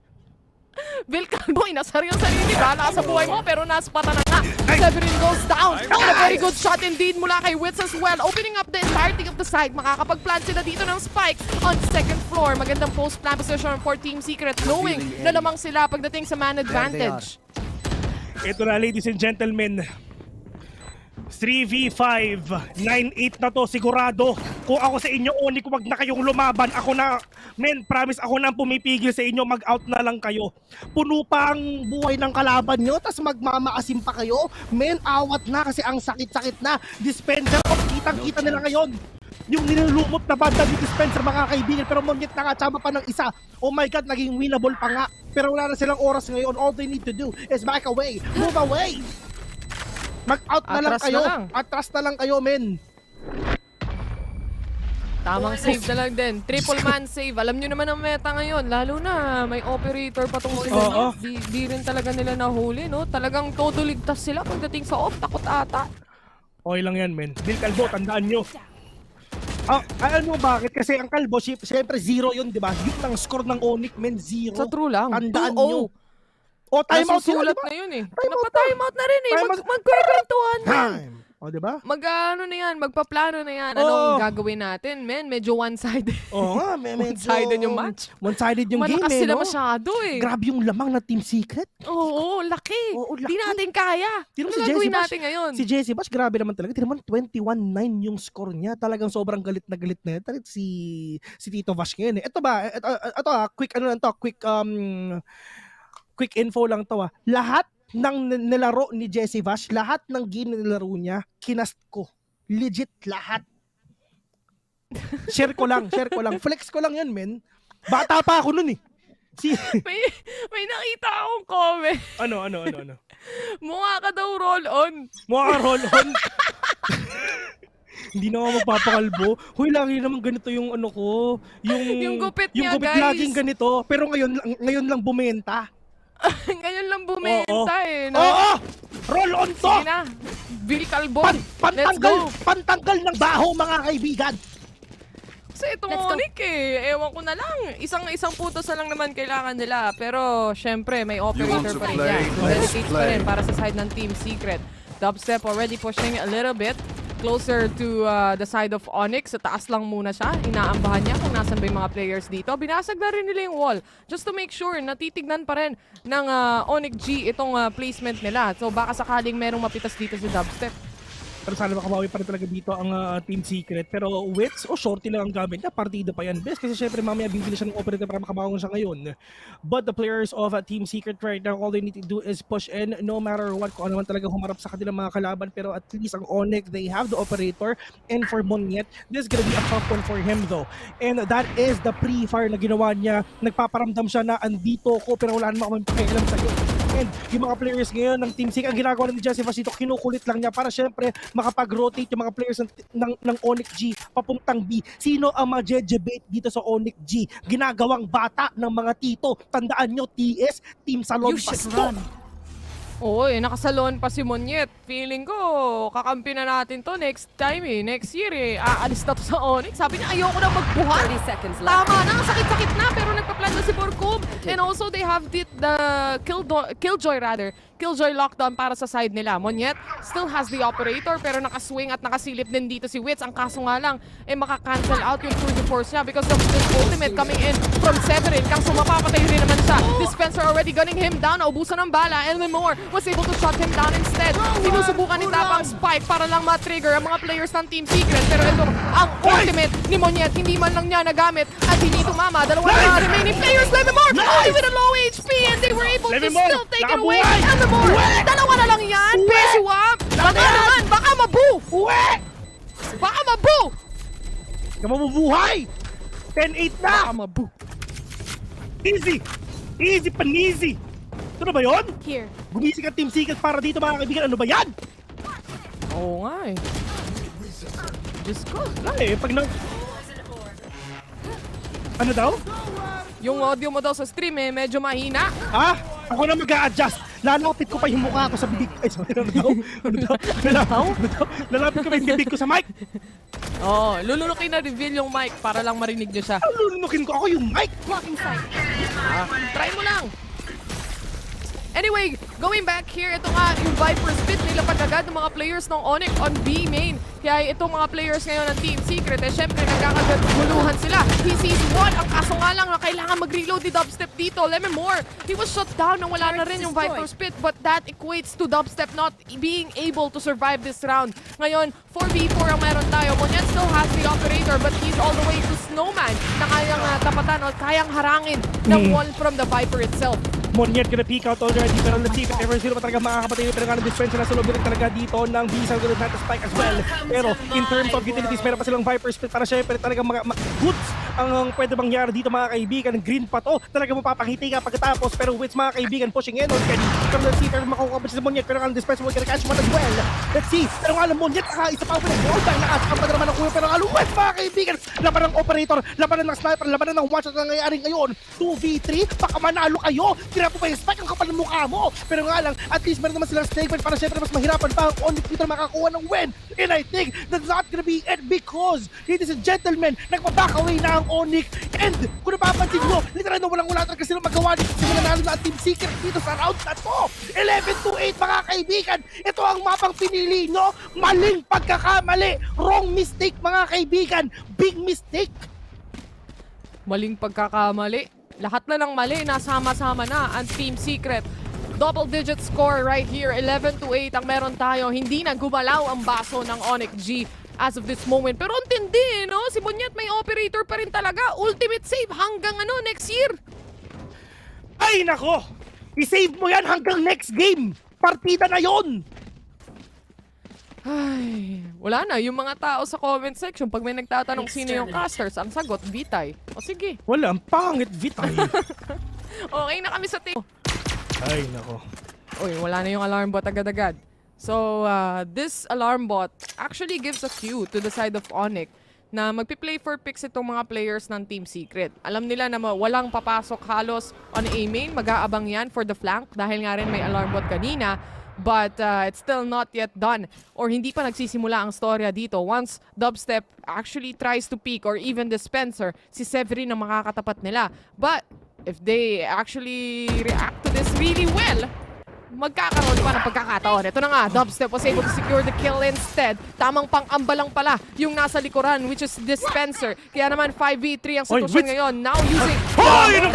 Bill Calvo, inasar yung sarili. Bahala ka sa buhay mo, pero naspatan na nga. Severin goes down. And a very good shot indeed mula kay Wits as well. Opening up the entirety of the side. Makakapag-plant sila dito ng spike on second floor. Magandang post-plant position for Team Secret, knowing na lamang sila pagdating sa man advantage. Ito na, ladies and gentlemen. 3v5, 9-8 na to, sigurado. Kung ako sa inyo, ONIC, wag na kayong lumaban. Ako na, men, promise, ako na pumipigil sa inyo, mag-out na lang kayo. Puno pa ang buhay ng kalaban nyo, tas magmamaasim pa kayo. Men, awat na kasi ang sakit-sakit na. Dispenser, kitang-kita nila ngayon. Yung nilulumot na banda ni Dispenser, mga kaibigan, pero Monyet nakachama pa ng isa. Oh my God, naging winnable pa nga. Pero wala na silang oras ngayon. All they need to do is back away, move away. Mag-out na lang kayo. Atras na lang kayo, men. Tamang save na lang din. Triple man save. Alam nyo naman ang meta ngayon. Lalo na may operator pa tong sila. Di rin talaga nila nahuli, no? Talagang todo ligtas sila pagdating sa off. Takot ata. Okay lang yan, men. Bill Calvo, tandaan nyo. Alam mo bakit? Kasi ang Calvo, siyempre zero yun, di ba? Yun ang score ng ONIC, men. Zero. Sa true lang. Tandaan nyo. O, time out sulat na yun eh. Napa-time out na rin eh. Magkwentuhan yan. O, diba? Ano na yan, magpaplano na yan. Anong gagawin natin, men? Medyo one-sided. Oo nga, one-sided yung match. One-sided yung game, Malakas eh, sila no? masyado eh. Grabe yung lamang na Team Secret. Oo, laki. Di natin kaya. Ano gagawin natin ngayon? Si Jessie Bash, grabe naman talaga. Tignan mo, 21-9 yung score niya. Talagang sobrang galit na yan. Talagang si Tito Vash ngayon eh. Ito ba, quick info lang to. Lahat ng nilaro ni Jessie Vash, lahat ng game na nilaro niya, kinast ko. Legit lahat. Share ko lang. Flex ko lang yan, men. Bata pa ako nun eh. May nakita akong comment. Ano? Mukha ka daw roll-on. Mukha ka roll-on? Hindi na ako magpapakalbo. Huy, lagi naman ganito yung ano ko. Yung gupit niya, gupit guys. laging ganito. Pero ngayon lang bumenta. Ngayon lang bumenta eh. No? Oo! Roll on to! Sige na. Bill Calvo. Let's go. Pantanggal ng baho, mga kaibigan. Kasi itong ONIC eh. Ewan ko na lang. Isang putos na lang naman kailangan nila. Pero syempre may operator pa rin yan. Dedicate pa rin para sa side ng Team Secret. Dubstep already pushing a little bit closer to the side of ONIC. Sa taas lang muna siya. Inaambahan niya kung nasan ba yung mga players dito. Binasag na rin nila yung wall. Just to make sure na titignan pa rin ng ONIC G itong placement nila. So baka sakaling merong mapitas dito si Dubstep. Pero sana makabawi pa rin talaga dito ang Team Secret. Pero Wits o shorty lang ang gamit niya. Partida pa yan. Best kasi syempre mamaya bibili siya ng operator para makabangon siya ngayon. But the players of Team Secret right now, all they need to do is push in no matter what. Kung ano man talaga humarap sa kanilang mga kalaban. Pero at least ang ONIC, they have the operator. And for Monyet, this is gonna be a tough one for him though. And that is the pre-fire na ginawa niya. Nagpaparamdam siya na andito ko pero wala naman akong pakialam sa'yo. And yung mga players ngayon ng Team Secret, ang ginagawa ni Jesse Vash dito, kinukulit lang niya para syempre makapag-rotate yung mga players ng ONIC G papuntang B. Sino ang ma-jejebate dito sa ONIC G? Ginagawang bata ng mga tito. Tandaan nyo, TS, Team Salon Pasto. Oo nakasalon pa si Monyet. Feeling ko, kakampi na natin to next time eh. Next year eh. Aalis na to sa ONIC. Sabi niya, ayoko na magbuhat. 30 seconds left. Tama na, sakit-sakit na. Pero nagpa-plan na si Borkum. And also they have the Killjoy lockdown para sa side nila. Monyet still has the operator pero nakaswing at nakasilip din dito si Wits. Ang kaso nga lang, maka-cancel out yung tour de force niya because of this ultimate coming in from Severin. Kaso mapapatay rin naman siya. Dispenser already gunning him down. Naubusan ng bala. And more was able to shut him down instead. Sinusubukan ni Tapang spike para lang ma-trigger ang mga players ng Team Secret. Pero ito, ang ultimate ni Monyet, hindi man lang niya nagamit at hindi tumama. Dalawa na remaining players. Lemimore only with a low HP and they were able to still take it away. Dalawa na lang yan! Peswap! Baka naman! Baka mabu! Baka mabu! Mabubuhay! 10-8 na! Baka mabu! Easy! Easy pan-easy! Ito na ba yun? Here. Gumising ang Team Secret para dito mga kaibigan. Ano ba yan? Oo nga eh. Diyos ko. Wala eh. Pag na... Ano daw? Yung audio mo daw sa stream medyo mahina. Ha? Ako na mag-a-adjust. Lalapit ko pa yung mukha ko sa bibig. Ay, sorry. Ano daw? Lalapit ko pa yung bibig ko sa mic. Oo, lulunukin na reveal yung mic para lang marinig nyo siya. Lulunukin ko ako yung mic. Blocking sight. Try mo lang. Anyway, going back here, ito nga yung Viper split nilapag agad ng mga players ng ONIC on B main. Kaya itong mga players ngayon ng Team Secret, syempre nagkakaguluhan sila. He sees one, ang kaso nga lang na kailangan mag-reload di Dubstep dito. Lemimore, he was shut down na wala na rin yung Viper split, but that equates to Dubstep not being able to survive this round. Ngayon, 4v4 ang meron tayo. Monyet still has the operator, but he's all the way to Snowman na kayang tapatan o kayang harangin ng wall from the Viper itself. Monyet gonna peek out already, pero let's see if ever sino pa talaga makakapatay. Pero nga ng dispenser na sa loob din talaga dito ng Visa gonna not spike as well. Pero in terms of utilities, meron pa silang Viper split para syempre talaga mga goods ang pwede mangyari dito mga kaibigan. Green pa to, talaga mapapangiti ka pagkatapos. Pero with mga kaibigan pushing in already. Pero let's see if ever makukuha si Monyet. Pero nga ng dispenser will gonna catch one as well. Let's see, pero nga ng Monyet, isa pa ako ng wall bang nakasakam pa naman ang kuya. Pero nga with mga kaibigan, laban ng operator, laban ng sniper, laban ng watch at nangyayari ngayon. 2v3, baka manalo kayo. Tira po pa yung spike ang kapal ng mukha mo. Pero nga lang, at least meron naman silang statement para syempre mas mahirapan pa ang ONIC dito na makakuha ng win. And I think that's not gonna be it because ladies and gentlemen, nagpa-back away na ang ONIC. And kung napapansin mo, literal na walang-wala talaga sila magawa dito sa nanalo na ang Team Secret dito sa round na to. 11-8 mga kaibigan. Ito ang mapang pinili nyo. Maling pagkakamali. Wrong mistake mga kaibigan. Big mistake. Maling pagkakamali. Lahat na ng mali, nasama-sama na ang Team Secret. Double-digit score right here, 11-8 ang meron tayo. Hindi na gumalaw ang baso ng ONIC G as of this moment. Pero ang tindi, no? Si Monyet may operator pa rin talaga. Ultimate save hanggang next year. Ay nako! I-save mo yan hanggang next game! Partida na yon! Ay, wala na. Yung mga tao sa comment section, pag may nagtatanong sino yung casters, ang sagot, Vitay. O sige. Wala, ang pangit, Vitay. Okay na kami sa team. Ay, nako. Uy, wala na yung alarm bot agad-agad. So, this alarm bot actually gives a cue to the side of ONIC na magpi-play for picks itong mga players ng Team Secret. Alam nila na walang papasok halos on A main. Mag-aabang yan for the flank dahil nga rin may alarm bot kanina. But it's still not yet done. Or hindi pa nagsisimula ang storya dito. Once Dubstep actually tries to peek or even Dispenser, si Severin ang makakatapat nila. But if they actually react to this really well, magkakaroon pa ng pagkakataon. Ito na nga, Dubstep was able to secure the kill instead. Tamang pang-ambalang pala yung nasa likuran, which is Dispenser. Kaya naman 5v3 ang sitwasyon ngayon. Now using... Oh! Yun ang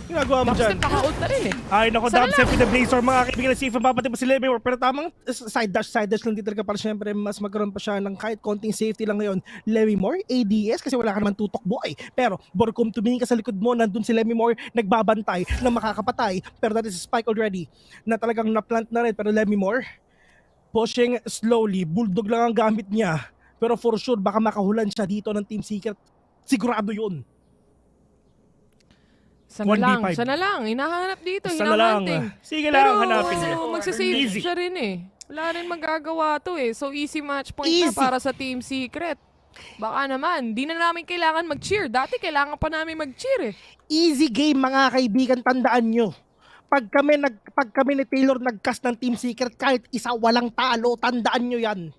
ginagawa mo dyan. Dubstep naka-ult na rin eh. Ay, naku, Dubstep with the Blazer. Mga kaibigan na safe ang papatid pa si Lemimore. Pero tamang side dash lang dito talaga para syempre mas magkaroon pa siya ng kahit konting safety lang ngayon. Lemimore, ADS, kasi wala ka naman tutok boy. Pero, Borcom, tumingin ka sa likod mo, nandun si Lemimore, nagbabantay na makakapatay. Pero that is a spike already na talagang na-plant na rin. Pero Lemimore, pushing slowly, bulldog lang ang gamit niya. Pero for sure, baka makahulan siya dito ng Team Secret. Sigurado yun. Sana lang. Hinahanap dito, hinahanting. Sige lang, hanapin niya. Pero magsisave siya rin eh. Wala rin magagawa to eh. So easy match point na para sa Team Secret. Baka naman, di na namin kailangan mag-cheer. Dati kailangan pa namin mag-cheer eh. Easy game mga kaibigan, tandaan nyo. Pag kami ni Taylor nag-cast ng Team Secret, kahit isa walang talo, tandaan nyo yan.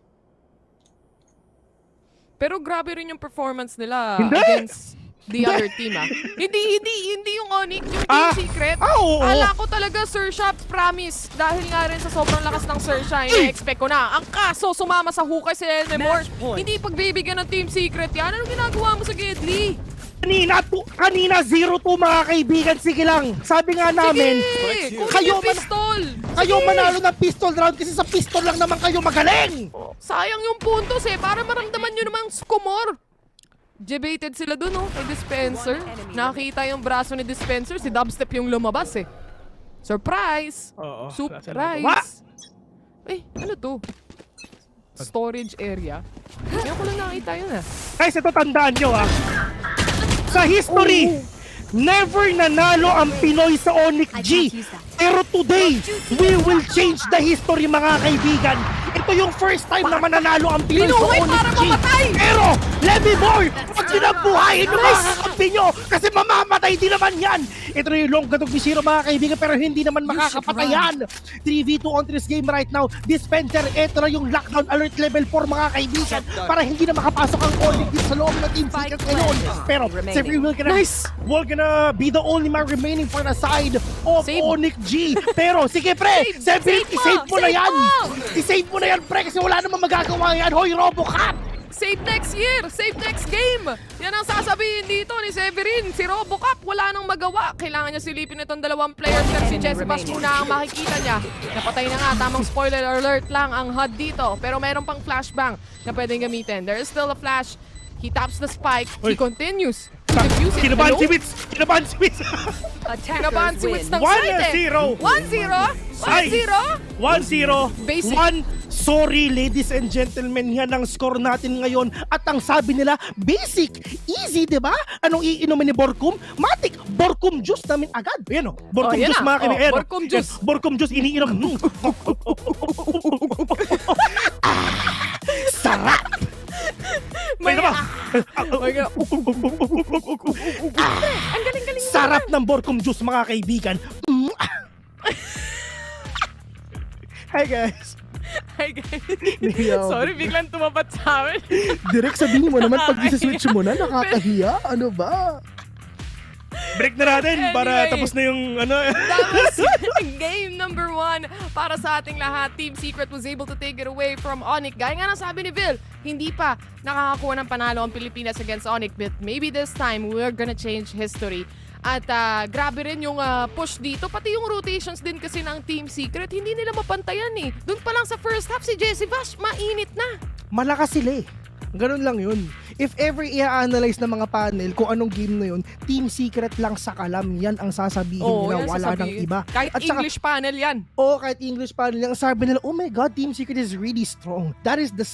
Pero grabe rin yung performance nila Hindi! against... the other team Hindi yung ONIC, yung Team Secret. Oo. Ala ko talaga Xerxia, promise. Dahil nga rin sa sobrang lakas ng Xerxia, ina-expect ko na. Ang kaso, sumama sa hukay si Elmemore. Hindi pagbibigyan ng Team Secret yan. Anong ginagawa mo sa Gedli? Kanina 0-2 mga kaibigan, sige lang. Sabi nga namin, kayo manalo ng pistol round kasi sa pistol lang naman kayo magaling. Sayang yung puntos para maramdaman nyo namang skumor. Debated sila dun kay Dispenser. Nakita yung braso ni Dispenser, si Dubstep yung lumabas Surprise! Surprise! Ano to? Storage area. Ngayon ko lang nakita yun Guys, ito tandaan nyo sa history, never nanalo ang Pinoy sa ONIC G. Pero today, we will change the history mga kaibigan. Ito yung first time na mananalo ang Pinoy sa ONIC G. Pero, Lemimore, pag sinabuhayin yung mga kakampi nyo, kasi mamamatay din naman yan. Ito na yung long gadog ni Shiro mga kaibigan, pero hindi naman makakapatayan. 3v2 on 3 game right now. Dispenser, ito na yung lockdown alert level 4 mga kaibigan, para hindi na makapasok ang ONIC dito sa loob ng Team Secret ngayon. Pero, Siyempre, we're gonna be the only man remaining for the side of ONIC G. Pero, sige pre, i-save mo na yan. I-save mo na yan pre, kasi wala namang magagawa yan. Hoy, RoboCop! Save next year! Save next game! Yan ang sasabihin dito ni Severin. Si RoboCop, wala nang magawa. Kailangan niya silipin itong dalawang players. Pero si Jesse Bash muna ang makikita niya. Napatay na nga, tamang spoiler alert lang ang HUD dito. Pero meron pang flashbang na pwedeng gamitin. There is still a flash. He taps the spike. He continues. Kinabahan si Wits! Kinabahan si Wits! Kinabahan si Wits ng side 1-0! 1-0! 1-0! Sorry ladies and gentlemen, yan ang score natin ngayon. At ang sabi nila, basic, easy, diba? Anong iinumin ni Borkum? Matik, Borkum juice namin agad. Ayan Borkum juice mga kaibigan. Borkum juice. Borkum juice, iniinom. Sarap! Ang galing-galing. Sarap ng Borkum juice mga kaibigan. Hi guys. Hi guys. Sorry, biglang tumapat sa amin. Direk, sabihin mo naman pag isa-switch mo na, nakakahiya. Ano ba? Break na natin para tapos na yung Tapos game number 1 para sa ating lahat. Team Secret was able to take it away from ONIC. Gaya nga ng sabi ni Vil, hindi pa nakakakuha ng panalo ang Pilipinas against ONIC, but maybe this time we're gonna change history. At grabe rin yung push dito. Pati yung rotations din kasi ng Team Secret, hindi nila mapantayan Doon pa lang sa first half, si Jesse Bash, mainit na. Malakas sila Ganun lang yun. If ever i-analyze ng mga panel kung anong game na yun, Team Secret lang sa kalam, yan ang sasabihin nila, wala nang iba. Kahit at English panel yan. Kahit English panel yan. Sabi nila, oh my God, Team Secret is really strong. That is the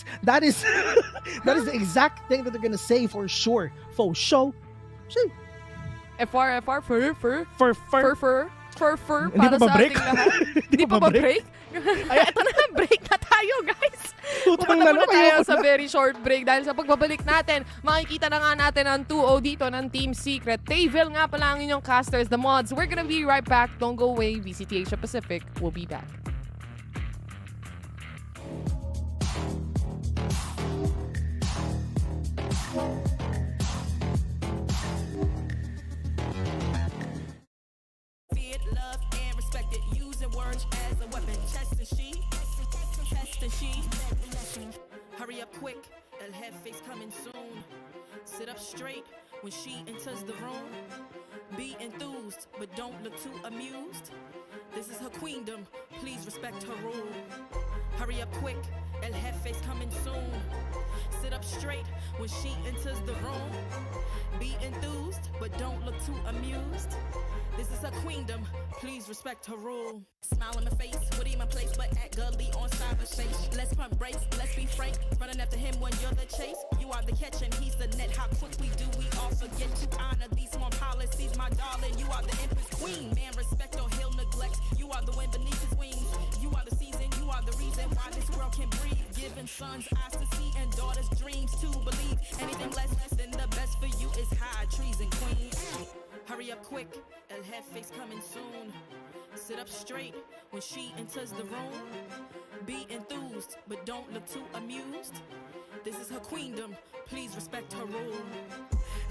exact thing that they're gonna say for sure. For show. FR, fur. Hindi Para pa sa break? ating lahat. Hindi pa ba break? Ay, ito na, break na tayo, guys. Pupunta muna tayo sa very short break dahil sa pagbabalik natin, makikita na nga natin ang 2-0 dito ng Team Secret. Tayville nga pala ang inyong casters, the mods. We're gonna be right back. Don't go away. VCT Asia Pacific. We'll be back. Hurry up quick, El Jefe's coming soon. Sit up straight when she enters the room. Be enthused, but don't look too amused. This is her queendom, please respect her rule. Hurry up quick, El Jefe's coming soon. Sit up straight when she enters the room. Be enthused, but don't look too amused. This is her queendom, please respect her rule. Smile in my face, what in my place but act gully on cyberspace. Let's pump brakes, let's be frank. Running after him when you're the chase. You are the catch and he's the net. How quickly do we all forget to honor these small policies, my darling? You are the empress queen. Man, respect or he'll neglect. You are the wind beneath his wings. You are the season, you are the reason why this world can breathe. Giving sons eyes to see and daughters dreams to believe. Anything less than the best for you is high treason, queen. Hurry up quick, El Jefe's coming soon. Sit up straight when she enters the room. Be enthused, but don't look too amused. This is her queendom, please respect her rule.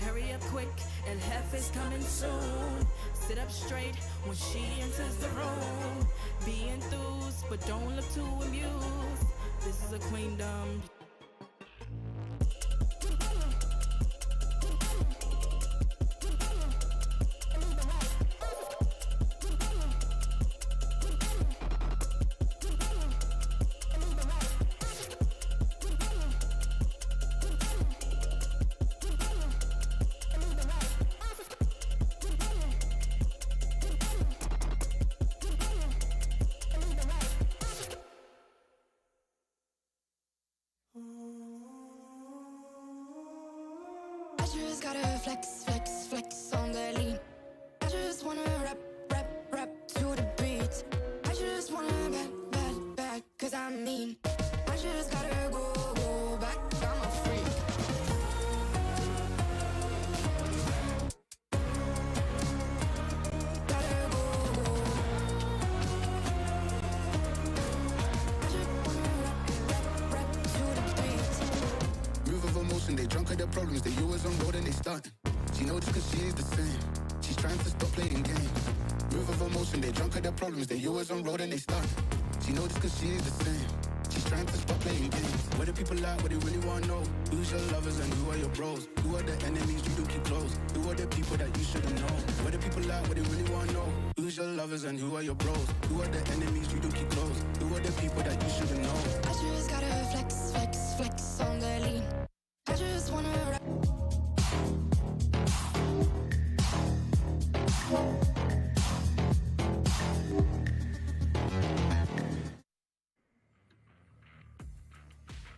Hurry up quick, El Jefe's coming soon. Sit up straight when she enters the room. Be enthused, but don't look too amused. This is a queendom. I just gotta flex, flex, flex on the lean. I just wanna rap, rap, rap to the beat. I just wanna back, cause I'm mean. I just gotta go back, I'm a freak. Gotta go. I just wanna rap to the beat. Move of emotion, they drunk at their problems. They always on road and they starting. She knows cause she is the same. She's trying to stop playing games. Move of emotion, they drunk at their problems. They always on road and they starting. She knows cause she is the same. She's trying to stop playing games. Where the people at, what they really wanna know? Who's your lovers and who are your bros? Who are the enemies you don't keep close? Who are the people that you shouldn't know? Where the people at, what they really wanna know? Who's your lovers and who are your bros? Who are the enemies you don't keep close? Who are the people that you shouldn't know? I just gotta flex, flex, flex on the lean. I just wanna rap.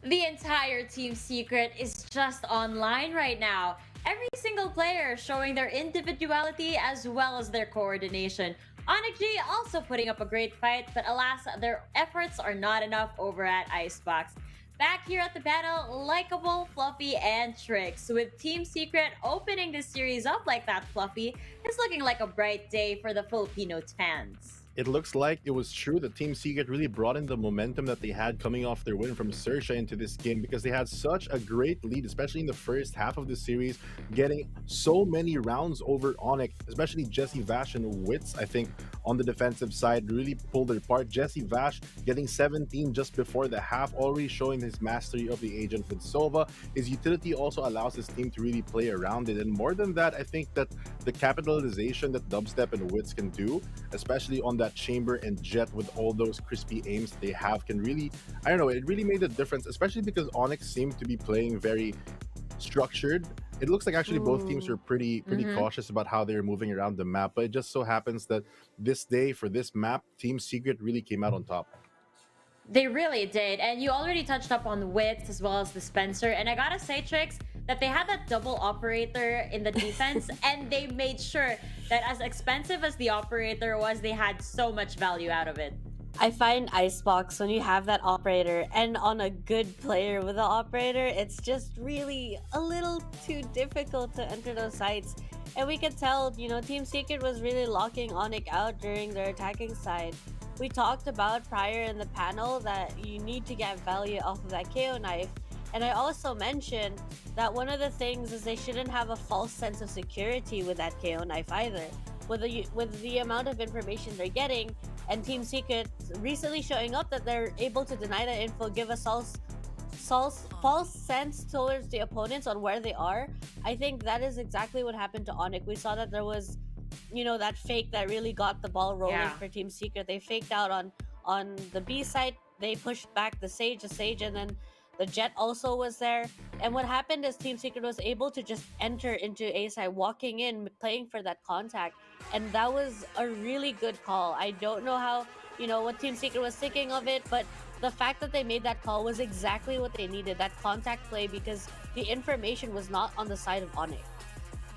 The entire Team Secret is just online right now. Every single player showing their individuality as well as their coordination. ONIC G also putting up a great fight, but alas, their efforts are not enough over at Icebox. Back here at the panel, Likeable, Fluffy, and Trix. With Team Secret opening this series up like that, Fluffy, it's looking like a bright day for the Filipino fans. It looks like it was true that Team Secret really brought in the momentum that they had coming off their win from Xerxia into this game, because they had such a great lead, especially in the first half of the series, getting so many rounds over ONIC, especially Jesse Vash and Wits, I think, on the defensive side, really pulled their part. Jesse Vash getting 17 just before the half, already showing his mastery of the agent with Sova. His utility also allows his team to really play around it, and more than that, I think that the capitalization that Dubstep and Wits can do, especially on that chamber and jet with all those crispy aims they have, can really, I don't know, it really made a difference, especially because ONIC seemed to be playing very structured. It looks like actually both teams are pretty cautious about how they're moving around the map, but it just so happens that this day for this map, Team Secret really came out on top. They really did, and you already touched up on Wits as well as the Spencer, and I gotta say, Trix, that they had that double operator in the defense and they made sure that as expensive as the operator was, they had so much value out of it. I find Icebox, when you have that operator and on a good player with the operator, it's just really a little too difficult to enter those sites. And we could tell, you know, Team Secret was really locking ONIC out during their attacking side. We talked about prior in the panel that you need to get value off of that KO knife. And I also mentioned that one of the things is they shouldn't have a false sense of security with that KO knife either. With the amount of information they're getting, and Team Secret recently showing up that they're able to deny that info, give a false sense towards the opponents on where they are. I think that is exactly what happened to ONIC. We saw that there was, you know, that fake that really got the ball rolling for Team Secret. They faked out on the B side. They pushed back the Sage, and then the Jet also was there. And what happened is Team Secret was able to just enter into A side, walking in, playing for that contact. And that was a really good call. I don't know how, you know, what Team Secret was thinking of it, but the fact that they made that call was exactly what they needed, that contact play, because the information was not on the side of ONIC.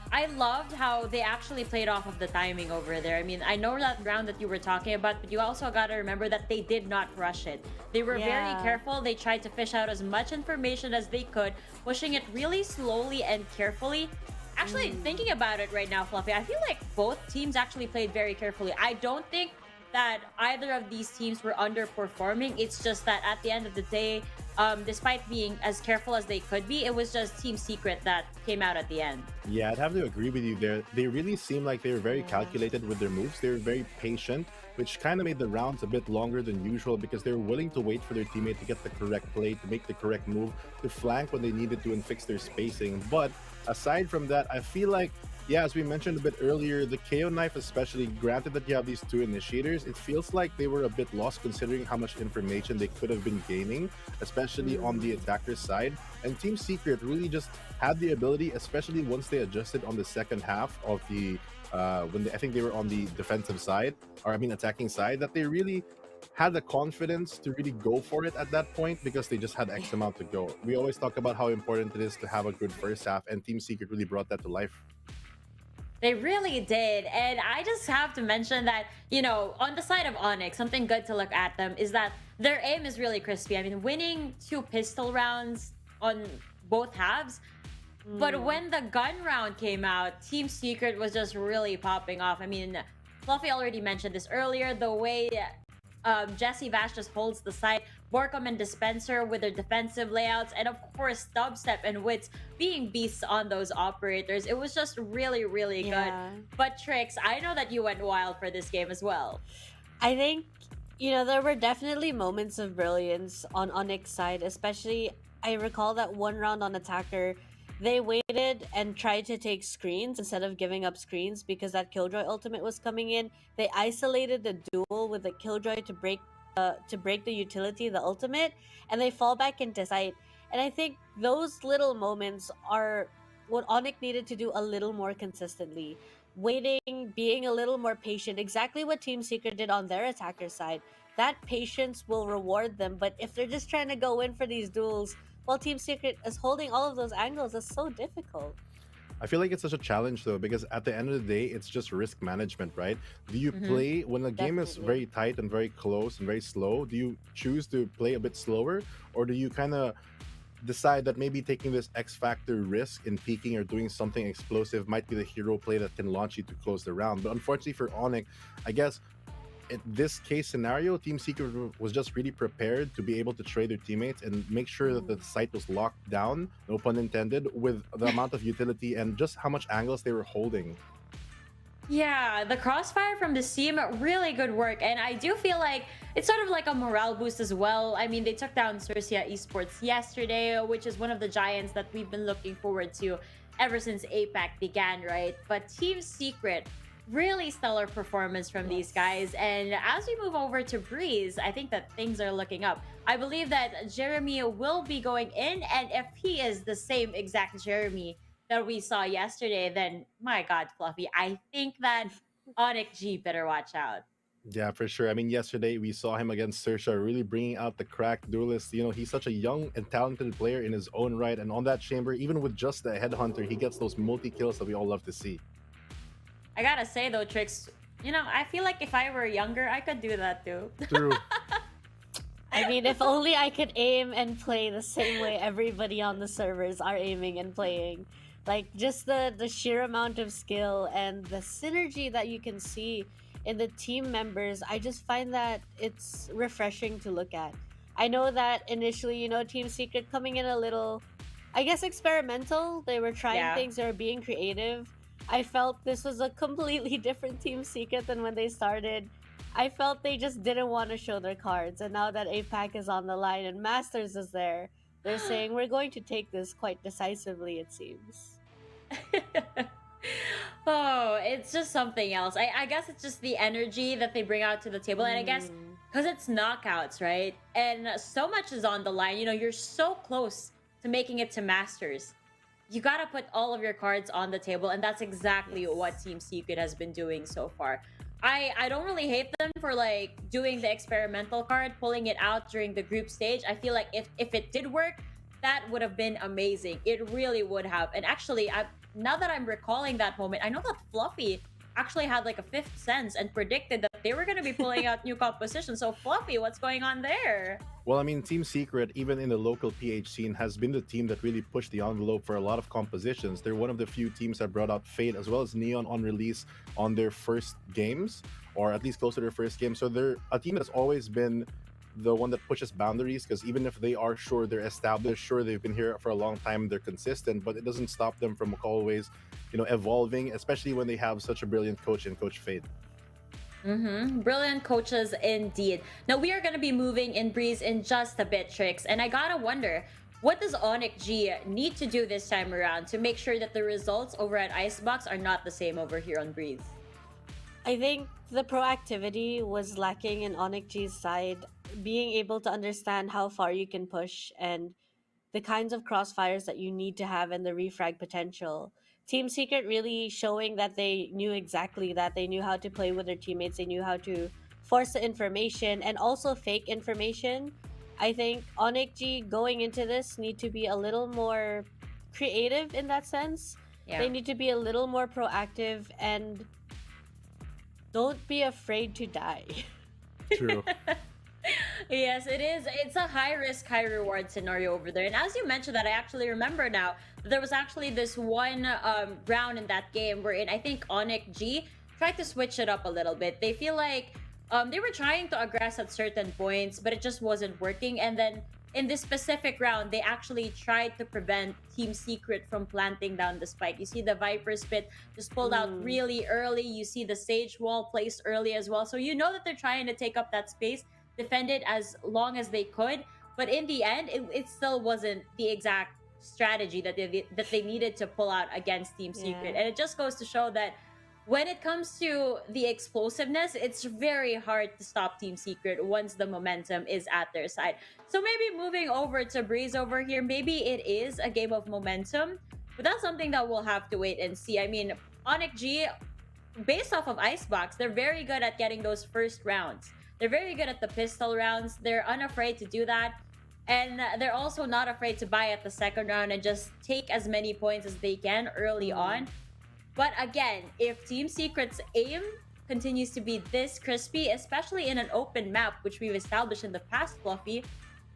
I loved how they actually played off of the timing over there. I mean, I know that round that you were talking about, but you also got to remember that they did not rush it. They were very careful. They tried to fish out as much information as they could, pushing it really slowly and carefully. Actually, thinking about it right now, Fluffy, I feel like both teams actually played very carefully. I don't think that either of these teams were underperforming. It's just that at the end of the day, despite being as careful as they could be, it was just Team Secret that came out at the end. Yeah, I'd have to agree with you there. They really seemed like they were very calculated with their moves. They were very patient, which kind of made the rounds a bit longer than usual because they were willing to wait for their teammate to get the correct play, to make the correct move, to flank when they needed to and fix their spacing. But aside from that, I feel like, yeah, as we mentioned a bit earlier, the KO knife especially, granted that you have these two initiators, it feels like they were a bit lost considering how much information they could have been gaining, especially on the attacker side. And Team Secret really just had the ability, especially once they adjusted on the second half of the, I think they were on the defensive side, or I mean attacking side, that they really had the confidence to really go for it at that point because they just had X amount to go. We always talk about how important it is to have a good first half, and Team Secret really brought that to life. They really did. And I just have to mention that, you know, on the side of ONIC, something good to look at them is that their aim is really crispy. I mean, winning 2 pistol rounds on both halves. But when the gun round came out, Team Secret was just really popping off. I mean, Fluffy already mentioned this earlier, the way Jesse Vash just holds the site, Borkom and Dispenser with their defensive layouts, and of course Dubstep and Wits being beasts on those operators. It was just really, really good. But Trix, I know that you went wild for this game as well. I think, you know, there were definitely moments of brilliance on ONIC's side, especially I recall that one round on Attacker, they waited and tried to take screens instead of giving up screens because that Killjoy ultimate was coming in. They isolated the duel with the Killjoy to break the utility, the ultimate, and they fall back into sight. And I think those little moments are what ONIC needed to do a little more consistently. Waiting, being a little more patient, exactly what Team Secret did on their attacker side. That patience will reward them, but if they're just trying to go in for these duels, while Team Secret is holding all of those angles, it's so difficult. I feel like it's such a challenge though, because at the end of the day, it's just risk management, right? Do you play when the game is very tight and very close and very slow? Do you choose to play a bit slower, or do you kind of decide that maybe taking this X factor risk in peeking or doing something explosive might be the hero play that can launch you to close the round? But unfortunately for ONIC, I guess in this case scenario, Team Secret was just really prepared to be able to trade their teammates and make sure that the site was locked down, no pun intended, with the amount of utility and just how much angles they were holding. Yeah, the crossfire from the team, really good work. And I do feel like it's sort of like a morale boost as well. I mean, they took down Xerxia Esports yesterday, which is one of the giants that we've been looking forward to ever since APAC began, right? But Team Secret, really stellar performance from these guys. And as we move over to Breeze, I think that things are looking up. I believe that Jeremy will be going in, and if he is the same exact Jeremy that we saw yesterday, then my God, Fluffy, I think that ONIC G better watch out. Yeah, for sure. I mean, yesterday we saw him against Xerxia really bringing out the cracked duelist. You know, he's such a young and talented player in his own right. And on that chamber, even with just the headhunter, he gets those multi-kills that we all love to see. I gotta say though, Trix, you know, I feel like if I were younger, I could do that too. True. I mean, if only I could aim and play the same way everybody on the servers are aiming and playing. Like, just the sheer amount of skill and the synergy that you can see in the team members, I just find that it's refreshing to look at. I know that initially, you know, Team Secret coming in a little, I guess, experimental. They were trying things, they were being creative. I felt this was a completely different Team Secret than when they started. I felt they just didn't want to show their cards. And now that APAC is on the line and Masters is there, they're saying we're going to take this quite decisively, it seems. Oh, it's just something else. I guess it's just the energy that they bring out to the table. And I guess because it's knockouts, right? And so much is on the line. You know, you're so close to making it to Masters. You gotta put all of your cards on the table, and that's exactly what Team Secret has been doing so far. I don't really hate them for like doing the experimental card, pulling it out during the group stage. I feel like if it did work, that would have been amazing. It really would have. And actually, now that I'm recalling that moment, I know that Fluffy actually had like a fifth sense and predicted that they were going to be pulling out new compositions. So Fluffy, what's going on there? Well, I mean, Team Secret, even in the local PH scene, has been the team that really pushed the envelope for a lot of compositions. They're one of the few teams that brought out Fate as well as Neon on release on their first games, or at least close to their first game. So they're a team that's always been the one that pushes boundaries, because even if they are sure they're established, sure they've been here for a long time, they're consistent, but it doesn't stop them from always, evolving, especially when they have such a brilliant coach in Coach Fade. Brilliant coaches indeed. Now we are going to be moving in Breeze in just a bit, Tricks, and I gotta wonder, what does ONIC G need to do this time around to make sure that the results over at Icebox are not the same over here on Breeze? I think the proactivity was lacking in ONIC G's side, being able to understand how far you can push and the kinds of crossfires that you need to have and the refrag potential. Team Secret really showing that they knew exactly that. They knew how to play with their teammates. They knew how to force the information and also fake information. I think ONIC G going into this need to be a little more creative in that sense. Yeah. They need to be a little more proactive and don't be afraid to die. True. Yes, it is. It's a high risk, high reward scenario over there. And as you mentioned that, I actually remember now, there was actually this one round in that game wherein I think ONIC G tried to switch it up a little bit. They feel like they were trying to aggress at certain points, but it just wasn't working. And then in this specific round, they actually tried to prevent Team Secret from planting down the spike. You see the Viper Spit just pulled out really early. You see the Sage Wall placed early as well. So you know that they're trying to take up that space, defend it as long as they could. But in the end, it still wasn't the exact strategy that they needed to pull out against Team Secret. And it just goes to show that when it comes to the explosiveness, it's very hard to stop Team Secret once the momentum is at their side. So maybe moving over to Breeze over here, maybe it is a game of momentum, but that's something that we'll have to wait and see. I mean, ONIC G, based off of Icebox, they're very good at getting those first rounds. They're very good at the pistol rounds. They're unafraid to do that. And they're also not afraid to buy at the second round and just take as many points as they can early on. But again, if Team Secret's aim continues to be this crispy, especially in an open map, which we've established in the past, Fluffy,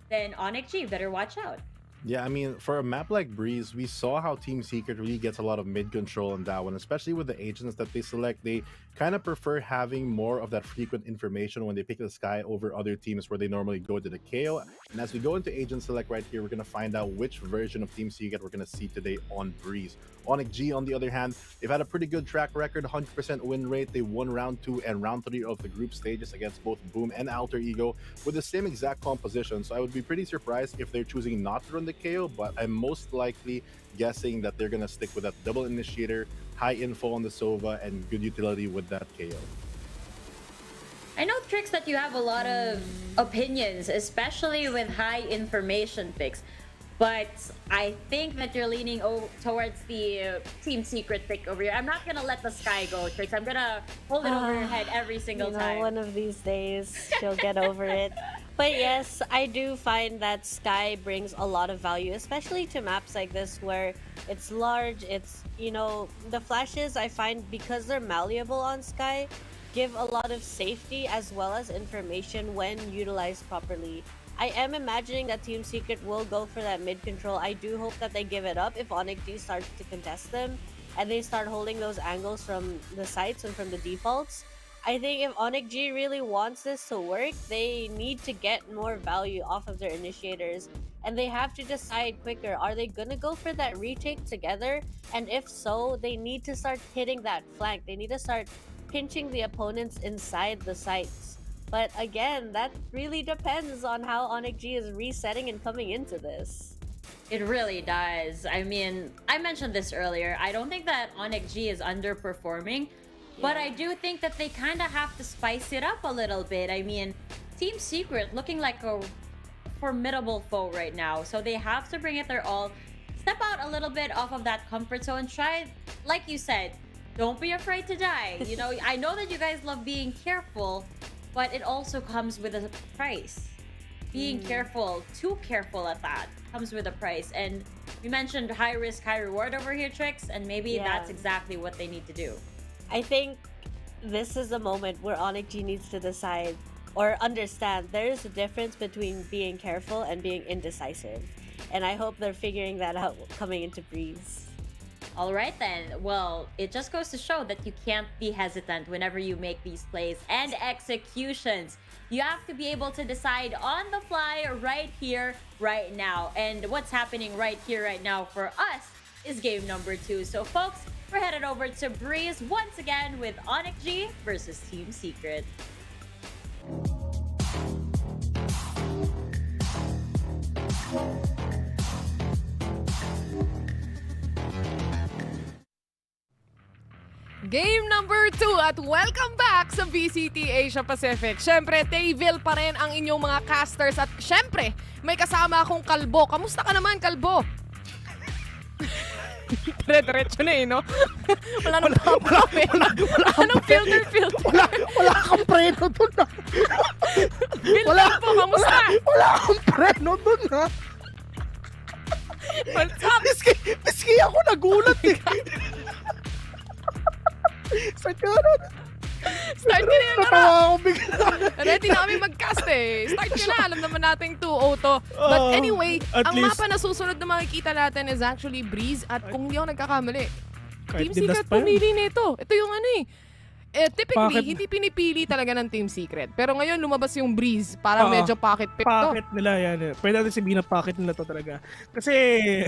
then ONIC G better watch out. Yeah, I mean, for a map like Breeze, we saw how Team Secret really gets a lot of mid control on that one, especially with the agents that they select. They kind of prefer having more of that frequent information when they pick the Sky over other teams where they normally go to the KO. And as we go into agent select right here, we're going to find out which version of Team Secret we're going to see today on Breeze. ONIC G, on the other hand, they've had a pretty good track record, 100% win rate. They won round 2 and round 3 of the group stages against both Boom and Alter Ego with the same exact composition. So I would be pretty surprised if they're choosing not to run the KO, but I'm most likely guessing that they're going to stick with that double initiator, high info on the Sova, and good utility with that KO. I know, Tricks, that you have a lot of opinions, especially with high information picks. But I think that you're leaning towards the Team Secret pick over here. I'm not going to let the Sky go, Tricks. I'm going to hold it over your head every single time. One of these days, she'll get over it. But yes, I do find that Sky brings a lot of value, especially to maps like this where it's large, it's, the flashes I find, because they're malleable on Sky, give a lot of safety as well as information when utilized properly. I am imagining that Team Secret will go for that mid control. I do hope that they give it up if ONIC G starts to contest them and they start holding those angles from the sites and from the defaults. I think if ONIC G really wants this to work, they need to get more value off of their initiators, and they have to decide quicker. Are they gonna go for that retake together? And if so, they need to start hitting that flank. They need to start pinching the opponents inside the sites. But again, that really depends on how ONIC G is resetting and coming into this. It really does. I mean, I mentioned this earlier. I don't think that ONIC G is underperforming, but I do think that they kind of have to spice it up a little bit. I mean, Team Secret looking like a formidable foe right now, so they have to bring it their all. Step out a little bit off of that comfort zone. Try, like you said, don't be afraid to die. I know that you guys love being careful, but it also comes with a price. Being careful, too careful at that, comes with a price. And we mentioned high risk, high reward over here, Tricks, and maybe that's exactly what they need to do. I think this is the moment where ONIC G needs to decide or understand there is a difference between being careful and being indecisive. And I hope they're figuring that out coming into Breeze. All right then. Well, it just goes to show that you can't be hesitant whenever you make these plays and executions. You have to be able to decide on the fly right here, right now. And what's happening right here, right now for us is game number 2. So folks, we're headed over to Breeze once again with ONIC G versus Team Secret. Game number 2 at welcome back sa VCT Asia Pacific. Syempre, Tayville pa rin ang inyong mga casters at syempre, may kasama akong Kalbo. Kamusta ka naman, Kalbo? Dire-diretso na no? Wala nang pump-up Wala nang filter. Wala kang preno dun na. Wala po, kamusta? Wala kang preno dun ha. What's up? Miski ako nagulat eh. Start ka na. Start ka na yun, Natawa ako bigla. Ready na kami mag-cast eh. Start ka na. Alam naman natin 2-0 to. But anyway, ang mapa na susunod na makikita natin is actually Breeze. At kung hindi ako nagkakamali, Team Secret pumili nito. Ito yung ano eh. Typically, hindi pinipili talaga ng Team Secret. Pero ngayon, lumabas yung Breeze. Parang medyo pocket pick to. Pocket nila yan. Pwede natin sabihin na pocket nila to talaga. Kasi...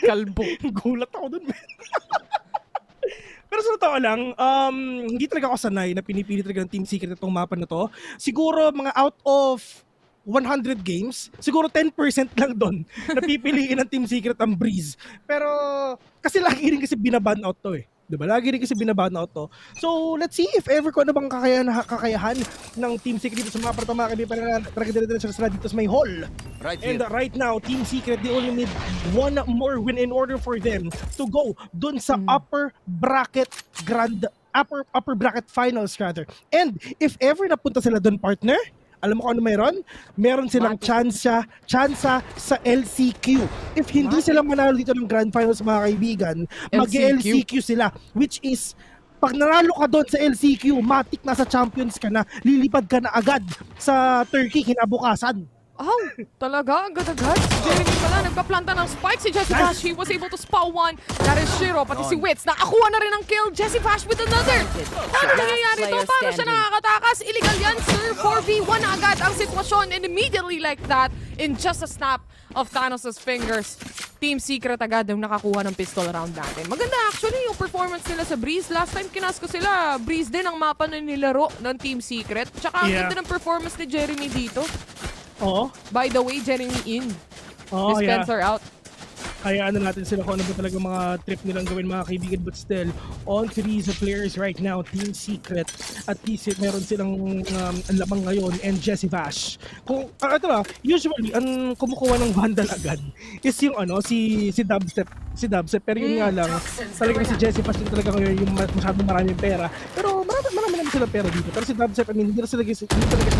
Kalbo. Gulat ako dun, man. Pero sa totoo lang, hindi talaga ako sanay na pinipili talaga ng Team Secret itong mapa na to. Siguro mga out of 100 games, siguro 10% lang doon na pipiliin ng Team Secret ang Breeze. Pero kasi lagi rin kasi binaban out to eh. Diba? Lagi rin kasi binaban out to. So, let's see if ever ko ano bang kakayahan ng Team Secret dito sa mga partama. Kaya talaga dito sa dito sa may hall. And right now, Team Secret, they only need one more win in order for them to go dun sa upper bracket finals rather. And if ever napunta sila dun, partner, alam mo kung ano mayroon? Meron silang tsansa sa LCQ. If hindi sila manalo dito ng Grand Finals, mga kaibigan, mag-LCQ sila. Which is, pag nanalo ka doon sa LCQ, matik na sa champions ka na, lilipad ka na agad sa Turkey kinabukasan. Oh, talaga? Agad-agad? Jeremy pala, nagpaplanta ng spike si Jesse Vash. He was able to spawn one. That is Shiro, pati si Wits. Nakakuha na rin ang kill. Jesse Vash with another. Ano nangyayari ito? Paano siya nakakatakas? Illegal yan, sir. 4v1 na agad ang sitwasyon. And immediately like that, in just a snap of Thanos' fingers, Team Secret agad yung nakakuha ng pistol round natin. Maganda actually yung performance nila sa Breeze. Last time kinas ko sila, Breeze din ang mapa na nilaro ng Team Secret. Tsaka ang ganda ng performance ni Jeremy dito. Oo. By the way, Jeremy in. Dispenser out. Kaya ano natin sila kung ano ba talaga mga trip nilang gawin, mga kaibigan, but still on 3 sa players right now, Team Secret, at least meron silang lamang ngayon, and Jesse Vash. Kung ito usually ang kumukuha ng Vandal agad is yung si Dubstep, pero yun nga lang talagang si Jesse Vash talaga ngayon yung masyadong maraming pera, pero marami sila pera dito. Pero si Dubstep, hindi talaga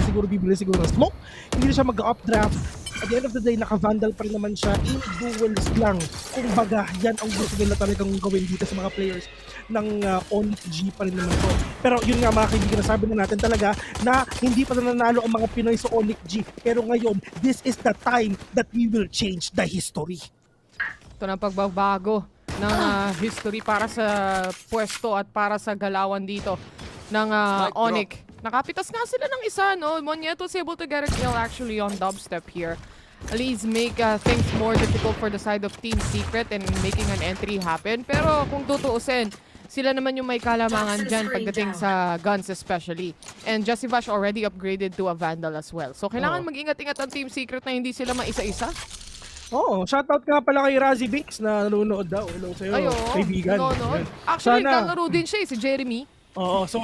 siguro bibili siguro ng smoke, hindi na siya mag-updraft. At the end of the day, naka-Vandal pa rin naman siya in duels lang. Kung baga, yan ang gusto nila talagang gawin dito sa mga players ng ONIC G pa rin naman to. Pero yun nga mga kaibigan, sabi na natin talaga na hindi pa nanalo ang mga Pinoy sa ONIC G. Pero ngayon, this is the time that we will change the history. Ito na pagbabago ng history para sa pwesto at para sa galawan dito ng ONIC. Nakapitas nga sila ng isa, no? Monieto was able to get a kill actually on Dubstep here. At least make things more difficult for the side of Team Secret and making an entry happen. Pero kung tutuusin, sila naman yung may kalamangan dyan pagdating sa guns especially. And Jesse Vash already upgraded to a Vandal as well. So kailangan mag-ingat-ingat ang Team Secret na hindi sila maisa-isa. Oo, shoutout nga pala kay Razzie Binks na nanonood daw. Hello sa'yo, kaibigan. Actually, naglalaro din siya si Jeremy. Oo, so...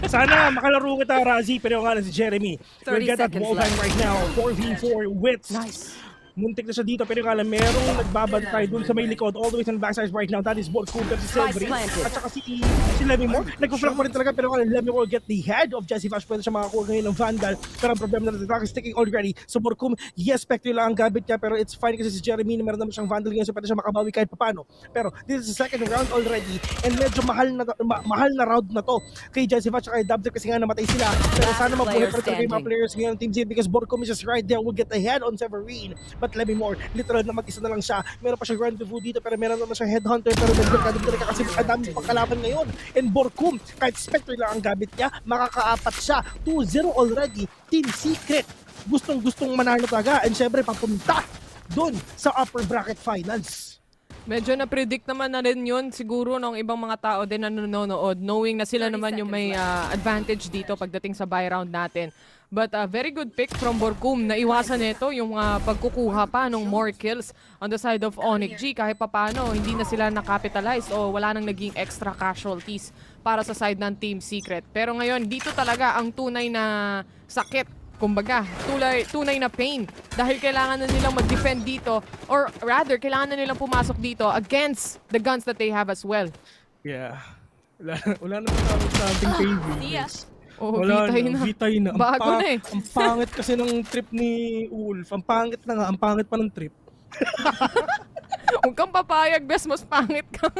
Sana makalaro kita, Razzie, pero nga si Jeremy. We'll get that wall time right now. 4v4 Wits. Nice. Muntik na siya dito, pero nga lang merong nagbabantay dun sa may likod all the way sa backside right now. That is both Coulter, si Silvery, at saka si Lemmy Moore. Nagpo-flank pa rin talaga, pero nga lang Lemmy Moore get the head of Jesse Vash. Pwede siya makakuha ngayon ng Vandal, pero ang problema na the attack is sticking already. So Borkum, yes, Spectre lang ang gabit niya, pero it's fine kasi si Jeremy na meron naman siyang Vandal ngayon, so pwede siya makabawi kahit papano. Pero this is the second round already, and medyo mahal na round na to kay Jesse Vash at kay Dubstep kasi nga namatay sila. Pero sana mabuhay pa rin talaga yung mga players ngayon ng Team Z because Borkum is just right there, will get the head on Severine. but Lemimore, literal na mag-isa na lang siya. Meron pa siyang rendezvous dito, pero meron naman siyang headhunter, pero delikado talaga kasi ang dami pagkalaban ngayon. And Borkum, kahit Spectre lang ang gamit niya, makakaapat siya. 2-0 already, Team Secret. Gustong-gustong manalo talaga, and syempre papunta dun sa upper bracket finals. Medyo na-predict naman na rin yun siguro ng ibang mga tao din na nanonood, knowing na sila naman yung may advantage dito pagdating sa buy round natin. But very good pick from Borkum na iwasan nito yung pagkukuha pa ng more kills on the side of ONIC G. Kahit papano, hindi na sila nakapitalize o wala nang naging extra casualties para sa side ng Team Secret. Pero ngayon, dito talaga ang tunay na sakit. Kumbaga, tunay na pain dahil kailangan na nilang mag-defend dito or rather, kailangan na nilang pumasok dito against the guns that they have as well. Yeah. Wala na sa ating pain viewers. Oh, wala vitay na. Bago na eh. Ang pangit kasi ng trip ni Wolf. Ang pangit na nga, ang pangit pa ng trip. Huwag kang papayag, best mas pangit ka.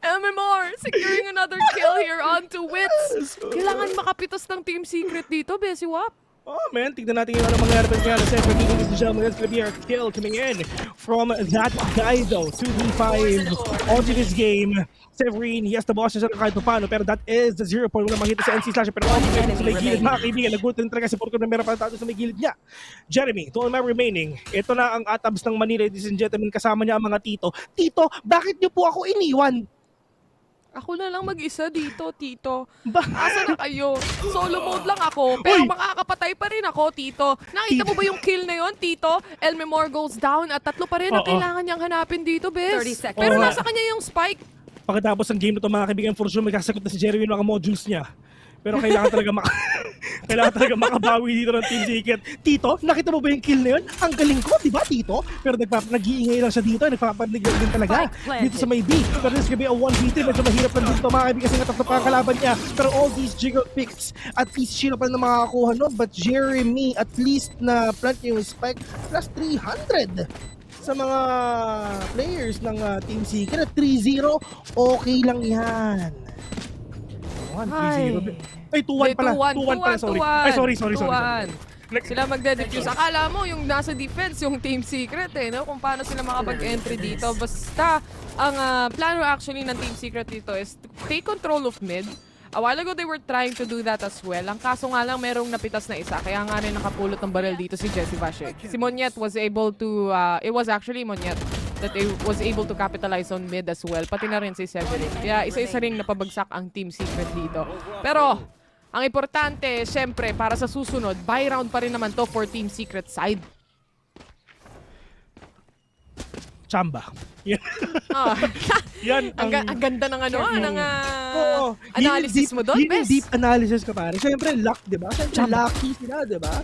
MMR securing another kill here onto Wits. Kailangan makapitos ng Team Secret dito, Bessie Wap. Oh man, tignan natin yung ano mangyari pa kaya sa Severin, ladies and gentlemen. That's gonna be our kill coming in from that guy though. 2v5 onto this game. Severin, he has the boss siya kahit paano, pero that is the 0 point. Wala makita sa NC Slasher, pero sa may gilid, mga kaibigan. Nagulat rin talaga si Porco na meron pa tato sa may gilid niya. Jeremy, to all my remaining. Ito na ang atabs ng Manila, ladies and gentlemen. Kasama niya ang mga tito. Tito, bakit niyo po ako iniwan? Ako na lang mag-isa dito, Tito. Asa na kayo? Solo mode lang ako, pero makakapatay pa rin ako, Tito. Nakita mo ba yung kill na yon, Tito? Elmemore goes down at 3 pa rin ang kailangan niyang hanapin dito, Bes. Pero nasa kanya yung spike. Pagkatapos ng game na ito, mga kaibigan, for sure magkasagot na si Jeremy yung mga modules niya. Pero kailangan talaga makabawi dito ng Team Secret. Tito, nakita mo ba yung kill na yun? Ang galing ko, di ba, Tito? Pero nag-iingay lang siya dito, nagpapanig din talaga dito sa may B. Pero this is gonna be a 1v3, medyo mahirap lang dito, mga kaibigan, kasi nga pa kalaban niya. Pero all these jiggle picks, at least sino pa rin na makakakuha nun. But Jeremy, at least na plant yung spike, plus 300 sa mga players ng Team Secret. 3-0, okay lang yan. 3-0. Ay, 2-1 pala. 2-1 pala, sorry. Ay, sorry. Sila magde-defuse. Akala mo yung nasa defense, yung Team Secret no? Kung paano sila makapag-entry dito. Basta, ang plano actually ng Team Secret dito is to take control of mid. A while ago, they were trying to do that as well. Ang kaso nga lang, merong napitas na isa. Kaya nga rin nakapulot ng barrel dito si Jessie Vashe. Si Monyet was able to, it was actually Monyet that was able to capitalize on mid as well. Pati na rin si Severin. Kaya isa-isa rin napabagsak ang Team Secret dito. Pero, ang importante, syempre, para sa susunod, buy round pa rin naman to for Team Secret side. Chamba. Yan ang ganda ng analysis mo doon, Bes. Deep analysis ka pare. Siyempre, luck, di ba? Siyempre, lucky sila, di ba?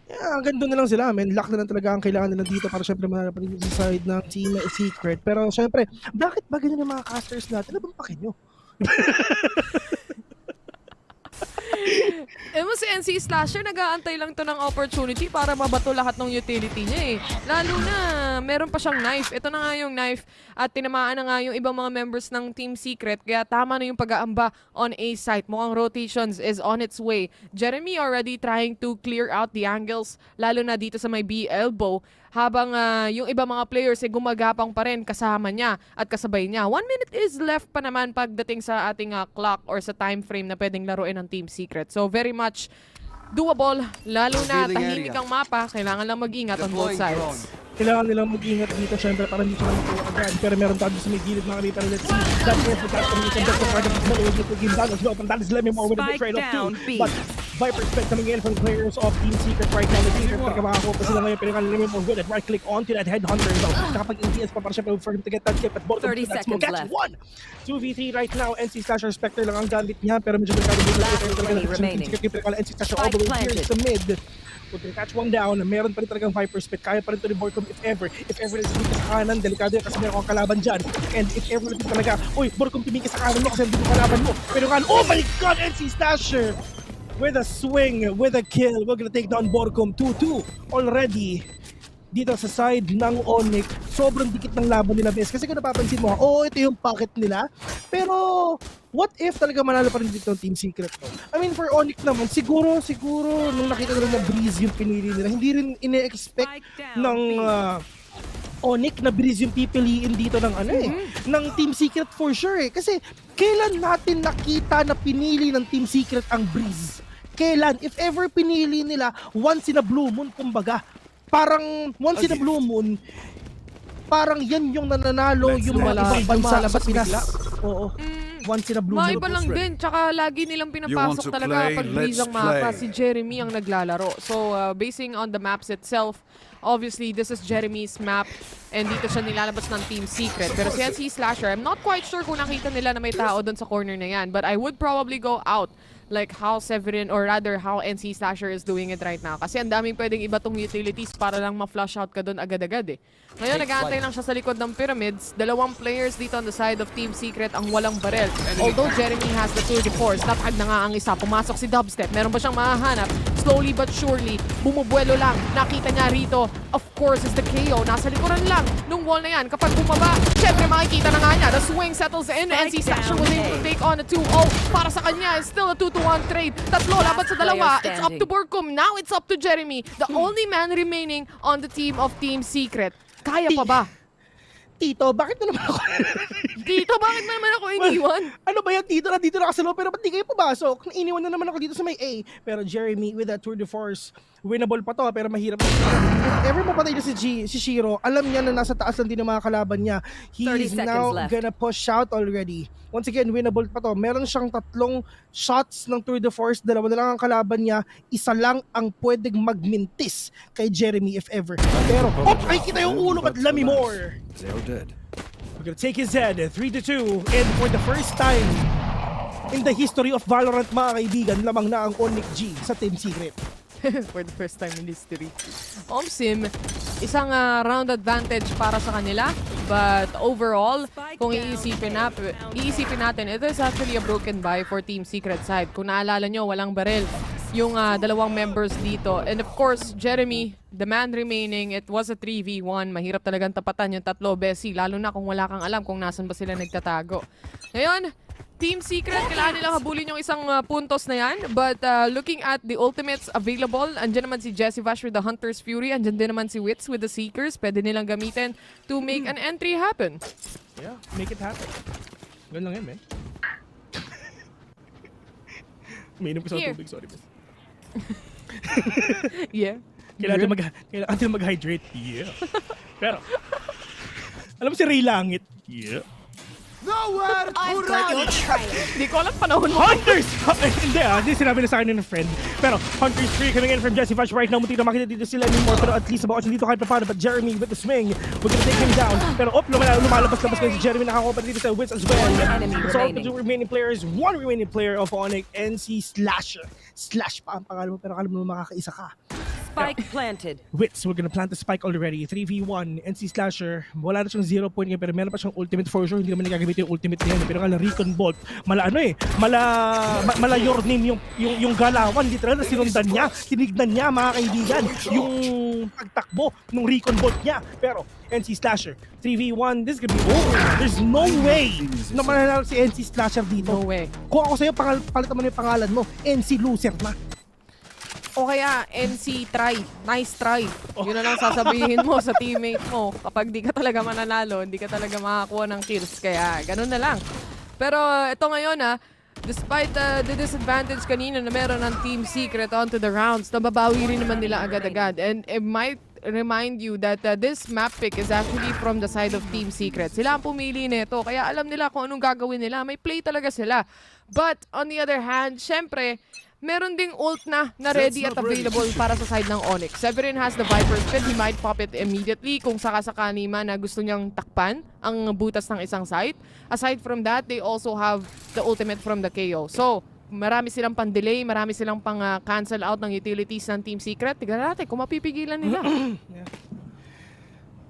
Yeah, ganda na lang sila, men. Luck na lang talaga ang kailangan nila dito para syempre manarap rin sa side ng Team Secret. Pero syempre, bakit ba ganyan yung mga casters natin? Ano bang pakin nyo? Mo si NC Slasher, nag-aantay lang to ng opportunity para mabato lahat ng utility niya eh. Lalo na, meron pa siyang knife. Ito na nga yung knife at tinamaan na nga yung ibang mga members ng Team Secret. Kaya tama na yung pag-aamba on A site. Mukhang rotations is on its way. Jeremy already trying to clear out the angles, lalo na dito sa may B elbow. Habang yung iba mga players ay gumagapang pa rin kasama niya at kasabay niya. 1 minute is left pa naman pagdating sa ating clock or sa time frame na pwedeng laruin ng Team Secret. So very much doable, lalo na tahimik ang mapa. Kailangan lang mag-ingat on both sides. Kailangan nilang mag-ingat dito syempre para hindi sila makuha agad. Pero meron tayo sa may gilid mga kami. Pero let's see. That is the captain of the part of the middle of the game. That is well. That is Lemimore with a big trade-off too. But Viper expect coming in from players of Team Secret right now. The Secret pagkamakuha pa sila ngayon. Pero kailangan Lemimore good at right-click onto that headhunter. Nakapag-ETS pa para syempre for him to get that kill. But both of them that's catch one. 2v3 right now. NC Slasher Spectre lang ang gamit niya. Pero medyo merkado dito. NC Slasher all the way here sa mid. Put the catch one down, meron pa rin talagang Viper Spit. Kaya pa rin ito ni Borkum if ever is dito sa kanan, delikado yan kasi meron kang kalaban dyan. And if ever rin talaga, uy, Borkum tumingin sa kanan mo kasi hindi mo kalaban mo. Pero kan, oh my God, NC Slasher! With a swing, with a kill, we're gonna take down Borkum 2-2 already. dito sa side ng ONIC, sobrang dikit ng laban nila, bes. Kasi kung napapansin mo, ito yung pocket nila. Pero, what if talaga manalo pa rin dito ng Team Secret? No? I mean, for ONIC naman, siguro, nung nakita nila na Breeze yung pinili nila, hindi rin ine-expect ng ONIC na Breeze yung pipiliin dito ng ng Team Secret for sure eh. Kasi, kailan natin nakita na pinili ng Team Secret ang Breeze? Kailan? If ever pinili nila, once in a blue moon, kumbaga. Parang once in a blue moon, parang yan yung nananalo yung mga ibang bansa sa Pinas. Oo. Once in a blue moon. Maiba lang din. Tsaka lagi nilang pinapasok talaga pag Breeze ang mapa. Si Jeremy ang naglalaro. So, basing on the maps itself, obviously, this is Jeremy's map and dito siya nilalabas ng Team Secret. Pero si NC Slasher, I'm not quite sure kung nakita nila na may tao doon sa corner na yan. But I would probably go out like how Severin or rather how NC Slasher is doing it right now. Kasi ang daming pwedeng iba tong utilities para lang ma-flush out ka doon agad-agad eh. Ngayon, nag-aantay lang siya sa likod ng pyramids. 2 players dito on the side of Team Secret ang walang barel. Although Jeremy has the tour de force, natag na nga ang isa. Pumasok si Dubstep. Meron ba siyang mahahanap? Slowly but surely, bumubuelo lang. Nakita niya rito, of course, is the KO. Nasa likuran lang nung wall na yan. Kapag bumaba, syempre makikita na nga niya. The swing settles in. NC Slasher was able to take on a 2-0. Para sa kanya, it's still a 2-1 trade. Tatlo laban sa dalawa. It's up to Borkum. Now it's up to Jeremy. The only man remaining on the team of Team Secret. Kaya pa ba? Tito, bakit na naman ako? Tito, bakit na naman ako iniwan? Ano ba yan, Tito? Nandito na kasi pero ba't di kayo pumasok? Iniwan na naman ako dito sa may A. Pero Jeremy with that tour de force, winnable pa to pero mahirap. If ever mapatay na si Shiro, alam niya na nasa taas lang din ang mga kalaban niya. He is now gonna push out already. Once again, winnable pa to. Meron siyang 3 shots ng tour de force, 2 na lang ang kalaban niya, isa lang ang pwedeng magmintis kay Jeremy if ever. Pero, ay kita yung ulo at Lami more. They're dead. We're gonna take his head 3-2 and for the first time in the history of Valorant, mga kaibigan, lamang na ang ONIC G sa Team Secret. For the first time in history. Omsim, isang round advantage para sa kanila. But overall, kung iisipin natin, it is actually a broken buy for Team Secret side. Kung naalala nyo, walang baril yung 2 members dito. And of course, Jeremy, the man remaining, it was a 3v1. Mahirap talagang tapatan yung 3 besi, lalo na kung wala kang alam kung nasan ba sila nagtatago. Ngayon, Team Secret, kailangan nilang habulin yung isang puntos na yan. But looking at the ultimates available, andyan naman si Jesse Vash with the Hunter's Fury, andyan din naman si Wits with the Seekers. Pwede nilang gamitin to make an entry happen. Yeah, make it happen. Ganun lang yan, man. May inom ko sa tubig, sorry. Yeah. Kailangan natin mag-hydrate. Yeah. Pero, alam mo si Ray Langit? Yeah. Nowhere to run! Di ko alam panahon mo. Hunters! Hindi sinabi na sa akin ng friend. Pero Hunters 3 coming in from Jesse Vash right now. Munti na makita dito sila anymore. Pero at least mabawas dito kahit pa paano. But Jeremy with the swing, we're gonna take him down. Pero lumalabas-labas kayo si Jeremy. Nakakopa dito sa Wits as well. So the 2 remaining players, 1 remaining player of ONIC, NC Slasher. Slash pa ang pangalan mo pero alam mo makakaisa ka. Spike planted. Wits, we're gonna plant the spike already. 3v1, NC Slasher. Wala na siyang 0 point ngayon pero meron pa siyang ultimate for sure. Hindi naman nagagamit yung ultimate niya. Pero nga Recon Bolt, mala your name yung galawan. Literal na sinundan niya. Tinignan niya mga kaibigan yung pagtakbo ng Recon Bolt niya. Pero NC Slasher, 3v1, this is gonna be over. There's no way na mananalo si NC Slasher dito. No way. Kung ako sa'yo, palitan mo na yung pangalan mo, NC Loser na. O kaya, NC try. Nice try. Yun na lang sasabihin mo sa teammate mo. Kapag di ka talaga mananalo, hindi ka talaga makakuha ng kills. Kaya, ganun na lang. Pero ito ngayon despite the disadvantage kanina na meron ng Team Secret onto the rounds, nababawi rin naman nila agad-agad. And it might remind you that this map pick is actually from the side of Team Secret. Sila ang pumili nito, kaya alam nila kung anong gagawin nila. May play talaga sila. But on the other hand, syempre, meron ding ult na ready at available para sa side ng ONIC. Severin has the Viper Spin. He might pop it immediately kung sakasakali man na gusto niyang takpan ang butas ng isang site. Aside from that, they also have the ultimate from the KO. So, marami silang pang-delay, marami silang pang-cancel out ng utilities ng Team Secret. Tignan natin kung mapipigilan nila.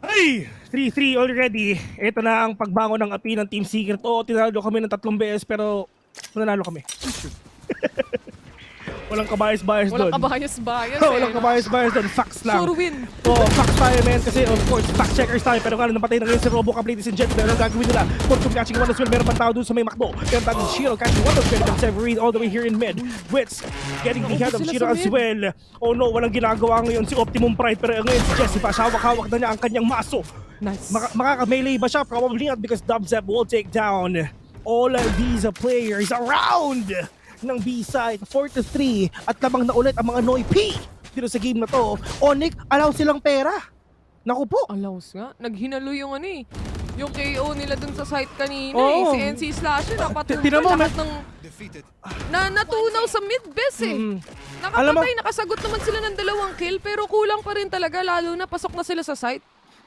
Ay! 3-3 already. Ito na ang pagbangon ng api ng Team Secret. Oo, tinalo kami ng 3 beses pero nanalo kami. Walang kabayas-bayas doon. Walang kabayas-bayas Walang kabayas-bayas doon. Facts lang. Sure win. Facts tayo, man. Kasi of course, fact checkers tayo. Pero nga napatay na rin si Robocop, ladies and gentlemen. Anong gagawin nila? Portum catching one as well. Meron pang tao doon sa may makbo. Meron tayo si Shiro catching one as well. And Severine all the way here in mid. Wits getting the head of Shiro as well. Oh no, walang ginagawa ngayon si Optimum Pride. Pero ngayon si Jesse pa. Hawak-hawak na niya ang kanyang maso. Nice. Makaka-melee ba siya? Probably not because Dubzep will take down all of these players around ng B-side. 4-3 at lamang na ulit ang mga Noy P dito sa game na to. ONIC, allow silang pera. Naku po. Allows nga. Naghinalo yung ano eh. Yung KO nila dun sa site kanina Oh. Si NC Slasher napatumpay Tinan mo, lahat ng... natunaw sa mid-best eh. Nakapatay, nakasagot naman sila ng 2 kill pero kulang pa rin talaga lalo na pasok na sila sa site.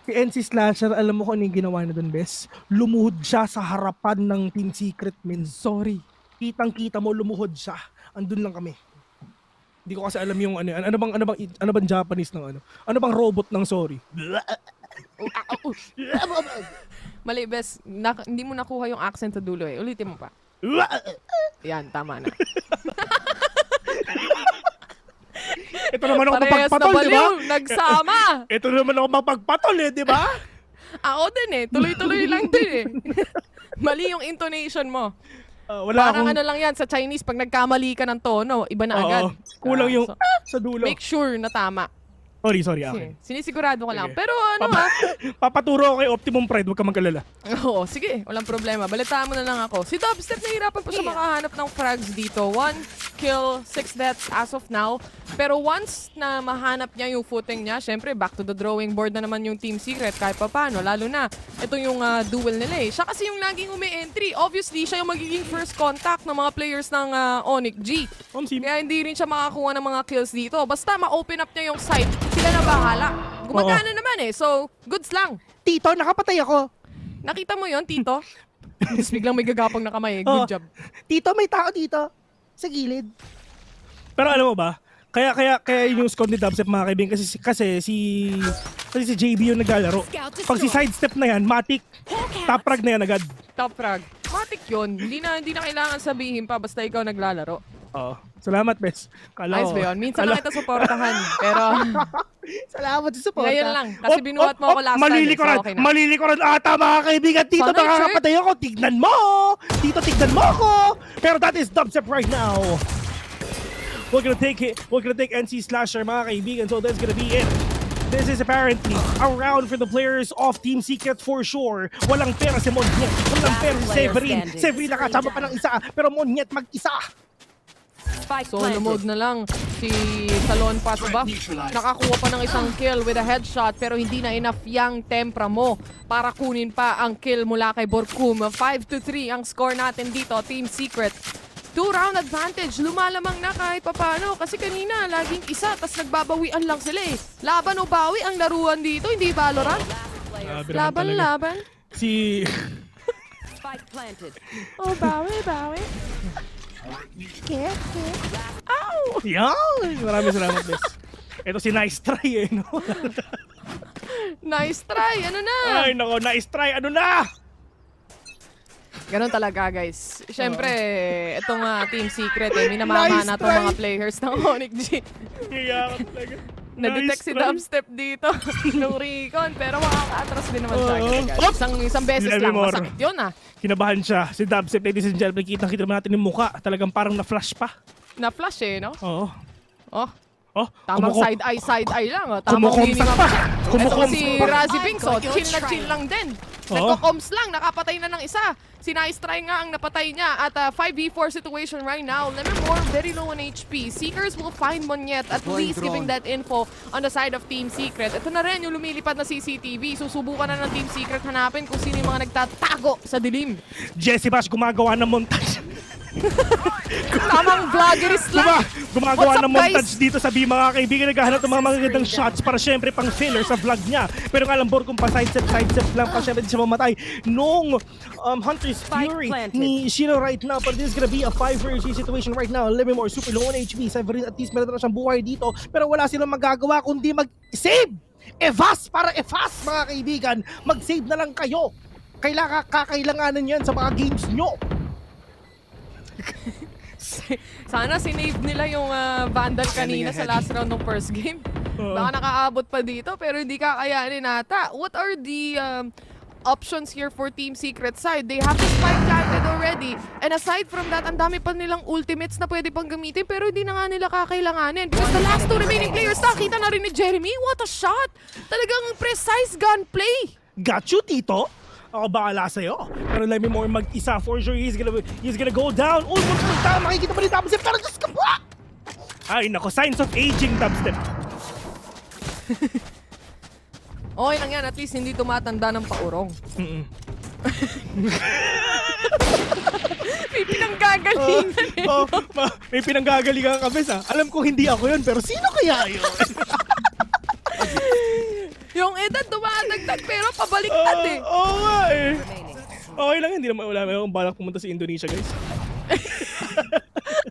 Si NC Slasher, alam mo kung ano yung ginawa na doon, Bes? Lumuhod siya sa harapan ng Team Secret, men. Sorry. Kitang-kita mo, lumuhod siya. Andun lang kami. Hindi ko kasi alam yung ano bang Japanese ng ano? Ano bang robot ng sorry? Mali, Bes. Hindi mo nakuha yung accent sa dulo eh. Ulitin mo pa. Yan, tama na. Ito naman ako Parehas mapagpatol, na di ba? Nagsama. Ito naman ako mapagpatol, di ba? Ako din eh. Tuloy-tuloy lang din eh. Mali yung intonation mo. Wala Parang akong... ano lang yan, sa Chinese, pag nagkamali ka ng tono, iba na agad. Kulang yung sa dulo. Make sure na tama. Sorry, akin. Sinisigurado ko lang. Pero ano Papaturo ako kay Optimum Pride, huwag ka mag-alala. Oo, sige. Walang problema. Balitaan mo na lang ako. Si Dubstep nahihirapan po siya makahanap ng frags dito. 1 kill, 6 deaths as of now. Pero once na mahanap niya yung footing niya, syempre back to the drawing board na naman yung Team Secret kahit pa paano. Lalo na, ito yung duel nila eh. Siya kasi yung laging umi-entry. Obviously, siya yung magiging first contact ng mga players ng ONIC G. Kaya hindi rin siya makakuha ng mga kills dito. Basta ma-open up niya yung site, sila na bahala. Gumagana naman eh. So, goods lang. Tito, nakapatay ako. Nakita mo yon Tito? Tapos biglang may gagapang na kamay. Good job. Tito, may tao dito. Sa gilid. Pero alam mo ba, kaya yun yung squad ni Dubstep mga kaibigan kasi si JB yung naglalaro. Pag si sidestep na yan, matik. Top frag na yan agad. Top frag. Matik yun. Hindi na kailangan sabihin pa basta ikaw naglalaro. Oo. Salamat, Bes. Ayos ba yun? Minsan lang kita supportahan. Pero... Salamat sa support. Ngayon lang. Kasi binuhat mo ako last time. So okay na. Malilikuran ata mga kaibigan. Tito, nakakapatay ako. Tignan mo. Tito, tignan mo ako. Pero that is Dubstep right now. We're gonna take NC Slasher mga kaibigan. So that's gonna be it. This is apparently a round for the players of Team Secret for sure. Walang pera si Monyet. Walang pera si Severine. Severine nakasama pa ng isa. Pero Monyet mag-isa. Solo mode na lang si Talon Pass ba? Nakakuha pa ng isang kill with a headshot pero hindi na enough yung tempra mo para kunin pa ang kill mula kay Borkum. 5-3 ang score natin dito, Team Secret. 2-round advantage, lumalamang na kahit papano kasi kanina laging isa tas nagbabawian lang sila eh. Laban o bawi ang laruan dito, hindi Valorant. Laban. Si... Oh, bawi. Kek. Ow! Yan! Maraming salamat, Bes. Ito si Nice Try eh, no? Nice try, ano na? Ay, nako, nice try, ano na? Ganon talaga, guys. Siyempre, itong Team Secret eh, minamama na itong mga players ng ONIC G. Na-detect si Dubstep dito nung recon, pero makaka-atras din naman siya. Isang beses lang, masakit yun Kinabahan siya. Si Dubstep, ladies and gentlemen, kita naman natin yung mukha. Talagang parang na-flash pa. Na-flash eh, no? Oo. Tamang side eye lang. Tamang minimum. Ito si Razzie Binks, chill lang din. Nagko-coms lang, nakapatay na ng isa. Si Nice Try nga ang napatay niya at 5v4 situation right now. Lemmermore, very low on HP. Seekers will find Monyet, at least giving that info on the side of Team Secret. Ito na rin yung lumilipad na CCTV. Susubukan na ng Team Secret hanapin kung sino yung mga nagtatago sa dilim. Jesse Bash gumagawa ng montage. Tamang vloggerist lang. Gumagawa ng montage dito sa B mga kaibigan. Naghahanap ng mga magagandang shots para syempre pang filler sa vlog niya. Pero nga lang kung pa sidestep lang pa syempre di siya mamatay nung Hunter's Fury ni Shiro right now. But this is gonna be a 5-versus situation right now. Lemmermore super low on HP. Severine at least meron na siyang buhay dito. Pero wala silang magagawa kundi mag-save. Evas para evas mga kaibigan. Mag-save na lang kayo. Kakailanganan yan sa mga games nyo. Sana sinave nila yung Vandal kanina sa last round ng first game. Baka nakaabot pa dito pero hindi kakayanin ata. What are the options here for Team Secret side? They have the spike planted already. And aside from that, ang dami pa nilang ultimates na pwede pang gamitin pero hindi na nga nila kakailanganin. Because the last two remaining players, nakita na rin ni Jeremy. What a shot! Talagang precise gunplay. Got you, Tito. Ako bahala sa'yo. Pero let me more mag-isa. For sure, he's gonna go down. Almost full down. Makikita pa rin Dubstep. Pero just ka pa! Ay, nako. Signs of aging, Dubstep. Okay lang yan. At least hindi tumatanda ng paurong. May pinanggagalingan may pinanggagalingan ka, Bes, ha? Alam ko hindi ako yun, pero sino kaya yun? Yung edad dumadagdag pero pabaliktad eh. Oo nga eh. Okay lang, hindi naman wala akong balak pumunta sa Indonesia, guys.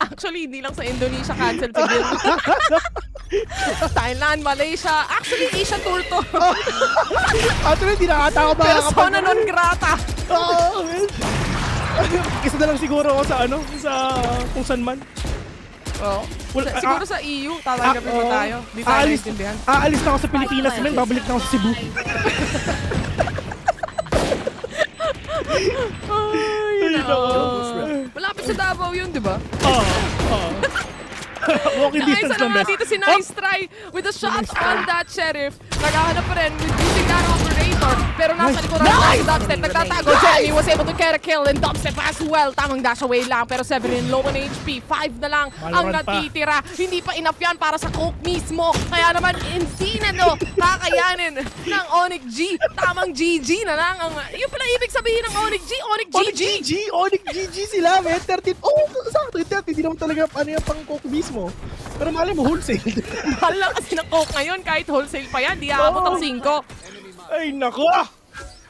Actually, hindi lang sa Indonesia cancel sa game. Thailand, Malaysia. Actually, Asia tour to. Actually, hindi nakata ako ba? Persona non grata. Oo, isa na lang siguro ako sa sa kung saan man. Oo. Siguro sa EU, tatanggapin mo tayo. Di tayo naintindihan. Aalis na ako sa Pilipinas, men. Babalik na ako sa Cebu. Malapit sa Davao yun, di ba? Oo. Walking distance lang, Bes. Dito si Nice Try with a shot on that Sheriff. Naghahanap pa rin with using that operator. Pero nasa likuran na si Dubstep. Nagtatago. Jeremy was able to get a kill and Dubstep as well. Tamang dash away lang. Pero 7 in low on HP. 5 na lang ang natitira. Hindi pa enough yan para sa Coke mismo. Kaya naman, hindi na kakayanin ng ONIC G. Tamang GG na lang. Yung pala ibig sabihin ng ONIC G. ONIC GG. ONIC GG sila, men. 13. Oh, sakto. 30. Hindi naman talaga yung pang Coke mismo. Pero mahal mo, wholesale. Mahal lang kasi ng Coke ngayon. Kahit wholesale pa yan, di aabot ang 5. Ay, nako!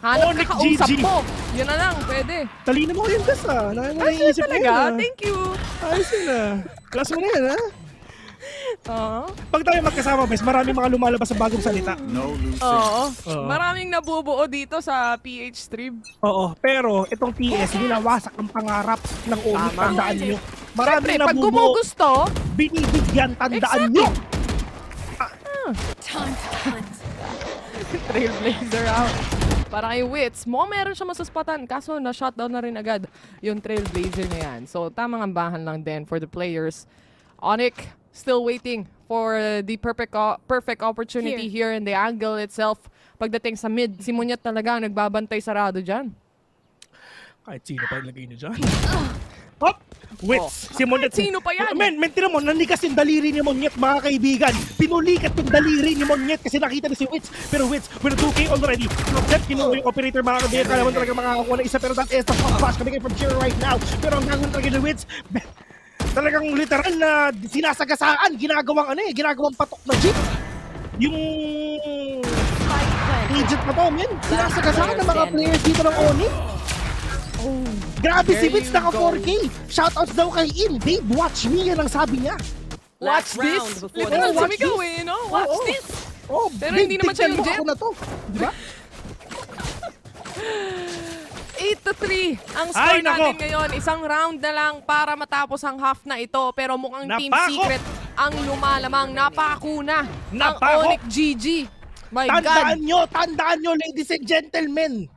Hanap ka kausap mo. Yun na lang, pwede. Talino mo yung Bes, ha? Ay, talaga? Thank you. Ayos yun, ha? Class mo na yan, ha? Pag tayo magkasama, Bes, maraming mga lumalabas sa bagong salita. No losing. Oo. Maraming nabubuo dito sa PH stream. Oo, pero itong TS, nilawasak ang pangarap ng ONIC. Tandaan nyo. Maraming pag nabubuo. gumugusto, binibigyan, tandaan nyo. Trailblazer out. Para kay Wits, meron siya masuspatan. Kaso na-shutdown na rin agad yung Trailblazer na yan. So, tamang ambahan lang din for the players. ONIC, still waiting for the perfect opportunity here in the angle itself. Pagdating sa mid, si Munyat talaga nagbabantay sarado dyan. Kahit sino pa ilagay niyo dyan. Hop! Wits! Si Munyat. Sino pa yan? Men, tinan mo, nanikas yung daliri ni Munyat, mga kaibigan. Pinulikat yung daliri ni Munyat kasi nakita ni si Wits. Pero Wits, with a 2K already. Protect kinuha yung operator, mga kaibigan. Kala mo talaga makakakuha ng isa, pero that is the flash coming in from Cheer right now. Pero ang gagawin talaga ni Wits, talagang literal na sinasagasaan, ginagawang patok na jeep. Yung agent na to, men. Sinasagasaan ng mga players dito ng ONIC. Grabe si Wits, naka 4K. Shoutouts daw kay In. Babe, watch me, yan ang sabi niya. Watch this? Literal sumigaw eh, no? Watch this? Pero hindi naman siya yung jet. Diba? 8-3 ang score natin ngayon. Isang round na lang para matapos ang half na ito. Pero mukhang Team Secret ang lumalamang. Napako na ang ONIC GG. My God. Tandaan nyo, ladies and gentlemen.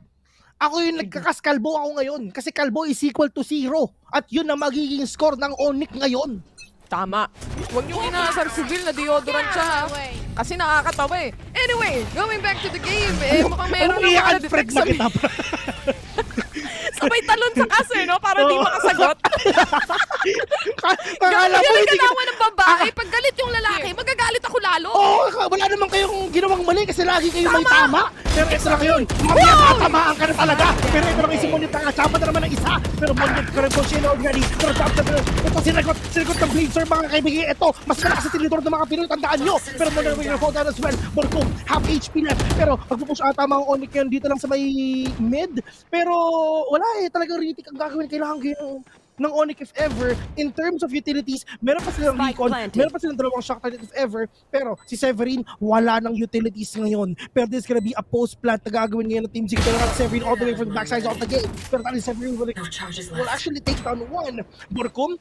Ako yung nagkakaskalbo ako ngayon. Kasi kalbo is equal to 0. At yun ang magiging score ng ONIC ngayon. Tama. Huwag niyong inaasar si Bill na deodorant siya. Kasi nakakatawa eh. Anyway, going back to the game. Mukhang meron na makadetect sa me. Sabay talon sa kasi, no? Para di makasagot. Ganyan ang ganawa ng babae. Pag galit yung lalaki, magagalit ako lalo. Wala naman kayong ginawang mali kasi lagi kayo may tama. Pero ito lang yun. Mamaya matamaan ka na talaga. Pero ito lang isang Munyat na kasama na naman ng isa. Pero Munyat ka rin po siya already. Pero ito sinagot ng Blazer, mga kaibigan. Ito, mas malakas sa tinidor ng mga Pinoy. Tandaan nyo. Pero Munyat may fall down as well. Borko, half HP left. Pero magpupush ata mga ONIC yan dito lang sa may mid. Pero wala talagang retake ang gagawin. Kailangan ng ONIC if ever. In terms of utilities, meron pa silang recon, meron pa silang dalawang shock target if ever. Pero si Severin, wala ng utilities ngayon. Pero this is gonna be a post plant na gagawin ngayon ng Team Secret. Severin all the way from the backside of the game. Pero tali Severin will actually take down one. Borkom,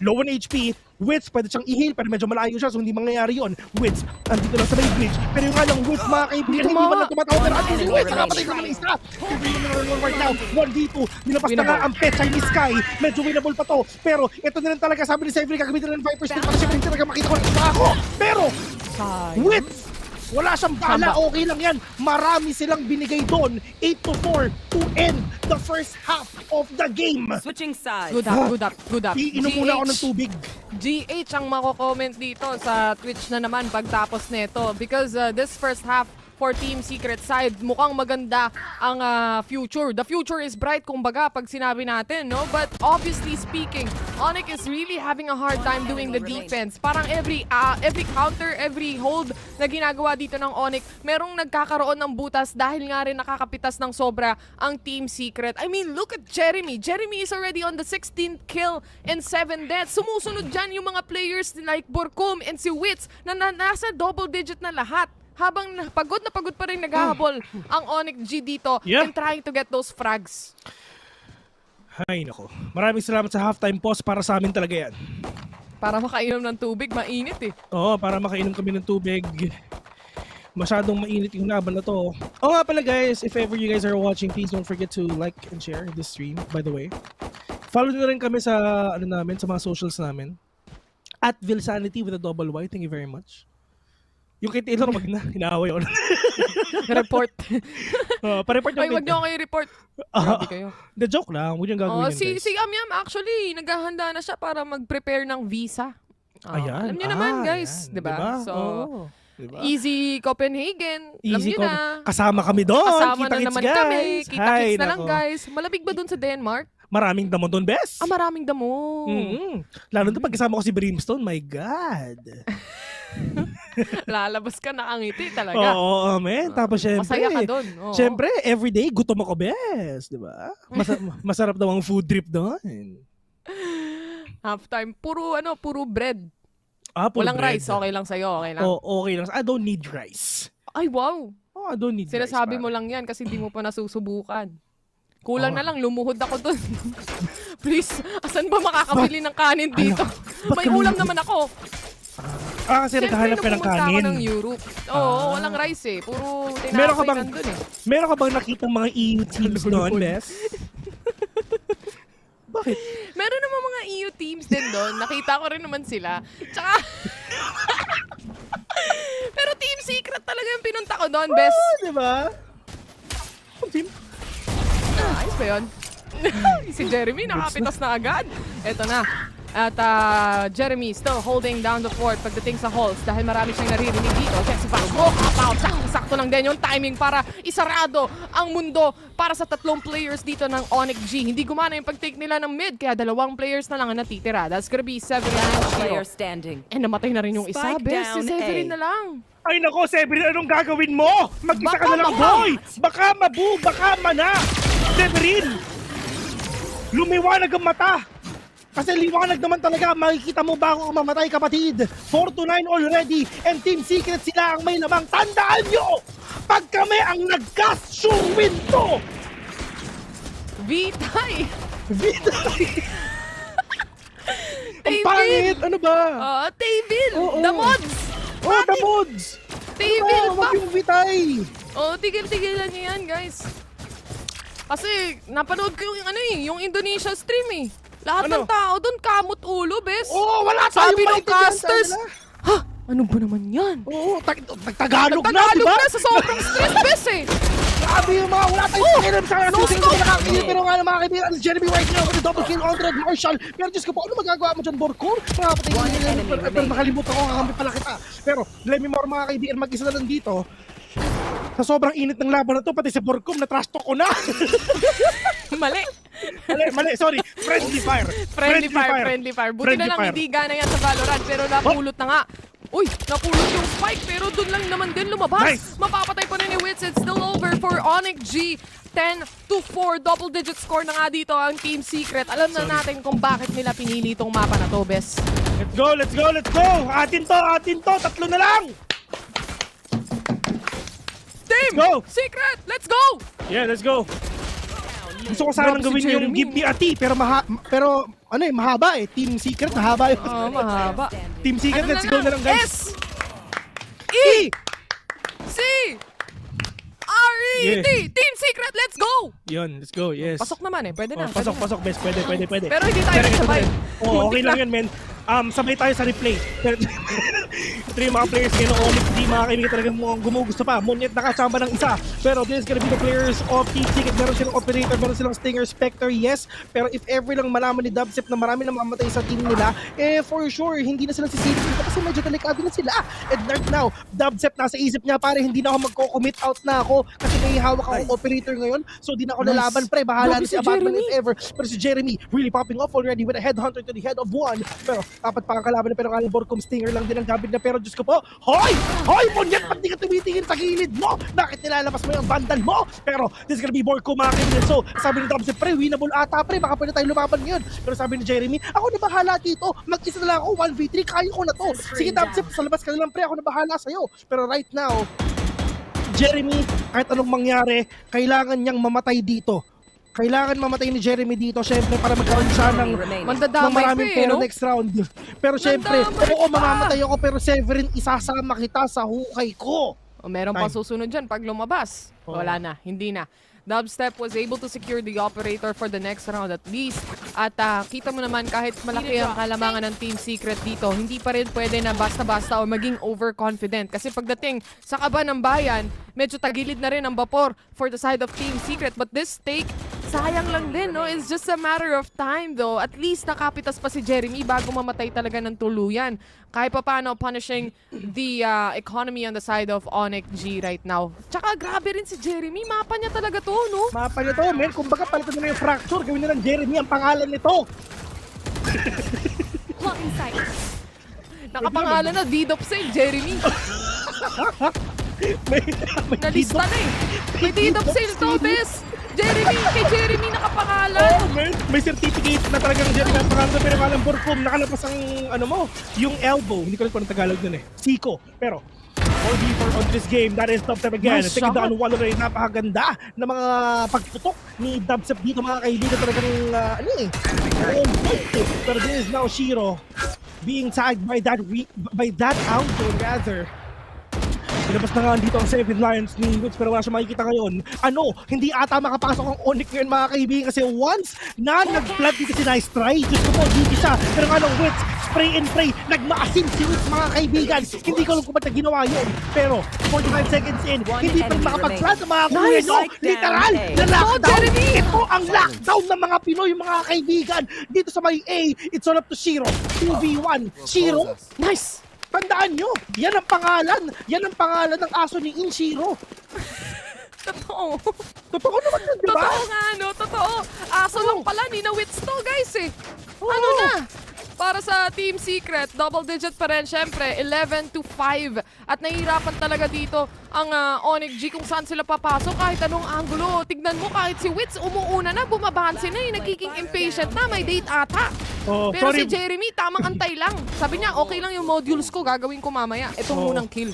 Low on HP, Wits, pwede siyang i-heal, pero medyo malayo siya, so hindi mangyayari yun. Wits, andito lang sa may bridge, pero yung nga lang, Wits, mga kaibigan, hindi man lang tumatawag, pero andito si Wits, nakapatay naman ang isa. Right now, 1v2, nilapas na nga ang pet Chinese Sky, medyo winnable pa to, pero ito na rin talaga, sabi ni Severy, gagamitin na ng Viper Steel, para siyempre hindi talaga makita ko ng isa ako, pero, Wits, wala siyang bala, okay lang yan. Marami silang binigay doon. 8-4 to end the first half of the game. Switching sides. Good up. Iinom muna ako ng tubig. GH ang mako-comment dito sa Twitch na naman pagtapos nito. Because this first half for Team Secret side, mukhang maganda ang future. The future is bright, kumbaga, pag sinabi natin, no? But obviously speaking, ONIC is really having a hard time doing the defense. Parang every counter, every hold na ginagawa dito ng ONIC, merong nagkakaroon ng butas dahil nga rin nakakapitas ng sobra ang Team Secret. I mean, look at Jeremy. Jeremy is already on the 16th kill and 7 deaths. Sumusunod dyan yung mga players like Borkom and si Wits na nasa double digit na lahat. Habang pagod na pagod pa rin naghahabol ang ONIC G dito and trying to get those frags. Ay nako. Maraming salamat sa halftime pause, para sa amin talaga yan. Para makainom ng tubig, mainit eh. Oo, para makainom kami ng tubig. Masyadong mainit yung laban na to. Oo nga pala guys, if ever you guys are watching, please don't forget to like and share this stream, by the way. Follow nyo rin kami sa, namin, sa mga socials namin. At Vilsanity with a double Y, thank you very much. Yung kay Taylor, wag na. Hinaaway ako. Report. Pa-report yung wag nyo kayo report. Grabe kayo. The joke lang. Huwag yung gagawin yun, guys. Si Yam actually, naghahanda na siya para mag-prepare ng visa. Ayan. Alam nyo naman, guys. Diba? So, diba? Easy Copenhagen. Easy alam nyo na. Kasama kami doon. Kasama na Kita-kits, naman guys. kami. Kita-kits na lang, nako. guys. Malabig ba doon sa Denmark? Maraming damo doon, bes. Maraming damo. Lalo na pag kasama ko si Brimstone, my God. Lalabas ka na ang ngiti talaga. Oo, man. Tapos syempre, masaya ka doon. Syempre, everyday, gutom ako, bes. Diba? Masarap daw ang food trip doon. Halftime, puro bread. Puro walang bread. rice, okay lang sa'yo, okay lang. Okay lang. I don't need rice. Ay, wow. I don't need Sinasabi rice. mo lang yan kasi hindi mo pa nasusubukan. Kulang na lang, lumuhod ako dun. Please, asan ba makakabili ng kanin dito? May ulam naman ako. Kasi naghahanap ka ng kanin. Ako ng Europe. Oo, walang rice eh. Puro meron tinapay nandun eh. Meron ka bang nakitang mga EU teams doon, Bes? Bakit? Meron naman mga EU teams din doon. Nakita ko rin naman sila. Tsaka... Pero Team Secret talaga yung pinunta ko doon, Bes. Diba? Team? Ayos ba yun? Si Jeremy nakapitas na agad. Eto na. At Jeremy still holding down the fort pagdating sa halls dahil marami siyang naririnig dito. Xerxia smoke out. Sakto lang din yung timing para isarado ang mundo para sa tatlong players dito ng ONIC G. Hindi gumana yung pag-take nila ng mid kaya 2 players na lang ang natitira. That's gonna be Severin and Player standing. And namatay na rin yung isa. Bes, si Severin na lang. Ay nako, Severin, anong gagawin mo? Mag-isa ka na lang, boy! Baka mana! Severin! Lumiwanag ang mata! Kasi liwanag naman talaga, makikita mo bago ka mamatay, kapatid. 4-9 already, and Team Secret sila ang may lamang. Tandaan nyo! Pag kami ang nag-cast, sure win to! Vitay! Ang pangit! Ano ba? Tayvil! The mods! The mods! Tayvil pa! Wag yung Vitay! Tigil-tigilan nyo yan, guys. Kasi napanood ko yung Indonesia stream eh. Lahat ng tao doon kamot ulo, bes. Wala sabi ng casters. Ha? Ano ba naman yan? Nagtagalog na, di ba? Na sa sobrang stress, bes eh. Grabe yung mga wala tayong pakiram sa nakakilip. Pero nga mga kaibigan, Jeremy right now with a double kill on Red Marshall. Pero Diyos ko po, ano magagawa mo dyan, Borkor? Pero nakalimutan ko, kakampi pala kita. Pero let me more mga kaibigan, mag-isa na lang dito. Sa sobrang init ng laban na to, pati si Borkom na trash talk ko na. Mali, sorry. Friendly fire. Buti na lang hindi gana yan sa Valorant, pero napulot na nga. Uy, napulot yung spike, pero dun lang naman din lumabas. Nice. Mapapatay pa rin ni Wits. It's still over for ONIC G. 10-4, double-digit score na nga dito ang Team Secret. Alam na natin kung bakit nila pinili itong mapa na to, bes. Let's go! Atin to! 3 na lang! Team Go! Secret, let's go! Yeah, let's go! Gusto ko sanang Grabe si gawin yung Jeremy. give me a T, pero ano eh, mahaba eh. Team Secret, mahaba yun. Oo, mahaba. Team Secret, let's go na lang guys. S! E! C! R-E-T! Team Secret, let's go! Yun, let's go, yes. Pasok naman eh, pwede na. Pasok, best. Pwede. Pero hindi tayo sabay. Oo, okay Muntik lang na. yun, men. Sabay tayo sa replay. Ito yung mga players ngayon ng ONIC, hindi mga kaibigan talagang gumugusto pa. Monyet nakachamba ng isa. Pero this is gonna be the players of Team Secret. Meron silang operator, meron silang Stinger, Spectre, yes. Pero if ever lang malaman ni Dubstep na marami na mamatay sa team nila, for sure, hindi na sila sisipin dito kasi medyo delikado na sila. And right now, Dubstep nasa isip niya, pare, hindi na ako magko-commit out na ako kasi may hawak akong operator ngayon. So di na ako lalaban, pre. Bahala na si Abatman if ever. Pero si Jeremy, really popping off already with a headhunter to the head of one. Pero dapat pa ang kalaban na pero kala Borcom Stinger lang din ang gamit na pero Diyos ko po, Hoy! Monyet, ba't di ka tumitingin sa gilid mo? Bakit nilalabas mo yung bandal mo? Pero this is gonna be Borcom mga kaibigan. So sabi ni Dubstep, pre, winnable ata, pre, baka pwede tayo lumaban ngayon. Pero sabi ni Jeremy, ako na bahala dito, mag-isa na lang ako, 1v3, kaya ko na to. Sige Dubstep, sa labas ka na lang, pre, ako na bahala sa'yo. Pero right now, Jeremy, kahit anong mangyari, kailangan niyang mamatay dito. Kailangan mamatay ni Jeremy dito, syempre, para magkaroon siya ng maraming pera next round. Pero syempre, oo, mamamatay ako, pero Severin, isasama kita sa hukay ko. O meron pa susunod dyan pag lumabas. Wala na, hindi na. Dubstep was able to secure the operator for the next round at least. At kita mo naman kahit malaki ang kalamangan ng Team Secret dito, hindi pa rin pwede na basta-basta o maging overconfident. Kasi pagdating sa kaba ng bayan, medyo tagilid na rin ang bapor for the side of Team Secret. But this stake, sayang lang din, no? It's just a matter of time though. At least nakapitas pa si Jeremy bago mamatay talaga ng tuluyan. Kahit pa paano punishing the economy on the side of ONIC G right now. Tsaka grabe rin si Jeremy. Mapa niya talaga to, no? Mapa niya to, men. Kumbaga palitan nila yung fracture. Gawin nila ng Jeremy ang pangalan nito. Nakapangalan na, deed of sale, Jeremy. Nalista na eh. May deed of sale to, bes. Jeremy, kay Jeremy nakapangalan. May certificate na talagang Jeremy ang pangalan. Pero kalang Borcom, nakalabas ang yung elbow. Hindi ko rin kung Tagalog nun eh. Siko. Pero 4v4 on this game, that is Dubstep again. Nice Tingnan shot. down Valorant, napakaganda na mga pagputok ni Dubstep dito mga kaibigan. Talagang pero this is now Shiro being tagged by that outdoor rather. Ilabas na nga dito ang 7 Lions ni Wits pero wala siya makikita ngayon. Hindi ata makapasok ang ONIC ngayon mga kaibigan kasi once na nag-plant dito si Nice Try, Diyos ko po, dito siya. Pero nga nung Wits, spray and pray, nagmaasim si Wits mga kaibigan. Hindi ko alam kung ba't na ginawa yun. Pero 45 seconds in, hindi pa makapag-plant ang mga kuya nyo. Literal na lockdown. Ito ang lockdown ng mga Pinoy mga kaibigan. Dito sa may A, it's all up to Shiro. 2v1. Shiro, nice! Tandaan nyo, yan ang pangalan. Yan ang pangalan ng aso ni Inshiro. Totoo. Totoo naman yun, di ba? Totoo nga, no? Totoo. Aso lang pala, Nina-Wits to, guys, eh. Ano na? Para sa Team Secret, double digit pa rin, syempre, 11-5. At nahihirapan talaga dito ang ONIC G kung saan sila papasok kahit anong angulo. Tignan mo, kahit si Wits umuuna na, bumabansi na, nagiging impatient na, may date ata. Pero si Jeremy, tamang antay lang. Sabi niya, okay lang yung modules ko, gagawin ko mamaya. Ito munang kill.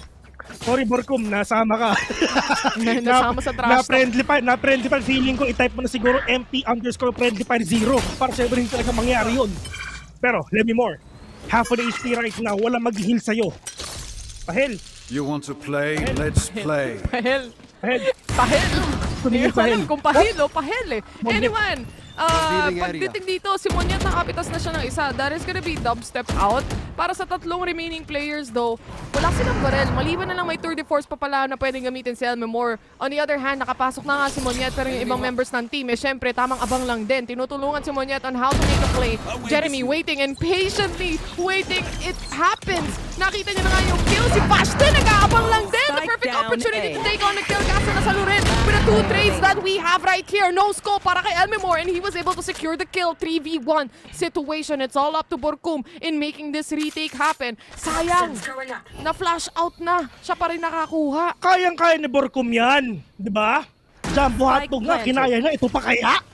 Sorry Borcom, nasama ka. Nasama sa trash talk. Na-friendly fire, feeling ko, i-type mo na siguro MP_friendly fire 0 para syempre hindi talaga mangyari yun. Pero, let me more. Half of the HP right now, walang mag-heal sa'yo. Pahel. You want to play? Let's play. Pahel. Pahel. Pahel. Hindi ko Pahel. alam kung pahel o pahel eh. Anyone, Revealing area. pagdating dito, si Monyet nakapitas na siya ng isa. That is gonna be Dubstep out. Para sa tatlong remaining players though, wala silang barel. Maliban na lang may tour de force pa pala na pwedeng gamitin si Elmemore. On the other hand, nakapasok na nga si Monyet pero yung ibang members ng team, syempre tamang abang lang din. Tinutulungan si Monyet on how to make a play. Jeremy waiting and patiently waiting. It happens. Nakita niyo na nga yung kill. Si Bashten nag-aabang lang din. The perfect opportunity to take on the kill. Kaso nasa lurin with the 2 trades that we have right here. No scope para kay Elmemore and he was able to secure the kill. 3v1 situation. It's all up to Borcom in making this retake happen. Sayang, na-flash out na. Siya pa rin nakakuha. Kayang-kaya ni Borcom yan. Di ba? Jumbo hotdog na, kinaya na. Ito pa kaya?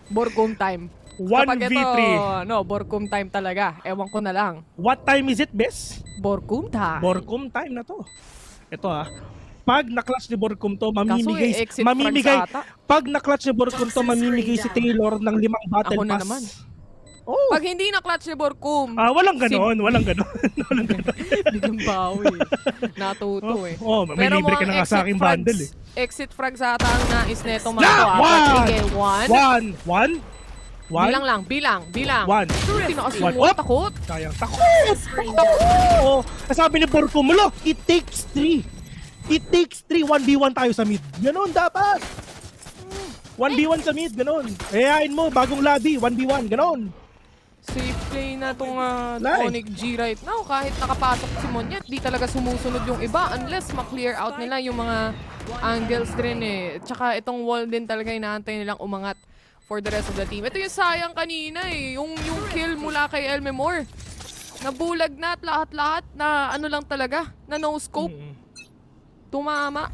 Borcom time. 1v3. Borcom time talaga. Ewan ko na lang. What time is it, Bes? Borcom time. Borcom time na to. Ito Pag na-clutch ni Borkum to, mamimigay pag na-clutch ni Borkum to, mamimigay si Taylor ng 5 battle Ako na pass. naman. Oh. Pag hindi na-clutch ni Borkum. Walang ganon. Walang ganon. Biglang bawi. Natuto eh. May libre ka na nga sa aking bundle eh. Exit frag sa ata ang nais neto mga to. One. Bilang. One. Tinaas yung mga takot. Sayang. Takot! Sabi ni Borkum, it takes 3. It takes 3. 1v1 tayo sa mid. Ganon dapat. 1v1 sa mid, ganon. Ayain mo, bagong lobby, 1v1, ganon. Safe play na itong ONIC G right now. Kahit nakapasok si Monyet, di talaga sumusunod yung iba unless ma-clear out nila yung mga angles din eh. Tsaka itong wall din talaga inaantay nilang umangat for the rest of the team. Ito yung sayang kanina eh. Yung kill mula kay Elmemore. Nabulag na at lahat-lahat na ano lang talaga, na no scope. Tumama.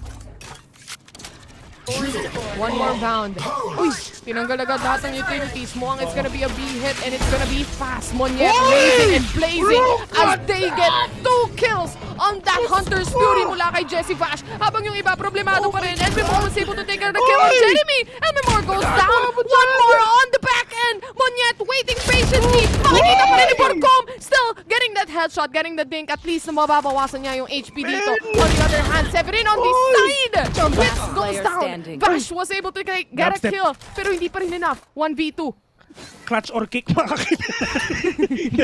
One more round. Uy! Tinanggal agad lahat ng utilities mo. It's gonna be a B hit and it's gonna be fast. Monyet blazing and blazing as they get 2 kills on that Hunter's Fury mula kay Jesse Vash. Habang yung iba problemado pa rin. Elmemore was able to take out the kill on Jeremy. Elmemore goes down. One more on the back end. Monyet waiting patiently. Makikita pa rin ni Borkom. Still getting that headshot, getting the dink. At least na mababawasan niya yung HP dito. On the other hand, Severin on the side. Wits goes down. Vash was able to get a kill, pero hindi pa rin enough. 1v2. Clutch or kick, mga kakita.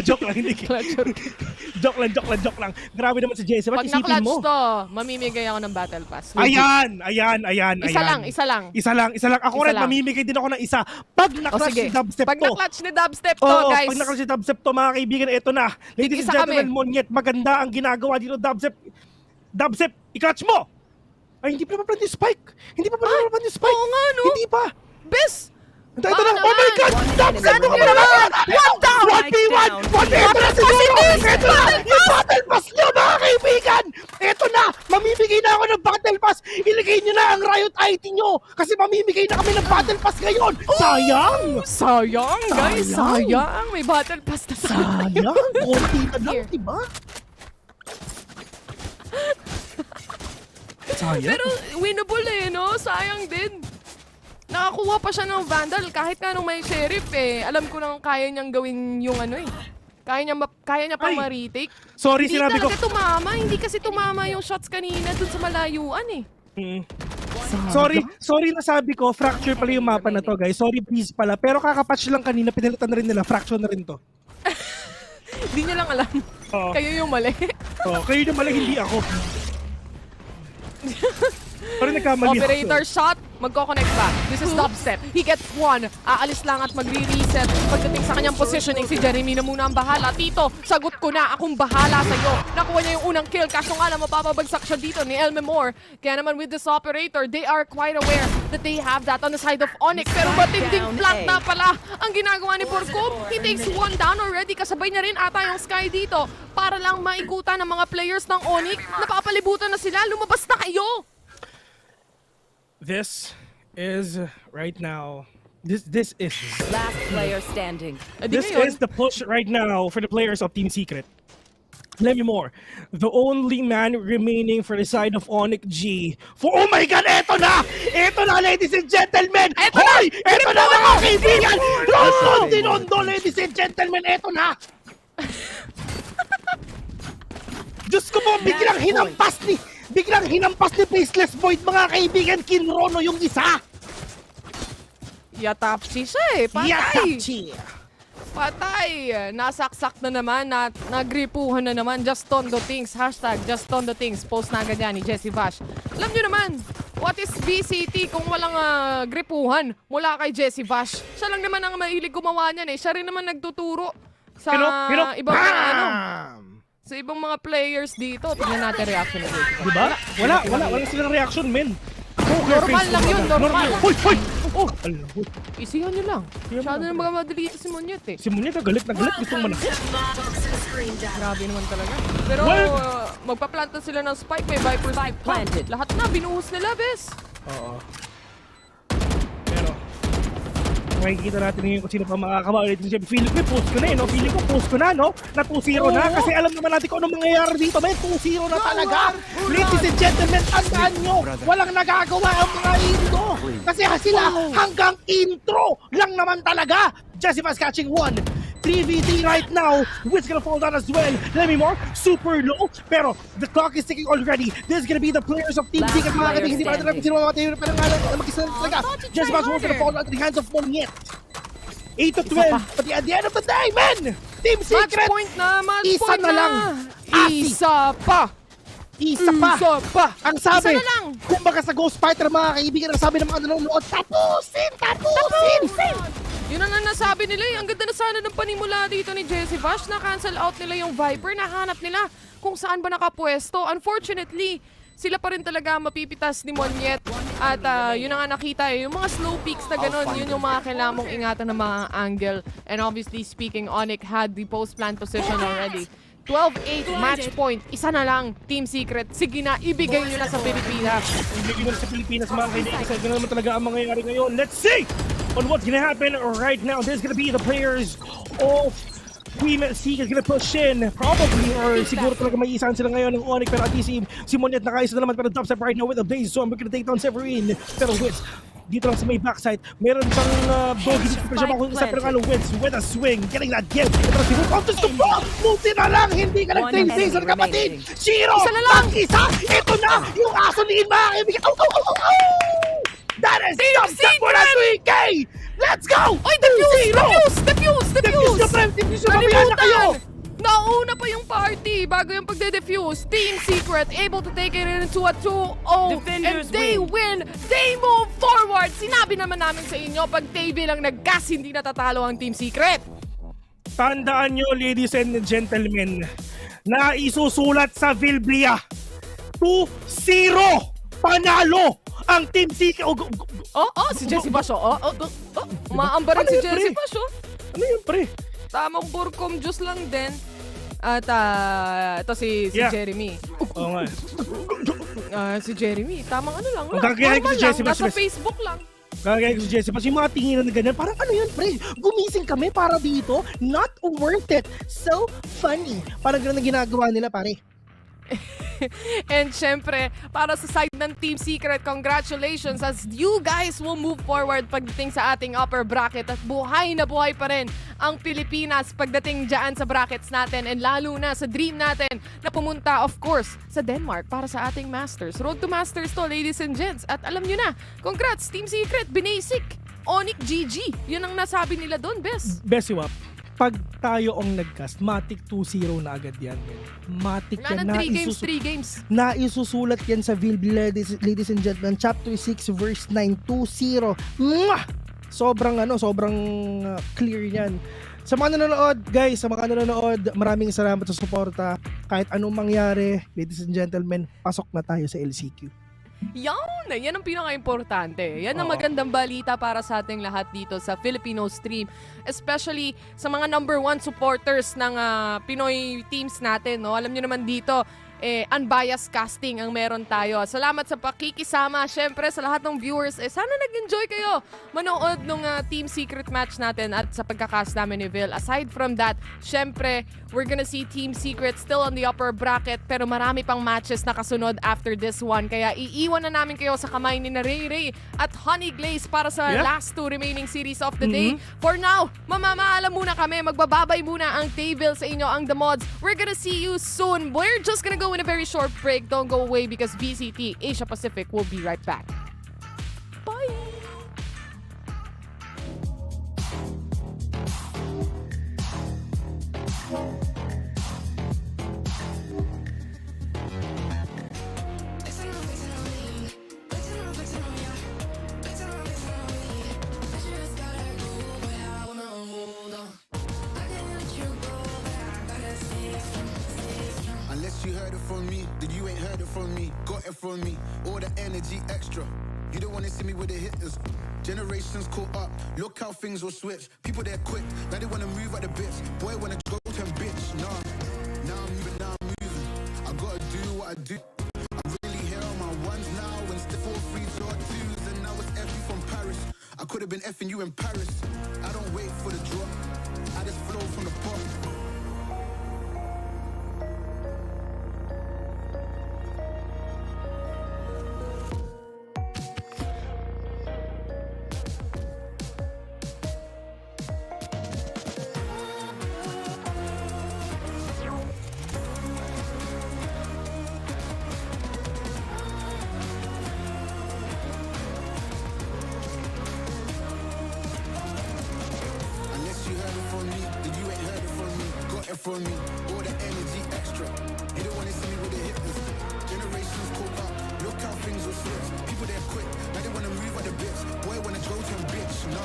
Joke lang, hindi kick. Clutch or kick. Joke lang. Grabe naman si Jesse. Ba't Pag isipin mo? na-clutch to, mamimigay ako ng battle pass. Ayan. Isa lang. Ako rin, mamimigay din ako ng isa. Pag na-clutch ni Dubstep to. Pag na-clutch ni Dubstep to, guys. Pag na-clutch ni Dubstep to, mga kaibigan, ito na. Ladies and gentlemen, Monyet, maganda ang ginagawa dito, Dubstep. Dubstep, i-clutch mo! Ay, hindi pa naman yung spike. Oo nga, no? Hindi pa. Bes! Ito na. Oh my God! Dubstep! One down! 1v1! Ito na siguro! Ito na! Yung battle pass nyo, mga kaibigan! Ito na! Mamimigay na ako ng battle pass! Ilagay nyo na ang Riot ID nyo! Kasi mamimigay na kami ng battle pass ngayon! Sayang! Sayang, guys! Sayang! May battle pass na sayang! Konti na lang, diba? Sayang. Pero winnable eh, no? Sayang din. Nakakuha pa siya ng Vandal kahit nga nung may Sheriff eh. Alam ko nang kaya niyang gawin yung ano eh. Kaya niya pang ma-retake. Sorry, sinabi ko. Hindi talaga tumama. Hindi kasi tumama yung shots kanina dun sa malayuan eh. Sorry na sabi ko, fracture pala yung mapa na to, guys. Sorry, please pala. Pero kakapatch lang kanina, pinalitan na rin nila. Fracture na rin to. Hindi niya lang alam. Kayo yung mali. Kayo yung mali, hindi ako. Operator shot, magko-connect ba? This is Dubstep. He gets one. Aalis lang at magre-reset. Pagdating sa kanyang positioning, si Jeremy na muna ang bahala. Tito, sagot ko na. Akong bahala sa'yo. Nakuha niya yung unang kill. Kaso nga lang, mapapabagsak siya dito ni Elmemore. Kaya naman with this operator, they are quite aware that they have that on the side of ONIC. Pero matinding flat na pala ang ginagawa ni Borkom. He takes one down already. Kasabay niya rin ata yung Sky dito para lang maikutan ng mga players ng ONIC. Napapalibutan na sila. Lumabas na kayo! This is right now. This is last player standing. This is the push right now for the players of Team Secret. Let me more. The only man remaining for the side of ONIC G. Oh my God! Eto na! Eto na, ladies and gentlemen! Hoy! Eto na, mga kaibigan! Rondo, ladies and gentlemen! Eto na! Diyos ko po, biglang hinampas ni Faceless Void, mga kaibigan. Kinrono yung isa. Yatapchi siya eh. Patay. Nasaksak na naman. Nagripuhan na naman. Just on the things. Hashtag just on the things. Post na agad yan ni Jesse Vash. Alam nyo naman, what is VCT kung walang gripuhan mula kay Jesse Vash? Siya lang naman ang mahilig gumawa niyan eh. Siya rin naman nagtuturo sa ibang mga sa ibang mga players dito. Tignan natin reaction nila. Diba? Wala silang reaction, men. Normal lang yun, normal. Hoy! Isihan nyo lang. Masyado na magamadali ito si Monyet eh. Si Monyet galit na galit. Gustong manakit. Grabe naman talaga. Pero magpaplanta sila ng spike. May Viper spike planted. Lahat na, binuhos nila, bes. Oo. makikita natin ngayon kung sino pa makakabali. Feeling ko post ko na no? Feeling ko post ko na, no? Na 2-0 na. Kasi alam naman natin kung anong mangyayari dito. May 2-0 na talaga. Ladies and gentlemen, tandaan nyo, walang nagagawa ang mga intro. Kasi sila hanggang intro lang naman talaga. Jessica's catching one. 3v3 right now. Witt's gonna fall down as well. Let me more. Super low. Pero the clock is ticking already. This is gonna be the players of Team Secret. Mga kating hindi pa natin sino mamatay. Pero nga mag-isa talaga. Jessica's gonna fall out of the hands of Moniet. 8 to 12. But at the end of the day, man! Team Secret! Match point na! Match isa point na lang. Isa pa! Isa pa! Ang sabi, isa na lang. kumbaga sa Ghost Fighter mga kaibigan, ang sabi ng mga nanonood, tapusin! Yun ang nasabi nila eh. Ang ganda na sana ng panimula dito ni Jessie Vash. Na-cancel out nila yung Viper. Nahanap nila kung saan ba nakapwesto. Unfortunately, sila pa rin talaga mapipitas ni Moniet. At yun ang nakita eh. Yung mga slow peaks na ganun, yun yung mga kailangan mong ingatan ng mga angle. And obviously speaking, ONIC had the post-plant position already. 12-8 match point. Isa na lang, Team Secret. Sige na, ibigay nyo na sa Pilipinas. Ibigay nyo na sa Pilipinas mga kaibigan. Kasi ganun naman talaga ang mangyayari ngayon. Let's see on what's gonna happen right now. There's gonna be the players of Team Secret gonna push in. Probably, or siguro talaga may isahan sila ngayon ng ONIC. Pero at least si Moniet nakaisa na naman. Pero top step right now with a Blaze Zone. We're gonna take down Severin. Pero Witz, dito lang sa may backside, meron siyang bogey dito pa siya makukisa. Pero ano, Witz with a swing, getting that kill. Pero si Witz, just to fall! Multi na lang! Hindi ka nag-train sa kapatid! Zero! Isa na lang! Isa! Ito na! Yung aso ni mga kaibigan! That is something for that 3K! Let's go! Oy, defuse! Kalimutan! Nauna pa yung party bago yung pagde-defuse. Team Secret able to take it into a 2-0 and they win. They move forward. Sinabi naman namin sa inyo, pag TV lang nag-gas, hindi natatalo ang Team Secret. Tandaan nyo, ladies and gentlemen, na isusulat sa Vilbria 2-0 panalo ang Team Secret. Si Jessie Bash. Maambarin si Jessie Bash. Ano yun, pre? Tamang burkom juice lang din. At ito si Jeremy. Oo nga. Si Jeremy, tamang ano lang. Kagaya ko si Jessie Bash. Nasa Facebook lang. Kagaya ko si Jessie Bash. Yung mga tinginan na ganyan, parang ano yun, pre? Gumising kami para dito. Not worth it. So funny. Parang ganun na ginagawa nila, pare. And syempre, para sa side ng Team Secret, congratulations as you guys will move forward pagdating sa ating upper bracket at buhay na buhay pa rin ang Pilipinas pagdating dyan sa brackets natin and lalo na sa dream natin na pumunta of course sa Denmark para sa ating Masters. Road to Masters to, ladies and gents. At alam nyo na, congrats Team Secret, binasic, ONIC GG. Yun ang nasabi nila doon, Bes. Besiwap, pag tayo ang nag-cast, matik 2-0 na agad yan. Matik yan. 3 games. Naisusulat yan sa Vilbi, ladies and gentlemen. Chapter 6, verse 9, 2-0. Sobrang clear yan. Sa mga nanonood, guys, maraming salamat sa suporta. Kahit anong mangyari, ladies and gentlemen, pasok na tayo sa LCQ. Yan ang pinaka-importante. Yan ang magandang balita para sa ating lahat dito sa Filipino stream. Especially sa mga number 1 supporters ng Pinoy teams natin. No? Alam nyo naman dito, unbiased casting ang meron tayo. Salamat sa pakikisama. Syempre sa lahat ng viewers, sana nag-enjoy kayo manood ng Team Secret match natin at sa pagkakast namin ni Vil. Aside from that, syempre, we're gonna see Team Secret still on the upper bracket pero marami pang matches na kasunod after this one. Kaya iiwan na namin kayo sa kamay ni Ray Ray at Honey Glaze para sa last 2 remaining series of the day. For now, mamamaalam muna kami. Magbababay muna ang Tayville sa inyo, ang The Mods. We're gonna see you soon. We're just gonna go in a very short break. Don't go away because VCT Asia Pacific will be right back. Bye! You heard it from me, then you ain't heard it from me. Got it from me, all the energy extra. You don't wanna see me with the hitters. Generations caught up, look how things will switch. People they're quick, now they wanna move at the bits. Boy wanna go to bitch, nah. Now I'm moving. I gotta do what I do. I'm really here on my ones now. And still 4 3s or 2s, and now it's every from Paris. I Could have been effing you in Paris. I don't wait for the drop. I just flow from the pop. From me, all the energy extra. You don't want to see me with the hitters. Generations caught up. Look how things will switch. People they're quick. Now they want to move at the bits. Boy wanna go to a bitch. Nah.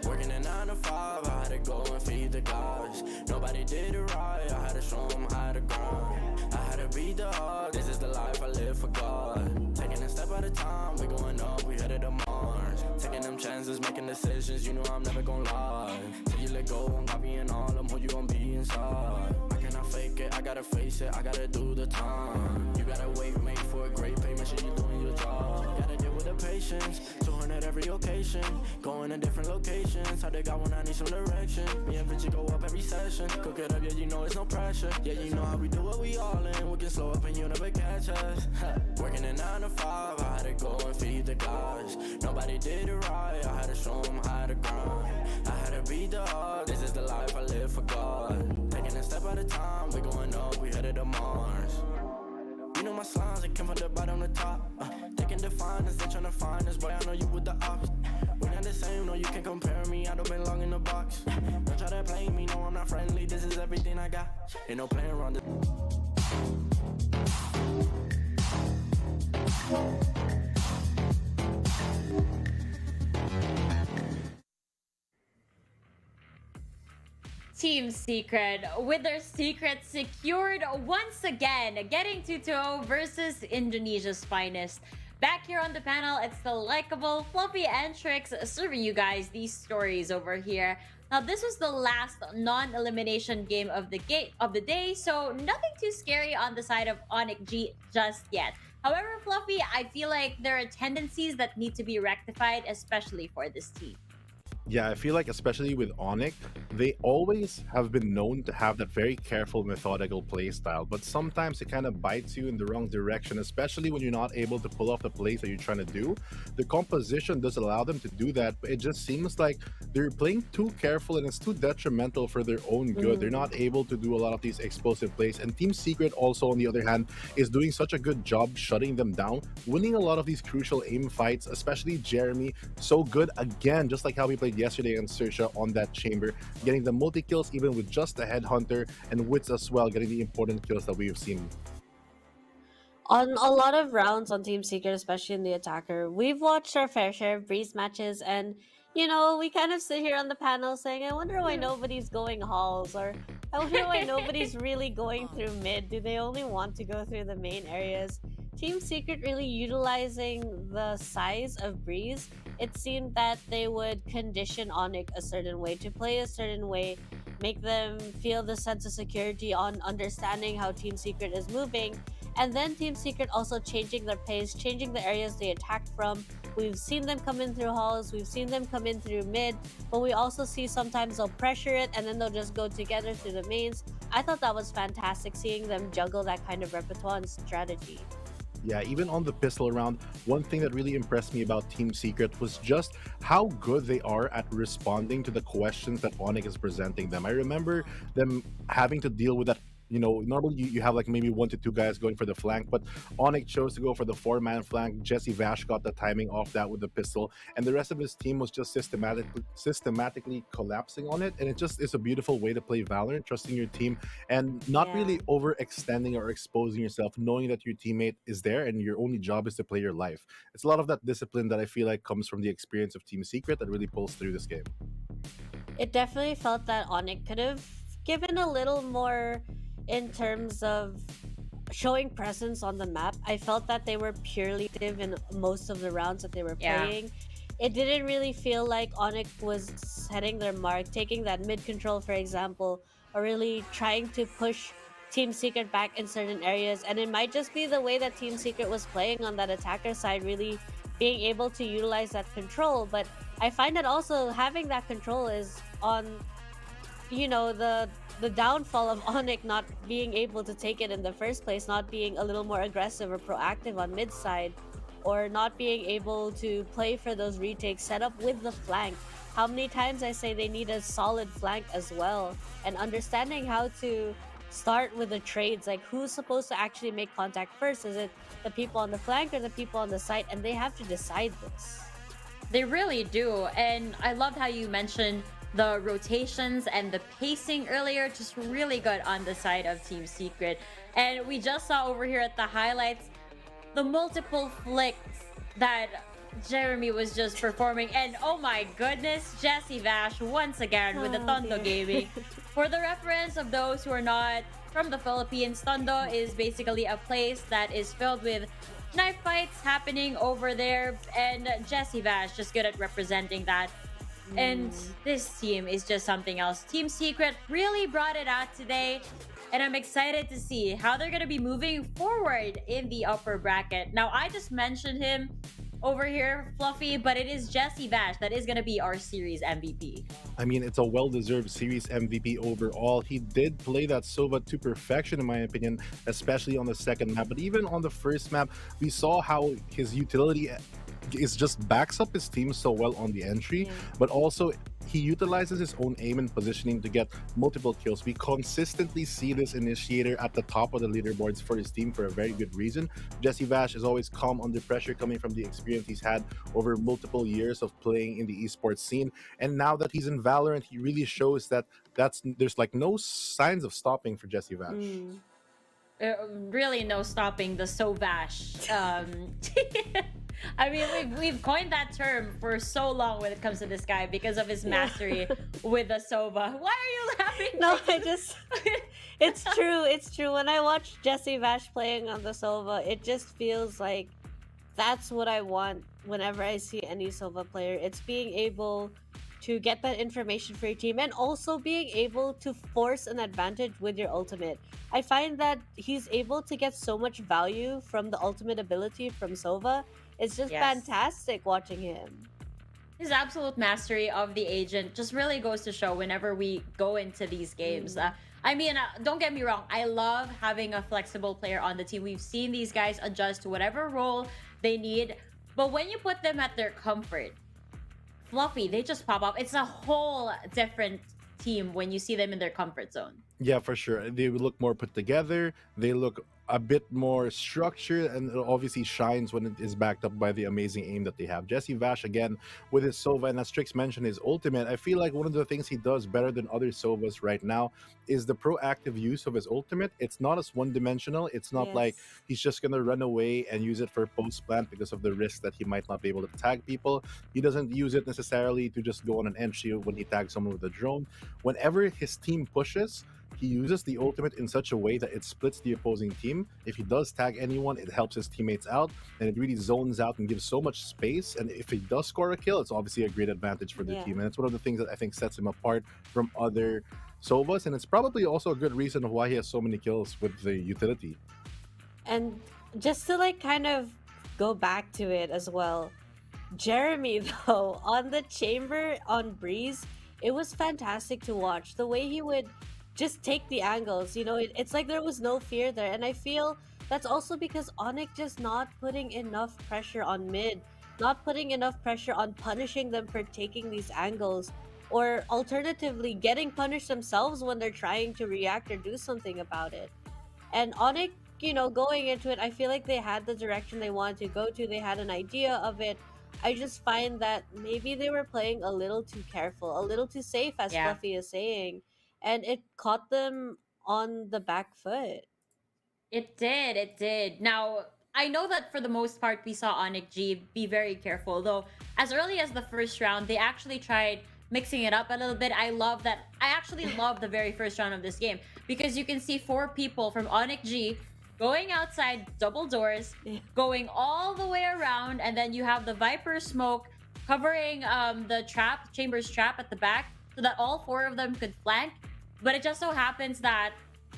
Working a 9 to 5, I had to go and feed the gods. Nobody did it right, I had to show them how to grind. I had to beat the odds, this is the life I live for God. Taking a step at a time, we going up, we headed to Mars. Taking them chances, making decisions, you know I'm never gonna lie. Till you let go, I'm copying all them, who you gon' be inside. I cannot fake it, I gotta face it, I gotta do the time. You gotta wait, make for a great pay, make sure you're doing your job. Gotta deal with the patience, 200 every occasion. Going to different locations, how they got when I need some direction. Me and Vinci go up every session. Cook it up, yeah, you know it's no pressure. Yeah, you know how we do it, we all in. We can slow up and you never catch us. Working a 9 to 5, I had to go and feed the gods. Nobody did it right, I had to show them how to grind. I had to beat the odds, this is the life I live for God. Taking a step at a time, we going up, we headed to Mars. You know my slimes, they came from the bottom to top. Taking the finest, they tryna find us. Boy, I know you with the ops. We not the same, no, you can't compare me. I don't belong in the box. Don't try to play me, no, I'm not friendly. This is everything I got. Ain't no playing around this. Team Secret with their secret secured once again, getting 2-0 versus Indonesia's finest. Back here on the panel, it's the likable Fluffy and Trix serving you guys these stories over here. Now, this was the last non-elimination game of the day, so nothing too scary on the side of ONIC G just yet. However, Fluffy, I feel like there are tendencies that need to be rectified, especially for this team. Yeah, I feel like especially with ONIC, they always have been known to have that very careful, methodical play style, but sometimes it kind of bites you in the wrong direction, especially when you're not able to pull off the plays that you're trying to do. The composition does allow them to do that, but it just seems like they're playing too careful and it's too detrimental for their own good. They're not able to do a lot of these explosive plays, and Team Secret also, on the other hand, is doing such a good job shutting them down, winning a lot of these crucial aim fights, especially Jeremy, so good again, just like how we played yesterday on Xerxia on that chamber, getting the multi-kills even with just a headhunter, and Wits as well, getting the important kills that we've seen. On a lot of rounds on Team Secret, especially in the attacker, we've watched our fair share of Breeze matches, and you know, we kind of sit here on the panel saying, I wonder why nobody's going halls, or I wonder why nobody's really going through mid. Do they only want to go through the main areas? Team Secret really utilizing the size of Breeze. It seemed that they would condition ONIC a certain way, to play a certain way, make them feel the sense of security on understanding how Team Secret is moving, and then Team Secret also changing their pace, changing the areas they attacked from. We've seen them come in through halls, we've seen them come in through mid, but we also see sometimes they'll pressure it and then they'll just go together through the mains. I thought that was fantastic, seeing them juggle that kind of repertoire and strategy. Yeah, even on the pistol round, one thing that really impressed me about Team Secret was just how good they are at responding to the questions that ONIC is presenting them. I remember them having to deal with that. You know, normally you have like maybe 1 to 2 guys going for the flank, but ONIC chose to go for the 4-man flank. Jesse Vash got the timing off that with the pistol, and the rest of his team was just systematically collapsing on it. And it just is a beautiful way to play Valorant, trusting your team and not really overextending or exposing yourself, knowing that your teammate is there and your only job is to play your life. It's a lot of that discipline that I feel like comes from the experience of Team Secret that really pulls through this game. It definitely felt that ONIC could have given a little more in terms of showing presence on the map. I felt that they were purely active in most of the rounds that they were playing. It didn't really feel like ONIC was setting their mark, taking that mid control, for example, or really trying to push Team Secret back in certain areas. And it might just be the way that Team Secret was playing on that attacker side, really being able to utilize that control. But I find that also having that control is on, you know, the downfall of ONIC not being able to take it in the first place, not being a little more aggressive or proactive on mid side, or not being able to play for those retakes set up with the flank. How many times I say they need a solid flank as well, and understanding how to start with the trades, like who's supposed to actually make contact first. Is it the people on the flank or the people on the site? And they have to decide this. They really do. And I loved how you mentioned the rotations and the pacing earlier, just really good on the side of Team Secret. And we just saw over here at the highlights the multiple flicks that Jeremy was just performing. And oh my goodness, Jesse Vash once again with the Tondo Gaming. For the reference of those who are not from the Philippines, Tondo is basically a place that is filled with knife fights happening over there, and Jesse Vash just good at representing that. And this team is just something else. Team Secret really brought it out today, and I'm excited to see how they're going to be moving forward in the upper bracket. Now, I just mentioned him over here, Fluffy, but it is Jesse Vash that is going to be our series MVP. I mean, it's a well-deserved series MVP overall. He did play that Sova to perfection, in my opinion, especially on the second map. But even on the first map, we saw how his utility is just backs up his team so well on the entry, but also he utilizes his own aim and positioning to get multiple kills. We consistently see this initiator at the top of the leaderboards for his team for a very good reason. Jesse Vash is always calm under pressure, coming from the experience he's had over multiple years of playing in the esports scene. And now that he's in Valorant, he really shows that there's like no signs of stopping for Jesse Vash. Really no stopping the Sovash. I mean, we've coined that term for so long when it comes to this guy because of his mastery with the Sova. Why are you laughing? No, it's true. It's true. When I watch Jesse Vash playing on the Sova, it just feels like that's what I want whenever I see any Sova player. It's being able to get that information for your team and also being able to force an advantage with your ultimate. I find that he's able to get so much value from the ultimate ability from Sova. It's just fantastic watching him. His absolute mastery of the agent just really goes to show whenever we go into these games. I mean, don't get me wrong. I love having a flexible player on the team. We've seen these guys adjust to whatever role they need. But when you put them at their comfort, Fluffy, they just pop up. It's a whole different team when you see them in their comfort zone. Yeah, for sure. They look more put together. They look a bit more structured, and it obviously shines when it is backed up by the amazing aim that they have. Jesse Vash, again, with his Sova, and as Trix mentioned, his ultimate, I feel like one of the things he does better than other Sovas right now is the proactive use of his ultimate. It's not as one-dimensional. It's not like he's just going to run away and use it for post-plant because of the risk that he might not be able to tag people. He doesn't use it necessarily to just go on an entry when he tags someone with a drone. Whenever his team pushes, he uses the ultimate in such a way that it splits the opposing team. If he does tag anyone, it helps his teammates out, and it really zones out and gives so much space. And if he does score a kill, it's obviously a great advantage for the team. And it's one of the things that I think sets him apart from other Sovas, and it's probably also a good reason of why he has so many kills with the utility. And just to like kind of go back to it as well, Jeremy though, on the chamber on Breeze, it was fantastic to watch. The way he would just take the angles, you know, it's like there was no fear there. And I feel that's also because ONIC just not putting enough pressure on mid, not putting enough pressure on punishing them for taking these angles, or alternatively getting punished themselves when they're trying to react or do something about it. And ONIC, you know, going into it, I feel like they had the direction they wanted to go to. They had an idea of it. I just find that maybe they were playing a little too careful, a little too safe, as Fluffy is saying. And it caught them on the back foot. It did. Now, I know that for the most part, we saw ONIC G be very careful. Though, as early as the first round, they actually tried mixing it up a little bit. I love that. I actually love the very first round of this game. Because you can see 4 people from ONIC G going outside double doors, going all the way around, and then you have the Viper smoke covering the Chamber's trap at the back so that all 4 of them could flank. But it just so happens that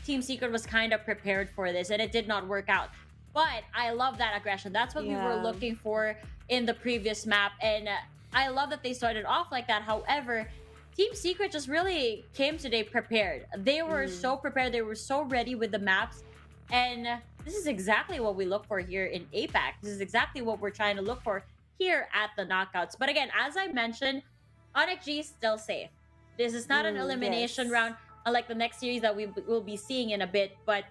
Team Secret was kind of prepared for this and it did not work out. But I love that aggression. That's what we were looking for in the previous map. And I love that they started off like that. However, Team Secret just really came today prepared. They were so prepared. They were so ready with the maps. And this is exactly what we look for here in APAC. This is exactly what we're trying to look for here at the Knockouts. But again, as I mentioned, ONIC G is still safe. This is not an elimination round, unlike the next series that we will be seeing in a bit. But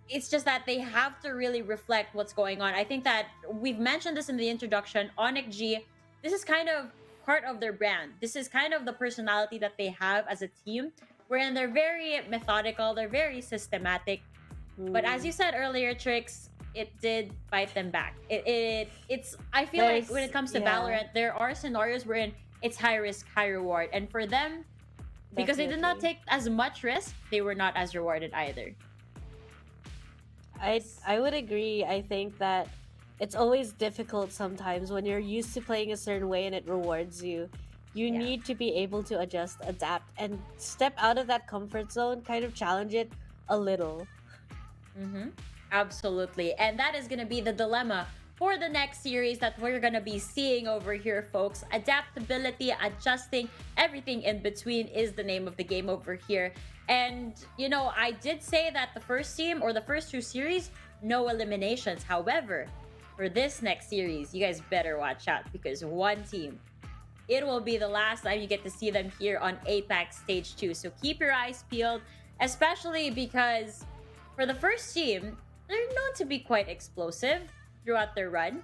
it's just that they have to really reflect what's going on. I think that we've mentioned this in the introduction. ONIC G, this is kind of part of their brand. This is kind of the personality that they have as a team, wherein they're very methodical, they're very systematic. But as you said earlier, Trix, it did bite them back. It's I feel like when it comes to Valorant, there are scenarios wherein it's high risk, high reward. And for them, because they did not take as much risk, they were not as rewarded either. I would agree. I think that it's always difficult sometimes when you're used to playing a certain way and it rewards you. You need to be able to adjust, adapt, and step out of that comfort zone, kind of challenge it a little. Absolutely. And that is going to be the dilemma for the next series that we're going to be seeing over here, folks. Adaptability, adjusting, everything in between is the name of the game over here. And, you know, I did say that the first team or the first 2 series, no eliminations. However, for this next series, you guys better watch out because one team, it will be the last time you get to see them here on APAC Stage 2. So keep your eyes peeled, especially because for the first team, they're known to be quite explosive throughout their run.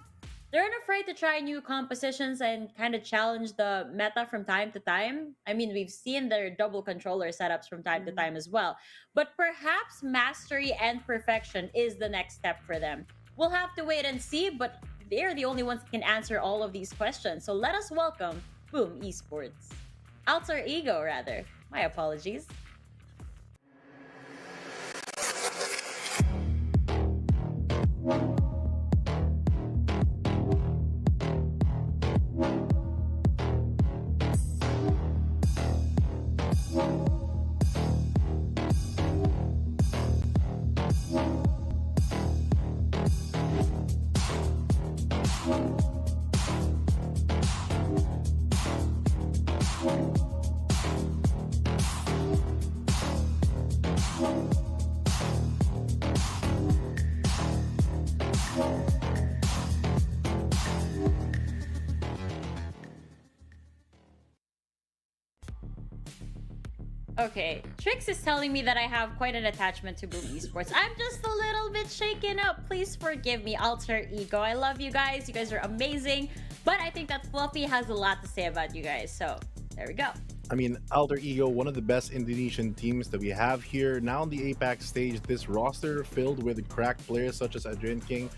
They're unafraid to try new compositions and kind of challenge the meta from time to time. I mean, we've seen their double controller setups from time to time as well. But perhaps mastery and perfection is the next step for them. We'll have to wait and see, but they're the only ones that can answer all of these questions. So let us welcome Boom Esports. Alter Ego, rather. My apologies. Okay, Trix is telling me that I have quite an attachment to Boom Esports. I'm just a little bit shaken up. Please forgive me, Alter Ego. I love you guys. You guys are amazing. But I think that Fluffy has a lot to say about you guys. So, there we go. I mean, Alter Ego, one of the best Indonesian teams that we have here. Now on the APAC stage, this roster filled with cracked players such as Adrian King,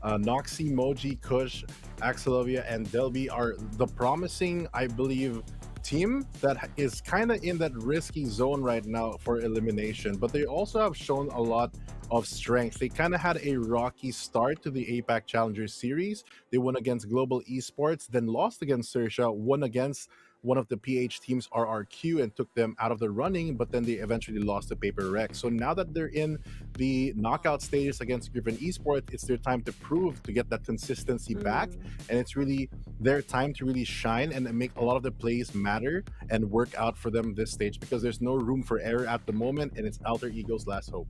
Noxy, Moji, Kush, Axelovia, and Delby are the promising, I believe, team that is kind of in that risky zone right now for elimination, but they also have shown a lot of strength. They kind of had a rocky start to the APAC Challenger Series. They won against Global Esports, then lost against Xerxia, won against one of the PH teams, RRQ, and took them out of the running, but then they eventually lost to Paper Rex. So now that they're in the knockout stages against Griffin Esports, it's their time to prove, to get that consistency back, and it's really their time to really shine and make a lot of the plays matter and work out for them this stage, because there's no room for error at the moment, and it's Alter Ego's last hope.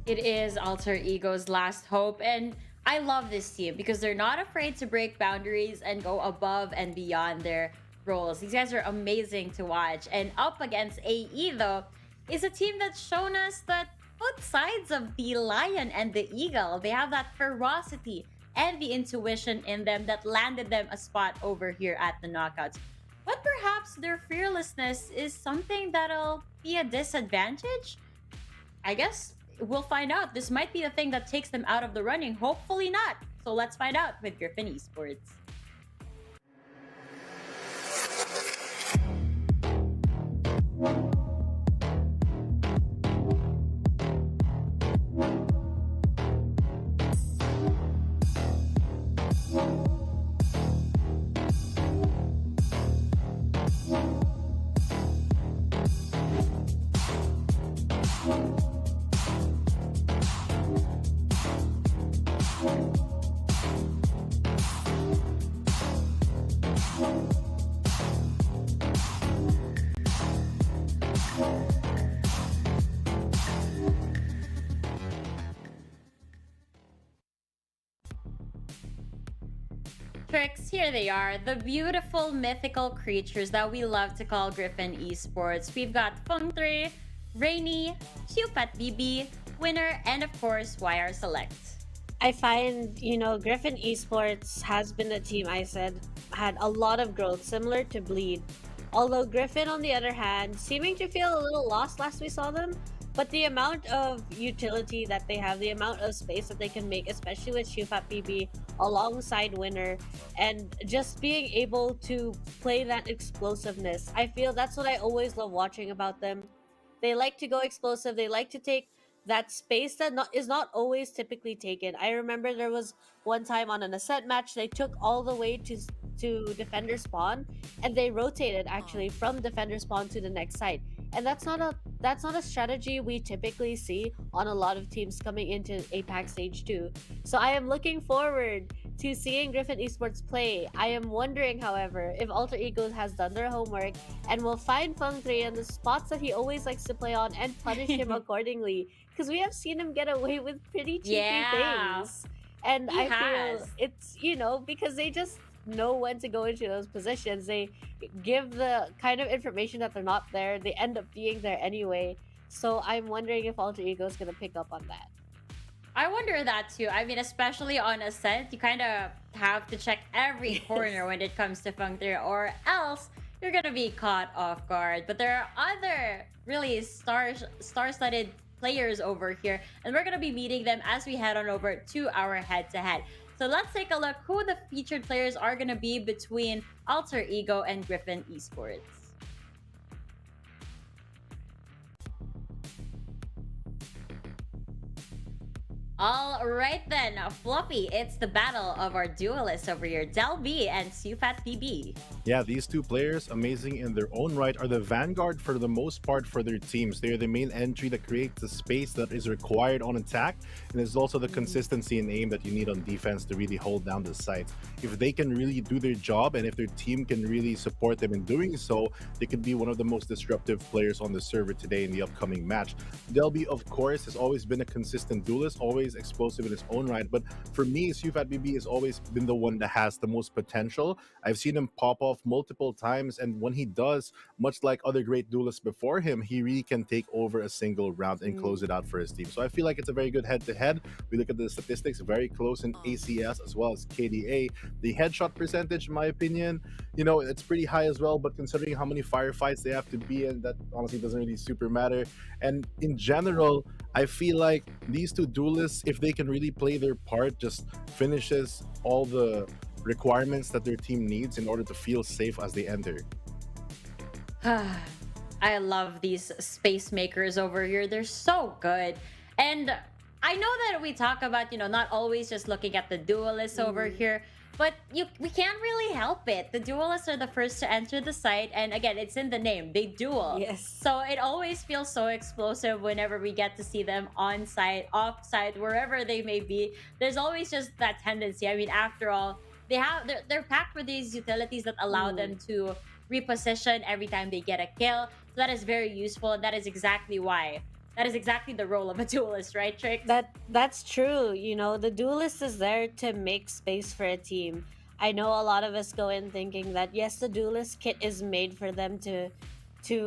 It is Alter Ego's last hope, and I love this team because they're not afraid to break boundaries and go above and beyond their roles. These guys are amazing to watch. And up against AE, though, is a team that's shown us that both sides of the lion and the eagle. They have that ferocity and the intuition in them that landed them a spot over here at the Knockouts. But perhaps their fearlessness is something that'll be a disadvantage? I guess we'll find out. This might be the thing that takes them out of the running. Hopefully not. So let's find out with Griffin Esports. Tricks, here they are, the beautiful mythical creatures that we love to call Griffin Esports. We've got Feng3, Rainy, Qfat BB, Winner, and of course, YR Select. I find, Griffin Esports has been a team I said had a lot of growth, similar to Bleed. Although Griffin, on the other hand, seeming to feel a little lost last we saw them, but the amount of utility that they have, the amount of space that they can make, especially with Qfat BB alongside Winner, and just being able to play that explosiveness. I feel that's what I always love watching about them. They like to go explosive. They like to take that space that is not always typically taken. I remember there was one time on an Ascent match, they took all the way to defender spawn, and they rotated actually from defender spawn to the next side. And that's not a strategy we typically see on a lot of teams coming into APAC Stage 2. So I am looking forward to seeing Griffin Esports play. I am wondering, however, if Alter Egos has done their homework and will find Feng3 in the spots that he always likes to play on and punish him accordingly. Because we have seen him get away with pretty cheeky things. And I feel it's, because they just know when to go into those positions. They give the kind of information that they're not there. They end up being there anyway. So I'm wondering if Alter Ego is going to pick up on that. I wonder that too. I mean, especially on Ascent, you kind of have to check every corner when it comes to Feng3, or else you're going to be caught off guard. But there are other really star-studded players over here, and we're going to be meeting them as we head on over to our head-to-head. So let's take a look who the featured players are going to be between Alter Ego and Griffin Esports. All right then, Fluffy, it's the battle of our duelists over here, Del B and Qfat BB. Yeah, these two players, amazing in their own right, are the vanguard for the most part for their teams. They are the main entry that creates the space that is required on attack, and it's also the consistency and aim that you need on defense to really hold down the sites. If they can really do their job, and if their team can really support them in doing so, they could be one of the most disruptive players on the server today in the upcoming match. Del B, of course, has always been a consistent duelist, always explosive in his own right, but for me, Qfat BB has always been the one that has the most potential. I've seen him pop off multiple times, and when he does, much like other great duelists before him, he really can take over a single round and close it out for his team. So I feel like it's a very good head-to-head. We look at the statistics, very close in ACS as well as KDA. The headshot percentage, in my opinion, it's pretty high as well, but considering how many firefights they have to be in, that honestly doesn't really super matter. And in general, I feel like these two duelists, if they can really play their part, just finishes all the requirements that their team needs in order to feel safe as they enter. I love these space makers over here. They're so good. And I know that we talk about, not always just looking at the duelists over here, but we can't really help it. The duelists are the first to enter the site, and again, it's in the name, they duel. Yes. So it always feels so explosive whenever we get to see them on site, off site, wherever they may be. There's always just that tendency. I mean, after all, they're packed with these utilities that allow them to reposition every time they get a kill. So that is very useful, and that is exactly why. That is exactly the role of a duelist, right, Trick? That's true. The duelist is there to make space for a team. I know a lot of us go in thinking that yes, the duelist kit is made for them to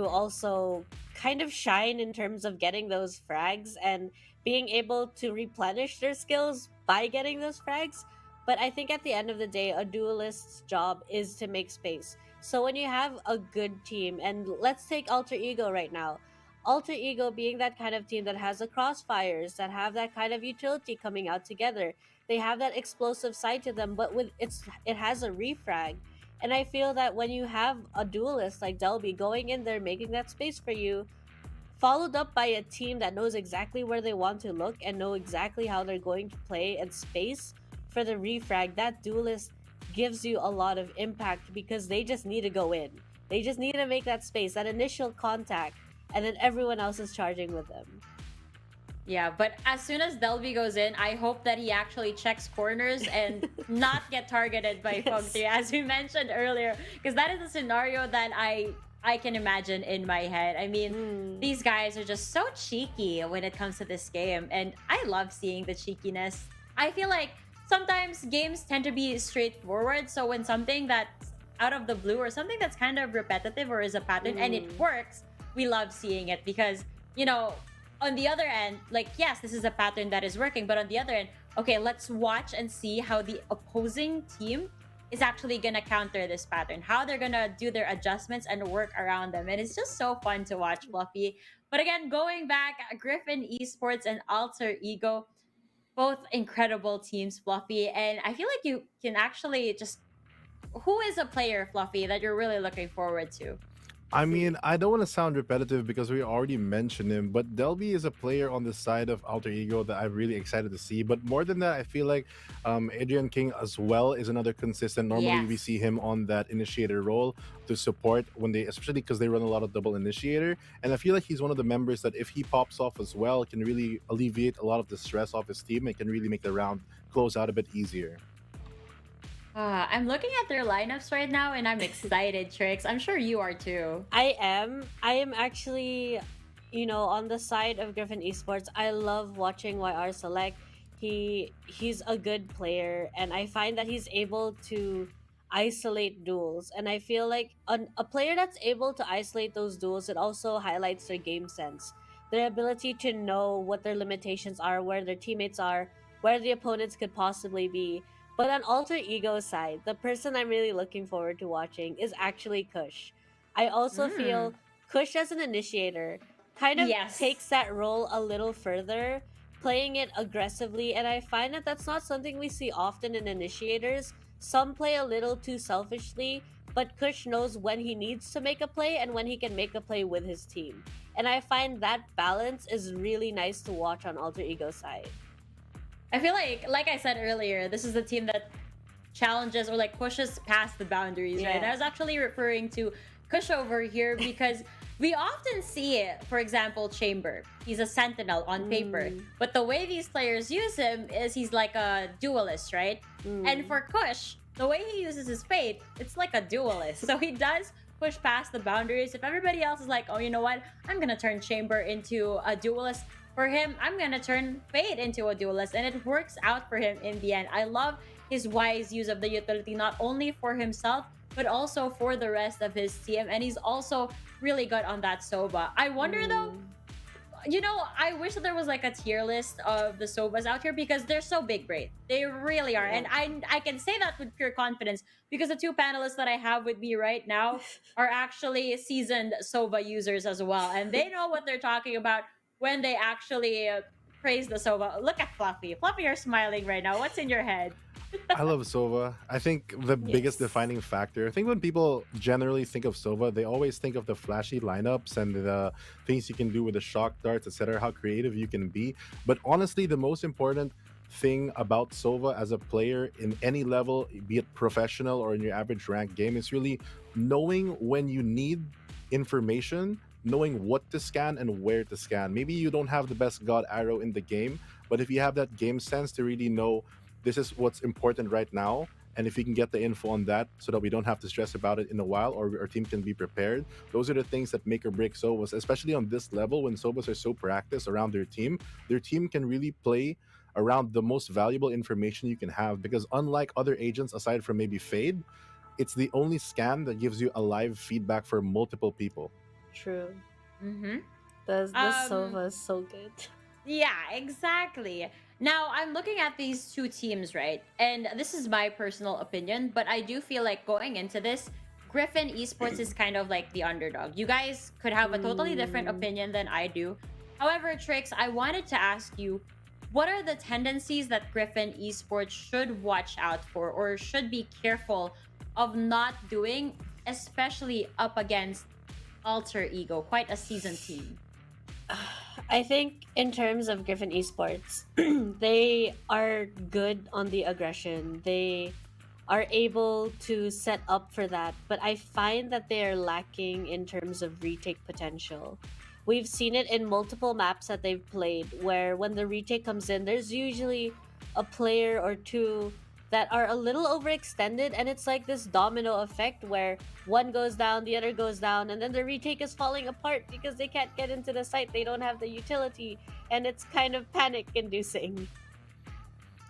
also kind of shine in terms of getting those frags and being able to replenish their skills by getting those frags. But I think at the end of the day, a duelist's job is to make space. So when you have a good team, and let's take Alter Ego right now. Alter Ego being that kind of team that has the crossfires, that have that kind of utility coming out together. They have that explosive side to them, but it has a refrag. And I feel that when you have a duelist like Delby going in there, making that space for you, followed up by a team that knows exactly where they want to look and know exactly how they're going to play and space for the refrag, that duelist gives you a lot of impact because they just need to go in. They just need to make that space, that initial contact, and then everyone else is charging with them. Yeah, but as soon as Delby goes in, I hope that he actually checks corners and not get targeted by Fog3, as we mentioned earlier, because that is a scenario that I can imagine in my head. I mean, these guys are just so cheeky when it comes to this game, and I love seeing the cheekiness. I feel like sometimes games tend to be straightforward, so when something that's out of the blue or something that's kind of repetitive or is a pattern and it works, we love seeing it because, you know, on the other end, like, yes, this is a pattern that is working, but on the other end, okay, let's watch and see how the opposing team is actually gonna counter this pattern, how they're gonna do their adjustments and work around them. And it's just so fun to watch, Fluffy. But again, going back, Griffin Esports and Alter Ego, both incredible teams, Fluffy. And I feel like you can actually just... Who is a player, Fluffy, that you're really looking forward to? I mean, I don't want to sound repetitive because we already mentioned him, but Delby is a player on the side of Alter Ego that I'm really excited to see. But more than that, I feel like Adrian King as well is another consistent. Normally, we see him on that initiator role to support when they, especially because they run a lot of double initiator. And I feel like he's one of the members that if he pops off as well, can really alleviate a lot of the stress off his team and can really make the round close out a bit easier. I'm looking at their lineups right now and I'm excited, Trix. I'm sure you are too. I am actually, you know, on the side of Griffin Esports. I love watching YR select. He's a good player and I find that he's able to isolate duels, and I feel like a player that's able to isolate those duels, it also highlights their game sense, their ability to know what their limitations are, where their teammates are, where the opponents could possibly be. But on Alter Ego's side, the person I'm really looking forward to watching is actually Kush. I also feel Kush as an initiator kind of takes that role a little further, playing it aggressively, and I find that that's not something we see often in initiators. Some play a little too selfishly, but Kush knows when he needs to make a play and when he can make a play with his team. And I find that balance is really nice to watch on Alter Ego's side. I feel like I said earlier, this is the team that challenges or like pushes past the boundaries, right? And I was actually referring to Kush over here because we often see it, for example, Chamber. He's a sentinel on paper, but the way these players use him is he's like a duelist, right? And for Kush, the way he uses his fate, it's like a duelist. So he does push past the boundaries. If everybody else is like, oh, you know what? I'm gonna turn Chamber into a duelist. For him, I'm gonna turn Fate into a duelist, and it works out for him in the end. I love his wise use of the utility, not only for himself, but also for the rest of his team. And he's also really good on that Sova. I wonder though, you know, I wish that there was like a tier list of the Sovas out here because they're so big brain. They really are. And I can say that with pure confidence because the two panelists that I have with me right now are actually seasoned Sova users as well. And they know what they're talking about when they actually praise the Sova. Look at Fluffy. Fluffy, you're smiling right now. What's in your head? I love Sova. I think the biggest defining factor, I think when people generally think of Sova, they always think of the flashy lineups and the things you can do with the shock darts, etc., how creative you can be. But honestly, the most important thing about Sova as a player in any level, be it professional or in your average rank game, is really knowing when you need information, knowing what to scan and where to scan. Maybe you don't have the best god arrow in the game, but if you have that game sense to really know this is what's important right now, and if you can get the info on that so that we don't have to stress about it in a while or our team can be prepared, those are the things that make or break Sovas, especially on this level when Sovas are so practiced around their team. Their team can really play around the most valuable information you can have, because unlike other agents aside from maybe Fade, it's the only scan that gives you a live feedback for multiple people. True. The Sova is so good. Yeah, exactly. Now, I'm looking at these two teams, right? And this is my personal opinion, but I do feel like going into this, Griffin Esports is kind of like the underdog. You guys could have a totally different opinion than I do. However, Trix, I wanted to ask you, what are the tendencies that Griffin Esports should watch out for or should be careful of not doing, especially up against Alter Ego, quite a seasoned team? I think in terms of Griffin Esports, they are good on the aggression. They are able to set up for that, but I find that they are lacking in terms of retake potential. we've seen it in multiple maps that they've played, where when the retake comes in, there's usually a player or two that are a little overextended, and it's like this domino effect where one goes down, the other goes down, and then the retake is falling apart because they can't get into the site, they don't have the utility, and it's kind of panic-inducing.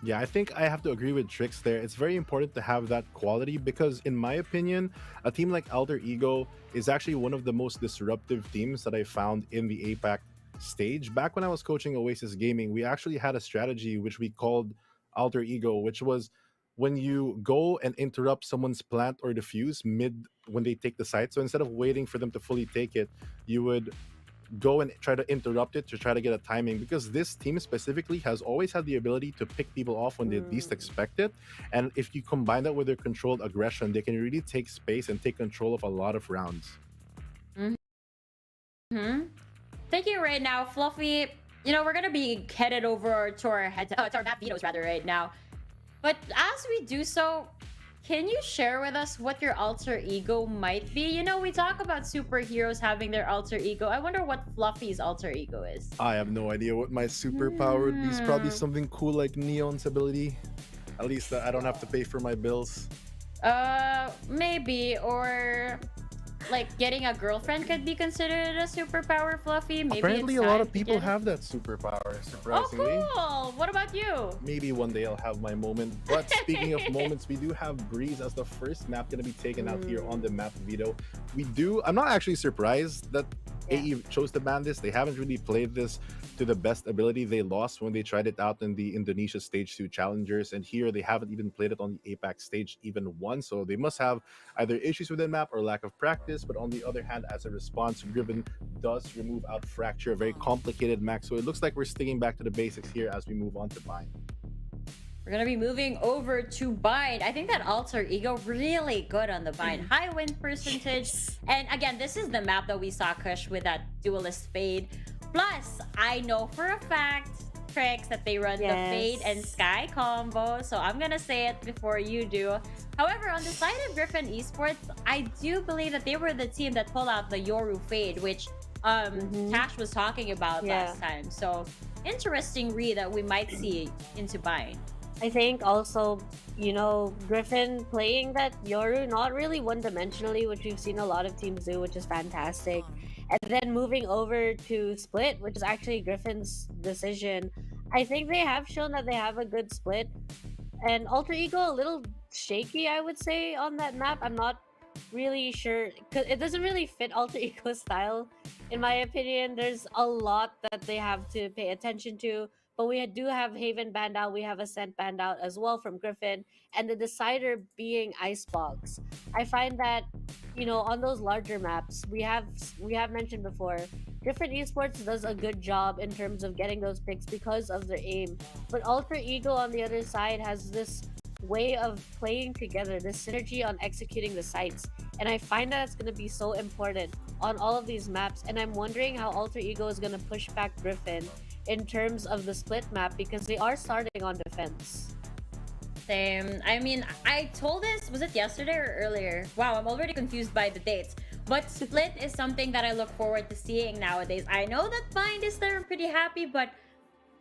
Yeah, I think I have to agree with Trix there. It's very important to have that quality because, in my opinion, a team like Alter Ego is actually one of the most disruptive teams that I found in the APAC stage. Back when I was coaching Oasis Gaming, we actually had a strategy which we called Alter Ego, which was when you go and interrupt someone's plant or defuse mid when they take the site. So instead of waiting for them to fully take it, you would go and try to interrupt it to try to get a timing, because this team specifically has always had the ability to pick people off when they least expect it. And if you combine that with their controlled aggression, they can really take space and take control of a lot of rounds. Thinking right now, Fluffy, you know, we're gonna be headed over to our map vetoes rather right now. But as we do so, can you share with us what your alter ego might be? You know, we talk about superheroes having their alter ego. I wonder what Fluffy's alter ego is. I have no idea what my superpower would be. It's probably something cool like Neon's ability. At least I don't have to pay for my bills. Maybe, or like getting a girlfriend could be considered a superpower, Fluffy. Maybe apparently it's a lot time of to people get it. have that superpower, surprisingly. Oh, cool. What about you? Maybe one day I'll have my moment. But speaking of moments, we do have Breeze as the first map going to be taken out here on the map veto. I'm not actually surprised that AE chose to ban this. They haven't really played this to the best ability. They lost when they tried it out in the Indonesia Stage 2 Challengers, and here they haven't even played it on the APAC stage even once. So they must have either issues with the map or lack of practice. But on the other hand, as a response, Griffin does remove out Fracture, a very complicated map. So it looks like we're sticking back to the basics here as we move on to Bind. We're gonna be moving over to Bind. I think that alter ego really good on the Bind. High win percentage. And again, this is the map that we saw Kush with that duelist fade. Plus, I know for a fact, Trix, that they run the Fade and Sky combo. So I'm gonna say it before you do. However, on the side of Griffin Esports, I do believe that they were the team that pulled out the Yoru Fade, which Tash was talking about last time. So interesting read that we might see into Bind. I think also, you know, Griffin playing that Yoru not really one-dimensionally, which we've seen a lot of teams do, which is fantastic. And then moving over to Split, which is actually Griffin's decision. I think they have shown that they have a good split. And Alter Ego a little shaky, I would say, on that map. I'm not really sure, because it doesn't really fit Alter Ego's style, in my opinion. There's a lot that they have to pay attention to. But we do have Haven banned out, we have Ascent banned out as well from Griffin, and the decider being Icebox. I find that, you know, on those larger maps, we have mentioned before, Griffin Esports does a good job in terms of getting those picks because of their aim. But Alter Ego on the other side has this way of playing together, this synergy on executing the sites. And I find that it's going to be so important on all of these maps. And I'm wondering how Alter Ego is going to push back Griffin in terms of the split map, because they are starting on defense. Same. I mean, I told this, was it yesterday or earlier? Wow, I'm already confused by the dates. But split is something that I look forward to seeing nowadays. I know that Bind is there, I'm pretty happy, but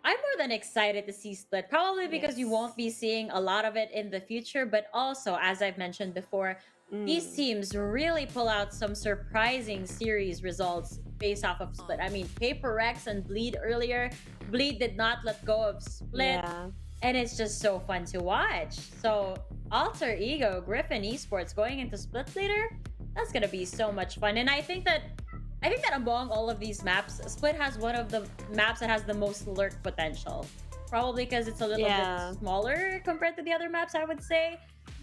I'm more than excited to see split. Probably because you won't be seeing a lot of it in the future, but also, as I've mentioned before, these teams really pull out some surprising series results based off of split. I mean, Paper Rex and Bleed earlier. Bleed did not let go of split. And it's just so fun to watch. So, Alter Ego, Griffin Esports going into split later, that's gonna be so much fun. And I think that among all of these maps, Split has one of the maps that has the most lurk potential. Probably because it's a little bit smaller compared to the other maps, I would say.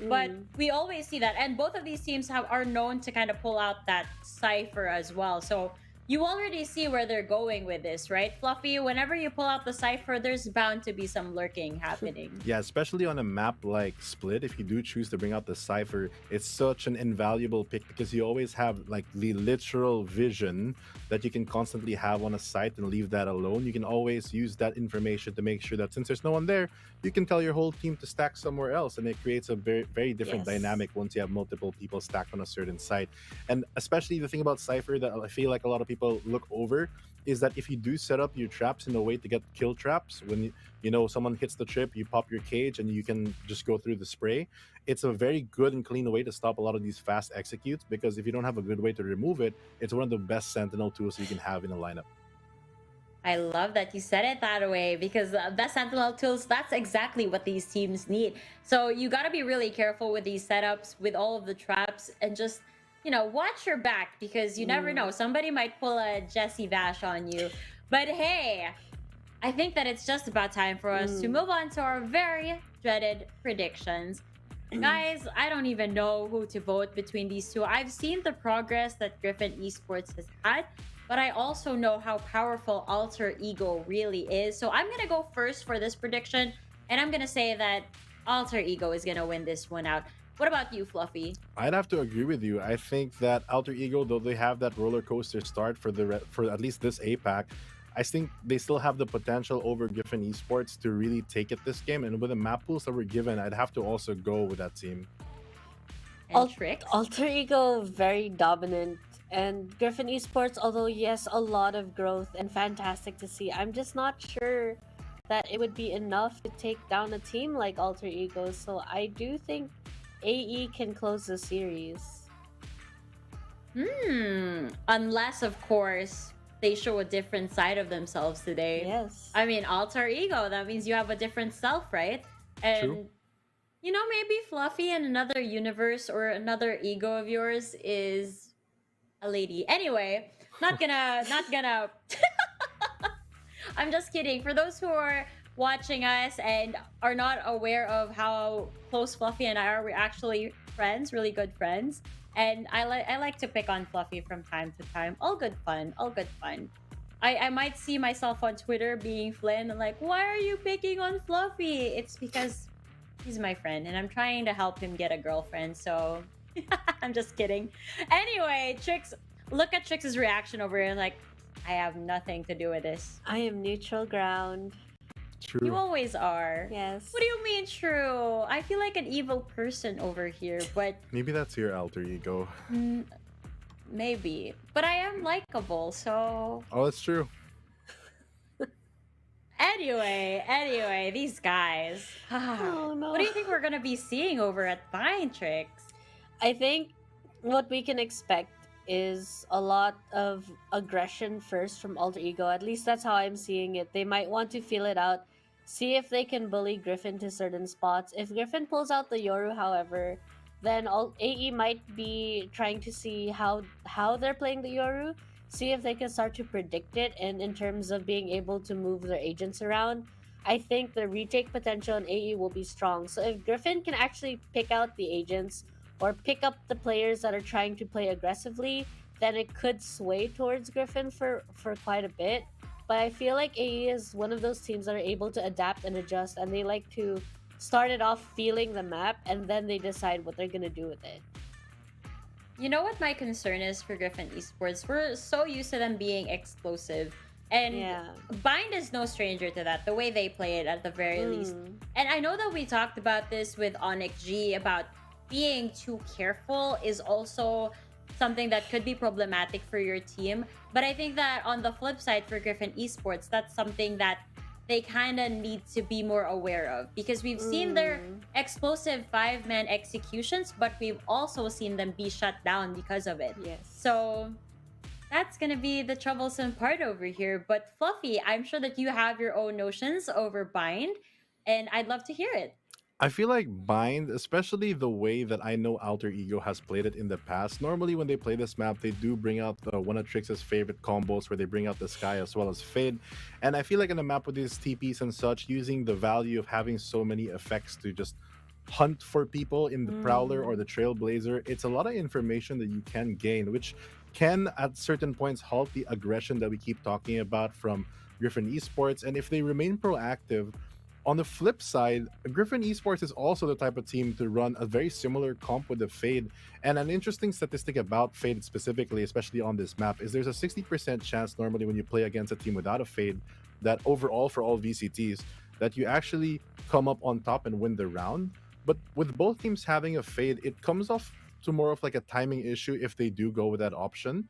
But we always see that. And both of these teams are known to kind of pull out that Cypher as well. So you already see where they're going with this, right? Fluffy, whenever you pull out the Cypher, there's bound to be some lurking happening. Yeah, especially on a map like Split, if you do choose to bring out the Cypher, it's such an invaluable pick because you always have like the literal vision that you can constantly have on a site and leave that alone. You can always use that information to make sure that since there's no one there, you can tell your whole team to stack somewhere else, and it creates a very, very different dynamic once you have multiple people stacked on a certain site. And especially the thing about Cypher that I feel like a lot of people people look over is that if you do set up your traps in a way to get kill traps, when someone hits the trip, you pop your cage and you can just go through the spray. It's a very good and clean way to stop a lot of these fast executes, because if you don't have a good way to remove it, it's one of the best sentinel tools you can have in a lineup. I love that you said it that way, because best sentinel tools, that's exactly what these teams need. So you got to be really careful with these setups, with all of the traps, and just watch your back, because you never know, somebody might pull a Jesse Vash on you. But hey, I think that it's just about time for us to move on to our very dreaded predictions. Guys, I don't even know who to vote between these two. I've seen the progress that Griffin Esports has had, but I also know how powerful Alter Ego really is. So I'm going to go first for this prediction, and I'm going to say that Alter Ego is going to win this one out. What about you, Fluffy? I'd have to agree with you. I think that Alter Ego, though they have that roller coaster start for at least this APAC, I think they still have the potential over Griffin Esports to really take it this game. And with the map pools that were given, I'd have to also go with that team. Alter Ego, very dominant. And Griffin Esports, although yes, a lot of growth and fantastic to see, I'm just not sure that it would be enough to take down a team like Alter Ego. So I do think AE can close the series. Unless, of course, they show a different side of themselves today. Yes. I mean, Alter Ego, that means you have a different self, right? And True. Maybe Fluffy in another universe or another ego of yours is a lady. Anyway, not gonna I'm just kidding. For those who are watching us and are not aware of how close Fluffy and I are, we're actually friends, really good friends. And I like to pick on Fluffy from time to time. All good fun. I might see myself on Twitter being Flynn and like, why are you picking on Fluffy? It's because he's my friend and I'm trying to help him get a girlfriend. So I'm just kidding. Anyway, Trix, look at Trix's reaction over here. Like, I have nothing to do with this. I am neutral ground. True. You always are. Yes. What do you mean true? I feel like an evil person over here, but Maybe that's your Alter Ego. maybe. But I am likable, so... Oh, that's true. Anyway, these guys. Oh, no. What do you think we're gonna be seeing over at Vine, Trix? I think what we can expect is a lot of aggression first from Alter Ego. At least that's how I'm seeing it. They might want to feel it out, see if they can bully Griffin to certain spots. If Griffin pulls out the Yoru, however, then AE might be trying to see how they're playing the Yoru, see if they can start to predict it, and in terms of being able to move their agents around. I think the retake potential in AE will be strong. So if Griffin can actually pick out the agents or pick up the players that are trying to play aggressively, then it could sway towards Griffin for quite a bit. But I feel like AE is one of those teams that are able to adapt and adjust, and they like to start it off feeling the map, and then they decide what they're gonna do with it. You know what my concern is for Griffin Esports? We're so used to them being explosive. And Bind is no stranger to that, the way they play it at the very least. And I know that we talked about this with ONIC G, about being too careful is also something that could be problematic for your team. But I think that on the flip side for Griffin Esports, that's something that they kind of need to be more aware of, because we've seen their explosive 5-man executions, but we've also seen them be shut down because of it. Yes. So that's gonna be the troublesome part over here. But Fluffy, I'm sure that you have your own notions over Bind, and I'd love to hear it. I feel like Bind, especially the way that I know Alter Ego has played it in the past. Normally when they play this map, they do bring out one of Trix's favorite combos, where they bring out the Sky as well as Fade. And I feel like in a map with these TPs and such, using the value of having so many effects to just hunt for people in the Prowler or the Trailblazer, it's a lot of information that you can gain, which can at certain points halt the aggression that we keep talking about from Griffin Esports. And if they remain proactive, on the flip side, Griffin Esports is also the type of team to run a very similar comp with the Fade. And an interesting statistic about Fade specifically, especially on this map, is there's a 60% chance normally when you play against a team without a Fade, that overall for all VCTs, that you actually come up on top and win the round. But with both teams having a Fade, it comes off to more of like a timing issue if they do go with that option.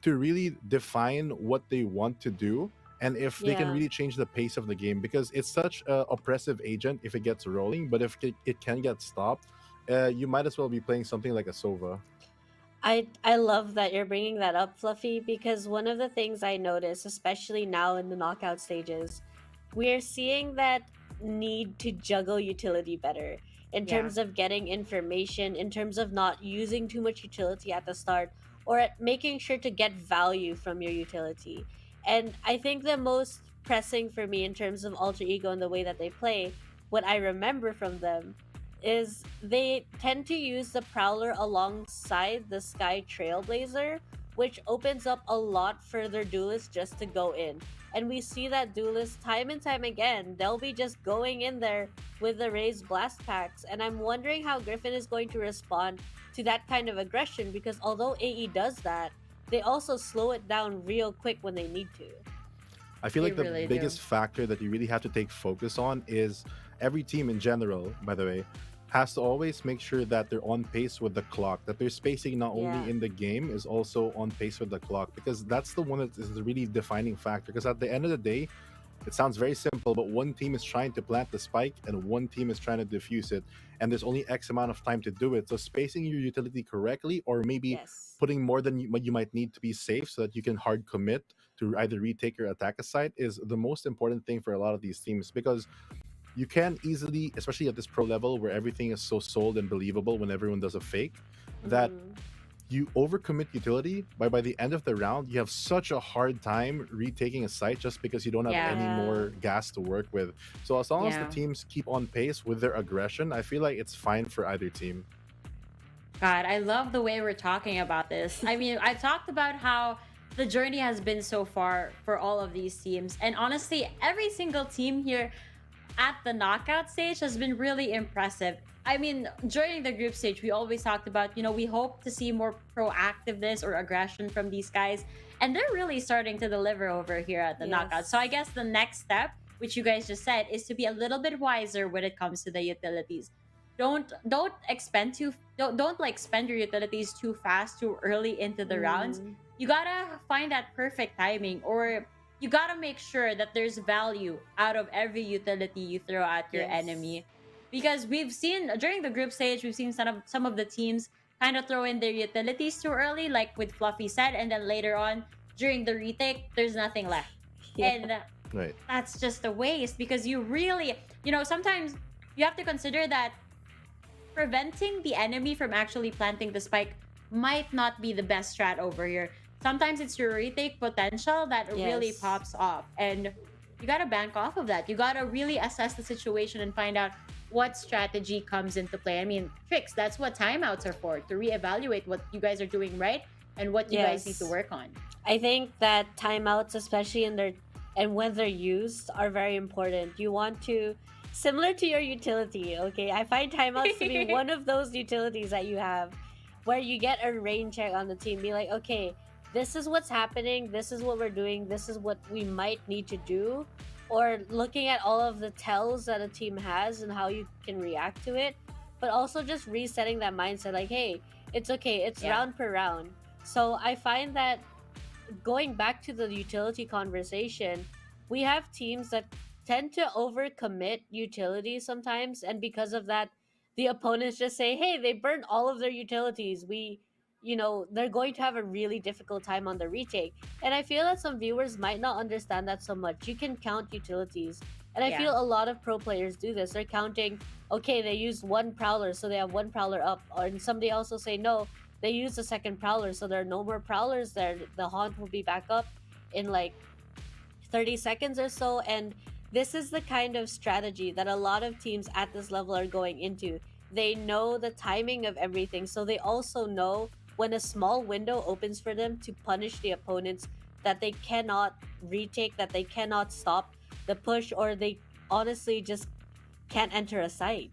to really define what they want to do and if they can Yeah. really change the pace of the game, because it's such a oppressive agent if it gets rolling, but if it can get stopped, you might as well be playing something like a Sova. I love that you're bringing that up, Fluffy, because one of the things I notice, especially now in the knockout stages, we're seeing that need to juggle utility better in Yeah. terms of getting information, in terms of not using too much utility at the start, or at making sure to get value from your utility. And I think the most pressing for me in terms of Alter Ego and the way that they play, what I remember from them is they tend to use the Prowler alongside the Sky Trailblazer, which opens up a lot further duelists just to go in. And we see that duelists time and time again, they'll be just going in there with the raised blast packs. And I'm wondering how Griffin is going to respond to that kind of aggression, because although AE does that, they also slow it down real quick when they need to. I feel They like the really do. biggest factor that you really have to take focus on is every team in general, by the way, has to always make sure that they're on pace with the clock, that their spacing not Yeah. only in the game is also on pace with the clock, because that's the one that is the really defining factor. Because at the end of the day, it sounds very simple, but one team is trying to plant the spike and one team is trying to defuse it, and there's only X amount of time to do it. So spacing your utility correctly, or maybe putting more than what you might need to be safe so that you can hard commit to either retake or attack a site, is the most important thing for a lot of these teams, because you can easily, especially at this pro level where everything is so sold and believable when everyone does a fake, that you overcommit utility. By the end of the round, you have such a hard time retaking a site just because you don't have any Yeah. more gas to work with. So as long as Yeah. the teams keep on pace with their aggression, I feel like it's fine for either team. God, I love the way we're talking about this. I mean, I talked about how the journey has been so far for all of these teams. And honestly, every single team here at the knockout stage has been really impressive. I mean, during the group stage, we always talked about, we hope to see more proactiveness or aggression from these guys. And they're really starting to deliver over here at the knockout. So I guess the next step, which you guys just said, is to be a little bit wiser when it comes to the utilities. Don't expend don't like spend your utilities too fast, too early into the rounds. You gotta find that perfect timing, or you gotta make sure that there's value out of every utility you throw at your enemy. Because we've seen during the group stage, we've seen some of the teams kind of throw in their utilities too early, like with Fluffy said, and then later on during the retake, there's nothing left. And Right. that's just a waste, because you really, sometimes you have to consider that preventing the enemy from actually planting the spike might not be the best strat over here. Sometimes it's your retake potential that really Yes. pops off, and you gotta bank off of that. You gotta really assess the situation and find out what strategy comes into play. I mean, tricks, that's what timeouts are for, to reevaluate what you guys are doing right and what you guys need to work on. I think that timeouts, especially when they're used, are very important. You want to, similar to your utility, okay? I find timeouts to be one of those utilities that you have where you get a rain check on the team. Be like, okay, this is what's happening, this is what we're doing, this is what we might need to do. Or looking at all of the tells that a team has and how you can react to it. But also just resetting that mindset, like, hey, it's okay, it's round per round. So I find that going back to the utility conversation, we have teams that tend to overcommit utility sometimes, and because of that, the opponents just say, hey, they burned all of their utilities. They're going to have a really difficult time on the retake. And I feel that some viewers might not understand that so much. You can count utilities. And I feel a lot of pro players do this. They're counting, okay, they used one Prowler, so they have one Prowler up. And somebody else will say, no, they used a second Prowler, so there are no more Prowlers there. The Haunt will be back up in like 30 seconds or so. And this is the kind of strategy that a lot of teams at this level are going into. They know the timing of everything, so they also know when a small window opens for them to punish the opponents that they cannot retake, that they cannot stop the push, or they honestly just can't enter a site.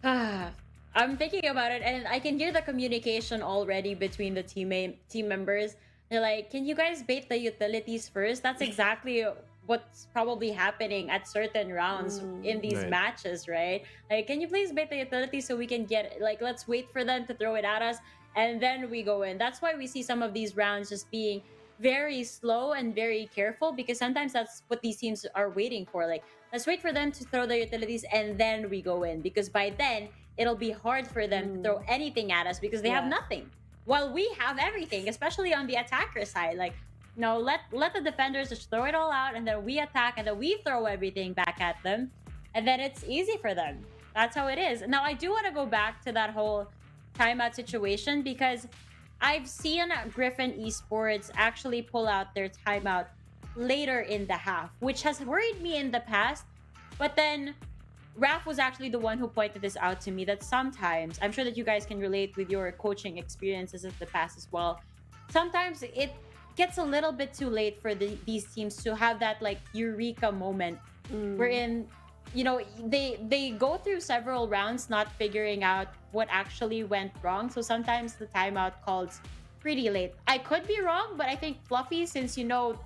I'm thinking about it, and I can hear the communication already between the team members. They're like, can you guys bait the utilities first? That's exactly what's probably happening at certain rounds in these Right. matches, right? Like, can you please bait the utility so we can get, like, let's wait for them to throw it at us and then we go in. That's why we see some of these rounds just being very slow and very careful, because sometimes that's what these teams are waiting for. Like, let's wait for them to throw their utilities and then we go in, because by then it'll be hard for them to throw anything at us because they have nothing, while we have everything, especially on the attacker side. Like, no, let the defenders just throw it all out, and then we attack, and then we throw everything back at them, and then it's easy for them. That's how it is. Now, I do want to go back to that whole timeout situation, because I've seen Griffin Esports actually pull out their timeout later in the half, which has worried me in the past. But then Raph was actually the one who pointed this out to me, that sometimes, I'm sure that you guys can relate with your coaching experiences of the past as well, sometimes it gets a little bit too late for these teams to have that, like, eureka moment wherein, you know, they go through several rounds not figuring out what actually went wrong. So sometimes the timeout calls pretty late. I could be wrong, but I think, Fluffy, since you know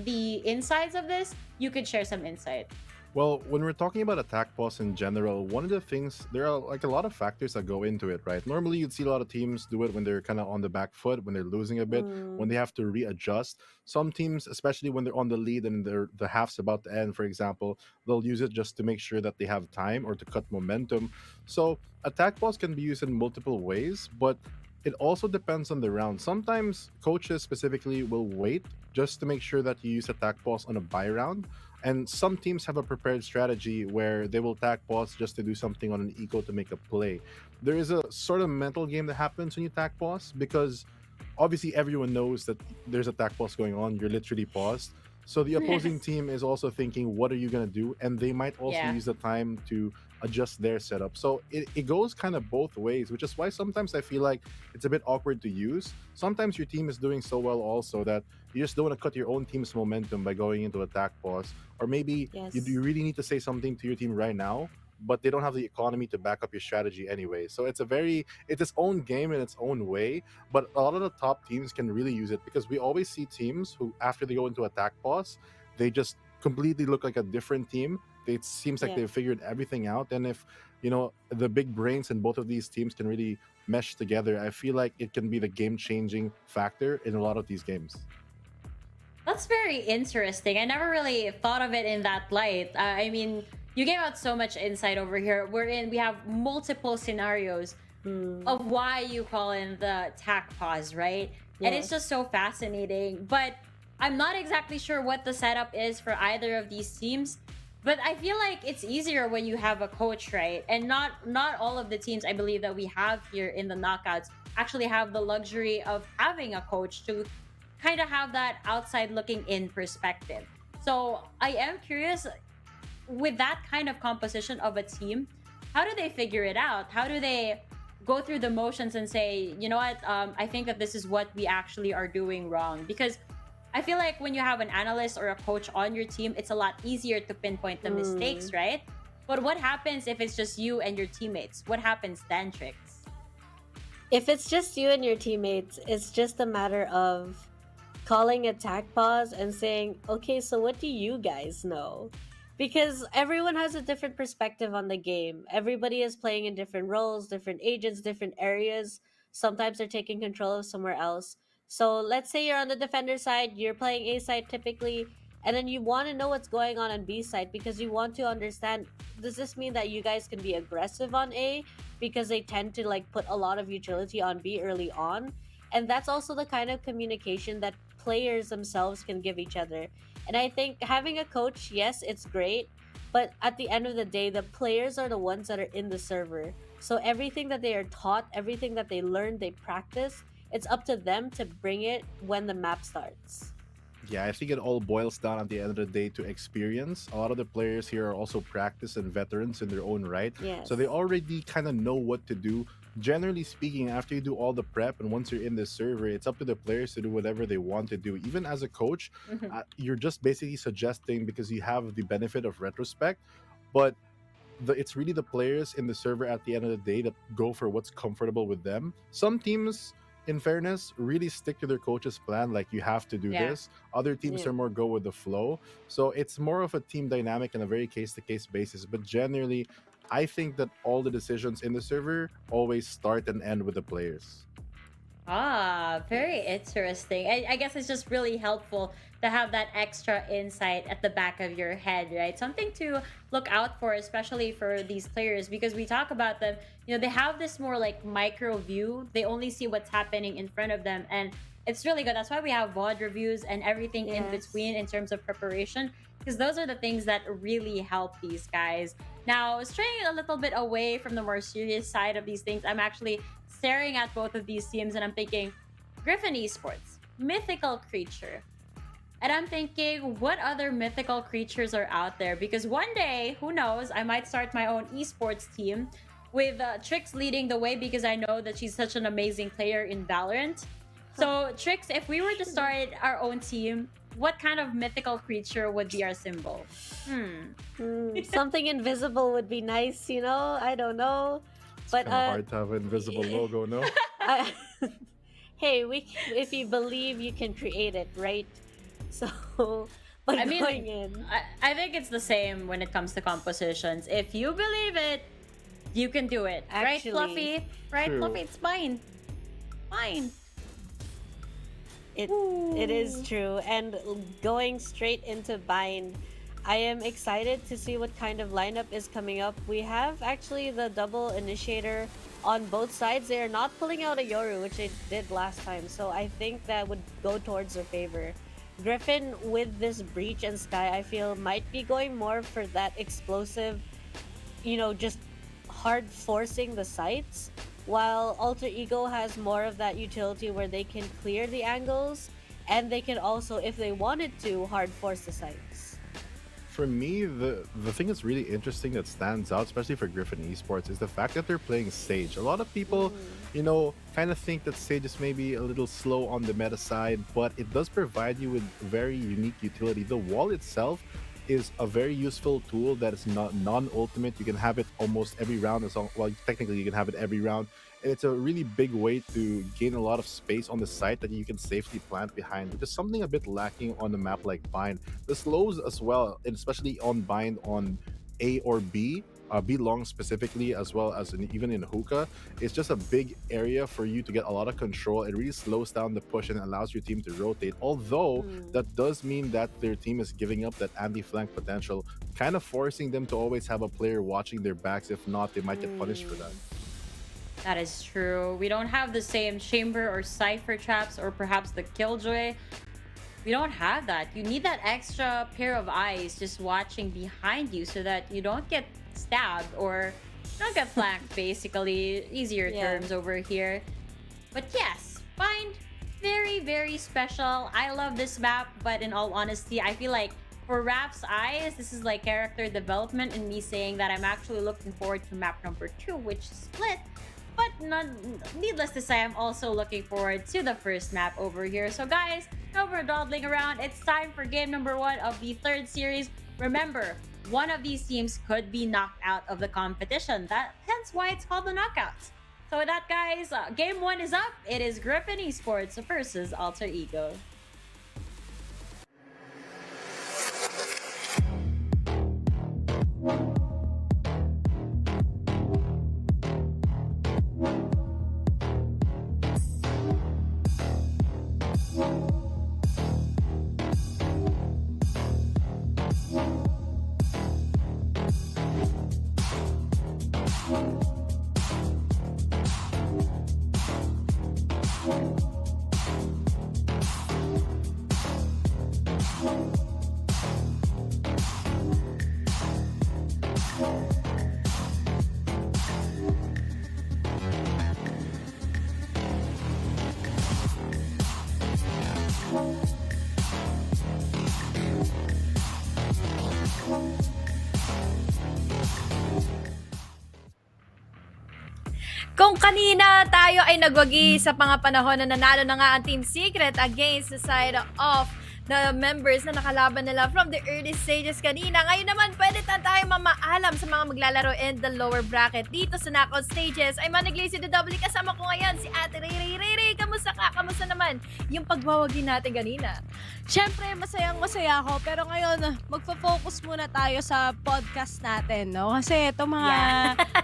the insides of this, you could share some insight. Well, when we're talking about attack pause in general, one of the things, there are like a lot of factors that go into it, right? Normally, you'd see a lot of teams do it when they're kind of on the back foot, when they're losing a bit, when they have to readjust. Some teams, especially when they're on the lead and the half's about to end, for example, they'll use it just to make sure that they have time or to cut momentum. So attack pause can be used in multiple ways, but it also depends on the round. Sometimes coaches specifically will wait just to make sure that you use attack pause on a buy round. And some teams have a prepared strategy where they will attack pause just to do something on an eco to make a play. There is a sort of mental game that happens when you attack pause, because obviously everyone knows that there's attack pause going on. You're literally paused. So the opposing team is also thinking, what are you going to do? And they might also use the time to adjust their setup. So it goes kind of both ways, which is why sometimes I feel like it's a bit awkward to use. Sometimes your team is doing so well also that you just don't want to cut your own team's momentum by going into attack pause. Or maybe you really need to say something to your team right now, but they don't have the economy to back up your strategy anyway. So it's its own game in its own way, but a lot of the top teams can really use it, because we always see teams who, after they go into attack pause, they just completely look like a different team. It seems like they've figured everything out. And if, you know, the big brains in both of these teams can really mesh together, I feel like it can be the game-changing factor in a lot of these games. That's very interesting. I never really thought of it in that light. I mean, you gave out so much insight over here. We have multiple scenarios of why you call in the attack pause, right? And it's just so fascinating. But I'm not exactly sure what the setup is for either of these teams. But I feel like it's easier when you have a coach, right? And not all of the teams, I believe, that we have here in the knockouts actually have the luxury of having a coach to kind of have that outside looking in perspective. So I am curious, with that kind of composition of a team, how do they figure it out? How do they go through the motions and say, you know what, I think that this is what we actually are doing wrong? Because I feel like when you have an analyst or a coach on your team, it's a lot easier to pinpoint the mistakes, right? But what happens if it's just you and your teammates? What happens then, Trix? If it's just you and your teammates, it's just a matter of calling attack pause and saying, okay, so what do you guys know? Because everyone has a different perspective on the game. Everybody is playing in different roles, different agents, different areas. Sometimes they're taking control of somewhere else. So let's say you're on the defender side, you're playing A side typically, and then you want to know what's going on B side, because you want to understand, does this mean that you guys can be aggressive on A because they tend to like put a lot of utility on B early on? And that's also the kind of communication that players themselves can give each other. And I think having a coach, yes, it's great, but at the end of the day, the players are the ones that are in the server. So everything that they are taught, everything that they learn, they practice, it's up to them to bring it when the map starts. Yeah, I think it all boils down at the end of the day to experience. A lot of the players here are also practiced and veterans in their own right. Yes. So they already kind of know what to do. Generally speaking, after you do all the prep and once you're in the server, it's up to the players to do whatever they want to do. Even as a coach, you're just basically suggesting because you have the benefit of retrospect. But it's really the players in the server at the end of the day that go for what's comfortable with them. Some teams in fairness, really stick to their coach's plan. Like, you have to do Yeah. this. Other teams are more go with the flow. So it's more of a team dynamic on a very case-to-case basis. But generally, I think that all the decisions in the server always start and end with the players. Ah, very interesting. I guess it's just really helpful to have that extra insight at the back of your head, right? Something to look out for, especially for these players, because we talk about them, you know, they have this more like micro view. They only see what's happening in front of them, and it's really good. That's why we have VOD reviews and everything in between in terms of preparation, because those are the things that really help these guys. Now, straying a little bit away from the more serious side of these things, I'm actually staring at both of these teams and I'm thinking, Griffin Esports, mythical creature. And I'm thinking, what other mythical creatures are out there? Because one day, who knows, I might start my own esports team with Trix leading the way, because I know that she's such an amazing player in Valorant. So, Trix, if we were to start our own team, what kind of mythical creature would be our symbol? Something invisible would be nice, you know? I don't know. But Kind of hard to have an invisible logo, no? Hey, if you believe, you can create it, right? So, but I mean, going in, I think it's the same when it comes to compositions. If you believe it, you can do it. Actually, right, Fluffy? Right, true. Fluffy? It's fine. Fine. it is true. And going straight into Bind, I am excited to see what kind of lineup is coming up. We have actually the double initiator on both sides. They are not pulling out a Yoru, which they did last time. So I think that would go towards their favor. Griffin, with this Breach and Sky, I feel might be going more for that explosive, you know, just hard forcing the sites, while Alter Ego has more of that utility where they can clear the angles, and they can also, if they wanted to, hard force the sites. For me, the thing that's really interesting that stands out, especially for Griffin Esports, is the fact that they're playing Sage. A lot of people, you know, kind of think that Sage is maybe a little slow on the meta side, but it does provide you with very unique utility. The wall itself is a very useful tool that is not non-ultimate. You can have it almost every round. Well, technically you can have it every round. And it's a really big way to gain a lot of space on the site that you can safely plant behind, which is something a bit lacking on a map like Bind. The slows as well, and especially on Bind on A or B, B long specifically, as well as even in hookah, it's just a big area for you to get a lot of control. It really slows down the push and allows your team to rotate. Although that does mean that their team is giving up that anti-flank potential, kind of forcing them to always have a player watching their backs. If not, they might get punished for that. That is true. We don't have the same chamber or cipher traps, or perhaps the killjoy. We don't have that. You need that extra pair of eyes just watching behind you so that you don't get stabbed or don't get flanked, basically. Easier terms over here. But yes, Bind, very, very special. I love this map, but in all honesty, I feel like for Rap's eyes, this is like character development and me saying that I'm actually looking forward to map number 2, which is Split. But needless to say, I'm also looking forward to the first map over here. So guys, no more dawdling around. It's time for game number 1 of the 3rd series. Remember, one of these teams could be knocked out of the competition. Hence why it's called the Knockouts. So with that, guys, game 1 is up. It is Griffin Esports versus Alter Ego. Kung kanina tayo ay nagwagi sa mga panahon na nanalo na nga ang Team Secret against the side of na members na nakalaban nila from the early stages kanina. Ngayon naman, pwede na tayo mamaalam sa mga maglalaro in the lower bracket. Dito sa knockout stages, ay managli si Double. Kasama ko ngayon si Ate Ray. Kamusta ka? Kamusta naman yung pagwawagi natin kanina? Siyempre, masayang-masaya ako. Pero ngayon, magpo-focus muna tayo sa podcast natin, no? Kasi itong mga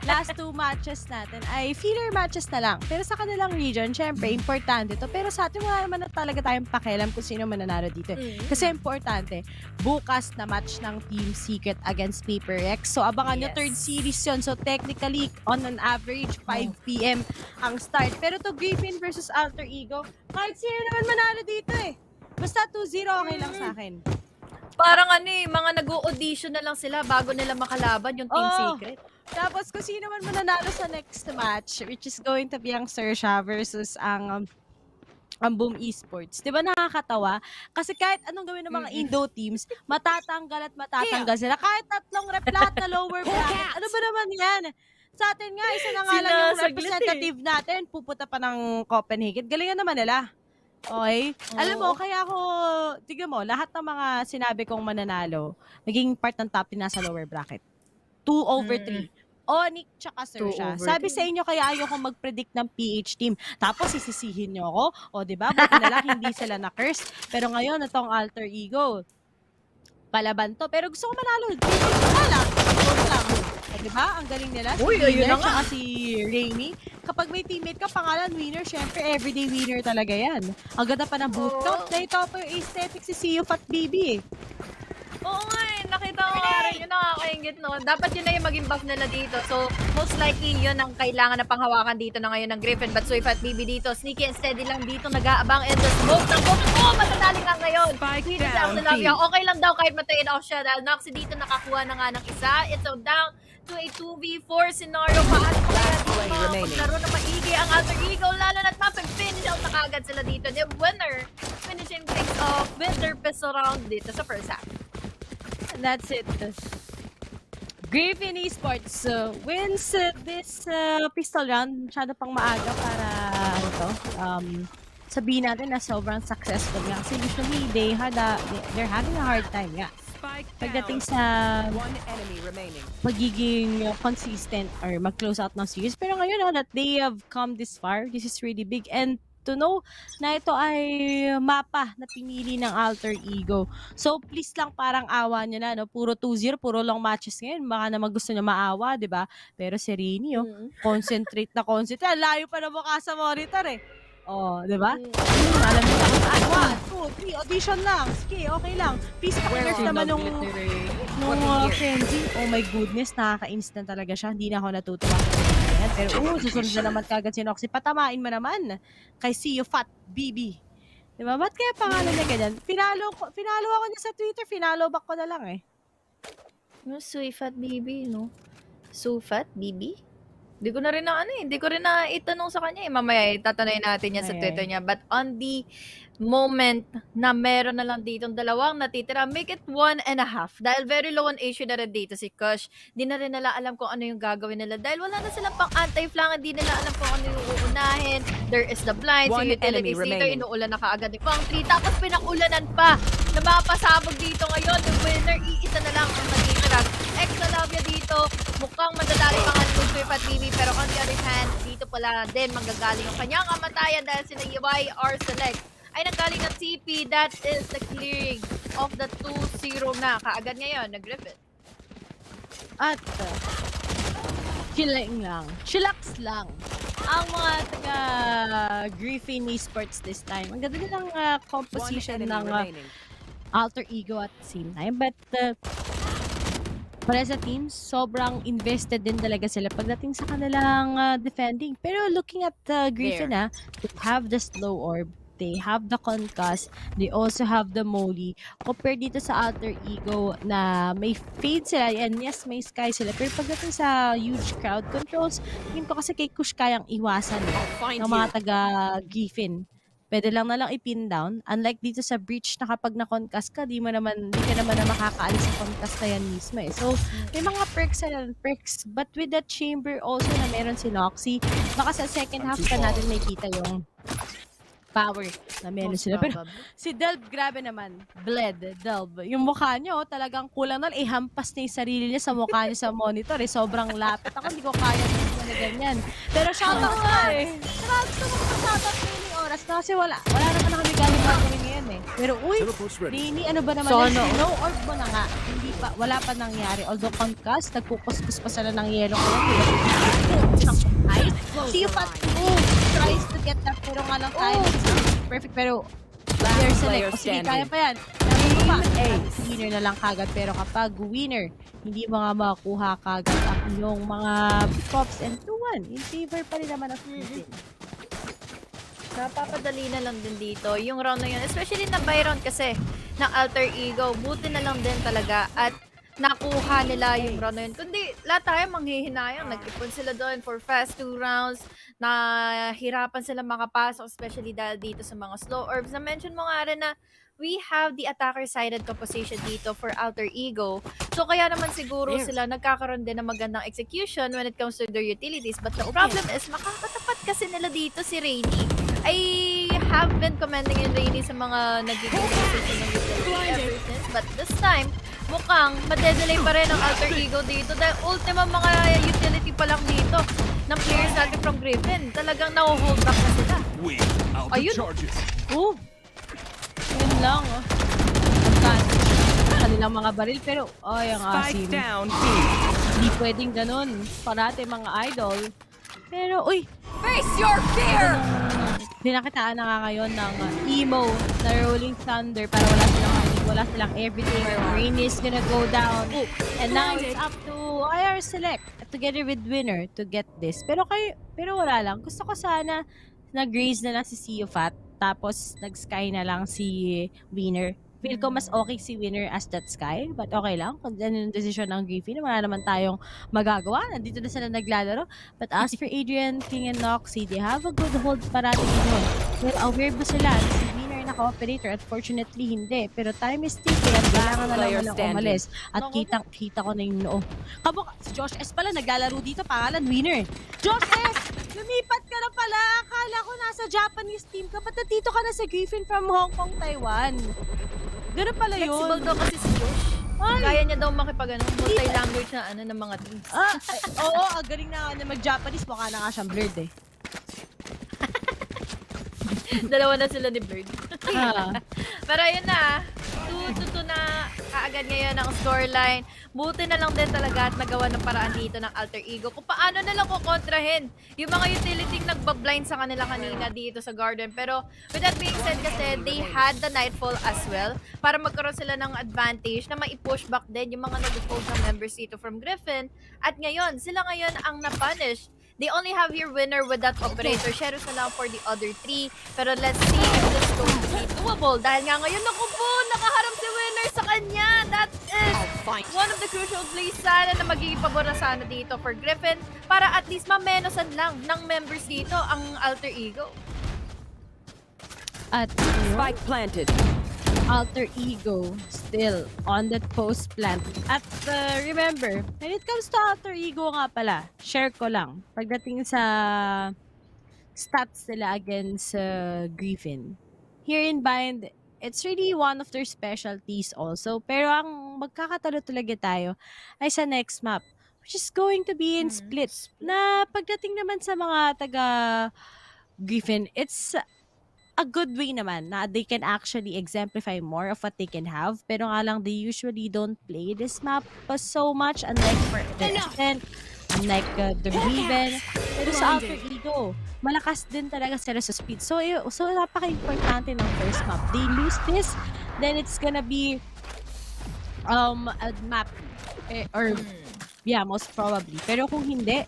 last 2 matches natin ay filler matches na lang. Pero sa kanilang region, siyempre, importante to. Pero sa atin, wala naman na talaga tayong pakialam kung sino mananalo dito. Kasi importante, bukas na match ng Team Secret against Paper X. So, abangan nyo, third series yun. So, technically, on an average, 5 p.m. ang start. Pero to Griffin versus Alter Ego, kahit sino naman manalo dito eh. Basta 2-0, okay lang sa akin. Parang mga nag-audition na lang sila bago nila makalaban yung Team Secret. Tapos kung sino man mananalo sa next match, which is going to be ang Xerxia versus ang Boom Esports. Di ba nakakatawa? Kasi kahit anong gawin ng mga Indo teams, matatanggal sila. Kahit 3 rep lahat na lower bracket. Ano ba naman yan? Sa atin nga, isa na nga lang yung representative natin, pupunta pa ng Copenhagen. Galingan naman nila. Okay? Alam mo, kaya ako, tignan mo, lahat ng mga sinabi kong mananalo, naging part ng top 10 nasa lower bracket. 2/3. ONIC tsaka Xerxia. Sabi sa inyo, kaya ayoko mag-predict ng PH team. Tapos sisisihin nyo ako. O, diba? Buti na lang, hindi sila na-curse. Pero ngayon, itong Alter Ego, palaban to. Pero gusto ko manalo. Lang. Diba? Ang galing nila. Si Winner, tsaka si Rainy. Kapag may teammate ka, pangalan winner, syempre everyday winner talaga yan. Ang ganda pa ng bootcamp. Nakita ko yung aesthetic si CEO Fat Baby eh. Oo nga nakita ko nga rin yun, nakakaingit no. Dapat yun na yung maging buff nila dito. So, most likely yun ang kailangan na panghawakan dito na ngayon ng Griffin. But Soy Fat Baby dito, sneaky and steady lang dito, nag-aabang and the smoke ng book. Matadali nga ngayon. Dito sa Australia, okay lang daw kahit matayin off siya. Dahil Noxy dito nakakuha na nga ng isa. It's so down to a 2v4 scenario. Paano pa kaya dito maglaro na maigi ang Alter Ego, lalo na't mapag-finish out na kagad sila dito. The winner finishing things off with their pistol round dito sa first half. That's it. Griffin Esports wins this pistol round. Masyado pang maaga para sabihin natin na sobrang successful nga. Kasi usually they're having a hard time. Yeah. Pagdating sa pagiging consistent or mag-close out ng series. Pero ngayon that they have come this far, this is really big. And to know na ito ay mapa na pinili ng Alter Ego. So please lang, parang awa nyo na, no? Puro 2-0, puro long matches ngayon. Baka naman gusto nyo maawa, di ba? Pero si Rini, concentrate. Layo pa na mukha sa monitor eh. Oh, di ba? Alam nyo na kung saan. 1, 2, 3, audition lang. Sige, okay lang. Peace packers naman nung Kenzie. Oh my goodness, nakaka-instant talaga siya. Hindi na ako natutuwa. Pero susunod na naman kagad si Noxy. Patamain mo naman kay CEO Fat BB. Diba? Ba't kaya pangalan niya ganyan? Pinalo ako niya sa Twitter. Finalo back ko na lang eh. No, Soy Fat BB, no? So Fat BB? Hindi ko rin na itanong sa kanya eh. Mamaya tatanungin natin yan sa Twitter niya. But on the moment na meron na lang ditong dalawang natitira, make it 1.5. Dahil very low on issue na rin dito si Kush. Di na rin nila alam kung ano yung gagawin nila. Dahil wala na silang pang anti-flank. Di nila alam kung ano yung uunahin. There is the blind. So utilities dito, inuulan na kaagad ni Pang 3. Tapos pinakulanan pa na mapasabog dito ngayon. Yung winner, iisa na lang ang natitira. Extra labia dito. Mukhang mandadali pa nga ni Swift at BB. Pero on the other hand, dito pala din manggagaling yung kanyang kamatayan dahil sila YR Select ay nanggaling ng TP. That is the clearing of the 2-0 na. Kaagad ngayon na Griffin. At chillax lang ang mga taga Griffin Esports this time. Ang ganda nilang composition ng Alter Ego at the same time. But para sa teams, sobrang invested din talaga sila pagdating sa kanilang defending. Pero looking at Griffin, they have the slow orb. They have the concuss. They also have the molly. Compared dito sa Alter Ego na may fade sila. And yes, may sky sila. Pero pagdating sa huge crowd controls, tingin ko kasi kay Kush kayang iwasan ng mga taga-Griffin. Pwede lang na lang i-pin down. Unlike dito sa breach na kapag na-concuss ka, di ka naman na makakaalis sa concuss na yan mismo eh. So, may mga perks. But with that chamber also na meron si Noxy, baka sa second half ka natin may kita yung power na meron Most sila. Pero probably. si Delb, grabe naman. Delb. Yung mukha niya, talagang kulang na. Hampas niya yung sarili niya sa mukha niya sa monitor. Sobrang lapit. Ako, hindi ko kaya na ganyan. Pero shoutout na gusto mo shoutout na yung oras na kasi wala naman na kami galing gagawin ngayon Pero uy, Rini, ano ba naman Sono. yan? No orb mo na nga. Wala pa nangyari. Although concussed, nagkukuskus pa sila ng yelo ko. See you pat tries to get that pero nga lang time. Perfect pero there's player select. Sige, standing. kaya pa yan. Winner na lang kagad pero kapag winner, hindi mo nga makuha kagad ang iyong mga props and 2-1. In favor pa rin naman ang Philippines. Napapadali na lang din dito yung round na yun. Especially na by round kasi ng Alter Ego. Buti na lang din talaga at nakuha nila yung round na yun. Kundi lahat tayo manghihinayang. Nag-ipon sila doon for fast 2 rounds. Nahirapan sila makapasok especially dahil dito sa mga slow orbs. Na-mention mo nga rin na we have the attacker-sided composition dito for Alter Ego. So, kaya naman siguro sila nagkakaroon din ng magandang execution when it comes to their utilities. But the problem is, makakatapat kasi nila dito si Rainy. I have been commending in Rainy sa mga nagiging decision ng utility ever since. But this time, mukhang madedelay pa rin ang Alter Ego dito. Dahil ultima mga utility pa lang dito ng players natin from Griffin. Talagang na-hold back na sila. Ayun. Yun lang, kanilang mga baril, pero, ang asim. Hindi pwedeng ganun. Parate mga idol. Pero, face your fear! Pinakitaan na nga ngayon ng emo na Rolling Thunder para wala silang everything. Rain is gonna go down. And now it's up to IR Select together with Winner to get this. Pero wala lang. Gusto ko sana nag-raise na lang si CEO Fat. Tapos, nag-sky na lang si Winner. Feel ko mas okay si Winner as that sky. But okay lang. Kung ano yung decision ng Griffin, wala naman tayong magagawa. Nandito na sila naglalaro. But as for Adrian, King, and Noxy, they have a good hold parating doon. Well, aware ba sila? Si Winner naka-operator. Unfortunately, hindi. Pero time is ticking. At kailangan na lang walang umalis. At kita ko na yung noo. Si Josh S pala naglalaro dito. Pangalan, Winner. Josh S! Lumipat ka na pala. Akala ko nasa Japanese team ka. Ba't nandito ka na sa Griffin from Hong Kong, Taiwan? Ganun pala yun. Flexible daw kasi si Josh. Kaya niya daw multi-language na ng mga teams. Oo, galing na mag-Japanese. Mukha na nga siyang blurred Dalawa na sila ni Bird. Pero ayun na, 2-2 na kaagad ngayon ang scoreline. Buti na lang din talaga at nagawa ng paraan dito ng Alter Ego kung paano na lang kukontrahin yung mga utility nagbablind sa kanila kanina dito sa Garden. Pero with that being said kasi, they had the Nightfall as well para magkaroon sila ng advantage na mai-push back din yung mga nag-hold na members dito from Griffin. At ngayon, sila ngayon ang na-punish. They only have your winner with that operator. Shadows na lang for the other 3. Pero let's see if this is going to be doable. Dahil nga ngayon, nakaharap si winner sa kanya. That is one of the crucial plays sana na magiging pabor na sana dito for Griffin. Para at least mamenosan lang ng members dito ang Alter Ego. At spike planted. Alter Ego still on that post plant. At remember, when it comes to Alter Ego nga pala, share ko lang. Pagdating sa stats nila against Griffin, here in Bind, it's really one of their specialties also. Pero ang magkakatalo talaga tayo ay sa next map, which is going to be in split. Na pagdating naman sa mga taga Griffin, it's a good way naman na they can actually exemplify more of what they can have. Pero nga lang, they usually don't play this map so much, unlike for the Extent, unlike the Raven. Pero sa Alter Ego, malakas din talaga sila sa speed. So napaka-importante ng first map. They lose this, then it's gonna be a map most probably. Pero kung hindi,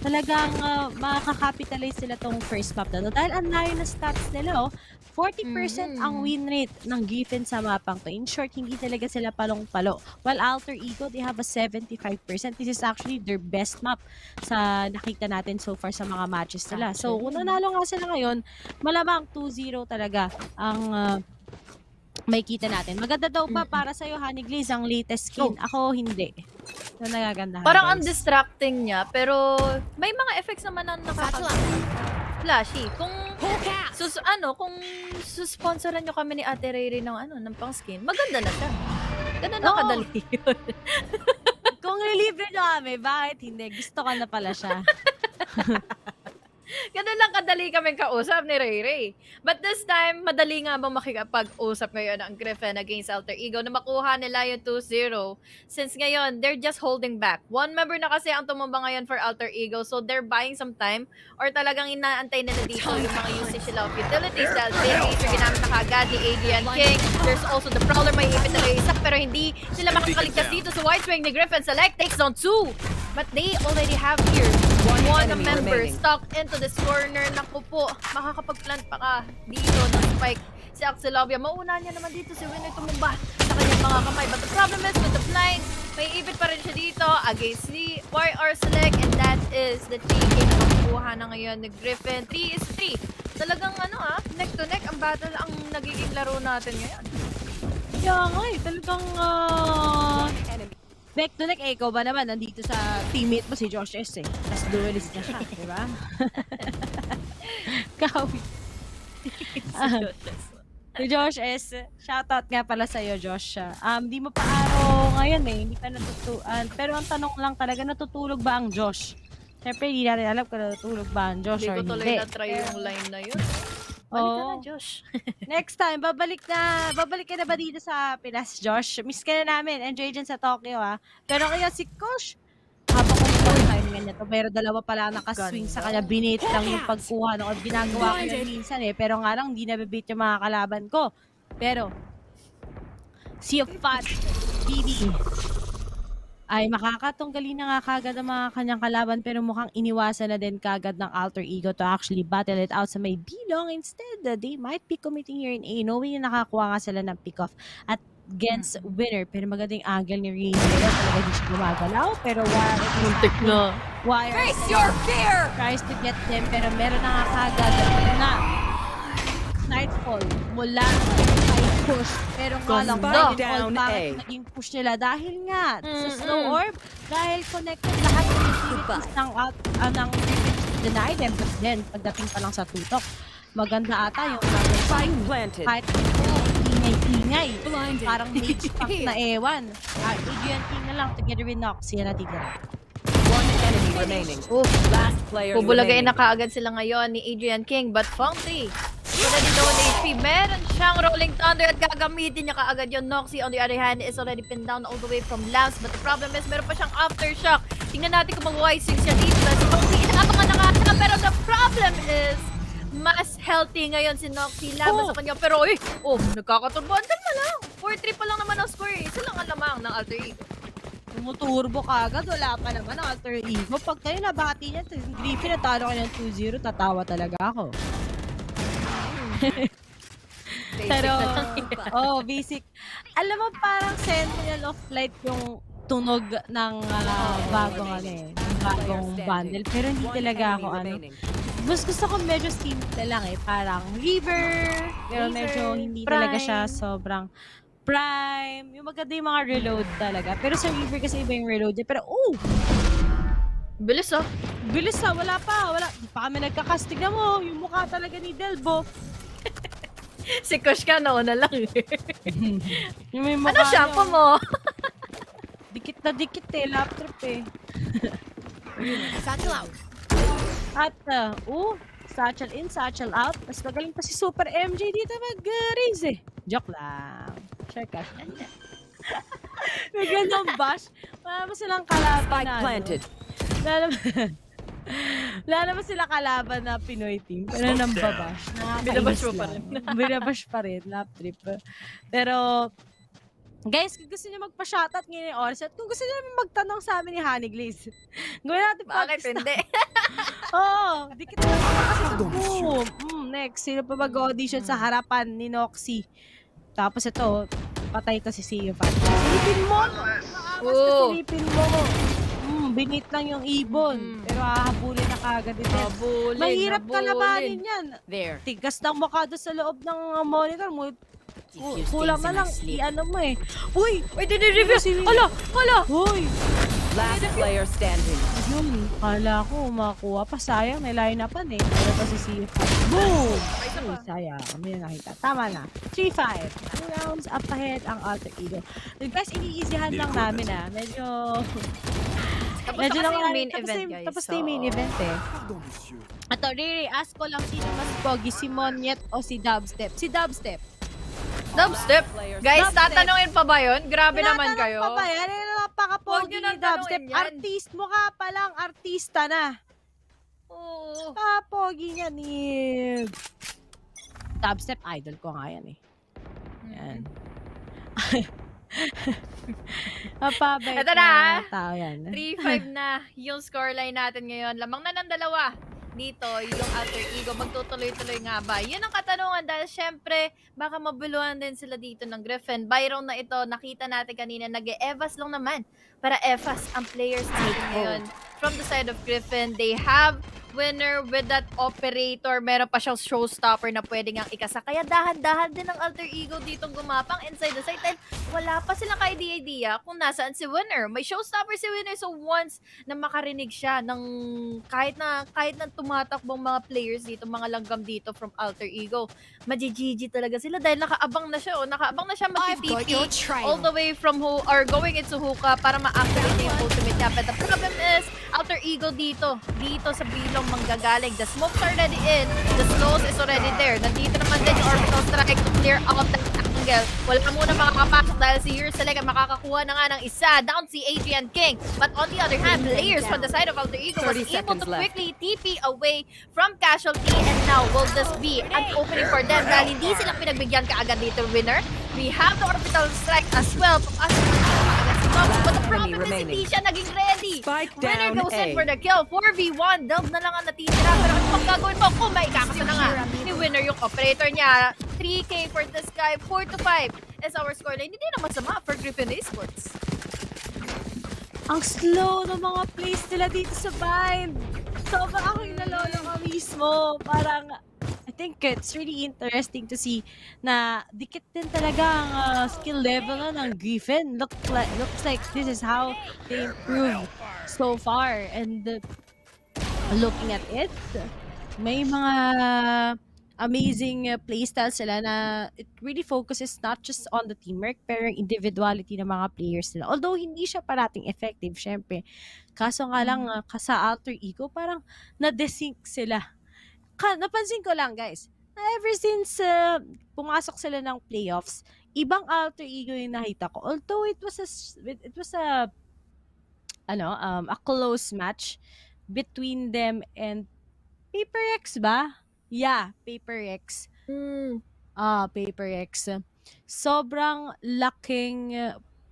talagang makakapitalize sila tong first map na to. Dahil ang layo na stats nila, 40% ang win rate ng Griffin sa mapang to. In short, hindi talaga sila palong-palo. While Alter Ego, they have a 75%. This is actually their best map sa nakita natin so far sa mga matches nila. So, kung nanalo nga sila ngayon, malamang 2-0 talaga ang may kita natin. Maganda daw pa para sa'yo, Honey Glaze, ang latest skin. Ako, hindi. So, nagagandahan. Parang ang distracting niya, pero may mga effects naman na nakakagawa. Flashy. Kung kung susponsoran nyo kami ni Ate Rayray ng pang-skin, maganda na siya. Ganun na kadali yun. Kung relieve nyo kami, bakit hindi? Gusto ka na pala siya. Ganun lang kadali kaming kausap ni Rayray. But this time, madali nga bang makikapag-usap ngayon ang Griffin against Alter Ego na makuha nila yung 2-0. Since ngayon, they're just holding back. One member na kasi ang tumumba ngayon for Alter Ego, so they're buying some time or talagang inaantay nila dito yung mga usage nila of utilities dahil Laser ginamit na kagad ni Adrian King. There's also the Prowler, may ipit na isa pero hindi sila makakaligtas dito sa wide swing ni Griffin. Select takes on 2. But they already have here one member stuck into this corner. Naku po, makakapag-plant pa ka dito ng spike si Xerxia. Mauna niya naman dito si Winner tumumba sa kanyang mga kamay. But the problem is with the flying, may ipit pa rin siya dito against the YR Select, and that is the 3 game na makukuha na ngayon ni Griffin. 3-3. Talagang neck to neck ang battle ang nagiging laro natin ngayon. Kaya nga talagang neck to neck, ikaw ba naman nandito sa teammate mo si Josh S eh. Tapos duelist na siya, di ba? Kawi. Si Josh S, shoutout nga pala sa'yo, Josh. Di mo pa araw ngayon eh, hindi pa natutuan. Pero ang tanong lang talaga, natutulog ba ang Josh? Siyempre, hindi natin alam kung natutulog ba ang Josh or hindi. Hindi ko tuloy na-try yung line na yun. Balik ka na, Josh. Next time, babalik ka na ba dito sa Pinas, Josh? Miss ka na namin. Enjoy dyan sa Tokyo, ha? Pero kaya si Coach, habang kung timing niya to, pero dalawa pala nakaswing sa kanya, binate lang yung pagkuha. Ginagawa ko yan minsan eh, pero nga lang, hindi nabibate yung mga kalaban ko. Pero, Sea of Fat, BB, ay makakatunggali na nga kagad ang mga kanyang kalaban pero mukhang iniwasan na din kagad ng Alter Ego to actually battle it out sa may B-long. Instead, they might be committing here in A, knowing na nakakuha nga sila ng pick-off at against Winner. Pero magandang angle ni Rain. Talaga di siya gumagalaw. Pero muntik na. Face your fear! Tries to get them pero meron na nga kagad na Nightfall mula push. Pero nga lang, bakit naging push nila? Dahil nga, sa slow orb, dahil connected lahat ng utilities ng deny them. But then, pagdating pa lang sa tutok, maganda ata yung kahit ingay-ingay. Parang mage pack na ewan. Adrian King na lang, together with Noxia na tignan. Pubulagain na kaagad sila ngayon ni Adrian King, but Fongti already low on HP. Meron siyang Rolling Thunder at gagamitin niya kaagad yun. Noxie, on the other hand, is already pinned down all the way from Lance. But the problem is, meron pa siyang Aftershock. Tingnan natin kung mag-Y6 siya dito. Si Noxie, inaabangan na nga siya. Pero the problem is, mas healthy ngayon si Noxie laban sa kanya. Pero, nagkakaturbuhan. Kalma lang. 4-3 pa lang naman ang score. Isa lang ang lamang ng Alter Ego. Tumuturbo ka agad. Wala pa naman ang Alter Ego. Pag kayo nabati niya, Griffin, natalo ka ng 2-0, tatawa talaga ako. Pero, basic. Alam mo, parang Sentinel of Light yung tunog ng bagong bundle. Pero hindi talaga ako mas gusto ko medyo simple lang eh. Parang River, pero medyo hindi talaga siya sobrang prime. Yung maganda yung mga reload talaga. Pero sa River kasi iba yung reload niya. Pero, bilis Bilis wala pa. Di pa kami nagkakastig na mo. Yung mukha talaga ni Delbo. Si Kush ka nauna lang ano shampoo mo? Dikit na dikit lap trip eh. Satchel out. At, satchel in, satchel out. Mas magaling pa si Super MJ dito mag-raise eh. Joke lang. Sure ka. Nagandang bash. Wala ba silang kalaban na planted. Wala naman sila kalaban na Pinoy team. Pero nambabash. Binabash mo pa rin. Binabash pa rin. Lap trip. Pero, guys, kung gusto niyo magpa-shoutout ngayon yung oras at kung gusto niyo naman magtanong sa amin ni Honey Glaze, gawin natin bakit hindi? Dikit na kasi ito. Boom! Next, sino pa mag-audition sa harapan ni Noxie? Tapos ito, patay ito si Sea of Fat. Silipin mo! Silipin mo! Binit lang yung ibon. Pero hahabulin na kagad ito. Mahirap kalabanin yan. Tigas ng mukha doon sa loob ng monitor mo. Kulang na lang, i-ano mo eh. Uy! Dinireview! Hala! Uy! Last player standing. Yun, kala ko makuha pa. Sayang, niline-upan eh. Pero pa si CF. Boom! Ay, sayang. May nakita. Tama na. 3-5. 2 rounds up ahead ang Alter Ego. Guys, iniisihan lang namin Medyo... Medyo na lang yung main event, guys. Tapos na yung main event eh. Ato, ask ko lang sino mas pogi, si Monyet o si Dubstep? Si Dubstep. Dubstep? Guys, tatanungin pa ba yun? Grabe naman Tinatanong kayo. pa ba yan? Napaka-pogi ni Dubstep. Mukha pa lang, artista na. Oo. Pogi niya ni... Dubstep, idol ko nga yan eh. Yan. Mapabait Ito na, tao yan. 3-5 na yung scoreline natin ngayon. Lamang na ng dalawa. Dito, yung Alter Ego, magtutuloy-tuloy nga ba? Yun ang katanungan dahil syempre, baka mabuluhan din sila dito ng Griffin. Byron na ito, nakita natin kanina, nag-e-evas lang naman para evas ang players natin ngayon. From the side of Griffin, they have winner with that operator. Meron pa siyang showstopper na pwede ngang ikasa. Kaya dahan-dahan din ang Alter Ego ditong gumapang inside the site. Dahil wala pa silang ka-idea kung nasaan si winner. May showstopper si winner. So once na makarinig siya ng kahit na tumatakbong mga players dito, mga langgam dito from Alter Ego, magigigi talaga sila dahil nakaabang na siya. Nakaabang na siya mag-TP all the way from going into hookah para ma-activate niya yung ultimate niya. But the problem is, Alter Ego dito sa bilong manggagaling. The smoke's already in. The slows is already there. Nandito naman din yung orbital strike to clear out that angle. Wala muna makakapasok dahil si Xerxia ay makakakuha na nga ng isa. Down si Adrian King. But on the other hand, players from the side of Alter Ego was able to quickly TP away from casualty. And now, will this be an opening for them? Dahil hindi silang pinagbigyan kaagad dito, winner. We have the orbital strike as well. But the problem is hindi siya naging ready. Winner goes in for the kill. 4v1. Delve na lang ang natitira. Pero ano pang gagawin mo? Kung may kakasa na nga ni winner yung operator niya. 3K for this guy. 4-5 is our scoreline. Hindi naman sama for Griffin Esports. Ang slow ng mga plays nila dito sa bind. Sobrang ako yung nalolo ka mismo. Parang, I think it's really interesting to see na dikit din talaga ang skill level ng Griffin. Looks like this is how they improve so far. And looking at it, may mga amazing playstyle sila na it really focuses not just on the teamwork pero yung individuality ng mga players nila. Although hindi siya parating effective, syempre. Kaso nga lang sa Alter Ego, parang na-desync sila. Napansin ko lang guys, na ever since pumasok sila ng playoffs, ibang Alter Ego yung nakita ko. Although it was a close match between them and PaperX ba? Yeah, PaperX. PaperX. Sobrang laking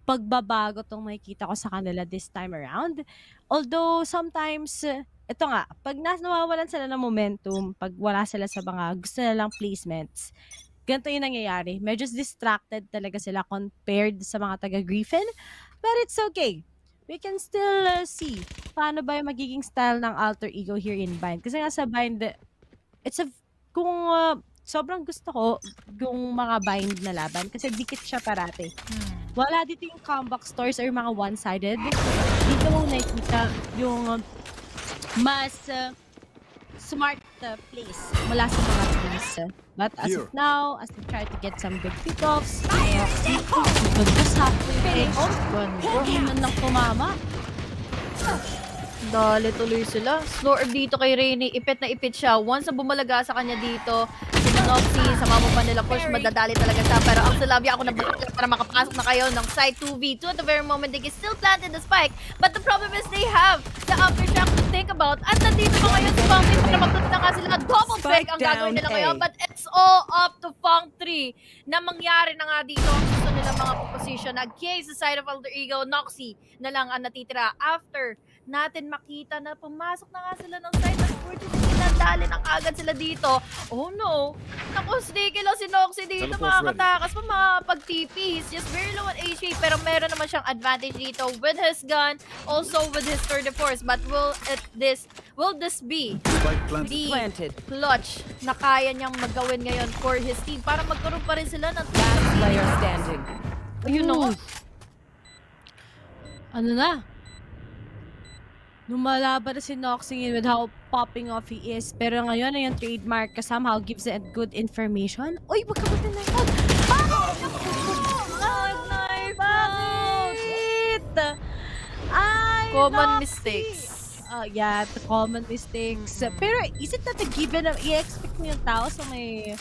pagbabago tong makikita ko sa kanila this time around. Although sometimes ito nga, pag nawawalan sila ng momentum, pag wala sila sa mga gusto nilang placements, ganito yung nangyayari. Medyo distracted talaga sila compared sa mga taga-Griffin. But it's okay. We can still see paano ba yung magiging style ng Alter Ego here in Bind. Kasi nga sa Bind, sobrang gusto ko yung mga Bind na laban kasi dikit siya parate. Wala dito yung comeback stores or mga one-sided. Dito mo nakikita yung mas smart plays mula sa mga teams. But as of now, as they try to get some good pick-offs, mag-usap ko yung pick-off. Hindi man lang tumama. Dali tuloy sila. Slow orb dito kay Rainy. Ipit na ipit siya. Once na bumalaga sa kanya dito, si Noxie, sa mama pa nila push, madadali talaga siya. Pero ang Salavia ako nabalik para makapasok na kayo ng side 2v2. At the very moment, they can still planted the spike. But the problem is they have the aftershock to think about. At nandito pa ngayon si Fang 3 para magpunta nga sila. Double break ang gagawin nila ngayon. But it's all up to Fang 3 na mangyari na nga dito ang gusto nila mga position. Again, sa side of Alter Ego, Noxie na lang ang natitira. After natin makita na pumasok na nga sila ng side ng opportunity na dali ng agad sila dito. Oh no! Naku, sneaky lang si Noxie dito, makakatakas pa mga pag-TP. He's just very low on HP pero meron naman siyang advantage dito with his gun, also with his third force. But will this be the clutch na kaya niyang magawin ngayon for his team para magkaroon pa rin sila ng player standing. You know? Ano na? lumalaban na si Noxing without popping off he is. Pero ngayon na yung trademark ka somehow gives it good information. Uy, wag ka ba na yun? Knife Bakit? Ay, Common Noxy! mistakes. Yeah, the common mistakes. Pero is it not a given na i-expect mo yung tao sa may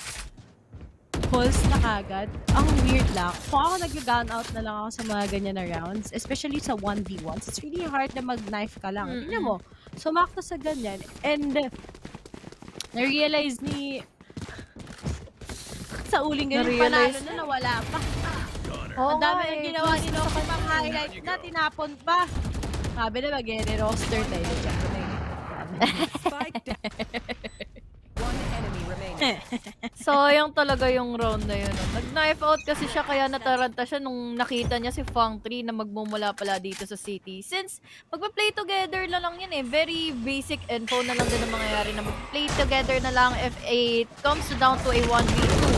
pulse na kagad? Ang weird lang. Kung ako nag-gun out na lang ako sa mga ganyan na rounds, especially sa 1v1s, it's really hard na mag-knife ka lang. Tingnan mo, sumakto sa ganyan. And na-realize ni sa uling ganyan panalo na nawala pa. Ang dami na ginawa ni Noxy pang highlight na tinapon pa. Sabi na mag-roster tayo dyan. Sayang talaga yung round na yun. Nag-knife out kasi siya kaya nataranta siya nung nakita niya si Fang 3 na magmumula pala dito sa city. Since magpa-play together na lang yun eh. Very basic info na lang din ang mangyayari na mag-play together na lang if it comes down to a 1v2.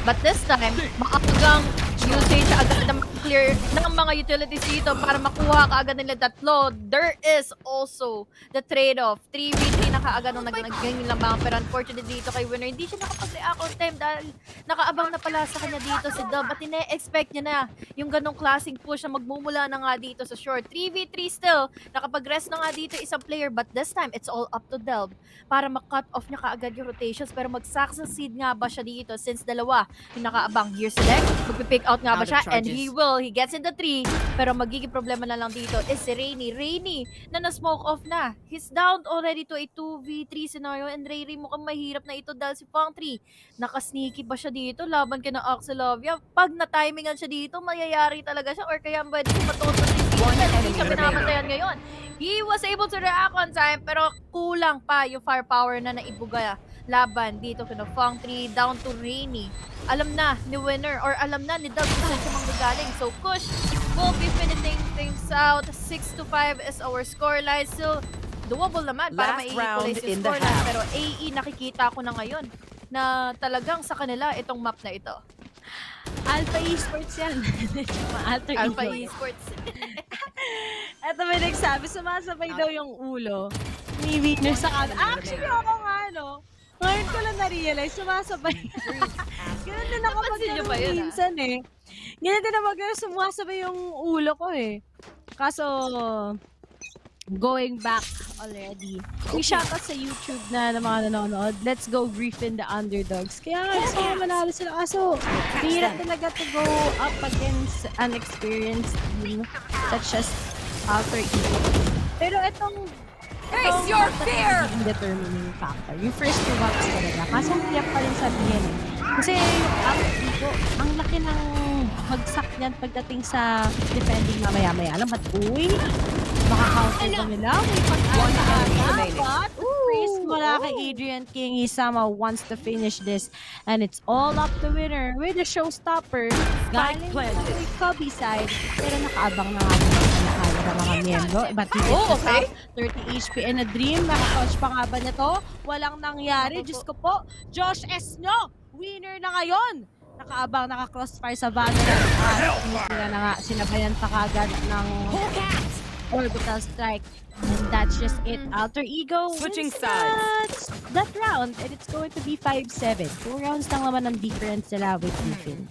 But this time, maagang usage agad na clear ng mga utilities dito para makuha kaagad nila tatlo. There is also the trade-off. 3v3 na kaagad nung nag-gain lamang. Pero unfortunately dito kay Winner, hindi siya nakapag-react on time dahil nakaabang na pala sa kanya dito si Dub. At ine-expect niya na yung ganong klaseng push na magmumula na nga dito sa short. 3v3 still. Nakapag-rest na nga dito isang player. But this time, it's all up to Delb para mak-cut off niya kaagad yung rotations. Pero mag-succeed nga ba siya dito since dalawa yung nakaabang here select. Magpipick out nga ba siya? And he will. He gets in the tree. Pero magiging problema na lang dito is si Rainy. Rainy na na-smoke off na. He's down already to a 2v3 scenario. And Rainy mukhang mahirap na ito dahil si Fang 3. Nakasneaky ba siya dito? Laban ka ng Axelovia. Pag na-timingan siya dito, mayayari talaga siya. Or kaya pwede siya matuto si Steven. Hindi siya pinapatayan ngayon. He was able to react on time. Pero kulang pa yung firepower na naibuga laban dito kina Fang 3 down to Rainy. Alam na ni Winner or alam na ni Doug kung saan siya manggagaling. So Kush will be finishing things out. 6-5 is our scoreline. Still doable naman para ma-equalize yung scoreline. Pero AE nakikita ko na ngayon na talagang sa kanila itong map na ito. Alpha Esports yan. Alpha Esports. Eto may nagsabi, sumasabay daw yung ulo ni Winner sa kanan. Actually, ako nga, no? Ngayon ko lang na-realize, sumasabay. Ganun din ako magkaroon minsan eh. Ganun din ako sumasabay yung ulo ko eh. Kaso, going back already. May shoutout sa YouTube na mga nanonood. Let's go Griffin the underdogs. Kaya nga, gusto ko manalo sila. Kaso, hirap talaga to go up against an experienced team such as Alter Ego. Pero itong Face your fear! Determining factor. Yung first two maps talaga. Kaso tiyak pa rin sabihin eh. Kasi yung Alter Ego, ang laki ng bagsak niyan pagdating sa defending mamaya-maya. Alam ba't uy? Maka-counter ba nila? May pag-asa. But the priest mula kay Adrian King, he somehow wants to finish this. And it's all up to Winner with the showstopper. Galing sa may Cubby side. Pero nakaabang na nga ng mga miyembro. But he gets okay. 30 HP and a dream. Nakakouch pa nga ba nito? Walang nangyari. Diyos ko po. Josh S. No! Winner na ngayon! Nakaabang, naka-crossfire sa Valorant. Sila na nga, sinabayan pa kagad ng orbital strike. And that's just it. Alter Ego Switching wins sides. that round. And it's going to be 5-7. 2 rounds lang naman ang difference nila with Griffin.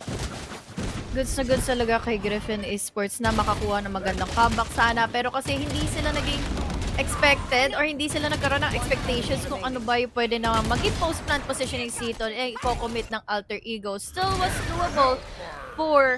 Goods na goods talaga kay Griffin Esports na makakuha ng magandang comeback sana. Pero kasi hindi sila naging expected or hindi sila nagkaroon ng expectations kung ano ba yung pwede na maging post-plant positioning season eh i-commit ng Alter Ego. Still was doable for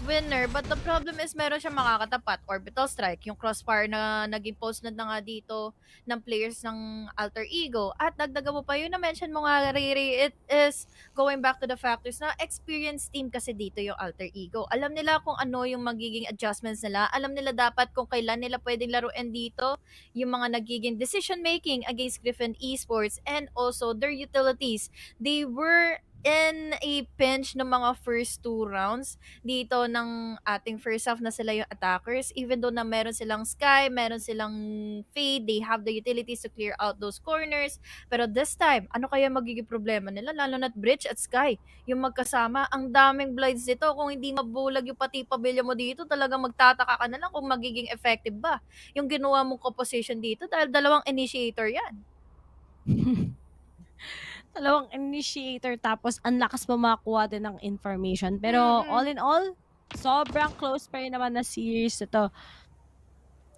Winner, but the problem is meron siyang makakatapat. Orbital Strike, yung crossfire na naging post na nga dito ng players ng Alter Ego. At dagdagan mo pa yun na-mention mo nga, Riri, it is going back to the factors na experienced team kasi dito yung Alter Ego. Alam nila kung ano yung magiging adjustments nila. Alam nila dapat kung kailan nila pwedeng laruin dito yung mga nagiging decision making against Griffin Esports and also their utilities. They were in a pinch ng mga first 2 rounds dito ng ating first half na sila yung attackers. Even though na meron silang Sky, meron silang Fade, they have the utilities to clear out those corners. Pero this time, ano kaya magiging problema nila? Lalo na't Bridge at Sky, yung magkasama. Ang daming blinds dito. Kung hindi mabulag yung pati pabilya mo dito, talagang magtataka ka na lang kung magiging effective ba yung ginawa mong composition dito dahil dalawang initiator yan. Dalawang initiator tapos ang lakas pa makakuha din ng information. Pero all in all, sobrang close pa rin naman na series ito.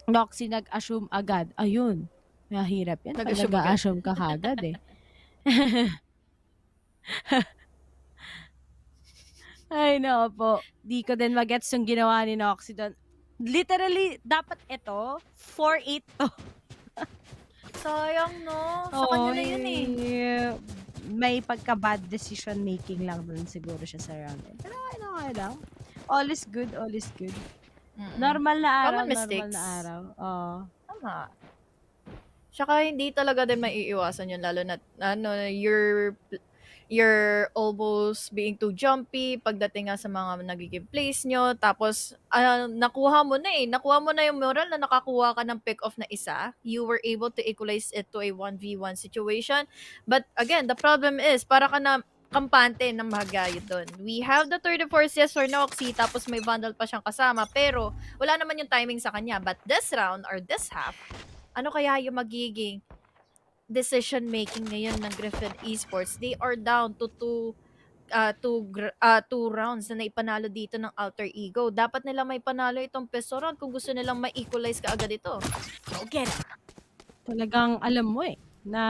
Noxy nag-assume agad. Ayun. Mahirap yan. Pag nag-assume ka kagad eh. Ay, no po. Di ko din magets yung ginawa ni Noxy doon. Literally, dapat ito, 4-8 to. Sayang, no? Sa kanya na yun eh. May pagka-bad decision making lang dun siguro siya sa round. Pero okay lang. All is good, all is good. Normal na araw, Common mistakes. normal na araw. Oo. Tama. Tsaka hindi talaga din maiiwasan yun, lalo na you're almost being too jumpy pagdating nga sa mga nagiging plays nyo. Tapos, nakuha mo na yung moral na nakakuha ka ng pick-off na isa. You were able to equalize it to a 1v1 situation. But again, the problem is, para ka na kampante ng mahagayod doon. We have the 34 CS for Noxy, tapos may Vandal pa siyang kasama, pero wala naman yung timing sa kanya. But this round, or this half, ano kaya yung magiging decision making ngayon ng Griffin Esports? They are down to two rounds na naipanalo dito ng Alter Ego. Dapat nila may panalo itong peso round kung gusto nilang ma-equalize kaagad ito. Okay. Talagang alam mo na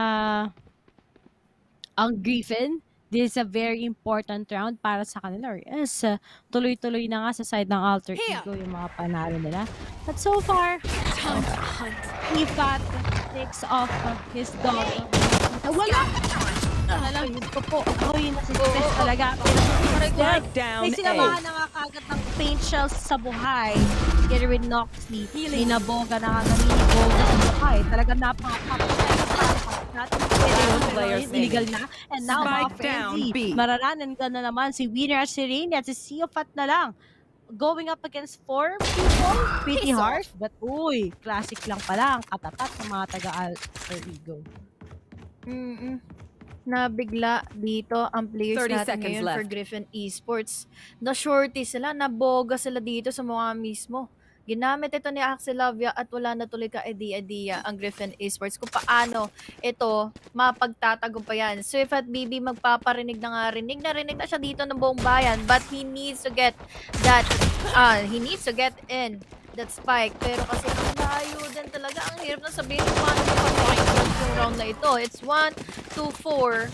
ang Griffin, this is a very important round para sa kanila. Yes, tuloy-tuloy na nga sa side ng Alter Ego yung mga panalo nila. But so far, he got takes off his dog. Wala! Alam ko po, yun na si Spes talaga. May sinamahan na nga kagad ng paint shells sa buhay. Together with Noxy, minaboga na nga naniniboga sa buhay. Talagang illegal na. And now, mga frenzy, mararanan ka na naman si Winner at si Rainy at si Seofat na lang. Going up against 4 people, pretty hard. But uy, classic lang pala ang katatat ng mga taga-Alter Ego. Nabigla dito ang players natin ngayon for Griffin Esports. Na-shorty sila, naboga sila dito sa mga mismo. Ginamit ito ni Xerxia at wala na tuloy ka idea ang Griffin Esports kung paano ito mapagtatagumpayan. Swift at BB magpaparinig na nga, rinig na siya dito ng buong bayan, but he needs to get that, he needs to get in that spike. Pero kasi ang layo din talaga, ang hirap na sabihin kung paano mapapakinggan yung round na ito. It's 1, 2, 4.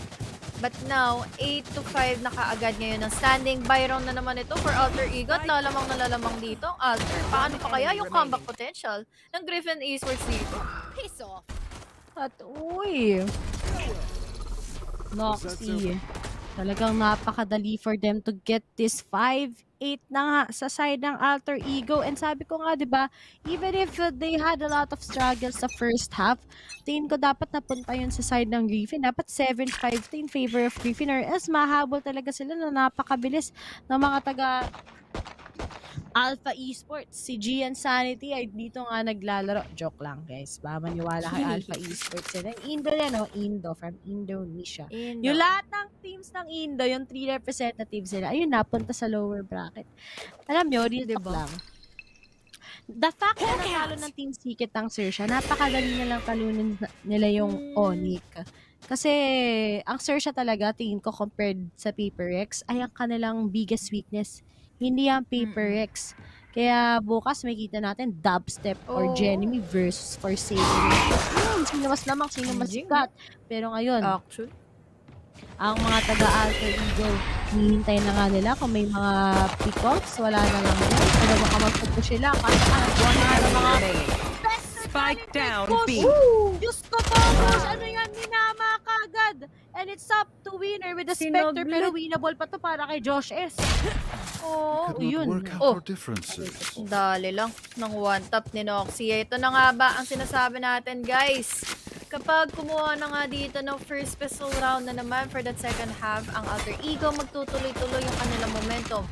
But now, 8-5 na kaagad ngayon ng standing. By round na naman ito for Alter Ego at lalamang dito ang Alter. Paano pa kaya yung comeback potential ng Griffin Esports dito? At uy, Noxy, talagang napakadali for them to get this 5-8 na nga sa side ng Alter Ego. And sabi ko nga, diba, even if they had a lot of struggles sa first half, tingin ko dapat napunta yun sa side ng Griffin. Dapat 7-5 in favor of Griffin, or else mahabol talaga sila na napakabilis ng mga taga Alpha Esports. Si Gian Sanity ay dito nga naglalaro. Joke lang, guys. Ba maniwala kay Alpha Esports. Yan. Indo yan, no? Indo, from Indonesia. Yung lahat ng teams ng Indo, yung 3 representatives nila, ayun, napunta sa lower bracket. Alam nyo, real talk lang. The fact na natalo ng Team Secret ang Xerxia, napakadali na lang talunin nila yung ONIC. Kasi ang Xerxia talaga, tingin ko, compared sa PaperX, ay ang kanilang biggest weakness. Hindi ang PaperX. Kaya bukas may kita natin Dubstep or Jenemy versus for saving. Sino mas lamang, sino mas sikat. Pero ngayon, ang mga taga-Alter Ego, hinihintay na nga nila kung may mga pick-offs, wala na lang yan. Pero baka mag-push sila. Kasi buwan na ng mga spike down, B. Diyos ko po, ano yan, minama kagad. And it's up to winner with the Spectre, pero Sinaglit. winnable pa to para kay Josh S. Oh, Could not yun. work out Oh. our differences. Dali lang ng one tap ni Noxia. Ito na nga ba ang sinasabi natin, guys? Kapag kumuha na nga dito ng first pistol round na naman for that second half, ang Alter Ego magtutuloy-tuloy yung kanilang momentum.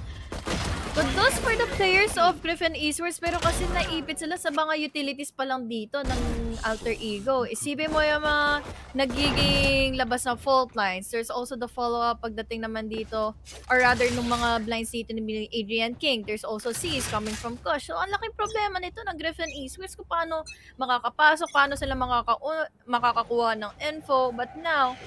Good news for the players of Griffin Esports, pero kasi naipit sila sa mga utilities pa lang dito ng Alter Ego. Isipin mo yung mga nagiging labas ng fault lines. There's also the follow-up pagdating naman dito, or rather nung mga blinds dito ni Adrian King. There's also C's coming from Kush. So ang laking problema nito ng Griffin Esports kung paano makakapasok, paano sila makakakuha ng info. But now,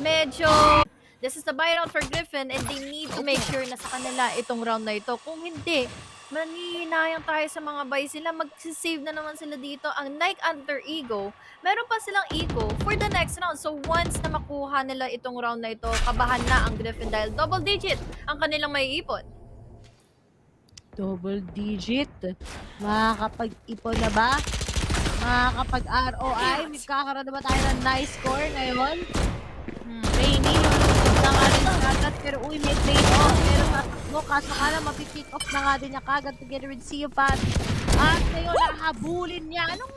medyo this is the buy round for Griffin and they need to make sure na sa kanila itong round na ito. Kung hindi, manihinayang tayo sa mga buy sila. Mag-save na naman sila dito. Ang Nike Alter Ego, meron pa silang eco for the next round. So once na makuha nila itong round na ito, kabahan na ang Griffin dahil double digit ang kanilang may ipon. Double digit. Makakapag-ipon na ba? Makakapag-ROI? Magkakaroon na ba tayo ng nice score ngayon? Rainy, na nga rin agad, pero uy, may trade-off. Pero mo, kaso ka lang, mapipick off na nga din niya kagad together with Siofat. At ngayon, nahabulin niya. Anong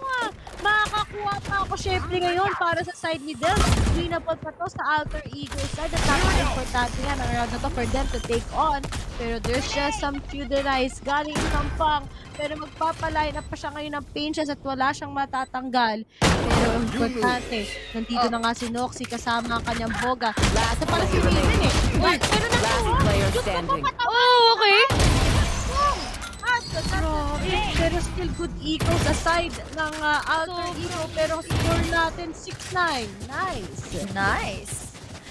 makakakuha pa ako syempre ngayon para sa side ni Del. Winnable pa to sa Alter Ego side. At napaka-importante nga ng round na to for them to take on. Pero there's just some few denies galing Sampang. Pero magpapaline up pa siya ngayon ng pinches at wala siyang matatanggal. Pero importante, nandito na nga si Noxy kasama ang kanyang boga. Ito pala si Griffin eh. Pero nakuha! Oh, okay. Grabe. Pero still good equals aside ng Alter Ego. Pero score natin 6-9. Nice. Nice.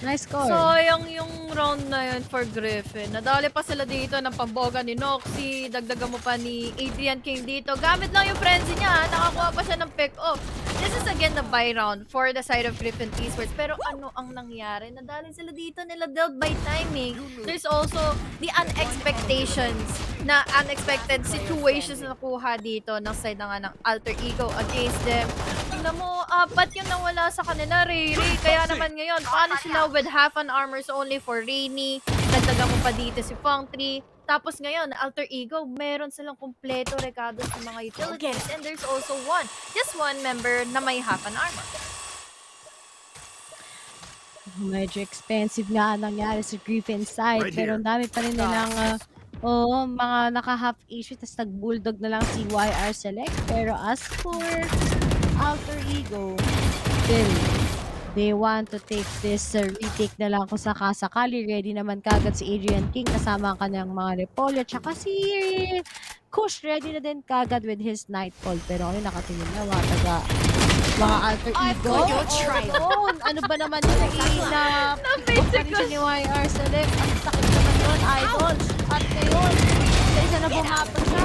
Nice score. Sayang yung round na yun for Griffin. Nadali pa sila dito ng pamboga ni Noxy. Dagdagan mo pa ni Adrian King dito. Gamit lang yung frenzy niya. Nakakuha pa siya ng pick-off. This is again the buy round for the side of Griffin Esports. Pero ano ang nangyari? Nadali sila dito, nila dealt by timing. There's also the unexpectations na unexpected situations na nakuha dito ng side na nga ng Alter Ego against them. Tingnan mo, apat yung nawala sa kanila, Ray. Kaya naman ngayon, paano sila with half an armors only for Rainy? Dagdagan mo pa dito si Feng 3. Tapos ngayon, Alter Ego, meron silang kompleto rekado sa mga utilities. And there's also just one member na may half an armor. Medyo expensive nga ang nangyari sa Griffin side. Pero ang dami pa rin nilang mga naka-half issue. Tapos nag-bulldog na lang si YR Select. Pero as for Alter Ego, still, they want to take this retake na lang kung sakasakali. Ready naman kagad si Adrian King kasama ang kanyang mga Repolyo. Tsaka si Kush ready na din kagad with his Nightfall. Pero ano nakatingin na mga Alter Ego. Ano ba naman yung na-pick pa rin siya ni YR Select. Ang sakit naman yun, idol. At ngayon, isa na bumapag siya.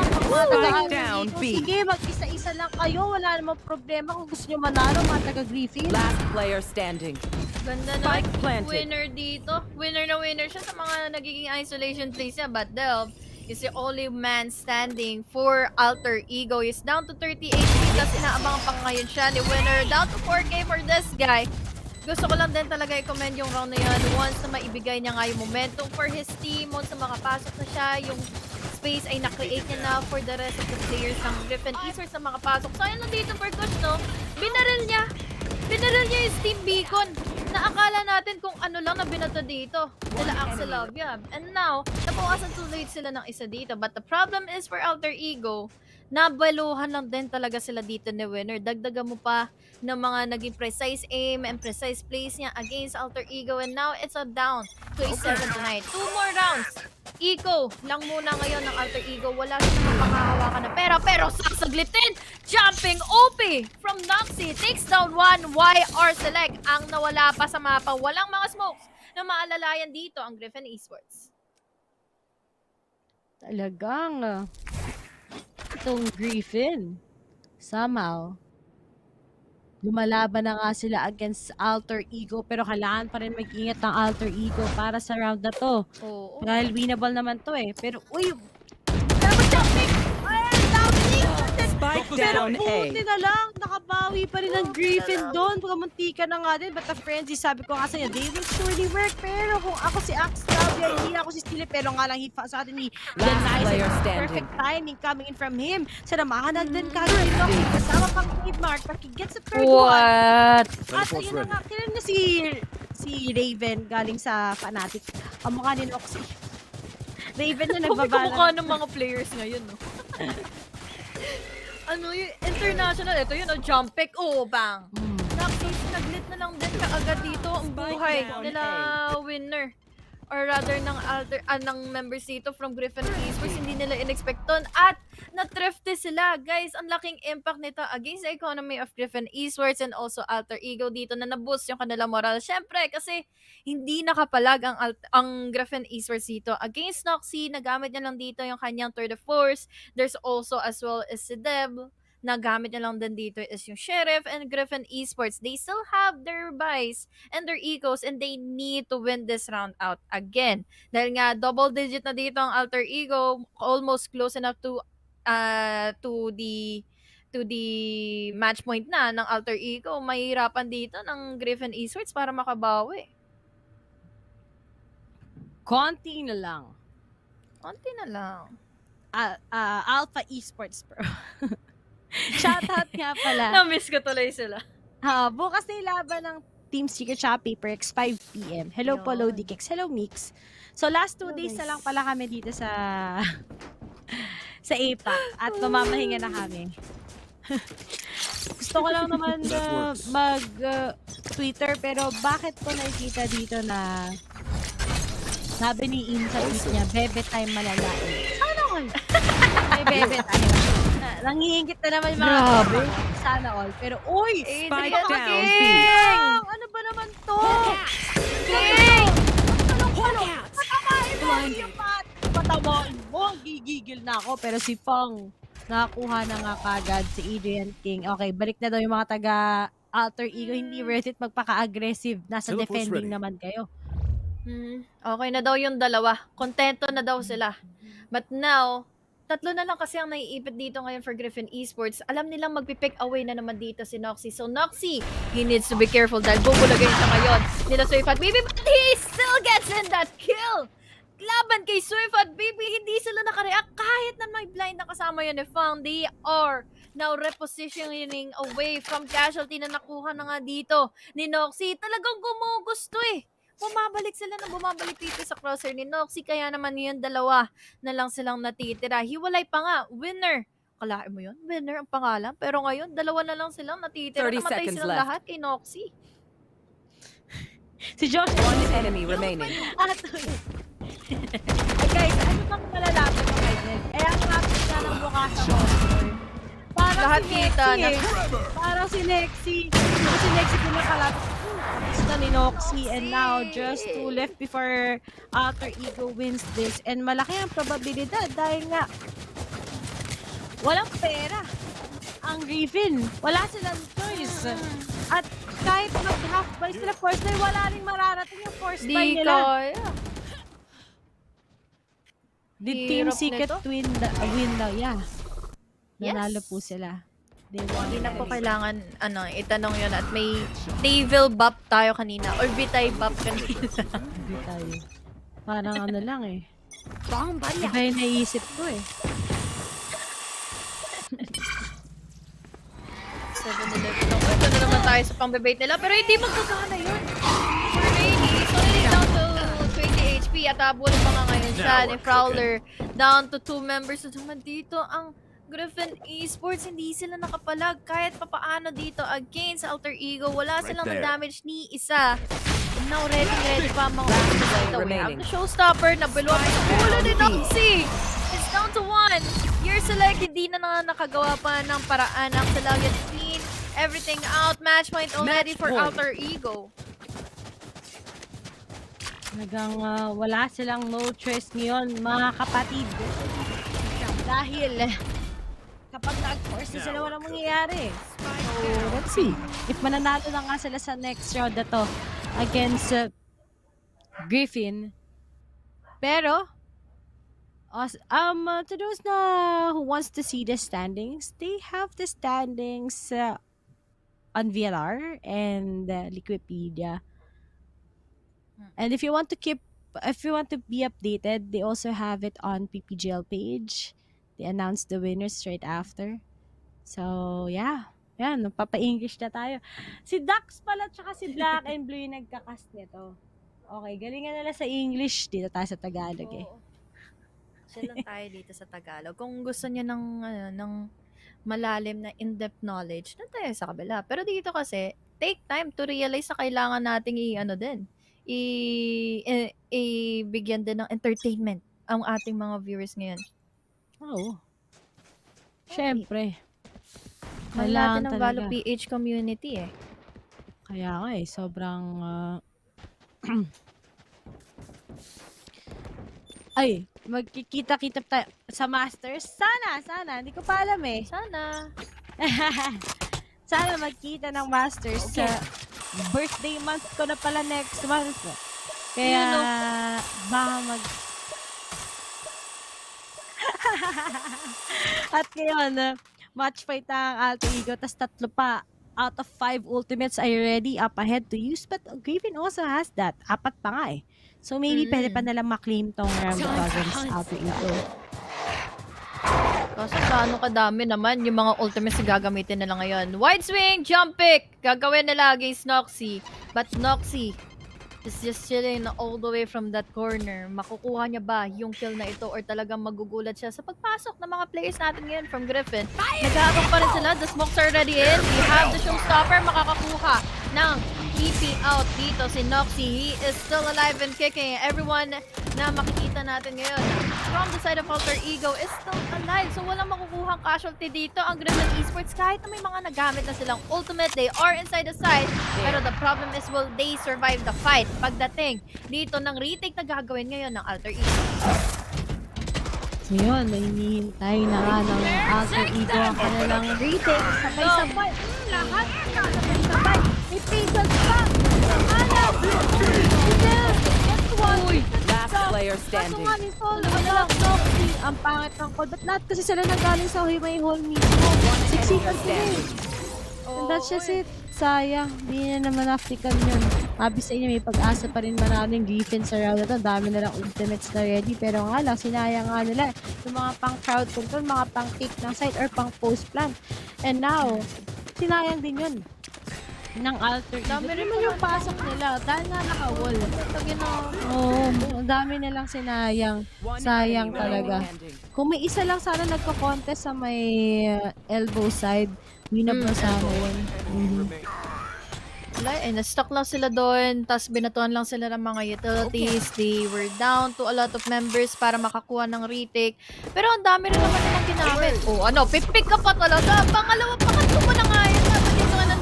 Sige, mag-isa-isa lang kayo. Wala namang problema kung gusto nyo manalo, mga taga-Griffin. Last player standing. Ganda na winner dito. Winner na winner siya sa mga nagiging isolation plays niya. But Delv is the only man standing for Alter Ego. He's down to 38 tapos inaabangan pa ngayon siya ni winner. Down to 4K for this guy. Gusto ko lang din talaga i-comment yung round na yan. Once na maibigay niya nga yung momentum for his team, once na makapasok na siya, yung space ay na-create niya na for the rest of the players ng Griffin Esports na makapasok. So ayun lang dito for Kush, no? Binaril niya yung Steam Beacon na akala natin kung ano lang na binato dito nila Axelovia. And now, nabawasan too late sila ng isa dito. But the problem is for Alter Ego, nabaluhan lang din talaga sila dito ni winner. Dagdagan mo pa ng mga naging precise aim and precise plays niya against Alter Ego. And now, it's a down to a 7-9. 2 more rounds. Eco lang muna ngayon ng Alter Ego. Wala silang makakahawakan na pera. Pero sasaglitin! Jumping OP from Noxy. Takes down one YR Select. Ang nawala pa sa mapa. Walang mga smokes na maalalayan dito ang Griffin Esports. Talagang itong Griffin somehow lumalaban na nga sila against Alter Ego, pero kailangan pa rin mag-ingat ng Alter Ego para sa round na to. Oo. Dahil winnable naman to eh. Pero uy, dapat jumping! Ay, dami! Pero buti na lang, Nakabawi pa rin ang Griffin doon. Kamuntika na nga din. But the frenzy, sabi ko nga sa inyo, they will surely work. Pero kung ako si Axlavia, hindi ako si Steely. Pero nga lang hit sa atin ni player standing. Perfect timing coming in from him. Sa namahan na din kagad ito. Kasama pang trademark. But he gets the third one. What? At ayun na nga, kilala na si Raven galing sa Fnatic. Kamukha ni Noxy. Raven na nagbabala. Kamukha ng mga players ngayon, no? Ano yung international, ito yun, jump pick, bang. Naglit na lang din kaagad dito ang buhay nila winner. Or rather, ng members dito from Griffin Esports, hindi nila in-expect ton. At na-thrifty sila. Guys, ang laking impact nito against the economy of Griffin Esports and also Alter Ego dito na na-boost yung kanilang moral. Syempre, kasi hindi nakapalag ang Griffin Esports dito. Against Noxy, nagamit niya lang dito yung kanyang tour de force. There's also as well as si Deb. Nagamit niya lang din dito is yung Sheriff and Griffin Esports. They still have their buys and their egos and they need to win this round out again. Dahil nga, double digit na dito ang Alter Ego, almost close enough to the match point na ng Alter Ego. Mahirapan dito ng Griffin Esports para makabawi. Konti na lang. Konti na lang. Alpha Esports Pro. Shoutout nga pala. Na-miss ko tuloy sila. Bukas na yung laban ng Team Secret sa PaperX 5 PM. Hello po, Lodi Kicks. Hello, Mix. So, last 2 days na lang pala kami dito sa APAC at mamamahinga na kami. Gusto ko lang naman mag-Twitter pero bakit ko nakikita dito na sabi ni In sa tweet niya, bebe time malalain. Sana all! May bebe time. Nanghihingit na naman yung mga grabe. Sana all. Pero, uy! Spike down B. Ano ba naman to? King! Patamain mo yung patamain mo. Gigigil na ako. Pero si Fong, nakakuha na nga kagad si Adrian King. Okay, balik na daw yung mga taga Alter Ego. Hindi worth it magpaka-aggressive. Nasa defending naman kayo. Okay na daw yung dalawa. Kontento na daw sila. But now, tatlo na lang kasi ang naiipit dito ngayon for Griffin Esports. Alam nilang magpipick away na naman dito si Noxy. So Noxy, he needs to be careful dahil bubulagay siya ngayon. Nila Suifat Baby, but he still gets in that kill! Laban kay Suifat Baby, hindi sila nakareact kahit na may blind na kasama yun ni Fang. They are now repositioning away from casualty na nakuha na nga dito ni Noxy. Talagang gumugusto eh. Bumabalik sila na bumabalik dito sa crosser ni Noxy. Kaya naman yun, dalawa na lang silang natitira. Hiwalay pa nga, winner. Kalahin mo yun? Winner ang pangalan. Pero ngayon, dalawa na lang silang natitira. 30 Namatay seconds silang left. lahat kay Noxy. Si Josh. One enemy remaining. Guys, ano bang malalaman mo kay Ned? Eh, ang rapid na ng mukha sa monster. Parang Lahat si kita Lexi na. Parang si Lexi. Si Lexi pinakalapit. Na ni Noxy and now just 2 left before Alter Ego wins this and malaki ang probabilidad dahil nga walang pera ang Griffin. Wala silang choice. At kahit mag-half buy sila force buy, wala rin mararating yung force buy nila. Did Team Secret win daw? Yeah. Nanalo po sila. Hindi na po kailangan itanong yun at may Tavil buff tayo kanina or Vitay buff kanina. Vitay. Parang ano lang eh. Iba yung naisip ko eh. 7-11 lang. Ito na naman tayo sa pang-debate nila pero hindi magkagana yun. For Rainy, so it is down to 20 HP at abulin pa nga ngayon siya ni Prowler. Down to 2 members. So naman dito ang Griffin Esports, hindi sila nakapalag kahit papaano dito against Alter Ego. Wala silang na-damage ni isa. And now ready pa ang mga dito. We have the showstopper na bilwag sa ulo ni Noxy. It's down to 1. Year Select, hindi na nakagawa pa ng paraan. Ang Salagat clean. Everything out. Match point already for Alter Ego. Nagang wala silang no choice ngayon, mga kapatid. Dahil kapag nag-force na sila, walang mangyayari. So, let's see. If mananalo na nga sila sa next round na to against Griffin. Pero, to those who wants to see the standings, they have the standings on VLR and Liquipedia. And if you want to be updated, they also have it on PPGL page. They announced the winners straight after. So, yeah. Yan, nagpapa-English na tayo. Si Dax pala tsaka si Black and Blue yung nagkakast nito. Okay, galingan nila sa English. Dito tayo sa Tagalog eh. Chill lang tayo dito sa Tagalog. Kung gusto niya ng malalim na in-depth knowledge, doon tayo sa kabila. Pero dito kasi, take time to realize na kailangan nating ibigyan din ng entertainment ang ating mga viewers ngayon. Oo. Siyempre. Kailangan Kailangan ng Valo talaga. PH community eh. Kaya nga eh, sobrang... Ay, magkikita-kita tayo sa Masters. Sana. Hindi ko pa alam eh. Sana. Sana magkita ng Masters sa birthday month ko na pala next month. Kaya, baka At ngayon, match fight ang Alter Ego, tas 3 pa out of 5 ultimates are ready up ahead to use, but Griffin also has that. 4 pa nga eh. So maybe pwede pa nalang maklaim tong round against Alter Ego. Kasi paano kadami naman yung mga ultimates na gagamitin nila ngayon. Wide swing, jump pick! Gagawin nila against Noxy. But Noxy is just chilling all the way from that corner. Makukuha niya ba yung kill na ito or talagang magugulat siya sa pagpasok ng mga players natin ngayon from Griffin? Nag-aabang pa rin sila. The smokes are already in. We have the showstopper. Makakakuha ng EP out dito si Noxy. He is still alive and kicking. Everyone na makikita natin ngayon from the side of Alter Ego is still alive. So walang makukuhang casualty dito ang Griffin Esports kahit na may mga nagamit na silang ultimate. They are inside the side. Pero the problem is, will they survive the fight pagdating dito ng retake na gagawin ngayon ng Alter Ego? So yun, hinihintay na nga ng Alter Ego ang kanilang retake. Sabay-sabay. Lahat sabay-sabay. May pixels pa. Hanap. Last player standing. Kaso nga ni Sol, Noxy, ang pangit ng call. Ba't lahat kasi sila nanggaling sa Himay Hall mismo? Siksikan sila eh. And that's just it. Sayang, hindi na naman African yun. Sabi sa inyo, may pag-asa pa rin manalo yung Griffin sa round na to. Dami na lang ultimates na ready. Pero nga lang, sinayang nga nila yung mga pang crowd control, mga pang pick ng site or pang post plan. And now, sinayang din yun ng Alter Ego. Dami rin yung pasok nila dahil nga naka-wall. Oo, ang dami nilang sinayang. Sayang talaga. Kung may isa lang sana nagko-contest sa may elbow side, winable sana yun. Wala eh, na-stuck lang sila doon, tapos binatuan lang sila ng mga utilities. They were down to a lot of members para makakuha ng retake. Pero ang dami rin naman nilang ginamit. Oh, ano, pipick ka pa talaga. Pangatlo mo na nga yun. Dito nga na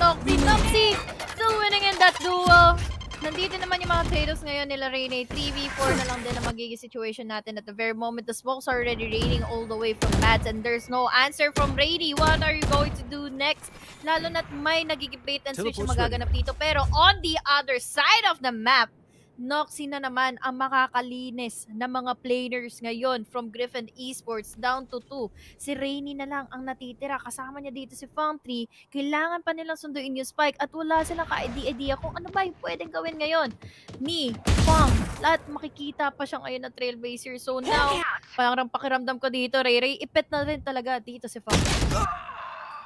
Noxy still winning in that duel. Nandito naman yung mga traders ngayon nila Reyne. 3v4 na lang din ang magiging situation natin at the very moment. The smokes are already raining all the way from Mads and there's no answer from Rady. What are you going to do next? Lalo na't may nagiging bait and switch na magaganap dito. Pero on the other side of the map, Noxy na naman ang makakalinis ng mga players ngayon from Griffin Esports down to 2. Si Rainy na lang ang natitira. Kasama niya dito si Fang3. Kailangan pa nilang sunduin yung spike at wala silang ka-idea kung ano ba yung pwedeng gawin ngayon ni Fang. Lahat makikita pa siya ngayon na Trailblazer. So now, parang pakiramdam ko dito, Ray, ipet na rin talaga dito si Fang.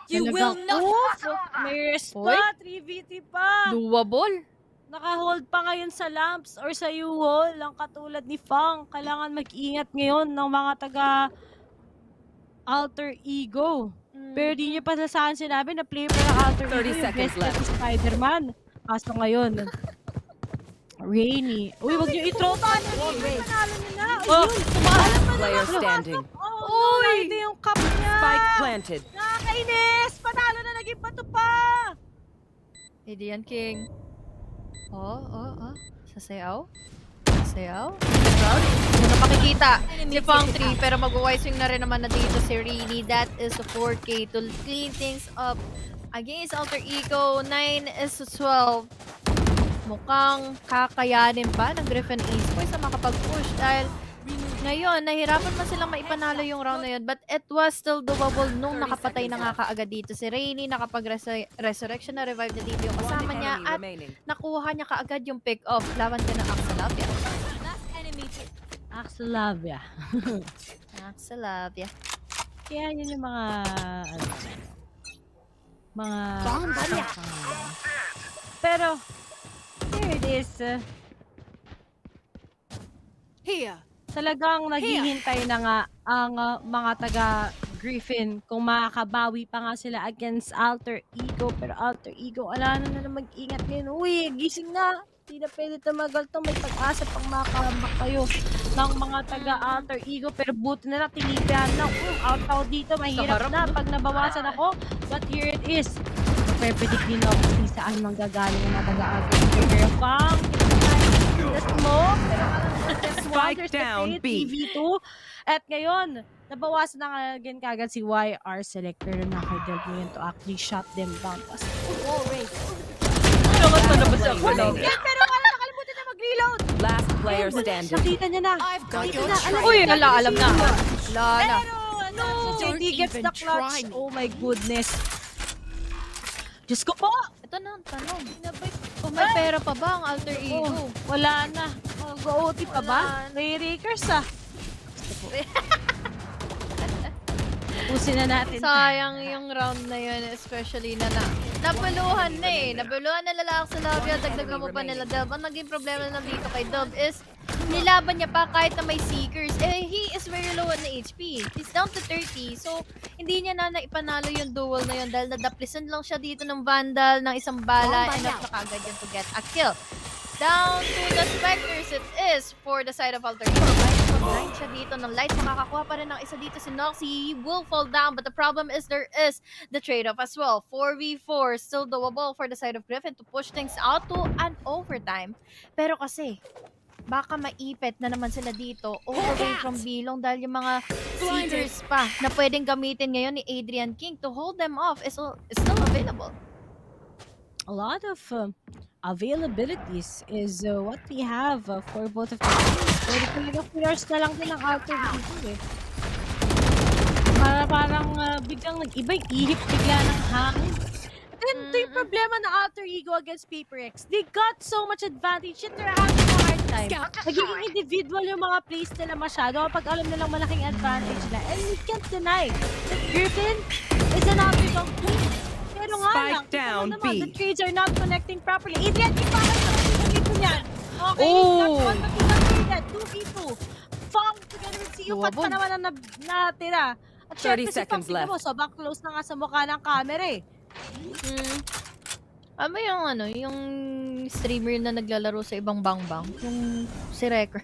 You will not! May respa! 3v3 pa! Doable! Naka-hold pa ngayon sa lamps or sa U-hole ang katulad ni Fang. Kailangan mag-ingat ngayon ng mga taga Alter Ego. Pero di nyo pa saan sinabi na player pa ng Alter Ego yung best friend si Spider-Man. Kaso ngayon, Rainy. Uy, wag nyo i-throw tayo na rin. Panalo nila. Ayun, tumahalan pa Player naman. standing. Uy, ito yung cup niya. Spike planted. Nakakainis. Panalo na naging bato pa. Hindi yan, King. Sasayaw? Crowd? Hindi na makikita si Fang3 pero mag-wise swing na rin naman na dito si Rini. That is a 4K to clean things up against Alter Ego. 9 is 12. Mukhang kakayanin pa ng Griffin Esports na makapag-push dahil Ngayon, nahirapan man silang maipanalo yung round na yun, but it was still doable nung nakapatay na nga kaagad dito si Rainy, nakapag-resurrection na revive na dito yung kasama niya, at nakuha niya kaagad yung pick-off. Laban ka ng Axelavia. Axelavia. Axelavia. Kaya yun yung mga... Pero, here it is. Here. Talagang naghihintay na nga ang mga taga Griffin kung makakabawi pa nga sila against Alter Ego. Pero Alter Ego, ala na mag-ingat ngayon. Uy, gising na. Hindi na pwede tumagal to. May pag-asa pang makakambak kayo ng mga taga Alter Ego. Pero buti na lang, tinipihan na. Out ako dito, mahirap na pag nabawasan ako. But here it is. Predict din ako kung saan manggagaling ang mga taga Alter Ego. Pero pang Spike down B. TV2. At ngayon, nabawasan na nga again kagad si YR Selector na nakagag ngayon to actually shut them down. Tapos, Pero nakalimutan na mag-reload. Last player standing. Nakita niya na. Uy, alam na. Wala na. Pero JD gets the clutch. Oh my goodness. Diyos ko po! Ito na ang tanong. Kung may pera pa ba ang Alter Ego? Wala na. Go-OT pa ba? May Rakers Usin na natin. Sayang yung round na yun, especially na napuluhan na eh. Napuluhan na lalaki sa lobby at dagdagan mo pa nila Dub. Ang naging problema lang dito kay Dub is nilaban niya pa kahit na may Seekers. He is very low on the HP. He's down to 30. So, hindi niya na naipanalo yung duel na yun dahil nadaplisan lang siya dito ng Vandal ng isang bala. Enough na kagad yun to get a kill. Down to the Spectres it is for the side of Alter Ego. Blind siya dito ng lights. Makakakuha pa rin ng isa dito si Noxy. He will fall down, but the problem is there is the trade-off as well. 4v4 still doable for the side of Griffin to push things out to an overtime. Pero kasi, baka maipit na naman sila dito all the way from Bilong dahil yung mga Seekers pa na pwedeng gamitin ngayon ni Adrian King to hold them off is still available. A lot of availabilities is what we have for both of the teams. Pwede talaga players na lang din ang Alter Ego eh. Parang biglang nag-iba yung ihip bigla ng hangin. Then, ito yung problema na Alter Ego against PaperX. They got so much advantage yet they're having a hard time. Nagiging individual yung mga plays nila masyado kapag alam nilang malaking advantage na. And we can't deny that Griffin is an underdog team. Pero nga lang, naman, the trades are not connecting properly. Adrian, ipakas na dito niyan. Okay, got 2v2. Fong together with CU, pat pa naman ang natira. At 30 seconds left. Sobrang close na nga sa mukha ng camera eh. Ano yung streamer na naglalaro sa ibang bangbang? Yung si Record.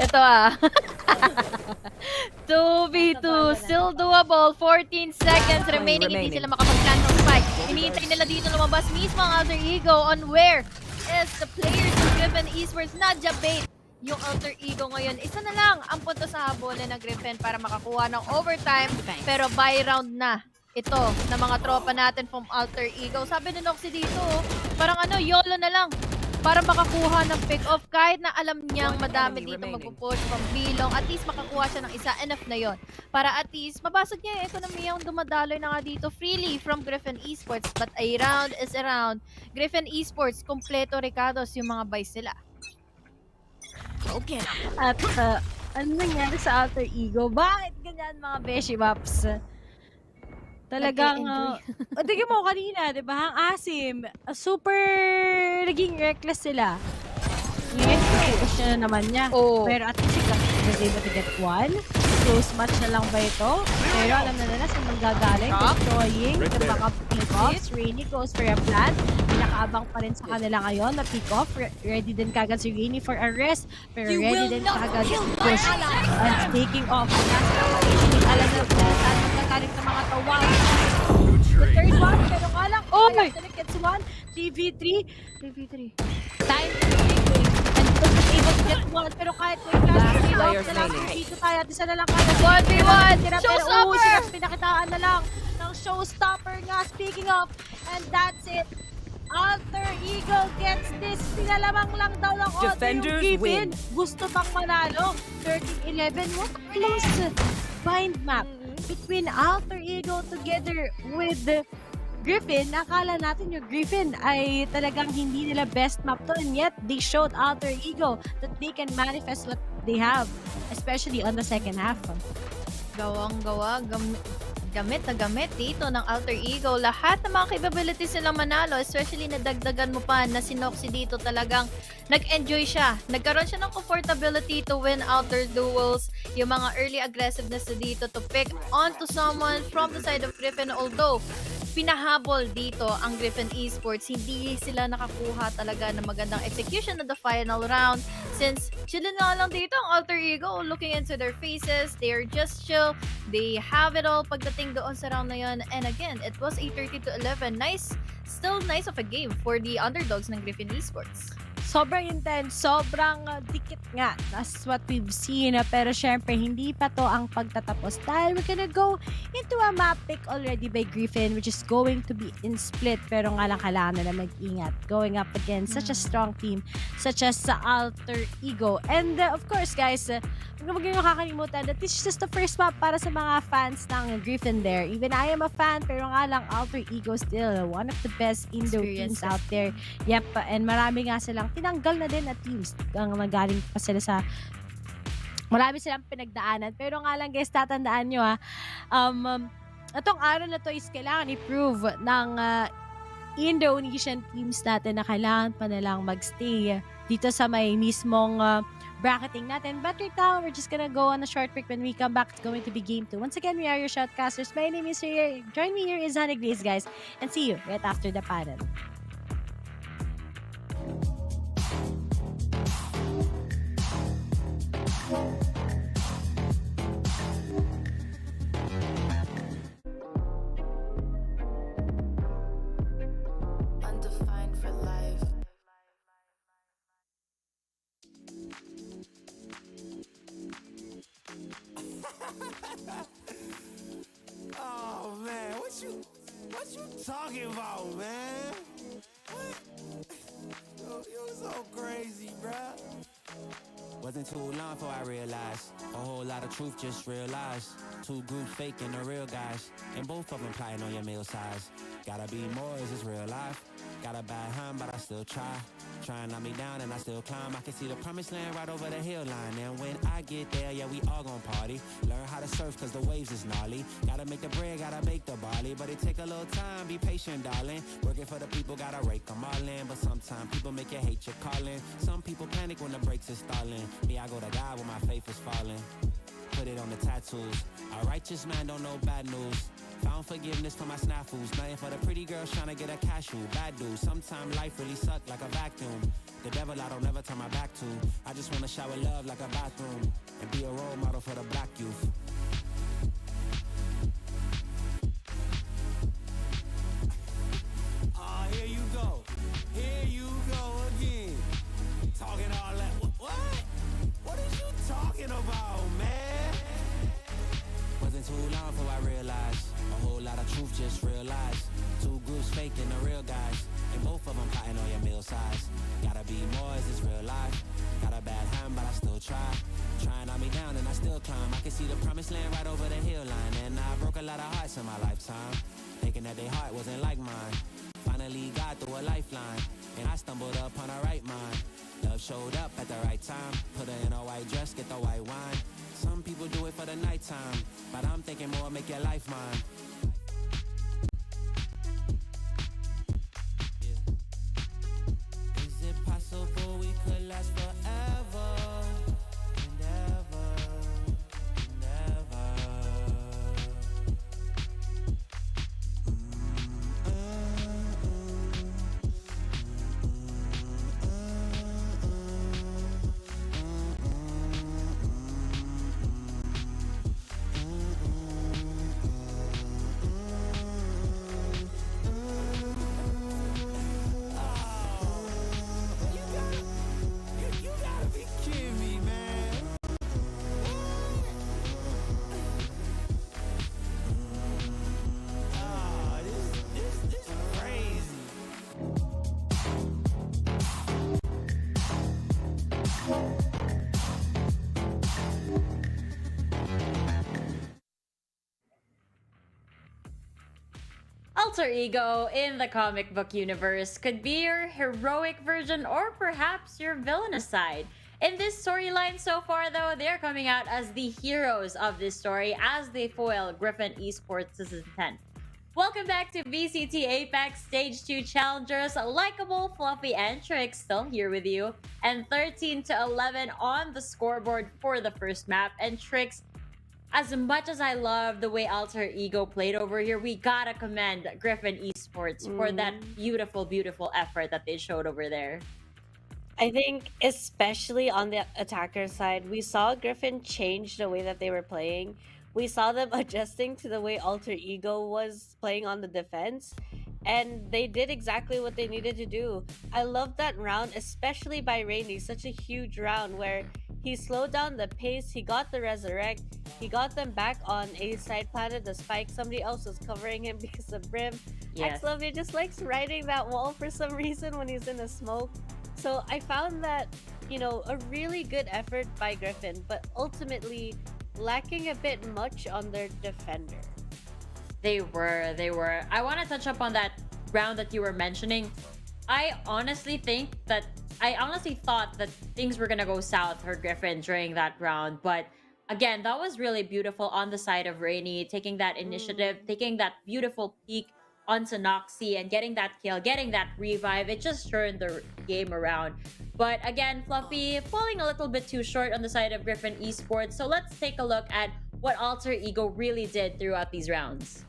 Ito 2v2, still doable. 14 seconds remaining. Hindi sila makapag-plan ng spike. Hinihintay nila dito lumabas mismo ang Alter Ego on where is the players of Griffin Esports. Nadja bait yung Alter Ego ngayon. Isa na lang ang punto sa habolan ng Griffin para makakuha ng overtime. Pero by round na ito na mga tropa natin from Alter Ego. Sabi ni Noxy dito, parang YOLO na lang para makakuha ng pick-off kahit na alam niyang madami dito magpupush from Bilong. At least makakuha siya ng isa. Enough na yon para at least mabasag niya yung ekonomiyang dumadaloy na nga dito freely from Griffin Esports. But a round is a round. Griffin Esports, kompleto Ricardos yung mga buys nila. Okay. At ano nangyari sa Alter Ego? Bakit ganyan mga Beshi Maps? Talagang, tignan mo kanina, di ba? Ang asim, super naging reckless sila. Ngayon, push na naman niya. Pero at least was able to get one. Close match na lang ba ito? Pero alam na nila saan manggagaling. Destroying the backup pick-offs. Rainy goes for a plan. Pinakaabang pa rin sa kanila ngayon na pick-off. Ready din kagad si Rainy for a rest. Pero ready din kagad si push. And taking off. Nasa naman alam na saan magkakalit ng mga tawag. The third one, pero nga lang. Oh my! Gets one. 3v3. Time to take. And able to get one. Pero kahit may flash off na lang. Dito tayo. At isa na lang kaya. 1v1! Showstopper! Pinakitaan na lang ng showstopper nga. Speaking of. And that's it. Alter Ego Eagle gets this. Pinalamang lang daw ng auto yung Defenders Griffin. win. Gusto pang manalo. 13-11. What a close bind map between Alter Ego together with Griffin. Nakala natin yung Griffin ay talagang hindi nila best map to, and yet they showed Alter Ego that they can manifest what they have, especially on the second half. Gawang-gawa, gamit na gamit dito ng Alter Ego. Lahat ng mga capabilities nilang manalo, especially nadagdagan mo pa na si Noxy dito talagang nag-enjoy siya. Nagkaroon siya ng comfortability to win outer duels. Yung mga early aggressiveness na dito to pick onto someone from the side of Griffin. Although, pinahabol dito ang Griffin Esports. Hindi sila nakakuha talaga ng magandang execution of the final round since chillin na lang dito ang Alter Ego looking into their faces. They are just chill. They have it all pagdating doon sa round na yun. And again, it was a 30-11. Still nice of a game for the underdogs ng Griffin Esports. Sobrang intense, sobrang dikit nga. That's what we've seen. Pero syempre, hindi pa to ang pagtatapos dahil we're gonna go into a map pick already by Griffin, which is going to be in split. Pero nga lang kailangan nila mag-ingat going up against such a strong team such as sa Alter Ego. And of course, guys, huwag nyo makakalimutan that this is just the first map para sa mga fans ng Griffin there. Even I am a fan, pero nga lang Alter Ego still one of the best Indo teams out there. Yep, and marami nga silang tinanggal na din na teams ang magaling pa sila sa marami silang pinagdaanan. Pero nga lang guys, tatandaan nyo itong araw na to is kailangan i-prove ng Indonesian teams natin na kailangan pa nilang magstay dito sa may mismong bracketing natin. But right now, we're just gonna go on a short break. When we come back, it's going to be game 2. Once again, we are your shoutcasters. My name is here. Join me here is Hannah Grace, guys. And see you right after the panel. Undefined for life. Oh man, what you talking about, man? What? You so crazy, bruh. Wasn't too long before I realized a whole lot of truth just realized. Two groups faking the real guys, and both of them plotting on your meal size. Gotta be more, is this real life? Got a bad hand, but I still try. Trying to knock me down and I still climb. I can see the promised land right over the hill line. And when I get there, yeah, we all gon' party. Learn how to surf cause the waves is gnarly. Gotta make the bread, gotta bake the barley. But it take a little time, be patient, darling. Working for the people, gotta rake them all in. But sometimes people make you hate your calling. Some people panic when the brakes is stalling. Me, I go to God when my faith is falling. Put it on the tattoos. A righteous man don't know bad news. Found forgiveness for my snafus. Nothing for the pretty girls trying to get a cashew. Bad dude. Sometimes life really suck like a vacuum. The devil I don't never turn my back to. I just wanna shower love like a bathroom. And be a role model for the black youth. Oh, here you go. Here you go again. Talking all that. What? What are you talking about, man? Wasn't too long before I realized a whole lot of truth just realized. Two groups faking the real guys, and both of them plotting on your meal size. Gotta be more, is this real life? Got a bad hand, but I still try. Trying to knock me down and I still climb. I can see the promised land right over the hill line. And I broke a lot of hearts in my lifetime, thinking that their heart wasn't like mine. Finally got through a lifeline, and I stumbled upon a right mind. Love showed up at the right time. Put her in a white dress, get the white wine. Some people do it for the nighttime, but I'm thinking more, make your life mine. Is it possible we could last forever and ever and ever? Alter ego in the comic book universe could be your heroic version or perhaps your villainous side. In this storyline so far, though, they're coming out as the heroes of this story as they foil Griffin Esports' intent. Welcome back to VCT APAC Stage 2 Challengers. Likeable, Fluffy, and Trix still here with you. And 13-11 on the scoreboard for the first map. And Trix, as much as I love the way Alter Ego played over here, we gotta commend Griffin Esports for that beautiful, beautiful effort that they showed over there. I think especially on the attacker side, we saw Griffin change the way that they were playing. We saw them adjusting to the way Alter Ego was playing on the defense, and they did exactly what they needed to do. I love that round, especially by Rainy, such a huge round where he slowed down the pace, he got the resurrect, he got them back on A side, planted the spike, somebody else was covering him because of Brim. Yes. Xlovia just likes riding that wall for some reason when he's in the smoke. So I found that, you know, a really good effort by Griffin, but ultimately lacking a bit much on their defender. They were. I want to touch up on that round that you were mentioning. I honestly thought that things were gonna go south for Griffin during that round, but again, that was really beautiful on the side of Rainy, taking that initiative, taking that beautiful peek onto Noxie and getting that kill, getting that revive. It just turned the game around. But again, Fluffy falling a little bit too short on the side of Griffin Esports. So let's take a look at what Alter Ego really did throughout these rounds.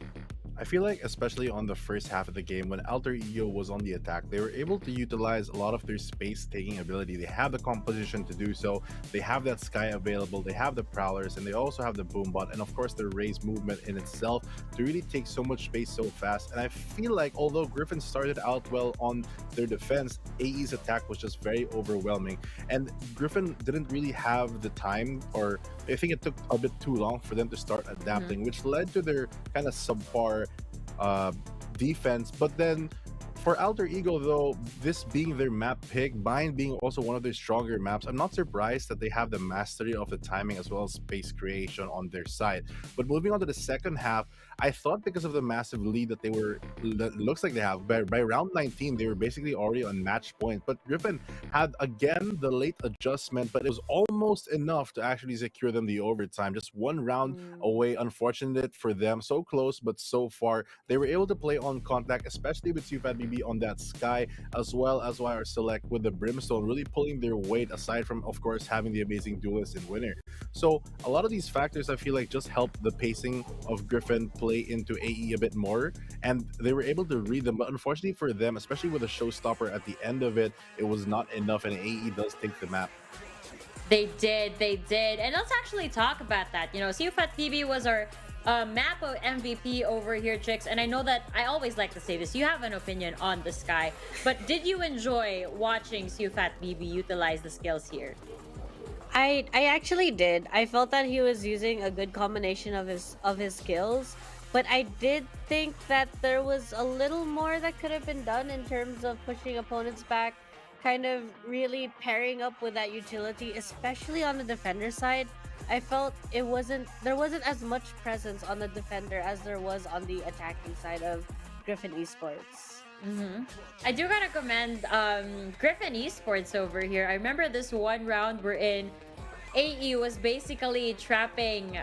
I feel like, especially on the first half of the game, when Alter Ego was on the attack, they were able to utilize a lot of their space-taking ability. They have the composition to do so. They have that Sky available. They have the Prowlers, and they also have the Boombot, and of course, the Raise movement in itself to really take so much space so fast. And I feel like, although Griffin started out well on their defense, AE's attack was just very overwhelming. And Griffin didn't really have the time, or I think it took a bit too long for them to start adapting, which led to their kind of subpar defense. But then for Alter Ego, though, this being their map pick, Bind being also one of their stronger maps, I'm not surprised that they have the mastery of the timing as well as space creation on their side. But moving on to the second half, I thought because of the massive lead that looks like they have, by round 19, they were basically already on match point. But Griffin had, again, the late adjustment, but it was almost enough to actually secure them the overtime. Just one round away. Unfortunate for them. So close, but so far. They were able to play on contact, especially with Sufat BB on that Sky, as well as YR Select with the Brimstone, really pulling their weight, aside from, of course, having the amazing duelist in Winner. So a lot of these factors, I feel like, just helped the pacing of Griffin play into AE a bit more, and they were able to read them. But unfortunately for them, especially with a showstopper at the end of it, it was not enough, and AE does take the map. They did. And let's actually talk about that. You know, Sufat BB was our map of MVP over here, Trix, and I know that I always like to say this, you have an opinion on the Sky, but did you enjoy watching Sufat BB utilize the skills here? I actually did. I felt that he was using a good combination of his skills, but I did think that there was a little more that could have been done in terms of pushing opponents back, kind of really pairing up with that utility, especially on the defender side. I felt there wasn't as much presence on the defender as there was on the attacking side of Griffin Esports. I do gotta commend Griffin Esports over here. I remember this one round wherein AE was basically trapping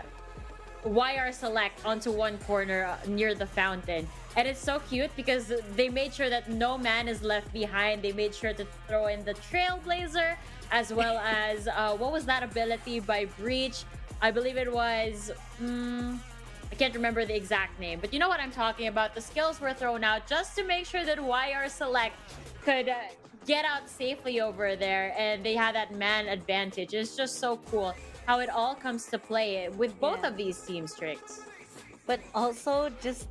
YR Select onto one corner near the fountain, and it's so cute because they made sure that no man is left behind. They made sure to throw in the Trailblazer, as well as what was that ability by Breach? I believe it was I can't remember the exact name, but you know what I'm talking about. The skills were thrown out just to make sure that YR Select could get out safely over there, and they had that man advantage. It's just so cool how it all comes to play with both of these teams, Tricks. But also just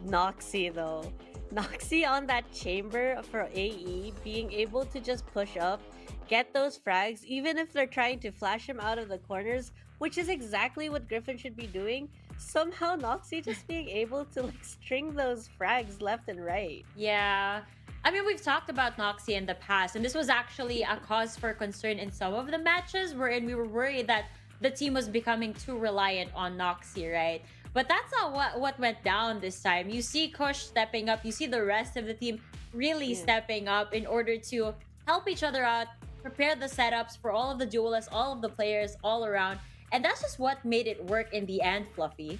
Noxie, though. Noxie on that chamber for AE, being able to just push up, get those frags, even if they're trying to flash him out of the corners, which is exactly what Griffin should be doing. Somehow Noxie just being able to like string those frags left and right. Yeah. I mean, we've talked about Noxie in the past, and this was actually a cause for concern in some of the matches wherein we were worried that the team was becoming too reliant on Noxie, right? But that's not what went down this time. You see Kush stepping up. You see the rest of the team really stepping up in order to help each other out, prepare the setups for all of the duelists, all of the players all around. And that's just what made it work in the end, Fluffy.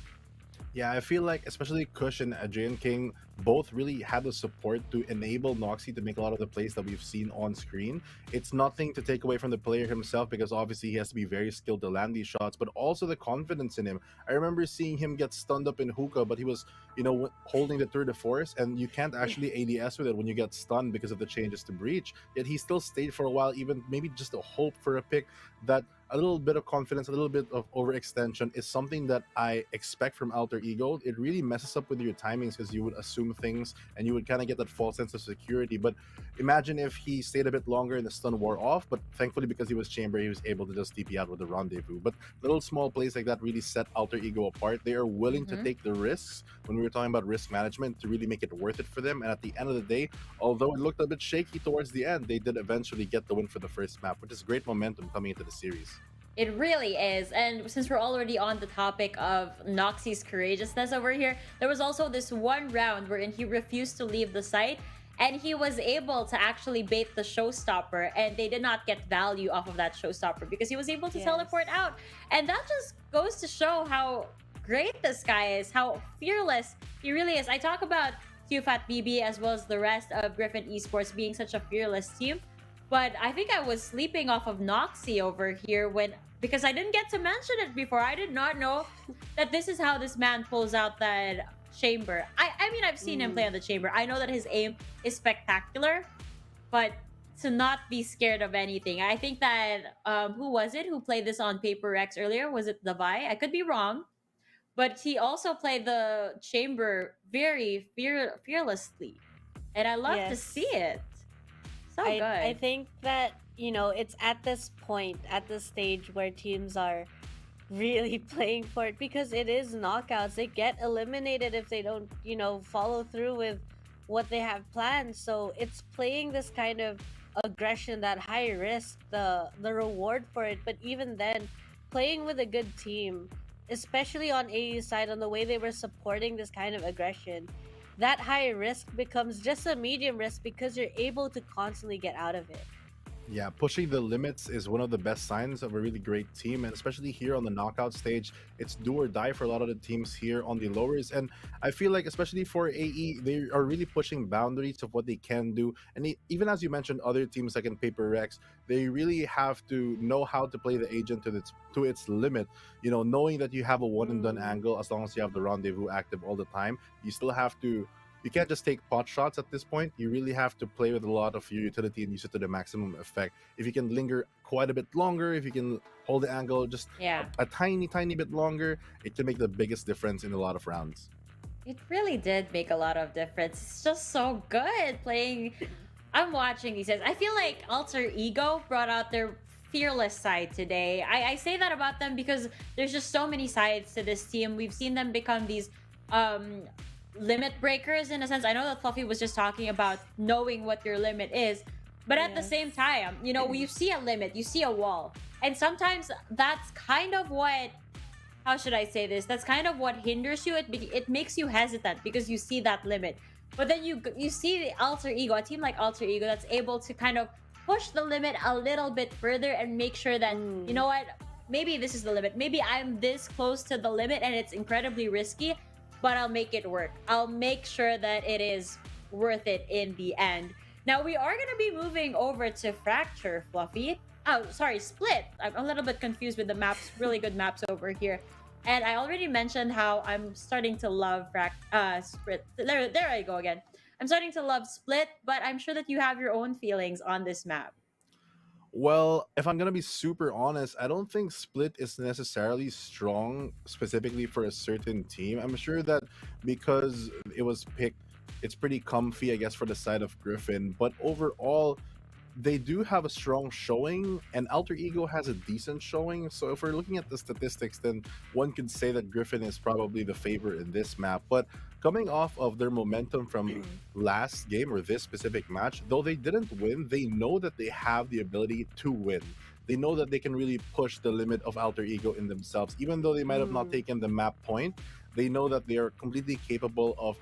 Yeah, I feel like especially Kush and Adrian King both really had the support to enable Noxy to make a lot of the plays that we've seen on screen. It's nothing to take away from the player himself because obviously he has to be very skilled to land these shots, but also the confidence in him. I remember seeing him get stunned up in hookah, but he was, holding the tour de force, and you can't actually ADS with it when you get stunned because of the changes to breach. Yet he still stayed for a while, even maybe just a hope for a pick. That a little bit of confidence, a little bit of overextension is something that I expect from Alter Ego. It really messes up with your timings because you would assume things and you would kind of get that false sense of security. But imagine if he stayed a bit longer and the stun wore off, but thankfully because he was chamber, he was able to just TP out with the rendezvous. But little small plays like that really set Alter Ego apart. They are willing to take the risks when we were talking about risk management to really make it worth it for them. And at the end of the day, although it looked a bit shaky towards the end, they did eventually get the win for the first map, which is great momentum coming into the series. It really is. And since we're already on the topic of Noxy's courageousness over here, there was also this one round wherein he refused to leave the site and he was able to actually bait the showstopper, and they did not get value off of that showstopper because he was able to teleport out. And that just goes to show how great this guy is, how fearless he really is. I talk about QFAT BB as well as the rest of Griffin Esports being such a fearless team. But I think I was sleeping off of Noxy over here because I didn't get to mention it before. I did not know that this is how this man pulls out that chamber. I mean, I've seen him play on the chamber. I know that his aim is spectacular, but to not be scared of anything. I think that, who was it who played this on Paper X earlier? Was it Levi? I could be wrong. But he also played the chamber very fearlessly. And I love to see it. So good. I think that, it's at this point, at this stage where teams are really playing for it because it is knockouts. They get eliminated if they don't, follow through with what they have planned. So it's playing this kind of aggression, that high risk, the reward for it. But even then, playing with a good team, especially on AE's side, on the way they were supporting this kind of aggression, that high risk becomes just a medium risk because you're able to constantly get out of it. Yeah, pushing the limits is one of the best signs of a really great team, and especially here on the knockout stage, it's do or die for a lot of the teams here on the lowers. And I feel like especially for AE, they are really pushing boundaries of what they can do. And even as you mentioned, other teams like in Paper Rex, they really have to know how to play the agent to its limit. Knowing that you have a one and done angle, as long as you have the rendezvous active all the time, you still have to. You can't just take pot shots at this point. You really have to play with a lot of your utility and use it to the maximum effect. If you can linger quite a bit longer, if you can hold the angle just a tiny bit longer, it can make the biggest difference in a lot of rounds. It really did make a lot of difference. It's just so good playing. I'm watching these guys. I feel like Alter Ego brought out their fearless side today. I say that about them because there's just so many sides to this team. We've seen them become these limit breakers in a sense. I know that Fluffy was just talking about knowing what your limit is, but at the same time, you see a limit, you see a wall, and sometimes that's kind of what, how should I say this, that's kind of what hinders you. It makes you hesitant because you see that limit, but then you see the Alter Ego, a team like Alter Ego that's able to kind of push the limit a little bit further and make sure that you know what, maybe this is the limit, maybe I'm this close to the limit and it's incredibly risky, but I'll make it work. I'll make sure that it is worth it in the end. Now, we are going to be moving over to Fracture, Fluffy. Oh, sorry, Split. I'm a little bit confused with the maps. Really good maps over here. And I already mentioned how I'm starting to love Split. There I go again. I'm starting to love Split, but I'm sure that you have your own feelings on this map. Well, if I'm going to be super honest, I don't think Split is necessarily strong specifically for a certain team. I'm sure that because it was picked, it's pretty comfy, I guess, for the side of Griffin. But overall, they do have a strong showing, and Alter Ego has a decent showing. So if we're looking at the statistics, then one could say that Griffin is probably the favorite in this map. But coming off of their momentum from last game or this specific match, though they didn't win, they know that they have the ability to win. They know that they can really push the limit of Alter Ego in themselves. Even though they might have not taken the map point, they know that they are completely capable of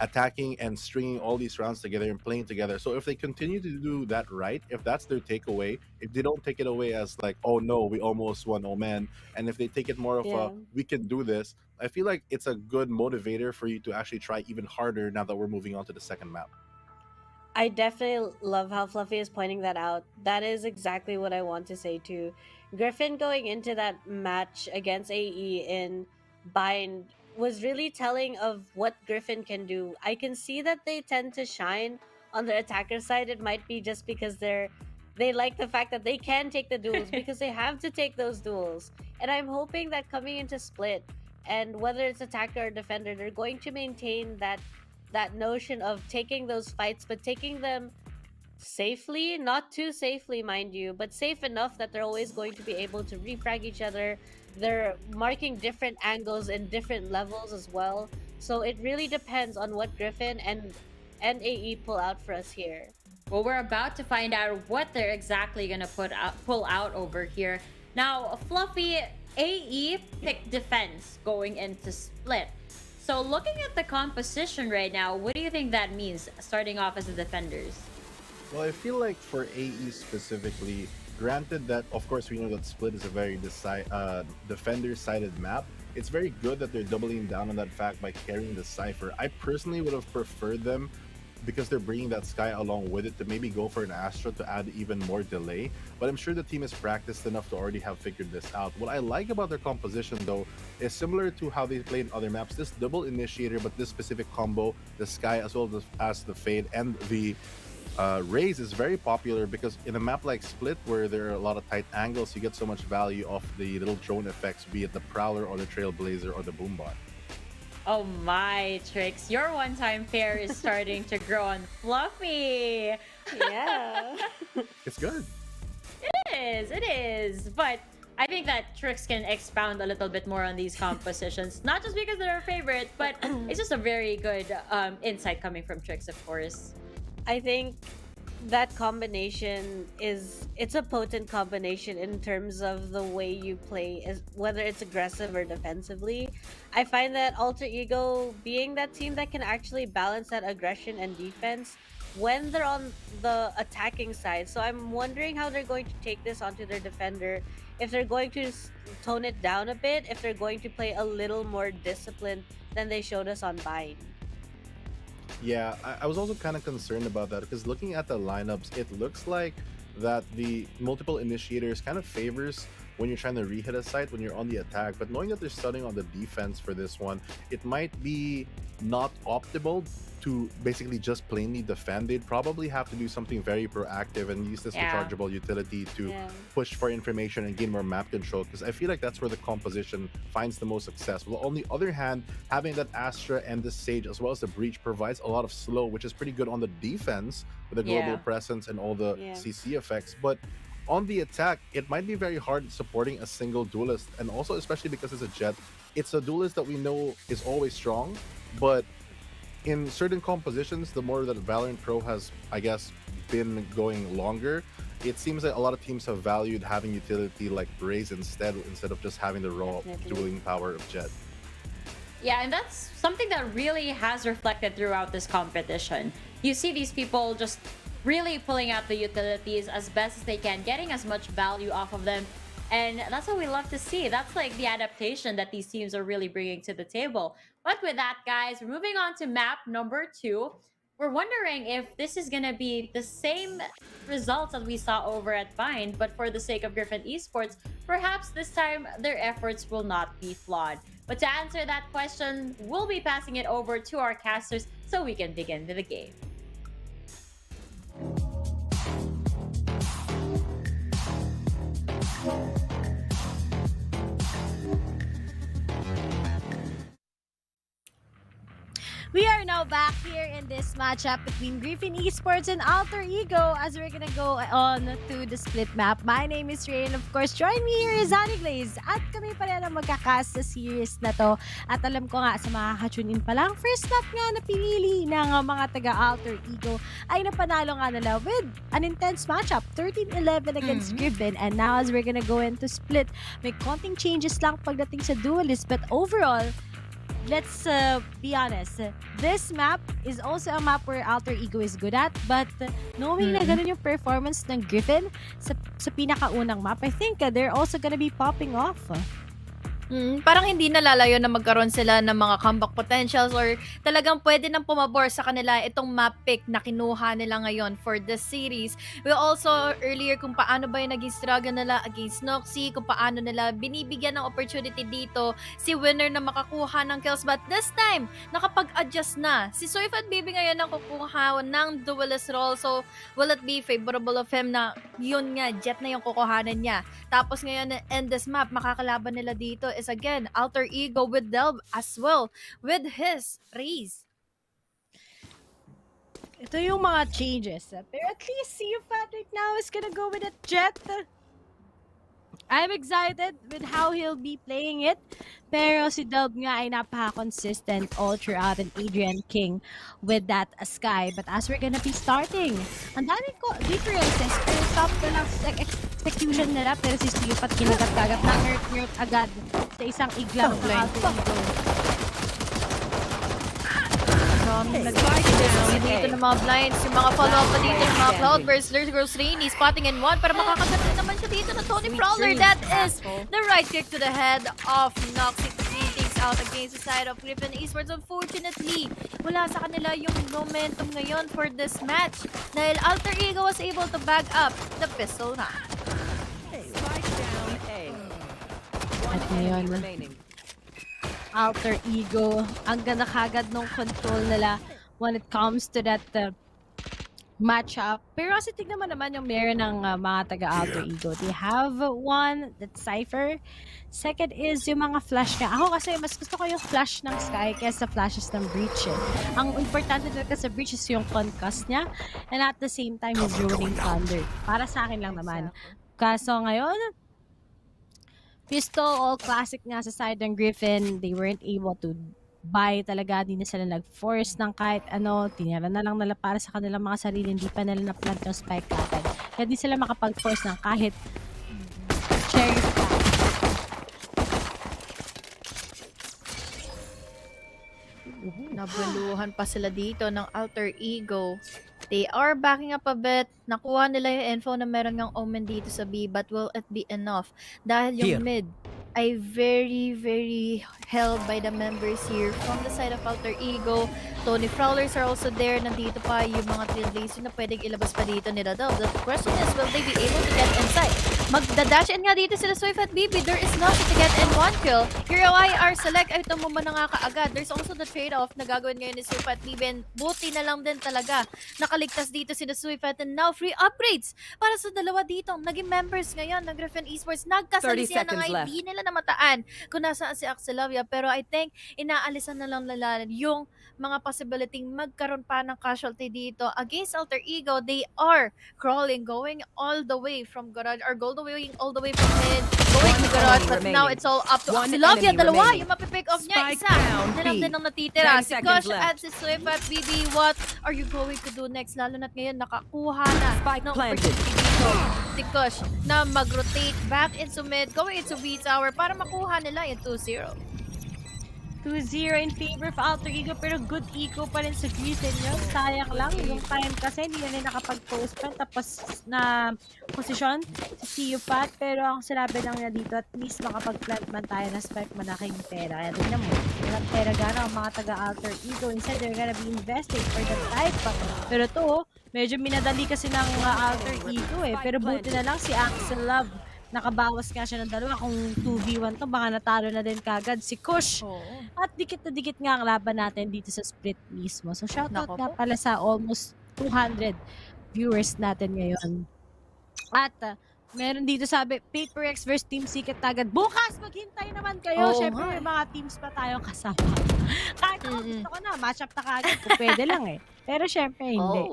attacking and stringing all these rounds together and playing together. So if they continue to do that right, if that's their takeaway, if they don't take it away as like, oh no, we almost won, oh man, and if they take it more of Yeah. a, we can do this, I feel like it's a good motivator for you to actually try even harder now that we're moving on to the second map. I definitely love how Fluffy is pointing that out. That is exactly what I want to say too. Griffin going into that match against AE in Bind was really telling of what Griffin can do. I can see that they tend to shine on the attacker side. It might be just because they like the fact that they can take the duels because they have to take those duels. And I'm hoping that coming into Split, and whether it's attacker or defender, they're going to maintain that notion of taking those fights, but taking them safely, not too safely, mind you, but safe enough that they're always going to be able to refrag each other. They're marking different angles and different levels as well. So it really depends on what Griffin and AE pull out for us here. Well, we're about to find out what they're exactly gonna pull out over here. Now, Fluffy, AE picked defense going into Split. So looking at the composition right now, what do you think that means, starting off as the defenders? Well, I feel like for AE specifically, granted that, of course, we know that Split is a very defender-sided map, it's very good that they're doubling down on that fact by carrying the Cypher. I personally would have preferred them, because they're bringing that Sky along with it, to maybe go for an Astra to add even more delay, but I'm sure the team is practiced enough to already have figured this out. What I like about their composition though is similar to how they play in other maps. This double initiator, but this specific combo, the Sky as well as the Fade and the Raze, is very popular because in a map like Split, where there are a lot of tight angles, you get so much value off the little drone effects, be it the Prowler or the Trailblazer or the Boombot. Oh my, Trix, your one-time fare is starting to grow on Fluffy. Yeah. It's good. It is. But I think that Trix can expound a little bit more on these compositions. Not just because they're our favorite, but it's just a very good insight coming from Trix, of course. I think that combination it's a potent combination in terms of the way you play, whether it's aggressive or defensively. I find that Alter Ego being that team that can actually balance that aggression and defense when they're on the attacking side. So I'm wondering how they're going to take this onto their defender, if they're going to tone it down a bit, if they're going to play a little more disciplined than they showed us on Bind. Yeah, I was also kind of concerned about that because looking at the lineups, it looks like that the multiple initiators kind of favors when you're trying to re-hit a site when you're on the attack, but knowing that they're studying on the defense for this one, it might be not optimal to basically just plainly defend. They'd probably have to do something very proactive and use this rechargeable utility to push for information and gain more map control, because I feel like that's where the composition finds the most success. Well, on the other hand, having that Astra and the Sage as well as the Breach provides a lot of slow, which is pretty good on the defense with the global presence and all the CC effects, but on the attack, it might be very hard supporting a single duelist, and also especially because it's a Jet, it's a duelist that we know is always strong, but in certain compositions, the more that Valorant Pro has, I guess, been going longer, it seems that a lot of teams have valued having utility like Raze instead of just having the raw dueling power of Jet. Yeah, and that's something that really has reflected throughout this competition. You see these people just really pulling out the utilities as best as they can, getting as much value off of them. And that's what we love to see. That's like the adaptation that these teams are really bringing to the table. But with that, guys, we're moving on to map number 2. We're wondering if this is going to be the same results that we saw over at Bind, but for the sake of Griffin Esports, perhaps this time their efforts will not be flawed. But to answer that question, we'll be passing it over to our casters so we can dig into the game. We are now back here in this matchup between Griffin Esports and Alter Ego as we're gonna go on to the split map. My name is Ray and of course, join me here is Honey Glaze at kami pa rin ang magkakast sa series na to. At alam ko nga sa mga ka-tune in pa lang, first map nga na pinili ng mga taga Alter Ego ay napanalo nga nila with an intense matchup, 13-11 against Griffin. And now as we're gonna go into split, may konting changes lang pagdating sa duelist, but overall, let's be honest. This map is also a map where Alter Ego is good at, but knowing na ganun yung performance ng Griffin sa pinakaunang map, I think they're also gonna be popping off. Parang hindi nalalayo na magkaroon sila ng mga comeback potentials or talagang pwede nang pumabor sa kanila itong map pick na kinuha nila ngayon for this series. We also earlier kung paano ba yung naging struggle nila against Noxy, kung paano nila binibigyan ng opportunity dito si winner na makakuha ng kills, but this time nakapag-adjust na. Si Swift at Bibi ngayon ang kukuha ng duelist role, so will it be favorable of him na yun nga, Jet na yung kukuhanan niya. Tapos ngayon in this map, makakalaban nila dito is again Alter Ego with Delv as well with his Raze. Ito yung mga changes. Pero at least see you Fat right now is gonna go with a Jet. I'm excited with how he'll be playing it. Pero si Delv nga ay napaka-consistent all throughout and Adrian King with that Sky. But as we're gonna be starting, ang daming ko differences. Pero top na lang sa execution nila. Pero si Steve at kinagat-kagat na hurt agad sa isang iglang ng Alter Ego. Nag-fight dito ng mga blinds, yung mga follow-up pa dito ng mga Cloudburst. There's Gross Rainy spotting in one para makakaganda naman siya dito ng Tony Prowler. That is the right kick to the head of Noxy to see things out against the side of Griffin Esports. Unfortunately, wala sa kanila yung momentum ngayon for this match dahil Alter Ego was able to bag up the pistol na. At ngayon, Alter Ego, ang ganda kagad ng control nila when it comes to that matchup. Pero kasi tignan mo naman yung meron ng mga taga-Alter Ego. They have one, that's Cypher. Second is yung mga flash nga. Ako kasi mas gusto ko yung flash ng Sky kaysa flashes ng Breach. Ang importante talaga sa Breach is yung concuss niya and at the same time is Rolling Thunder. Para sa akin lang naman. Kaso ngayon, Pistol, all classic nga sa side ng Griffin. They weren't able to buy talaga. Di na sila nag-force ng kahit ano. Tinira na lang nila para sa kanilang mga sarili. Hindi pa nila na-plant yung spike agad. Kaya di sila makapag-force ng kahit cherry spike. Nabuluhan pa sila dito ng Alter Ego. They are backing up a bit. Nakuha nila yung info na meron ngang Omen dito sa B, but will it be enough? Dahil yung mid ay very, very held by the members here from the side of Alter Ego. Tony Prowlers are also there. Nandito pa yung mga Trailblazers na pwedeng ilabas pa dito nila daw. The question is, will they be able to get inside? Magdadash in nga dito sila Swift at BB. There is nothing to get in one kill. Hero IR select ay tumumba na nga kaagad. There's also the trade-off na gagawin ngayon ni Swift at BB. And buti na lang din talaga. Nakaligtas dito sila Swift at and now free upgrades para sa dalawa dito. Naging members ngayon ng Griffin Esports. Nagkasalisiyan na nga hindi nila namataan kung nasaan si Xerxia. Pero I think inaalisan na lang nila yung mga possibility magkaroon pa ng casualty dito against Alter Ego. They are crawling, going all the way from garage or going all the way from mid, going to garage, but now it's all up to Xerxia. Dalawa yung mapipick off niya. Isa na lang din ang natitira. Si Kush at si Swift at BB, what are you going to do next? Lalo na't ngayon nakakuha na ng opportunity dito si Kush na mag-rotate back into mid, going into B tower para makuha nila yung 2-0. 2-0 in favor of Alter Ego, pero good eco pa rin sa Griffin nyo. Sayang lang yung time kasi hindi na nakapag-post pa. Tapos na posisyon si CU Pat, pero ang sinabi lang niya dito, at least makapag-plant man tayo na spike malaking pera. Kaya tignan mo, walang pera gana ang mga taga-Alter Ego. Instead, they're gonna be investing for the type. Pero to, medyo minadali kasi ng Alter Ego eh. Pero buti na lang si Axel Love. Nakabawas nga siya ng dalawa. Kung 2v1 to, baka natalo na din kagad si Kush. At dikit na dikit nga ang laban natin dito sa split mismo. So shoutout nga pala sa almost 200 viewers natin ngayon. At meron dito sabi, PaperX versus Team Secret agad. Bukas maghintay naman kayo. Syempre may mga teams pa tayong kasama. Kahit ako gusto ko na, match up na kagad. Kung pwede lang eh. Pero syempre hindi.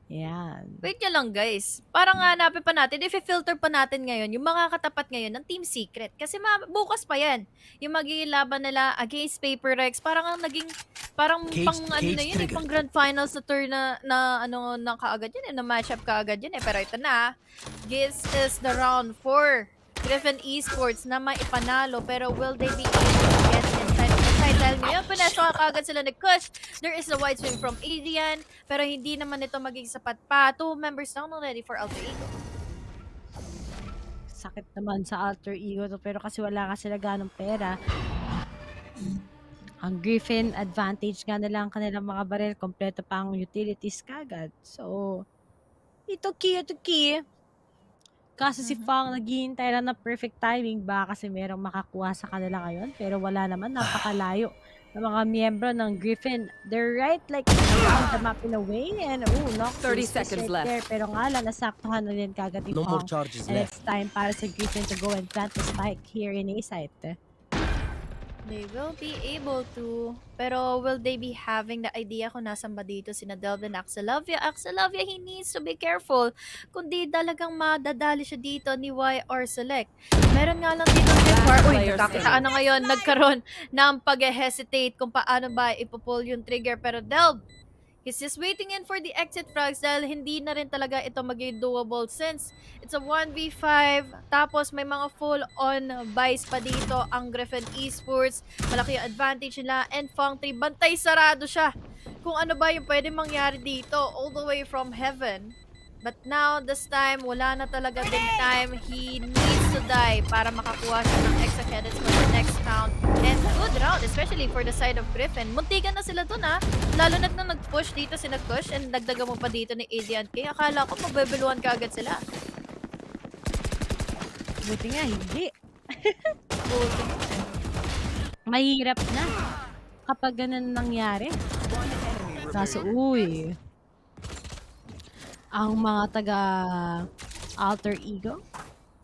Yan. Wait nyo lang guys. Parang hanapin pa natin, i-filter pa natin ngayon yung mga katapat ngayon ng Team Secret. Kasi bukas pa yan. Yung magiging laban nila against PaperX. Parang ang naging, parang pang ano na yun, pang grand finals na tour na ano na kaagad yun, na matchup kaagad yun eh. Pero ito na, this is the round 4. Griffin Esports na maipanalo, pero will they be able to get inside dahil ngayon punesto kagad sila ni Kush. There is a wide swing from Adrian, pero hindi naman ito magiging sapat pa. 2 members down already for Alter Ego. Sakit naman sa Alter Ego to, pero kasi wala ka sila ganong pera. Ang Griffin, advantage nga nila ang kanilang mga baril. Kompleto pa ang utilities kagad. So, ito key. Kasi si Fang naghihintay lang ng perfect timing ba kasi merong makakuha sa kanila ngayon. Pero wala naman, napakalayo. Ng mga miyembro ng Griffin, they're right like around the map in a way. And knock 30 seconds right left. there. Pero nga lang, nasaktuhan na din kagad ni No more Fang. charges And left. it's time para sa Griffin to go and plant the spike here in A-site. They will be able to. Pero will they be having the idea kung nasan ba dito sina Delvin Axelovia? Axelovia, he needs to be careful. Kundi talagang madadali siya dito ni Y or Select. Meron nga lang dito si War. Uy, nagkakitaan na ngayon. Nagkaroon ng pag-hesitate kung paano ba ipupull yung trigger. Pero Delv, he's just waiting in for the exit frags dahil hindi na rin talaga ito maging doable since it's a 1v5. Tapos may mga full-on buys pa dito ang Griffin Esports. Malaki yung advantage nila. And Fang 3, bantay sarado siya. Kung ano ba yung pwede mangyari dito all the way from heaven. But now, this time, wala na talaga din time. He needs to die para makakuha siya ng extra credits for the next round. And good round, especially for the side of Griffin. Muntikan na sila dun ha. Lalo na't nang nag-push dito si nag-push and dagdagan mo pa dito ni Adrian King. Akala ko mabibiluan ka agad sila. Buti nga, hindi. Mahirap na kapag ganun nangyari. Kaso, ang mga taga Alter Ego,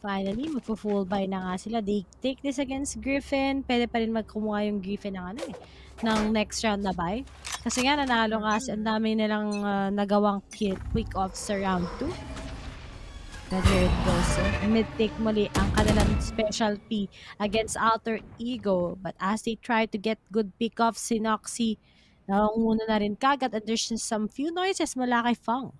finally, magpo-full buy na nga sila. They take this against Griffin. Pwede pa rin magkumuha yung Griffin ng next round na buy. Kasi nga, nanalo nga. Ang dami nilang nagawang quick offs sa round 2. But here it goes. Mid-take muli ang kanilang specialty against Alter Ego. But as they try to get good pick-offs, si Noxy, nakunguna na rin kagad. And there's some few noises mula kay Fang.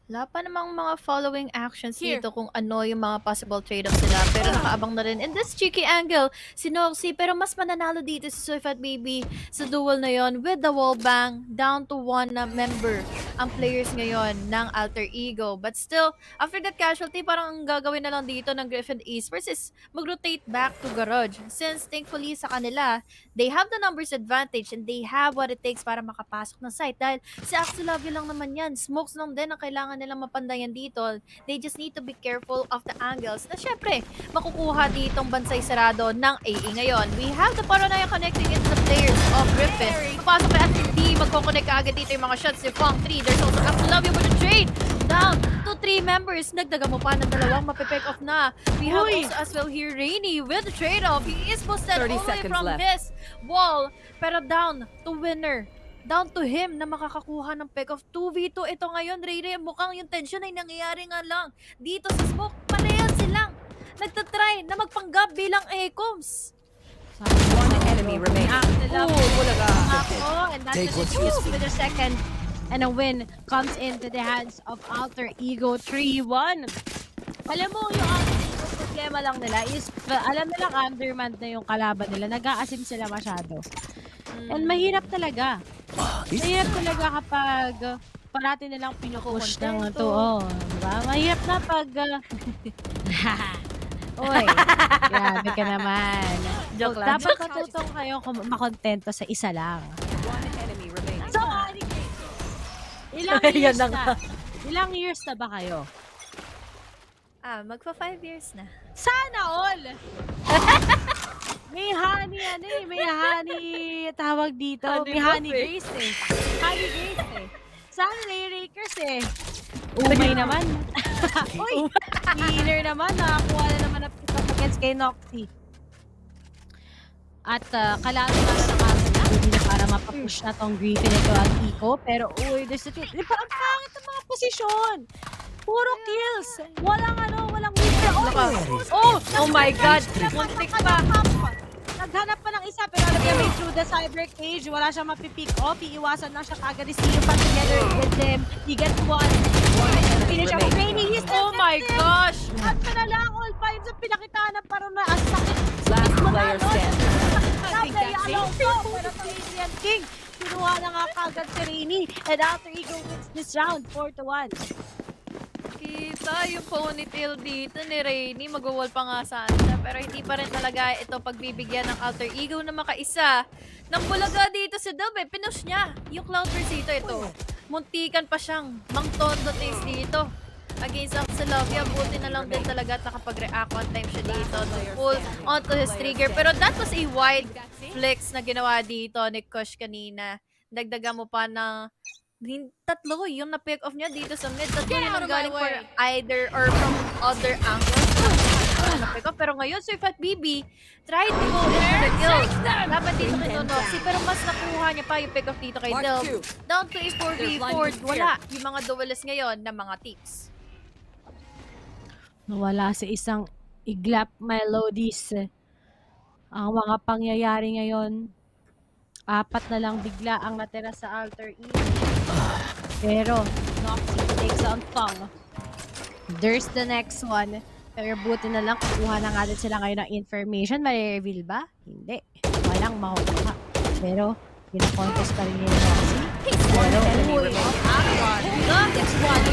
Wala pa namang mga following actions dito kung ano yung mga possible trade-offs nila. Pero nakaabang na rin in this cheeky angle si Noxy. Pero mas mananalo dito si Soifat Baby sa duel na yon with the wallbang down to 1 na member ang players ngayon ng Alter Ego. But still, after that casualty, parang ang gagawin na lang dito ng Griffin Esports is mag-rotate back to Garage. Since thankfully sa kanila, they have the numbers advantage and they have what it takes para makapasok ng site. Dahil si Axelovia lang naman yan. Smokes lang din ang kailangan nilang mapandayan dito. They just need to be careful of the angles na syempre makukuha ditong bansay sarado ng AE ngayon. We have the paranoia connecting into the players of Griffin. Papasok kaya at hindi magkoconnect agad dito yung mga shots ni Fang 3. There's also Axelovia with the trade. Down to 3 members. Nagdaga mo pa ng dalawang mapipick off na. We have also as well here Rainy with the trade off. He is posted all the way from his wall. Pero down to winner. Down to him na makakakuha ng pick of 2v2. Ito ngayon, Ray, mukhang yung tension ay nangyayari nga lang. Dito sa smoke, palayan silang nagtatry na magpanggap bilang ACOMS. One enemy remaining. And that's the excuse for the second. And a win comes into the hands of Alter Ego 3-1. Alam mo, yung problema lang nila is, alam nila undermanned na yung kalaban nila. Nag-aasim sila masyado. And mahirap talaga. Mahirap talaga kapag parati nilang pinupush ng ito. Diba? Mahirap na pag... Uy, grabe ka naman. Joke lang. Dapat matutong kayo makontento sa isa lang. So, ilang years na ba kayo? Magpa 5 years na. Sana all! May honey, may honey tawag dito. May honey grace Honey grace Sana Lakers Umay naman. Uy! Healer naman. Nakakuha na naman na pick-up against kay Noxy. At kailangan na nakasala para mapapush na tong Griffin ito at Eco. Pero uy, there's a di ba ang pangit ang mga posisyon? Puro kills. Walang walang winner. Oh my God! Muntik pa. naghanap pa ng isa, pero alam niya may through the cyber cage, wala siyang mapipick off, iiwasan lang siya kagad, si pa together with them, he gets one. Finish up Rainy, he's Oh my gosh! At panala, all vibes ang pinakitaan ng parang na asakit. Last player standing. Sabi, Alonso, pero sa Adrian King, kinuha na nga kagad si Rainy, and Alter Ego wins this round, 4-1. Kita yung ponytail dito ni Rainy. Mag-wall pa nga sana siya. Pero hindi pa rin talaga ito pagbibigyan ng Alter Ego na makaisa. Nang bulaga dito si Dub pinush niya yung Cloud Burst dito. Ito. Muntikan pa siyang mang-tondo taste dito. Against Xerxia, buti na lang din talaga at nakapag-react on time siya dito to pull onto his trigger. Pero that was a wide flex na ginawa dito ni Kush kanina. Dagdagan mo pa ng tatlo yung na-pick off niya dito sa mid. Tatlo yung nanggaling for either or from other angles. Na-pick off. Pero ngayon, Sir Fat BB tried to go into the kill. Dapat dito kay Nonoxy. Pero mas nakuha niya pa yung pick off dito kay Delv. Down to a 4v4. Wala yung mga duelist ngayon na mga tips. Nawala sa isang iglap melodies. Ang mga pangyayari ngayon, 4 na lang bigla ang natira sa Alter Ego. Pero, Noxy takes on Tong. There's the next one. Pero buti na lang, kukuha na nga din sila ngayon ng information. Mare-reveal ba? Hindi. Walang makukuha. Pero, pinakontest pa rin nila Noxy. Pero, uy, next one.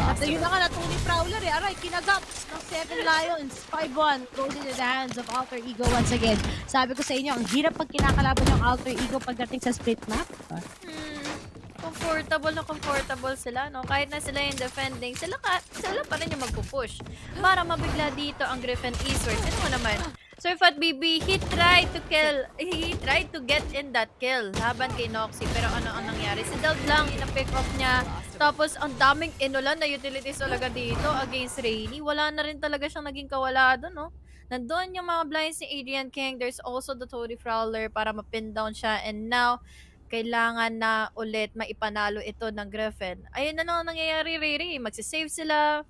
At yun na nga, natuli Prowler eh. Aray, kinagap ng 7 Lions. 5-1. Goes into the hands of Alter Ego once again. Sabi ko sa inyo, ang hirap pag kinakalaban yung Alter Ego pagdating sa split map. Comfortable sila, no? Kahit na sila yung defending, sila pa rin yung magpupush. Para mabigla dito ang Griffin Esports. Ano mo naman? Sir Fat BB, he tried to get in that kill laban kay Noxy. Pero ano ang nangyari? Si Delv lang, ina-pick off niya. Tapos, ang daming inulan na utilities talaga dito against Rainy. Wala na rin talaga siyang naging kawala doon, no? Nandun yung mga blinds ni Adrian King. There's also the Toady Prowler para ma-pin down siya. And now, kailangan na ulit maipanalo ito ng Griffin. Ayun na lang nangyayari, Riri. Magsisave sila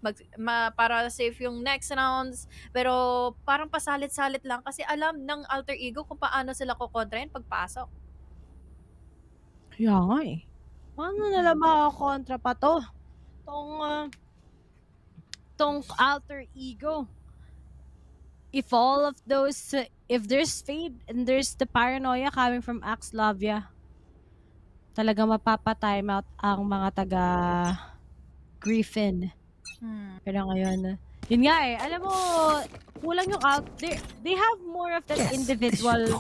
para save yung next rounds. Pero parang pasalit-salit lang kasi alam ng Alter Ego kung paano sila kukontrahin pagpasok. Kaya nga eh. Paano nila makakontra pa to? Tong Alter Ego. If all of those, if there's fade and there's the paranoia coming from Xerxia, talaga mapapa-time out ang mga taga Griffin. Pero ngayon, yun nga eh, alam mo, kulang yung out. They have more of that individual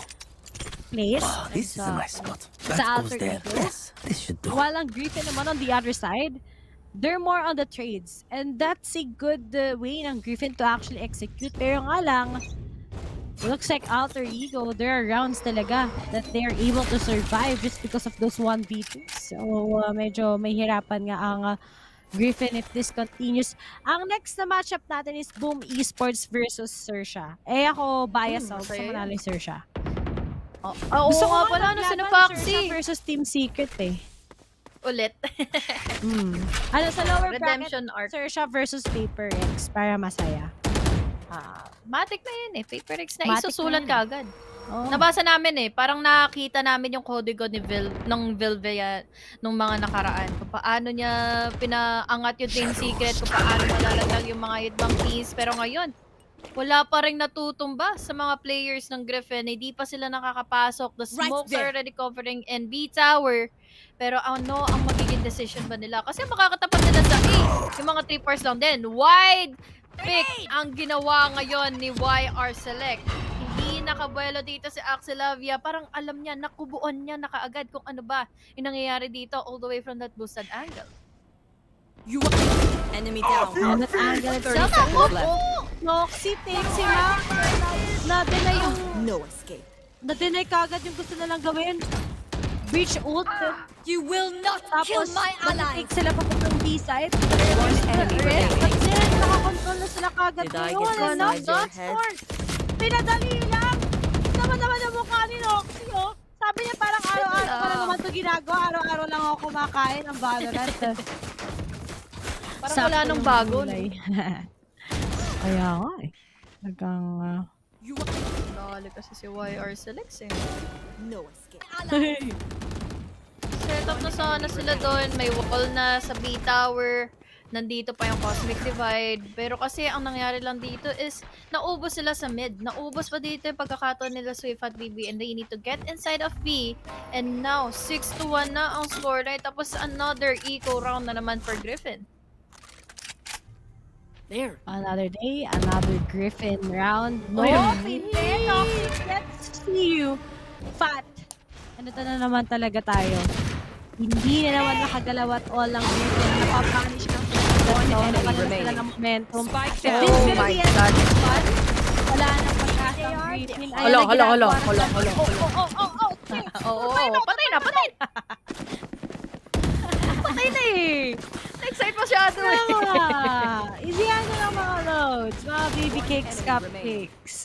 place. This is a nice spot. Sa Alter Ego. This should do. While ang Griffin naman on the other side, they're more on the trades. And that's a good way ng Griffin to actually execute. Pero nga lang, looks like Alter Ego, there are rounds talaga that they're able to survive just because of those 1v2s. So, medyo may hirapan nga ang Griffin if this continues. Ang next na matchup natin is Boom Esports versus Xerxia. Eh ako, bias ako. Gusto mo nalang Xerxia. Gusto ko nga pala, sino Foxy? Versus Team Secret eh. Ulit. Ano, sa lower Redemption bracket, arc. Xerxia versus Paper X para masaya. Matic na yun eh. Paper X na Matic isusulat na ka agad. Nabasa namin eh. Parang nakita namin yung kodigo ni ng Vilvea nung mga nakaraan. Kung paano niya pinaangat yung Team Secret. Kung paano malalatag yung mga yutbang keys. Pero ngayon, wala pa rin natutumba sa mga players ng Griffin. Hindi pa sila nakakapasok. The smokes are already covering in B Tower. Pero ano ang magiging decision ba nila? Kasi makakatapat nila sa A. Yung mga 3 parts lang din. Wide pick ang ginawa ngayon ni YR Select. Hindi nakabuelo dito si Xerxia. Parang alam niya, nakubuon niya na kaagad kung ano ba yung nangyayari dito all the way from that boosted angle. Enemy down. On that angle itself. Noxy takes him out. Na-deny yung... No escape. Na-deny kagad yung gusto nalang gawin. Breach ult. You will not kill my ally. Tapos, sila papuntang B-side. One enemy remaining. At then, nakakontrol na sila kagad. Did I get inside your head? Pinadali lang. Naman yung mukha ni Noxy, oh. Sabi niya parang araw-araw ko lang naman ito ginagawa. Araw-araw lang ako kumakain ng Valorant. Parang wala nang bago. Kaya nga eh. Nagang... Nakakali kasi si YR Selects eh. No escape. Setup na sana sila doon. May wall na sa B tower. Nandito pa yung Cosmic Divide. Pero kasi ang nangyari lang dito is naubos sila sa mid. Naubos pa dito yung pagkakataon nila Swift at BB and they need to get inside of B. And now, 6-1 na ang scoreline. Tapos another eco round na naman for Griffin. There. Another day, another Griffin round. No, hindi. Let's see you. Fat. Ano to na naman talaga tayo? Hindi na naman nakagalaw at all ang Griffin. Napapanish ng Nawalan sila ng momentum. Oh my God. Wala nang pag-asa ang Griffin. Hala. Oo, patay na. Patay na eh. Na-excite masyado eh. Easy ano lang mga loads. Mga baby cakes, cupcakes.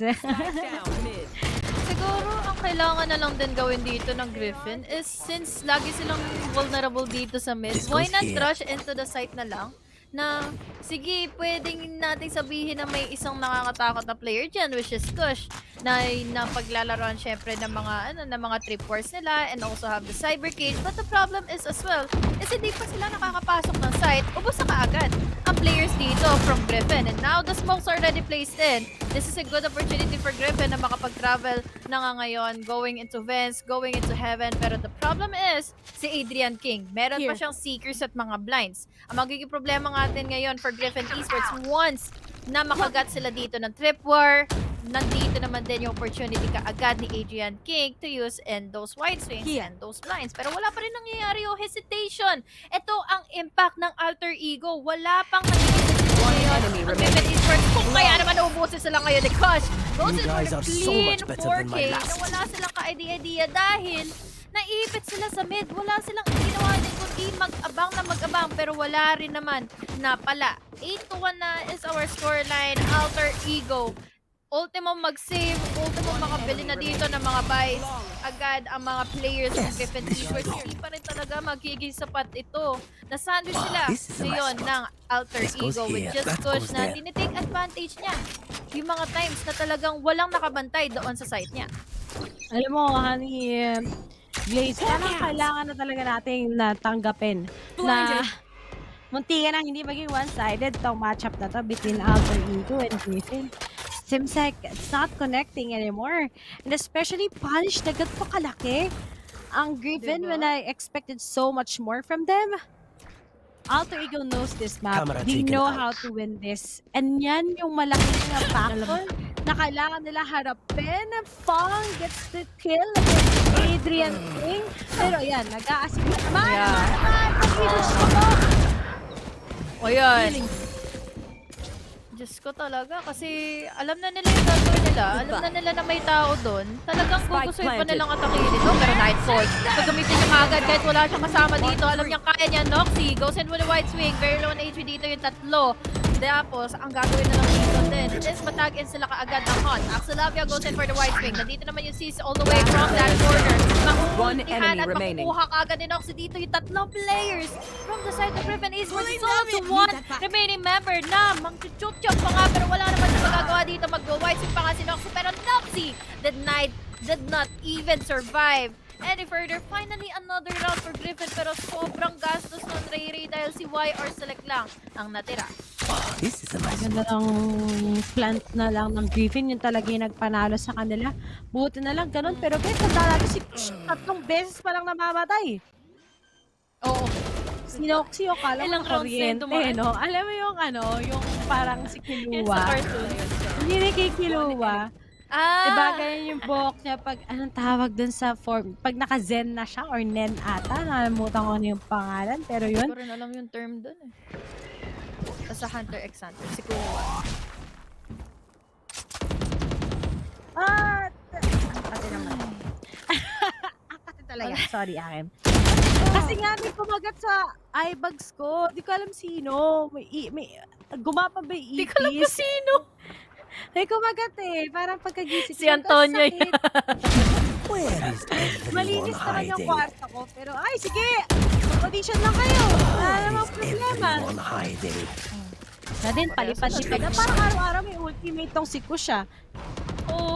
Siguro ang kailangan na lang din gawin dito ng Griffin is since lagi silang vulnerable dito sa mid, why not rush into the site na lang? Na, sige, pwedeng natin sabihin na may isang nakakatakot na player dyan, which is Kush, na paglalaroan syempre ng mga trip wars nila and also have the cyber cage. But the problem is as well, is hindi pa sila nakakapasok ng site, ubos na kaagad ang players dito from Griffin. And now, the smoke's already placed in. This is a good opportunity for Griffin na makapag-travel na nga ngayon, going into Vents, going into Heaven. Pero the problem is, si Adrian King, meron pa siyang Seekers at mga Blinds. Ang magiging problema natin ngayon for Griffin Esports, once na makagat sila dito ng trip war, nandito naman din yung opportunity kaagad ni Adrian King to use and those wide swings and those blinds. Pero wala pa rin nangyayari yung hesitation. Ito ang impact ng alter ego. Wala pang nagiging Griffin Esports. Kung kaya naman naubusin sila ngayon ni Kush. Goes in for the clean 4K na wala silang ka-idea dahil naipit sila sa mid. Wala silang ginawa din kundi mag-abang. Pero wala rin naman na pala. 8-1 na is our scoreline. Alter ego. Ultimo mag-save. Ultimo makabili na dito ng mga buys. Agad ang mga players ng Griffin Esports. Hindi pa rin talaga magiging sapat ito. Na-sandwich sila ngayon ng Alter Ego with Just Kush na tinitake advantage niya. Yung mga times na talagang walang nakabantay doon sa site niya. Alam mo, honey, Blaze, parang kailangan na talaga nating natanggapin na munti ka nang hindi maging one-sided tong matchup na to between Alter Ego and Griffin. Seems like it's not connecting anymore. And especially Punish na ganito kalaki ang Griffin when I expected so much more from them. Alter Ego knows this map. They know how to win this. And yan yung malaking factor na kailangan nila harapin. Fong gets the kill against Adrian King. Pero yan, nag-a-assist naman. O yan. Diyos ko talaga kasi alam na nila yung gagawin nila. Alam na nila na may tao doon. Talagang gugustuhin pa nilang atakihin ito. Pero Nightfall, gagamitin niya agad kahit wala siyang kasama dito. Alam niya kaya niya. Noxy goes in with a wide swing. Very low na HP dito yung tatlo. Tapos, ang gagawin na lang dito din is matag-in sila kaagad ng Hunt. Axelavia goes in for the wide swing. Nandito naman yung Sis all the way from that corner. Mahuhultihan at makukuha kaagad din Noxy dito yung tatlong players from the side of Griffin Esports. Solo to one remaining member na mang-chup-chup pa nga pero wala naman siya magagawa dito. Mag-wide swing pa nga si Noxy pero Noxy did not even survive any further. Finally, another round for Griffin pero sobrang gastos ng Ray dahil si YR Select lang ang natira. Ganda ng plant na lang ng Griffin, yung talaga yung nagpanalo sa kanila. Buti na lang ganun, pero guys, natin si tatlong beses pa lang namamatay. Oo. Si Noxy yung kala mo kuryente, no? Alam mo yung yung parang si Kiluwa. Hindi na kay Kiluwa. Diba, ganyan yung buhok niya pag, anong tawag dun sa form, pag naka-zen na siya, or nen ata, nakalimutan ko na yung pangalan, pero yun. Hindi ko rin alam yung term dun eh. Sa Hunter x Hunter, si Kuwa. Kasi naman. Kasi talaga, sorry akin. Kasi nga may kumagat sa eye bags ko, di ko alam sino, may gumapa ba yung ipis? Di ko alam kung sino. May kumagat eh. Parang pagkagising. Si Antonio yan. Malinis naman yung kwarto ko. Pero ay, sige! Audition lang kayo. Wala namang problema. Na din, palipad-lipad. Parang araw-araw may ultimate tong si Kusha.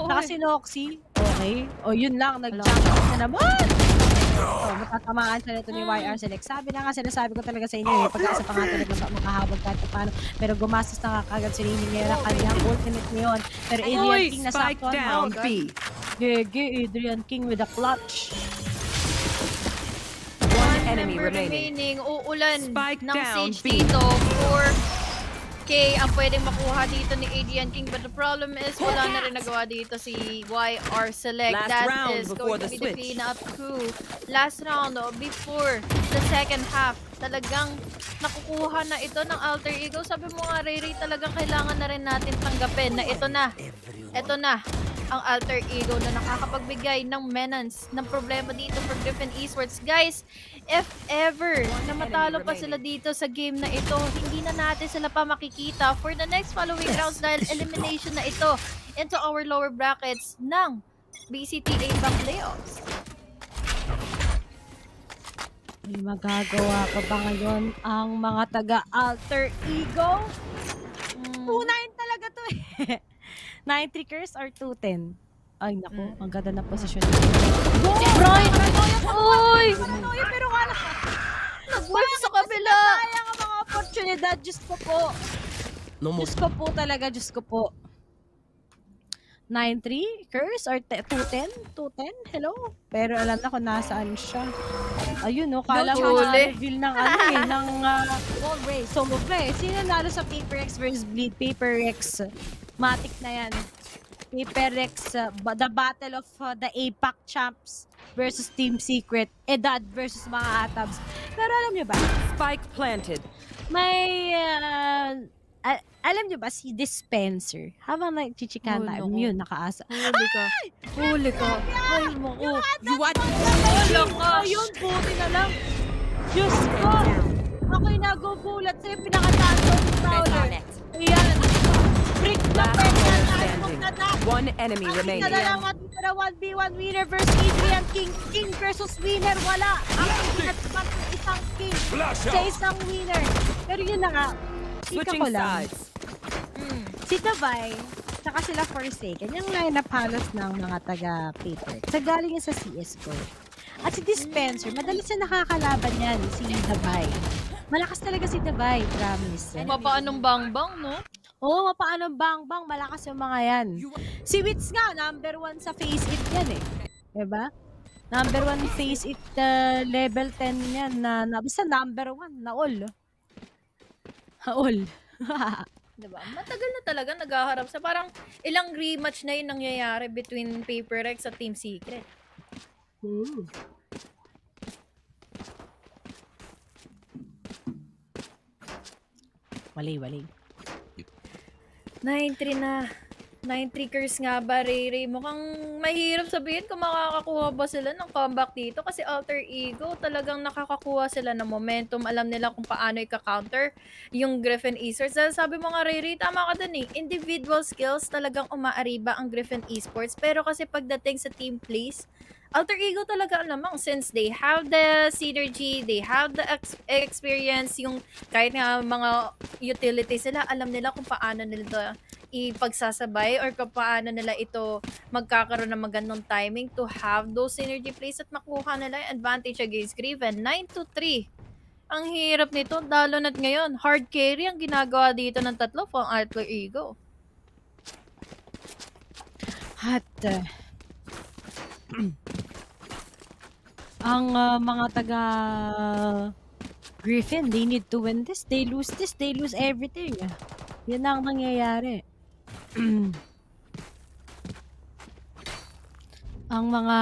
Saka si Noxy. Okay. O, yun lang. Nag-jump out na naman. So, matatamaan siya nito ni YR Select. Sabi na nga, sinasabi ko talaga sa inyo eh. Pag-asa pa nga talaga makahabag kahit paano. Pero gumastos na kagad si Rainy ngayon ang kanyang ultimate ngayon. Pero Adrian King nasakton. down B. Gege, Adrian King with a clutch. One enemy Member remaining. Uulan Spike ng down, Siege B. dito. 4K ang pwedeng makuha dito ni Adrian King. But the problem is, wala na rin nagawa dito si YR Select. Last That round is before going to the be the switch. peanut crew. Last round before the second half. Talagang nakukuha na ito ng alter ego. Sabi mo nga, Ray, talagang kailangan na rin natin tanggapin na ito na ang alter ego na nakakapagbigay ng menace ng problema dito for Griffin Esports. Guys, if ever na matalo pa sila dito sa game na ito, hindi na natin sila pa makikita for the next following rounds dahil elimination na ito into our lower brackets ng VCT APAC playoffs. May magagawa pa ba ngayon ang mga taga-alter ego? 2-9 talaga to eh. 9-3 curse or 2-10? Ay, naku. Ang ganda ng posisyon. Brian! Uy! Paranoia, pero wala. Nag-work sa kabila. Sayang ang mga oportunidad. Diyos ko po. Diyos ko po talaga. Diyos ko po. 9-3 curse or 2-10? 2-10? Hello? Pero alam na kung nasaan siya. Ayun, no? Kala mo na-reveal ng ano eh. Ng wall race. So, sino nalo sa Paper X versus Bleed? Paper X. Matic na yan. Paper X, the battle of the APAC champs versus Team Secret. Edad versus mga Atabs. Pero alam nyo ba? Spike planted. May, alam nyo ba si Dispenser? Habang nagchichikan tayo, yun, nakaasa. Huli ka. Ay, mo ko. Wala ka. Ayun, buti na lang. Diyos ko. Ako'y nagugulat sa'yo. Pinakataan ko ng Prowler. Ayan. Break na One enemy remaining. Ito na lang matitira 1v1 winner versus Adrian King. King versus winner. Wala. Ang pinatpat ng isang king sa isang winner. Pero yun na nga. Switching sides. Si Davay, saka sila Forsaken, yung lineup halos ng mga taga-paper. Sa galing yan sa CSGO. At si Dispenser, madalas siya nakakalaban yan, si Davay. Malakas talaga si Davay, promise. Mapaanong bang-bang, no? Oo, mapaanong bang-bang, malakas yung mga yan. Si Wits nga, number 1 sa Face It yan eh. Diba? Number 1 Face It level 10 yan na basta number 1 na all. All. Diba? Matagal na talaga naghaharap sa parang ilang rematch na yun nangyayari between Paper X at Team Secret. Wali. 9-3 na. 9-3 curse nga ba, Ray? Mukhang mahirap sabihin kung makakakuha ba sila ng comeback dito kasi alter ego, talagang nakakakuha sila ng momentum. Alam nila kung paano i-counter yung Griffin Esports. Dahil sabi mo nga, Ray, tama ka dun eh. Individual skills talagang umaariba ang Griffin Esports. Pero kasi pagdating sa team plays, alter ego talaga alamang since they have the synergy, they have the experience, yung kahit nga mga utilities sila, alam nila kung paano nila ipagsasabay or kung paano nila ito magkakaroon ng magandang timing to have those synergy plays at makuha nila yung advantage against Griffin. 9-3. Ang hirap nito, lalo na't ngayon. Hard carry ang ginagawa dito ng tatlo for alter ego. At ang mga taga Griffin, they need to win this. They lose this, they lose everything. Yan ang nangyayari. Ang mga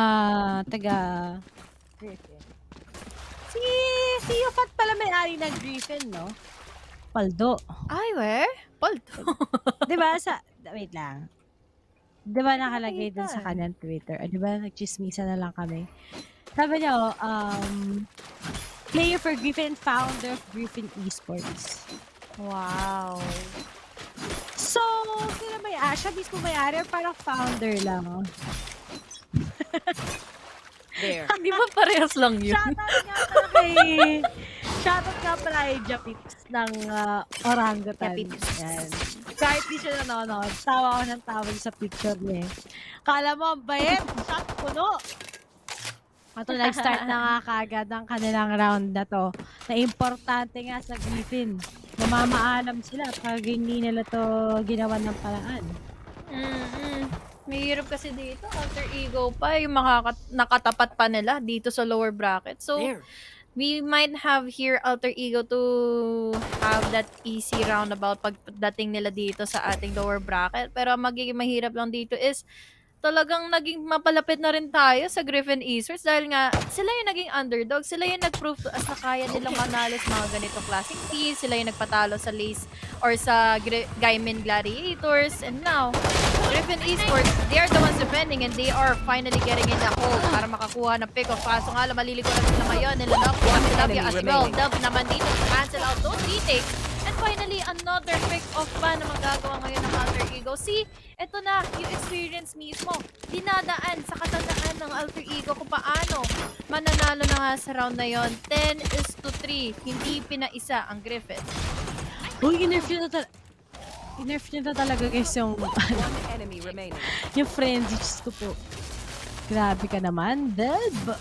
taga Griffin. Si Yufat pala may-ari ng Griffin, no? Paldo. Ay, where? Paldo. Diba wait lang. Diba nakalagay dun sa kanyang Twitter? Diba nagchismisa na lang kami? Sabi niya, player for Griffin, founder of Griffin Esports. Wow. So, sino may-ari? Siya mismo may-ari or parang founder lang? There. Di ba parehas lang yun? Shoutout nga pala kay Japips ng Orangutan. Yan. Kahit di siya nanonood, tawa ako ng tawa sa picture niya. Kala mo, ang bayet, shot puno. At nag-start na nga kagad ang kanilang round na to. Na importante nga sa Griffin. Mamamaalam sila pag hindi nila to ginawa ng paraan. Mahirap kasi dito, alter ego pa, yung nakatapat pa nila dito sa lower bracket. So, we might have here alter ego to have that easy roundabout pagdating nila dito sa ating lower bracket. Pero ang magiging mahirap lang dito is talagang naging mapalapit na rin tayo sa Griffin Esports dahil nga sila yung naging underdog. Sila yung nag-prove to us na kaya nilang manalo sa mga ganitong klaseng teams. Sila yung nagpatalo sa Lace or sa Gaimin Gladiators. And now, Griffin Esports, they are the ones defending and they are finally getting in the hole para makakuha ng pick-off. Kaso nga lang, malilikuran sila ngayon. Nilanok po kami W as well. Dub naman dito to cancel out those retakes. And finally, another pick-off pa na magagawa ngayon ng Alter Ego. See, ito na yung experience mismo. Dinadaan sa katandaan ng Alter Ego kung paano mananalo na nga sa round na yon. 10-3. Hindi pinaisa ang Griffin. Uy, inerf nyo na talaga guys yung yung frenzy. Diyos ko po. Grabe ka naman, Deb.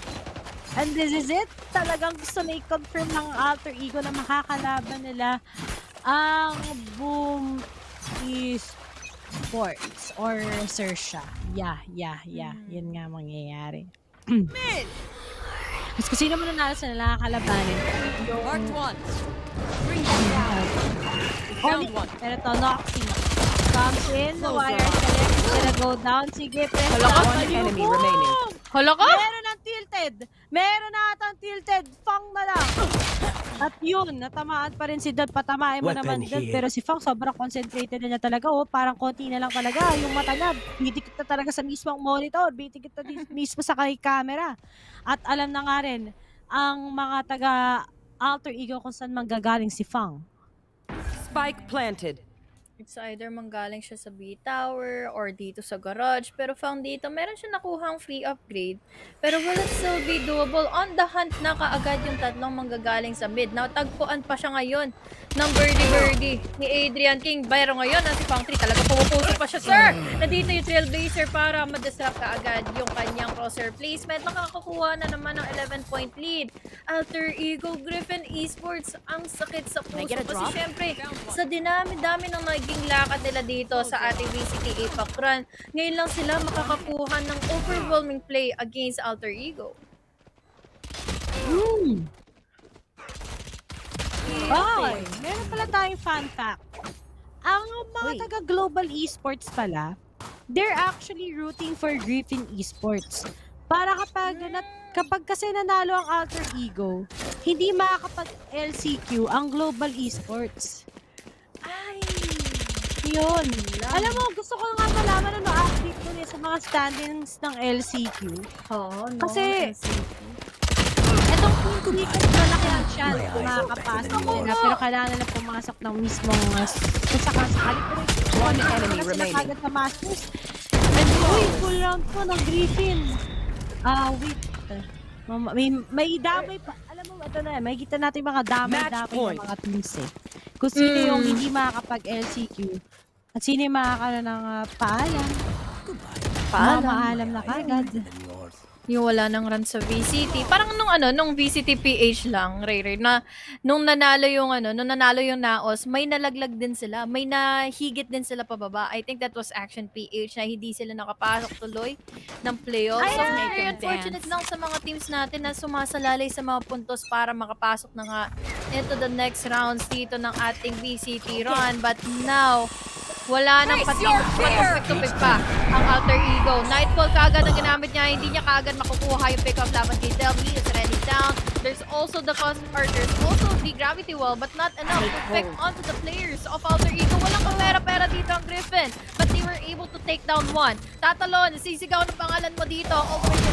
And this is it. Talagang gusto na i-confirm ng Alter Ego na makakalaban nila ang Boom Esports or Xerxia. Yeah. Yan nga mangyayari. Mas kasi naman nanalo sa nakakalabanin. Marked one. ONIC. Pero ito, Noxy. Comes in, the wire select. It's gonna go down. Sige, press down. One enemy remaining. Hala ka? Meron ng tilted. Meron na atang tilted. Fang na lang. At yun, natamaan pa rin si Dad. Patamain mo naman Dad. Pero si Fang sobrang concentrated na niya talaga. Oh, parang konti na lang talaga. Yung mata niya, bitikit na talaga sa mismong monitor. Bitikit na mismo sa kay camera. At alam na nga rin, ang mga taga Alter Ego kung saan manggagaling si Fang. Spike planted. It's either manggaling siya sa B Tower or dito sa garage. Pero found dito, meron siya nakuhang free upgrade. Pero will it still be doable? On the hunt na kaagad yung tatlong manggagaling sa mid. Now, tagpuan pa siya ngayon ng birdie ni Adrian King. Pero ngayon, si Fang 3 talaga pumupuso pa siya, sir! Nandito yung Trailblazer para ma-disrupt kaagad yung kanyang crosshair placement. Nakakakuha na naman ng 11-point lead. Alter Ego, Griffin Esports, ang sakit sa puso. Kasi syempre, sa dinami-dami ng naging lakad nila dito sa ating VCT APAC run, ngayon lang sila makakakuha ng overwhelming play against Alter Ego. Wow! Meron pala tayong fun fact. Ang mga taga-Global Esports pala, they're actually rooting for Griffin Esports. Para kapag kasi nanalo ang Alter Ego, hindi makakapag-LCQ ang Global Esports. Ay! Yun. Alam mo, gusto ko nga malaman ano update ko sa mga standings ng LCQ. Oo, no. Kasi, etong ticket malaki ang chance kung makakapasok nila. Pero kailangan nila pumasok ng mismong kung sakali. One enemy remaining. Agad sa Masters. And uy, full round po ng Griffin. Wait. May damay pa. Alam mo, ito na, may kita natin mga damay ng mga teams eh. Kung sino yung hindi makakapag-LCQ at sino yung makakaroon ng paalam. Maalam na kagad. Yung wala nang run sa VCT. Parang nung VCT PH lang, Ray, na nung nanalo yung Naos, may nalaglag din sila. May nahigit din sila pababa. I think that was Action PH na hindi sila nakapasok tuloy ng playoffs. So, very unfortunate lang sa mga teams natin na sumasalalay sa mga puntos para makapasok na nga into the next rounds dito ng ating VCT run. But now, wala nang pag-pick pa ang Alter Ego. Nightfall kaagad ang ginamit niya. Hindi niya kaagad makukuha yung pick-up laban kay Delmi. Is ready down. There's also the gravity wall but not enough to pick onto the players of Alter Ego. Walang kapera-pera dito ang Griffin. But they were able to take down one. Tatalon, sisigaw ng pangalan mo dito. Over the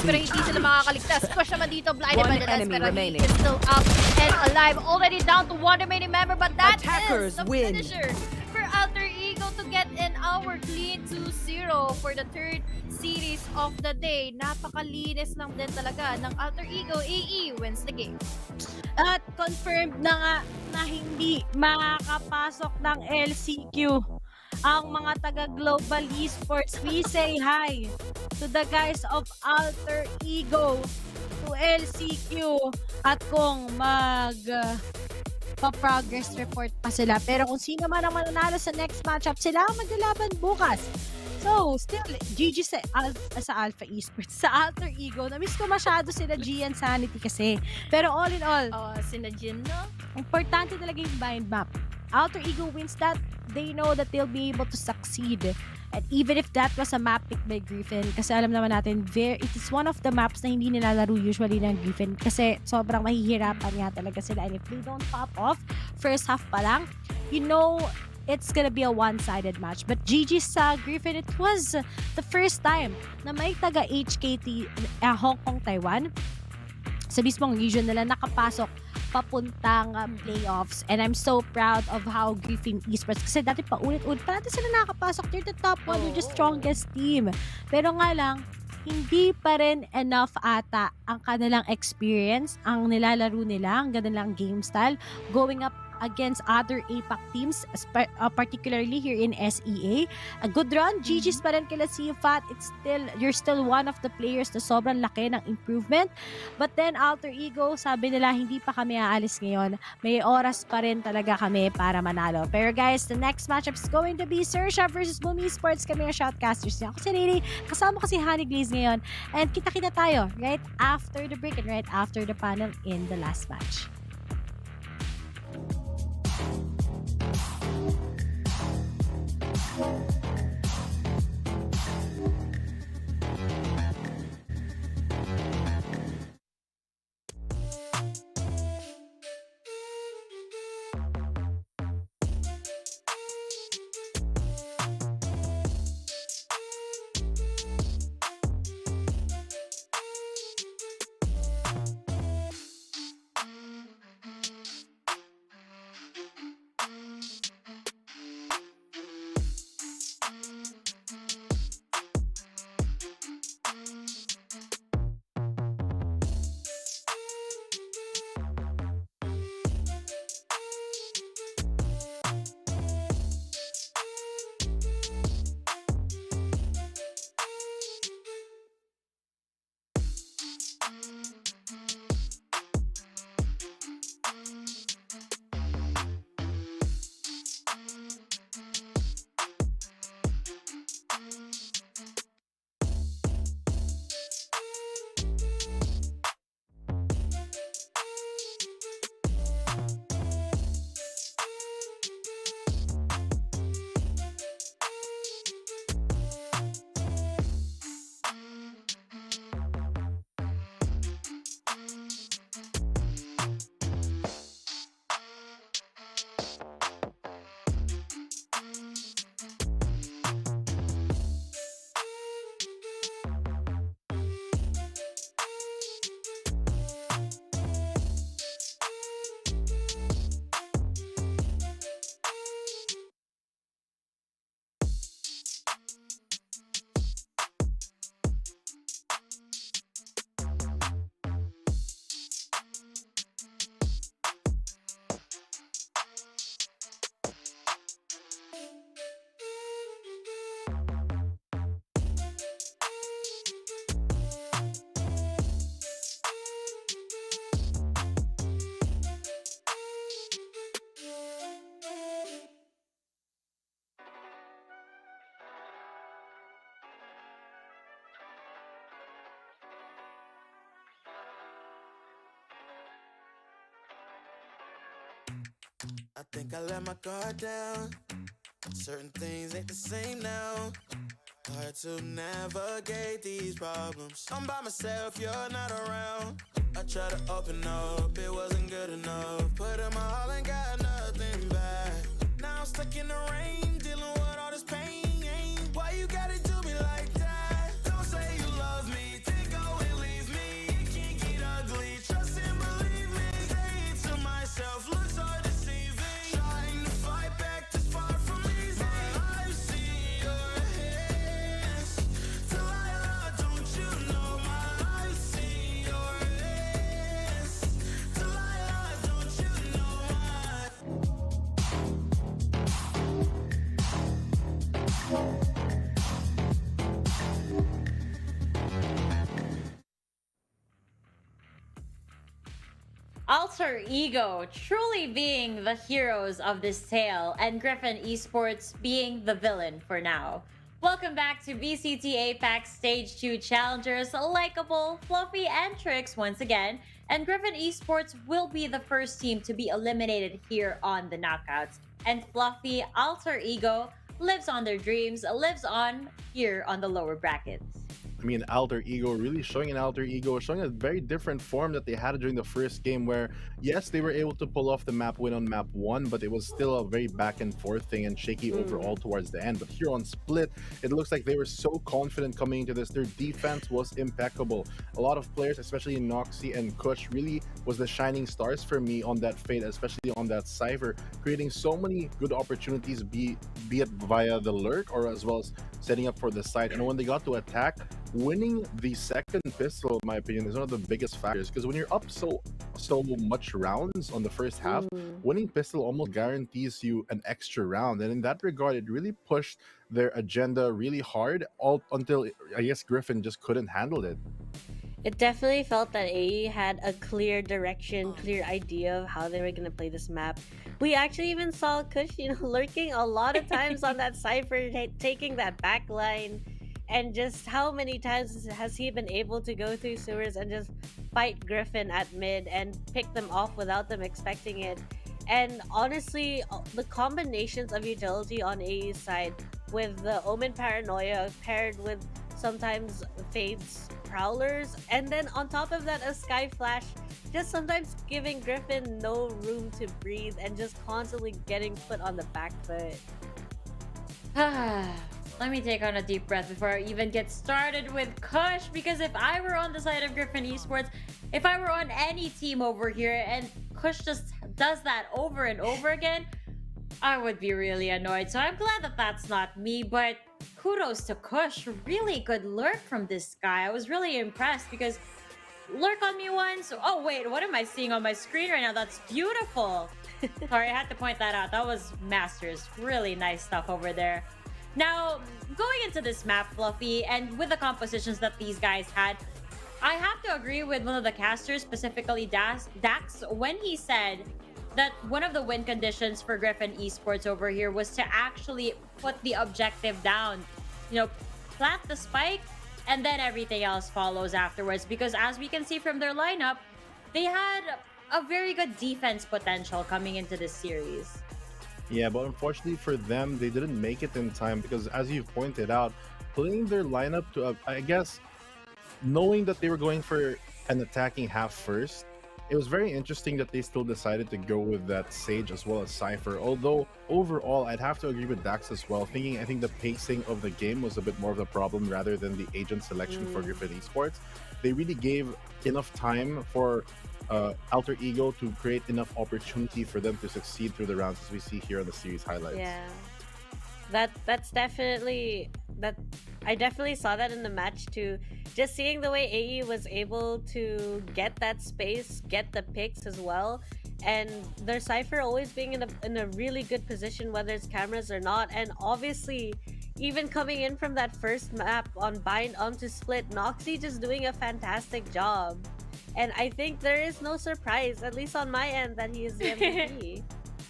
pero hindi sila makakaligtas. Push naman dito, blinded by the lens. Pero he is still up and alive. Already down to one remaining member. But that is the finisher for Alter Ego to get in our clean 2-0 for the third series of the day. Napakalinis lang din talaga ng Alter Ego. AE wins the game. At confirmed na nga na hindi makakapasok ng LCQ ang mga taga-Global Esports. We say hi to the guys of Alter Ego to LCQ at kung pa-progress report pa sila. Pero kung sino man ang mananalo sa next matchup, sila ang maglalaban bukas. So, still, GG sa Alpha Esports. Sa Alter Ego, na-miss ko masyado sila G and Sanity kasi. Pero all in all, sina Jin, no? Importante talaga yung bind map. Alter Ego wins that, they know that they'll be able to succeed. And even if that was a map pick by Griffin, kasi alam naman natin, it is one of the maps na hindi nilalaro usually ng Griffin kasi sobrang mahihirapan nga talaga sila. And if they don't pop off, first half pa lang, you know, it's gonna be a one-sided match. But GG sa Griffin, it was the first time na may taga HKT, Hong Kong, Taiwan, sa mismong region nila nakapasok papuntang playoffs. And I'm so proud of how Griffin Esports, kasi dati pa ulit-ulit pa natin sila nakapasok. They're the top one, they're the strongest team. Pero nga lang, hindi pa rin enough ata ang kanilang experience, ang nilalaro nila, ang kanilang game style, going up against other APAC teams, particularly here in SEA. A good run, GG's pa rin kila CFAT. You're still one of the players na sobrang laki ng improvement. But then, Alter Ego, sabi nila, hindi pa kami aalis ngayon. May oras pa rin talaga kami para manalo. Pero guys, the next matchup is going to be Xerxia versus Boom Esports. Kami ang shoutcasters niya. Ako si Riri, kasama ko si Honey Glaze ngayon. And kita-kita tayo right after the break and right after the panel in the last match. I think I let my guard down. Certain things ain't the same now. Hard to navigate these problems. I'm by myself, you're not around. I tried to open up, it wasn't good enough. Put in my all and got nothing back. Now I'm stuck in the rain, dealing with all this pain. Why you gotta do me like that? Don't say you love me, then go and leave me. It can't get ugly, trust and believe me. Say it to myself, looks so deceiving. Trying to fight back this far from easy. My life's Alter Ego truly being the heroes of this tale, and Griffin Esports being the villain for now. Welcome back to VCT APAC Stage 2 Challengers, Likeable, Fluffy, and Tricks once again. And Griffin Esports will be the first team to be eliminated here on the Knockouts. And Fluffy, Alter Ego, lives on their dreams, lives on here on the lower brackets. I mean, Alter Ego really showing a very different form that they had during the first game where, yes, they were able to pull off the map win on map 1, but it was still a very back and forth thing and shaky overall towards the end. But here on Split, it looks like they were so confident coming into this. Their defense was impeccable. A lot of players, especially Noxy and Kush, really was the shining stars for me on that Fate, especially on that Cypher, creating so many good opportunities, be it via the lurk or as well as setting up for the site. And when they got to attack, winning the second pistol, in my opinion, is one of the biggest factors, because when you're up so much rounds on the first half, winning pistol almost guarantees you an extra round. And in that regard, it really pushed their agenda really hard, all until I guess Griffin just couldn't handle it. It definitely felt that AE had a clear direction, clear idea of how they were going to play this map. We actually even saw Kush, lurking a lot of times on that Cypher, taking that back line. And just how many times has he been able to go through sewers and just fight Griffin at mid and pick them off without them expecting it? And honestly, the combinations of utility on AE's side with the Omen Paranoia paired with sometimes Fade's Prowlers, and then on top of that, a Sky Flash, just sometimes giving Griffin no room to breathe and just constantly getting put on the back foot. Let me take on a deep breath before I even get started with Kush, because if I were on the side of Griffin Esports, if I were on any team over here and Kush just does that over and over again, I would be really annoyed. So I'm glad that that's not me, but kudos to Kush. Really good lurk from this guy. I was really impressed because lurk on me once. Oh wait, what am I seeing on my screen right now? That's beautiful. Sorry, I had to point that out. That was masters. Really nice stuff over there. Now, going into this map, Fluffy, and with the compositions that these guys had, I have to agree with one of the casters, specifically Dax, when he said that one of the win conditions for Griffin Esports over here was to actually put the objective down. Plant the spike, and then everything else follows afterwards. Because as we can see from their lineup, they had a very good defense potential coming into this series. Yeah, but unfortunately for them, they didn't make it in time because, as you've pointed out, putting their lineup to, I guess, knowing that they were going for an attacking half first, it was very interesting that they still decided to go with that Sage as well as Cypher. Although, overall, I'd have to agree with Dax as well, I think the pacing of the game was a bit more of a problem rather than the agent selection for Griffin Esports. They really gave enough time for Alter Ego to create enough opportunity for them to succeed through the rounds, as we see here on the series highlights. Yeah, that's definitely that. I definitely saw that in the match too. Just seeing the way AE was able to get that space, get the picks as well, and their Cypher always being in a really good position, whether it's cameras or not. And obviously, even coming in from that first map on Bind onto Split, Noxy just doing a fantastic job. And I think there is no surprise, at least on my end, that he is the MVP.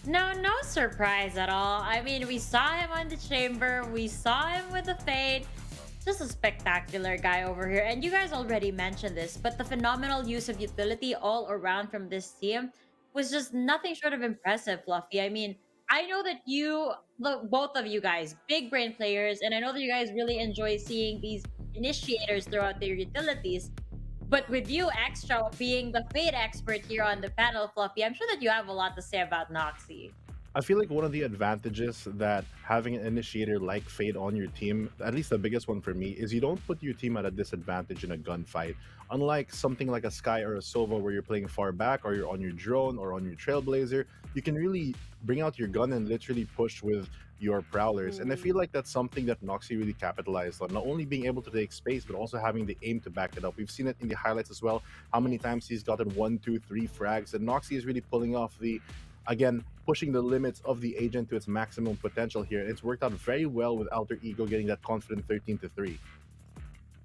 No surprise at all. I mean, we saw him on the Chamber, we saw him with the Fade. Just a spectacular guy over here. And you guys already mentioned this, but the phenomenal use of utility all around from this team was just nothing short of impressive, Fluffy. I mean, I know that both of you guys, big brain players, and I know that you guys really enjoy seeing these initiators throughout their utilities. But with you, Extra, being the Fade expert here on the panel, Fluffy, I'm sure that you have a lot to say about Noxy. I feel like one of the advantages that having an initiator like Fade on your team, at least the biggest one for me, is you don't put your team at a disadvantage in a gunfight. Unlike something like a Sky or a Sova where you're playing far back or you're on your drone or on your Trailblazer, you can really bring out your gun and literally push with your Prowlers. And I feel like that's something that Noxy really capitalized on, not only being able to take space, but also having the aim to back it up. We've seen it in the highlights as well, how many times he's gotten 1, 2, 3 frags, and Noxy is really pulling off again, pushing the limits of the agent to its maximum potential here. And it's worked out very well with Alter Ego getting that confident 13-3.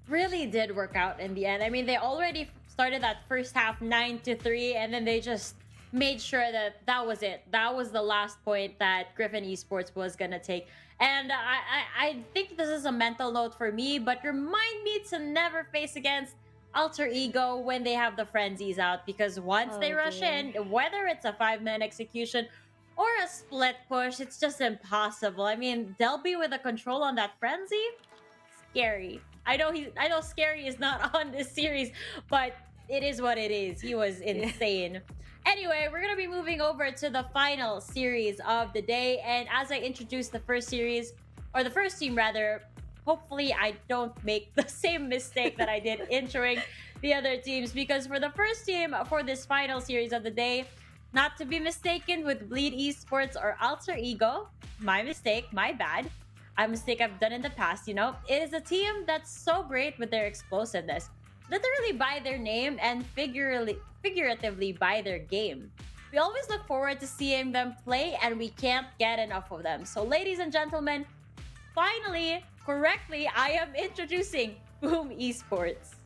Really did work out in the end. I mean, they already started that first half 9-3, and then they just made sure that that was it. That was the last point that Griffin Esports was gonna take. And I think this is a mental note for me, but remind me to never face against Alter Ego when they have the frenzies out, because once they rush in, whether it's a 5-man execution or a split push, it's just impossible. I mean, Delby with a control on that frenzy, scary. I know Scary is not on this series, but it is what it is. He was insane. Anyway, we're gonna be moving over to the final series of the day, and as I introduce the first series, or the first team rather, hopefully I don't make the same mistake that I did introing the other teams, because for the first team for this final series of the day, not to be mistaken with Bleed Esports or Alter Ego, my mistake, my bad, a mistake I've done in the past, you know, it is a team that's so great with their explosiveness, literally by their name and figuratively by their game. We always look forward to seeing them play, and we can't get enough of them. So ladies and gentlemen, finally, correctly, I am introducing Boom Esports.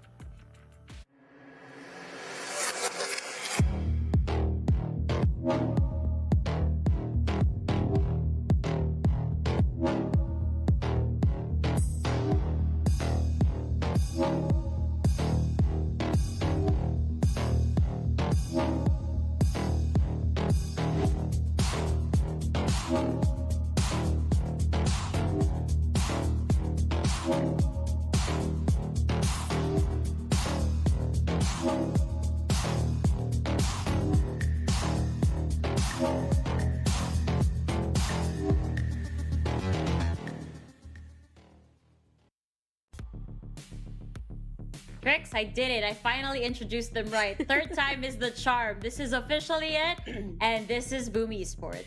Tricks, I did it. I finally introduced them right. Third time is the charm. This is officially it, and this is Boom Esports.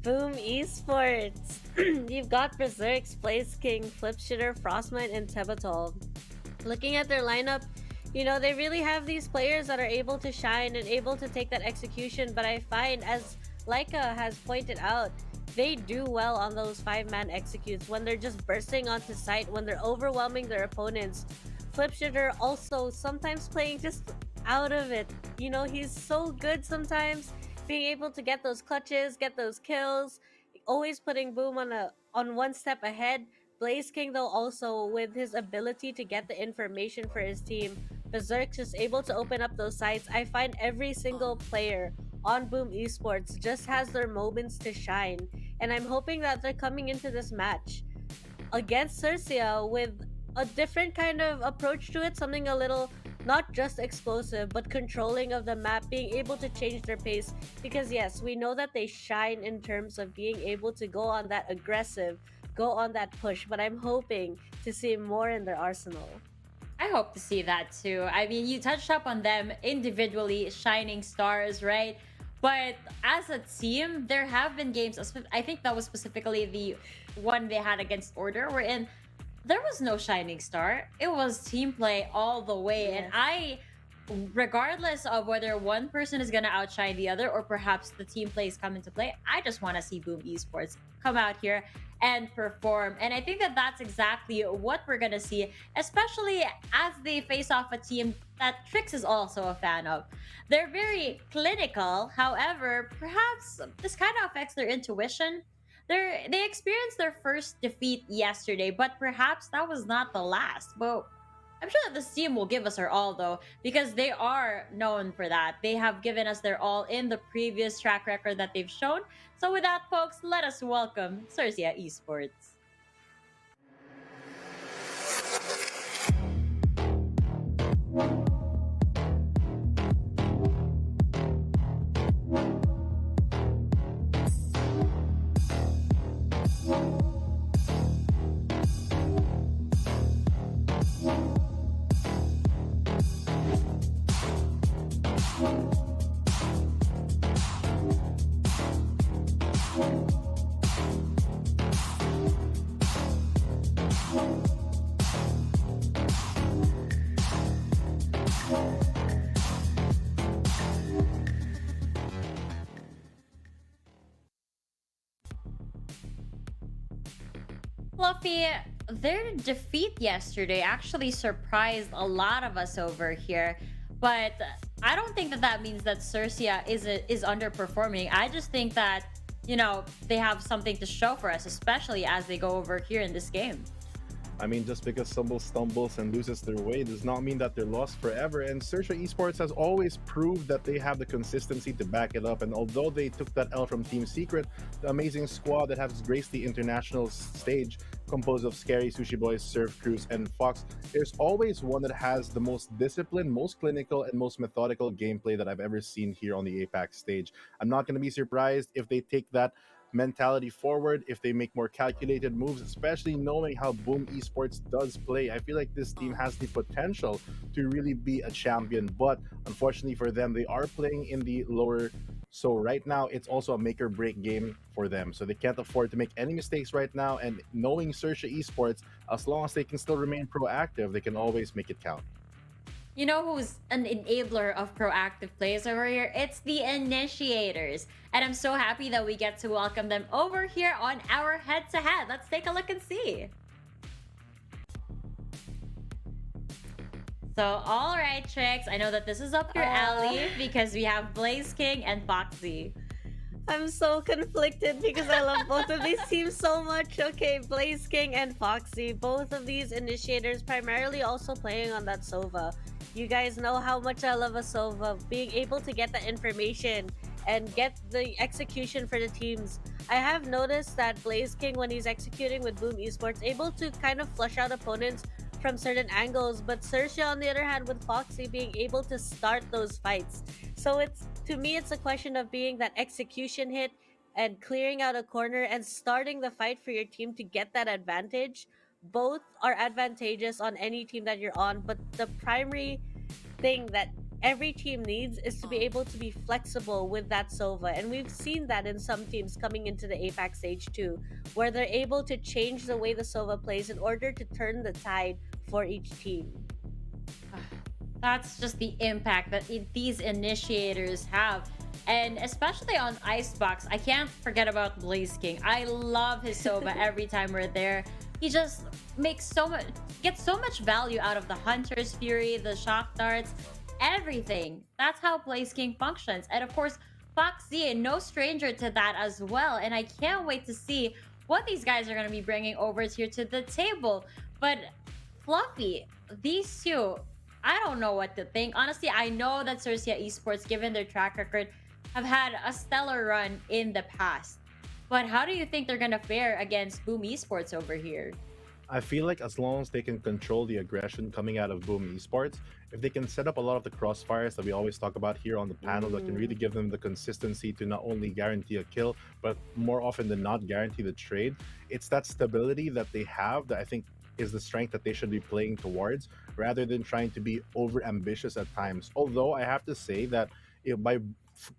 Boom Esports. You've got Berserks, Blaze King, Flipshitter, Frostmite, and Tebatol. Looking at their lineup, you know, they really have these players that are able to shine and able to take that execution, but I find, as Laika has pointed out, they do well on those 5-man executes when they're just bursting onto site, when they're overwhelming their opponents. Flipshitter also sometimes playing just out of it. You know, he's so good sometimes, being able to get those clutches, get those kills, always putting Boom on one step ahead. Blaze King, though, also with his ability to get the information for his team. Berserk's just able to open up those sites. I find every single player on Boom Esports just has their moments to shine, and I'm hoping that they're coming into this match against Xerxia with a different kind of approach to it, something a little not just explosive but controlling of the map, being able to change their pace, because yes, we know that they shine in terms of being able to go on that aggressive, go on that push, but I'm hoping to see more in their arsenal. I hope to see that too. I mean, you touched up on them individually, shining stars, right? But as a team, there have been games, I think that was specifically the one they had against Order, wherein there was no shining star. It was team play all the way. Yes. And regardless of whether one person is going to outshine the other, or perhaps the team plays come into play, I just want to see Boom Esports come out here and perform. And I think that that's exactly what we're going to see, especially as they face off a team that Trix is also a fan of. They're very clinical. However, perhaps this kind of affects their intuition. They experienced their first defeat yesterday, but perhaps that was not the last. But I'm sure that this team will give us their all, though, because they are known for that. They have given us their all in the previous track record that they've shown. So with that, folks, let us welcome Xerxia Esports. Fluffy, their defeat yesterday actually surprised a lot of us over here. But I don't think that means that Xerxia is underperforming. I just think that, you know, they have something to show for us, especially as they go over here in this game. I mean, just because someone stumbles and loses their way does not mean that they're lost forever. And Xerxia Esports has always proved that they have the consistency to back it up. And although they took that L from Team Secret, the amazing squad that has graced the international stage, composed of Scary, Sushi Boys, Surf Cruise, and Fox, there's always one that has the most disciplined, most clinical, and most methodical gameplay that I've ever seen here on the APAC stage. I'm not going to be surprised if they take that mentality forward, if they make more calculated moves, especially knowing how Boom Esports does play. I feel like this team has the potential to really be a champion, but unfortunately for them, they are playing in the lower. So right now, it's also a make or break game for them. So they can't afford to make any mistakes right now. And knowing Xerxia Esports, as long as they can still remain proactive, they can always make it count. You know who's an enabler of proactive plays over here? It's the initiators. And I'm so happy that we get to welcome them over here on our head-to-head. Let's take a look and see. So, all right, Trix. I know that this is up your alley because we have Blaze King and Foxy. I'm so conflicted because I love both of these teams so much. Okay, Blaze King and Foxy, both of these initiators primarily also playing on that Sova. You guys know how much I love a Sova. Being able to get the information and get the execution for the teams. I have noticed that Blaze King, when he's executing with Boom Esports, able to kind of flush out opponents from certain angles, but Xerxia, on the other hand, with Foxy being able to start those fights. So it's, to me, it's a question of being that execution hit and clearing out a corner and starting the fight for your team to get that advantage. Both are advantageous on any team that you're on, but the primary thing that every team needs is to be able to be flexible with that Sova. And we've seen that in some teams coming into the APAC stage too, where they're able to change the way the Sova plays in order to turn the tide for each team. That's just the impact that these initiators have. And especially on Icebox, I can't forget about Blaze King. I love his Sova every time we're there. He just makes gets so much value out of the Hunter's Fury, the shock darts, everything. That's how Blaze King functions. And of course, Foxy, no stranger to that as well. And I can't wait to see what these guys are going to be bringing over here to the table. But Fluffy, these two, I don't know what to think. Honestly, I know that Xerxia Esports, given their track record, have had a stellar run in the past. But how do you think they're going to fare against Boom Esports over here? I feel like as long as they can control the aggression coming out of Boom Esports, if they can set up a lot of the crossfires that we always talk about here on the panel, that can really give them the consistency to not only guarantee a kill, but more often than not guarantee the trade. It's that stability that they have that I think is the strength that they should be playing towards, rather than trying to be over ambitious at times. Although I have to say that by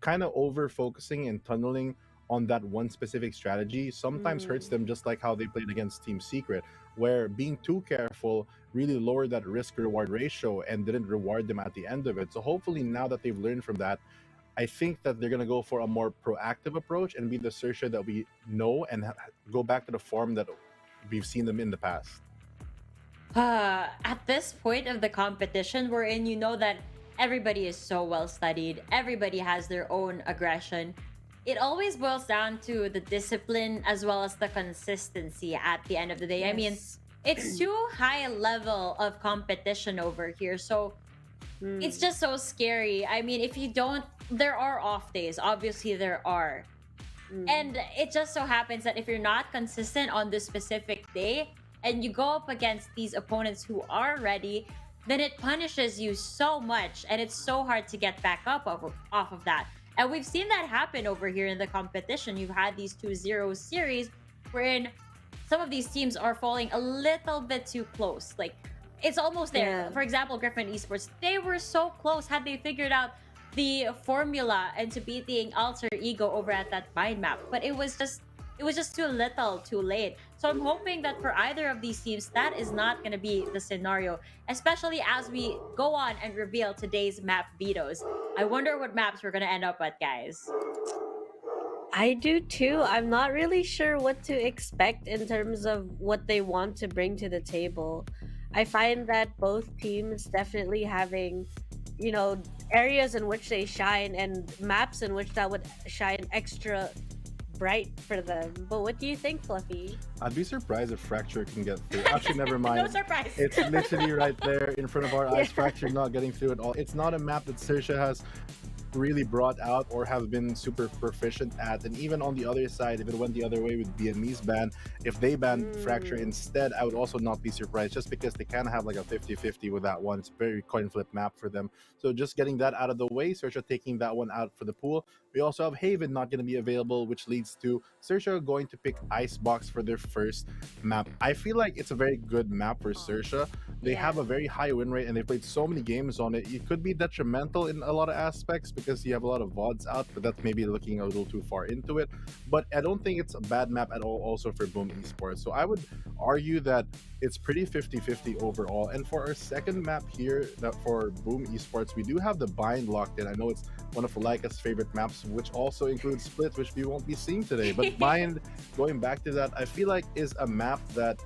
kind of over focusing and tunneling on that one specific strategy sometimes hurts them, just like how they played against Team Secret, where being too careful really lowered that risk-reward ratio and didn't reward them at the end of it. So hopefully now that they've learned from that, I think that they're going to go for a more proactive approach and be the Xerxia that we know and go back to the form that we've seen them in the past. At this point of the competition we're in, you know that everybody is so well studied. Everybody has their own aggression. It always boils down to the discipline as well as the consistency at the end of the day. Yes. I mean, it's too high a level of competition over here. So it's just so scary. I mean, if you don't, there are off days. Obviously, there are. And it just so happens that if you're not consistent on this specific day and you go up against these opponents who are ready, then it punishes you so much. And it's so hard to get back up off of that. And we've seen that happen over here in the competition. You've had these 2-0 series wherein some of these teams are falling a little bit too close. Like, it's almost there. Yeah. For example, Griffin Esports, they were so close had they figured out the formula and to beating Alter Ego over at that mind map. But it was just too little, too late. So I'm hoping that for either of these teams, that is not going to be the scenario, especially as we go on and reveal today's map vetoes. I wonder what maps we're going to end up at, guys. I do too. I'm not really sure what to expect in terms of what they want to bring to the table. I find that both teams definitely having, areas in which they shine and maps in which that would shine extra bright for them. But what do you think, Fluffy? I'd be surprised if Fracture can get through. Actually, never mind. No surprise. It's literally right there in front of our eyes. Fracture not getting through at all. It's not a map that Xerxia has really brought out or have been super proficient at. And even on the other side, if it went the other way with BME's ban, if they banned Fracture instead, I would also not be surprised, just because they kind of have like a 50-50 with that one. It's a very coin flip map for them. So just getting that out of the way, Xerxia taking that one out for the pool. We also have Haven not going to be available, which leads to Xerxia going to pick Icebox for their first map. I feel like it's a very good map for Xerxia. They have a very high win rate and they played so many games on it. It could be detrimental in a lot of aspects because you have a lot of VODs out, but that's maybe looking a little too far into it. But I don't think it's a bad map at all also for Boom Esports. So I would argue that it's pretty 50-50 overall. And for our second map here, that for Boom Esports, we do have the Bind locked in. I know it's one of Laika's favorite maps, which also includes Split, which we won't be seeing today. But Bind, going back to that, I feel like is a map that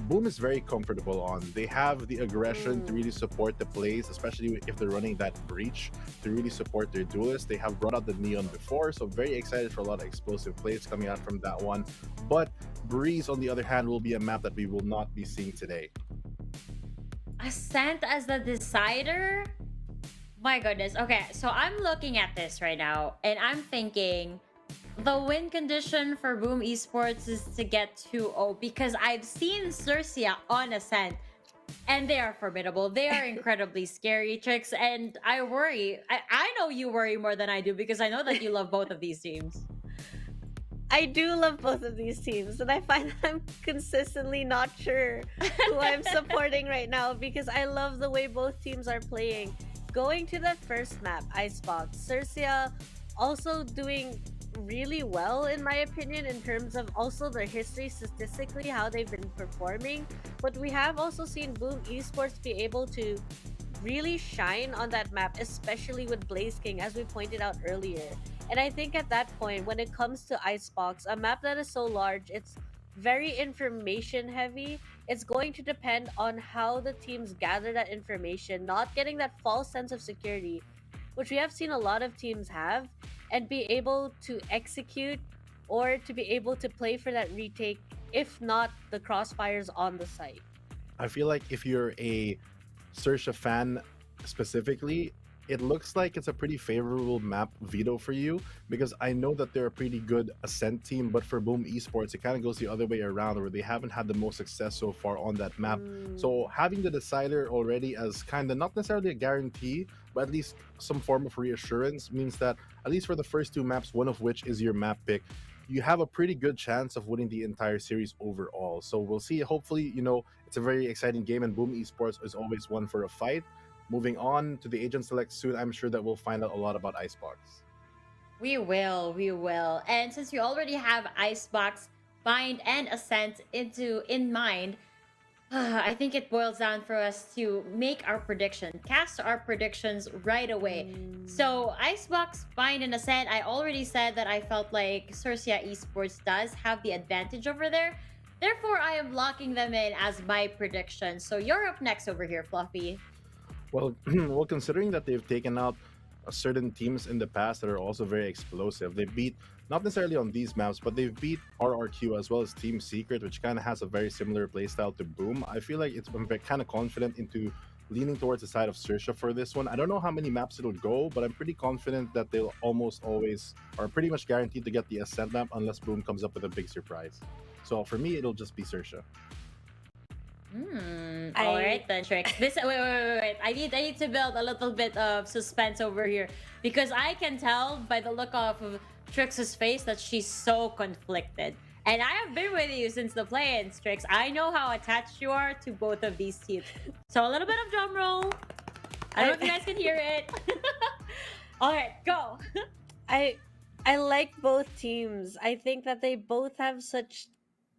Boom is very comfortable on. They have the aggression to really support the plays, especially if they're running that breach, to really support their duelists. They have brought out the Neon before, so very excited for a lot of explosive plays coming out from that one. But Breeze, on the other hand, will be a map that we will not be seeing today. Ascent as the decider? My goodness. Okay, so I'm looking at this right now, and I'm thinking the win condition for Boom Esports is to get 2-0 because I've seen Xerxia on Ascent and they are formidable. They are incredibly scary, Tricks, and I worry. I know you worry more than I do because I know that you love both of these teams. I do love both of these teams, and I find that I'm consistently not sure who I'm supporting right now because I love the way both teams are playing. Going to the first map, Icebox, Xerxia also doing really well in my opinion in terms of also their history statistically, how they've been performing. But we have also seen Boom Esports be able to really shine on that map, especially with Blaze King, as we pointed out earlier. And I think at that point, when it comes to Icebox, a map that is so large, it's very information heavy. It's going to depend on how the teams gather that information, not getting that false sense of security, which we have seen a lot of teams have, and be able to execute or to be able to play for that retake, if not the crossfires on the site. I feel like if you're a Xerxia fan specifically, it looks like it's a pretty favorable map veto for you, because I know that they're a pretty good Ascent team, but for Boom Esports, it kind of goes the other way around, where they haven't had the most success so far on that map. So having the decider already as kind of not necessarily a guarantee, but at least some form of reassurance means that at least for the first two maps, one of which is your map pick, you have a pretty good chance of winning the entire series overall. So we'll see. Hopefully, you know, it's a very exciting game, and Boom Esports is always one for a fight. Moving on to the Agent Select soon, I'm sure that we'll find out a lot about Icebox. We will. And since we already have Icebox, Bind, and Ascent in mind, I think it boils down for us to make our prediction, cast our predictions right away. So Icebox, Bind, and Ascent, I already said that I felt like Xerxia Esports does have the advantage over there. Therefore, I am locking them in as my prediction. So you're up next over here, Fluffy. Well, considering that they've taken out certain teams in the past that are also very explosive, they beat, not necessarily on these maps, but they've beat RRQ as well as Team Secret, which kind of has a very similar playstyle to Boom. I feel like I'm kind of confident into leaning towards the side of Xerxia for this one. I don't know how many maps it'll go, but I'm pretty confident that they'll almost always, or pretty much guaranteed to get the Ascent map unless Boom comes up with a big surprise. So for me, it'll just be Xerxia. All right then, Tricks. Wait. I need to build a little bit of suspense over here, because I can tell by the look of Trix's face that she's so conflicted. And I have been with you since the play-ins, Trix. I know how attached you are to both of these teams. So a little bit of drum roll. I don't know if you guys can hear it. All right, go. I like both teams. I think that they both have such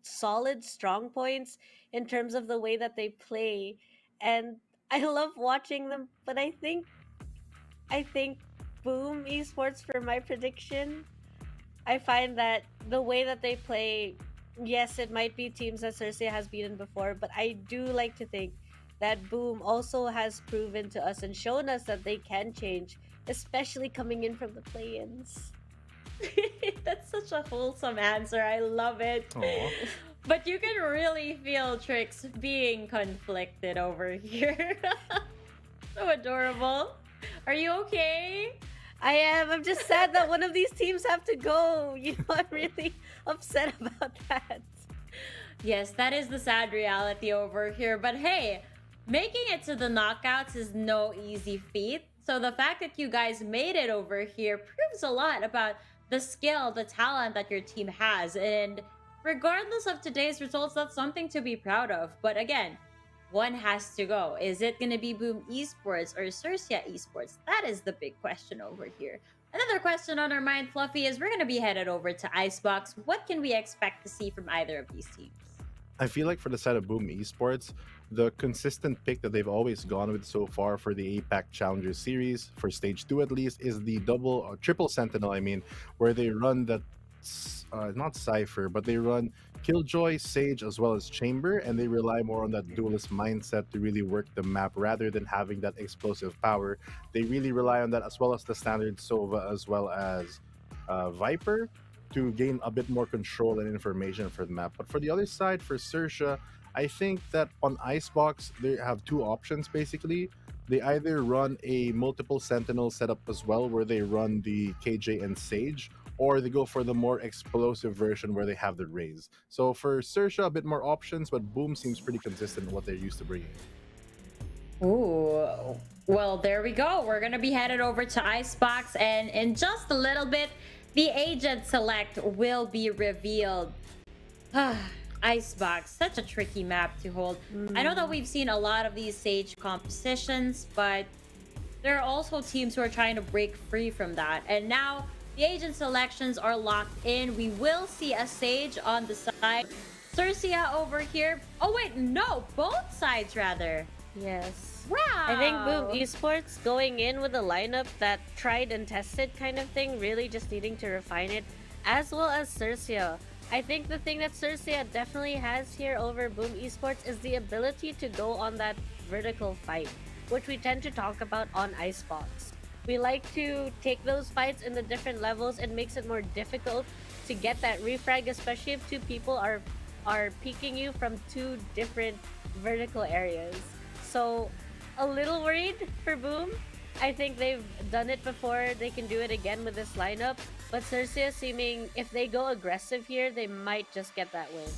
solid strong points in terms of the way that they play, and I love watching them. But I think Boom Esports for my prediction. I find that the way that they play, yes, it might be teams that Xerxia has beaten before, but I do like to think that Boom also has proven to us and shown us that they can change, especially coming in from the play-ins. That's such a wholesome answer. I love it. Aw. But you can really feel Trix being conflicted over here. So adorable. Are you okay? I am. I'm just sad that one of these teams have to go. You know, I'm really upset about that. Yes, that is the sad reality over here. But hey, making it to the knockouts is no easy feat. So the fact that you guys made it over here proves a lot about the skill, the talent that your team has. And regardless of today's results, that's something to be proud of. But again, one has to go. Is it going to be Boom Esports or Xerxia Esports? That is the big question over here. Another question on our mind, Fluffy, is we're going to be headed over to Icebox. What can we expect to see from either of these teams? I feel like for the side of Boom Esports, the consistent pick that they've always gone with so far for the APAC Challenger Series, for Stage 2 at least, is the double or triple Sentinel, where they run that, not Cypher, but they run Killjoy, Sage, as well as Chamber, and they rely more on that duelist mindset to really work the map rather than having that explosive power. They really rely on that, as well as the standard Sova, as well as Viper, to gain a bit more control and information for the map. But for the other side, for Xerxia, I think that on Icebox, they have two options basically. They either run a multiple Sentinel setup as well, where they run the KJ and Sage, or they go for the more explosive version where they have the Raze. So for Xerxia, a bit more options, but Boom seems pretty consistent in what they're used to bringing. Ooh, well, there we go. We're going to be headed over to Icebox, and in just a little bit, the agent select will be revealed. Icebox, such a tricky map to hold. I know that we've seen a lot of these Sage compositions, but there are also teams who are trying to break free from that. And now the agent selections are locked in. We will see a Sage on the side. Xerxia over here. Oh wait, no, both sides rather. Yes. Wow. I think Boom Esports going in with a lineup that tried and tested kind of thing, really just needing to refine it, as well as Xerxia. I think the thing that Xerxia definitely has here over Boom Esports is the ability to go on that vertical fight, which we tend to talk about on Icebox. We like to take those fights in the different levels. It makes it more difficult to get that refrag, especially if two people are peeking you from two different vertical areas. So a little worried for Boom. I think they've done it before. They can do it again with this lineup. But Xerxia seeming, if they go aggressive here, they might just get that win.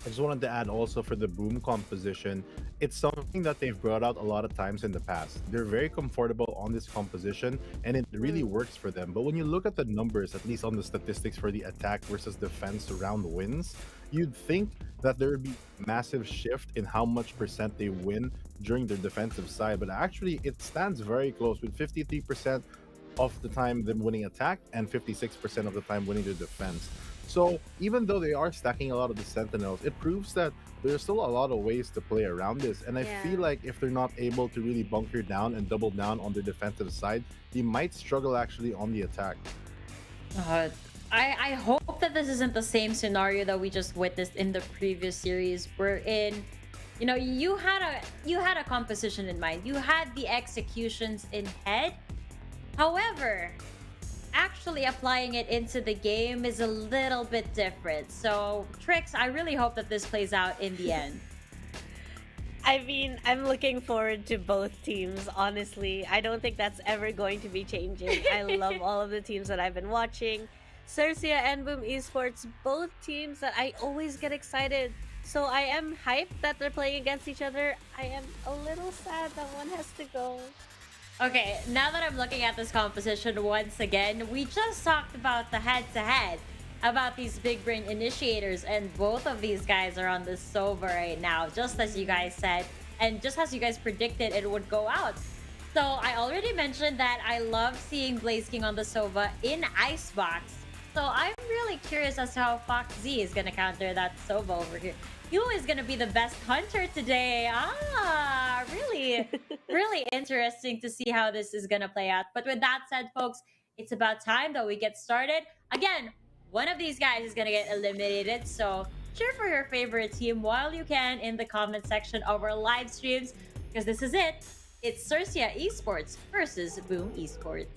I just wanted to add also for the Boom composition, it's something that they've brought out a lot of times in the past. They're very comfortable on this composition and it really works for them. But when you look at the numbers, at least on the statistics for the attack versus defense round wins, you'd think that there would be massive shift in how much percent they win during their defensive side. But actually, it stands very close with 53% of the time them winning attack and 56% of the time winning their defense. So even though they are stacking a lot of the Sentinels, it proves that there's still a lot of ways to play around this. And I feel like if they're not able to really bunker down and double down on the defensive side, they might struggle actually on the attack. I hope that this isn't the same scenario that we just witnessed in the previous series, wherein, you know, you had a composition in mind, you had the executions in head. However, actually applying it into the game is a little bit different. So, Trix, I really hope that this plays out in the end. I mean, I'm looking forward to both teams, honestly. I don't think that's ever going to be changing. I love all of the teams that I've been watching. Xerxia and Boom Esports, both teams that I always get excited. So I am hyped that they're playing against each other. I am a little sad that one has to go. Okay, now that I'm looking at this composition once again, we just talked about the head-to-head, about these big brain initiators, and both of these guys are on the Sova right now, just as you guys said, and just as you guys predicted it would go out. So I already mentioned that I love seeing Blaze King on the Sova in Icebox. So I'm really curious as to how Fox Z is gonna counter that Sova over here. Who is gonna be the best hunter today? Really, really interesting to see how this is gonna play out. But with that said, folks, it's about time that we get started. Again, one of these guys is gonna get eliminated. So cheer for your favorite team while you can in the comment section of our live streams, because this is it. It's Xerxia Esports versus Boom Esports.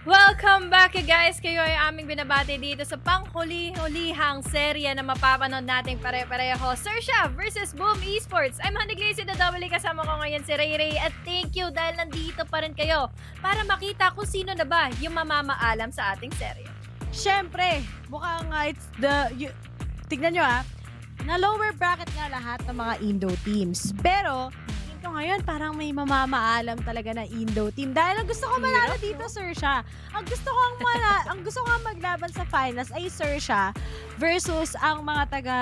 Welcome back guys! Kayo ay aming binabati dito sa panghuli-hulihang serya na mapapanood natin pare-pareho. Xerxia versus Boom Esports. I'm Honey Glazy the Double. Kasama ko ngayon si Ray Ray. At thank you dahil nandito pa rin kayo para makita kung sino na ba yung mamamaalam sa ating serya. Siyempre, mukhang it's tignan nyo na lower bracket nga lahat ng mga Indo teams. Pero, ito ngayon, parang may mamamaalam talaga na Indo team. Dahil ang gusto ko manalo dito, Xerxia. Ang gusto ko maglaban sa finals ay Xerxia versus ang mga taga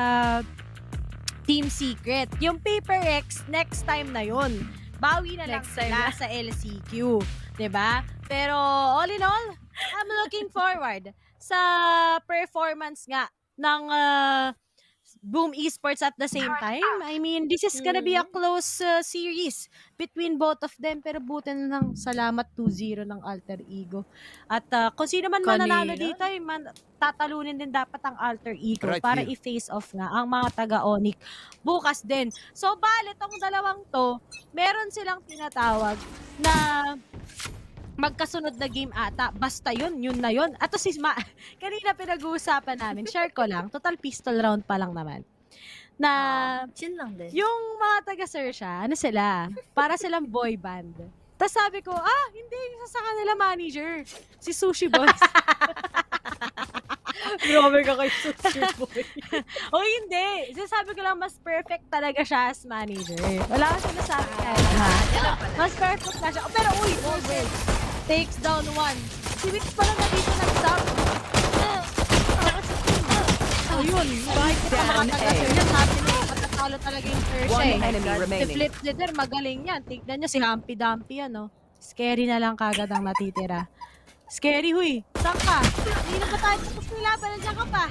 Team Secret. Yung Paper X, next time na yun. Bawi na lang sila sa LCQ. 'Di ba? Pero, all in all, I'm looking forward sa performance nga ng Boom Esports at the same time. I mean, this is gonna be a close series between both of them. Pero buti na lang, salamat 2-0 ng Alter Ego. At kung sino man mananalo dito, tatalunin din dapat ang Alter Ego para i-face off nga ang mga taga-ONIC bukas din. So, bale, tong dalawang to, meron silang tinatawag na magkasunod na game ata. Basta yun na yun. At si kanina pinag-uusapan namin, share ko lang, total pistol round pa lang naman. Na, chill lang din. Yung mga taga-Xerxia, ano sila? Para silang boy band. Tapos sabi ko, hindi, isa sa kanila manager. Si Sushi Boys. Grabe ka kay Sushi Boy. O hindi. Sabi ko lang, mas perfect talaga siya as manager. Wala ka sinasabi kaya. Mas perfect na siya. Pero uy, takes down one. Si Wix pala na dito nag-stop. Yun. Bakit ka mga taga-Xerxia, sabi na matatalo talaga yung Xerxia. Si Flip Leader, magaling yan. Tignan nyo si Humpy Dumpy yan, no? Scary na lang kagad ang natitira. Scary, huy. Saan ka? Hindi na ba tayo tapos nilaban? Nandiyan ka pa.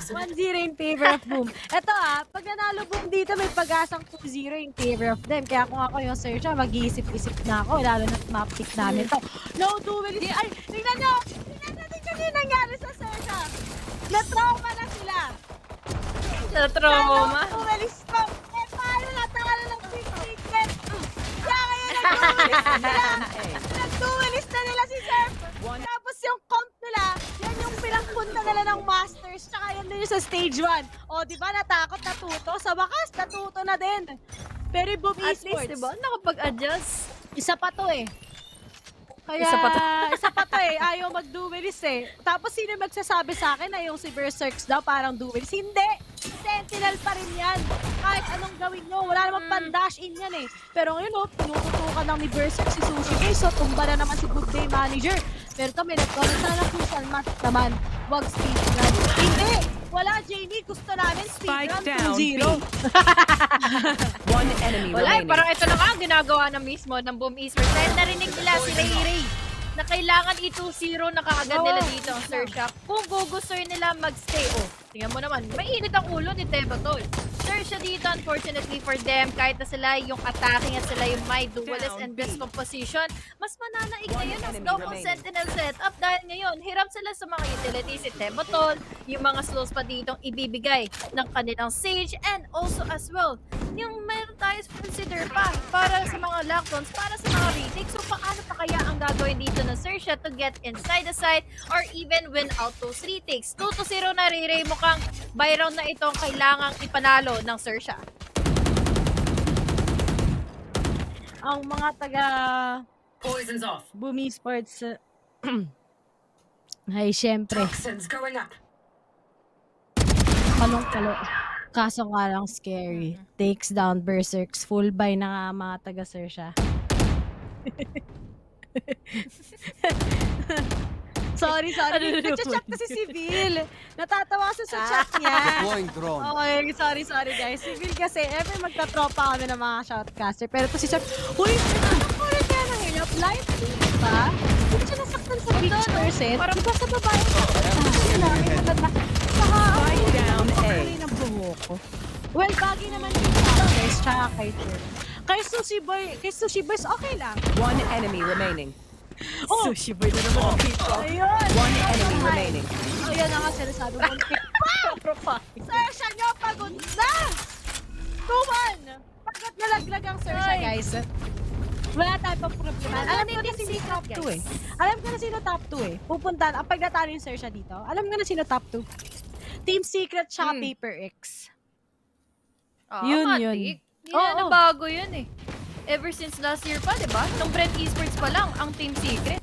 1-0 in favor of Boom. Ito pag nanalo Boom dito, may pag-asang 2-0 in favor of them. Kaya kung ako yung Xerxia, mag-iisip-isip na ako. Lalo na map-pick namin to. No duelist. Ay, tingnan nyo! Tingnan yung nangyari sa Xerxia. Na-trauma na sila. Na-trauma? No duelist ko. Paano natalo ng Secret? Kaya ngayon nag-duelist nila. Nag-duelist na nila si Xerxia. Tapos yung comp nila, yan yung pinangpunta nila ng Masters, tsaka yan din yung sa Stage 1. O, di ba, natakot natuto? Sa wakas, natuto na din. Pero yung Boom Esports, at least, di ba, nakapag-adjust. Isa pa to eh. Kaya, isa pa to eh. Ayaw mag-duelist eh. Tapos sino magsasabi sa akin na yung si Berserks daw parang duelist? Hindi! Sentinel pa rin yan. Kahit anong gawin nyo, wala namang pan-dash in yan eh. Pero ngayon pinututukan ng ni Berserks si Sushi K. So, tumba na naman si Good Day Manager. Pero kami, nagkaroon sana ng crucial match naman. Wag speedrun. Hindi! Wala, Jamie. Gusto namin speedrun 2-0. One enemy Wala, remaining. parang ito na nga ginagawa na mismo ng Boom Esports. Dahil narinig nila si Ray Ray na kailangan i-2-0 na kaagad nila dito ang Xerxia. Kung gugustuhin nila mag-stay, tingnan mo naman, mainit ang ulo ni Tebatol. Xerxia dito, unfortunately for them, kahit na sila yung attacking at sila yung may duelist and best composition, mas mananaig na yun ang double sentinel setup dahil ngayon, hirap sila sa mga utilities si Tebatol, yung mga slows pa ditong ibibigay ng kanilang Sage, and also as well, yung meron tayo consider pa para sa mga lockdowns, para sa mga retakes. So, paano pa kaya ang gagawin dito ng Xerxia to get inside the site or even win out those retakes? 2-0 na Ray Ray, mukhang by round na itong kailangang ipanalo ng Xerxia. Ang mga taga Poison's off. Boom Esports. Ay, syempre. Toxins going up. Kalong-kalo. Kaso nga lang scary. Takes down Berserks. Full buy na nga mga taga-Xerxia. Sorry. Nag-chat kasi si Bill. Natatawa sa chat niya. Deploying drone. Okay, sorry guys. Si Bill kasi, ever magtatropa kami ng mga shoutcaster. Pero to si Sir, uy, nakukulit kaya ng hirap. Live feed ba? Hindi siya nasaktan sa beach person. Diba sa babae ko? Spike down A. Ng buho ko. Well, bagay naman yung guys, tsaka kay Jer. Kay Sushi Boys, okay lang. One enemy remaining. Oh! Sushi boy na naman ang hit. Ayun! One enemy remaining. Ayun na nga sinasabi ko. Xerxia nyo, pagod na! Tuman! Pagod na laglag ang Xerxia, guys. Wala tayo pang problema. Alam ko na sino top 2 eh. Alam ko na sino top 2 eh. Pupunta, ang pagdatalo yung Xerxia dito, alam ko na sino top 2. Team Secret tsaka Paper X. Yun. Hindi na bago yun eh. Ever since last year pa, di ba? Nung Brent Esports pa lang, ang Team Secret.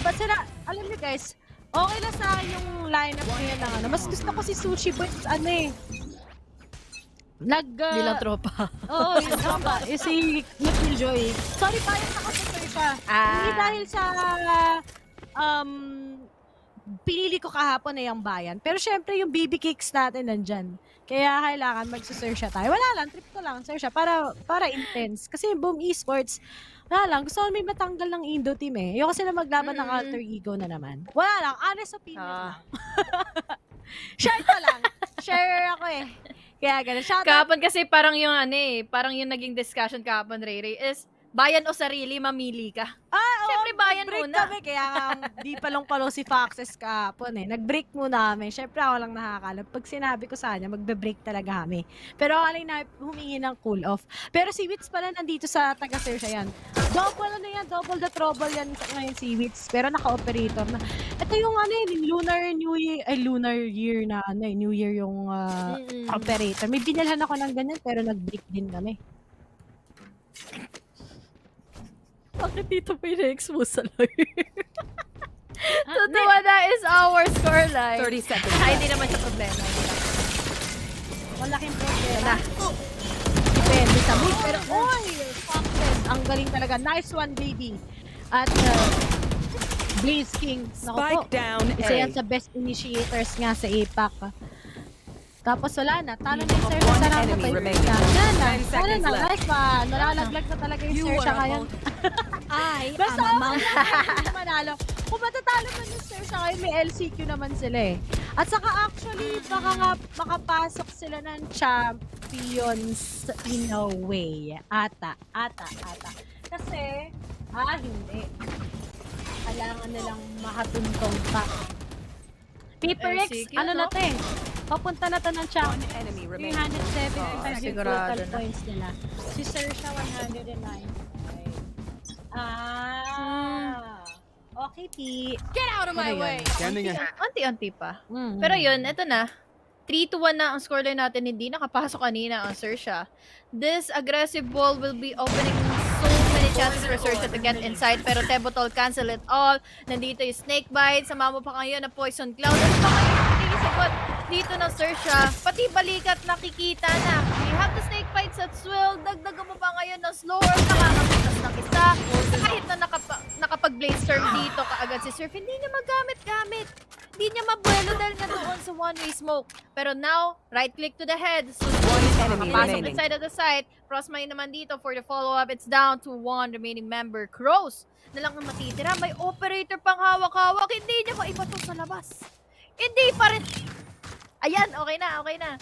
But sila, alam niyo guys, okay lang sa akin yung lineup ngayon ng ano. Mas gusto ko si Sushi Boy, Bilang tropa. Oo, yung tropa. Si Joy. Sorry, bias ako sa Xerxia. Hindi dahil sa pinili ko kahapon na yung bayan. Pero syempre yung BB kicks natin nandyan. Kaya kailangan magsa-Xerxia tayo. Wala lang, trip ko lang Xerxia para intense. Kasi yung Boom Esports, wala lang, gusto ko may matanggal ng Indo team eh. Ayoko sila maglaban ng alter ego na naman. Wala lang, honest opinion lang. Share ko lang. Share ako eh. Kaya ganun. Kahapon kasi parang yung parang yung naging discussion kahapon, Ray, is bayan o sarili, mamili ka. Siyempre bayan nag-break muna. kami, kaya di palong-palo si Foxes kahapon eh. Nag-break muna kami. Siyempre ako lang nakakalam. Pag sinabi ko sa kanya, magbe-break talaga kami. Pero ako lang na humingi ng cool off. Pero si Wits pala nandito sa taga-Xerxia yan. Double the trouble yan ngayon si Wits. Pero naka-operator na. Ito yung Lunar Year na New Year yung operator. May binilhan ako ng ganyan pero nag-break din kami. Bakit dito pa in-expose sa lawyer? Totoo na is our scoreline. 30 seconds. Ay, hindi naman siya problema. Malaking problema. Depende sa mood. Pero, Foxes, ang galing talaga. Nice one, baby. At, Blaze King. Spike down Isa yan sa best initiators nga sa APAC. Tapos wala na. Talo na yung Xerxia sa round na 5. Talo na. Nice one. Nalalaglag na talaga yung Xerxia ngayon. Basta ako manalo. Kung matatalo man yung Xerxia ngayon, may LCQ naman sila eh. At saka actually, baka nga makapasok sila ng champions in a way. Ata. Kasi, hindi. Kailangan nilang makatuntong pa. Paper X, ano na to eh. Papunta na to ng champ. 375 yung total points nila. Si Xerxia 109. Okay, P. Get out of my way! Anti-anti pa. Pero yun, eto na. 3-1 na ang scoreline natin. Hindi nakapasok kanina ang Xerxia. This aggressive ball will be opening so many chances for Xerxia to get inside. Pero Tebotol cancel it all. Nandito yung Snake Bite. Sama mo pa kayo na Poison Cloud. Ano pa kayo nagsisikot dito ng Xerxia? Pati balikat nakikita na. We have the Snake Bites at Swill. Dagdagan mo pa ngayon ng slow orb. Nakakapitas ng isa. Kahit na nakapag-blaze storm dito kaagad si Surf, hindi niya magamit-gamit. Hindi niya mabuelo dahil nga doon sa one-way smoke. Pero now, right-click to the head. So, pasok inside of the site. Frostmine naman dito for the follow-up. It's down to one remaining member. Crows na lang ang matitira. May operator pang hawak-hawak. Hindi niya maibato sa labas. Hindi pa rin. Ayan, okay na.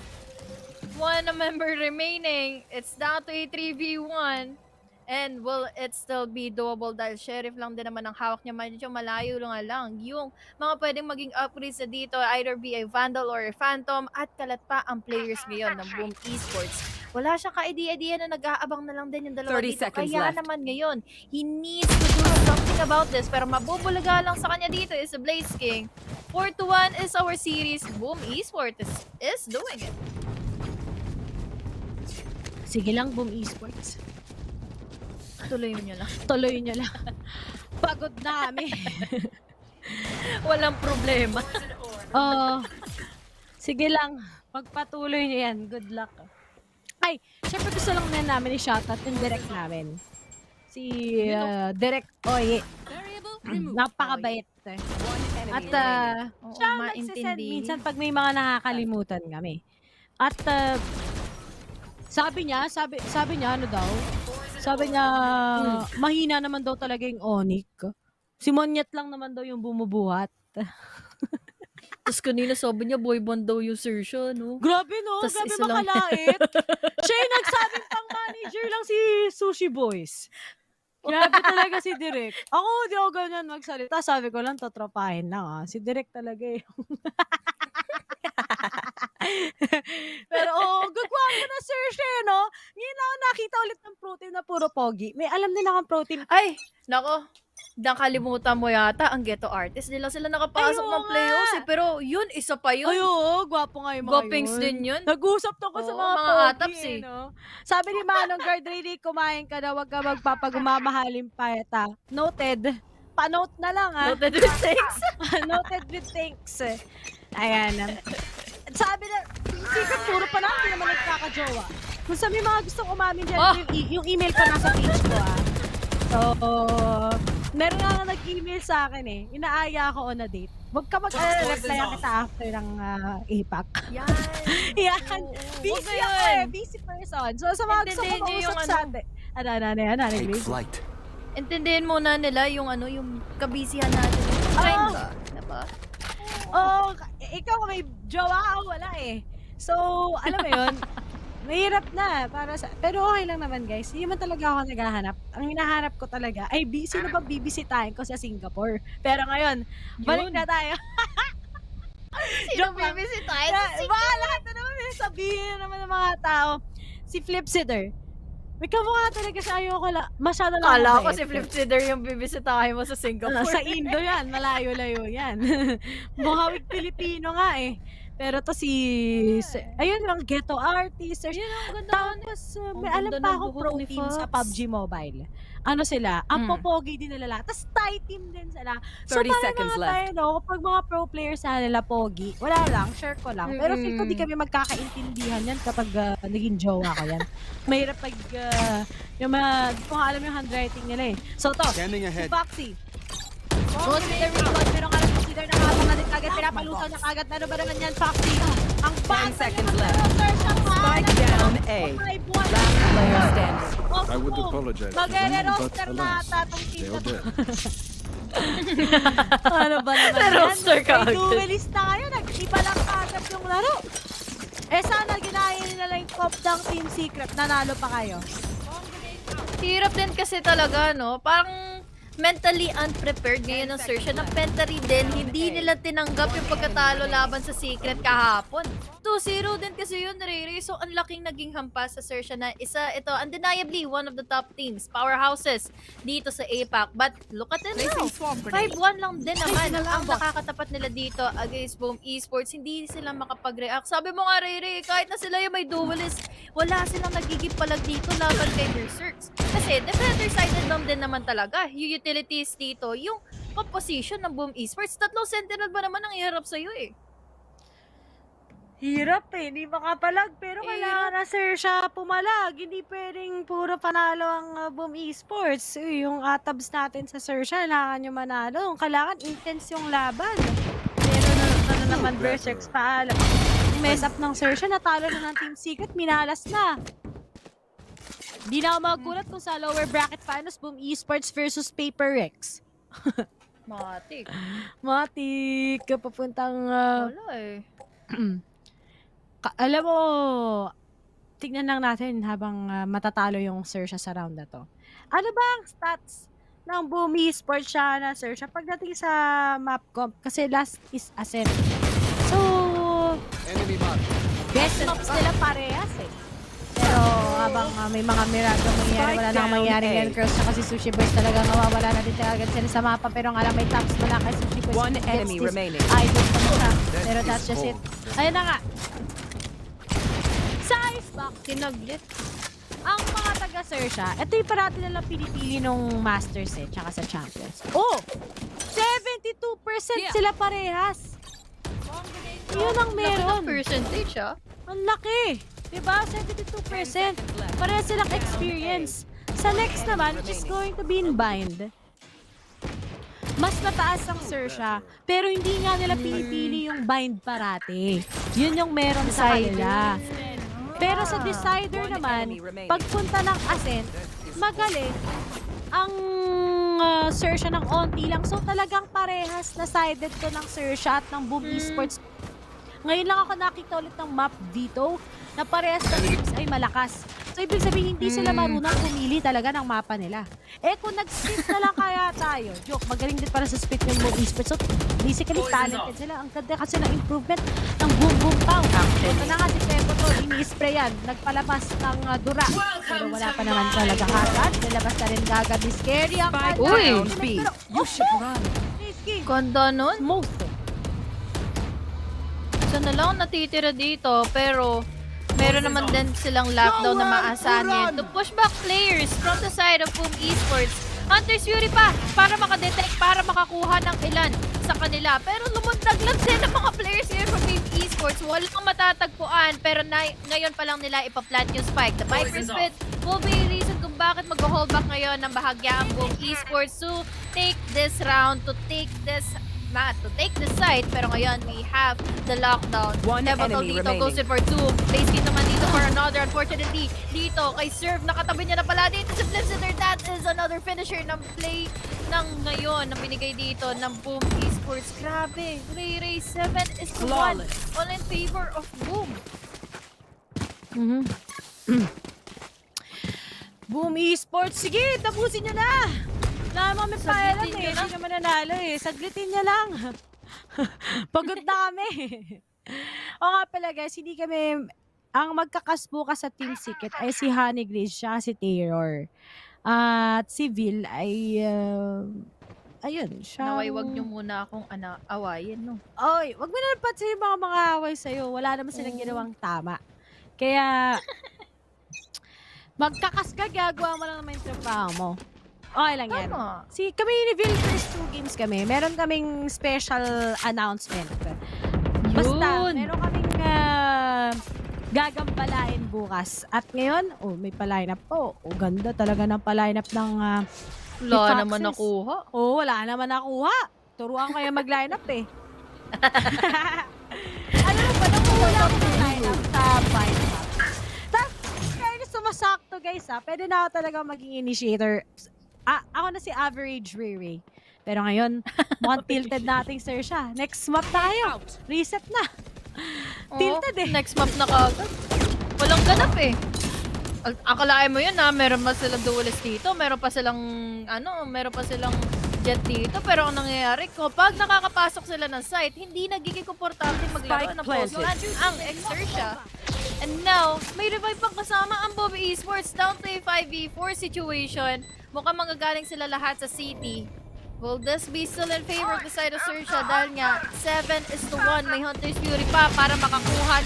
One member remaining. It's down to a 3v1. And will it still be doable dahil Sheriff lang din naman ang hawak niya. Medyo malayo lang yung mga pwedeng maging upgrades na dito, either be a Vandal or a Phantom, at kalat pa ang players ngayon ng Boom Esports. Wala siyang ka-idea na nag-aabang na lang din yung dalawa dito. Kaya naman ngayon, he needs to do something about this. Pero mabubulaga lang sa kanya dito is a Blaze King. 4-1 is our series. Boom Esports is doing it. Sige lang, Boom Esports. Tuloy nyo lang. Tuloy nyo lang. Pagod na kami. Walang problema. Sige lang. Pagpatuloy nyo yan. Good luck. Ay, syempre gusto lang na namin i-shoutout yung direct namin. Si Direct Oye. Napakabait. At siya ang nagsisend minsan pag may mga nakakalimutan kami. At sabi niya ano daw? Sabi niya mahina naman daw talaga yung ONIC. Si Monyet lang naman daw yung bumubuhat. Tapos kanina sabi niya boyband daw yung Xerxia, no? Grabe, no? Tas Grabe isa lang makalait. Siya yung nagsabing pang manager lang si Sushi Boys. Grabe talaga si Direk. Ako, di ako ganyan magsalita. Sabi ko lang, totropahin lang. Si Direk talaga eh. Pero gagawin ko na Xerxia, no? Ngayon ako nakita ulit ng protein na puro pogi. May alam nila akong protein. Ay, nako. Nakalimutan mo yata ang ghetto artist. Di lang sila nakapasok ng playoffs eh. Pero yun, isa pa yun. Ay, oo. Gwapo nga yung mga Gopings yun. din yun. Nag-usap to ko sa mga ataps eh. No? Sabi ni Manong Guard, Ray, kumain ka na. Huwag ka magpapagumamahalin pa ita. Noted. Pa-note na lang, ha? Noted with thanks. Noted with thanks. Ayan. Sabi na, secret puro pa lang, hindi naman nagkakajowa. Kung sa may mga gustong umamin dyan, yung email ko nasa page ko, ha? So, meron nga nag-email sa akin eh. Inaaya ako on a date. Huwag ka mag-reply kita after ng APAC. Yan. Busy ako eh. Busy person. So, sa mga gusto ko mausap sa atin. Ano, flight. Intindihin muna nila yung yung kabisihan natin. Ay, diba? Ikaw may jowa ka wala eh. So, alam mo yun, mahirap na para sa pero okay lang naman guys. Hindi man talaga ako naghahanap. Ang hinahanap ko talaga ay sino ba bibisitahin ko sa Singapore. Pero ngayon, balik na tayo. Sino bibisitahin sa Singapore? Lahat na naman sabihin naman ng mga tao. Si Flipsitter. May kamukha talaga siya. Ayoko lang. Masyado lang. Kala ko si Flipsitter yung bibisitahin mo sa Singapore. Sa Indo yan. Malayo-layo yan. Buhawig Pilipino nga eh. Pero to ayun lang, ghetto artist. Yun ang ganda. Tapos, may alam pa ako pro team sa PUBG Mobile. Ano sila? Ang popogi din nila lahat. Tapos tie team din sila. So, 30 seconds left. Tayo, no? Kapag mga pro players sa nila pogi, wala lang, share ko lang. Pero feel ko di kami magkakaintindihan yan kapag naging jowa ko yan. Mahirap pag, yung mga, di ko nga alam yung handwriting nila eh. So, to, si Foxy. Go to the reload, pero nga consider na kapag natin kagad, pinapalusaw niya kagad. Ano ba naman yan, Foxy? Ang 10 seconds left. Spike down A. Last player standing. I would apologize. Mag-roster na ata itong team na to. They're Ano ba naman yan? Roster ka May duelist na kayo, nag-iba lang kagad yung laro. Sana ginaya nila lang yung top down team secret, nanalo pa kayo. Hirap din kasi talaga, no? Parang mentally unprepared ngayon ng Xerxia na Pentary din, hindi nila tinanggap yung pagkatalo laban sa Secret kahapon. 2-0 din kasi yun, Riri. So, ang laking naging hampas sa Xerxia na ito, undeniably, one of the top teams, powerhouses dito sa APAC. But, look at it now. 5-1 lang din naman ang nakakatapat nila dito against Boom Esports. Hindi sila makapag-react. Sabi mo nga, Riri, kahit na sila yung may duelist, wala silang nagiging palag dito laban kay Berserks. Kasi, defender-sided din naman talaga. Yung utilities dito, yung composition ng Boom Esports. 3 sentinel ba naman ang iharap sa'yo eh? Hirap eh, hindi makapalag. Pero kailangan na Xerxia pumalag. Hindi pwedeng puro panalo ang Boom Esports. Yung atabs natin sa Xerxia, kailangan nyo manalo. Kailangan intense yung laban. Pero na naman Berserks paalam. Mess up ng Xerxia, natalo na ng Team Secret, minalas na. Di na ako magulat kung sa lower bracket finals, Boom Esports versus Paper Rex. Matik. Matik. Papuntang... Wala eh. Alam mo, tignan lang natin habang matatalo yung Xerxia sa round na to. Ano ba ang stats ng Boom Esports siya na Xerxia pagdating sa map comp? Kasi last is Ascent. So, best maps nila parehas eh. Pero habang may mga miracle mangyayari, wala nang mangyayari yan. Girls na kasi Sushi Boys talaga nawawala na din talaga sila sa mapa. Pero nga lang may taps mo na kay Sushi Boys. One enemy remaining. Idol pa muna. Pero that's just it. Ayun na nga. Sa Icebox, kinaglit. Ang mga talaga, Xerxia, ito yung parati nalang pinipili nung Masters tsaka sa Champions. Oh! 72% sila parehas. Yun ang meron. Laki ng percentage, Ang laki. Diba? 72%. Parehas silang experience. Sa next naman, which is going to be in bind, mas mataas ang Xerxia, pero hindi nga nila pinipili yung bind parati. Yun yung meron sa kanila. Pero sa decider naman, pagpunta ng Ascent, magaling ang Xerxia ng onti lang. So talagang parehas na sided to ng Xerxia at ng Boom Esports. Ngayon lang ako nakita ulit ng map dito na parehas ng teams ay malakas. So ibig sabihin hindi sila marunong pumili talaga ng mapa nila. Kung nag-split na lang kaya tayo, joke, magaling din para sa split ng Boom Esports. So basically talented sila. Ang ganda kasi ng improvement ng Boom Boom Pow. Ito na nga si Pepo to, ini-spray yan. Nagpalabas ng dura. Pero wala pa naman talaga kagad. Nilabas na rin kagad ni Scary. Uy! You should run. Ganda nun. Isa na lang natitira dito, pero meron naman din silang lockdown na maasahan to push back players from the side of Boom Esports. Hunter's Fury pa para makadetect, para makakuha ng ilan sa kanila. Pero lumundag lang din ang mga players here from Boom Esports. Walang matatagpuan, pero ngayon pa lang nila ipaplant yung spike. The Viper's Pit will be a reason kung bakit mag-hold back ngayon ng bahagya ang Boom Esports to take this round, to take this side, pero ngayon we have the lockdown. Nebato dito goes in for 2. Base kit naman dito for another. Unfortunately, dito kay Serve, nakatabi niya na pala dito si Blizzard. That is another finisher ng play ng ngayon na binigay dito ng Boom Esports. Grabe, Ray 7 is the one all in favor of Boom. Boom Esports, sige, tapusin nyo na! Naman may payalan hindi naman nanalo Saglitin niya lang. Pagod na kami. O nga pala guys, hindi kami, ang magkakasbukas sa Team Secret ay si Honey Grace, siya si Terror. At si Vil ay, ayun, siya. Naway, wag nyo muna akong awayin, no? Oy, wag mo na napansin yung mga away sa'yo. Wala naman silang ginawang tama. Kaya, magkakas ka, gagawa mo lang naman yung trabaho mo. Okay lang yan. Kami ni Vil, first 2 games kami. Meron kaming special announcement. Basta, meron kaming gagambalain bukas. At ngayon, may pa-lineup po. Ganda talaga ng pa-lineup ng wala naman nakuha. Wala naman nakuha. Turuan kayo mag-lineup Alam mo ba, nakuha ako ng lineup sa Minecraft. Tapos, kaya sumasakto guys pwede na ako talaga maging initiator. Ako na si Average Riri. Pero ngayon, mukhang tilted nating Xerxia. Next map tayo. Reset na. Tilted Next map na kagad. Walang ganap Akalain mo yun meron pa silang duelist dito. Meron pa silang, jet dito. Pero ang nangyayari, kapag nakakapasok sila ng site, hindi nagiging komportable maglaro ng post ang Xerxia. And now, may revive pang kasama ang Boom Esports down to a 5v4 situation. Mukhang magagaling sila lahat sa city. Will this be still in favor of the side of Xerxia? Dahil nga, 7-1. May Hunter's Fury pa para makakuha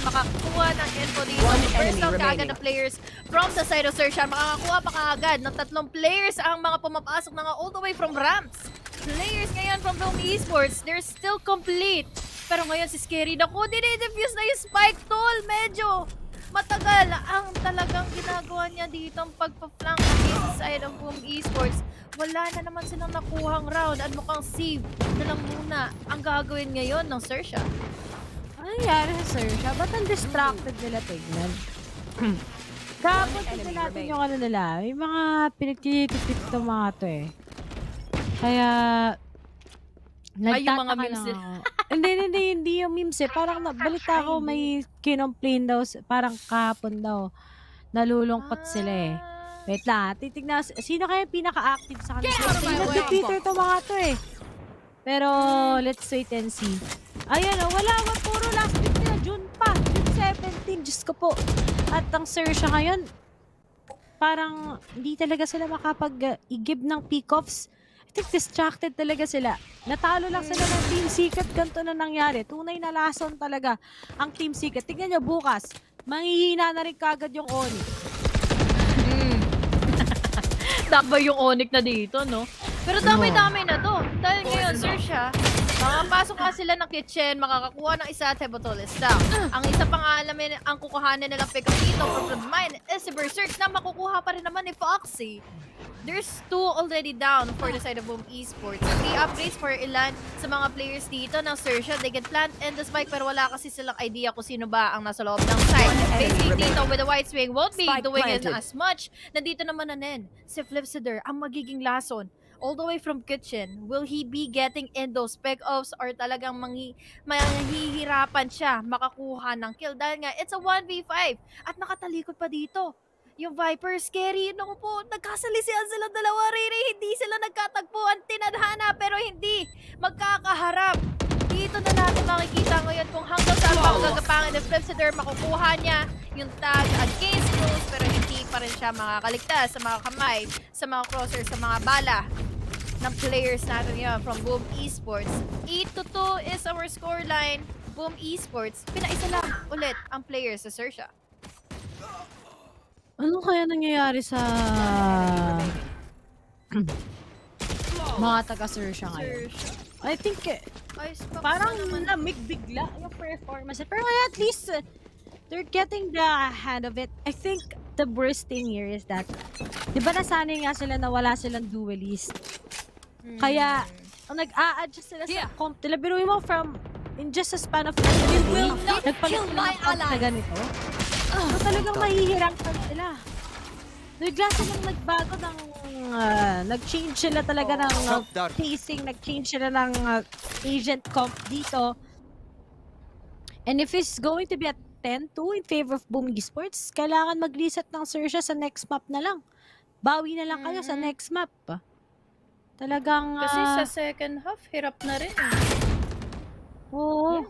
ng info dito. First out kaagad na players from the side of Xerxia. Makakakuha pa kaagad ng 3 players ang mga pumapasok na all the way from ramps. Players ngayon from Boom Esports, they're still complete. Pero ngayon si Scary, naku, dinidefuse na yung spike tool. Medyo matagal ang talagang ginagawa niya dito ang pagpa-flank sa side of Boom Esports. Wala na naman silang nakuhang round at mukhang save na lang muna ang gagawin ngayon ng Xerxia. Ano nangyari sa Xerxia? Ba't ang distracted nila tignan? Kapag tignan natin yung nila, may mga pinagtitipit itong mga to Kaya, yung mga memes Hindi yung memes Parang balita ko may kinomplain daw, parang kahapon daw. Nalulungkot sila Wait lang, titignan. Sino kaya pinaka-active sa kanila? Nag-Twitter to mga to Pero, let's wait and see. Ayan wala. Puro last week nila. June pa. June 17. Diyos ko po. At ang Xerxia ngayon, parang hindi talaga sila makapag-i-give ng pick-offs. I think distracted talaga sila. Natalo lang sila ng Team Secret. Ganito na nangyari. Tunay na lason talaga ang Team Secret. Tignan nyo bukas. Manghihina na rin kagad yung ONIC. Nakbay yung ONIC na dito, no? Pero damay-damay na to. Dahil ngayon, Xerxia, makapasok nga sila ng kitchen, makakakuha ng isa at Hebotolis lang. Ang isa pang alamin, ang kukuhanin nilang pick up dito from mine is si Berserk na makukuha pa rin naman ni Foxy. There's 2 already down for the side of Boom Esports. 3 upgrades for ilan sa mga players dito ng Xerxia. They can plant and the spike pero wala kasi silang idea kung sino ba ang nasa loob ng site. Basically dito with the white swing won't be doing it as much. Nandito naman na si Flipsider ang magiging lason. All the way from kitchen, will he be getting in those pick-offs or talagang mahihirapan siya makakuha ng kill? Dahil nga, it's a 1v5 at nakatalikod pa dito. Yung Viper, scary. Naku po, nagkasalisihan sila dalawa, Riri. Hindi sila nagkatagpuan. Tinadhana pero hindi magkakaharap. Dito na natin makikita ngayon kung hanggang saan pa magagapangan ng Flipsider. Makukuha niya yung tag against rules pero hindi pa rin siya makakaligtas sa mga kamay, sa mga crosser, sa mga bala ng players natin yun from Boom Esports. 8-2 is our scoreline. Boom Esports, pinaisa lang ulit ang players sa Xerxia. Ano kaya nangyayari sa mga taga-Xerxia ngayon? I think parang namig bigla yung performance. Pero at least they're getting the hand of it. I think the worst thing here is that, di ba nasanay nga sila na wala silang duelist? Kaya nag-a-adjust sila sa comp nila. Biruin mo in just a span of 1 day, nagpalit sila ng comp na ganito. So talagang mahihirapan sila. Bigla silang nagbago ng nag-change sila talaga ng pacing, nag-change sila ng agent comp dito. And if it's going to be at 10-2 in favor of Boom Esports, kailangan mag-reset ng Xerxia sa next map na lang. Bawi na lang kayo sa next map. Talagang kasi sa second half, hirap na rin. Oo.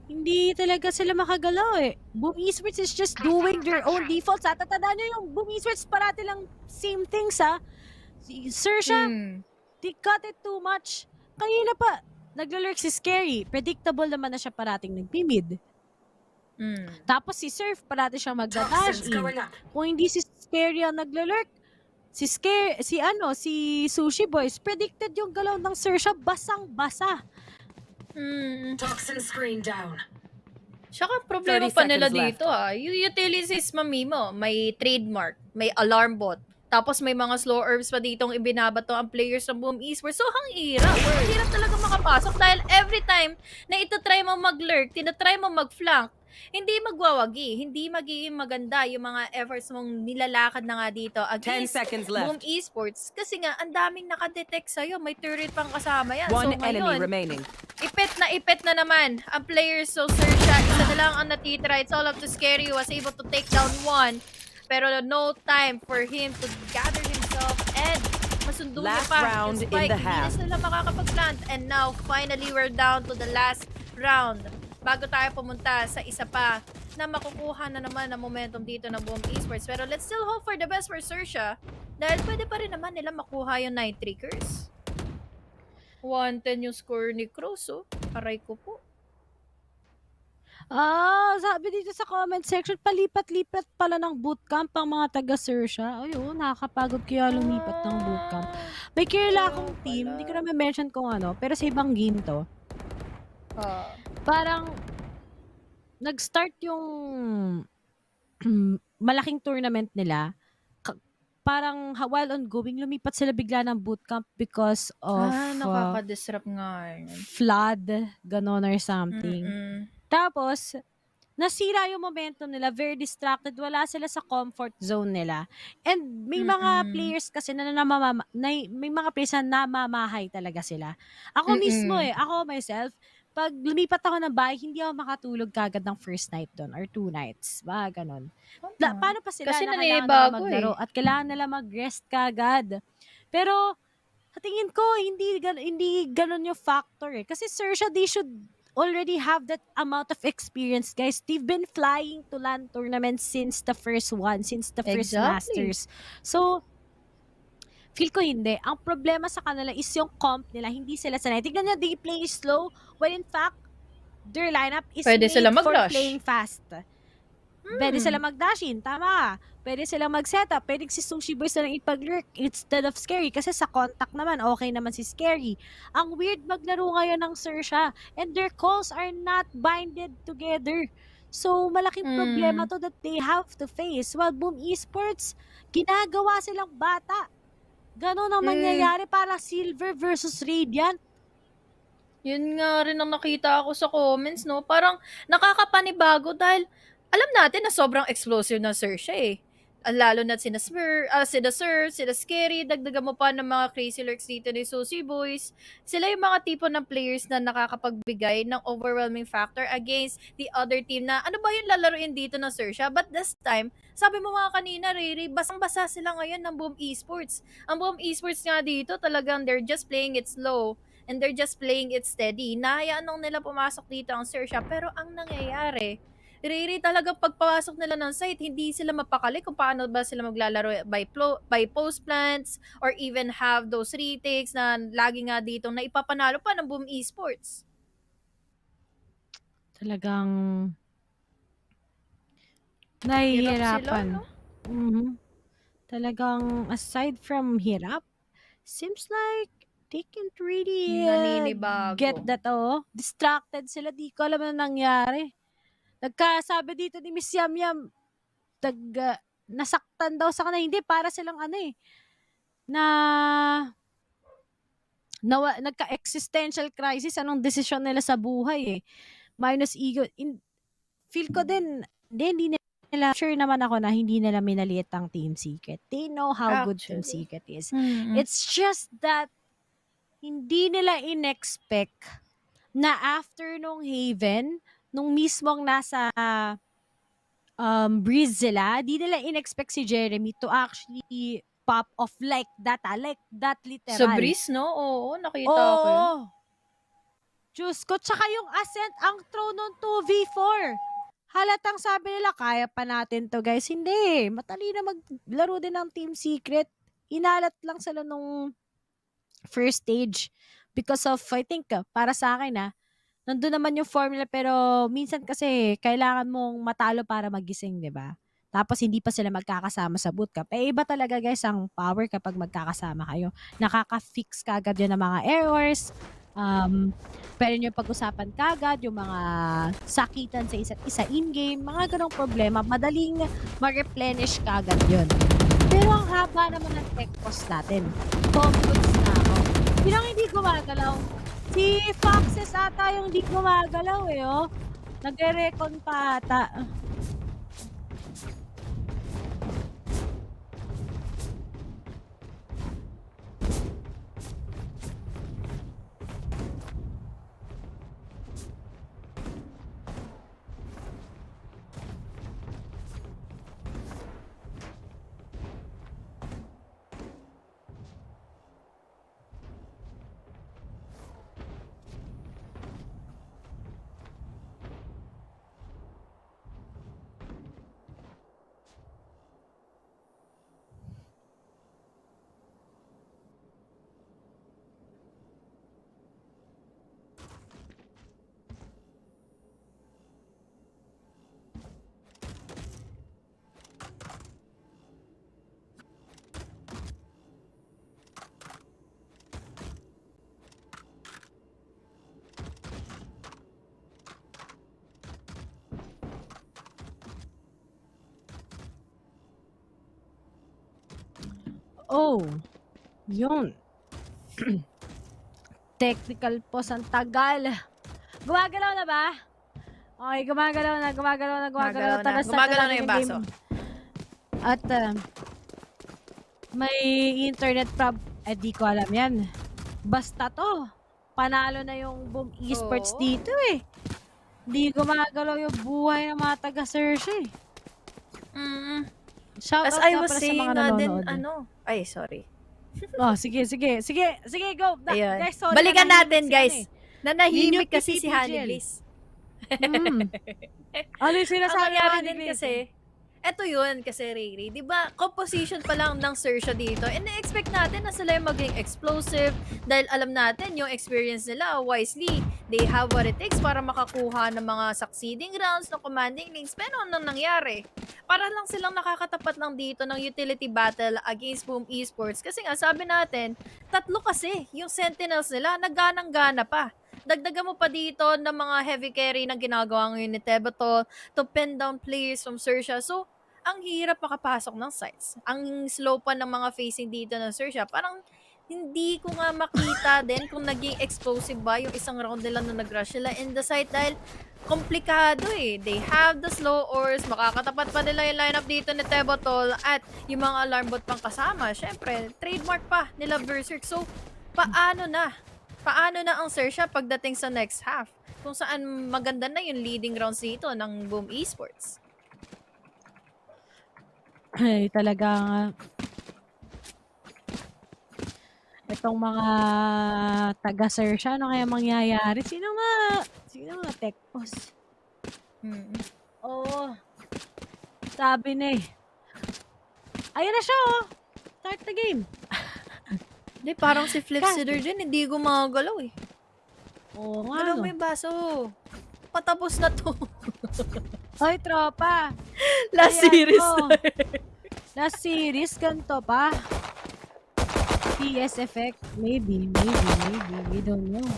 Hindi talaga sila makagalaw eh. Boom Esports is just doing their own defaults. Tatandaan nyo yung Boom Esports parati lang same things ha. Xerxia, they cut it too much. Kanina pa, naglalurk si Scary. Predictable naman na siya parating nagpimid. Tapos si Surf, parati siyang magda-dash in. Kung hindi si Scary ang naglalurk, si Sushi Boys, predicted yung galaw ng Xerxia, basang-basa. Toxin screen down. Tsaka problema pa nila dito yung utilities mamimo, may trademark, may alarm bot, tapos may mga slow herbs pa ditong ibinabato ang players ng Boom Esports. So ang hirap talaga makapasok dahil every time na itatry mo mag-lurk, tinatry mo mag-flank, hindi magwawagi, hindi magiging maganda yung mga efforts mong nilalakad na nga dito against 10 seconds left. Boom Esports. Kasi nga, ang daming nakadetect sa'yo. May turret pang kasama yan. One so enemy ngayon, remaining. ipit na naman ang players. So Xerxia, isa na lang ang natitira. It's all up to Scary, who was able to take down one. Pero no time for him to gather himself and masundo niya Last pa round yung spike. in the Hindi half. na sila makakapag-plant. And now, finally, we're down to the last round. Bago tayo pumunta sa isa pa na makukuha na naman ang momentum dito ng Boom Esports. Pero let's still hope for the best for Xerxia dahil pwede pa rin naman nila makuha yung 9 triggers. 110 yung score ni Cruz, oh. Aray ko po. Sabi dito sa comment section, palipat-lipat pala ng bootcamp ang mga taga-Xerxia. Ayun, nakakapagod kaya lumipat ng bootcamp. May kilala akong team, hindi ko na mention kung ano, pero sa ibang game to. Parang nag-start yung malaking tournament nila. Parang while ongoing, lumipat sila bigla ng bootcamp because of nakaka-disrupt nga. flood, ganon or something. Tapos, nasira yung momentum nila, very distracted, wala sila sa comfort zone nila. And may mga players kasi may mga players na namamahay talaga sila. Ako mismo ako myself, pag lumipat ako ng bahay, hindi ako makatulog kagad ng first night doon or 2 nights. Ganon. Paano pa sila kasi na kailangan nila maglaro at kailangan nila mag-rest kagad. Pero, sa tingin ko, hindi ganon yung factor eh. Kasi Xerxia, they should already have that amount of experience, guys. They've been flying to LAN tournaments since the first Masters. So, feel ko hindi. Ang problema sa kanila is yung comp nila. Hindi sila sanay. Tignan nyo, they play slow when in fact, their lineup is Pwede made sila for mag-rush. playing fast. Pwede sila mag-dash in. Tama. Pwede silang mag-setup. Pwede si Sushi Boys na lang ipag-lurk instead of Scary. Kasi sa contact naman, okay naman si Scary. Ang weird maglaro ngayon ng Xerxia. And their calls are not binded together. So, malaking problema to that they have to face. While Boom Esports, ginagawa silang bata. Ganon ang nangyayari para Silver versus Radiant. Yun nga rin ang nakita ako sa comments, no? Parang nakakapanibago dahil alam natin na sobrang explosive ng Xerxia eh. Lalo na sina Sir, sina Scary, dagdagan mo pa ng mga crazy lurks dito ni Sushi Boys. Sila yung mga tipo ng players na nakakapagbigay ng overwhelming factor against the other team na ano ba yung lalaruin dito ng Xerxia? But this time, sabi mo nga kanina, Riri, basang-basa sila ngayon ng Boom Esports. Ang Boom Esports nga dito, talagang they're just playing it slow and they're just playing it steady. Nahayaan nung nila pumasok dito ang Xerxia, pero ang nangyayari, Riri, talagang pagpasok nila ng site, hindi sila mapakali kung paano ba sila maglalaro by post plants or even have those retakes na lagi nga dito na ipapanalo pa ng Boom Esports. Talagang Hirap nahihirapan. sila, no? Talagang aside from hirap, seems like they can't really Naninibago. get that, distracted sila. Di ko alam na nangyari. Nagkasabi dito ni Miss Yam Yam, nasaktan daw sa kanila. Hindi, para silang nagka-existential crisis. Anong desisyon nila sa buhay eh. Minus ego. Feel ko din, hindi nila, sure naman ako na hindi nila minaliit ang Team Secret. They know how good Team Secret is. It's just that, hindi nila in-expect na after nung Haven, nung mismong nasa Breeze sila, di nila in-expect si Jeremy to actually pop off like that literal. Sa Breeze, no? Oo, nakita ko yun. Diyos ko, tsaka yung Ascent, ang throw nung 2v4. Halatang sabi nila, kaya pa natin to guys. Hindi, matali na maglaro din ng Team Secret. Inalat lang sila nung first stage. Because of, I think, para sa akin nandun naman yung formula, pero minsan kasi kailangan mong matalo para magising, di ba? Tapos hindi pa sila magkakasama sa bootcamp. Iba talaga guys ang power kapag magkakasama kayo. Nakaka-fix kagad yun ng mga errors. Pwede nyo pag-usapan kagad yung mga sakitan sa isa't isa in-game. Mga ganong problema. Madaling ma-replenish kagad yun. Pero ang haba naman ng tech cost natin. Focus na ako. Pinang hindi gumagalaw. Si Foxes ata yung di gumagalaw Nagre-recon pa ata. Oh, yun. Technical pause ang tagal. Gumagalaw na ba? Okay, gumagalaw na. Gumagalaw na yung baso. At may internet di ko alam yan. Basta to, panalo na yung Boom Esports dito eh. Di gumagalaw yung buhay ng mga taga-Xerxia eh. Shout As out I nga was pala sa saying mga nga din, nanonood. ay, sorry. Sige, go. Ayan. Guys, sorry, Balikan natin, nanahimik guys. Nanahimik Ninyo kasi si PPGL. Honey Bliss. Ano yung Ang sinasabi nangyari ni din kasi, Eto yun kasi Riri, di ba composition pa lang ng Xerxia dito and na-expect natin na sila yung maging explosive dahil alam natin yung experience nila wisely. They have what it takes para makakuha ng mga succeeding rounds ng commanding lanes. Pero anong nangyari? Para lang silang nakakatapat lang dito ng utility battle against Boom Esports kasi nga sabi natin, 3 kasi yung sentinels nila, nagganang-gana pa. Dagdagan mo pa dito ng mga heavy carry na ginagawa ngayon ni Tebatol to pin down players from Xerxia. So, ang hirap makapasok ng sites. Ang slow pa ng mga facing dito ng Xerxia. Parang hindi ko nga makita din kung naging explosive ba yung isang round nila na nag-rush sila in the site dahil komplikado eh. They have the slow ores, makakatapat pa nila yung lineup dito ni Tebatol at yung mga alarm bot pang kasama. Syempre, trademark pa nila Berserk. So, paano na ang Xerxia pagdating sa next half? Kung saan maganda na yung leading rounds dito ng Boom Esports. Ay, talagang itong mga taga-Xerxia, ano kaya mangyayari? Sino nga tech boss? Oo. Sabi na eh. Ayan na siya oh. Start the game. Hindi, parang si Flixider din, hindi gumagalaw eh. Oo nga. Galaw mo yung baso. Patapos na to. Hoy, tropa. Last Ayan, series oh. na. Last series, ganito pa. PS effect. Maybe. We don't know.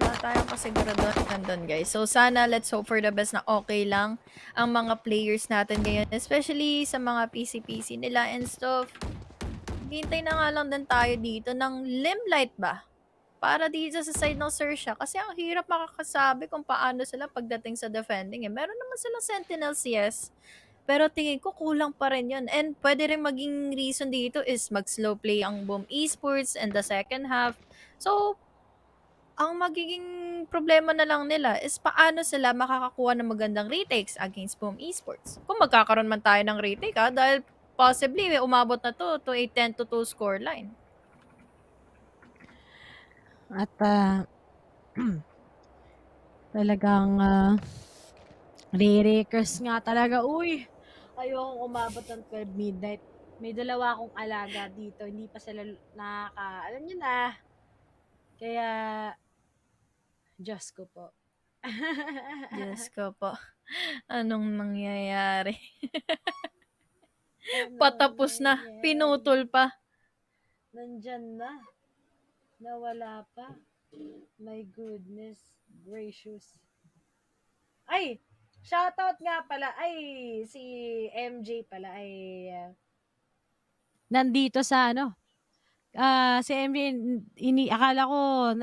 Wala tayong kasigurado nandun, guys. So, sana, let's hope for the best na okay lang ang mga players natin ngayon. Especially sa mga PC nila and stuff. Hintay na nga lang din tayo dito ng limelight ba? Para dito sa side ng Xerxia. Kasi ang hirap makakasabi kung paano sila pagdating sa defending. Eh. Meron naman silang sentinels, yes. Pero tingin ko kulang pa rin yun. And pwede rin maging reason dito is mag-slow play ang Boom Esports in the second half. So, ang magiging problema na lang nila is paano sila makakakuha ng magandang retakes against Boom Esports. Kung magkakaroon man tayo ng retake dahil possibly may umabot na to a 10-2 scoreline. At talagang re-rakers nga talaga. Uy, ayokong umabot ng 12 midnight. May dalawa akong alaga dito. Hindi pa sila alam nyo na. Kaya, Diyos ko po. Diyos ko po. Anong nangyayari? Patapos na. Pinutol pa. Nandyan na. Nawala pa. My goodness gracious. Ay! Shoutout nga pala. Ay! Si MJ pala ay nandito sa si MJ, akala ko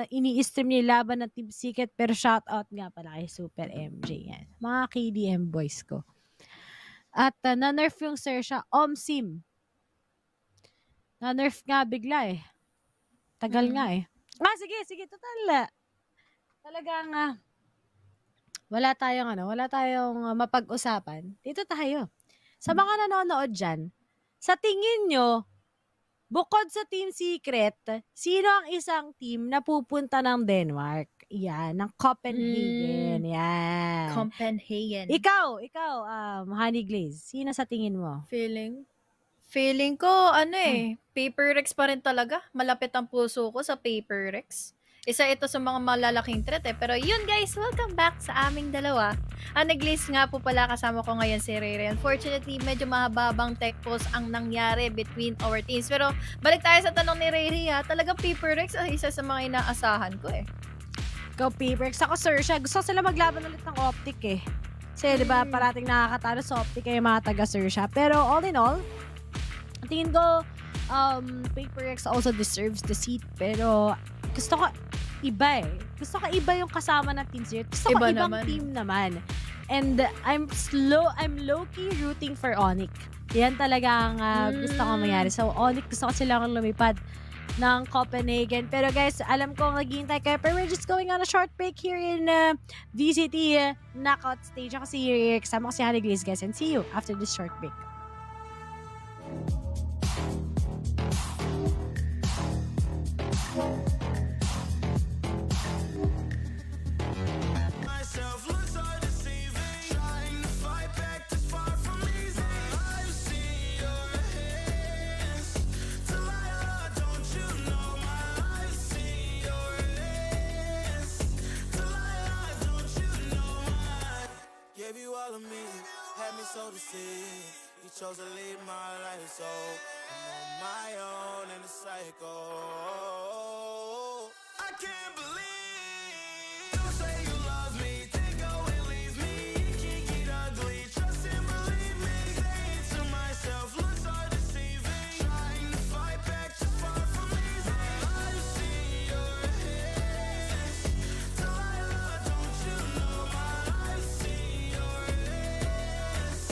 ini-stream niya yung laban ng Team Secret pero shoutout nga pala kay Super MJ yan. Mga KDM boys ko. At na-nerf yung Xerxia, Omsim. Na-nerf nga bigla eh. Tagal nga eh. Sige, total. Talagang wala tayong mapag-usapan. Dito tayo. Sa mga nanonood dyan, sa tingin nyo, bukod sa Team Secret, sino ang isang team na pupunta ng Denmark? Yan, ng Copenhagen. Yan. Copenhagen. Ikaw, Honey Glaze, sino sa tingin mo? Feeling ko, Paper Rex pa rin talaga. Malapit ang puso ko sa Paper Rex. Isa ito sa mga malalaking threat eh. Pero yun guys, welcome back sa aming dalawa. Nag-list nga po pala kasama ko ngayon si Rere. Unfortunately, medyo mahababang tech pulse ang nangyari between our teams. Pero balik tayo sa tanong ni Rere ha. Talagang Paper Rex ay isa sa mga inaasahan ko eh. Ikaw Paper Rex. Ako Xerxia. Gusto sila maglaban ulit ng Optic eh. Kasi diba parating nakakatalo sa Optic ay mga taga Xerxia. Pero all in all, tingin ko Paper Rex also deserves the seat. Pero gusto ko iba eh. Gusto ko iba yung kasama ng Team Secret. Gusto ko ibang naman. Team naman. And I'm low-key rooting for ONIC. Yan talagang gusto ko mangyari. So ONIC, gusto ko silang lumipad ng Copenhagen. Pero guys, alam ko naghihintay kayo. Pero we're just going on a short break here in VCT Knockout Stage. Ako si Rick. Kasama ko si Honey Glaze guys. And see you after this short break. Myself looks so deceiving, trying to fight back this fire. overseas. He chose to leave my life, so I'm on my own in the cycle. I can't believe you say you love me, then go and leave me. It can get ugly, trust and believe me. Saying to myself, looks are deceiving. Trying to fight back, just far from easy. I see your hands, Delilah, don't you know my I see your hands,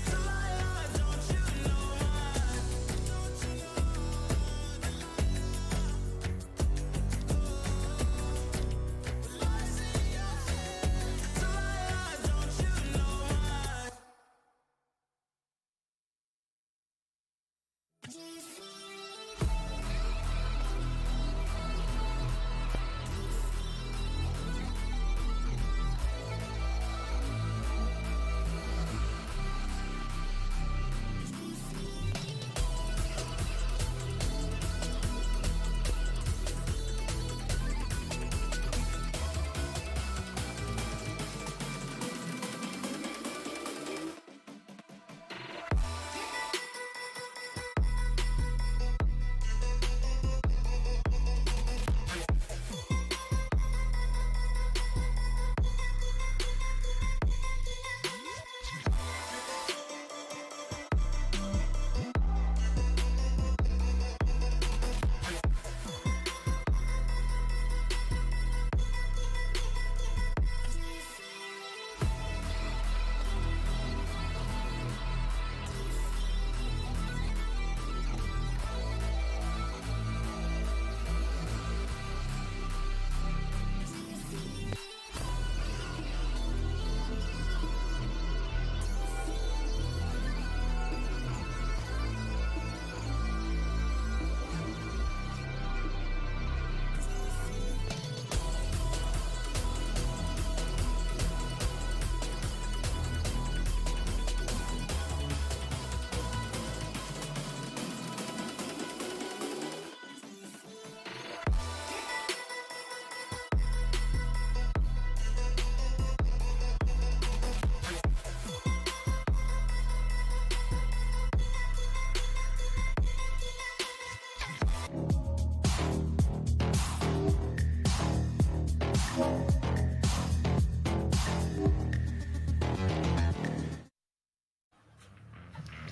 Delilah, don't you know my, don't you know, I see your hands, Delilah, don't you know my.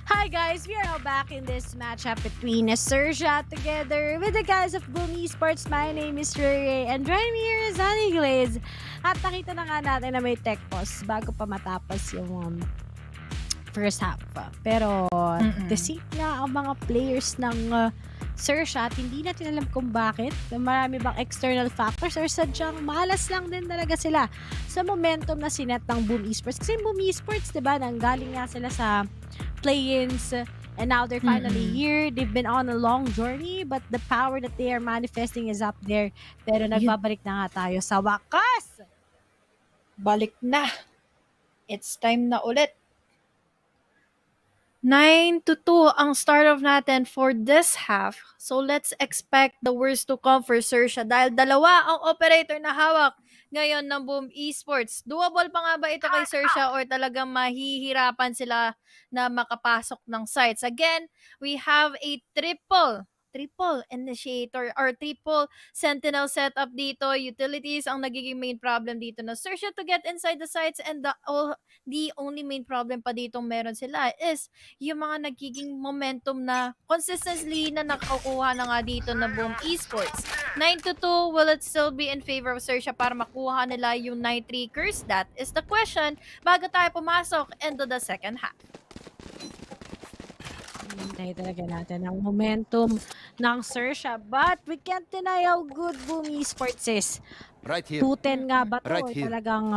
Hi guys, we are now back in this matchup between Xerxia together with the guys of Boom Esports. My name is Xerxia and joining me here is Honey Glaze. At nakita na nga natin na may tech pause bago pa matapos yung first half. Pero deceit nga ang mga players ng Xerxia at hindi natin alam kung bakit. Marami bang external factors or sadyang malas lang din talaga sila sa momentum na sinet ng Boom Esports. Kasi Boom Esports, diba, nanggaling nga sila sa play-ins and now they're finally here. They've been on a long journey but the power that they are manifesting is up there. Pero nagbabalik na nga tayo sa wakas. Balik na. It's time na ulit. 9-2 ang start off natin for this half. So let's expect the worst to come for Xerxia dahil dalawa ang operator na hawak ngayon ng Boom Esports. Doable pa nga ba ito kay Xerxia or talagang mahihirapan sila na makapasok ng sites? Again, we have a triple initiator or triple sentinel setup dito. Utilities ang nagiging main problem dito na Xerxia to get inside the sites, and the only main problem pa dito meron sila is yung mga nagiging momentum na consistently na nakakuha na nga dito na Boom Esports. 9-2, will it still be in favor of Xerxia para makuha nila yung Night Reekers? That is the question bago tayo pumasok into the second half. Hintay talaga natin ang momentum ng Xerxia. But we can't deny how good Boom Esports is. Right here. 2-10 nga ba to? Right here. Talagang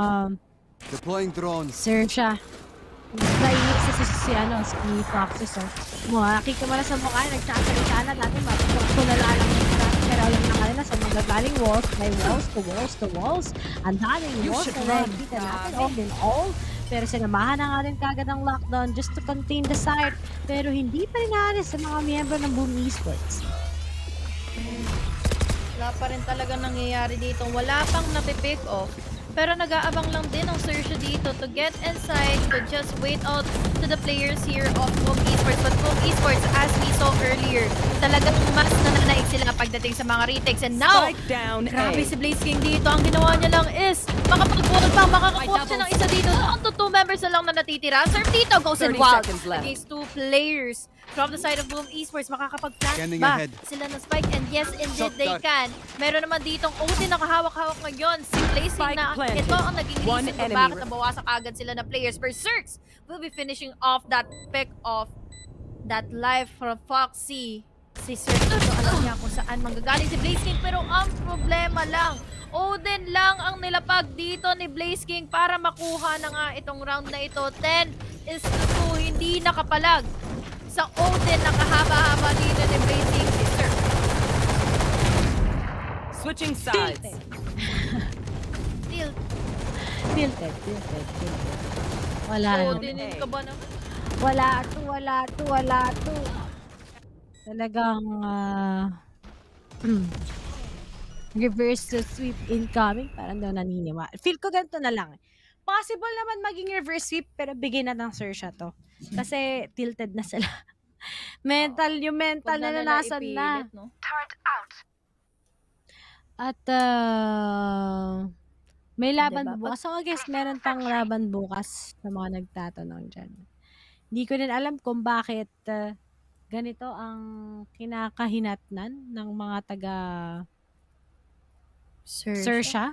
Deploying drones. Xerxia. Naiinis sa si Foxes. Nakita mo na sa mukha, nagsasalita na natin, mapapulala lang yung natin. Pero alam na kanila sa magagaling walls, may walls to walls. Ang daming walls na nakikita natin, all in all. Pero sinamahan na nga rin kagad ang lockdown just to contain the site. Pero hindi pa rin naalis sa mga miyembro ng Boom Esports. Wala pa rin talaga nangyayari dito. Wala pang napipick off. Pero nag-aabang lang din ang Xerxia dito to get inside, to just wait out to the players here of Boom Esports. But Boom Esports, as we saw earlier, talagang mas nananaig sila pagdating sa mga retakes. And now, grabe si Blaze King dito. Ang ginawa niya lang is makapag-wall pa, makakakuha siya ng isa dito. Doon to 2 members na lang na natitira. Surf dito, goes in wild against 2 players from the side of Boom Esports. Makakapag-plant ba sila ng spike? And yes, indeed, they can. Meron naman ditong OT nakahawak-hawak ngayon. Si Blaze King na ito ang naging reason kung bakit nabawasan agad sila na players. Berserks will be finishing off that pick off that life from Foxy. Si Xerxia, so alam niya kung saan manggagaling si Blaze King. Pero ang problema lang, Odin lang ang nilapag dito ni Blaze King para makuha na nga itong round na ito. 10-2, hindi nakapalag. Sa Odin, nakahaba-haba dito ni Blaze King si Xerxia. Switching sides. Tilted. Wala na. Odin ka ba naman? Wala to. Talagang reverse sweep incoming. Parang daw naniniwala. Feel ko ganito na lang. Possible naman maging reverse sweep pero bigyan na ng Xerxia to. Kasi tilted na sila. Yung mental na nanasan na. No? At may laban bukas. So I guess meron pang laban bukas sa mga nagtatanong dyan. Hindi ko din alam kung bakit ganito ang kinakahinatnan ng mga taga Xerxia.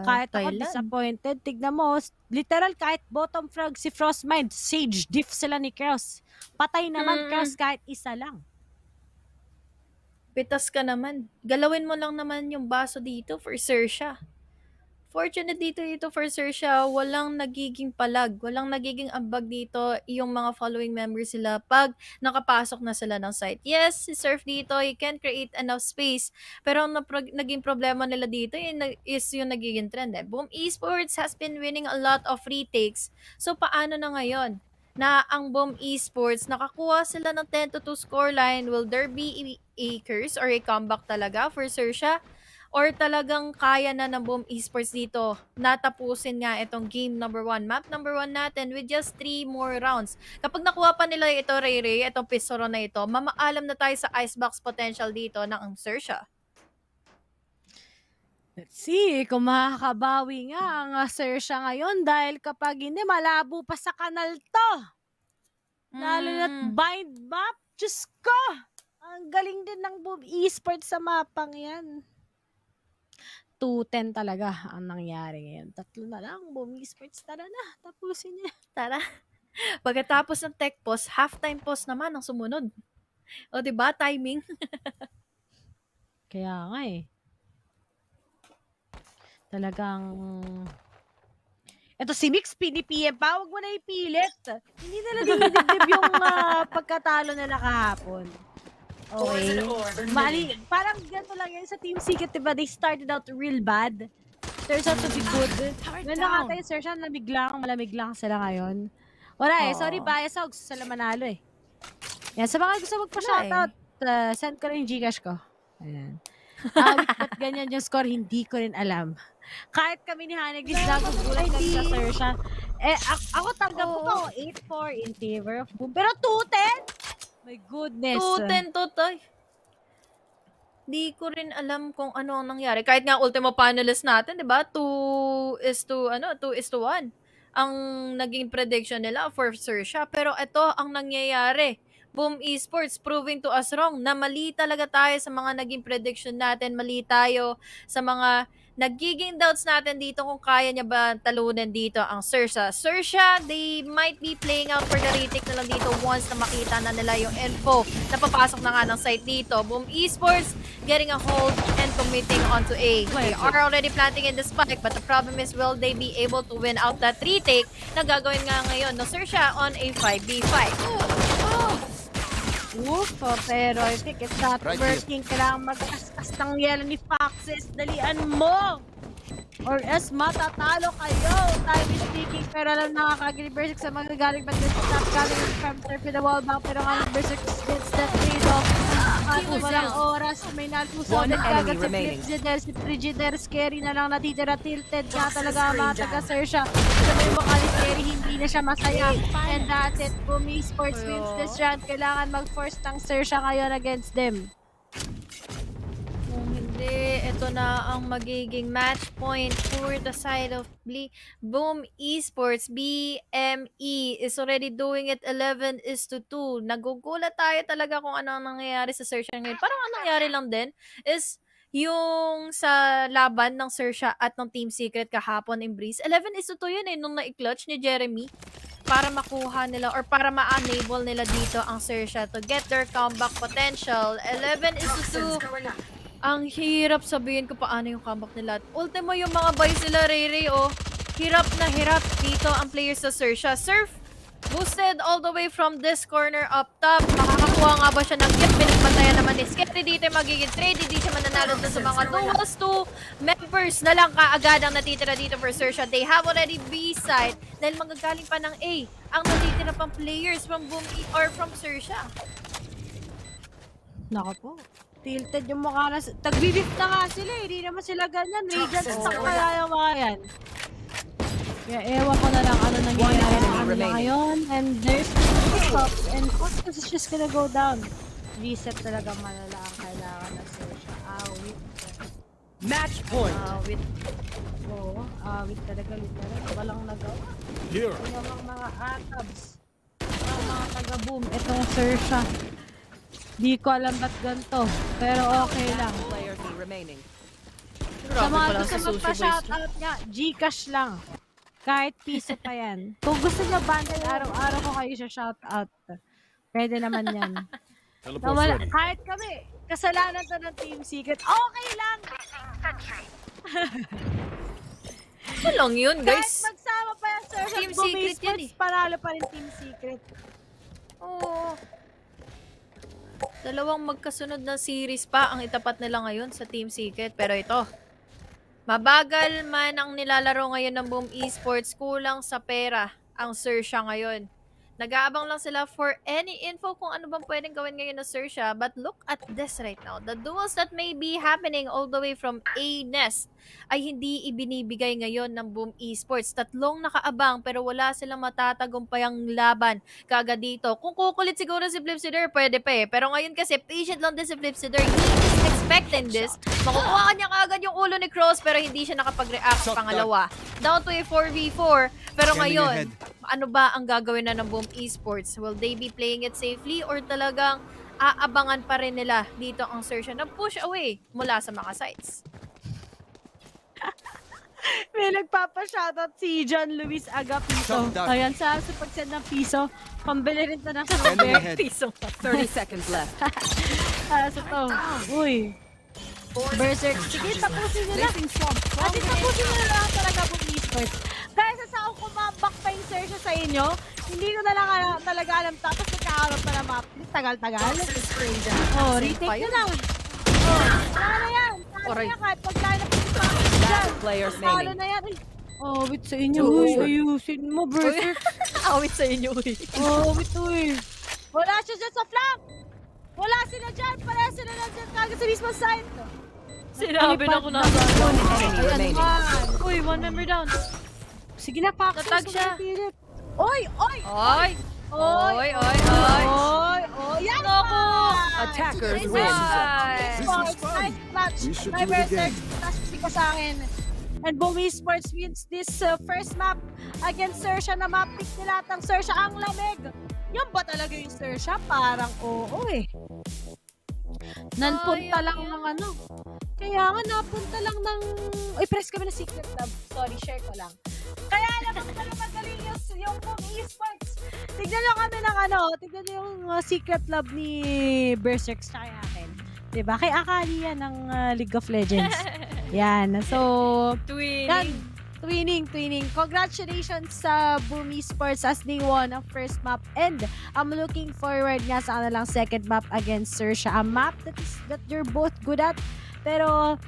Kahit ako disappointed. Tignan mo, literal kahit bottom frag si Frostmind, Sage, diff sila ni Kraus. Patay naman Kraus kahit isa lang. Pitas ka naman. Galawin mo lang naman yung baso dito for Xerxia. Fortunate dito for Xerxia, walang nagiging palag, walang nagiging ambag dito yung mga following members sila pag nakapasok na sila ng site. Yes, si Surf dito, he can create enough space, pero ang naging problema nila dito is yung nagiging trend. Boom Esports has been winning a lot of retakes. So paano na ngayon na ang Boom Esports nakakuha sila ng 10-2 scoreline? Will there be a curse or a comeback talaga for Xerxia? Or talagang kaya na ng Boom Esports dito natapusin nga itong game number 1, map number 1 natin with just 3 more rounds. Kapag nakuha pa nila ito, Ray, itong pistol na ito, mamaalam na tayo sa icebox potential dito ng Xerxia. Let's see kung makakabawi nga ang Xerxia ngayon dahil kapag hindi, malabo pa sa kanal to. Lalo na't bind map, Diyos ko! Ang galing din ng Boom Esports sa mapang yan. 2-10 talaga ang nangyari ngayon. 3 na lang, Boom Esports, tara na, tapusin niya. Tara. Pagkatapos ng tech pause, halftime pause naman ang sumunod. O diba, timing? Kaya nga eh. Talagang... Ito si Mix, PDPM pa, huwag mo na ipilit. Hindi na dinidibdib yung pagkatalo nila kahapon. Okay. Mali, parang ganito lang yan sa Team Secret, diba? They started out real bad. Turns out to be good. When nakatay Xerxia, malamig lang sila ngayon. Wala eh, sorry bias ako, gusto sila manalo eh. Yan, sa mga gusto magpa-shoutout, send ko na yung Gcash ko. Ayan. Ba't ganyan yung score, hindi ko rin alam. Kahit kami ni Hanegis nagugulat kami sa Xerxia. Ako tanggap ko pa 8-4 in favor of Boom. Pero 2-10? My goodness. 2-10 to, Toy. Di ko rin alam kung ano ang nangyari. Kahit nga ultimo panelist natin, di ba? 2-1 ang naging prediction nila for Xerxia. Pero ito ang nangyayari. Boom Esports proving to us wrong na mali talaga tayo sa mga naging prediction natin. Mali tayo sa mga nagiging doubts natin dito kung kaya niya ba talunan dito ang Xerxia. Xerxia, they might be playing out for the retake na lang dito once na makita na nila yung info na papasok na nga ng site dito. Boom Esports getting a hold and committing onto A. They are already planting in the spike, but the problem is, will they be able to win out that retake na gagawin nga ngayon no Xerxia on a 5v5? Pero I think it's not working. Kailangan magkaskas ng yelo ni Foxes. Dalian mo! Or else matatalo kayo. Time is speaking. Pero alam nakakagili Berserk sa mga galing. But this is not galing from Surf in the wall back. Pero nga Berserk gets that trade off. At walang oras, may nalusaw One din kagad enemy si remaining. Frigidaire. Si Frigidaire, scary na lang natitira. Tilted nga talaga ang mga taga-Xerxia. Sabi mo ka ni scary, hindi na siya masaya. And that's it. Boom Esports wins this round. Kailangan mag-force ng Xerxia ngayon against them. Kung hindi, ito na ang magiging match point for the side of Boom Esports. BME is already doing it 11-2. Nagugulat tayo talaga kung ano ang nangyayari sa Xerxia ngayon. Parang ang nangyayari lang din is yung sa laban ng Xerxia at ng Team Secret kahapon in Breeze. 11-2 yun eh, nung na-clutch ni Jeremy para makuha nila or para ma-enable nila dito ang Xerxia to get their comeback potential. 11-2. Ang hirap sabihin ko paano yung comeback nila. Ultimo yung mga buys nila, Ray, oh. Hirap na hirap dito ang players sa Xerxia. Surf, boosted all the way from this corner up top. Makakakuha nga ba siya ng kill? Pinagbantayan naman ni Scary. Dito magiging trade. Hindi siya mananalo sa mga duels. 2 members na lang kaagad ang natitira dito for Xerxia. They have already B side. Dahil magagaling pa ng A ang natitira pang players from Boom or from Xerxia. Nako po. Tilted yung mukha na. Tagbibip na nga sila eh. Hindi naman sila ganyan. Radiant stock kaya yung mga yan. Kaya ewan ko na lang ano nangyayari sa kanila ngayon. And there's the stops. And Cosmos is just gonna go down. Reset talaga malala ang kailangan na Xerxia. Awit. Match point. Awit. Oo. Awit talaga. Literal. Walang nagawa. Here. Yung mga atabs. Ang mga taga-boom. Itong Xerxia. Di ko alam ba't ganito, pero okay lang. Player B remaining. Sa mga gusto magpa-shoutout nga, Gcash lang. Kahit piso pa yan. Kung gusto nyo bundle, araw-araw ko kayo sa shoutout. Pwede naman yan. Kahit kami, kasalanan to ng Team Secret. Okay lang! Ano lang yun, guys? Kahit magsama pa yan, sir. Team Secret yan eh. Panalo pa rin Team Secret. Oo. Dalawang magkasunod na series pa ang itapat nila ngayon sa Team Secret. Pero ito, mabagal man ang nilalaro ngayon ng Boom Esports, kulang sa pera ang Xerxia ngayon. Nag-aabang lang sila for any info kung ano bang pwedeng gawin ngayon na Xerxia. But look at this right now. The duels that may be happening all the way from A Nest ay hindi ibinibigay ngayon ng Boom Esports. Tatlong nakaabang pero wala silang matatagumpayang laban kagad dito. Kung kukulit siguro si Flipsider, pwede pa eh. Pero ngayon kasi patient lang din si Flipsider. He is expecting this. Makukuha niya kagad yung ulo ni Cross pero hindi siya nakapag-react sa pangalawa. Down to a 4v4. Pero ngayon, ano ba ang gagawin na ng Boom Esports? Will they be playing it safely or talagang aabangan pa rin nila dito ang Xerxia na push away mula sa mga sites? May nagpapa-shoutout si John Luis Agapito. Ayan, sa pag-send ng piso, pambili rin to ng software. Piso. 30 seconds left. So to, uy. Berserk. Sige, tapusin nila. Kasi tapusin nila lang talaga Boom Esports. Dahil sa saan kumambak pa yung Xerxia sa inyo, hindi ko na lang talaga alam. Tapos nagkakaroon pa na map. Tagal-tagal. Oh, retake na lang. Oh, wala na yan. Wala na yan. Kahit pagkain na Players talo na yan. Oh, wait sa inyo. Uy, ayusin mo, Berserk. Awit sa inyo, uy. Oh, wait, uy. Wala siya dyan sa flank. Wala sila dyan. Pareha sila na dyan kagad sa mismo side. Sinabi na ko na. Ayan naman. Uy, one member down. Sige na, Pax. Natag siya. Oy, oy. Oy. Oy, oy, oy. Oy, oy. Yan Naku. Attackers win. Nice match. My Berserk. Tasik ka sa akin. And Boom Esports wins this first map against Xerxia na map pick nila at ang Xerxia ang lamig. Yan ba talaga yung Xerxia? Parang oo eh. Nanpunta lang ng ano. Kaya nga napunta lang ng... Uy, press kami na Secret Lab. Sorry, share ko lang. Kaya naman pala magaling yung Boom Esports. Tignan nyo kami ng ano. Tignan nyo yung Secret Lab ni Berserk sa akin. Diba? Kay Akali yan ng League of Legends. Yan. So... Twinning. Congratulations sa Boom Esports as they won ang first map. And I'm looking forward nga sa kanilang second map against Xerxia. A map that you're both good at. Pero...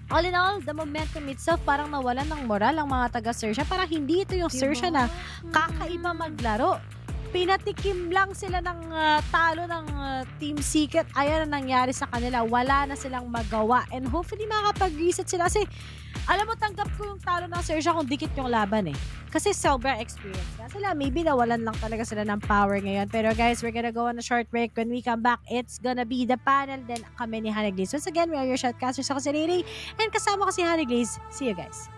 all in all, the momentum itself, parang nawalan ng moral ang mga taga-Xerxia. Parang hindi ito yung Xerxia na kakaiba maglaro. pinatikim lang sila ng talo ng Team Secret. Ayan ang nangyari sa kanila. Wala na silang magawa. And hopefully makakapag-reset sila. Kasi alam mo, tanggap ko yung talo ng Xerxia kung dikit yung laban eh. Kasi sobrang experience na sila. Maybe nawalan lang talaga sila ng power ngayon. Pero guys, we're gonna go on a short break. When we come back, it's gonna be the panel. Then kami ni Hannah Glaze. Once again, we are your shotcasters. Ako si Riri. And kasama ko si Hannah Glaze. See you guys.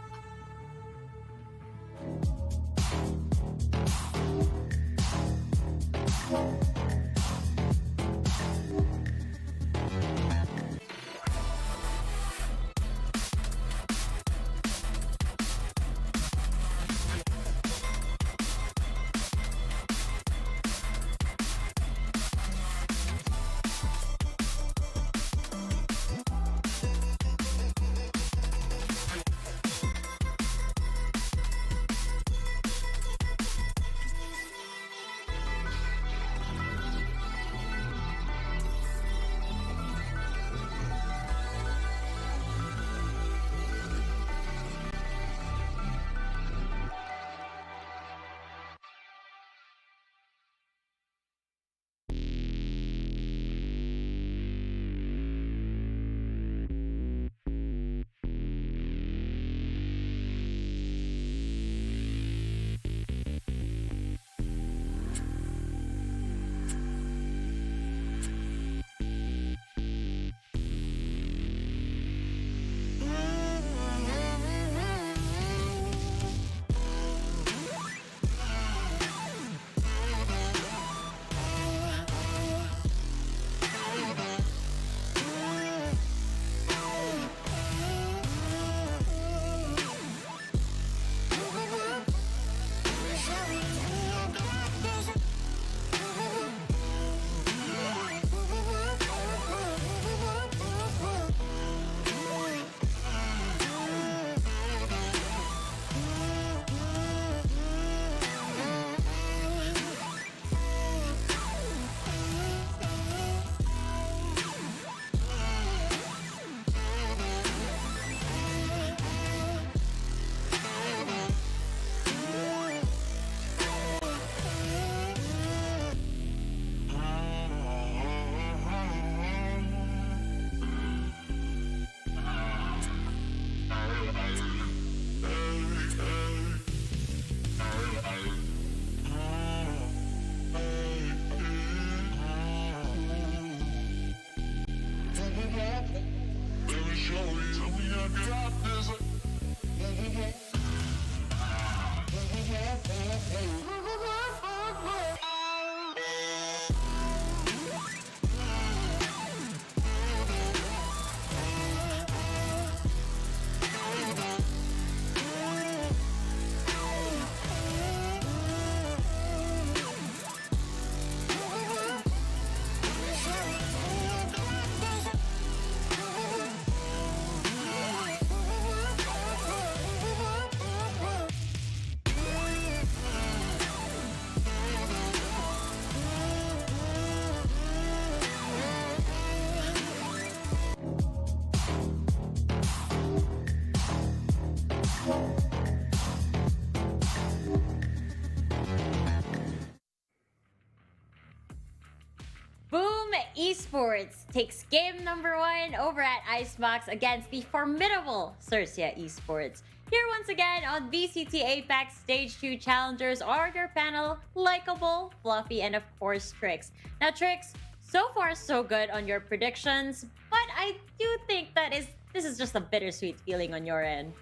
Esports takes game number 1 over at Icebox against the formidable Xerxia Esports. Here once again on VCT APAC Stage 2 Challengers are your panel, Likeable, Fluffy, and of course Trix. Now Trix, so far so good on your predictions, but I do think that this is just a bittersweet feeling on your end.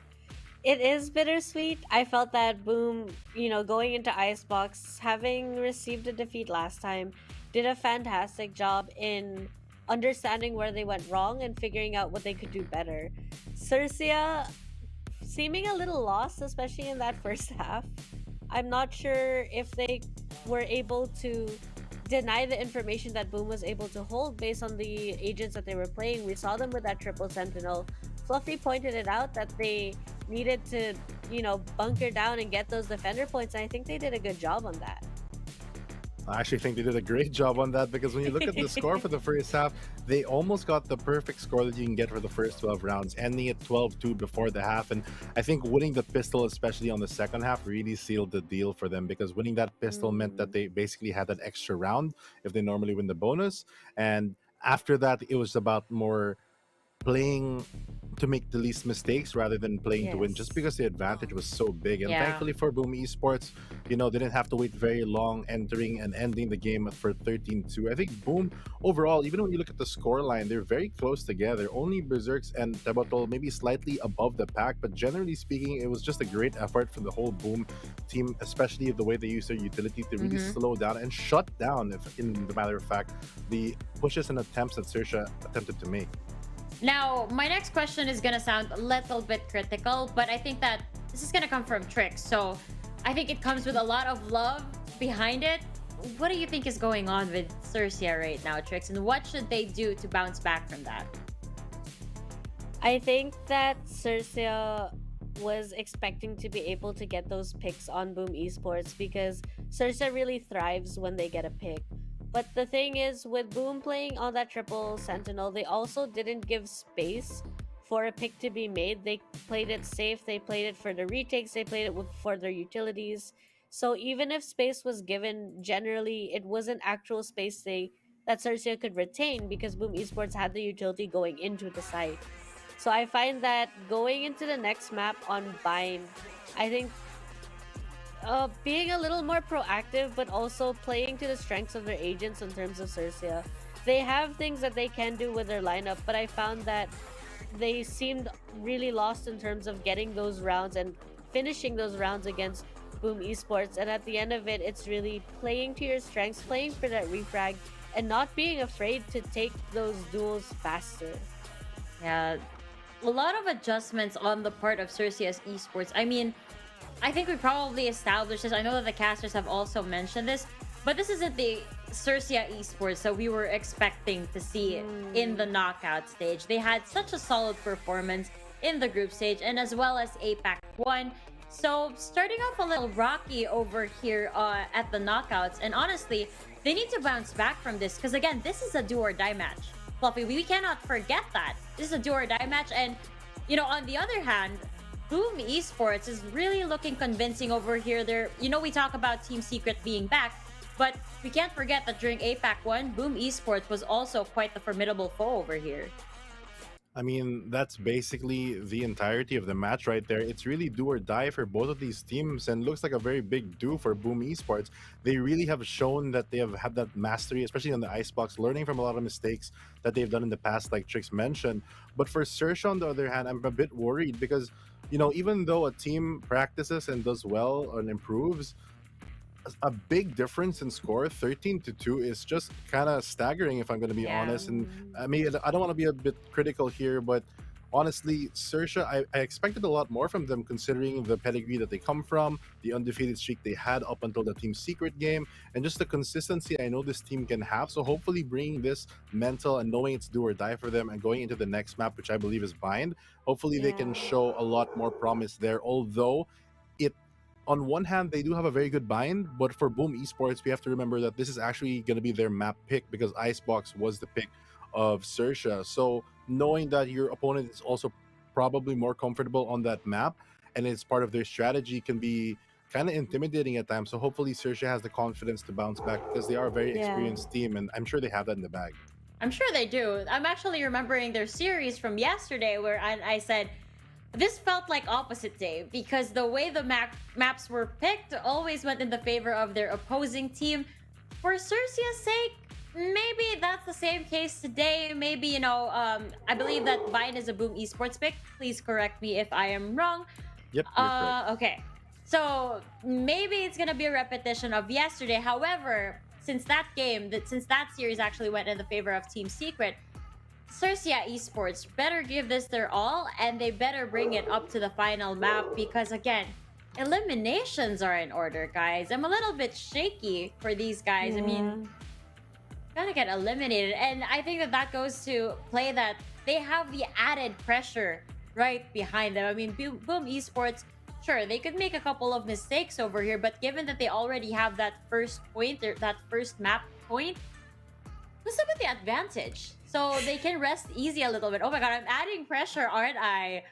It is bittersweet. I felt that Boom, going into Icebox, having received a defeat last time, did a fantastic job in understanding where they went wrong and figuring out what they could do better. Xerxia seeming a little lost, especially in that first half. I'm not sure if they were able to deny the information that Boom was able to hold based on the agents that they were playing. We saw them with that triple sentinel. Fluffy pointed it out that they needed to, bunker down and get those defender points, and I think they did a good job on that. I actually think they did a great job on that because when you look at the score for the first half, they almost got the perfect score that you can get for the first 12 rounds, ending at 12-2 before the half. And I think winning the pistol, especially on the second half, really sealed the deal for them because winning that pistol meant that they basically had that extra round if they normally win the bonus. And after that, it was about more playing to make the least mistakes rather than playing to win, just because the advantage was so big. And Yeah. thankfully for Boom Esports, they didn't have to wait very long entering and ending the game for 13-2. I think Boom overall, even when you look at the score line, they're very close together. Only Berserks and Tabatol maybe slightly above the pack, but generally speaking, it was just a great effort from the whole Boom team, especially the way they use their utility to really slow down and shut down, if in the matter of fact, the pushes and attempts that Xerxia attempted to make. Now, my next question is gonna sound a little bit critical, but I think that this is gonna come from Trix. So I think it comes with a lot of love behind it. What do you think is going on with Xerxia right now, Trix? And what should they do to bounce back from that? I think that Xerxia was expecting to be able to get those picks on Boom Esports because Xerxia really thrives when they get a pick. But the thing is, with Boom playing on that triple sentinel, they also didn't give space for a pick to be made. They played it safe, they played it for the retakes, they played it for their utilities. So even if space was given, generally it wasn't actual space that Xerxia could retain because Boom Esports had the utility going into the site. So I find that going into the next map on Bind, I think being a little more proactive, but also playing to the strengths of their agents in terms of Xerxia. They have things that they can do with their lineup, but I found that they seemed really lost in terms of getting those rounds and finishing those rounds against Boom Esports. And at the end of it, it's really playing to your strengths, playing for that refrag, and not being afraid to take those duels faster. Yeah, a lot of adjustments on the part of Xerxia's Esports. I mean, I think we probably established this. I know that the casters have also mentioned this, but this isn't the Xerxia Esports that we were expecting to see in the knockout stage. They had such a solid performance in the group stage and as well as APAC 1. So starting off a little rocky over here at the knockouts, and honestly, they need to bounce back from this because again, this is a do or die match. Fluffy, we cannot forget that. This is a do or die match, and on the other hand, Boom Esports is really looking convincing over here. We talk about Team Secret being back, but we can't forget that during APAC 1, Boom Esports was also quite the formidable foe over here. I mean, that's basically the entirety of the match right there. It's really do or die for both of these teams and looks like a very big do for Boom Esports. They really have shown that they have had that mastery, especially on the icebox, learning from a lot of mistakes that they've done in the past, like Trix mentioned. But for Xerxia, on the other hand, I'm a bit worried because, even though a team practices and does well and improves, a big difference in score, 13-2, is just kind of staggering, if I'm going to be honest. And I mean, I don't want to be a bit critical here, but honestly, Xerxia, I expected a lot more from them considering the pedigree that they come from, the undefeated streak they had up until the Team Secret game, and just the consistency I know this team can have. So hopefully bringing this mental and knowing it's do or die for them and going into the next map, which I believe is Bind, hopefully they can show a lot more promise there. Although on one hand, they do have a very good bind, but for Boom Esports, we have to remember that this is actually going to be their map pick because Icebox was the pick of Xerxia. So knowing that your opponent is also probably more comfortable on that map and it's part of their strategy can be kind of intimidating at times. So hopefully Xerxia has the confidence to bounce back because they are a very experienced team, and I'm sure they have that in the bag. I'm sure they do. I'm actually remembering their series from yesterday where I said, this felt like opposite day because the way the maps were picked always went in the favor of their opposing team. For Xerxia's sake, maybe that's the same case today. Maybe, I believe that Bind is a Boom Esports pick. Please correct me if I am wrong. Yep, you're correct. Okay. So maybe it's going to be a repetition of yesterday. However, since that series actually went in the favor of Team Secret, Xerxia Esports better give this their all and they better bring it up to the final map because again, eliminations are in order, guys. I'm a little bit shaky for these guys. I mean, gotta get eliminated, and I think that goes to play that they have the added pressure right behind them. I mean, Boom Esports sure, they could make a couple of mistakes over here, but given that they already have that first point, or that first map point, what's up with the advantage? So they can rest easy a little bit. Oh my god, I'm adding pressure, aren't I?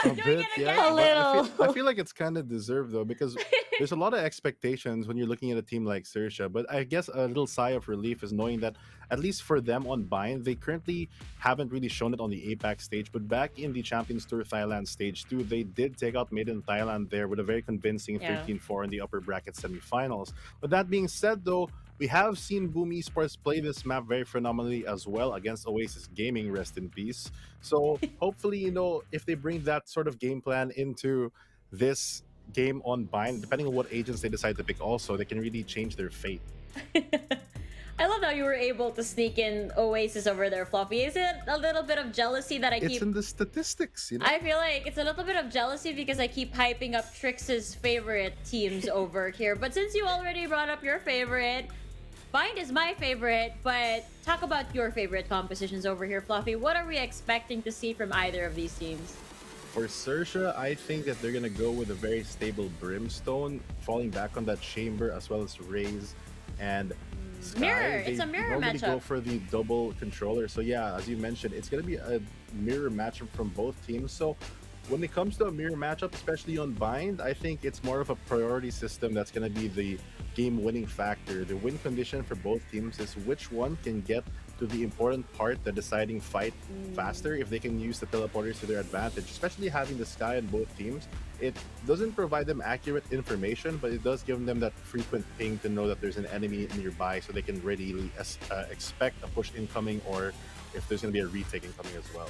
A bit, yeah. A But I feel like it's kind of deserved though, because there's a lot of expectations when you're looking at a team like Xerxia. But I guess a little sigh of relief is knowing that at least for them on Bind, they currently haven't really shown it on the APAC stage. But back in the Champions Tour Thailand stage 2, they did take out Made in Thailand there with a very convincing 13-4 in the upper bracket semifinals. But that being said, though, we have seen Boom Esports play this map very phenomenally as well against Oasis Gaming, rest in peace. So hopefully, you know, if they bring that sort of game plan into this game on Bind, depending on what agents they decide to pick also, they can really change their fate. I love how you were able to sneak in Oasis over there, Fluffy. Is it a little bit of jealousy that I keep... It's in the statistics, you know? I feel like it's a little bit of jealousy because I keep hyping up Trix's favorite teams over here. But since you already brought up your favorite, Bind is my favorite, but talk about your favorite compositions over here, Fluffy. What are we expecting to see from either of these teams? For Xerxia, I think that they're going to go with a very stable Brimstone, falling back on that Chamber, as well as Raze and Sky. Mirror. It's a mirror matchup. They matchup. go for the double controller. So yeah, as you mentioned, it's going to be a mirror matchup from both teams. So when it comes to a mirror matchup, especially on Bind, I think it's more of a priority system that's going to be the game-winning factor. The win condition for both teams is which one can get to the important part, the deciding fight, faster, if they can use the teleporters to their advantage. Especially having the Sky on both teams, it doesn't provide them accurate information, but it does give them that frequent ping to know that there's an enemy nearby, so they can readily expect a push incoming, or if there's going to be a retake incoming as well.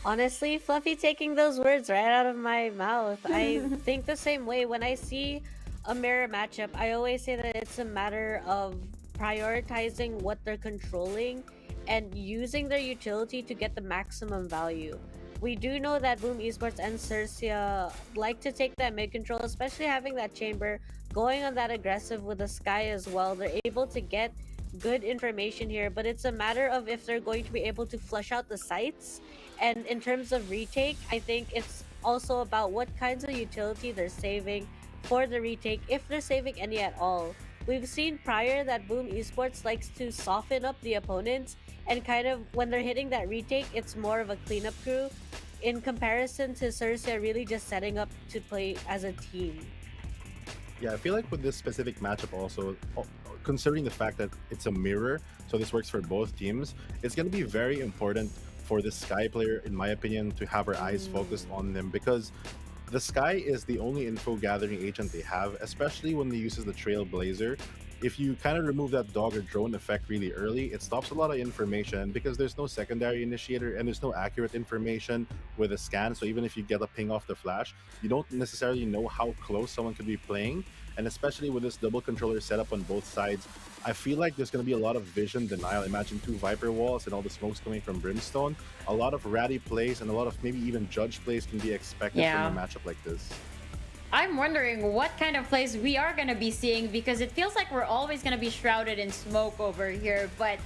Honestly, Fluffy taking those words right out of my mouth. I think the same way. When I see a mirror matchup, I always say that it's a matter of prioritizing what they're controlling and using their utility to get the maximum value. We do know that Boom Esports and Xerxia like to take that mid control, especially having that Chamber, going on that aggressive with the Sky as well. They're able to get good information here, but it's a matter of if they're going to be able to flush out the sites. And in terms of retake, I think it's also about what kinds of utility they're saving for the retake, if they're saving any at all. We've seen prior that Boom Esports likes to soften up the opponents, and kind of when they're hitting that retake, it's more of a cleanup crew in comparison to Xerxia really just setting up to play as a team. Yeah, I feel like with this specific matchup also, considering the fact that it's a mirror, so this works for both teams, it's going to be very important for the Sky player, in my opinion, to have her eyes focused on them, because the Sky is the only info gathering agent they have, especially when they uses the Trailblazer. If you kind of remove that dog or drone effect really early, it stops a lot of information, because there's no secondary initiator and there's no accurate information with a scan. So even if you get a ping off the flash, you don't necessarily know how close someone could be playing. And especially with this double controller setup on both sides, I feel like there's going to be a lot of vision denial. Imagine 2 Viper walls and all the smokes coming from Brimstone. A lot of ratty plays and a lot of maybe even judge plays can be expected from a matchup like this. I'm wondering what kind of plays we are going to be seeing, because it feels like we're always going to be shrouded in smoke over here, but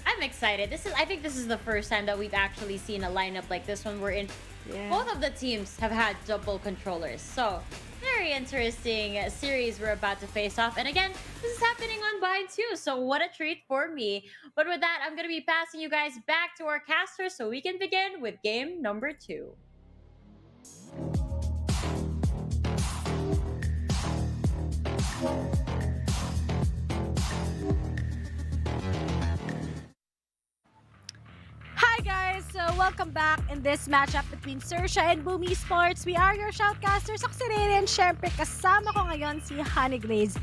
I'm excited. I think this is the first time that we've actually seen a lineup like this one. Both of the teams have had double controllers, so very interesting series we're about to face off. And again, this is happening on Bind too, so what a treat for me. But with that, I'm going to be passing you guys back to our casters so we can begin with game number 2. Hi guys! So welcome back in this matchup between Xerxia and Boom Esports. We are your shoutcasters, Xerxia, and syempre kasama ko ngayon si Honeyglaze.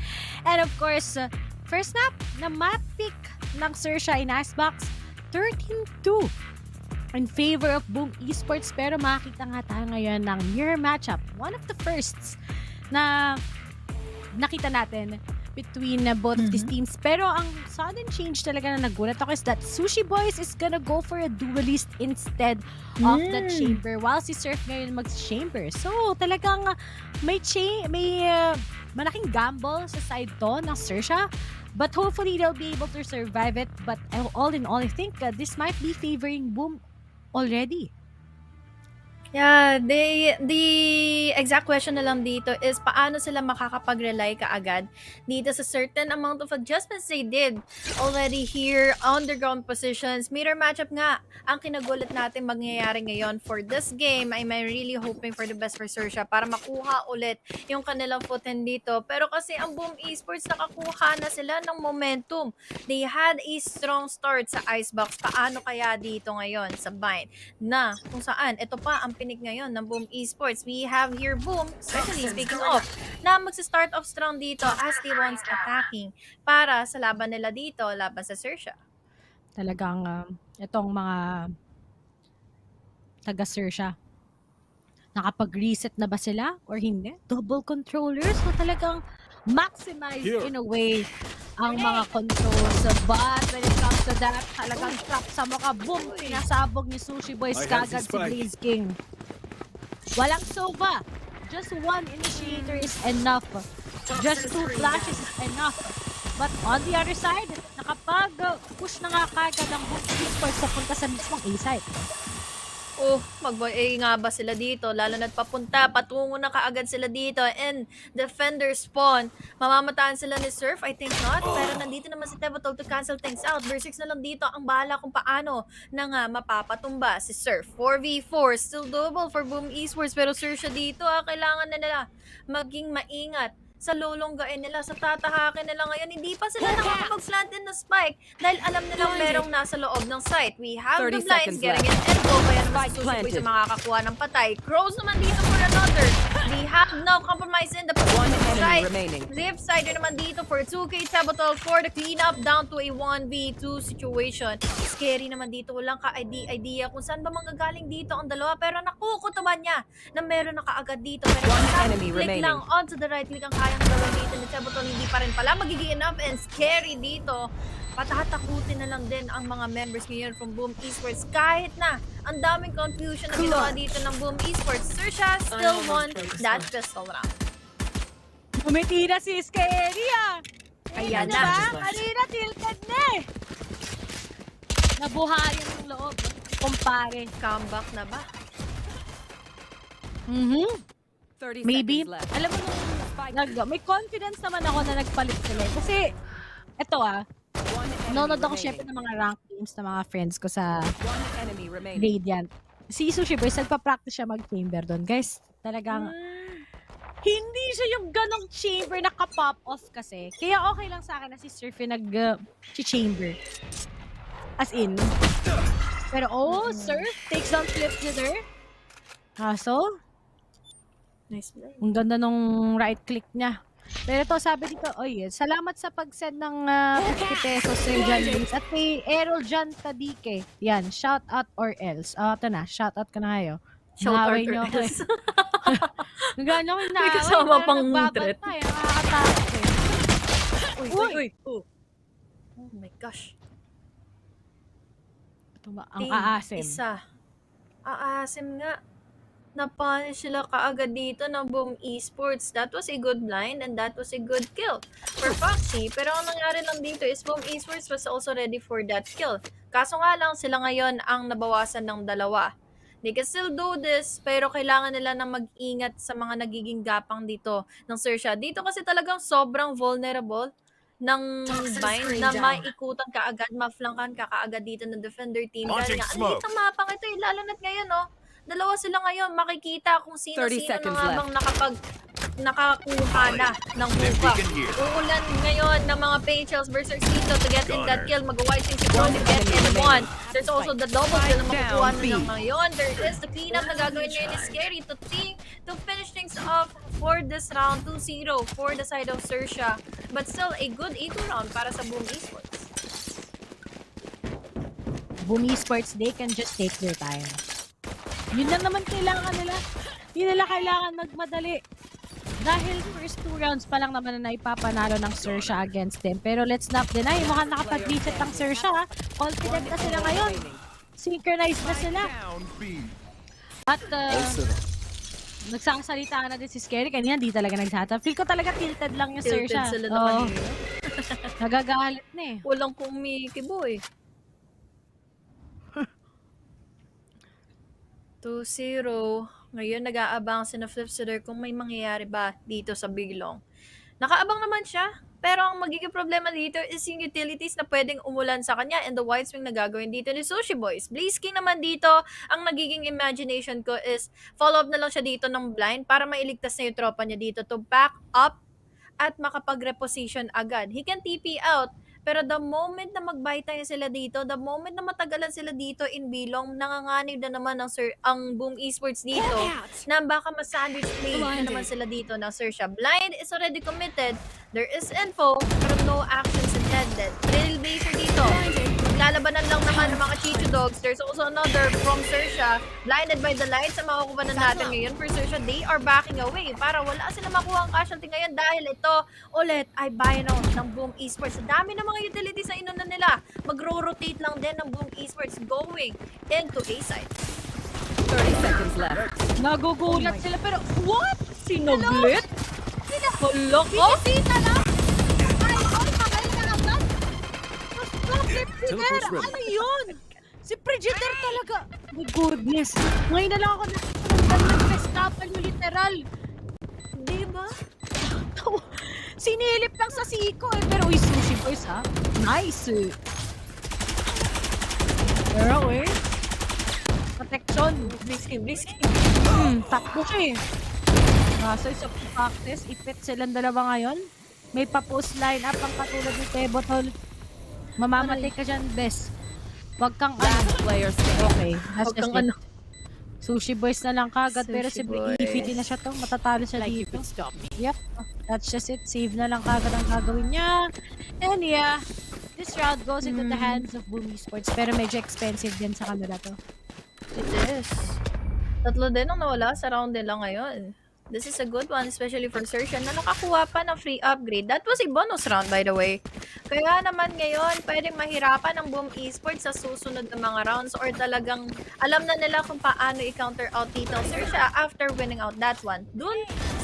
And of course, first map na map pick ng Xerxia in Icebox, 13-2 in favor of Boom Esports. Pero makita nga tayo ngayon ng mirror matchup. One of the firsts na nakita natin between both of these teams. Pero ang sudden change talaga na nagulat ako is that Sushi Boys is gonna go for a duelist instead of the Chamber, while si Surf ngayon mag-Chamber. So talagang may malaking gamble sa side to ng Xerxia, but hopefully they'll be able to survive it. But all in all, I think this might be favoring Boom already. Yeah, the exact question na lang dito is paano sila makakapag-rely kaagad dito sa certain amount of adjustments they did already here on the ground positions. Mirror matchup nga ang kinagulat natin mangyayari ngayon for this game. I'm really hoping for the best for Xerxia para makuha ulit yung kanilang footing dito. Pero kasi ang Boom Esports nakakuha na sila ng momentum. They had a strong start sa Icebox. Paano kaya dito ngayon sa Bind na kung saan ito pa ang pinig ngayon ng Boom Esports. We have here Boom, especially speaking of, na magsa-start off strong dito as they once attacking para sa laban nila dito, laban sa Xerxia. Talagang itong mga taga Xerxia, nakapag-reset na ba sila or hindi? Double controllers, so talagang maximize in a way ang mga controls. But when it comes to that, talagang trap sa mukha, boom, pinasabog ni Sushi Boys kagad si Blaze King. Walang Sova. Just one initiator is enough. Just 2 flashes is enough. But on the other side, nakapag-push na nga kagad ang Boom Esports sa punta sa mismong A-site. Oh, mag-A nga ba sila dito? Lalo na't patungo na kaagad sila dito. And defender spawn. Mamamataan sila ni Surf? I think not. Pero nandito naman si Tevotol to cancel things out. Versus na lang dito ang bahala kung paano na nga mapapatumba si Surf. 4v4. Still double for Boom Esports. Pero Xerxia dito, kailangan na nila maging maingat sa lulunggain nila, sa tatahakin nila ngayon. Hindi pa sila nakakapag-plant in na spike dahil alam nilang merong nasa loob ng site. We have the blinds getting an elbow. Kaya naman si Sushi Boy sa makakakuha ng patay. Crows naman dito for another. We have no compromise in the side. Live sider naman dito for 2k Tabotol for the cleanup down to a 1v2 situation. Scary naman dito. Walang ka-idea kung saan ba manggagaling dito ang dalawa. Pero nakukutuban niya na meron na kaagad dito. Pero click lang onto the right click ang kayang gawin dito ni Tabotol. Hindi pa rin pala magiging enough and scary dito. Patatakutin na lang din ang mga members ngayon from Boom Esports kahit na ang daming confusion na ginawa dito ng Boom Esports. Xerxia still won that pistol round. Umiti na si Xerxia! Ayan na. Diba? Kanina tilted na eh. Nabuhayan yung loob. Kumpare. Comeback na ba? Maybe. Alam mo nung may confidence naman ako na nagpalit sila. Kasi, eto nanonood ako syempre ng mga ranked games ng mga friends ko sa Radiant. Si Sushi Boys, nagpa-practice siya mag-chamber doon. Guys, talagang hindi siya yung ganong chamber na ka-pop off kasi. Kaya okay lang sa akin na si Surfy nag-chamber. As in. Pero Surf takes down flip hitter. So, nice play. Ang ganda nung right click niya. Pero ito, sabi dito, salamat sa pag-send ng 50 pesos Sir John Lins at kay Errol John Tadike. Yan, shout out or else. Ito na, shout out ka na kayo. Shout out or else. Gano'n yung may kasama pang threat. Nakakatakot eh. Uy. Oh my gosh. Ito ba? Ang aasim. Aasim nga. Napunish sila kaagad dito ng Boom Esports. That was a good blind and that was a good kill for Foxy. Pero ang nangyari lang dito is Boom Esports was also ready for that kill. Kaso nga lang sila ngayon ang nabawasan ng dalawa. They can still do this, pero kailangan nila na mag-ingat sa mga nagiging gapang dito ng Xerxia. Dito kasi talagang sobrang vulnerable ng bind na maikutan kaagad, maflankan kaagad dito ng defender team. Dahil nga, ang liit ng mapang ito lalo na't ngayon, dalawa sila ngayon, makikita kung sino-sino na nga bang nakakuha na ng buka. Uulan ngayon ng mga Paychels versus Xito to get in that kill. Mag-wiping si Pro to get in one. There's also the double kill na makukuha na lang ngayon. There is the cleanup na gagawin ngayon is Scary to finish things off for this round. 2-0 for the side of Xerxia. But still, a good 8 round para sa Boom Esports. Boom Esports, they can just take their time. Yun lang naman kailangan nila. Hindi nila kailangan magmadali. Dahil first 2 rounds pa lang naman na ipapanalo ng Xerxia against them. Pero let's not deny, mukhang nakapag-reset ng Xerxia. Confident na sila ngayon. Synchronized na sila. At nagsasalita na din si Scary. Kanina hindi talaga nagsata. Feel ko talaga tilted lang yung Xerxia. Tilted sila naman yun. Nagagalit na eh. Walang kumikibo eh. 2-0. Ngayon, nag-aabang si na Flipsider kung may mangyayari ba dito sa Biglong. Nakaabang naman siya, pero ang magiging problema dito is yung utilities na pwedeng umulan sa kanya and the wide swing na gagawin dito ni Sushi Boys. Blaze King naman dito, ang nagiging imagination ko is follow up na lang siya dito ng blind para mailigtas na yung tropa niya dito to back up at makapag-reposition agad. He can TP out, pero the moment na mag-buy time sila dito, the moment na matagalan sila dito in Bilong, nanganganib na naman ang Boom Esports dito na baka mas-sandwich play na naman sila dito ng Xerxia. Blind is already committed. There is info, pero no actions intended. Trailblazer dito. Lalabanan lang naman ng mga Chichu Dogs. There's also another from Xerxia. Blinded by the lights ang makukuha na natin ngayon for Xerxia. They are backing away para wala sila makuha ang casualty ngayon dahil ito ulit ay buy out ng Boom Esports. Sa dami ng mga utilities na inunan nila, magro-rotate lang din ng Boom Esports going into A side. 30 seconds left. Nagugulat sila pero what? Sinuglit? Hulok ko? Binisita lang? Ay, pakay na agad. Ano yun? Si Predator talaga. My goodness. Ngayon na lang ako nakikita ng Verstappen yung literal. Diba? Sinilip lang sa siko eh. Pero uy, Sushi Boys ha? Nice eh. Pero eh. Protection. Blisking. Takbo siya eh. Kaso sa practice, ipit silang dalawa ngayon. May pa-post line up ang katulad ni Tebotol. Mamamatay ka dyan, best. Wag kang Players okay, that's Wag just kang it. Sushi Boys na lang kagad, pero si EVT na siya to. Matatalo siya dito. Yep, that's just it. Save na lang kagad ang gagawin niya. And yeah, this round goes into the hands of Boom Esports, pero medyo expensive din sa kanila to. It is. Tatlo din ang nawala sa round nila ngayon. This is a good one, especially for Xerxia na nakakuha pa ng free upgrade. That was a bonus round, by the way. Kaya naman ngayon, pwedeng mahirapan ang Boom Esports sa susunod na mga rounds or talagang alam na nila kung paano i-counter out dito Xerxia after winning out that one. Dun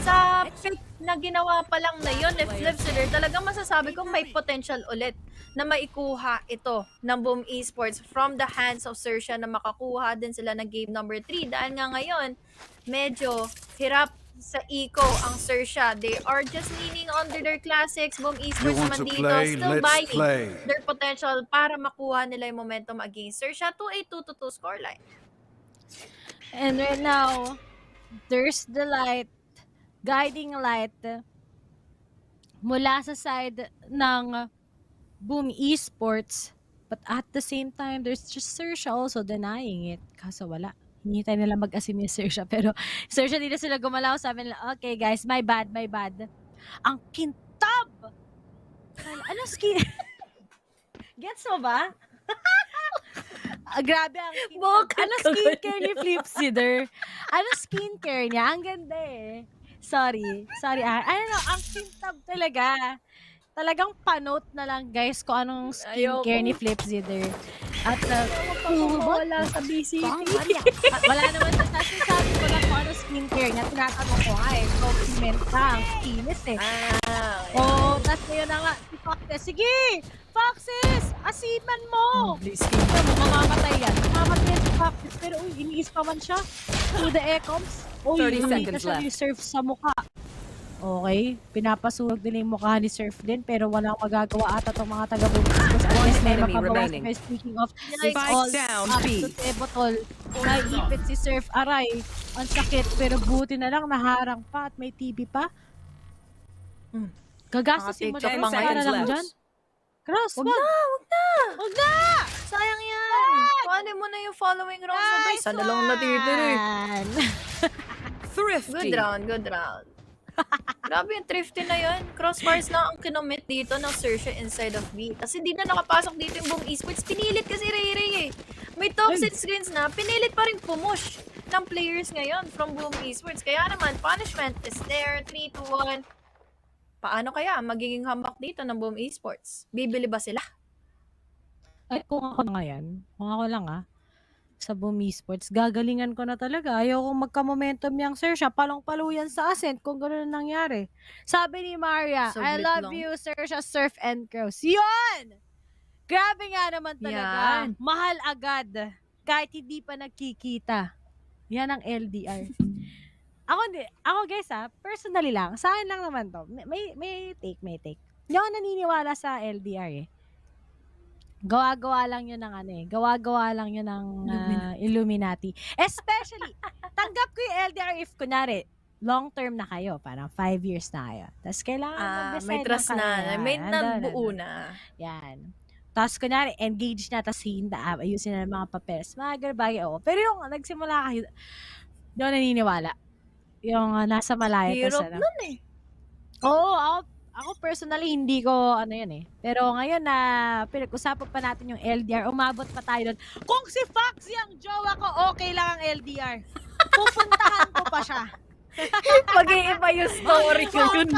sa pick na ginawa pa lang na yun, if Flipsider, talagang masasabi kong may potential ulit na maikuha ito ng Boom Esports from the hands of Xerxia na makakuha din sila ng game number 3. Dahil nga ngayon, medyo hirap sa eco ang Xerxia. They are just leaning onto their classics. Boom Esports naman dito, still buying their potential para makuha nila yung momentum against Xerxia to a 2-2 scoreline. And right now, there's the light, guiding light mula sa side ng Boom Esports. But at the same time, there's just Xerxia also denying it. Kaso wala. Hinihintay nila mag-asim yung Xerxia. Pero Xerxia dito sila gumalaw. Sabi nila, okay guys, my bad. Ang kintab! Ano skin? Gets mo ba? Grabe ang kintab. Ano skincare ni Flipsider? Ano skincare niya? Ang ganda eh. Sorry. Ano, ang kintab talaga. Talagang panote na lang guys kung anong skincare ni Flipsider. At wala sa VCT. Wala naman sa sasabi ko lang kung ano skincare niya. Tinatanong ko nga eh. Compliment ka. Ang kinis eh. Tapos ngayon na nga. Si Foxes. Sige! Foxes! Asiman mo! Mamamatay yan. Mamamatay yan si Foxes. Pero uy, iniis pa man siya. To the ecoms. Uy, 30 seconds siya reserve sa mukha. Okay, pinapasunog din yung mukha ni Surf din pero walang magagawa ata itong mga taga-Bumikos. Unless may mapabawas. Speaking of, it's all up to Tebotol. Naipit si Surf. Aray, ang sakit pero buti na lang naharang pa at may TV pa. Gagastasin mo na para lang dyan. Cross, wag na! Sayang yan! Kuhanin mo na yung following round na guys. Sana lang natitira eh. Thrifty. Good round. Grabe yung thrifty na yun. Crossfires na ang kinomit dito ng Xerxia inside of B. Kasi hindi na nakapasok dito yung Boom Esports. Pinilit kasi Ray eh. May toxic screens na, pinilit pa rin pumush ng players ngayon from Boom Esports. Kaya naman, punishment is there. 3-2-1. Paano kaya magiging comeback dito ng Boom Esports? Bibili ba sila? Ay, kung ako na yan, kung ako lang sa Boom Esports, gagalingan ko na talaga. Ayaw kong magka-momentum yung Xerxia. Palong-palo yan sa Ascent kung gano'n nangyari. Sabi ni Maria, I love you, Xerxia, Surf and Crows. Yun! Grabe nga naman talaga. Yan. Mahal agad. Kahit hindi pa nagkikita. Yan ang LDR. Ako guys personally lang, sa akin lang naman to. May take. Hindi ako naniniwala sa LDR eh. Gawa-gawa lang yun ng gawa-gawa lang yun ng Illuminati. Especially, tanggap ko yung LDR if kunwari, long term na kayo, parang 5 years na kayo. Tapos kailangan mag-decide may trust na, may nabuo na. Yan. Tapos kunwari, engage na, tapos ayusin na ng mga papeles. Mga garbagay, Pero yung nagsimula kayo, hindi ako naniniwala. Yung nasa malaya. Hirap nun eh. Oo, ako personally, hindi ko yan eh. Pero ngayon na pinag-usapan pa natin yung LDR, umabot pa tayo doon. Kung si Foxy ang jowa ko, okay lang ang LDR. Pupuntahan ko pa siya. Mag-iiba yung story ko yun.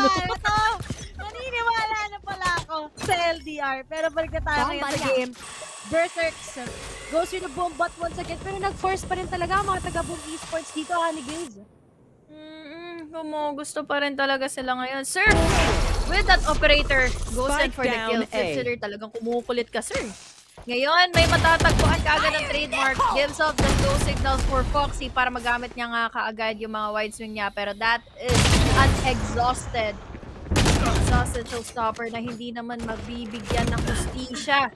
Naniniwala na pala ako sa LDR. Pero balik na tayo ngayon sa game. Berserk goes with the bomb bot once again. Pero nag-force pa rin talaga ang mga taga-boom esports dito, ni Graves. Gusto pa rin talaga sila ngayon. Sir, with that operator, goes in for the kill. Consider talagang kumukulit ka, sir. Ngayon, may matatagpuan kaagad ng trademark. Gives off the go signals for Foxy para magamit niya nga kaagad yung mga wide swing niya. Pero that is an exhausted showstopper na hindi naman magbibigyan ng hustisya.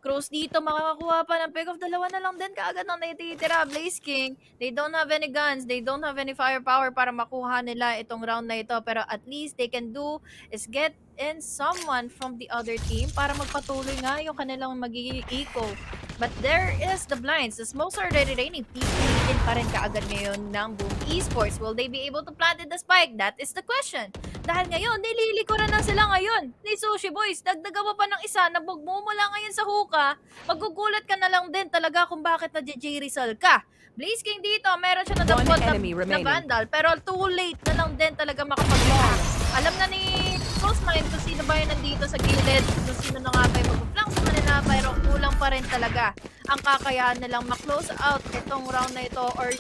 Cross dito, makakakuha pa ng pick off. Dalawa na lang din kaagad ng natitira. Blaze King, they don't have any guns. They don't have any firepower para makuha nila itong round na ito. Pero at least they can do is get in someone from the other team para magpatuloy nga yung kanilang magiging eco. But there is the blinds. The smokes are already raining. Pipiliin pa rin kaagad ngayon ng Boom Esports. Will they be able to plant the spike? That is the question. Dahil ngayon, nililikuran na sila ngayon ni Sushi Boys. Dagdagan pa ng isa na bugmumula ngayon sa hookah. Magugulat ka na lang din talaga kung bakit na JJ Rizal ka. Blaze King dito, meron siya nadapot na Vandal. Pero too late na lang din talaga makapag-lock. Alam na ni Closemind kung sino ba yun nandito sa gilid, kung sino na nga ba yung mag-flank sa kanila, pero kulang pa rin talaga ang kakayahan nilang ma-close out itong round na ito or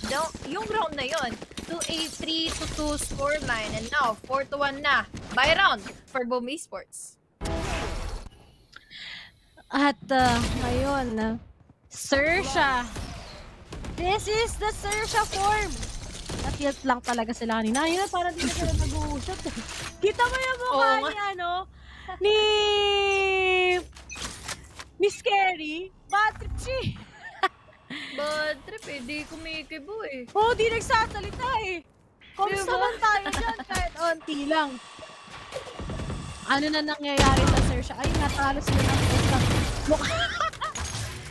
yung round na yon to a 3-2 scoreline. And now, 4-1 na by round for Boom Esports. At ngayon, Xerxia. This is the Xerxia form. Natilt lang talaga sila kanina. Ayun, parang di na sila nag-uusap. Kita mo yung mukha ni Scary. Bad trip siya. Bad trip eh, di kumikibo eh. Oo, di nagsasalita eh. Kamusta man tayo dyan kahit onti lang. Ano na nangyayari sa Xerxia? Ay, natalo sila ng isang mukha.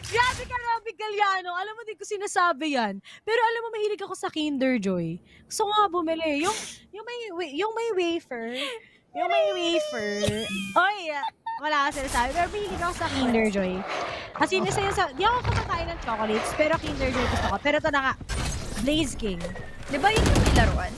Grabe ka, Robby Galliano. Alam mo, di ko sinasabi yan. Pero alam mo, mahilig ako sa Kinder Joy. Gusto ko nga bumili. Yung may wafer. Oy, wala ka sinasabi. Pero mahilig ako sa Kinder Joy. Kasi di ako kumakain ng chocolates, pero Kinder Joy gusto ko. Pero ito na nga, Blaze King. Di ba yun yung laruan?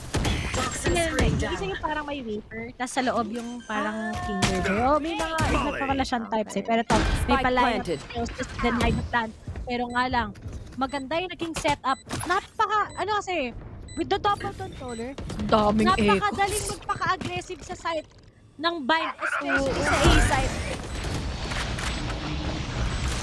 Isa yung parang may wafer, tapos sa loob yung parang Kinder Joy. May mga iba't pa pala siyang types eh. Pero ito, may pala yung denied plan. Pero nga lang, maganda yung naging setup. Kasi, with the double controller, napakadaling magpaka-aggressive sa site ng bind, especially sa A site.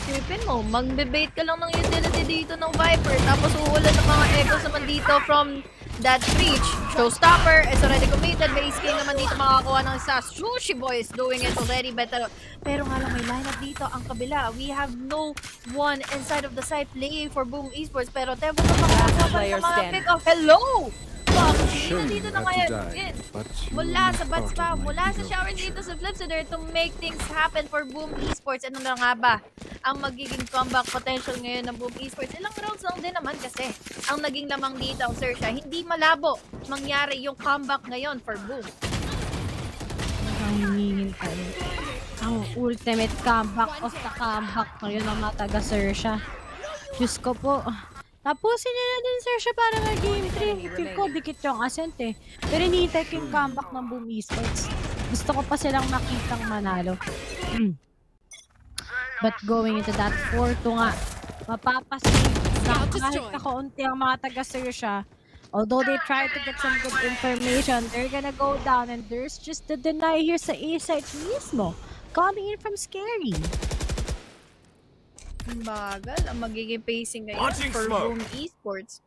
Sipin mo, magbe-bait ka lang ng utility dito ng Viper, tapos uulan ng mga echoes naman dito from that breach. Showstopper is already committed. Base King naman dito makakakuha ng isa. Sushi Boy is doing it already better. Pero nga lang may lineup dito ang kabila. We have no one inside of the site playing for Boom Esports. Pero tempo na makakakuha pa ng mga pick-off. Hello! Foxy, nandito na ngayon. Mula sa bats pa, mula sa shower dito sa Flipsider to make things happen for Boom Esports. Ano na nga ba ang magiging comeback potential ngayon ng Boom Esports? Ilang rounds lang din naman kasi ang naging lamang dito ang Xerxia. Hindi malabo mangyari yung comeback ngayon for Boom. Ang ultimate comeback of the comeback ngayon ng mga taga Xerxia. Diyos ko po. Tapusin niya na din Xerxia para mag-game 3. Feel ko, dikit yung ascent eh. Pero hinihintay ko yung comeback ng Boom Esports. Gusto ko pa silang makitang manalo. But going into that 4-2 nga, mapapasin na kahit kakaunti ang mga taga Xerxia. Although they try to get some good information, they're gonna go down and there's just the deny here sa A-site mismo. Coming in from Scary. Bagal ang magiging pacing ngayon for Boom Esports.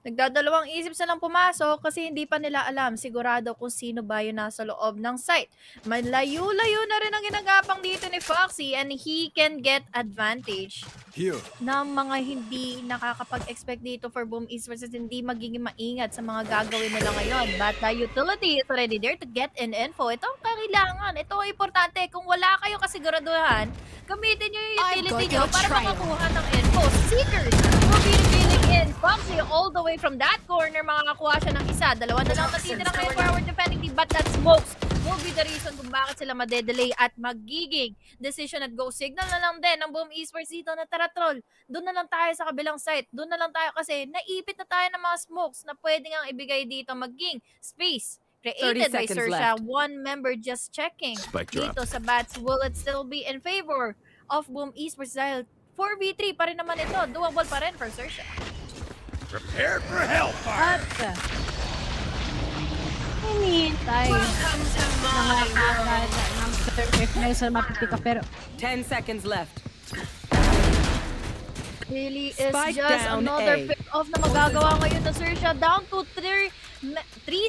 Nagdadalawang isip silang pumasok kasi hindi pa nila alam sigurado kung sino ba yung nasa loob ng site. Malayo-layo na rin ang ginagapang dito ni Foxy and he can get advantage Here. ng mga hindi nakakapag-expect dito for Boom Esports at hindi magiging maingat sa mga gagawin nila ngayon. But the utility is already there to get in info. Ito ang kailangan. Ito ang importante. Kung wala kayo kasiguraduhan, gamitin nyo yung utility nyo para makakuha ng info. Seekers will be revealing in. Foxy all the way from that corner, makakakuha siya ng isa. Dalawa na lang natitira ngayon for our defending team, but that smokes will be the reason kung bakit sila madedelay at magiging decision at go signal na lang din ng Boom Esports dito na tara troll. Doon na lang tayo sa kabilang site. Doon na lang tayo kasi naipit na tayo ng mga smokes na pwede nga ibigay dito maging space created by Xerxia. One member just checking dito sa bats. Will it still be in favor of Boom Esports dahil 4v3 pa rin naman ito. Doable pa rin for Xerxia. Prepare for hellfire. At hinihintay ng surface na mapipick up pero 10 seconds left. Really is Spike just down another A. pick off na magagawa ngayon na Xerxia. Down to 3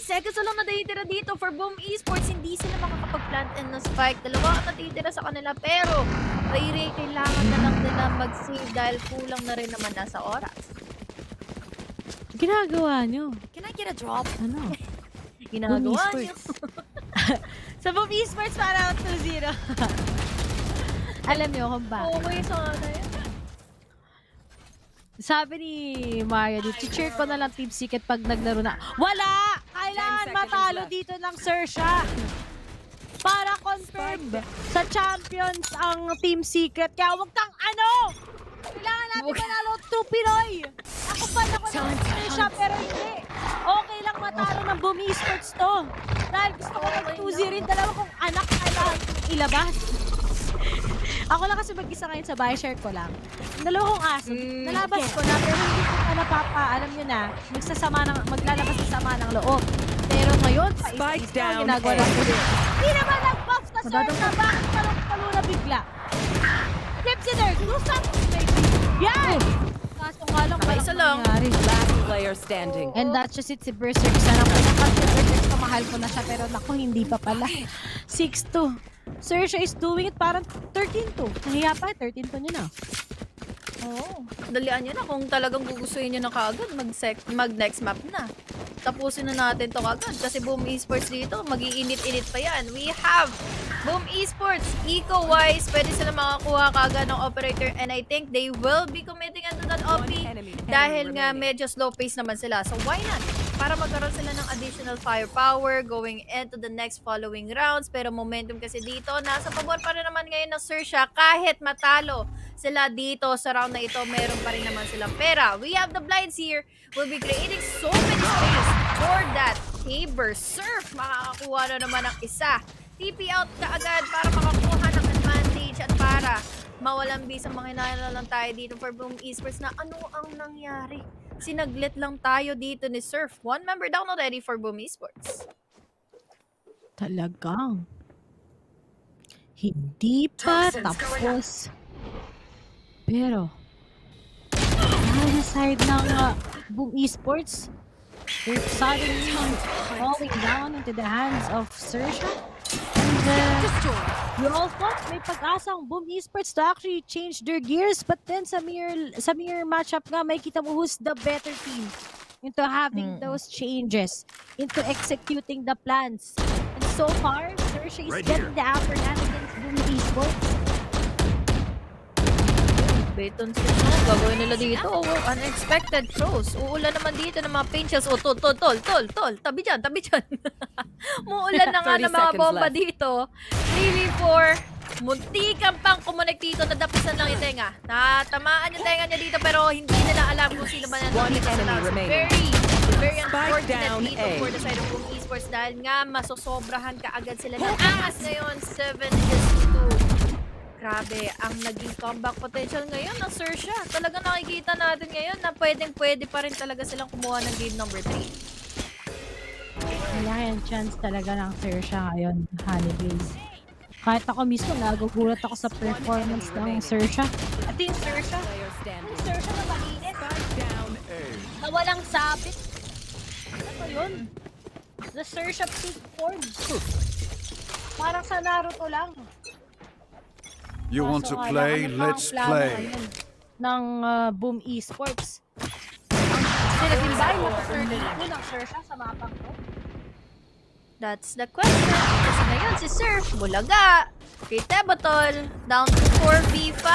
seconds na lang natitira dito for Boom Esports. Hindi sila makakapag-plant in ng spike. Dalawa ang natitira sa kanila pero Ray kailangan na lang nila mag-save dahil kulang na rin naman nasa oras. ginagawa nyo? Can I get a drop? Ano? Ginagawa nyo. Sa Boom Esports para 2-0. Alam nyo kung bakit. Okay, sana yan. Sabi ni Mario dito, cheer ko na lang Team Secret pag naglaro na. Wala! Kailangan matalo dito ng Xerxia. Para confirm sa champions ang Team Secret. Kaya wag kang ano! Kailangan natin manalo 2 Pinoy! Ako pa na ko ng Xerxia pero hindi. Okay lang matalo ng Boom Esports to. Dahil gusto ko ng 2-0 rin. Dalawa kong anak kailangan ilabas. Ako lang kasi mag-isa ngayon sa bahay, share ko lang. Dalawa kong aso. Nalabas ko na pero hindi ko pa napapa, alam nyo na, maglalabas sa sama ng loob. Pero ngayon, Spike down ginagawa lang ko din. Hindi naman nag-buff ka, sir, na bakit talong-talo na bigla? Flip si Dirk, do something, baby. Yan! Kaso nga lang, isa lang. Last player standing. And that's just it, si Berserk. Sana pinaka-Berserk, kamahal ko na siya, pero naku, hindi pa pala. 6-2. Xerxia is doing it parang 13-2. Nahiya pa, 13-2 nyo na. Oo. Dalian nyo na kung talagang gugustuhin nyo na kaagad, mag-next map na. Tapusin na natin to kaagad kasi Boom Esports dito, mag-iinit-init pa yan. We have Boom Esports, eco-wise, pwede sila makakuha kaagad ng operator and I think they will be committing into that OP dahil nga medyo slow pace naman sila. So why not? Para magkaroon sila ng additional firepower going into the next following rounds. Pero momentum kasi dito, nasa pabor pa rin naman ngayon ng Xerxia. Kahit matalo sila dito sa round na ito, meron pa rin naman silang pera. We have the blinds here. We'll be creating so many space for that Saber Surf. Makakakuha na naman ng isa. TP out kaagad para makakuha ng advantage at para mawalang bisa. Manginala lang tayo dito for Boom Esports na ano ang nangyari. Sinaglit lang tayo dito ni Surf. One member down already for Boom Esports. Talagang hindi pa tapos. Pero sa side ng Boom Esports, they're suddenly falling down into the hands of Xerxia. And we all thought may pag-asang Boom Esports to actually change their gears, but then sa mirror matchup nga, may kita mo who's the better team into having those changes, into executing the plans. And so far, Xerxia is getting the upper hand against Boom Esports. Beton sila. Gagawin nila dito. Oh, unexpected throws. Uulan naman dito ng mga paint shells. Oh, tol. Tabi dyan. Muulan na nga ng mga bomba dito. 3v4. Muntikan pang kumunik dito. Nadapisan lang yung tenga. Natamaan yung tenga niya dito pero hindi nila alam kung sino ba nandito sa house. Very unfortunate dito for the side of Boom Esports dahil nga masosobrahan kaagad sila ng angas ngayon. 7-2. Grabe, ang naging comeback potential ngayon ng Xerxia. Talaga nakikita natin ngayon na pwede pa rin talaga silang kumuha ng game number 3. Malaki ang chance talaga ng Xerxia ngayon, Honeyblaze. Kahit ako mismo, nagugulat ako sa performance ng Xerxia. At yung Xerxia na mainit. Na walang sabit. Ano yun? The Xerxia peak form. Parang sa Naruto lang. You want to Kaso nga play? lang, ano Let's pa ang plano play. ngayon ng Boom Esports? Sila din ba yung mag-30 ng Xerxia sa mapang to? That's the question. Kasi ngayon si Surf, bulaga. Kay Tebatol, down to 4v5.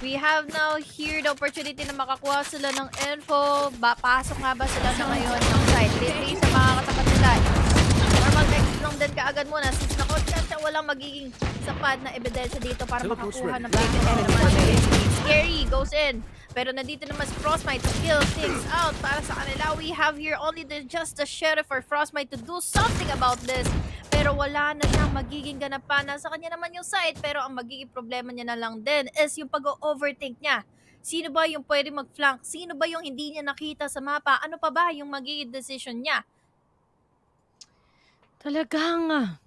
We have now here the opportunity na makakuha sila ng info. Pasok nga ba sila na ngayon ng side? Lately sa mga katapat nila. Normal text lang din kaagad muna. Since na-content siya, walang magiging sapat na ebidensya dito para makakuha ng PPGL. Scary goes in. Pero nandito naman si Frostmite to kill things out para sa kanila. We have here only just the sheriff for Frostmite to do something about this. Pero wala na siyang magiging ganapan. Nasa kanya naman yung side, pero ang magiging problema niya na lang din is yung pag-overthink niya. Sino ba yung pwede mag-flank? Sino ba yung hindi niya nakita sa mapa? Ano pa ba yung magiging decision niya? Talagang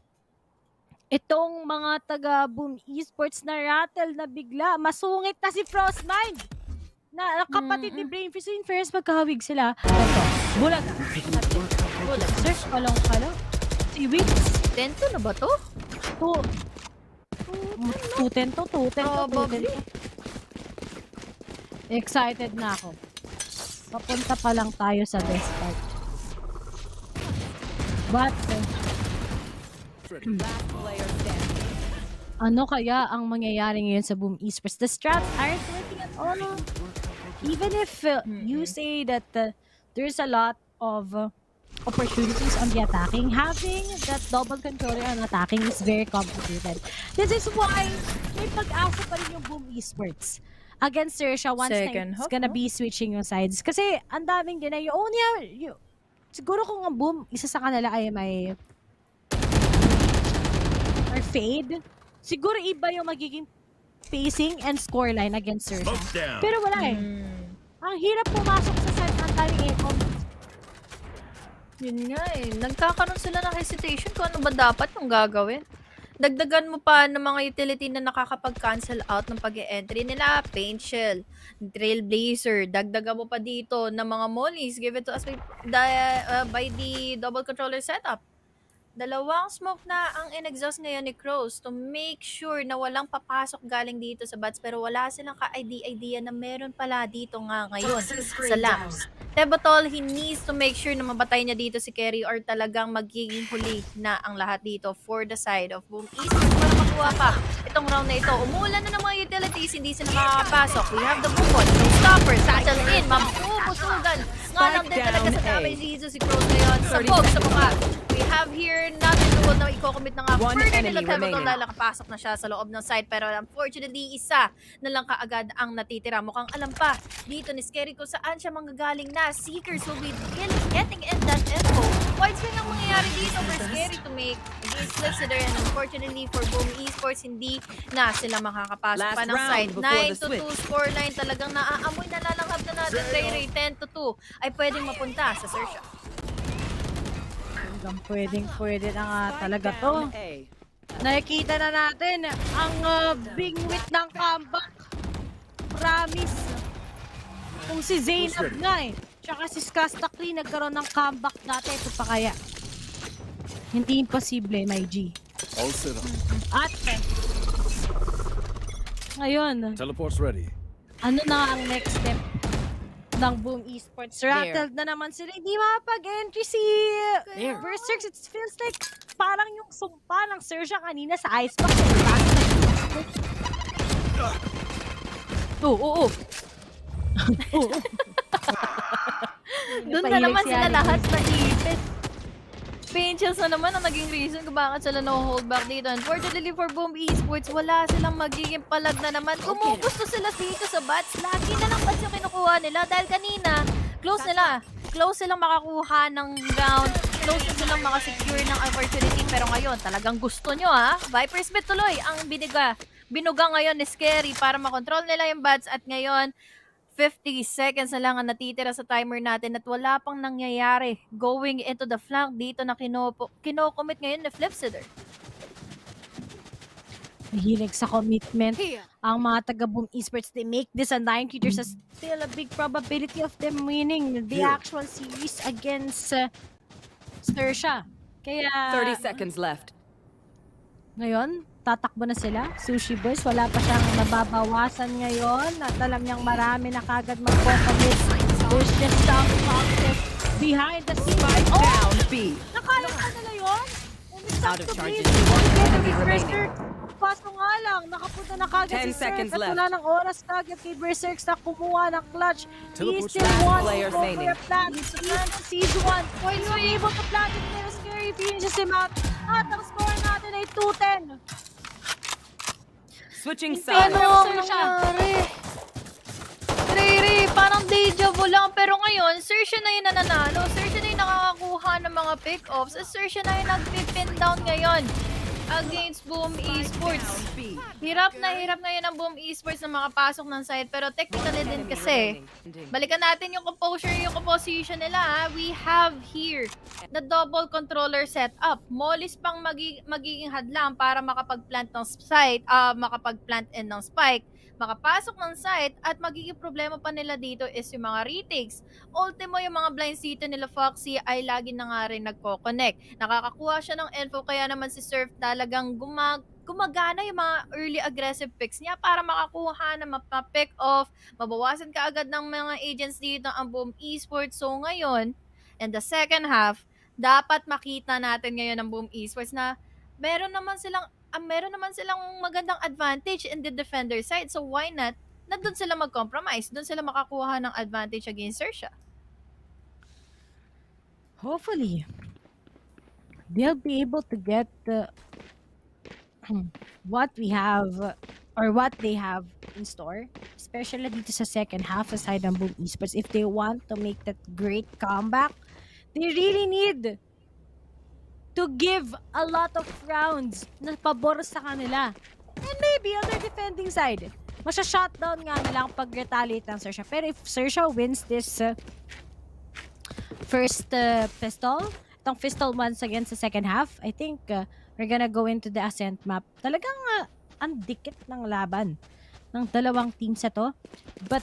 itong mga taga Boom Esports na rattle na bigla. Masungit na si Frostmind. Na kapatid ni Brainfreeze. In fairness, magkahawig sila. Ito, bulag. Bulag. Surf, kalong-kalo. Si Wings. 10-2 na ba to? 2-10 to. Excited na ako. Papunta pa lang tayo sa best part. But, ano kaya ang mangyayari ngayon sa Boom Esports? The strats aren't working at all. Even if you say that there's a lot of opportunities on the attacking, having that double controller on attacking is very complicated. This is why may pag-asa pa rin yung Boom Esports against Xerxia once na it's gonna be switching yung sides. Kasi ang daming din na siguro kung ang Boom, isa sa kanila ay may or fade, siguro iba yung magiging pacing and scoreline against Xerxia. Pero wala eh. Ang hirap pumasok sa set ng daming aircom. Yun nga eh. Nagkakaroon sila ng hesitation kung ano ba dapat yung gagawin. Dagdagan mo pa ng mga utility na nakakapag-cancel out ng pag-e-entry nila. Paint Shell, Trailblazer. Dagdagan mo pa dito ng mga mollies. Give it to us by the double controller setup. Dalawang smoke na ang in-exhaust ngayon ni Crows to make sure na walang papasok galing dito sa bats, pero wala silang ka-idea na meron pala dito nga ngayon sa lamps. Tebatol, he needs to make sure na mabatay niya dito si Kerry or talagang magiging huli na ang lahat dito for the side of Boom Esports para makuha pa itong round na ito. Umulan na ng mga utilities, hindi sila makakapasok. We have the Boomboy, no stopper, satchel in, mabubusugan. Nga lang din talaga sa damage dito si Crows ngayon. Sabog sa mukha. We have here natin doon na i-commit na nga further nila Tebatol dahil nakapasok na siya sa loob ng side, pero unfortunately isa na lang kaagad ang natitira. Mukhang alam pa dito ni Scary kung saan siya manggagaling na. Seekers will be getting in that info. Wide swing ang mangyayari dito for Scary to make against Flipsider, and unfortunately for Boom Esports, hindi na sila makakapasok pa ng side. 9-2 scoreline, talagang naaamoy na lalanghap na natin. Ray 10-2 ay pwedeng mapunta sa Xerxia. Pwede na nga talaga to. Nakikita na natin ang bingwit ng comeback. Promise. Kung si Zainab nga eh. Tsaka si Skastakli nagkaroon ng comeback dati. Ito pa kaya. Hindi imposible, my G. All set up. At ngayon, Teleport's ready. ano na ang next step ng Boom Esports? Rattled na naman sila. Hindi mapag-entry si Berserk. It feels like parang yung sumpa ng Xerxia kanina sa Icebox. Oo. Doon na naman sila lahat na ipit. Painchels na naman ang naging reason kung bakit sila no-hold back dito. Unfortunately for Boom Esports, wala silang magiging palag na naman. Kumugusto sila dito sa bats. Lagi na lang bats yung kinukuha nila. Dahil kanina, close nila. Close silang makakuha ng round. Close na silang makasecure ng opportunity. Pero ngayon, talagang gusto nyo ha. Viper Smith tuloy ang binuga ngayon ni Scary para makontrol nila yung bats. At ngayon, 50 seconds na lang ang natitira sa timer natin at wala pang nangyayari going into the flank dito na kinocommit ngayon na Flipsider. Mahilig sa commitment. Ang mga taga-Boom Esports, they make this a 9 quitters as still a big probability of them winning the actual series against Xerxia. Kaya 30 seconds left. ngayon, tatakbo na sila. Sushi Boys, wala pa siyang nababawasan ngayon. At alam niyang marami na kagad mag-commit. There's just some boxes behind the scenes. Spike down B. Nakaya pa nila yun? Out of charges. One enemy remaining. Kaso nga lang, nakapunta na kagad 10 si seconds Surf at left. wala ng oras kagad kay Berserk na kumuha ng clutch. He Teleport still last wants player to go for remaining. a plant. He's one. He's able to plant it pero scary finishes him out. At ang score natin ay 2-10. Switching Ano sides. ang nangyari? Ray, parang deja vu lang. Pero ngayon, Xerxia na yung nananalo. Xerxia na yung nakakakuha ng mga pick-offs. Xerxia na yung nag-pin down ngayon against Boom Esports. Hirap na ngayon ang Boom Esports na makapasok ng site. Pero technically din kasi, balikan natin yung composition nila. Ha? We have here the double controller setup. Molis pang magiging hadlang para makapag-plant ng site, makapag-plant in ng spike, makapasok ng site, at magiging problema pa nila dito is yung mga retakes. Ultimo, yung mga blinds dito nila Foxy ay lagi na nga rin nagko-connect. Nakakakuha siya ng info, kaya naman si Surf talagang gumagana yung mga early aggressive picks niya para makakuha na mapa-pick off, mabawasan ka agad ng mga agents dito ang Boom Esports. So ngayon, in the second half, dapat makita natin ngayon ng Boom Esports na meron naman silang magandang advantage in the defender side. So why not na doon sila mag-compromise? Doon sila makakuha ng advantage against Xerxia. Hopefully, they'll be able to get what we have or what they have in store, especially dito sa second half aside ng Boom Esports. If they want to make that great comeback, they really need to give a lot of rounds na pabor sa kanila. And maybe on their defending side, masya-shutdown nga nila ang pag-retaliate ng Xerxia. Pero if Xerxia wins this first pistol, itong pistol once again sa second half, I think we're gonna go into the Ascent map. Talagang ang dikit ng laban ng dalawang teams to. But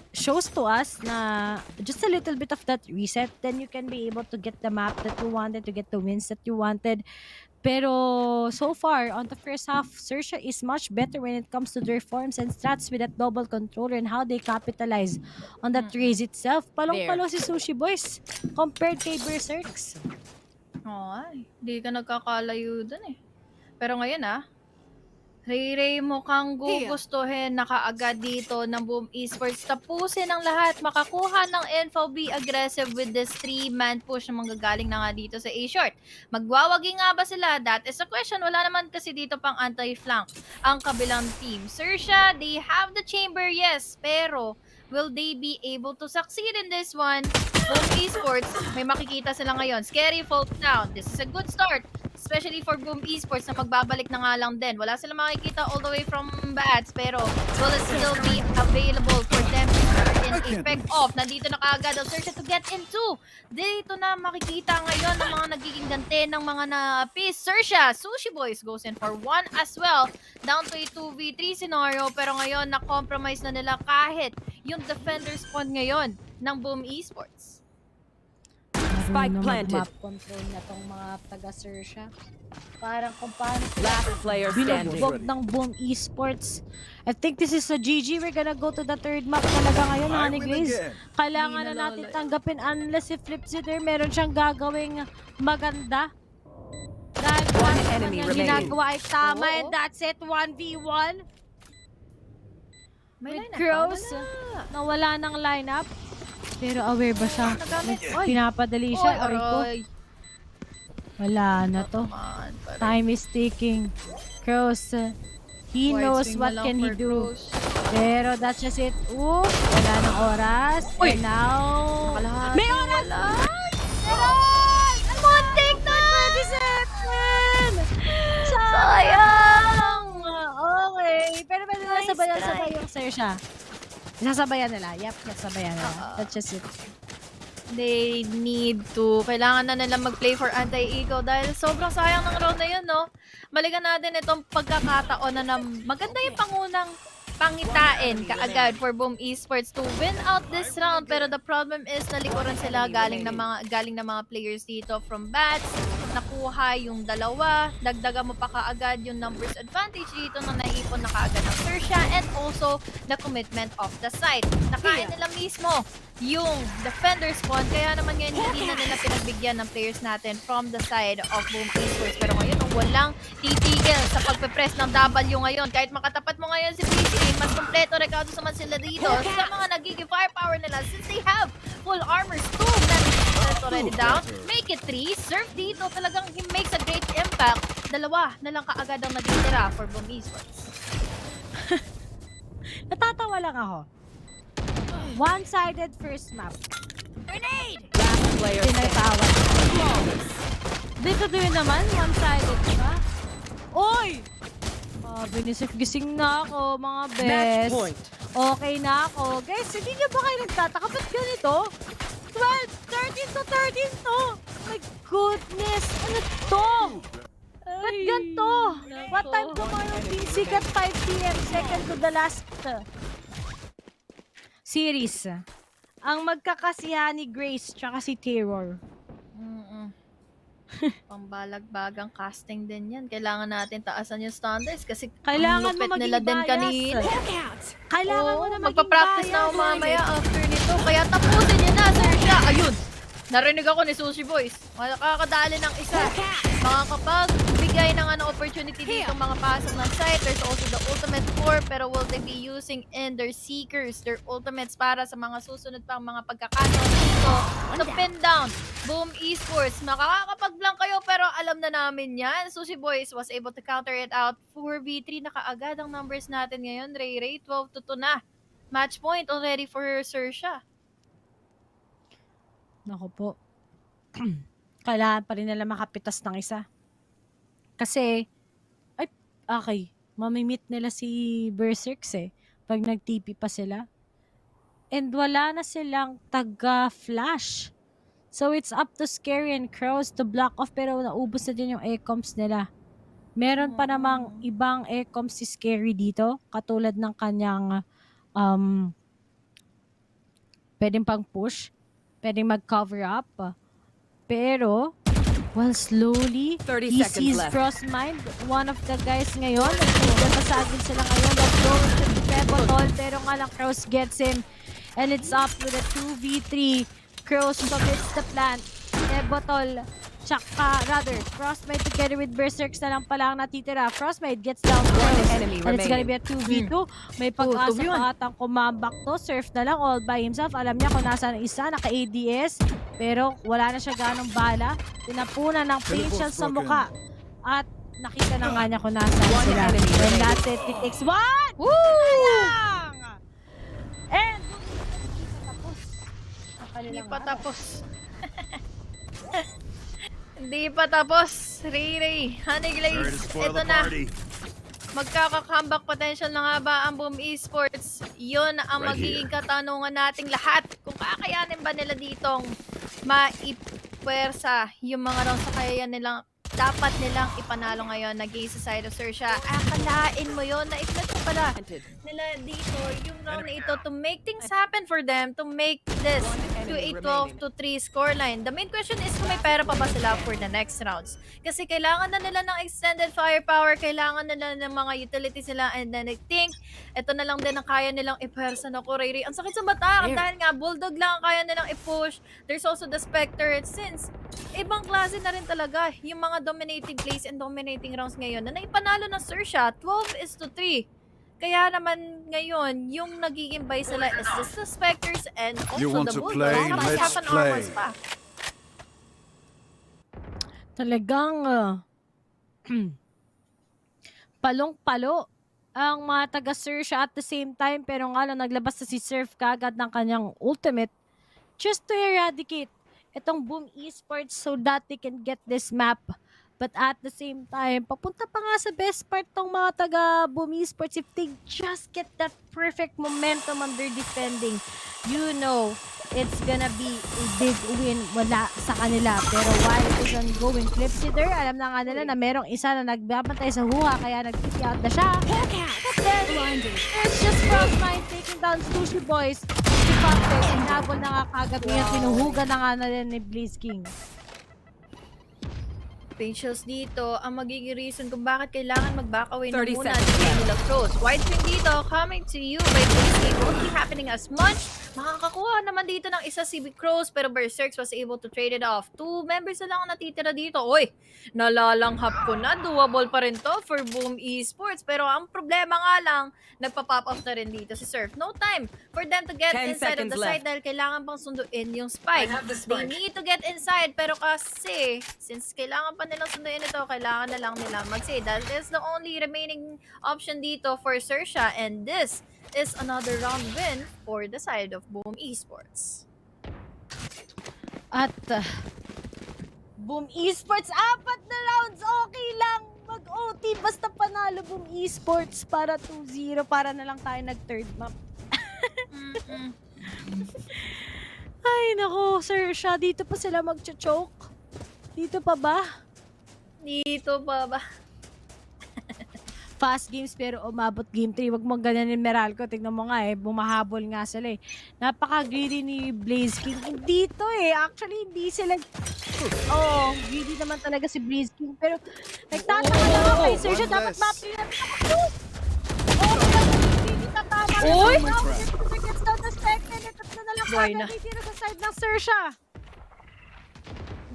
shows to us na just a little bit of that reset, then you can be able to get the map that you wanted, to get the wins that you wanted. Pero so far, on the first half, Xerxia is much better when it comes to their forms and strats with that double controller and how they capitalize on that raise itself. Palong-palo si Sushi Boys compared kay Berserks. Ay, hindi ka nagkakalayo dun eh. Pero ngayon Ray, mukhang gugustuhin na kaagad dito ng Boom Esports. Tapusin ang lahat, makakuha ng info, be aggressive with this 3-man push na manggagaling na nga dito sa A-short. Magwawagi nga ba sila? That is a question. Wala naman kasi dito pang anti-flank ang kabilang team. Xerxia, they have the chamber, yes, pero will they be able to succeed in this one? Boom Esports, may makikita sila ngayon. Scary falls down. This is a good start, especially for Boom Esports na magbabalik na nga lang din. Wala silang makikita all the way from bats, pero will it still be available for them to in a pick off? Nandito na kaagad ang Xerxia to get into. Dito na makikita ngayon ang mga nagiging gante ng mga na-piece. Xerxia, Sushi Boys goes in for one as well. Down to a 2v3 scenario, pero ngayon na-compromise na nila kahit yung defender spawn ngayon ng Boom Esports. Spike planted. Map control na tong mga taga-Xerxia. Parang kung paano Last player standing. binugbog ng Boom Esports. I think this is a GG. We're gonna go to the third map talaga ngayon, Honey Grace. Kailangan na natin tanggapin unless if Flipsitter meron siyang gagawing maganda. Dahil one enemy ginagawa ay tama, and that's it, 1v1. May With lineup, Crows na wala ng lineup. Pero aware ba siya? Pinapadali siya. Aray ko. Wala na to. Time is ticking. Crows, he knows what can he do. Pero that's just it. Ooh, wala ng oras. And now, may oras! Meron! Muntik na! 27! Sayang! Okay. Pero pwede na sabay yung Xerxia. Sasabayan nila. Yep, sasabayan nila. That's just it. They need to, kailangan na nila mag-play for anti-eco dahil sobrang sayang ng round na yun, no? Balikan natin itong pagkakataon na maganda yung pangunang pangitain kaagad for Boom Esports to win out this round, pero the problem is nalikuran sila galing ng mga players dito from bats, nakuha yung dalawa, dagdagan mo pa kaagad yung numbers advantage dito na naipon na kaagad ng Xerxia, and also the commitment of the site. Nakain nila mismo yung defender spawn, kaya naman ngayon hindi na nila pinagbigyan ng players natin from the side of Boom Esports. Pero ngayon, walang titigil sa pagpe-press ng W ngayon. Kahit makatapat mo ngayon si VCT, mas kompleto recados naman sila dito sa mga nagiging firepower nila since they have full armor stone. That's already down. Make it 3. Surf dito talagang he makes a great impact. Dalawa na lang kaagad ang natitira for Boom Esports. Natatawa lang ako. One-sided first map. Grenade! Last player Tinatawag. Dito din naman, one-sided, diba? Oy! Binisip gising na ako, mga best. Match point. Okay na ako. Guys, hindi niyo ba kayo nagtataka? Ba't ganito? 12, 13 to 13 to! My goodness! Ano to? Ba't ganito? What time tomorrow? Basic at 5 PM, second to the last series. Ang magkakasiyahan ni Grace tsaka si Terror. Pambalagbagang casting din yan. Kailangan natin taasan yung standards kasi Kailangan mo lupit maging nila din bias. kanina. Kailangan mo na maging magpa-practice na ako bias. mamaya after nito. Kaya tapusin niya na, Xerxia. Ayun! Narinig ako ni Sushi Boys. Makakadali ng isa. Makakapagbigay ng opportunity dito mga pasok ng site. There's also the ultimate 4, pero will they be using in their seekers, their ultimates para sa mga susunod pang mga pagkakataon dito to pin down Boom Esports. Makakapag-blank kayo pero alam na namin yan. Sushi Boys was able to counter it out. 4v3 na kaagad ang numbers natin ngayon. Ray 12 to 2 na. Match point already for Xerxia. Naku po. Kailangan pa rin nila makapitas ng isa. Kasi, okay, mamimit nila si Berserks pag nag-TP pa sila. And wala na silang taga-flash. So it's up to Scary and Crows to block off, pero naubos na din yung A-comps nila. Meron pa namang ibang A-comps si Scary dito, katulad ng kanyang pwedeng pang push, pwedeng mag-cover up. Pero, well, slowly, 30 he seconds sees left. Crossmind. One of the guys ngayon, nagpapasagin sila ngayon. Let's go to the Pebotol, pero nga lang Cross gets him. And it's up to the 2v3. Cross commits the plant. Pebotol, Frostmite together with Berserks na lang pala ang natitira. Frostmite gets down close. And it's gonna be a 2v2. May pag-asa pa atang kumambak to. Surf na lang all by himself. Alam niya kung nasaan isa, naka-ADS. Pero wala na siya ganong bala. Tinapunan ng patience sa muka. At nakita na nga niya kung nasaan sila. And that's it. It takes one! Woo! And Hindi pa tapos. Hindi pa tapos. Ray, Honey Glaze, ito na. Magkaka-comeback potential na nga ba ang Boom Esports? Yun ang magiging katanungan nating lahat. Kung kakayanin ba nila ditong maipwersa yung mga rounds sa kaya nilang dapat nilang ipanalo ngayon na game sa side of Xerxia. Akalain mo yun na i-flip mo pala nila dito yung round na ito to make things happen for them, to make this to a 12-3 scoreline. The main question is kung may pera pa ba sila for the next rounds. Kasi kailangan na nila ng extended firepower, kailangan nila ng mga utilities nila, and then I think ito na lang din ang kaya nilang i-persa na ko, Ray. Ang sakit sa mata dahil nga Bulldog lang ang kaya nilang i-push. There's also the Spectre, since ibang klase na rin talaga yung mga dominating plays and dominating rounds ngayon na naipanalo ng Xerxia 12-3. Kaya naman ngayon, yung nagiging buy sila is the Spectres and also You want the to Bulldogs. play? Let's play. Talagang palong-palo ang mga taga-Xerxia at the same time, pero nga lang naglabas na si Surf kagad ng kanyang ultimate just to eradicate itong Boom Esports so that they can get this map. But at the same time, papunta pa nga sa best part tong mga taga Boom Esports if they just get that perfect momentum on their defending. you know it's gonna be a big win wala sa kanila. Pero while it is ongoing, Clipsider, alam na nga nila na merong isa na nagbabantay sa huha kaya nag-TP out na siya. But then, it's just Frostmine taking down Sushi Boys. Si Factor, inabol na nga kagad niya, pinuhugan na nga na rin ni Blaze King. Patience dito ang magiging reason kung bakit kailangan mag-back away na 30 muna seconds si left. nila Crows. Wide swing dito, coming to you by Blaze won't be happening as much. Makakakuha naman dito ng isa si Crows pero Berserks was able to trade it off. 2 members na lang ang natitira dito. Uy, nalalanghap ko na. Doable pa rin to for Boom Esports. Pero ang problema nga lang, nagpa-pop off na rin dito si Surf. No time for them to get 10 inside of seconds the site left. dahil kailangan pang sunduin yung spike. I have the They spike. need to get inside pero kasi since kailangan pa nilang sunduin ito, kailangan na lang nila mag-say. That is the only remaining option dito for Xerxia and this is another round win for the side of Boom Esports. At Boom Esports, 4 na rounds, okay lang. Mag-OT, basta panalo Boom Esports para 2-0, para na lang tayo nag-third map. Ay, nako, Xerxia, dito pa sila mag-choke. Dito pa ba? Dito pa ba? Fast games pero umabot game 3. Wag mong ganyan yung Meralco. Tignan mo nga bumahabol nga sila Napaka-greedy ni Blaze King. Hindi to Actually, hindi sila... Oo, greedy naman talaga si Blaze King. Pero nagtataka lang ako kay Xerxia. Dapat map-play natin ako. Greedy tatama. Uy! Gets down the second. Ito na lang Buhay na. dito sa side ng Xerxia.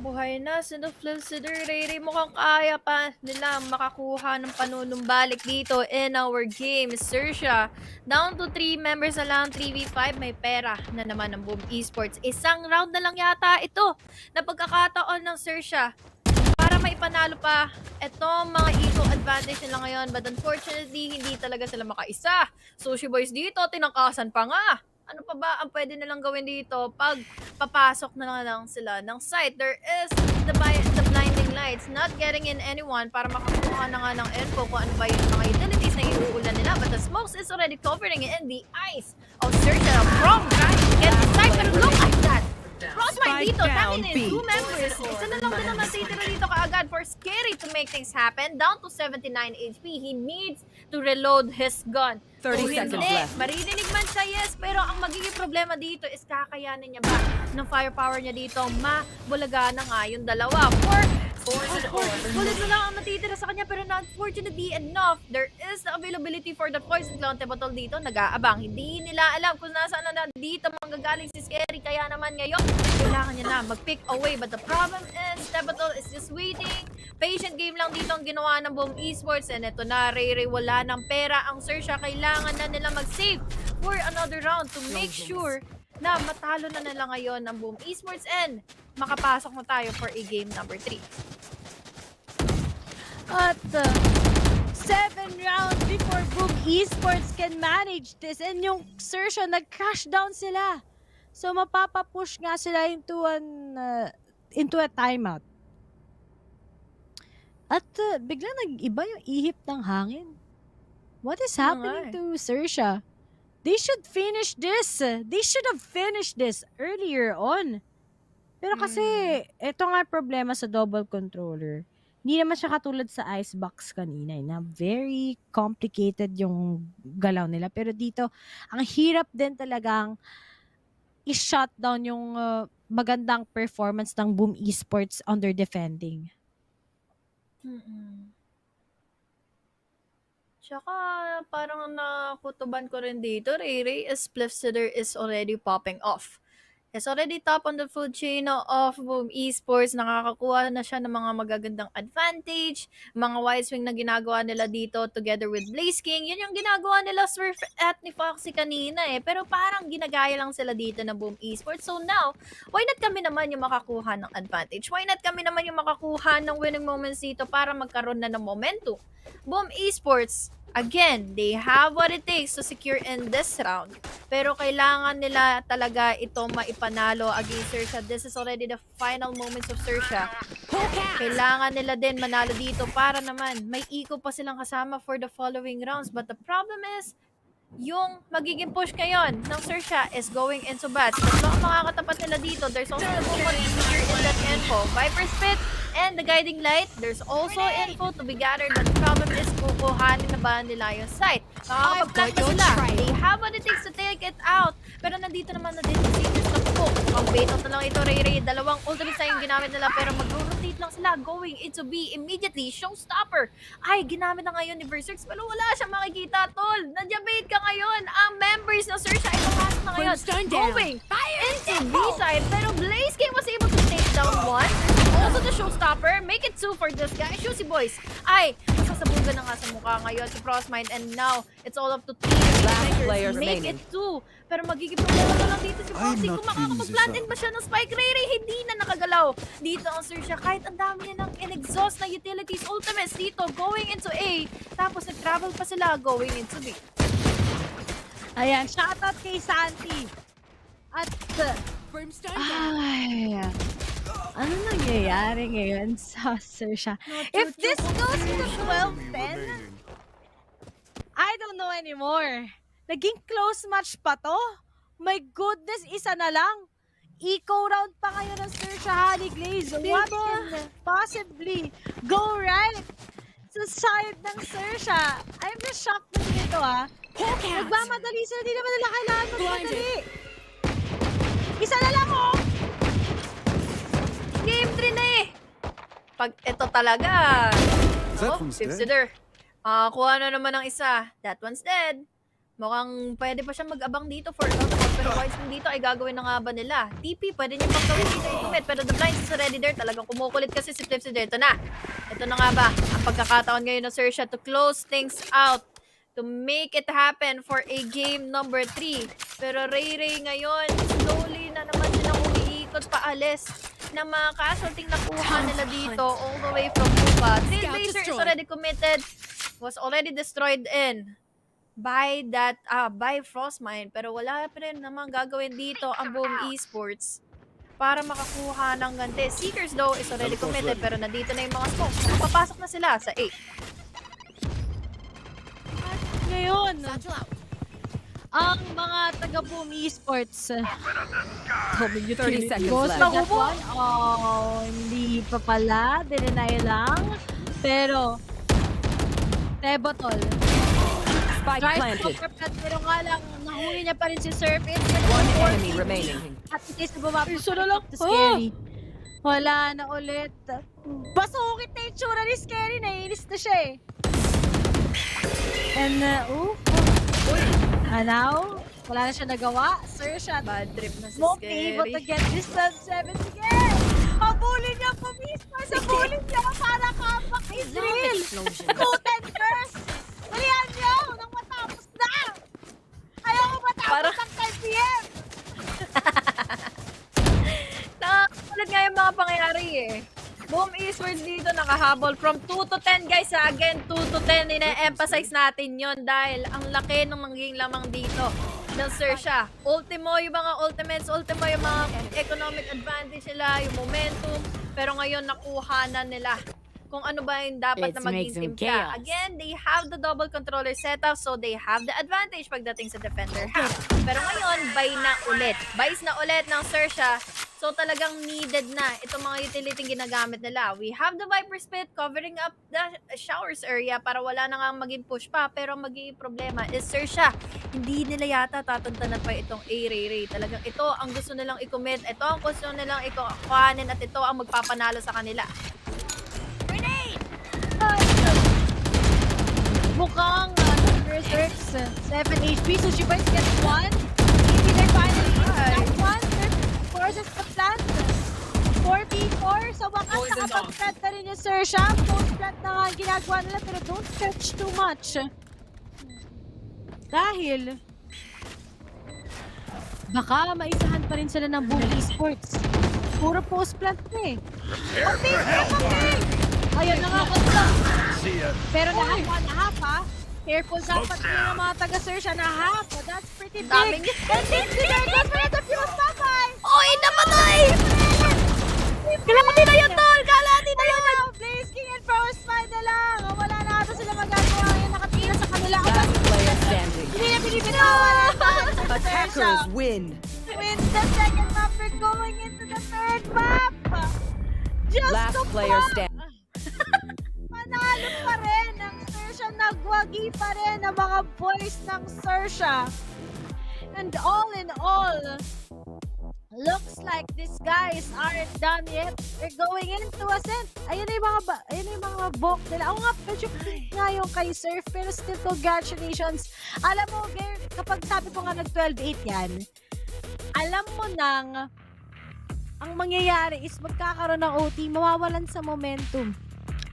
Buhay na, Flipsider. Ray mukhang kaya pa nila makakuha ng panunumbalik dito in our game. Xerxia, down to 3 members na lang, 3v5. May pera na naman ng Boom Esports. Isang round na lang yata ito na pagkakataon ng Xerxia para maipanalo pa etong mga eco advantage nila ngayon. But unfortunately, hindi talaga sila makaisa. Sushi Boys dito, tinangkasan pa nga. Ano pa ba ang pwede nilang gawin dito pag papasok na lang sila ng site? There is the blinding lights, not getting in anyone para makakuha na nga ng info kung ano ba yung mga utilities na iuulan nila. But the smokes is already covering in the eyes of Xerxia from trying to get inside. Pero look at that! Frostbite dito, tamin in 2 members. Isa na lang din ang natitira dito kaagad for Scary to make things happen. Down to 79 HP. He needs to reload his gun. 30 seconds left. Maririnig man siya, yes, pero ang magiging problema dito is kakayanin niya ba ng firepower niya dito. Mabulaga na nga yung dalawa. Bullet na lang ang natitira sa kanya pero unfortunately enough, there is the availability for the poison clown Tebatol dito. Nag-aabang. Hindi nila alam kung nasaan na dito manggagaling si Scary. Kaya naman ngayon, kailangan niya na mag-pick away. But the problem is, Tebatol is just waiting. Patient game lang dito ang ginawa ng Boom Esports. And ito na, Ray wala ng pera ang Xerxia. Kailangan na nila mag-save for another round to make sure na matalo na nila ngayon ng Boom Esports and makapasok na tayo for a game number 3. At 7 rounds before Boom Esports can manage this. And yung Xerxia, nag-crash down sila. So mapapapush nga sila into a timeout. At biglang nag-iba yung ihip ng hangin. What is happening to Xerxia? They should finish this. They should have finished this earlier on. Pero kasi, ito nga problema sa double controller. Hindi naman siya katulad sa Icebox kanina. Na very complicated yung galaw nila. Pero dito, ang hirap din talagang i-shutdown yung magandang performance ng Boom Esports under defending. Tsaka parang nakutuban ko rin dito, Ray is Flipsider is already popping off. It's already top on the food chain of Boom Esports. Nakakakuha na siya ng mga magagandang advantage. Mga wide swing na ginagawa nila dito together with Blaze King. Yun yung ginagawa nila Surf at ni Foxy kanina Pero parang ginagaya lang sila dito ng Boom Esports. So now, why not kami naman yung makakuha ng advantage? Why not kami naman yung makakuha ng winning moments dito para magkaroon na ng momentum? Boom Esports, again, they have what it takes to secure in this round. Pero kailangan nila talaga ito maipanalo against Xerxia. This is already the final moments of Xerxia. Kailangan nila din manalo dito para naman may eco pa silang kasama for the following rounds. But the problem is, yung magiging push ngayon ng Xerxia is going into bats. Tatlo ang makakatapat nila dito. There's also the movement here in that info. Viper Spit and the Guiding Light. There's also info to be gathered, but the problem is kukuhanin na ba nila yung site. Makakapag-plant ba sila? They have what it takes to take it out. Pero nandito naman na din yung Seekers na po. Ang bait out na lang ito, Ray. Dalawang ultimate na yung ginamit nila, pero mag-rotate lang sila going into B immediately. Showstopper. Ay, ginamit na ngayon ni Berserks, pero wala siyang makikita, tol. Nadya-bait ka ngayon. Ang members ng Xerxia ay pumasok na ngayon. Going into B side, pero Blaze King was able to take down one. Also the Showstopper. Make it 2 for this guy. Juicy Boys. Ay, masasabugan na nga sa mukha ngayon si Frostmind, and now it's all up to 3 player Make remaining. it 2. Pero magiging problema na lang dito si Foxy. Kung makakapag-plantin ba siya ng Spike Ray, hindi na nakagalaw. Dito ang Xerxia, kahit ang dami niya ng in-exhaust na utilities ultimates dito, going into A. Tapos nag-travel pa sila going into B. Ayan, shoutout kay Santi. At, ay, ano nangyayari ngayon sa Xerxia? If this goes to 12-10, I don't know anymore. Naging close match pa to? My goodness, isa na lang. Eco round pa ngayon ng Xerxia, Honey Glaze. What can possibly go right sa side ng Xerxia? I'm just shocked na dito, ha. Nagmamadali sila, di naman nila kailangan magmadali. Isa na lang, oh! Game 3 na eh! Pag ito talaga, Tipsider. Kuha na naman ng isa. That one's dead. Mukhang pwede pa siya mag-abang dito for Knockouts, pero Wise dito ay gagawin na nga ba nila? TP, pwede niyo pang gawin dito i-commit, pero the blinds is already there. Talagang kumukulit kasi si Tipsider. Ito na. Ito na nga ba ang pagkakataon ngayon ng Xerxia to close things out, to make it happen for a game number 3. Pero Ray ngayon, slowly na naman silang umiikot paalis na mga casualty nakuha nila dito all the way from Cuba. Trailblazer is already committed, was already destroyed in by that, by Frostmind. Pero wala pa rin naman gagawin dito ang buong Esports para makakuha ng ganti. Seekers though is already committed, pero nandito na yung mga smokes. Papasok na sila sa A. Ngayon, ang mga taga-boom Esports. 30 seconds left. Oh, hindi pa pala. Dinenay lang. Pero, Tebotol. Spike planted. Pero nga lang, nahuli niya pa rin si Surface. One enemy remaining. At it is bumapit siya lang. Scary. Wala na ulit. Basukit na yung tsura ni Scary. Naiinis na siya eh. And, now, wala na siya nagawa. Xerxia, bad trip na si won't Scary. be able to get this sub 7 again. Habulin niya pa mismo. Habulin niya para kapak Israel. 2-10 first. Walihan niyo nang matapos na. Ayaw ko matapos ang 10 PM. Nakakulit nga yung mga pangyayari eh. Boom Esports dito nakahabol from 2 to 10 guys. Again, 2 to 10. Ina-emphasize natin yon dahil ang laki ng magiging lamang dito ng Xerxia. Ultimo yung mga ultimates, ultimo yung mga economic advantage nila, yung momentum. Pero ngayon nakuha na nila kung ano ba yung dapat na maging timpla. Again, they have the double controller setup, so they have the advantage pagdating sa defender half. Pero ngayon, buy na ulit. Buys na ulit ng Xerxia. So talagang needed na itong mga utility ginagamit nila. We have the Viper Spit covering up the showers area para wala na nga maging push pa. Pero magiging problema is Xerxia. Hindi nila yata tatantanan pa itong A-Ray. Talagang ito ang gusto nilang i-commit. Ito ang gusto nilang ikuhanin at ito ang magpapanalo sa kanila. Mukhang Berserks 7 HP, so she first gets 1. Maybe they're finally that one. They're forces to plant. 4v4. Sa wakas, nakapag-plant na rin yung Xerxia. Post-plant na nga ginagawa nila, pero don't stretch too much. Dahil baka maisahan pa rin sila ng Boom Esports. Puro post-plant na eh. Ayun na nga kontra. Pero na-half ha. Careful dapat nyo ng mga taga-Xerxia na half. That's pretty big. And Tipsider goes for the fuse babay. Oy, napatay! Kalahati na yun, tol! Kalahati na yun! Blaze King and Frostmind na lang. Wala na ata sila magagawa. Ngayon nakatira sa kanila. Last player standing. Hindi na pinipit Diyos Last ko player po! standing. Panalo pa rin ang Xerxia. Nagwagi pa rin ang mga boys ng Xerxia. And all in all, looks like these guys aren't done yet. They're going into ascent. Ayun na yung mga bok nila. Oo nga, medyo pink nga yung kay Surf, pero still congratulations. Alam mo, kapag sabi ko nga nag-12-8 yan, alam mo nang ang mangyayari is magkakaroon ng OT, mawawalan sa momentum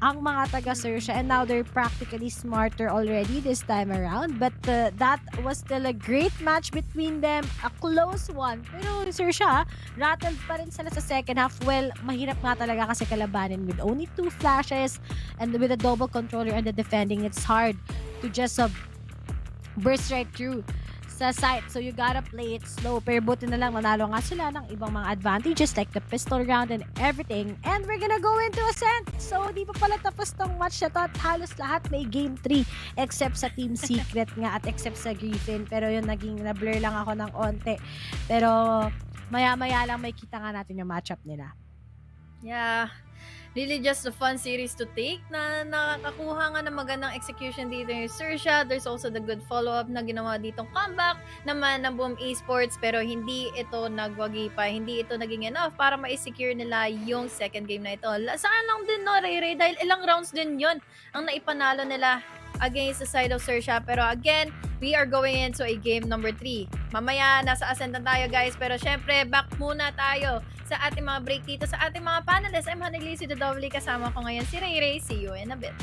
ang mga taga Xerxia, and now they're practically smarter already this time around, but that was still a great match between them, a close one. Pero Xerxia, rattled pa rin sila sa second half. Well, mahirap nga talaga kasi kalabanin with only 2 flashes and with a double controller and the defending. It's hard to just burst right through sa site. So you gotta play it slow. Pero buti na lang nanalo nga sila ng ibang mga advantages like the pistol round and everything. And we're gonna go into Ascent. So di pa pala tapos tong match na to at halos lahat may game 3 except sa Team Secret nga at except sa Griffin. Pero yun naging na-blur lang ako ng onte. Pero maya-maya lang may kita nga natin yung matchup nila. Yeah. Really just a fun series to take na nakakakuha nga ng magandang execution dito yung Xerxia. There's also the good follow-up na ginawa ditong comeback naman ng Boom Esports, pero hindi ito nagwagi pa. Hindi ito naging enough para ma-secure nila yung second game na ito. Saan lang din no, Ray? Dahil ilang rounds din yun ang naipanalo nila against the side of Xerxia. Pero again, we are going into a game number 3. Mamaya, nasa Ascent na tayo guys. Pero syempre, back muna tayo sa ating mga break dito sa ating mga panelists. I'm Hanilisi the Double. Kasama ko ngayon si Ray Ray. See you in a bit.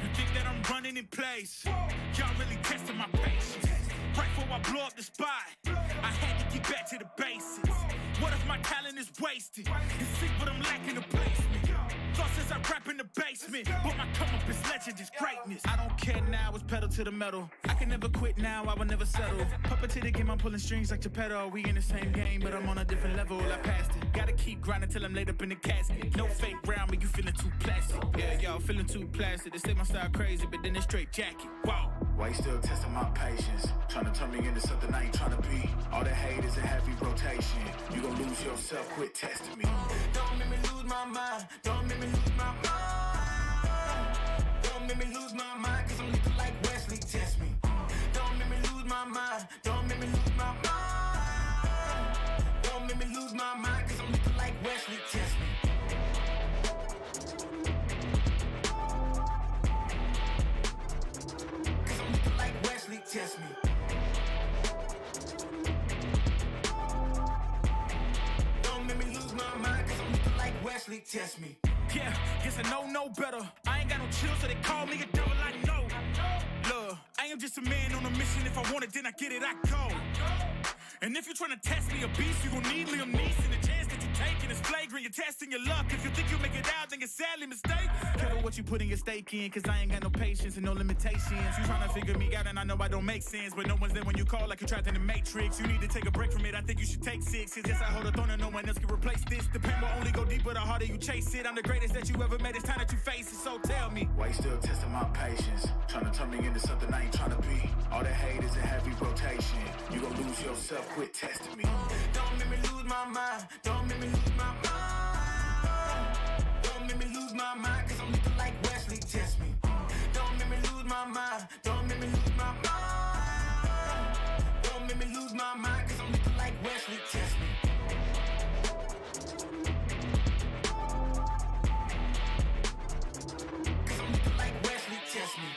You think that I'm running in place? Y'all really testing my patience. Right before I blow up the spot, I had to get back to the basics. What if my talent is wasted? You see what I'm lacking the placement. Thought since I rap in the basement, but my come up is legend, is greatness. I don't care now, it's pedal to the metal. I can never quit now, I will never settle. Puppet to the game, I'm pulling strings like Geppetto. We in the same game, but I'm on a different level. I passed it. Gotta keep grinding till I'm laid up in the casket. No fake round, but you feeling too plastic. Yeah, y'all feeling too plastic. They say my style crazy, but then it's straight jacket. Wow. Why you still testing my patience? Trying to turn me into something I ain't trying to be. All the hate is a heavy rotation. You gon' lose yourself, quit testing me. Don't make me lose my mind. Don't make me lose my mind. Don't make me lose my mind, cause I'm looking like Wesley, test me. Don't make me lose my mind. Don't make me lose my mind. Don't make me lose my mind, cause I'm looking like Wesley, test me. Cause I'm looking like Wesley, test me. Don't make me lose my mind, cause I'm looking like Wesley, test me. Yeah, guess I know no better. I ain't got no chill, so they call me a devil. I know. Look, I am just a man on a mission. If I want it, then I get it, I go. And if you're trying to test me a beast, you gon' need Liam Neeson. The chance that you taking is flagrant. You're testing your luck. If you think you make it out, then you're sadly mistaken. Careful what you putting your stake in, cause I ain't got no patience and no limitations. You trying to figure me out, and I know I don't make sense, but no one's there when you call like you trapped in the Matrix. You need to take a break from it. I think you should take 6. Cause yes, I hold a throne and no one else can replace this. The pain will only go deeper the harder you chase it. I'm the greatest that you ever made. It's time that you face it. So tell me, Why you still testing my patience? Trying to turn me into something I ain't trying to be. All the hate is a heavy rotation. You gon' lose yourself, quit testing me. Don't make me lose my mind. Don't make me lose my mind. Don't make me lose my mind, cause I'm looking like Wesley, test me. Don't make me lose my mind. Don't make me lose my mind. Don't make me lose my mind, cause I'm looking like Wesley, test me. Cause I'm looking like Wesley, test me.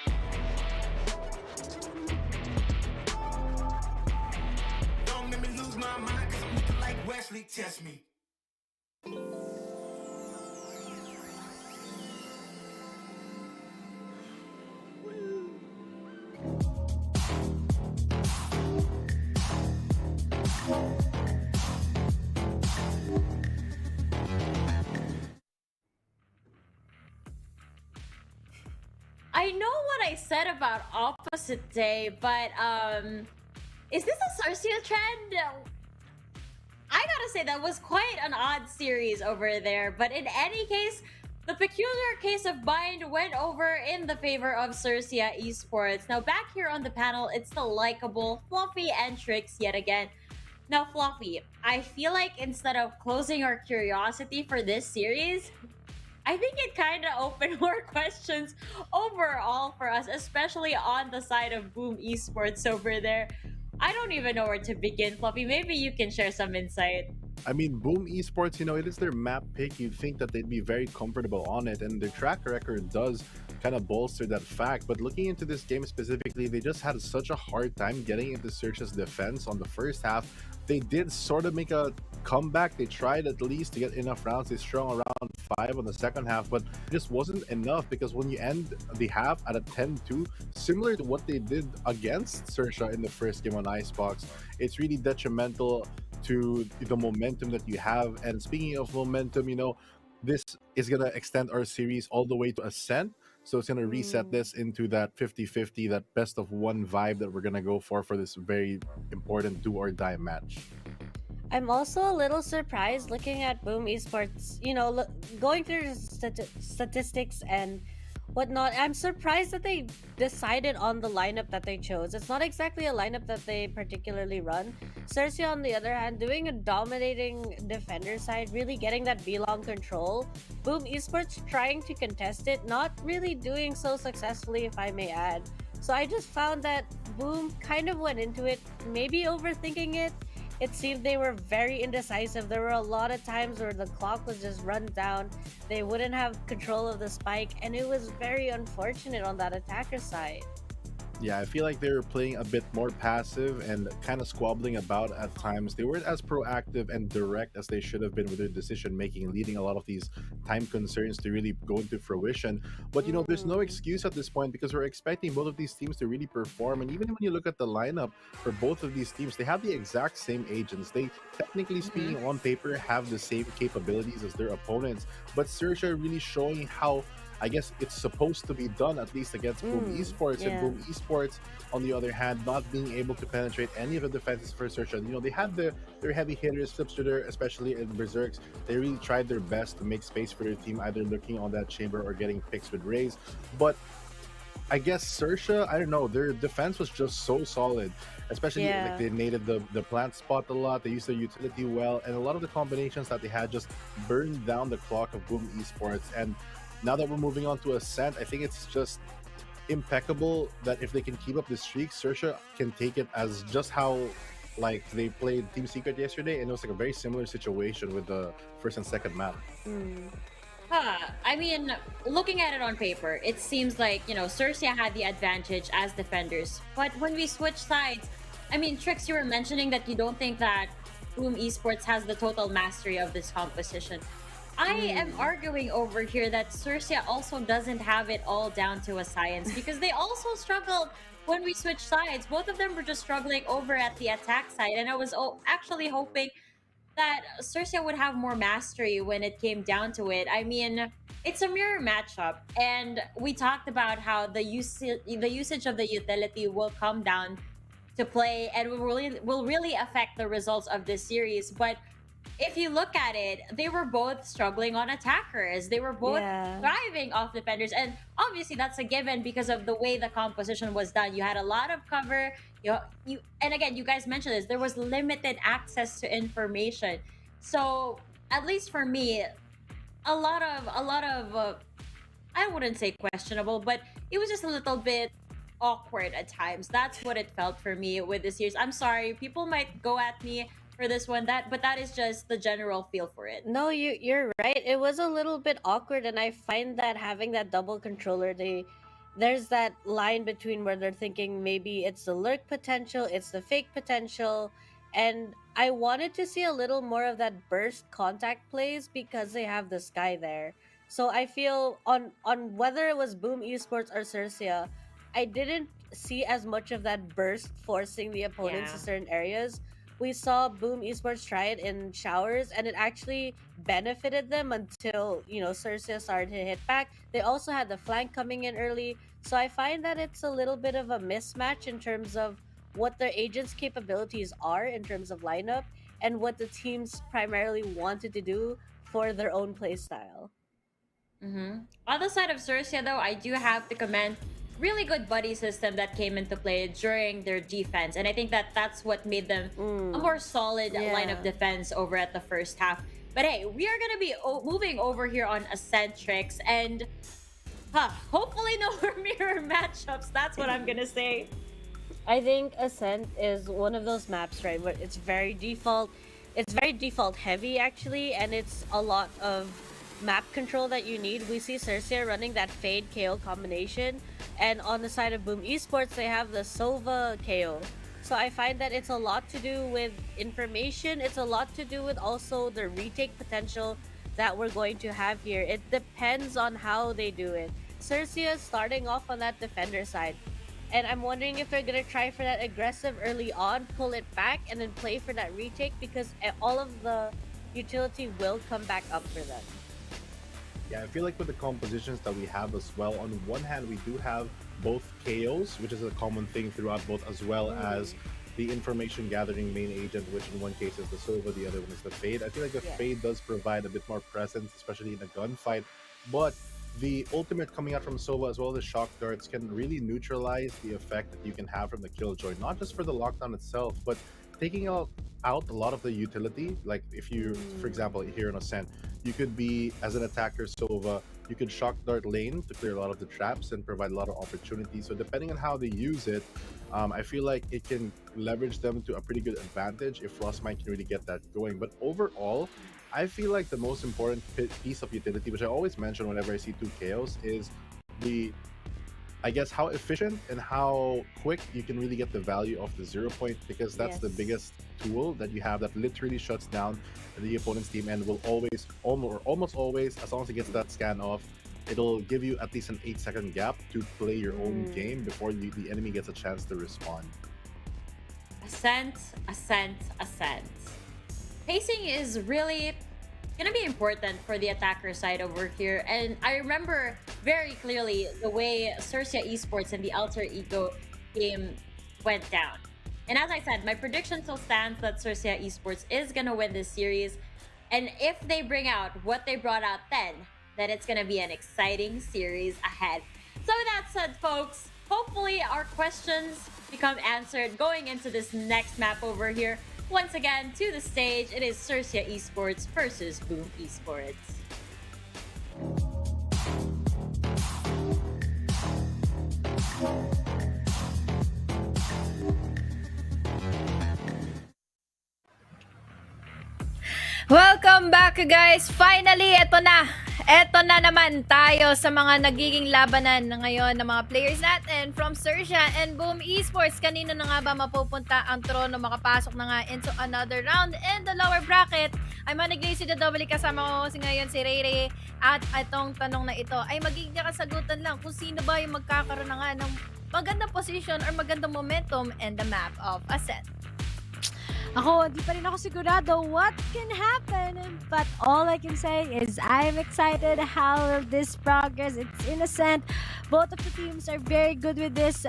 Don't make me lose my mind, cause I'm looking like Wesley, test me. I know what I said about opposite day, but is this a Xerxia trend? I gotta say that was quite an odd series over there, but in any case, the peculiar case of Bind went over in the favor of Xerxia Esports. Now back here on the panel, it's the likable Fluffy and Trix yet again. Now Fluffy, I feel like instead of closing our curiosity for this series, I think it kind of opened more questions overall for us, especially on the side of Boom Esports over there. I don't even know where to begin, Fluffy. Maybe you can share some insight. I mean, Boom Esports, it is their map pick. You'd think that they'd be very comfortable on it, and their track record does kind of bolster that fact. But looking into this game specifically, they just had such a hard time getting into Xerxia's defense on the first half. They did sort of make a comeback. They tried at least to get enough rounds. They strung around 5 on the second half, but it just wasn't enough because when you end the half at a 10-2, similar to what they did against Xerxia in the first game on Icebox, it's really detrimental to the momentum that you have. And speaking of momentum, this is going to extend our series all the way to Ascent. So it's going to reset this into that 50-50, that best of one vibe that we're going to go for this very important do or die match. I'm also a little surprised looking at Boom Esports, going through statistics and whatnot. I'm surprised that they decided on the lineup that they chose. It's not exactly a lineup that they particularly run. Xerxia, on the other hand, doing a dominating defender side, really getting that B-long control. Boom Esports trying to contest it, not really doing so successfully, if I may add. So I just found that Boom kind of went into it, maybe overthinking it. It seemed they were very indecisive. There were a lot of times where the clock was just run down. They wouldn't have control of the spike, and it was very unfortunate on that attacker side. Yeah, I feel like they were playing a bit more passive and kind of squabbling about at times. They weren't as proactive and direct as they should have been with their decision making, leading a lot of these time concerns to really go into fruition. But there's no excuse at this point because we're expecting both of these teams to really perform. And even when you look at the lineup for both of these teams, they have the exact same agents. They, technically speaking, on paper, have the same capabilities as their opponents. But Xerxia really showing how, I guess, it's supposed to be done, at least against Boom Esports. Yeah. And Boom Esports, on the other hand, not being able to penetrate any of the defenses for Xerxia. They had their heavy hitters, Flipster, especially in Berserks. They really tried their best to make space for their team, either looking on that chamber or getting picks with Rays. But I guess Xerxia, I don't know, their defense was just so solid. Especially like they nated the plant spot a lot. They used their utility well, and a lot of the combinations that they had just burned down the clock of Boom Esports. And now that we're moving on to Ascent, I think it's just impeccable that if they can keep up this streak, Xerxia can take it as just how they played Team Secret yesterday, and it was like a very similar situation with the first and second map. I mean, looking at it on paper, it seems like, Xerxia had the advantage as defenders. But when we switch sides, I mean, Trix, you were mentioning that you don't think that Boom Esports has the total mastery of this composition. I am arguing over here that Xerxia also doesn't have it all down to a science because they also struggled when we switched sides. Both of them were just struggling over at the attack side, and I was actually hoping that Xerxia would have more mastery when it came down to it. I mean, it's a mirror matchup, and we talked about how the usage of the utility will come down to play and will really affect the results of this series. But if you look at it, they were both struggling on attackers. They were both thriving off defenders. And obviously that's a given because of the way the composition was done. You had a lot of cover. And again, you guys mentioned this. There was limited access to information. So at least for me, a lot of I wouldn't say questionable, but it was just a little bit awkward at times. That's what it felt for me with this series. I'm sorry, people might go at me for this one, but that is just the general feel for it. No, you're right. It was a little bit awkward, and I find that having that double controller, there's that line between where they're thinking maybe it's the lurk potential, it's the fake potential, and I wanted to see a little more of that burst contact plays because they have the sky there. So I feel on whether it was Boom Esports or Xerxia, I didn't see as much of that burst forcing the opponents to certain areas. We saw Boom Esports try it in showers, and it actually benefited them until, you know, Xerxia started to hit back. They also had the flank coming in early. So I find that it's a little bit of a mismatch in terms of what their agents' capabilities are in terms of lineup and what the teams primarily wanted to do for their own playstyle. On the side of Xerxia, though, I do have to commend really good buddy system that came into play during their defense, and I think that that's what made them a more solid line of Yeah. defense over at the first half. But hey, we are gonna be moving over here on Ascentrix, and hopefully no more mirror matchups. That's what I'm gonna say. I think Ascent is one of those maps, right, where it's very default. It's very default heavy, actually, and it's a lot of map control that you need. We see Xerxia running that Fade KO combination, and on the side of Boom Esports, they have the Sova KO. So I find that it's a lot to do with information. It's a lot to do with also the retake potential that we're going to have here. It depends on how they do it. Xerxia is starting off on that defender side. And I'm wondering if they're gonna try for that aggressive early on, pull it back, and then play for that retake, because all of the utility will come back up for them. Yeah, I feel like with the compositions that we have as well, on one hand, we do have both KOs, which is a common thing throughout both, as well as the information gathering main agent, which in one case is the Sova, the other one is the Fade. I feel like the Fade does provide a bit more presence, especially in a gunfight, but the ultimate coming out from Sova as well as the shock darts can really neutralize the effect that you can have from the killjoy, not just for the lockdown itself, but taking out a lot of the utility. Like if you, for example, here in Ascent, you could be, as an attacker Sova, you could shock dart lane to clear a lot of the traps and provide a lot of opportunities. So depending on how they use it, I feel like it can leverage them to a pretty good advantage if Frostmite can really get that going. But overall, I feel like the most important piece of utility, which I always mention whenever I see 2 KOs, is the, I guess, how efficient and how quick you can really get the value of the 0 point, because that's the biggest tool that you have that literally shuts down the opponent's team and will always, almost always, as long as it gets that scan off, it'll give you at least an 8-second gap to play your own game before the enemy gets a chance to respond. Ascent. Pacing is really gonna be important for the attacker side over here, and I remember very clearly the way Xerxia Esports and the Alter Ego game went down. And as I said, my prediction still stands that Xerxia Esports is gonna win this series, and if they bring out what they brought out then it's gonna be an exciting series ahead. So with that said, folks, hopefully our questions become answered going into this next map over here. Once again, to the stage, it is Xerxia Esports versus Boom Esports. Welcome back, guys! Finally, eto na! Eto na naman tayo sa mga nagiging labanan na ngayon ng mga players natin from Xerxia and Boom Esports. Kanino na nga ba mapupunta ang trono? Makapasok na nga into another round in the lower bracket. I'm Maniglazy the Double, kasama ko kasi ngayon si Rayray. At itong tanong na ito ay magiging kasagutan lang kung sino ba yung magkakaroon na nga ng magandang position or magandang momentum in the map of Ascent. Ako, di pa rin ako sigurado what can happen. But all I can say is I'm excited how will this progress. It's innocent. Both of the teams are very good with this.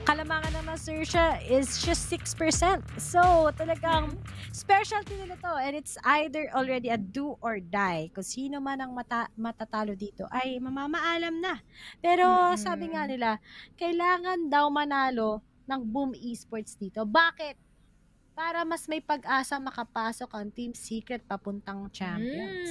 Kalamangan ng Xerxia is just 6%. So, talagang specialty nila to. And it's either already a do or die. Kung sino man ang matatalo dito ay mamamaalam na. Pero sabi nga nila, kailangan daw manalo ng Boom Esports dito. Bakit? Para mas may pag-asa makapasok ang Team Secret papuntang Champions.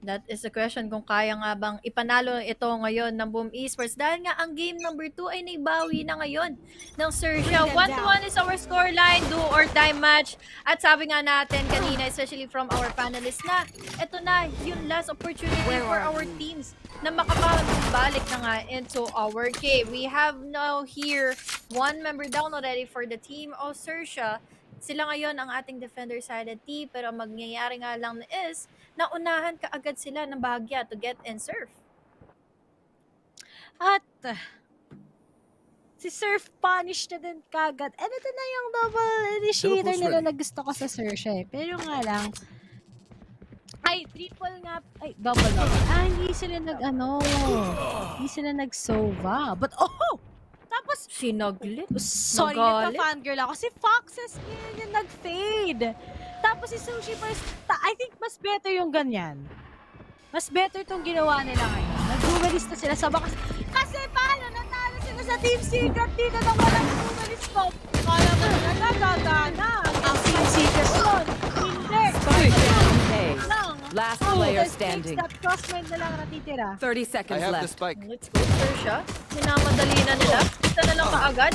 That is the question, kung kaya nga bang ipanalo ito ngayon ng Boom Esports, dahil nga ang game number 2 ay naibawi na ngayon ng Xerxia. 1-1 is our scoreline, do or die match. At sabi nga natin kanina, especially from our panelists, na ito na yung last opportunity for our teams na makabalik na nga into our game. We have now here one member down already for the team of Xerxia. Sila ngayon ang ating defender-sided team, pero ang mangyayari nga lang is naunahan kaagad sila ng bahagya to get and serve. At Si Surf punish na din kagad. And ito na yung double initiator nila na gusto ko sa Xerxia eh. Pero nga lang, ay, triple nga. Ay, double. Hindi sila hindi sila nag-sova. But, tapos, sinaglit. Sorry, nagka-fangirl ako. Si Foxes yun yung nag-fade. Tapos si Sushi first, I think mas better yung ganyan. Mas better tong ginawa nila ngayon. Nag-duelist na sila sa bakas. Kasi paano natalo sila sa Team Secret dito na walang duelist po. Kala mo na nagagana. Ang Team Secret yun. Hindi. Last player standing. That crosswind na lang natitira. 30 seconds I have the left. spike. Let's go, Xerxia. Minamadali na nila. Isa na lang kaagad.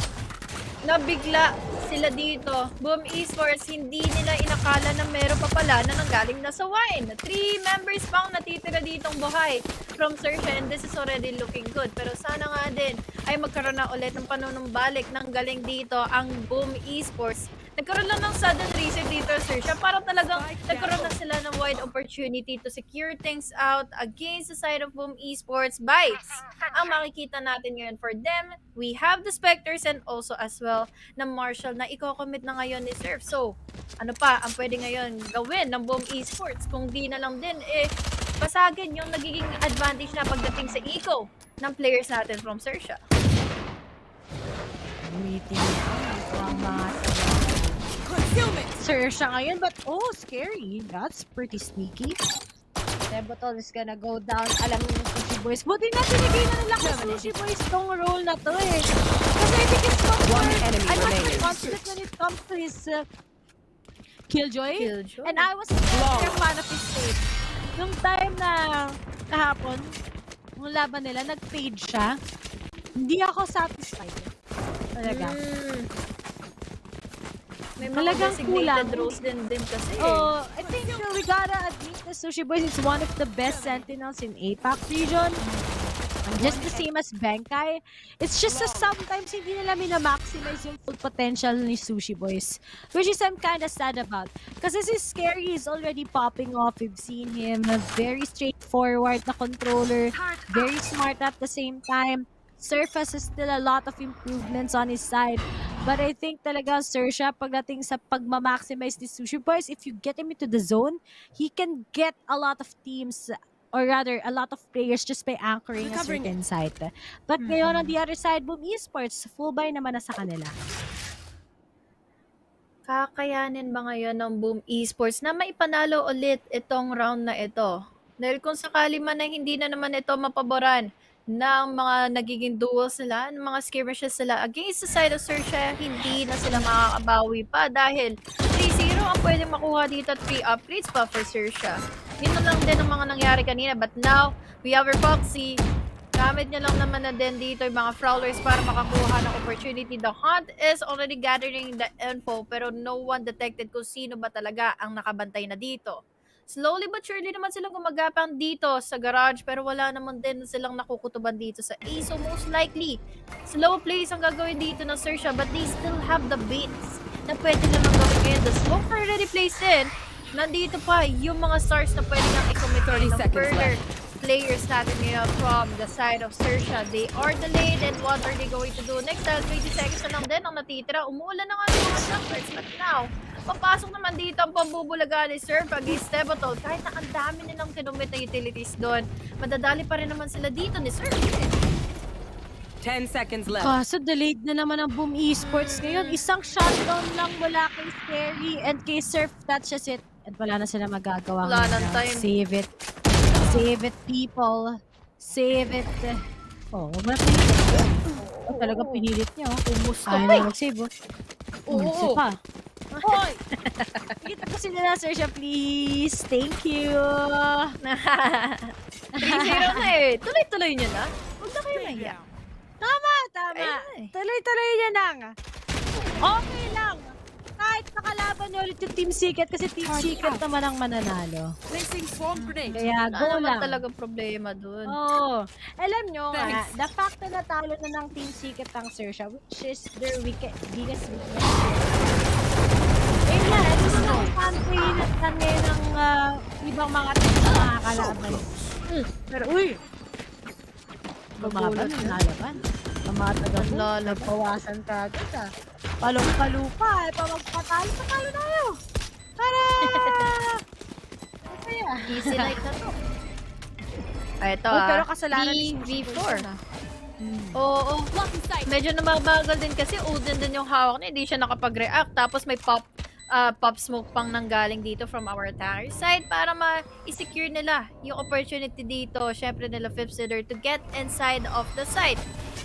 Nabigla sila dito. Boom Esports, hindi nila inakala na meron pa pala na nanggaling na sa wine. 3 members pang natitira ditong buhay from Xerxia, and this is already looking good. Pero sana nga din ay magkaroon na ulit ng panunumbalik ng galing dito ang Boom Esports. Nagkaroon lang ng sudden reset dito sa Xerxia. Parang talagang nagkaroon na sila ng wide opportunity to secure things out against the side of Boom Esports. Bites ang makikita natin ngayon for them. We have the Spectres and also as well na Marshall na i-commit na ngayon ni Surf. So, ano pa ang pwede ngayon gawin ng Boom Esports? Kung di na lang din, basagin yung nagiging advantage na pagdating sa eco ng players natin from Xerxia. Xerxia ngayon, but scary. That's pretty sneaky. Debotol is gonna go down. Alam mo yung Sushi Boys. Buti na tinigay na nila kay Sushi Boys tong role na to eh. Kasi I think it's confident when it comes to his Killjoy. And I was a fan of his stage. Yung time na kahapon, yung laban nila, nag-fade siya. Hindi ako satisfied. Talaga. May mga designated roles din kasi. I think we gotta admit that Sushi Boys is one of the best sentinels in APAC region. Just the same as Benkai. It's just that sometimes hindi nila minamaximize yung full potential ni Sushi Boys. Which is I'm kinda sad about. Kasi si Scary is already popping off. We've seen him. A very straightforward na controller. Very smart at the same time. Surface has still a lot of improvements on his side. But I think talaga Xerxia, pagdating sa pagmamaximize ni Sushi Boys, if you get him into the zone, he can get a lot of teams, or rather, a lot of players just by anchoring a certain side. But ngayon, on the other side, Boom Esports, full buy naman na sa kanila. Kakayanin ba ngayon ng Boom Esports na maipanalo ulit itong round na ito? Dahil kung sakali man na hindi na naman ito mapaboran ng mga nagiging duels sila, ng mga skirmishes sila against the side of Xerxia, hindi na sila makakabawi pa dahil 3-0 ang pwede makuha dito at 3 upgrades pa for Xerxia. Yun lang din ang mga nangyari kanina, but now we have our Foxy. Gamit niya lang naman na din dito yung mga Prowlers para makakuha ng opportunity. The hunt is already gathering the info pero no one detected kung sino ba talaga ang nakabantay na dito. Slowly but surely naman silang gumagapang dito sa garage pero wala naman din silang nakukutuban dito sa A. So most likely, slow plays ang gagawin dito ng Xerxia but they still have the baits na pwede naman gawin ngayon. The smoke already placed in. Nandito pa yung mga stars na pwede nang i-commit ng further players natin ngayon from the side of Xerxia. They are delayed and what are they going to do next? Dahil 20 seconds na lang din ang natitira. Umuulan na nga ng mga jumpers but now, papasok naman dito ang pambubulaga ni Surf against Debotol. Kahit na ang dami nilang kinumit na utilities doon, madadali pa rin naman sila dito ni Surf. 10 seconds left. Kaso delayed na naman ang Boom Esports ngayon. Isang shutdown lang mula kay Scary and kay Surf. That's just it. At wala na sila magagawa. Wala nang time. Save it. Save it, people. Save it. Talaga pinilit niya. Ayaw na mag-save. Isa pa. Hoy! Kita ko sila na, Xerxia, please. Thank you. 3-0 na eh. Tuloy-tuloy nyo na. Huwag na kayo mahiya. Tama. Tuloy-tuloy nyo lang. Okay lang. Kahit nakalaban nyo ulit yung Team Secret kasi Team Secret naman ang mananalo. Kaya go lang. Talagang problema dun. Alam nyo nga, the fact na natalo na ng Team Secret ang Xerxia, which is their biggest weakness. Ito na ang country na kami ng ibang mga team na makakalaban. Pero, uy! Lumaban, nalaban. Ang mga taga-boom, nagbawasan ka agad ah. Palong-palo pa, pa magpatalo, patalo na kayo. Tara! Kaya. Easy like na to. Ito Pero kasalanan ni V4. Oo. Medyo namabagal din kasi Odin din yung hawak niya. Hindi siya nakapag-react. Tapos may pop smoke pang nanggaling dito from our attacker side para ma-secure nila yung opportunity dito. Syempre nila Fifth Sitter to get inside of the site.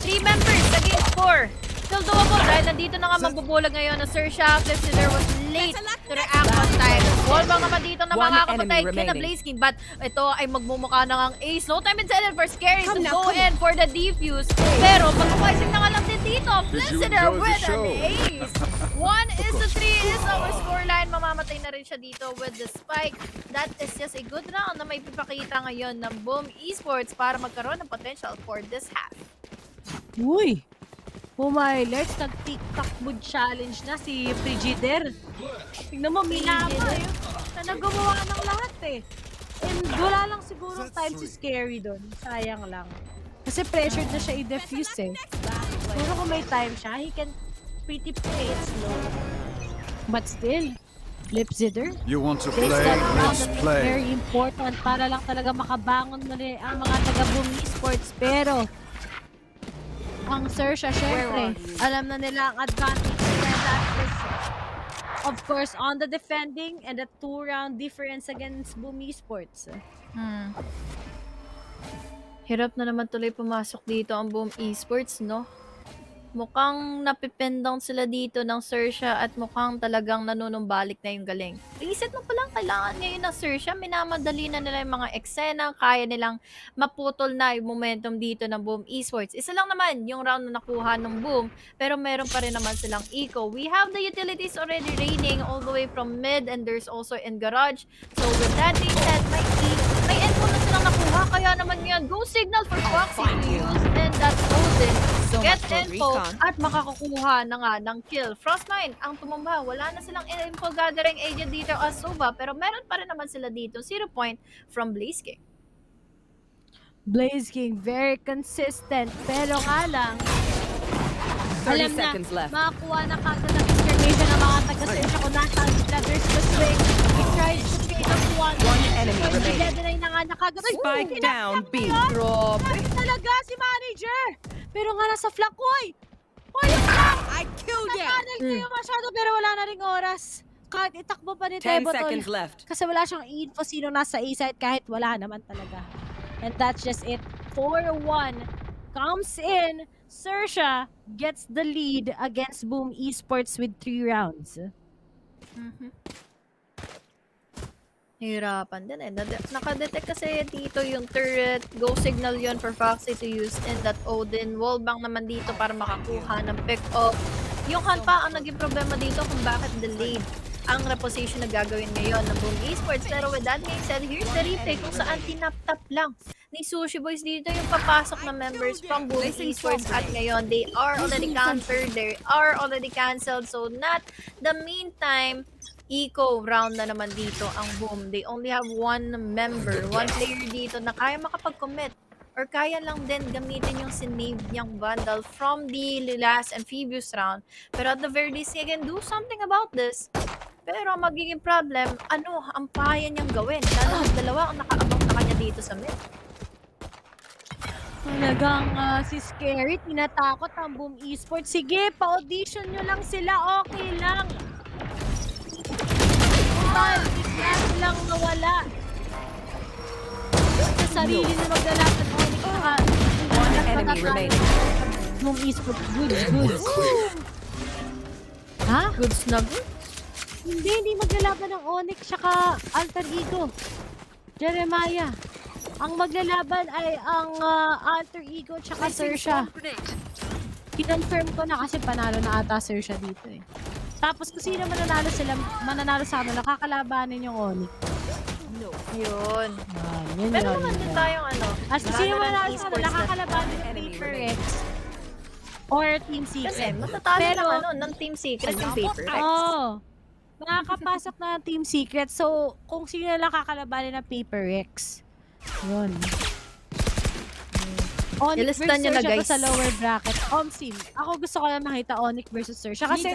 3 members against 4. Still doable dahil nandito na nga mabubulag ngayon na Xerxia. Fifth Sitter was late to react on time. Wall bang naman dito na makakapatay kina Blaze King, but ito ay magmumukha na ngang ace. No time inside for Scary to go in for the defuse. Pero magpapaisip na nga lang din dito. Fifth Sitter with an ace. 1-3 is our scoreline. Mamamatay na rin siya dito with the spike. That is just a good round na may pipakita ngayon ng Boom Esports para magkaroon ng potential for this half. Uy! Pumilots, nag-TikTok mood challenge na si Frigider. Tignan mo, minama yun. Na gumawa ng lahat eh. And wala lang siguro time si Scary doon. Sayang lang. Kasi pressured na siya i-defuse eh. Siguro kung may time siya, he can pretty play it slow. But still, Lipzider. You want to Takes play? that round Let's that is play. very important para lang talaga makabangon muli ang mga taga-Boom Esports. Pero, ang Xerxia, syempre, alam na nila ang advantage nila. That is, of course, on the defending and the 2-round difference against Boom Esports. Hirap na naman tuloy pumasok dito ang Boom Esports, no? Mukhang napipendang sila dito ng Xerxia at mukhang talagang nanunumbalik na yung galing. Reset mo palang kailangan ngayon ng Xerxia. Minamadali na nila yung mga eksena. Kaya nilang maputol na yung momentum dito ng Boom Esports. Isa lang naman yung round na nakuha ng Boom. Pero meron pa rin naman silang eco. We have the utilities already raining all the way from mid and there's also in garage. So with that being said, may info na silang nakuha. Kaya naman yan, go signal for Foxy to use. And that's Odin. Get info at makakakuha na nga ng kill. Frostmine ang tumumba. Wala na silang info gathering agent dito as Suba. Pero meron pa rin naman sila dito. 0 point from Blaze King. Blaze King, very consistent. Pero nga lang, 30 alam na, seconds left. makakuha na kagad ng information ng mga taga-Xerxia kung nasaan sila. There's the swing. He tries to pick up one. One enemy remaining. Dinedeny na nga na kagad. Spike down, B. Grabe. Talaga si manager. Pero nga nasa flank, hoy! Hoy, yung flank! I killed him! Nag-tunnel kayo masyado pero wala na ring oras. Kahit itakbo pa ni 10 Tebotol. seconds left. Kasi wala siyang info sino nasa A-side kahit wala naman talaga. And that's just it. 4-1 comes in. Xerxia gets the lead against Boom Esports with 3 rounds. Hirapan din eh. Nakadetect kasi dito yung turret. Go signal yon for Foxy to use in that Odin. Wallbang naman dito para makakuha ng pick-up. Yung Hanpa ang naging problema dito kung bakit delayed ang reposition na gagawin ngayon ng Boom Esports. Pero with that being said, here's the replay kung saan tinap-tap lang ni Sushi Boys dito yung papasok na members from Boom Esports at ngayon they are already countered, they are already cancelled. So not the meantime, eco round na naman dito ang Boom. They only have one member, one player dito na kaya makapag-commit or kaya lang din gamitin yung sinave niyang Vandal from the last amphibious round. Pero at the very least, he can do something about this. Pero magiging problem, ano ang kaya niyang gawin? Lalo dalawa ang nakaabang na kanya dito sa mid. Talagang si Scary, tinatakot ang Boom Esports. Sige, pa-audition nyo lang sila, okay lang. Bigyan lang nawala. Sa sarili na maglalaban ONIC na One enemy remaining. Boom Esports, goods. Ha? Goods na good? Hindi maglalaban ng ONIC tsaka Alter Ego. Jeremiah. Ang maglalaban ay ang Alter Ego tsaka Xerxia. Kinonfirm ko na kasi panalo na ata Xerxia dito eh. Tapos kung sino mananalo sa amin, nakakalabanin yung ONIC. Yun. Yun Pero naman din tayong ano. As kung sino mananalo sa amin, nakakalabanin yung Paper X or Team Secret. Kasi matatalo ng ano, ng Team Secret yung Paper X. Oo. Makakapasok na ng Team Secret. So, kung sino lang kakalabanin ng Paper X. Yun. ONIC Ilista versus nyo na, Xerxia to guys. sa lower bracket. Omsin, ako gusto ko lang makita ONIC versus Xerxia kasi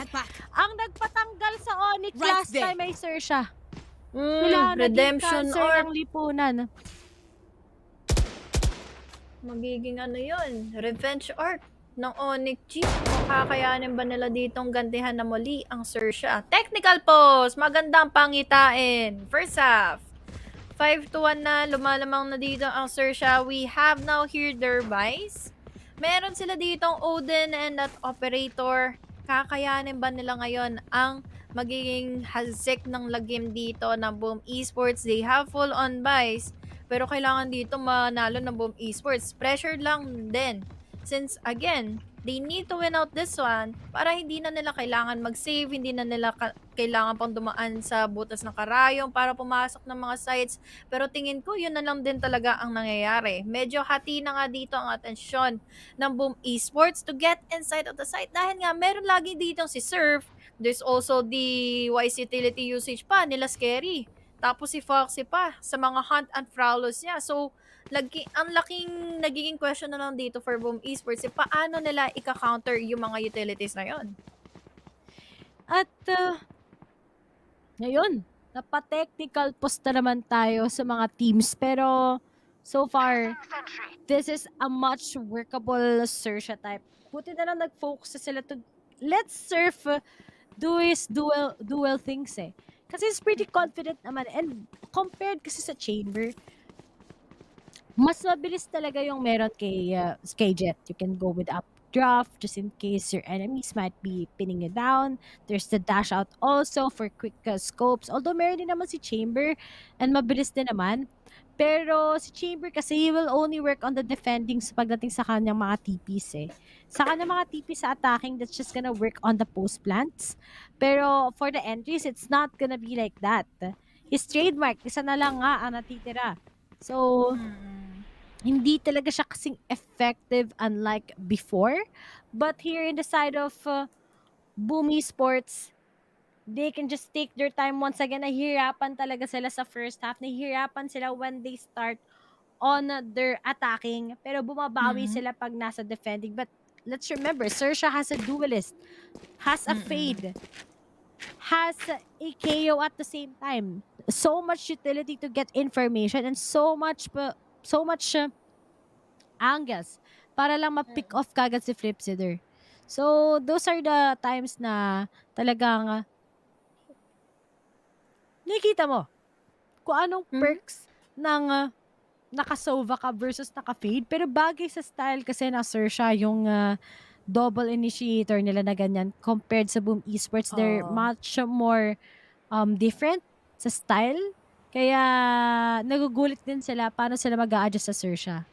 ang nagpatanggal sa ONIC last time ay Xerxia. Sila Redemption naging cancer Orb. ng lipunan. Magiging ano yun, revenge arc ng ONIC G. Kung kakayanin ba nila ditong gantihan na muli ang Xerxia. Technical pause, magandang pangitain. First half, 5-1 na, lumalamang na dito ang Xerxia. We have now here their buys. Meron sila ditong Odin and that operator. Kakayanin ba nila ngayon ang magiging hasik ng lagim dito ng Boom Esports? They have full on buys. Pero kailangan dito manalo ng Boom Esports. Pressure lang din. Since, again, they need to win out this one para hindi na nila kailangan mag-save, hindi na nila kailangan pang dumaan sa butas ng karayong para pumasok ng mga sites. Pero tingin ko, yun na lang din talaga ang nangyayari. Medyo hati na nga dito ang atensyon ng Boom Esports to get inside of the site. Dahil nga, meron lagi dito si Surf. There's also the wise utility usage pa nila Scary. Tapos si Foxy pa sa mga hunt and prowlers niya. So, ang laking nagiging question na lang dito for Boom Esports, paano nila ika-counter yung mga utilities na yon? At ngayon, napa-technical post na naman tayo sa mga teams. Pero so far, this is a much workable Xerxia type. Buti na lang nag-focus sila to let's Surf do his dual things eh. Kasi he's pretty confident naman. And compared kasi sa Chamber, mas mabilis talaga yung meron kay Jet. You can go with updraft just in case your enemies might be pinning you down. There's the dash out also for quick scopes. Although meron din naman si Chamber and mabilis din naman. Pero si Chamber kasi he will only work on the defending sa pagdating sa kanyang mga TPs eh. Sa kanyang mga TPs sa attacking, that's just gonna work on the post plants. Pero for the entries, it's not gonna be like that. His trademark, isa na lang nga ang natitira. So, hindi talaga siya kasing effective unlike before. But here in the side of Boom Esports, they can just take their time once again. Nahihirapan talaga sila sa first half. Nahihirapan sila when they start on their attacking. Pero bumabawi sila pag nasa defending. But let's remember, Xerxia has a duelist, has a fade, has a KO at the same time. So much utility to get information and so much angles para lang ma-pick off kagad si Flipsider. So, those are the times na talagang nakikita mo kung anong perks ng naka-Sova ka versus naka-Fade. Pero bagay sa style kasi na Xerxia yung double initiator nila na ganyan compared sa Boom Esports. They're much more different sa style. Kaya nagugulit din sila paano sila mag-a-adjust sa Xerxia.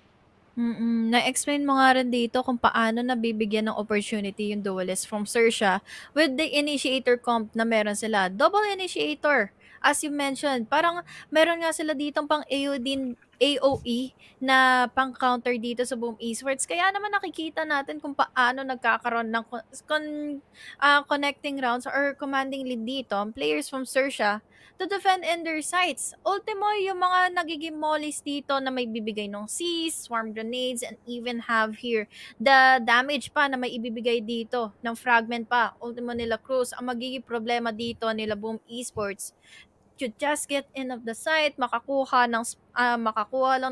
Na-explain mo nga rin dito kung paano nabibigyan ng opportunity yung duelist from Xerxia with the initiator comp na meron sila. Double initiator. As you mentioned, parang meron nga sila ditong pang AOE na pang counter dito sa Boom Esports. Kaya naman nakikita natin kung paano nagkakaroon ng connecting rounds or commanding lead dito ang players from Xerxia to defend in their sites. Ultimo, yung mga nagiging mollies dito na may bibigay ng C's, swarm grenades, and even have here the damage pa na may ibibigay dito ng fragment pa. Ultimo nila Cruz, ang magiging problema dito nila Boom Esports to just get in of the site, makakuha lang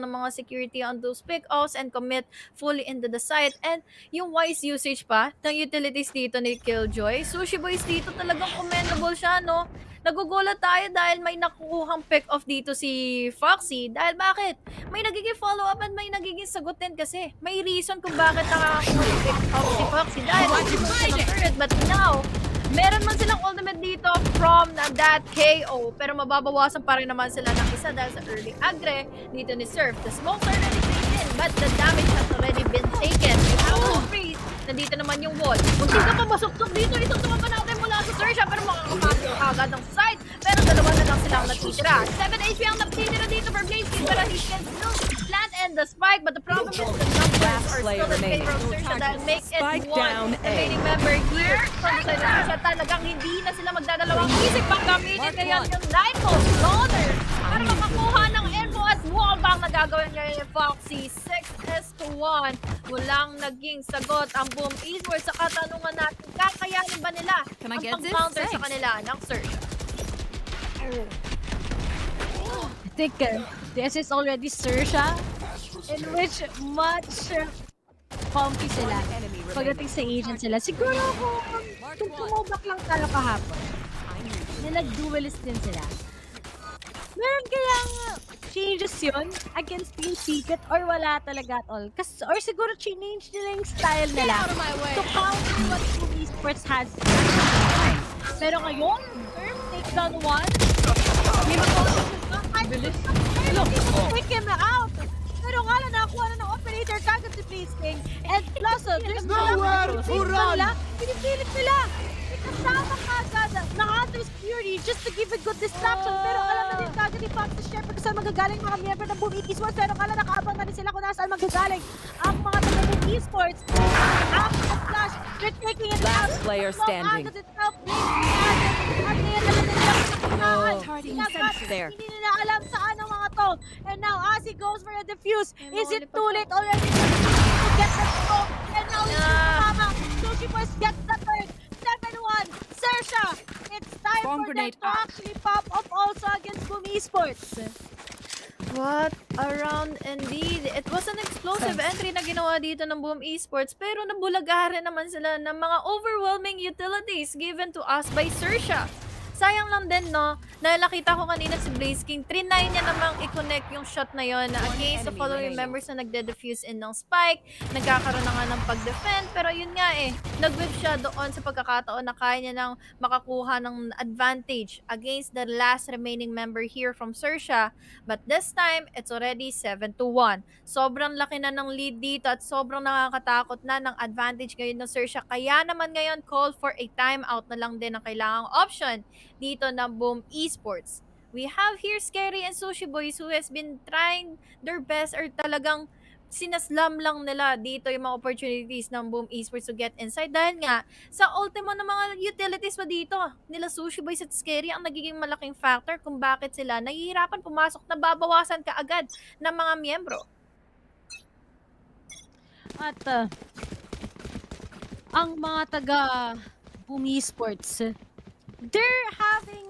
ng mga security on those pick-offs and commit fully into the site. And yung wise usage pa ng utilities dito ni Killjoy, Sushi Boys dito talagang commendable siya, no? Nagugulat tayo dahil may nakukuhang pick-off dito si Foxy. Dahil bakit? May nagiging follow-up at may nagiging sagutin kasi. May reason kung bakit nakakakuha ng pick-off si Foxy. Dahil but now, meron man silang ultimate dito from that KO. Pero mababawasan pa rin naman sila ng isa dahil sa early agre dito ni Surf. The smokes are already taken, but the damage has already been taken. Yung freeze, nandito naman yung wall. Kung di ka pa masuktok dito, itutukan pa natin mula sa Xerxia, pero makakapasok agad ng side. Pero dalawa na lang silang natitira. 7 HP ang natitira dito for Blaze King, pero he can still plant and the spike. But the problem is the numbers are still in favor of Xerxia dahil make it one. The remaining member here from the side of Xerxia, talagang hindi na sila magdadalawang isip pang gamitin. Kaya yung 9 volt loader para makakuha ng info at wallbang lang nagagawin ngayon ni Foxy. 6-1. Walang naging sagot ang Boom Esports sa katanungan natin. Kakayanin ba nila Can I ang get this? pang-counter sa Thanks. kanila ng Xerxia? I think this is already Xerxia, in which much comfy sila. Pagdating sa agent sila, siguro kung tumubak lang tayo kahapon, na nag-duelist din sila. Meron kayang changes yun against Team Secret or wala talaga at all? Or siguro change nila yung style nila to counter what Team Esports has. Pero ngayon, take down 1. May mag-bilis. Quick him out. Pero nga lang nakakuha na ng operator kagad si Blaze and plus, there's nowhere to run. Pinipilit nila. Kasama kagad ng Hunter's Fury just to give a good distraction. Pero alam na din kagad ni Fox the Shepherd kung saan magagaling mga miyembro ng Boom Esports. Pero kala nakaabang na rin sila kung nasaan magagaling ang mga taga Boom Esports. After the flash, they're taking it out. Last player standing. There. Hindi nila alam saan ang mga to. And now, as he goes for a defuse, is it too late already to get the smoke? And now, it's Mama. Sushi Boys gets the third. 7-1. Xerxia, it's time Bomb for grenade them to actually pop off also against Boom Esports. What a round indeed. It was an explosive entry na ginawa dito ng Boom Esports pero nabulagahan naman sila ng mga overwhelming utilities given to us by Xerxia. Sayang lang din, no? Dahil nakita ko kanina si Blaze King, trinay niya namang i-connect yung shot na yon against the following members na nagde-defuse in ng spike. Nagkakaroon na nga ng pag-defend, pero yun nga nag-whip siya doon sa pagkakataon na kaya niya nang makakuha ng advantage against the last remaining member here from Xerxia. But this time, it's already 7-1. Sobrang laki na ng lead dito at sobrang nakakatakot na ng advantage ngayon ng Xerxia. Kaya naman ngayon, call for a timeout na lang din ang kailangang option dito ng Boom Esports. We have here Scary and Sushi Boys who has been trying their best or talagang sinaslam lang nila dito yung mga opportunities ng Boom Esports to get inside dahil nga sa ultimo ng mga utilities pa dito nila Sushi Boys at Scary ang nagiging malaking factor kung bakit sila nahihirapan pumasok na babawasan kaagad ng mga miyembro. At ang mga taga Boom Esports, they're having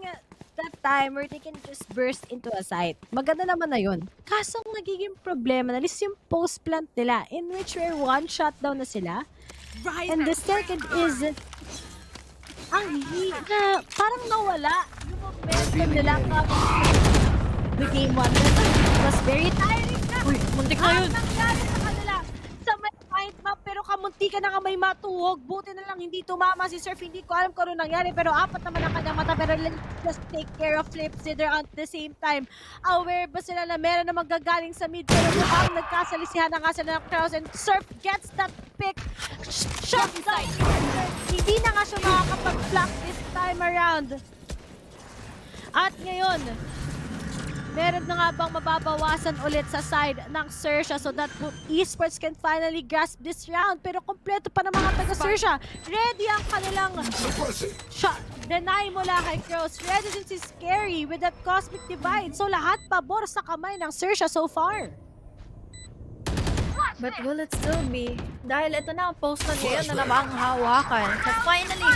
that time where they can just burst into a site. Maganda naman na yun. Kaso ang nagiging problema na is yung post plant nila in which we're one shot down na sila. And the second is ang na parang nawala yung momentum nila the game 1. It was very tiring na. Uy, muntik na yun. Ang nangyari sa kanila sa may point map pero kamunti ka na nga may matuhog. Buti na lang hindi tumama si Surf. Hindi ko alam kung ano nangyari pero apat naman ang kanyang mata pero let's just take care of Flip Zither at the same time. Aware ba sila na meron na magagaling sa mid pero mukhang nagkasalisihan na nga sila ng Kraus and Surf gets that pick. Shot side. Hindi na nga siya makakapag-flack this time around. At ngayon, meron na nga bang mababawasan ulit sa side ng Xerxia so that Esports can finally grasp this round. Pero kompleto pa ng mga taga-Xerxia. Ready ang kanilang shot. Deny mula kay Cross. Ready din si Scary with that Cosmic Divide. So lahat pabor sa kamay ng Xerxia so far. But will it still be? Dahil ito na ang post na ngayon na namang hawakan. So finally,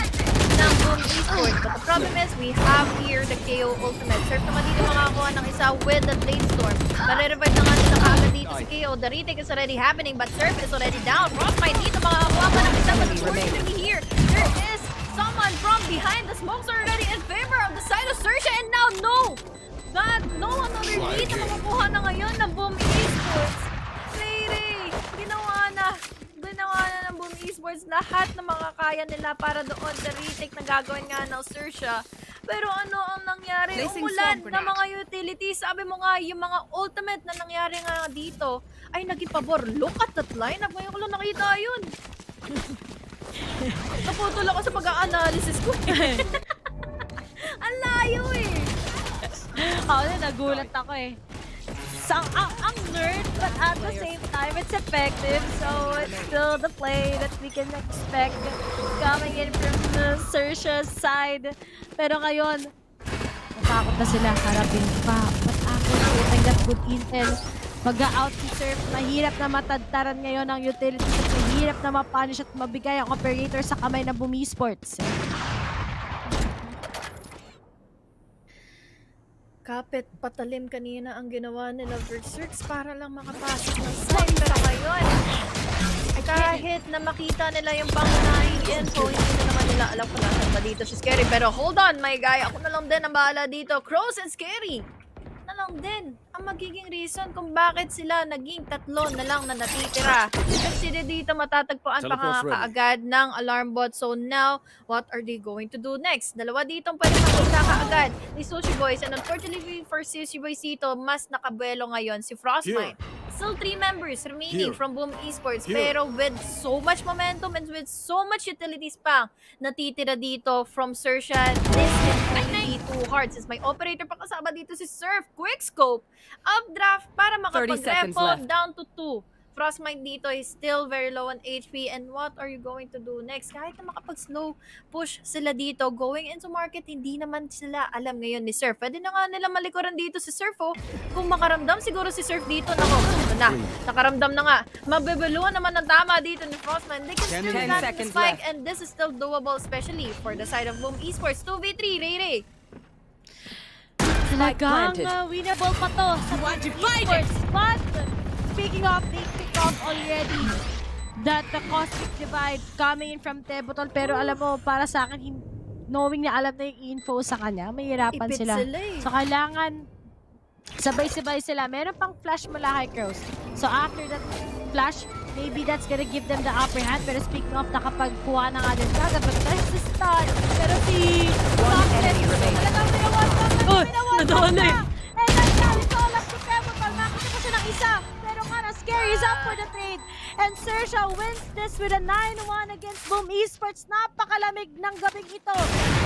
ng Boom Esports. But the problem is, we have here the KO ultimate. Surf naman dito makakuha ng isa with the Blade Storm. Nare-revive na nga nila kaagad dito si KO. The retake is already happening, but Surf is already down. Frostbite dito makakuha pa ng isa. But unfortunately here, there is someone from behind. The smokes are already in favor of the side of Xerxia. And now, no another lead na makakuha na ngayon ng Boom Esports. Ginawa na ng Boom Esports lahat ng mga kaya nila para doon sa retake na gagawin nga ng Xerxia. Pero ano ang nangyari? Umulan ng mga utilities. Sabi mo nga, yung mga ultimate na nangyari nga dito ay naging pabor. Look at that lineup. Ngayon ko lang nakita yun. Naputol ako sa pag-a-analysis ko. Ang layo eh. Ako na nagulat ako eh. So, ang nerd, but at the same time, it's effective. So, it's still the play that we can expect coming in from the Xerxia's side. Pero ngayon, natakot na sila. Harapin pa. But ako, I got good intel. Mag-out si Surf. Mahirap na matadtaran ngayon ang utilities at mahirap na mapunish at mabigay ang operator sa kamay ng Boom Esports. Kapit patalim kanina ang ginawa nila Xerxia para lang makapasok ng site. Pero ngayon, kahit na makita nila yung pangunahing info, hindi na naman nila alam kung nasan ba dito si Scary. Pero hold on, my guy, ako na lang din ang bahala dito. Crows and Scary na lang din ang magiging reason kung bakit sila naging tatlo na lang na natitira. Kasi dito matatagpuan pa nga kaagad ng alarm bot. So now, what are they going to do next? Dalawa ditong pwede makita kaagad ni Sushi Boys. And unfortunately for Sushi Boys dito, mas nakabuelo ngayon si Frostmine. Still 3 members remaining from Boom Esports. Pero with so much momentum and with so much utilities pa natitira dito from Xerxia, this can only be too hard. Since may operator pa kasama dito si Surf. Quick scope, updraft para makapag-repo down to 2. Frostmite dito is still very low on HP. And what are you going to do next? Kahit na makapag-slow push sila dito, going into market, hindi naman sila alam ngayon ni Surf. Pwede na nga nila malikuran dito si Surf, oh. Kung makaramdam siguro si Surf dito, nakaramdam na nga. Mabibiluan naman ng tama dito ni Frostmite. They can still get the spike, and this is still doable, especially for the side of Boom Esports. 2v3, Ray. Talagang winnable pa to sa Boom Esports. But speaking of, they pick up already that the cosmic divide coming in from Tebotol. Pero alam mo, para sa akin, knowing na alam na yung info sa kanya, mahirapan sila. So kailangan sabay-sabay sila. Meron pang flash mula kay Crows. So after that flash, maybe that's gonna give them the upper hand. Pero speaking of, nakapagkuha na nga din kagad. But there's the start. Pero si talagang nadaan na eh. And nagkali-call up si Tebotol. Nakita pa siya ng isa. Pero nga na, Scary is up for the trade. And Xerxia wins this with a 9-1 against Boom Esports. Napakalamig ng gabing ito.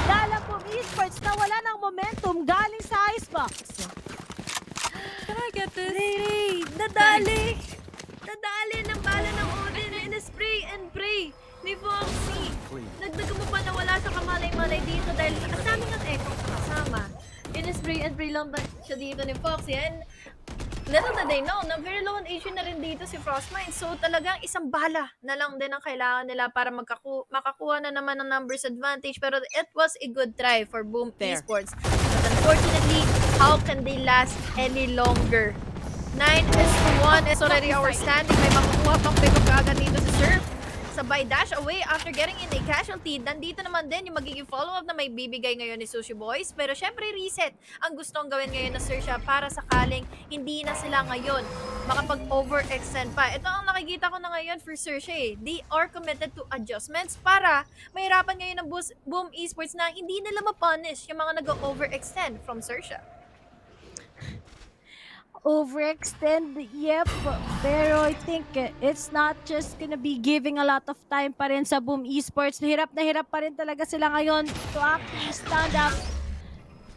Dahil ang Boom Esports na wala ng momentum galing sa Icebox. Can I get this? Ray, nadali ng bala ng Odin in a spray and pray ni Foxy. Nagdaga mo pa na wala sa kamalay-malay dito dahil kasama ng Echo kasama. In a spray and pray lang ba siya dito ni Foxy? And little did they know na very low on HP na rin dito si Frostmine. So talagang isang bala na lang din ang kailangan nila para makakuha na naman ng numbers advantage. Pero it was a good try for Boom Esports. But unfortunately, how can they last any longer? 9-1 is already our standing. May makukuha pang pick up kaagad dito si Surf. Sabay dash away after getting in a casualty. Nandito naman din yung magiging follow-up na may bibigay ngayon ni Sushi Boys. Pero syempre reset ang gustong gawin ngayon na Xerxia para sakaling hindi na sila ngayon makapag-overextend pa. Ito ang nakikita ko na ngayon for Xerxia. They are committed to adjustments para mahirapan ngayon ng Boom Esports na hindi nila mapunish yung mga nag-overextend from Xerxia. Overextend, yep. Pero I think it's not just gonna be giving a lot of time pa rin sa Boom Esports. Hirap na hirap pa rin talaga sila ngayon to actually stand up.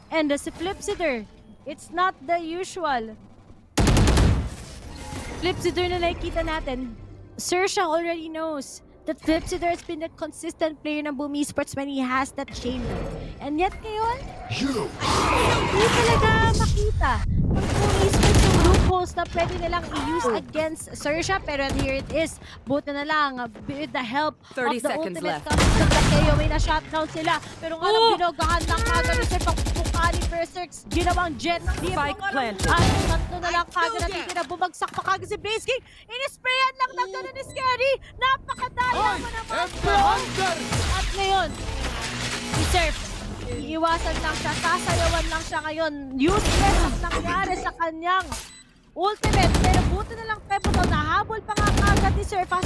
And si Flipsider, it's not the usual Flipsider na nakikita natin. Xerxia already knows that Flipsider has been a consistent player ng Boom Esports when he has that chamber. And yet ngayon, hindi talaga makita ng Boom Esports yung loopholes na pwede nilang i-use against Xerxia. Pero here it is. Buti na lang with the help of the ultimate coming from the KO. May na-shutdown sila. Pero nga lang binogahan lang kagad sa pagpupuka ni Berserks. Ginawang jet. Spike planted. Tatlo na lang kagad na titira. Bumagsak pa kagad si Base King. Inisprayan lang ng gano'n ni Scary. Napakadaya mo naman. At ngayon, si Surf, iiwasan lang siya, sasayawan lang siya ngayon. Useless ang nangyari sa kanyang ultimate. Pero buti na lang Pebble, nahabol pa nga kagad ni Surf. But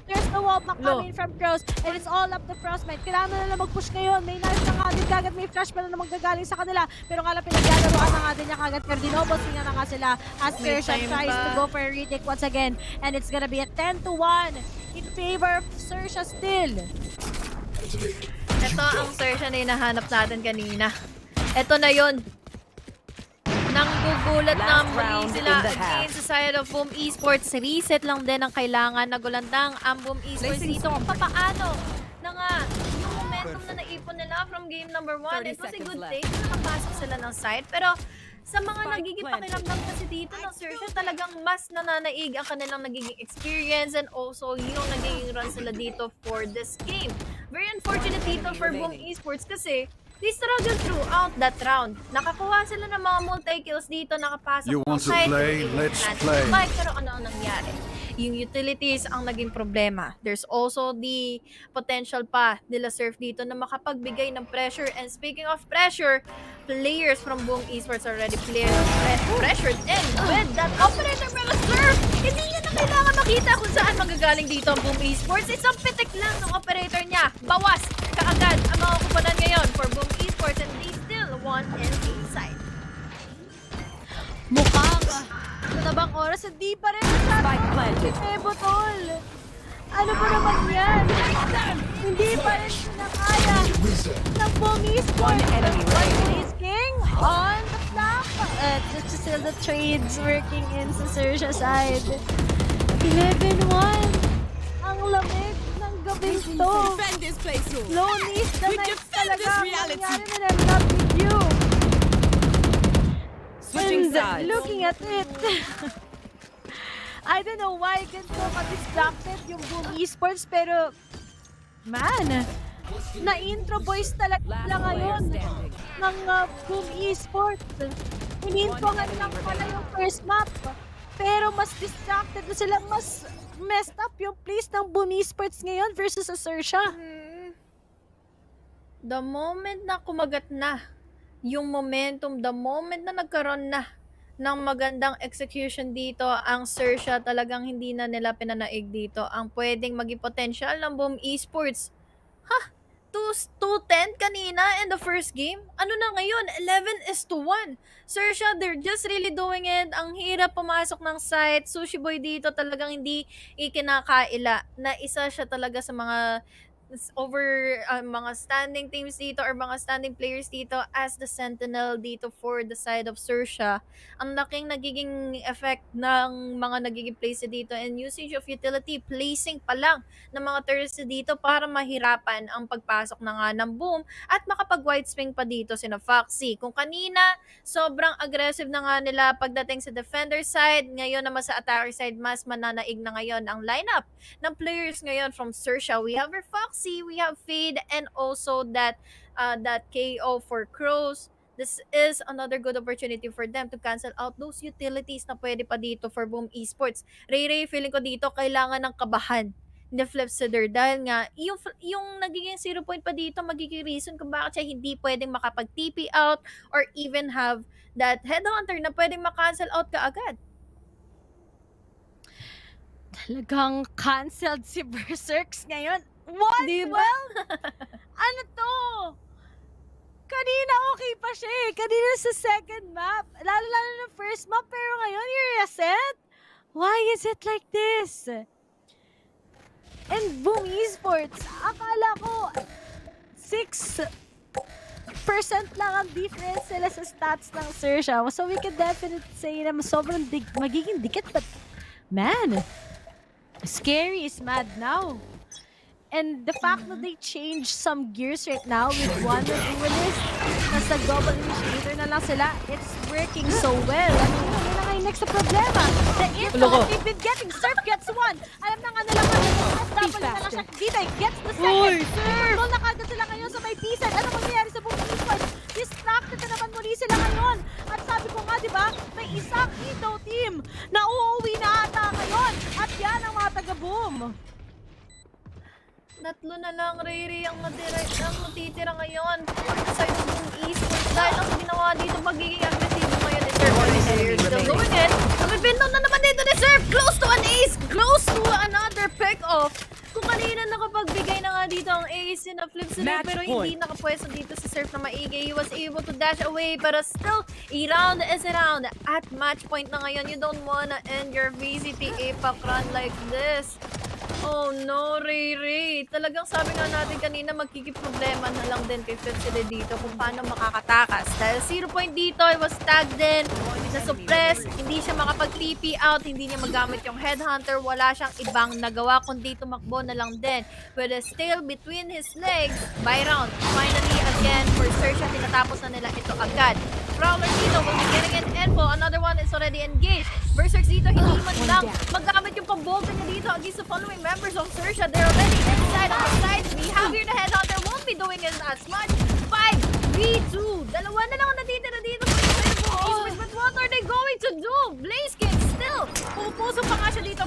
there's no wallback coming from Crows. And it's all up to Frostmite. Kailangan na lang mag-push ngayon. May knife na nga din kagad. May flash pa na naman gagaling sa kanila. Pero nga lang pinaglalaroan na nga din niya kagad. Pero dinobos nga na nga sila as Xerxia tries to go for a retake once again. And it's gonna be a 10-1 in favor of Xerxia still. Ito ang Xerxia na hinahanap natin kanina. Ito na yun. Nanggugulat na muli sila against the side of Boom Esports. Reset lang din ang kailangan na gulandang ang Boom Esports dito kung papaano na nga yung momentum na naipon nila from game number 1. It was a good thing na nakapasok sila ng site. Pero Sa mga nagiging pakiramdam kasi dito ng Xerxia, talagang mas nananaig ang kanilang nagiging experience and also yung nagiging run sila dito for this game. Very unfortunate dito for Boom Esports kasi they struggled throughout that round. Nakakuha sila ng mga multi-kills dito, nakapasok You want to kahit play? yung Let's plant. play. Pero ano ang nangyari? Yung utilities ang naging problema. There's also the potential pa nila Surf dito na makapagbigay ng pressure. And speaking of pressure, players from Boom Esports already pressured in with that operator pero Surf, hindi niya na kailangan makita kung saan manggagaling dito ang Boom Esports. Isang pitik lang ng operator niya. Bawas kaagad ang mga kumpanan ngayon for Boom Esports and they still won in A side. Mukhang sa tabang oras, hindi pa rin si Pebotol. Ano ba naman yan? Hindi pa rin sinakaya ng Boom Esports. He's king on the flank. Just still the trades working in sa Xerxia side. 11-1. Ang lamig ng gabi to. Lonely is the night talaga. Mangyari na level up with you. Switching sides. Looking at it, I don't know why ganito ka-distracted yung Boom Esports, pero man, na-intro boys talaga ngayon ng Boom Esports. Inintro nga lang pala yung first map, pero mas distracted na sila, mas messed up yung place ng Boom Esports ngayon versus sa Xerxia. The moment na kumagat na yung momentum, the moment na nagkaroon na ng magandang execution dito, ang Xerxia talagang hindi na nila pinanaig dito ang pwedeng maging potential ng Boom Esports. 2-10 kanina in the first game. Ano na ngayon? 11-1. Xerxia, they're just really doing it. Ang hirap pumasok ng site. Sushi Boy dito talagang hindi ikinakaila na isa siya talaga sa mga mga standing teams dito or mga standing players dito as the sentinel dito for the side of Xerxia. Ang laking nagiging effect ng mga nagiging plays dito and usage of utility, placing pa lang ng mga turrets dito para mahirapan ang pagpasok na nga ng Boom at makapag-wide swing pa dito sina Foxy. Kung kanina, sobrang aggressive na nga nila pagdating sa defender side, ngayon naman sa attacker side, mas mananaig na ngayon ang lineup ng players ngayon from Xerxia. We have our Foxy, we have Fade, and also that KO for Crows. This is another good opportunity for them to cancel out those utilities na pwede pa dito for Boom Esports. Ray, feeling ko dito kailangan ng kabahan ni Flipsider dahil nga yung nagiging 0 point pa dito magiging reason kung bakit siya hindi pwedeng makapag-TP out or even have that headhunter na pwedeng makancel out kaagad. Talagang canceled si Berserks ngayon. What? Diba? Well, ano to? Kanina okay pa siya eh. Kanina sa second map. Lalo na first map. Pero ngayon, you're reset? Why is it like this? And Boom Esports, akala ko 6% lang ang difference sila sa stats ng Xerxia. So we can definitely say na sobrang magiging dikit. But man, scary is mad now. And the fact that they changed some gears right now with one duelist, nasa global initiator na lang sila, it's working so well. Ano na nga yung next na problema? The info they've been getting, Surf gets one. Alam na nga nila SW na lang siya. Dito, gets the second. Surf! Na kagad sila ngayon sa may P-side. Ano mangyayari sa Boom Esports? Distracted na naman muli sila ngayon. At sabi ko nga, di ba, may isang Ito team na uuwi na ata ngayon. At yan ang mga taga-Boom. Tatlo na lang, Ray, ang matitira ngayon for the side of Boom Esports dahil ang ginawa dito magiging agresibo ngayon ni Surf. They're still going in. Nabibintaw na naman dito ni Surf. Close to an ace. Close to another pick-off. Kung kanina nakapagbigay na nga dito ang ace na flip sila pero hindi nakapwesto dito si Surf na maigi. He was able to dash away pero still, a round is a round. At match point na ngayon, you don't wanna end your VCT APAC run like this. Oh no, Ray. Talagang sabi nga natin kanina, magkikiproblema na lang din kay Flipside dito kung paano makakatakas. Dahil 0 point dito, I was tagged in, na-suppress, hindi siya makapag-TP out, hindi niya magamit yung headhunter, wala siyang ibang nagawa kundi tumakbo na lang din. With a tail between his legs, by round. Finally, again, for Xerxia, tinatapos na nila ito agad. Prowler dito will be getting an info. Another one is already engaged. Berserks dito, hindi man lang magamit yung pambolta niya dito against the following members of Xerxia. They're already inside on the side. We have here the headhunter. Won't be doing it as much. 5v2. Dalawa na lang ang natitira dito for the Esports. But what are they going to do? Blazekid still. Pupuso pa nga siya dito.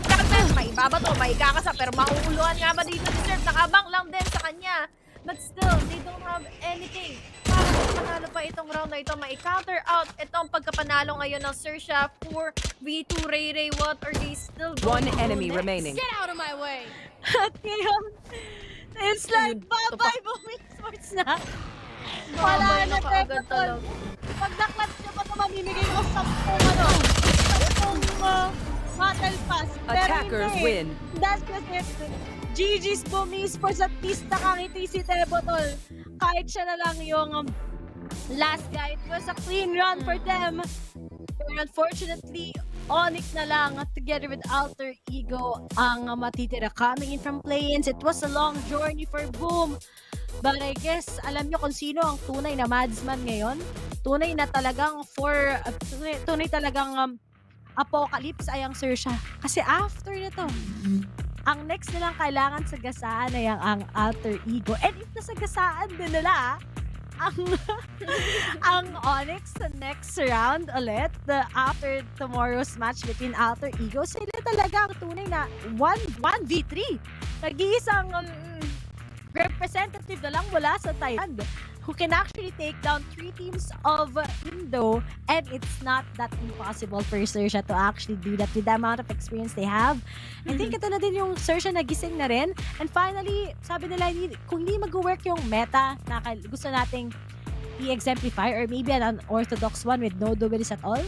May ibaba to, may ikakasa. Pero mahuhuluhan nga ba dito ni Surf? Nakabang lang din sa kanya. But still, they don't have anything. Para panalo pa itong round na ito, ma-counter out itong pagkapanalo ngayon ng Xerxia for V2 Ray Ray. What are they still going One to enemy do next? remaining. Get out of my way! At ngayon, it's like, bye-bye, Booming Sports na. Wala na, Tekatol. Pag naklat nyo pa ito, mamimigay ko 10 battle pass. Pero Attackers hindi. win. That's just it. GG's Booming Sports, at least nakangiti si Tebotol. Kahit siya na lang yung last guy. It was a clean run for them. But unfortunately, ONIC na lang together with Alter Ego ang matitira coming in from play-ins. It was a long journey for Boom. But I guess, alam nyo kung sino ang tunay na madsman ngayon? Tunay na talagang tunay talagang apocalypse ay ang Xerxia. Kasi after nito, ang next nilang kailangan sagasaan ay ang Alter Ego. And if nasagasaan din nila ang ONIC sa next round ulit, after tomorrow's match between Alter Ego, sila talaga ang tunay na 1v3. Nag-iisang representative na lang mula sa Thailand who can actually take down 3 teams of Indo, and it's not that impossible for Xerxia to actually do that with the amount of experience they have. I think ito na din yung Xerxia nagising na rin. And finally, sabi nila, kung hindi mag-work yung meta na gusto nating i-exemplify, or maybe an unorthodox one with no duelists at all,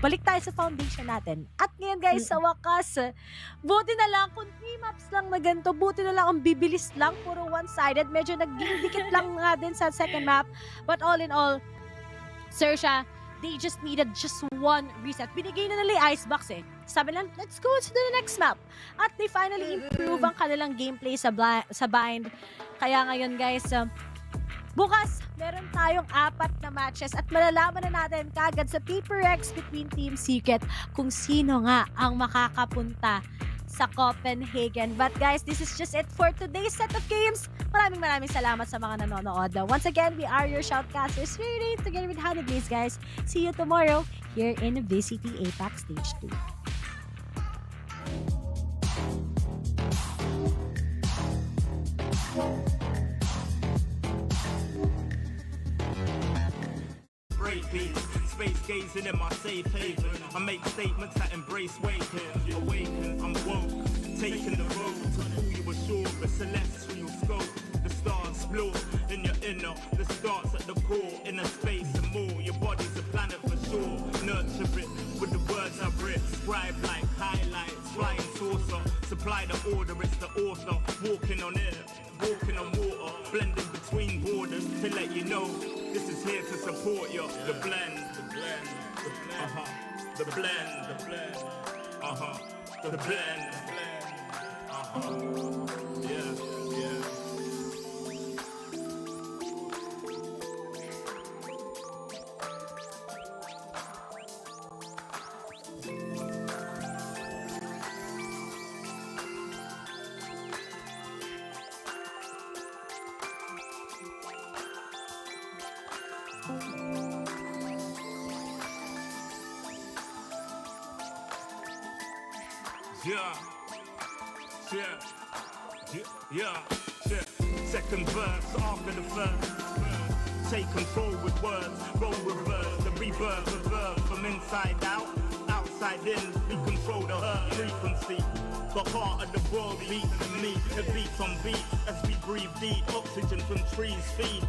balik tayo sa foundation natin. At ngayon guys, sa wakas, buti na lang kung 3 maps lang na ganito, buti na lang ang bibilis lang, puro one-sided, medyo nagdikit lang nga din sa second map. But all in all, Xerxia, they just needed just one reset. Binigay na nila yung icebox eh. Sabi lang, let's go to the next map. At they finally improve ang kanilang gameplay sa bind. Kaya ngayon guys, bukas, meron tayong 4 na matches at malalaman na natin kagad sa Paper X between Team Secret kung sino nga ang makakapunta sa Copenhagen. But guys, this is just it for today's set of games. Maraming salamat sa mga nanonood. Once again, we are your shoutcasters, Fury, together with Honey Blaze, guys. See you tomorrow here in VCT APAC Stage 2. Space gazing in my safe haven. I make statements that embrace waking. Awaken, I'm woke. Taking the road to who you were sure. A celestial scope. The stars blow in your inner. The starts at the core. In a space and more. Your body's a planet for sure. Nurture it with the words I writ. Scribe like highlights. Flying saucer. Supply the order, it's the author. Walking on air. Walking on water. Blending between borders to let you know. This is here to support you. The blend, the blend, the blend, the blend, the blend, the blend, yeah, yeah. Yeah. Second verse after the first. Take control with words, roll reverse, the rebirth of verb from inside out, outside in. We control the frequency. The heart of the world beats in me. It beats on beat as we breathe deep. Oxygen from trees feed.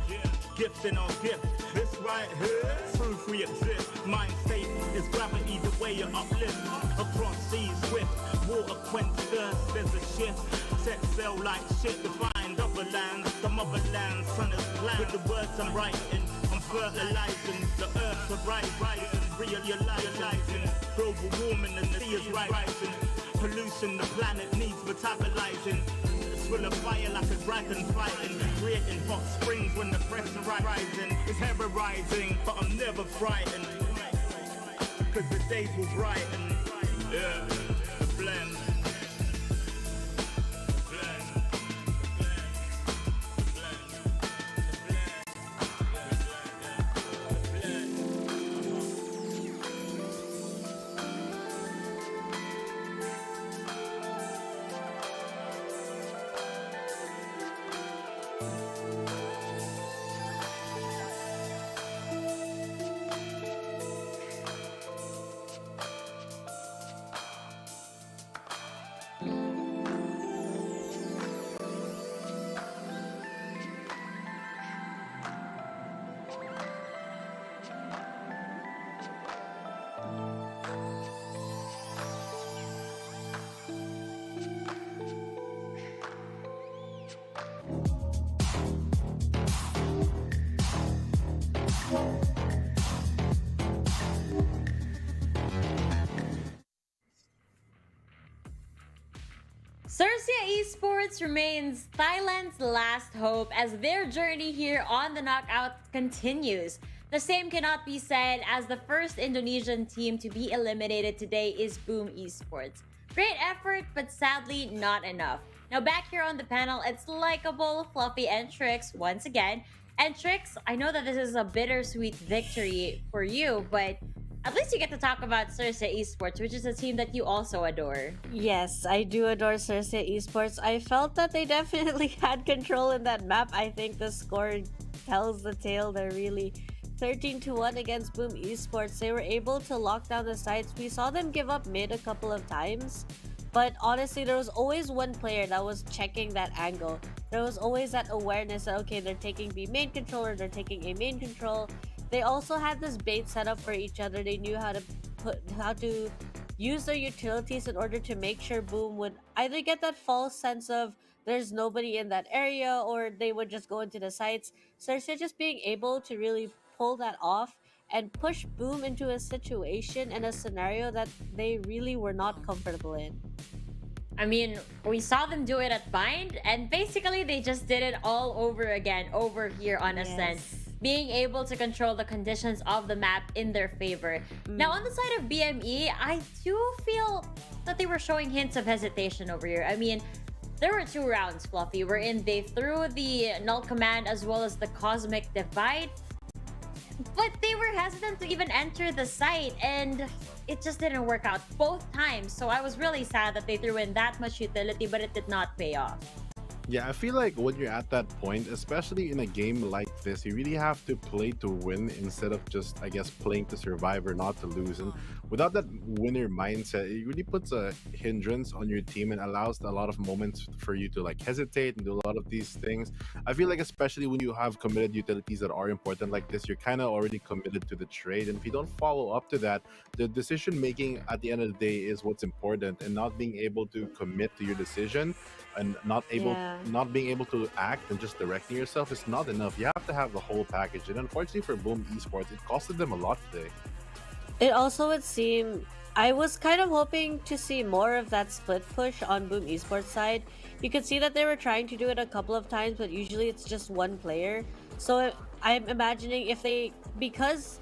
Gifting our gift. This right here, proof we exist. Mind state is gravity, the way you uplift. Across seas swift, water quench thirst. There's a shift. Set sail like shit to find other lands. The motherland, sun is blind. With the words I'm writing, I'm fertilizing. The earth's a rising, realizing. Global warming and the sea is rising. Pollution the planet needs metabolizing. full of fire like a dragon fighting, creating hot springs when the pressure rising. It's ever rising, but I'm never frightened, cause the days will brighten. Yeah, the blend. Xerxia Esports remains Thailand's last hope as their journey here on the knockout continues. The same cannot be said as the first Indonesian team to be eliminated today is Boom Esports. Great effort, but sadly not enough. Now back here on the panel, it's Likeable, Fluffy, and Trix once again. And Trix, I know that this is a bittersweet victory for you, but at least you get to talk about Xerxia Esports, which is a team that you also adore. Yes, I do adore Xerxia Esports. I felt that they definitely had control in that map. I think the score tells the tale. They're really 13-1 against Boom Esports. They were able to lock down the sites. We saw them give up mid a couple of times, but honestly, there was always one player that was checking that angle. There was always that awareness that, okay, they're taking B main control or they're taking A main control. They also had this bait set up for each other. They knew how to use their utilities in order to make sure Boom would either get that false sense of there's nobody in that area, or they would just go into the sites. Xerxia just being able to really pull that off and push Boom into a situation and a scenario that they really were not comfortable in. I mean, we saw them do it at Bind, and basically they just did it all over again over here on Ascent. Being able to control the conditions of the map in their favor. Now, on the side of BME, I do feel that they were showing hints of hesitation over here. I mean, there were 2 rounds, Fluffy, wherein they threw the Null Command as well as the Cosmic Divide, but they were hesitant to even enter the site, and it just didn't work out both times. So I was really sad that they threw in that much utility, but it did not pay off. Yeah, I feel like when you're at that point, especially in a game like this, you really have to play to win instead of just, I guess, playing to survive or not to lose. And without that winner mindset, it really puts a hindrance on your team and allows a lot of moments for you to like hesitate and do a lot of these things. I feel like especially when you have committed utilities that are important like this, you're kind of already committed to the trade. And if you don't follow up to that, the decision making at the end of the day is what's important, and not being able to commit to your decision and not being able to act and just directing yourself is not enough. You have to have the whole package, and unfortunately for Boom Esports, it costed them a lot today. It also would seem, I was kind of hoping to see more of that split push on Boom Esports side. You could see that they were trying to do it a couple of times, but usually it's just one player. So I'm imagining if they, because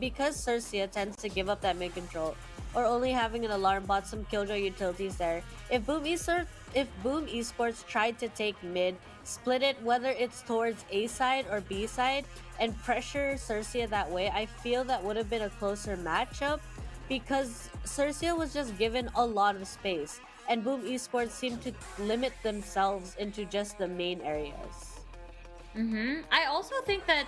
Xerxia tends to give up that mid control, or only having an alarm bot, some killjoy utilities there, if Boom Esports tried to take mid, split it, whether it's towards A side or B side, and pressure Xerxia that way, I feel that would have been a closer matchup, because Xerxia was just given a lot of space, and Boom Esports seemed to limit themselves into just the main areas. I also think that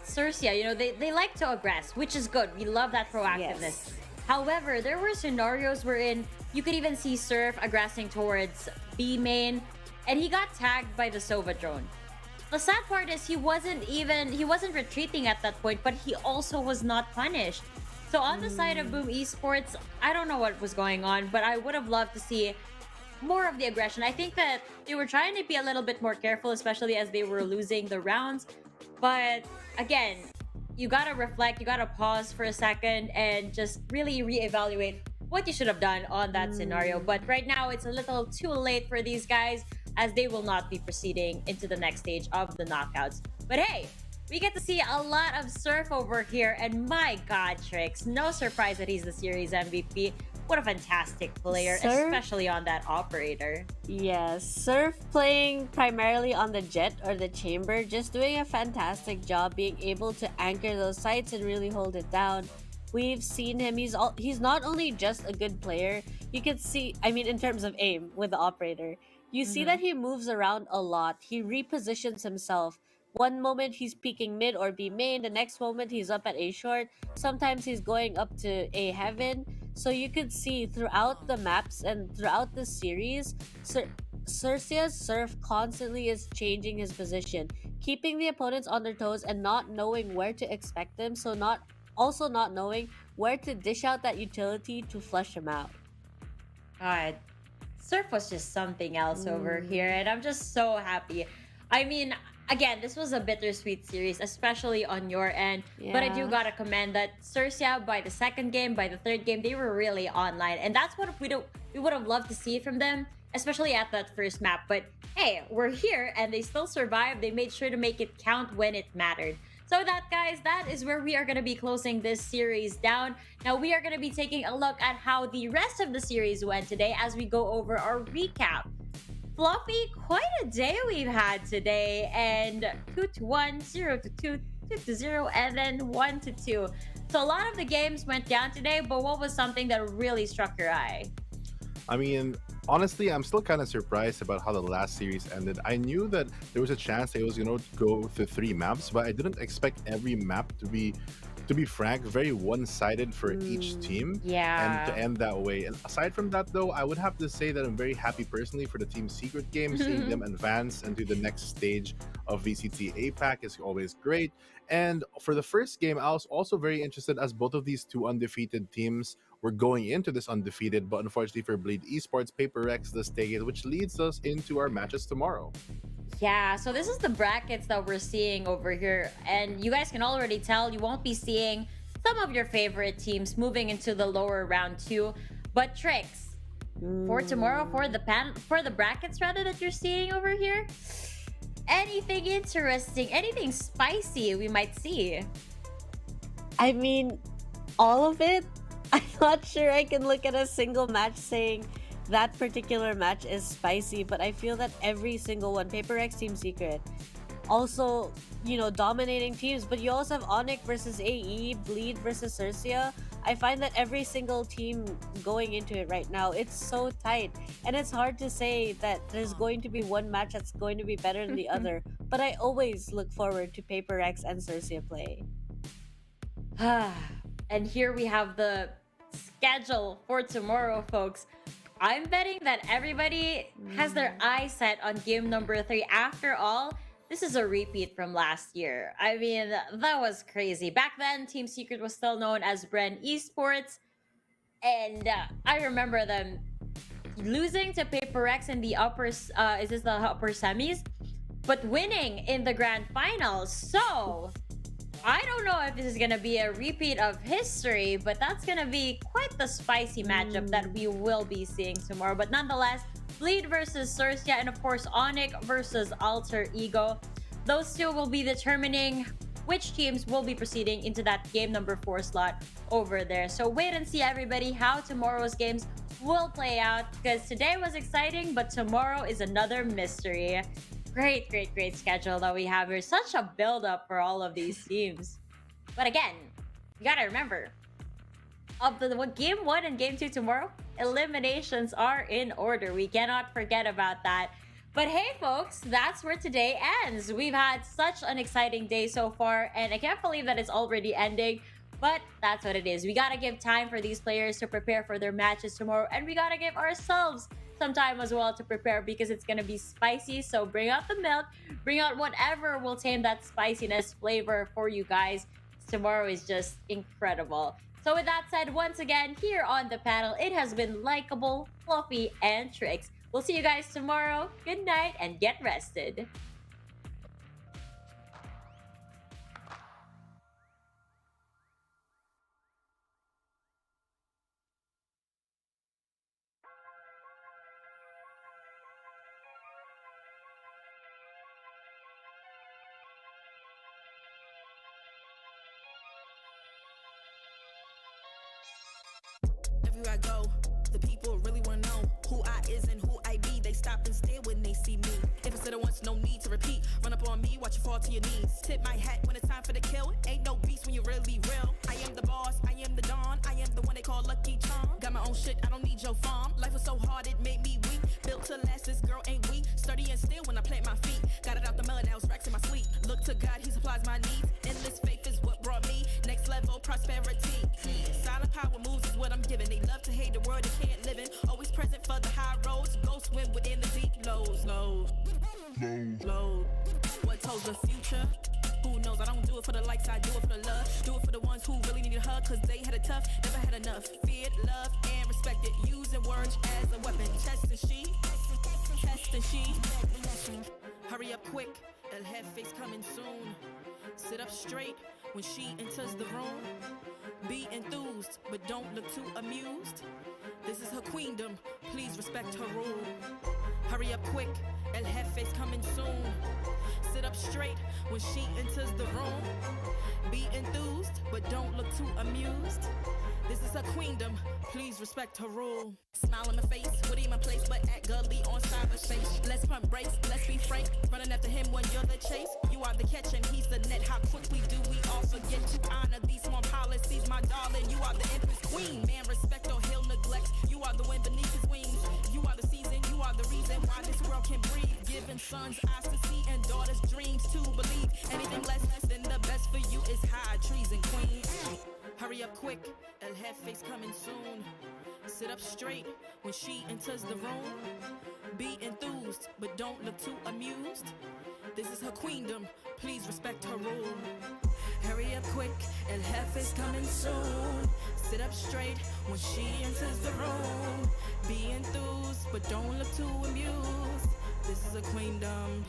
Xerxia, you know, they like to aggress, which is good. We love that proactiveness. Yes. However, there were scenarios wherein you could even see Surf aggressing towards B main, and he got tagged by the Sova drone. The sad part is he wasn't retreating at that point, but he also was not punished. So on the side of Boom Esports, I don't know what was going on, but I would have loved to see more of the aggression. I think that they were trying to be a little bit more careful, especially as they were losing the rounds. But again, you gotta reflect, you gotta pause for a second and just really reevaluate what you should have done on that scenario. But right now, it's a little too late for these guys. as they will not be proceeding into the next stage of the knockouts. But hey, we get to see a lot of Surf over here, and my god, Trix, no surprise that he's the series MVP. What a fantastic player, Surf? especially on that operator. Yes, Surf playing primarily on the Jet or the Chamber, just doing a fantastic job being able to anchor those sites and really hold it down. We've seen him, he's not only just a good player, you can see, I mean in terms of aim with the operator, you see that he moves around a lot, he repositions himself. One moment he's peeking mid or B main, the next moment he's up at A short, sometimes he's going up to A heaven. So you could see throughout the maps and throughout the series, Xerxia's Surf constantly is changing his position, keeping the opponents on their toes and not knowing where to expect them, so not knowing where to dish out that utility to flush them out. God, Surf was just something else over here, and I'm just so happy. I mean, again, this was a bittersweet series, especially on your end. But I do gotta commend that Xerxia, by the second game, by the third game, they were really online, and that's what we would have loved to see from them, especially at that first map. But hey, we're here, and they still survived. They made sure to make it count when it mattered. So with that, guys, that is where we are going to be closing this series down. Now, we are going to be taking a look at how the rest of the series went today as we go over our recap. Fluffy, quite a day we've had today, and 2-1, 0-2, 2-0, and then 1-2. So a lot of the games went down today, but what was something that really struck your eye? I mean, honestly, I'm still kind of surprised about how the last series ended. I knew that there was a chance it was going to go to 3 maps, but I didn't expect every map to be frank, very one-sided for each team, and to end that way. And aside from that, though, I would have to say that I'm very happy personally for the Team Secret game. Seeing them advance into the next stage of VCT APAC is always great. And for the first game, I was also very interested as both of these 2 undefeated teams were going into this undefeated, but unfortunately for Bleed Esports, Paper X the stage, which leads us into our matches tomorrow. Yeah, so this is the brackets that we're seeing over here, and you guys can already tell you won't be seeing some of your favorite teams moving into the lower round 2. But Trix, for tomorrow, for the brackets rather that you're seeing over here, anything interesting, anything spicy we might see? I mean, all of it. I'm not sure I can look at a single match saying that particular match is spicy, but I feel that every single one, Paper X, Team Secret, also, you know, dominating teams, but you also have ONIC versus AE, Bleed versus Xerxia. I find that every single team going into it right now, it's so tight, and it's hard to say that there's going to be one match that's going to be better than the other, but I always look forward to Paper X and Xerxia play. And here we have the schedule for tomorrow, folks. I'm betting that everybody has their eyes set on game number 3. After all, this is a repeat from last year. I mean, that was crazy. Back then, Team Secret was still known as Bren Esports, and I remember them losing to Paper X in the upper semis, but winning in the grand finals. So I don't know if this is going to be a repeat of history, but that's going to be quite the spicy matchup that we will be seeing tomorrow. But nonetheless, Bleed versus Xerxia, and of course, ONIC versus Alter Ego. Those 2 will be determining which teams will be proceeding into that game number 4 slot over there. So wait and see, everybody, how tomorrow's games will play out, because today was exciting, but tomorrow is another mystery. Great schedule that we have here. Such a build-up for all of these teams. But again, you gotta remember, of the game 1 and game 2 tomorrow, eliminations are in order. We cannot forget about that. But hey, folks, that's where today ends. We've had such an exciting day so far, and I can't believe that it's already ending. But that's what it is. We gotta give time for these players to prepare for their matches tomorrow, and we gotta give ourselves some time as well to prepare, because it's gonna be spicy. So bring out the milk, bring out whatever will tame that spiciness flavor for you guys. Tomorrow is just incredible. So with that said, once again, here on the panel, it has been Likeable, Fluffy, and Trix. We'll see you guys tomorrow. Good night and get rested. everywhere I go. The people really wanna know who I is and who I be. They stop and stare when they see me. If I said it once, no need to repeat. Run up on me, watch you fall to your knees. Tip my hat when it's time for the kill. Ain't no beast when you're really real. I am the boss, I am the dawn. I am the one they call Lucky Charm. Got my own shit, I don't need your farm. Life was so hard, it made me weak. Built to last, this girl ain't weak. Sturdy and still when I plant my feet. Got it out the mud, now it's racks in my sleep. Look to God, he supplies my needs. Endless faith is what brought me next level prosperity. Silent power moves is what I'm giving. They love to hate the world they can't live in. Always present for the high roads. Go swim within the deep lows. Low. What told the future? Who knows? I don't do it for the likes, I do it for the love. Do it for the ones who really need a hug, cause they had it tough, never had enough. Feared, loved, and respected. Using words as a weapon. Test and she. Hurry up quick, El Jefe's coming soon. Sit up straight when she enters the room. Be enthused, but don't look too amused. This is her queendom, please respect her rule. Hurry up quick, El Jefe's coming soon. Sit up straight when she enters the room. Be enthused, but don't look too amused. This is her queendom, please respect her rule. Smile on my face, would in my place, but act gully on cyberspace. Let's pump brakes, let's be frank. Running after him when you're the chase. You are the catch and he's the net. How quickly do we all forget to honor these small policies, my darling? You are the empress queen. Man, respect or he'll neglect. You are the wind beneath his wings. You are the season, you are the reason why this world can breathe. Giving sons eyes to see and daughters dreams to believe. Anything less than the best for you is high treason, queen. Hurry up quick, El Jefe's coming soon. Sit up straight when she enters the room. Be enthused, but don't look too amused. This is her queendom, please respect her rule. Hurry up quick, El Jefe's coming soon. Sit up straight when she enters the room. Be enthused, but don't look too amused. This is a queendom.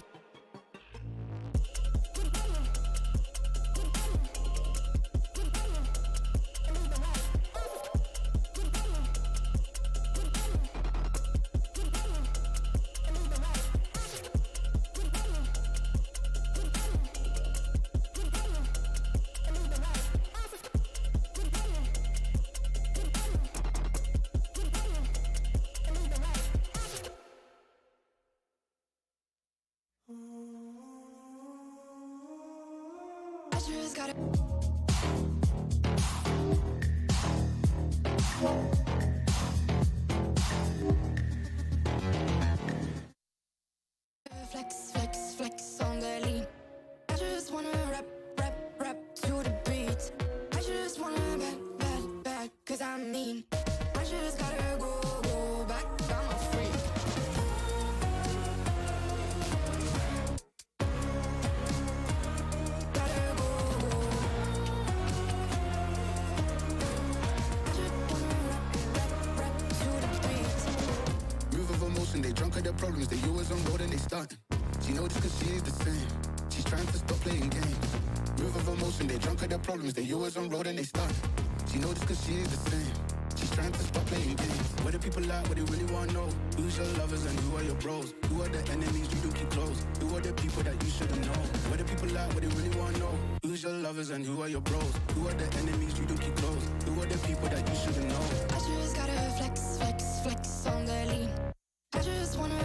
Flex on the lean. I just wanna rap to the beat. I just wanna back, cause I'm mean. I just gotta go back, I'm a freak. Gotta go. I just wanna rap to the beat. Move of emotion, they drunk at their problems. They always on road and they starting. She know this cause she is the same. She's trying to stop playing games. Move of emotion, they drunk at their problems. They always on road and they start. She know this cause she is the same. She's trying to stop playing games. Where the people at, what they really want to know. Who's your lovers and who are your bros? Who are the enemies you do keep close? Who are the people that you shouldn't know? Where the people at, what they really want to know. Who's your lovers and who are your bros? Who are the enemies you do keep close? Who are the people that you shouldn't know? I just gotta flex on the lean. I just wanna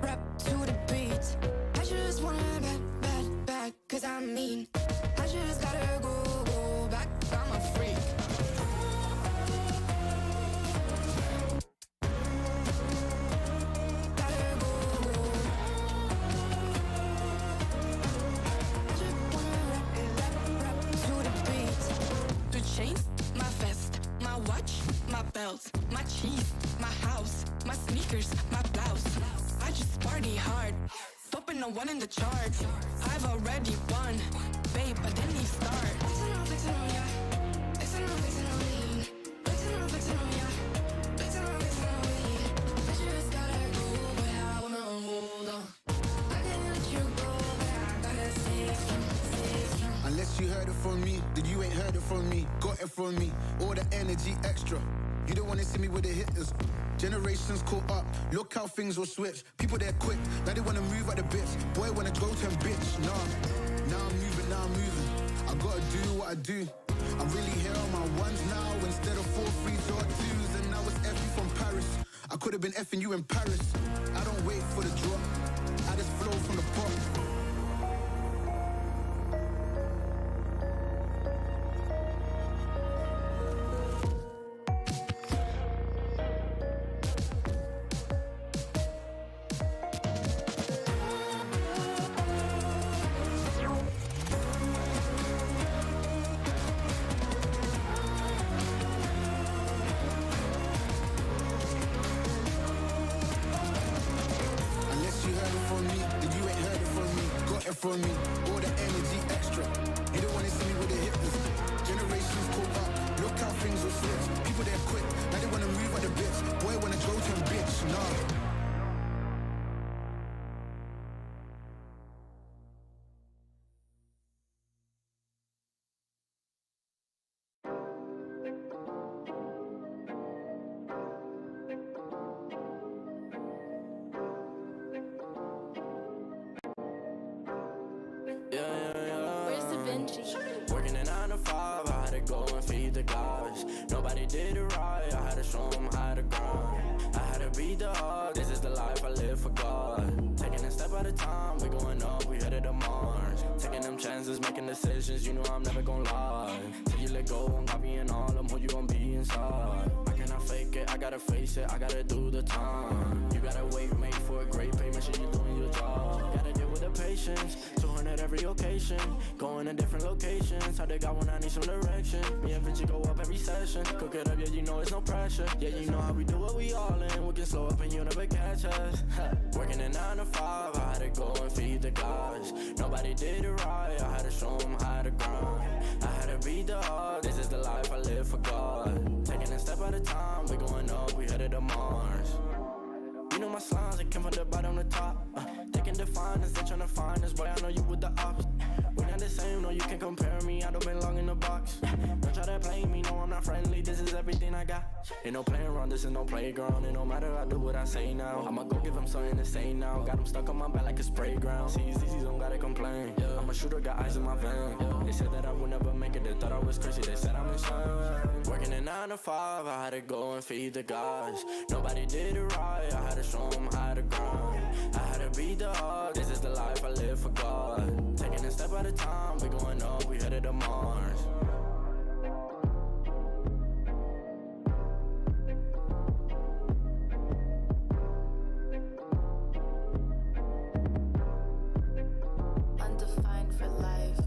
rap to the beat. I just wanna back, cause I'm mean. I just gotta go back, I'm a freak. Gotta go. I just wanna rap to the beat. The chains, my vest, my watch, my belt, my cheese, my house, my sneakers, my blouse. I just party hard, topping the one in the charts. I've already won, babe, I didn't even start. Flexing on ya, flexing on lean. Flexing on ya, flexing on lean. I just gotta go, but I wanna hold on. I can't let you go, but I gotta stay strong. Unless you heard it from me, then you ain't heard it from me. Got it from me, all the energy extra. You don't wanna see me with the hitters. Generations caught up, look how things will switch. People they're quick, now they wanna move at the bits. Boy wanna go to bitch, nah. Now I'm moving, I gotta do what I do. I'm really here on my ones now instead of 4 3s or 2s, and now it's F you from Paris. I could have been effing you in Paris. I don't wait for the drop, I just flow from the pop. From me, all the energy extra. You don't wanna see me with the hitters. Generations caught up, look how things will switch. People they're quick, now they wanna move on the bits. Boy wanna go to a bitch, nah. Working a 9 to 5, I had to go and feed the guys. Nobody did it right, I had to show them how to grind. I had to be the hard, this is the life I live for God. Taking a step at a time, we going up, we headed to Mars. Taking them chances, making decisions, you know I'm never gonna lie. Till you let go, I'm copying all of them, who you gon' be inside. I cannot fake it, I gotta face it, I gotta do the time. You gotta wait, make for a great pay, make sure you're doing your job. Gotta deal with the patience, 200 every occasion. Going to different locations, how they got when I need some direction. Me and Vinci go up every session. Cook it up, yeah, you know it's no pressure. Yeah, you know how we do it, we all in. We can slow up and you never catch us. Working a 9 to 5, I had to go and feed the guys. Nobody did it right, I had to show them how to grind. I had to be the hard, this is the life I live for God. Taking a step at a time, we going up, we headed to Mars. You know my slimes, I came from the bottom to top. Taking the finest, they tryna find us, boy, I know you with the ops. We're not the same, no, you can't compare me, I don't belong in the box. Don't try to play me, no, I'm not friendly, this is everything I got. Ain't no playing around, this is no playground. It no matter, I do what I say now. I'ma go give them something to say now. Got them stuck on my back like a spray ground. See, easy, don't gotta complain. I'm a shooter, got eyes in my vein. They said that I would never make it, they thought I was crazy, they said I'm insane. Working a 9 to 5, I had to go and feed the guys. Nobody did it right, I had to show them how to grind. I had to be the hard, this is the life I live for God. Taking a step at a time, we going up, we headed to Mars. Undefined for life.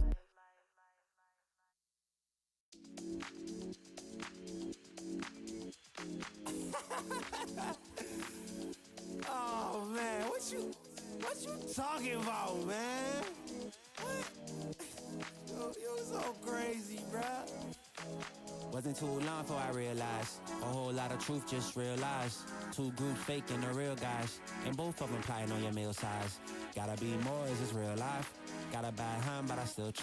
Oh man, what you talking about, man? What? You're so crazy, bruh. Wasn't too long before I realized a whole lot of truth just realized. 2 groups faking the real guys, and both of them plotting on your meal size. Gotta be more, is this real life? Gotta buy a but I still try.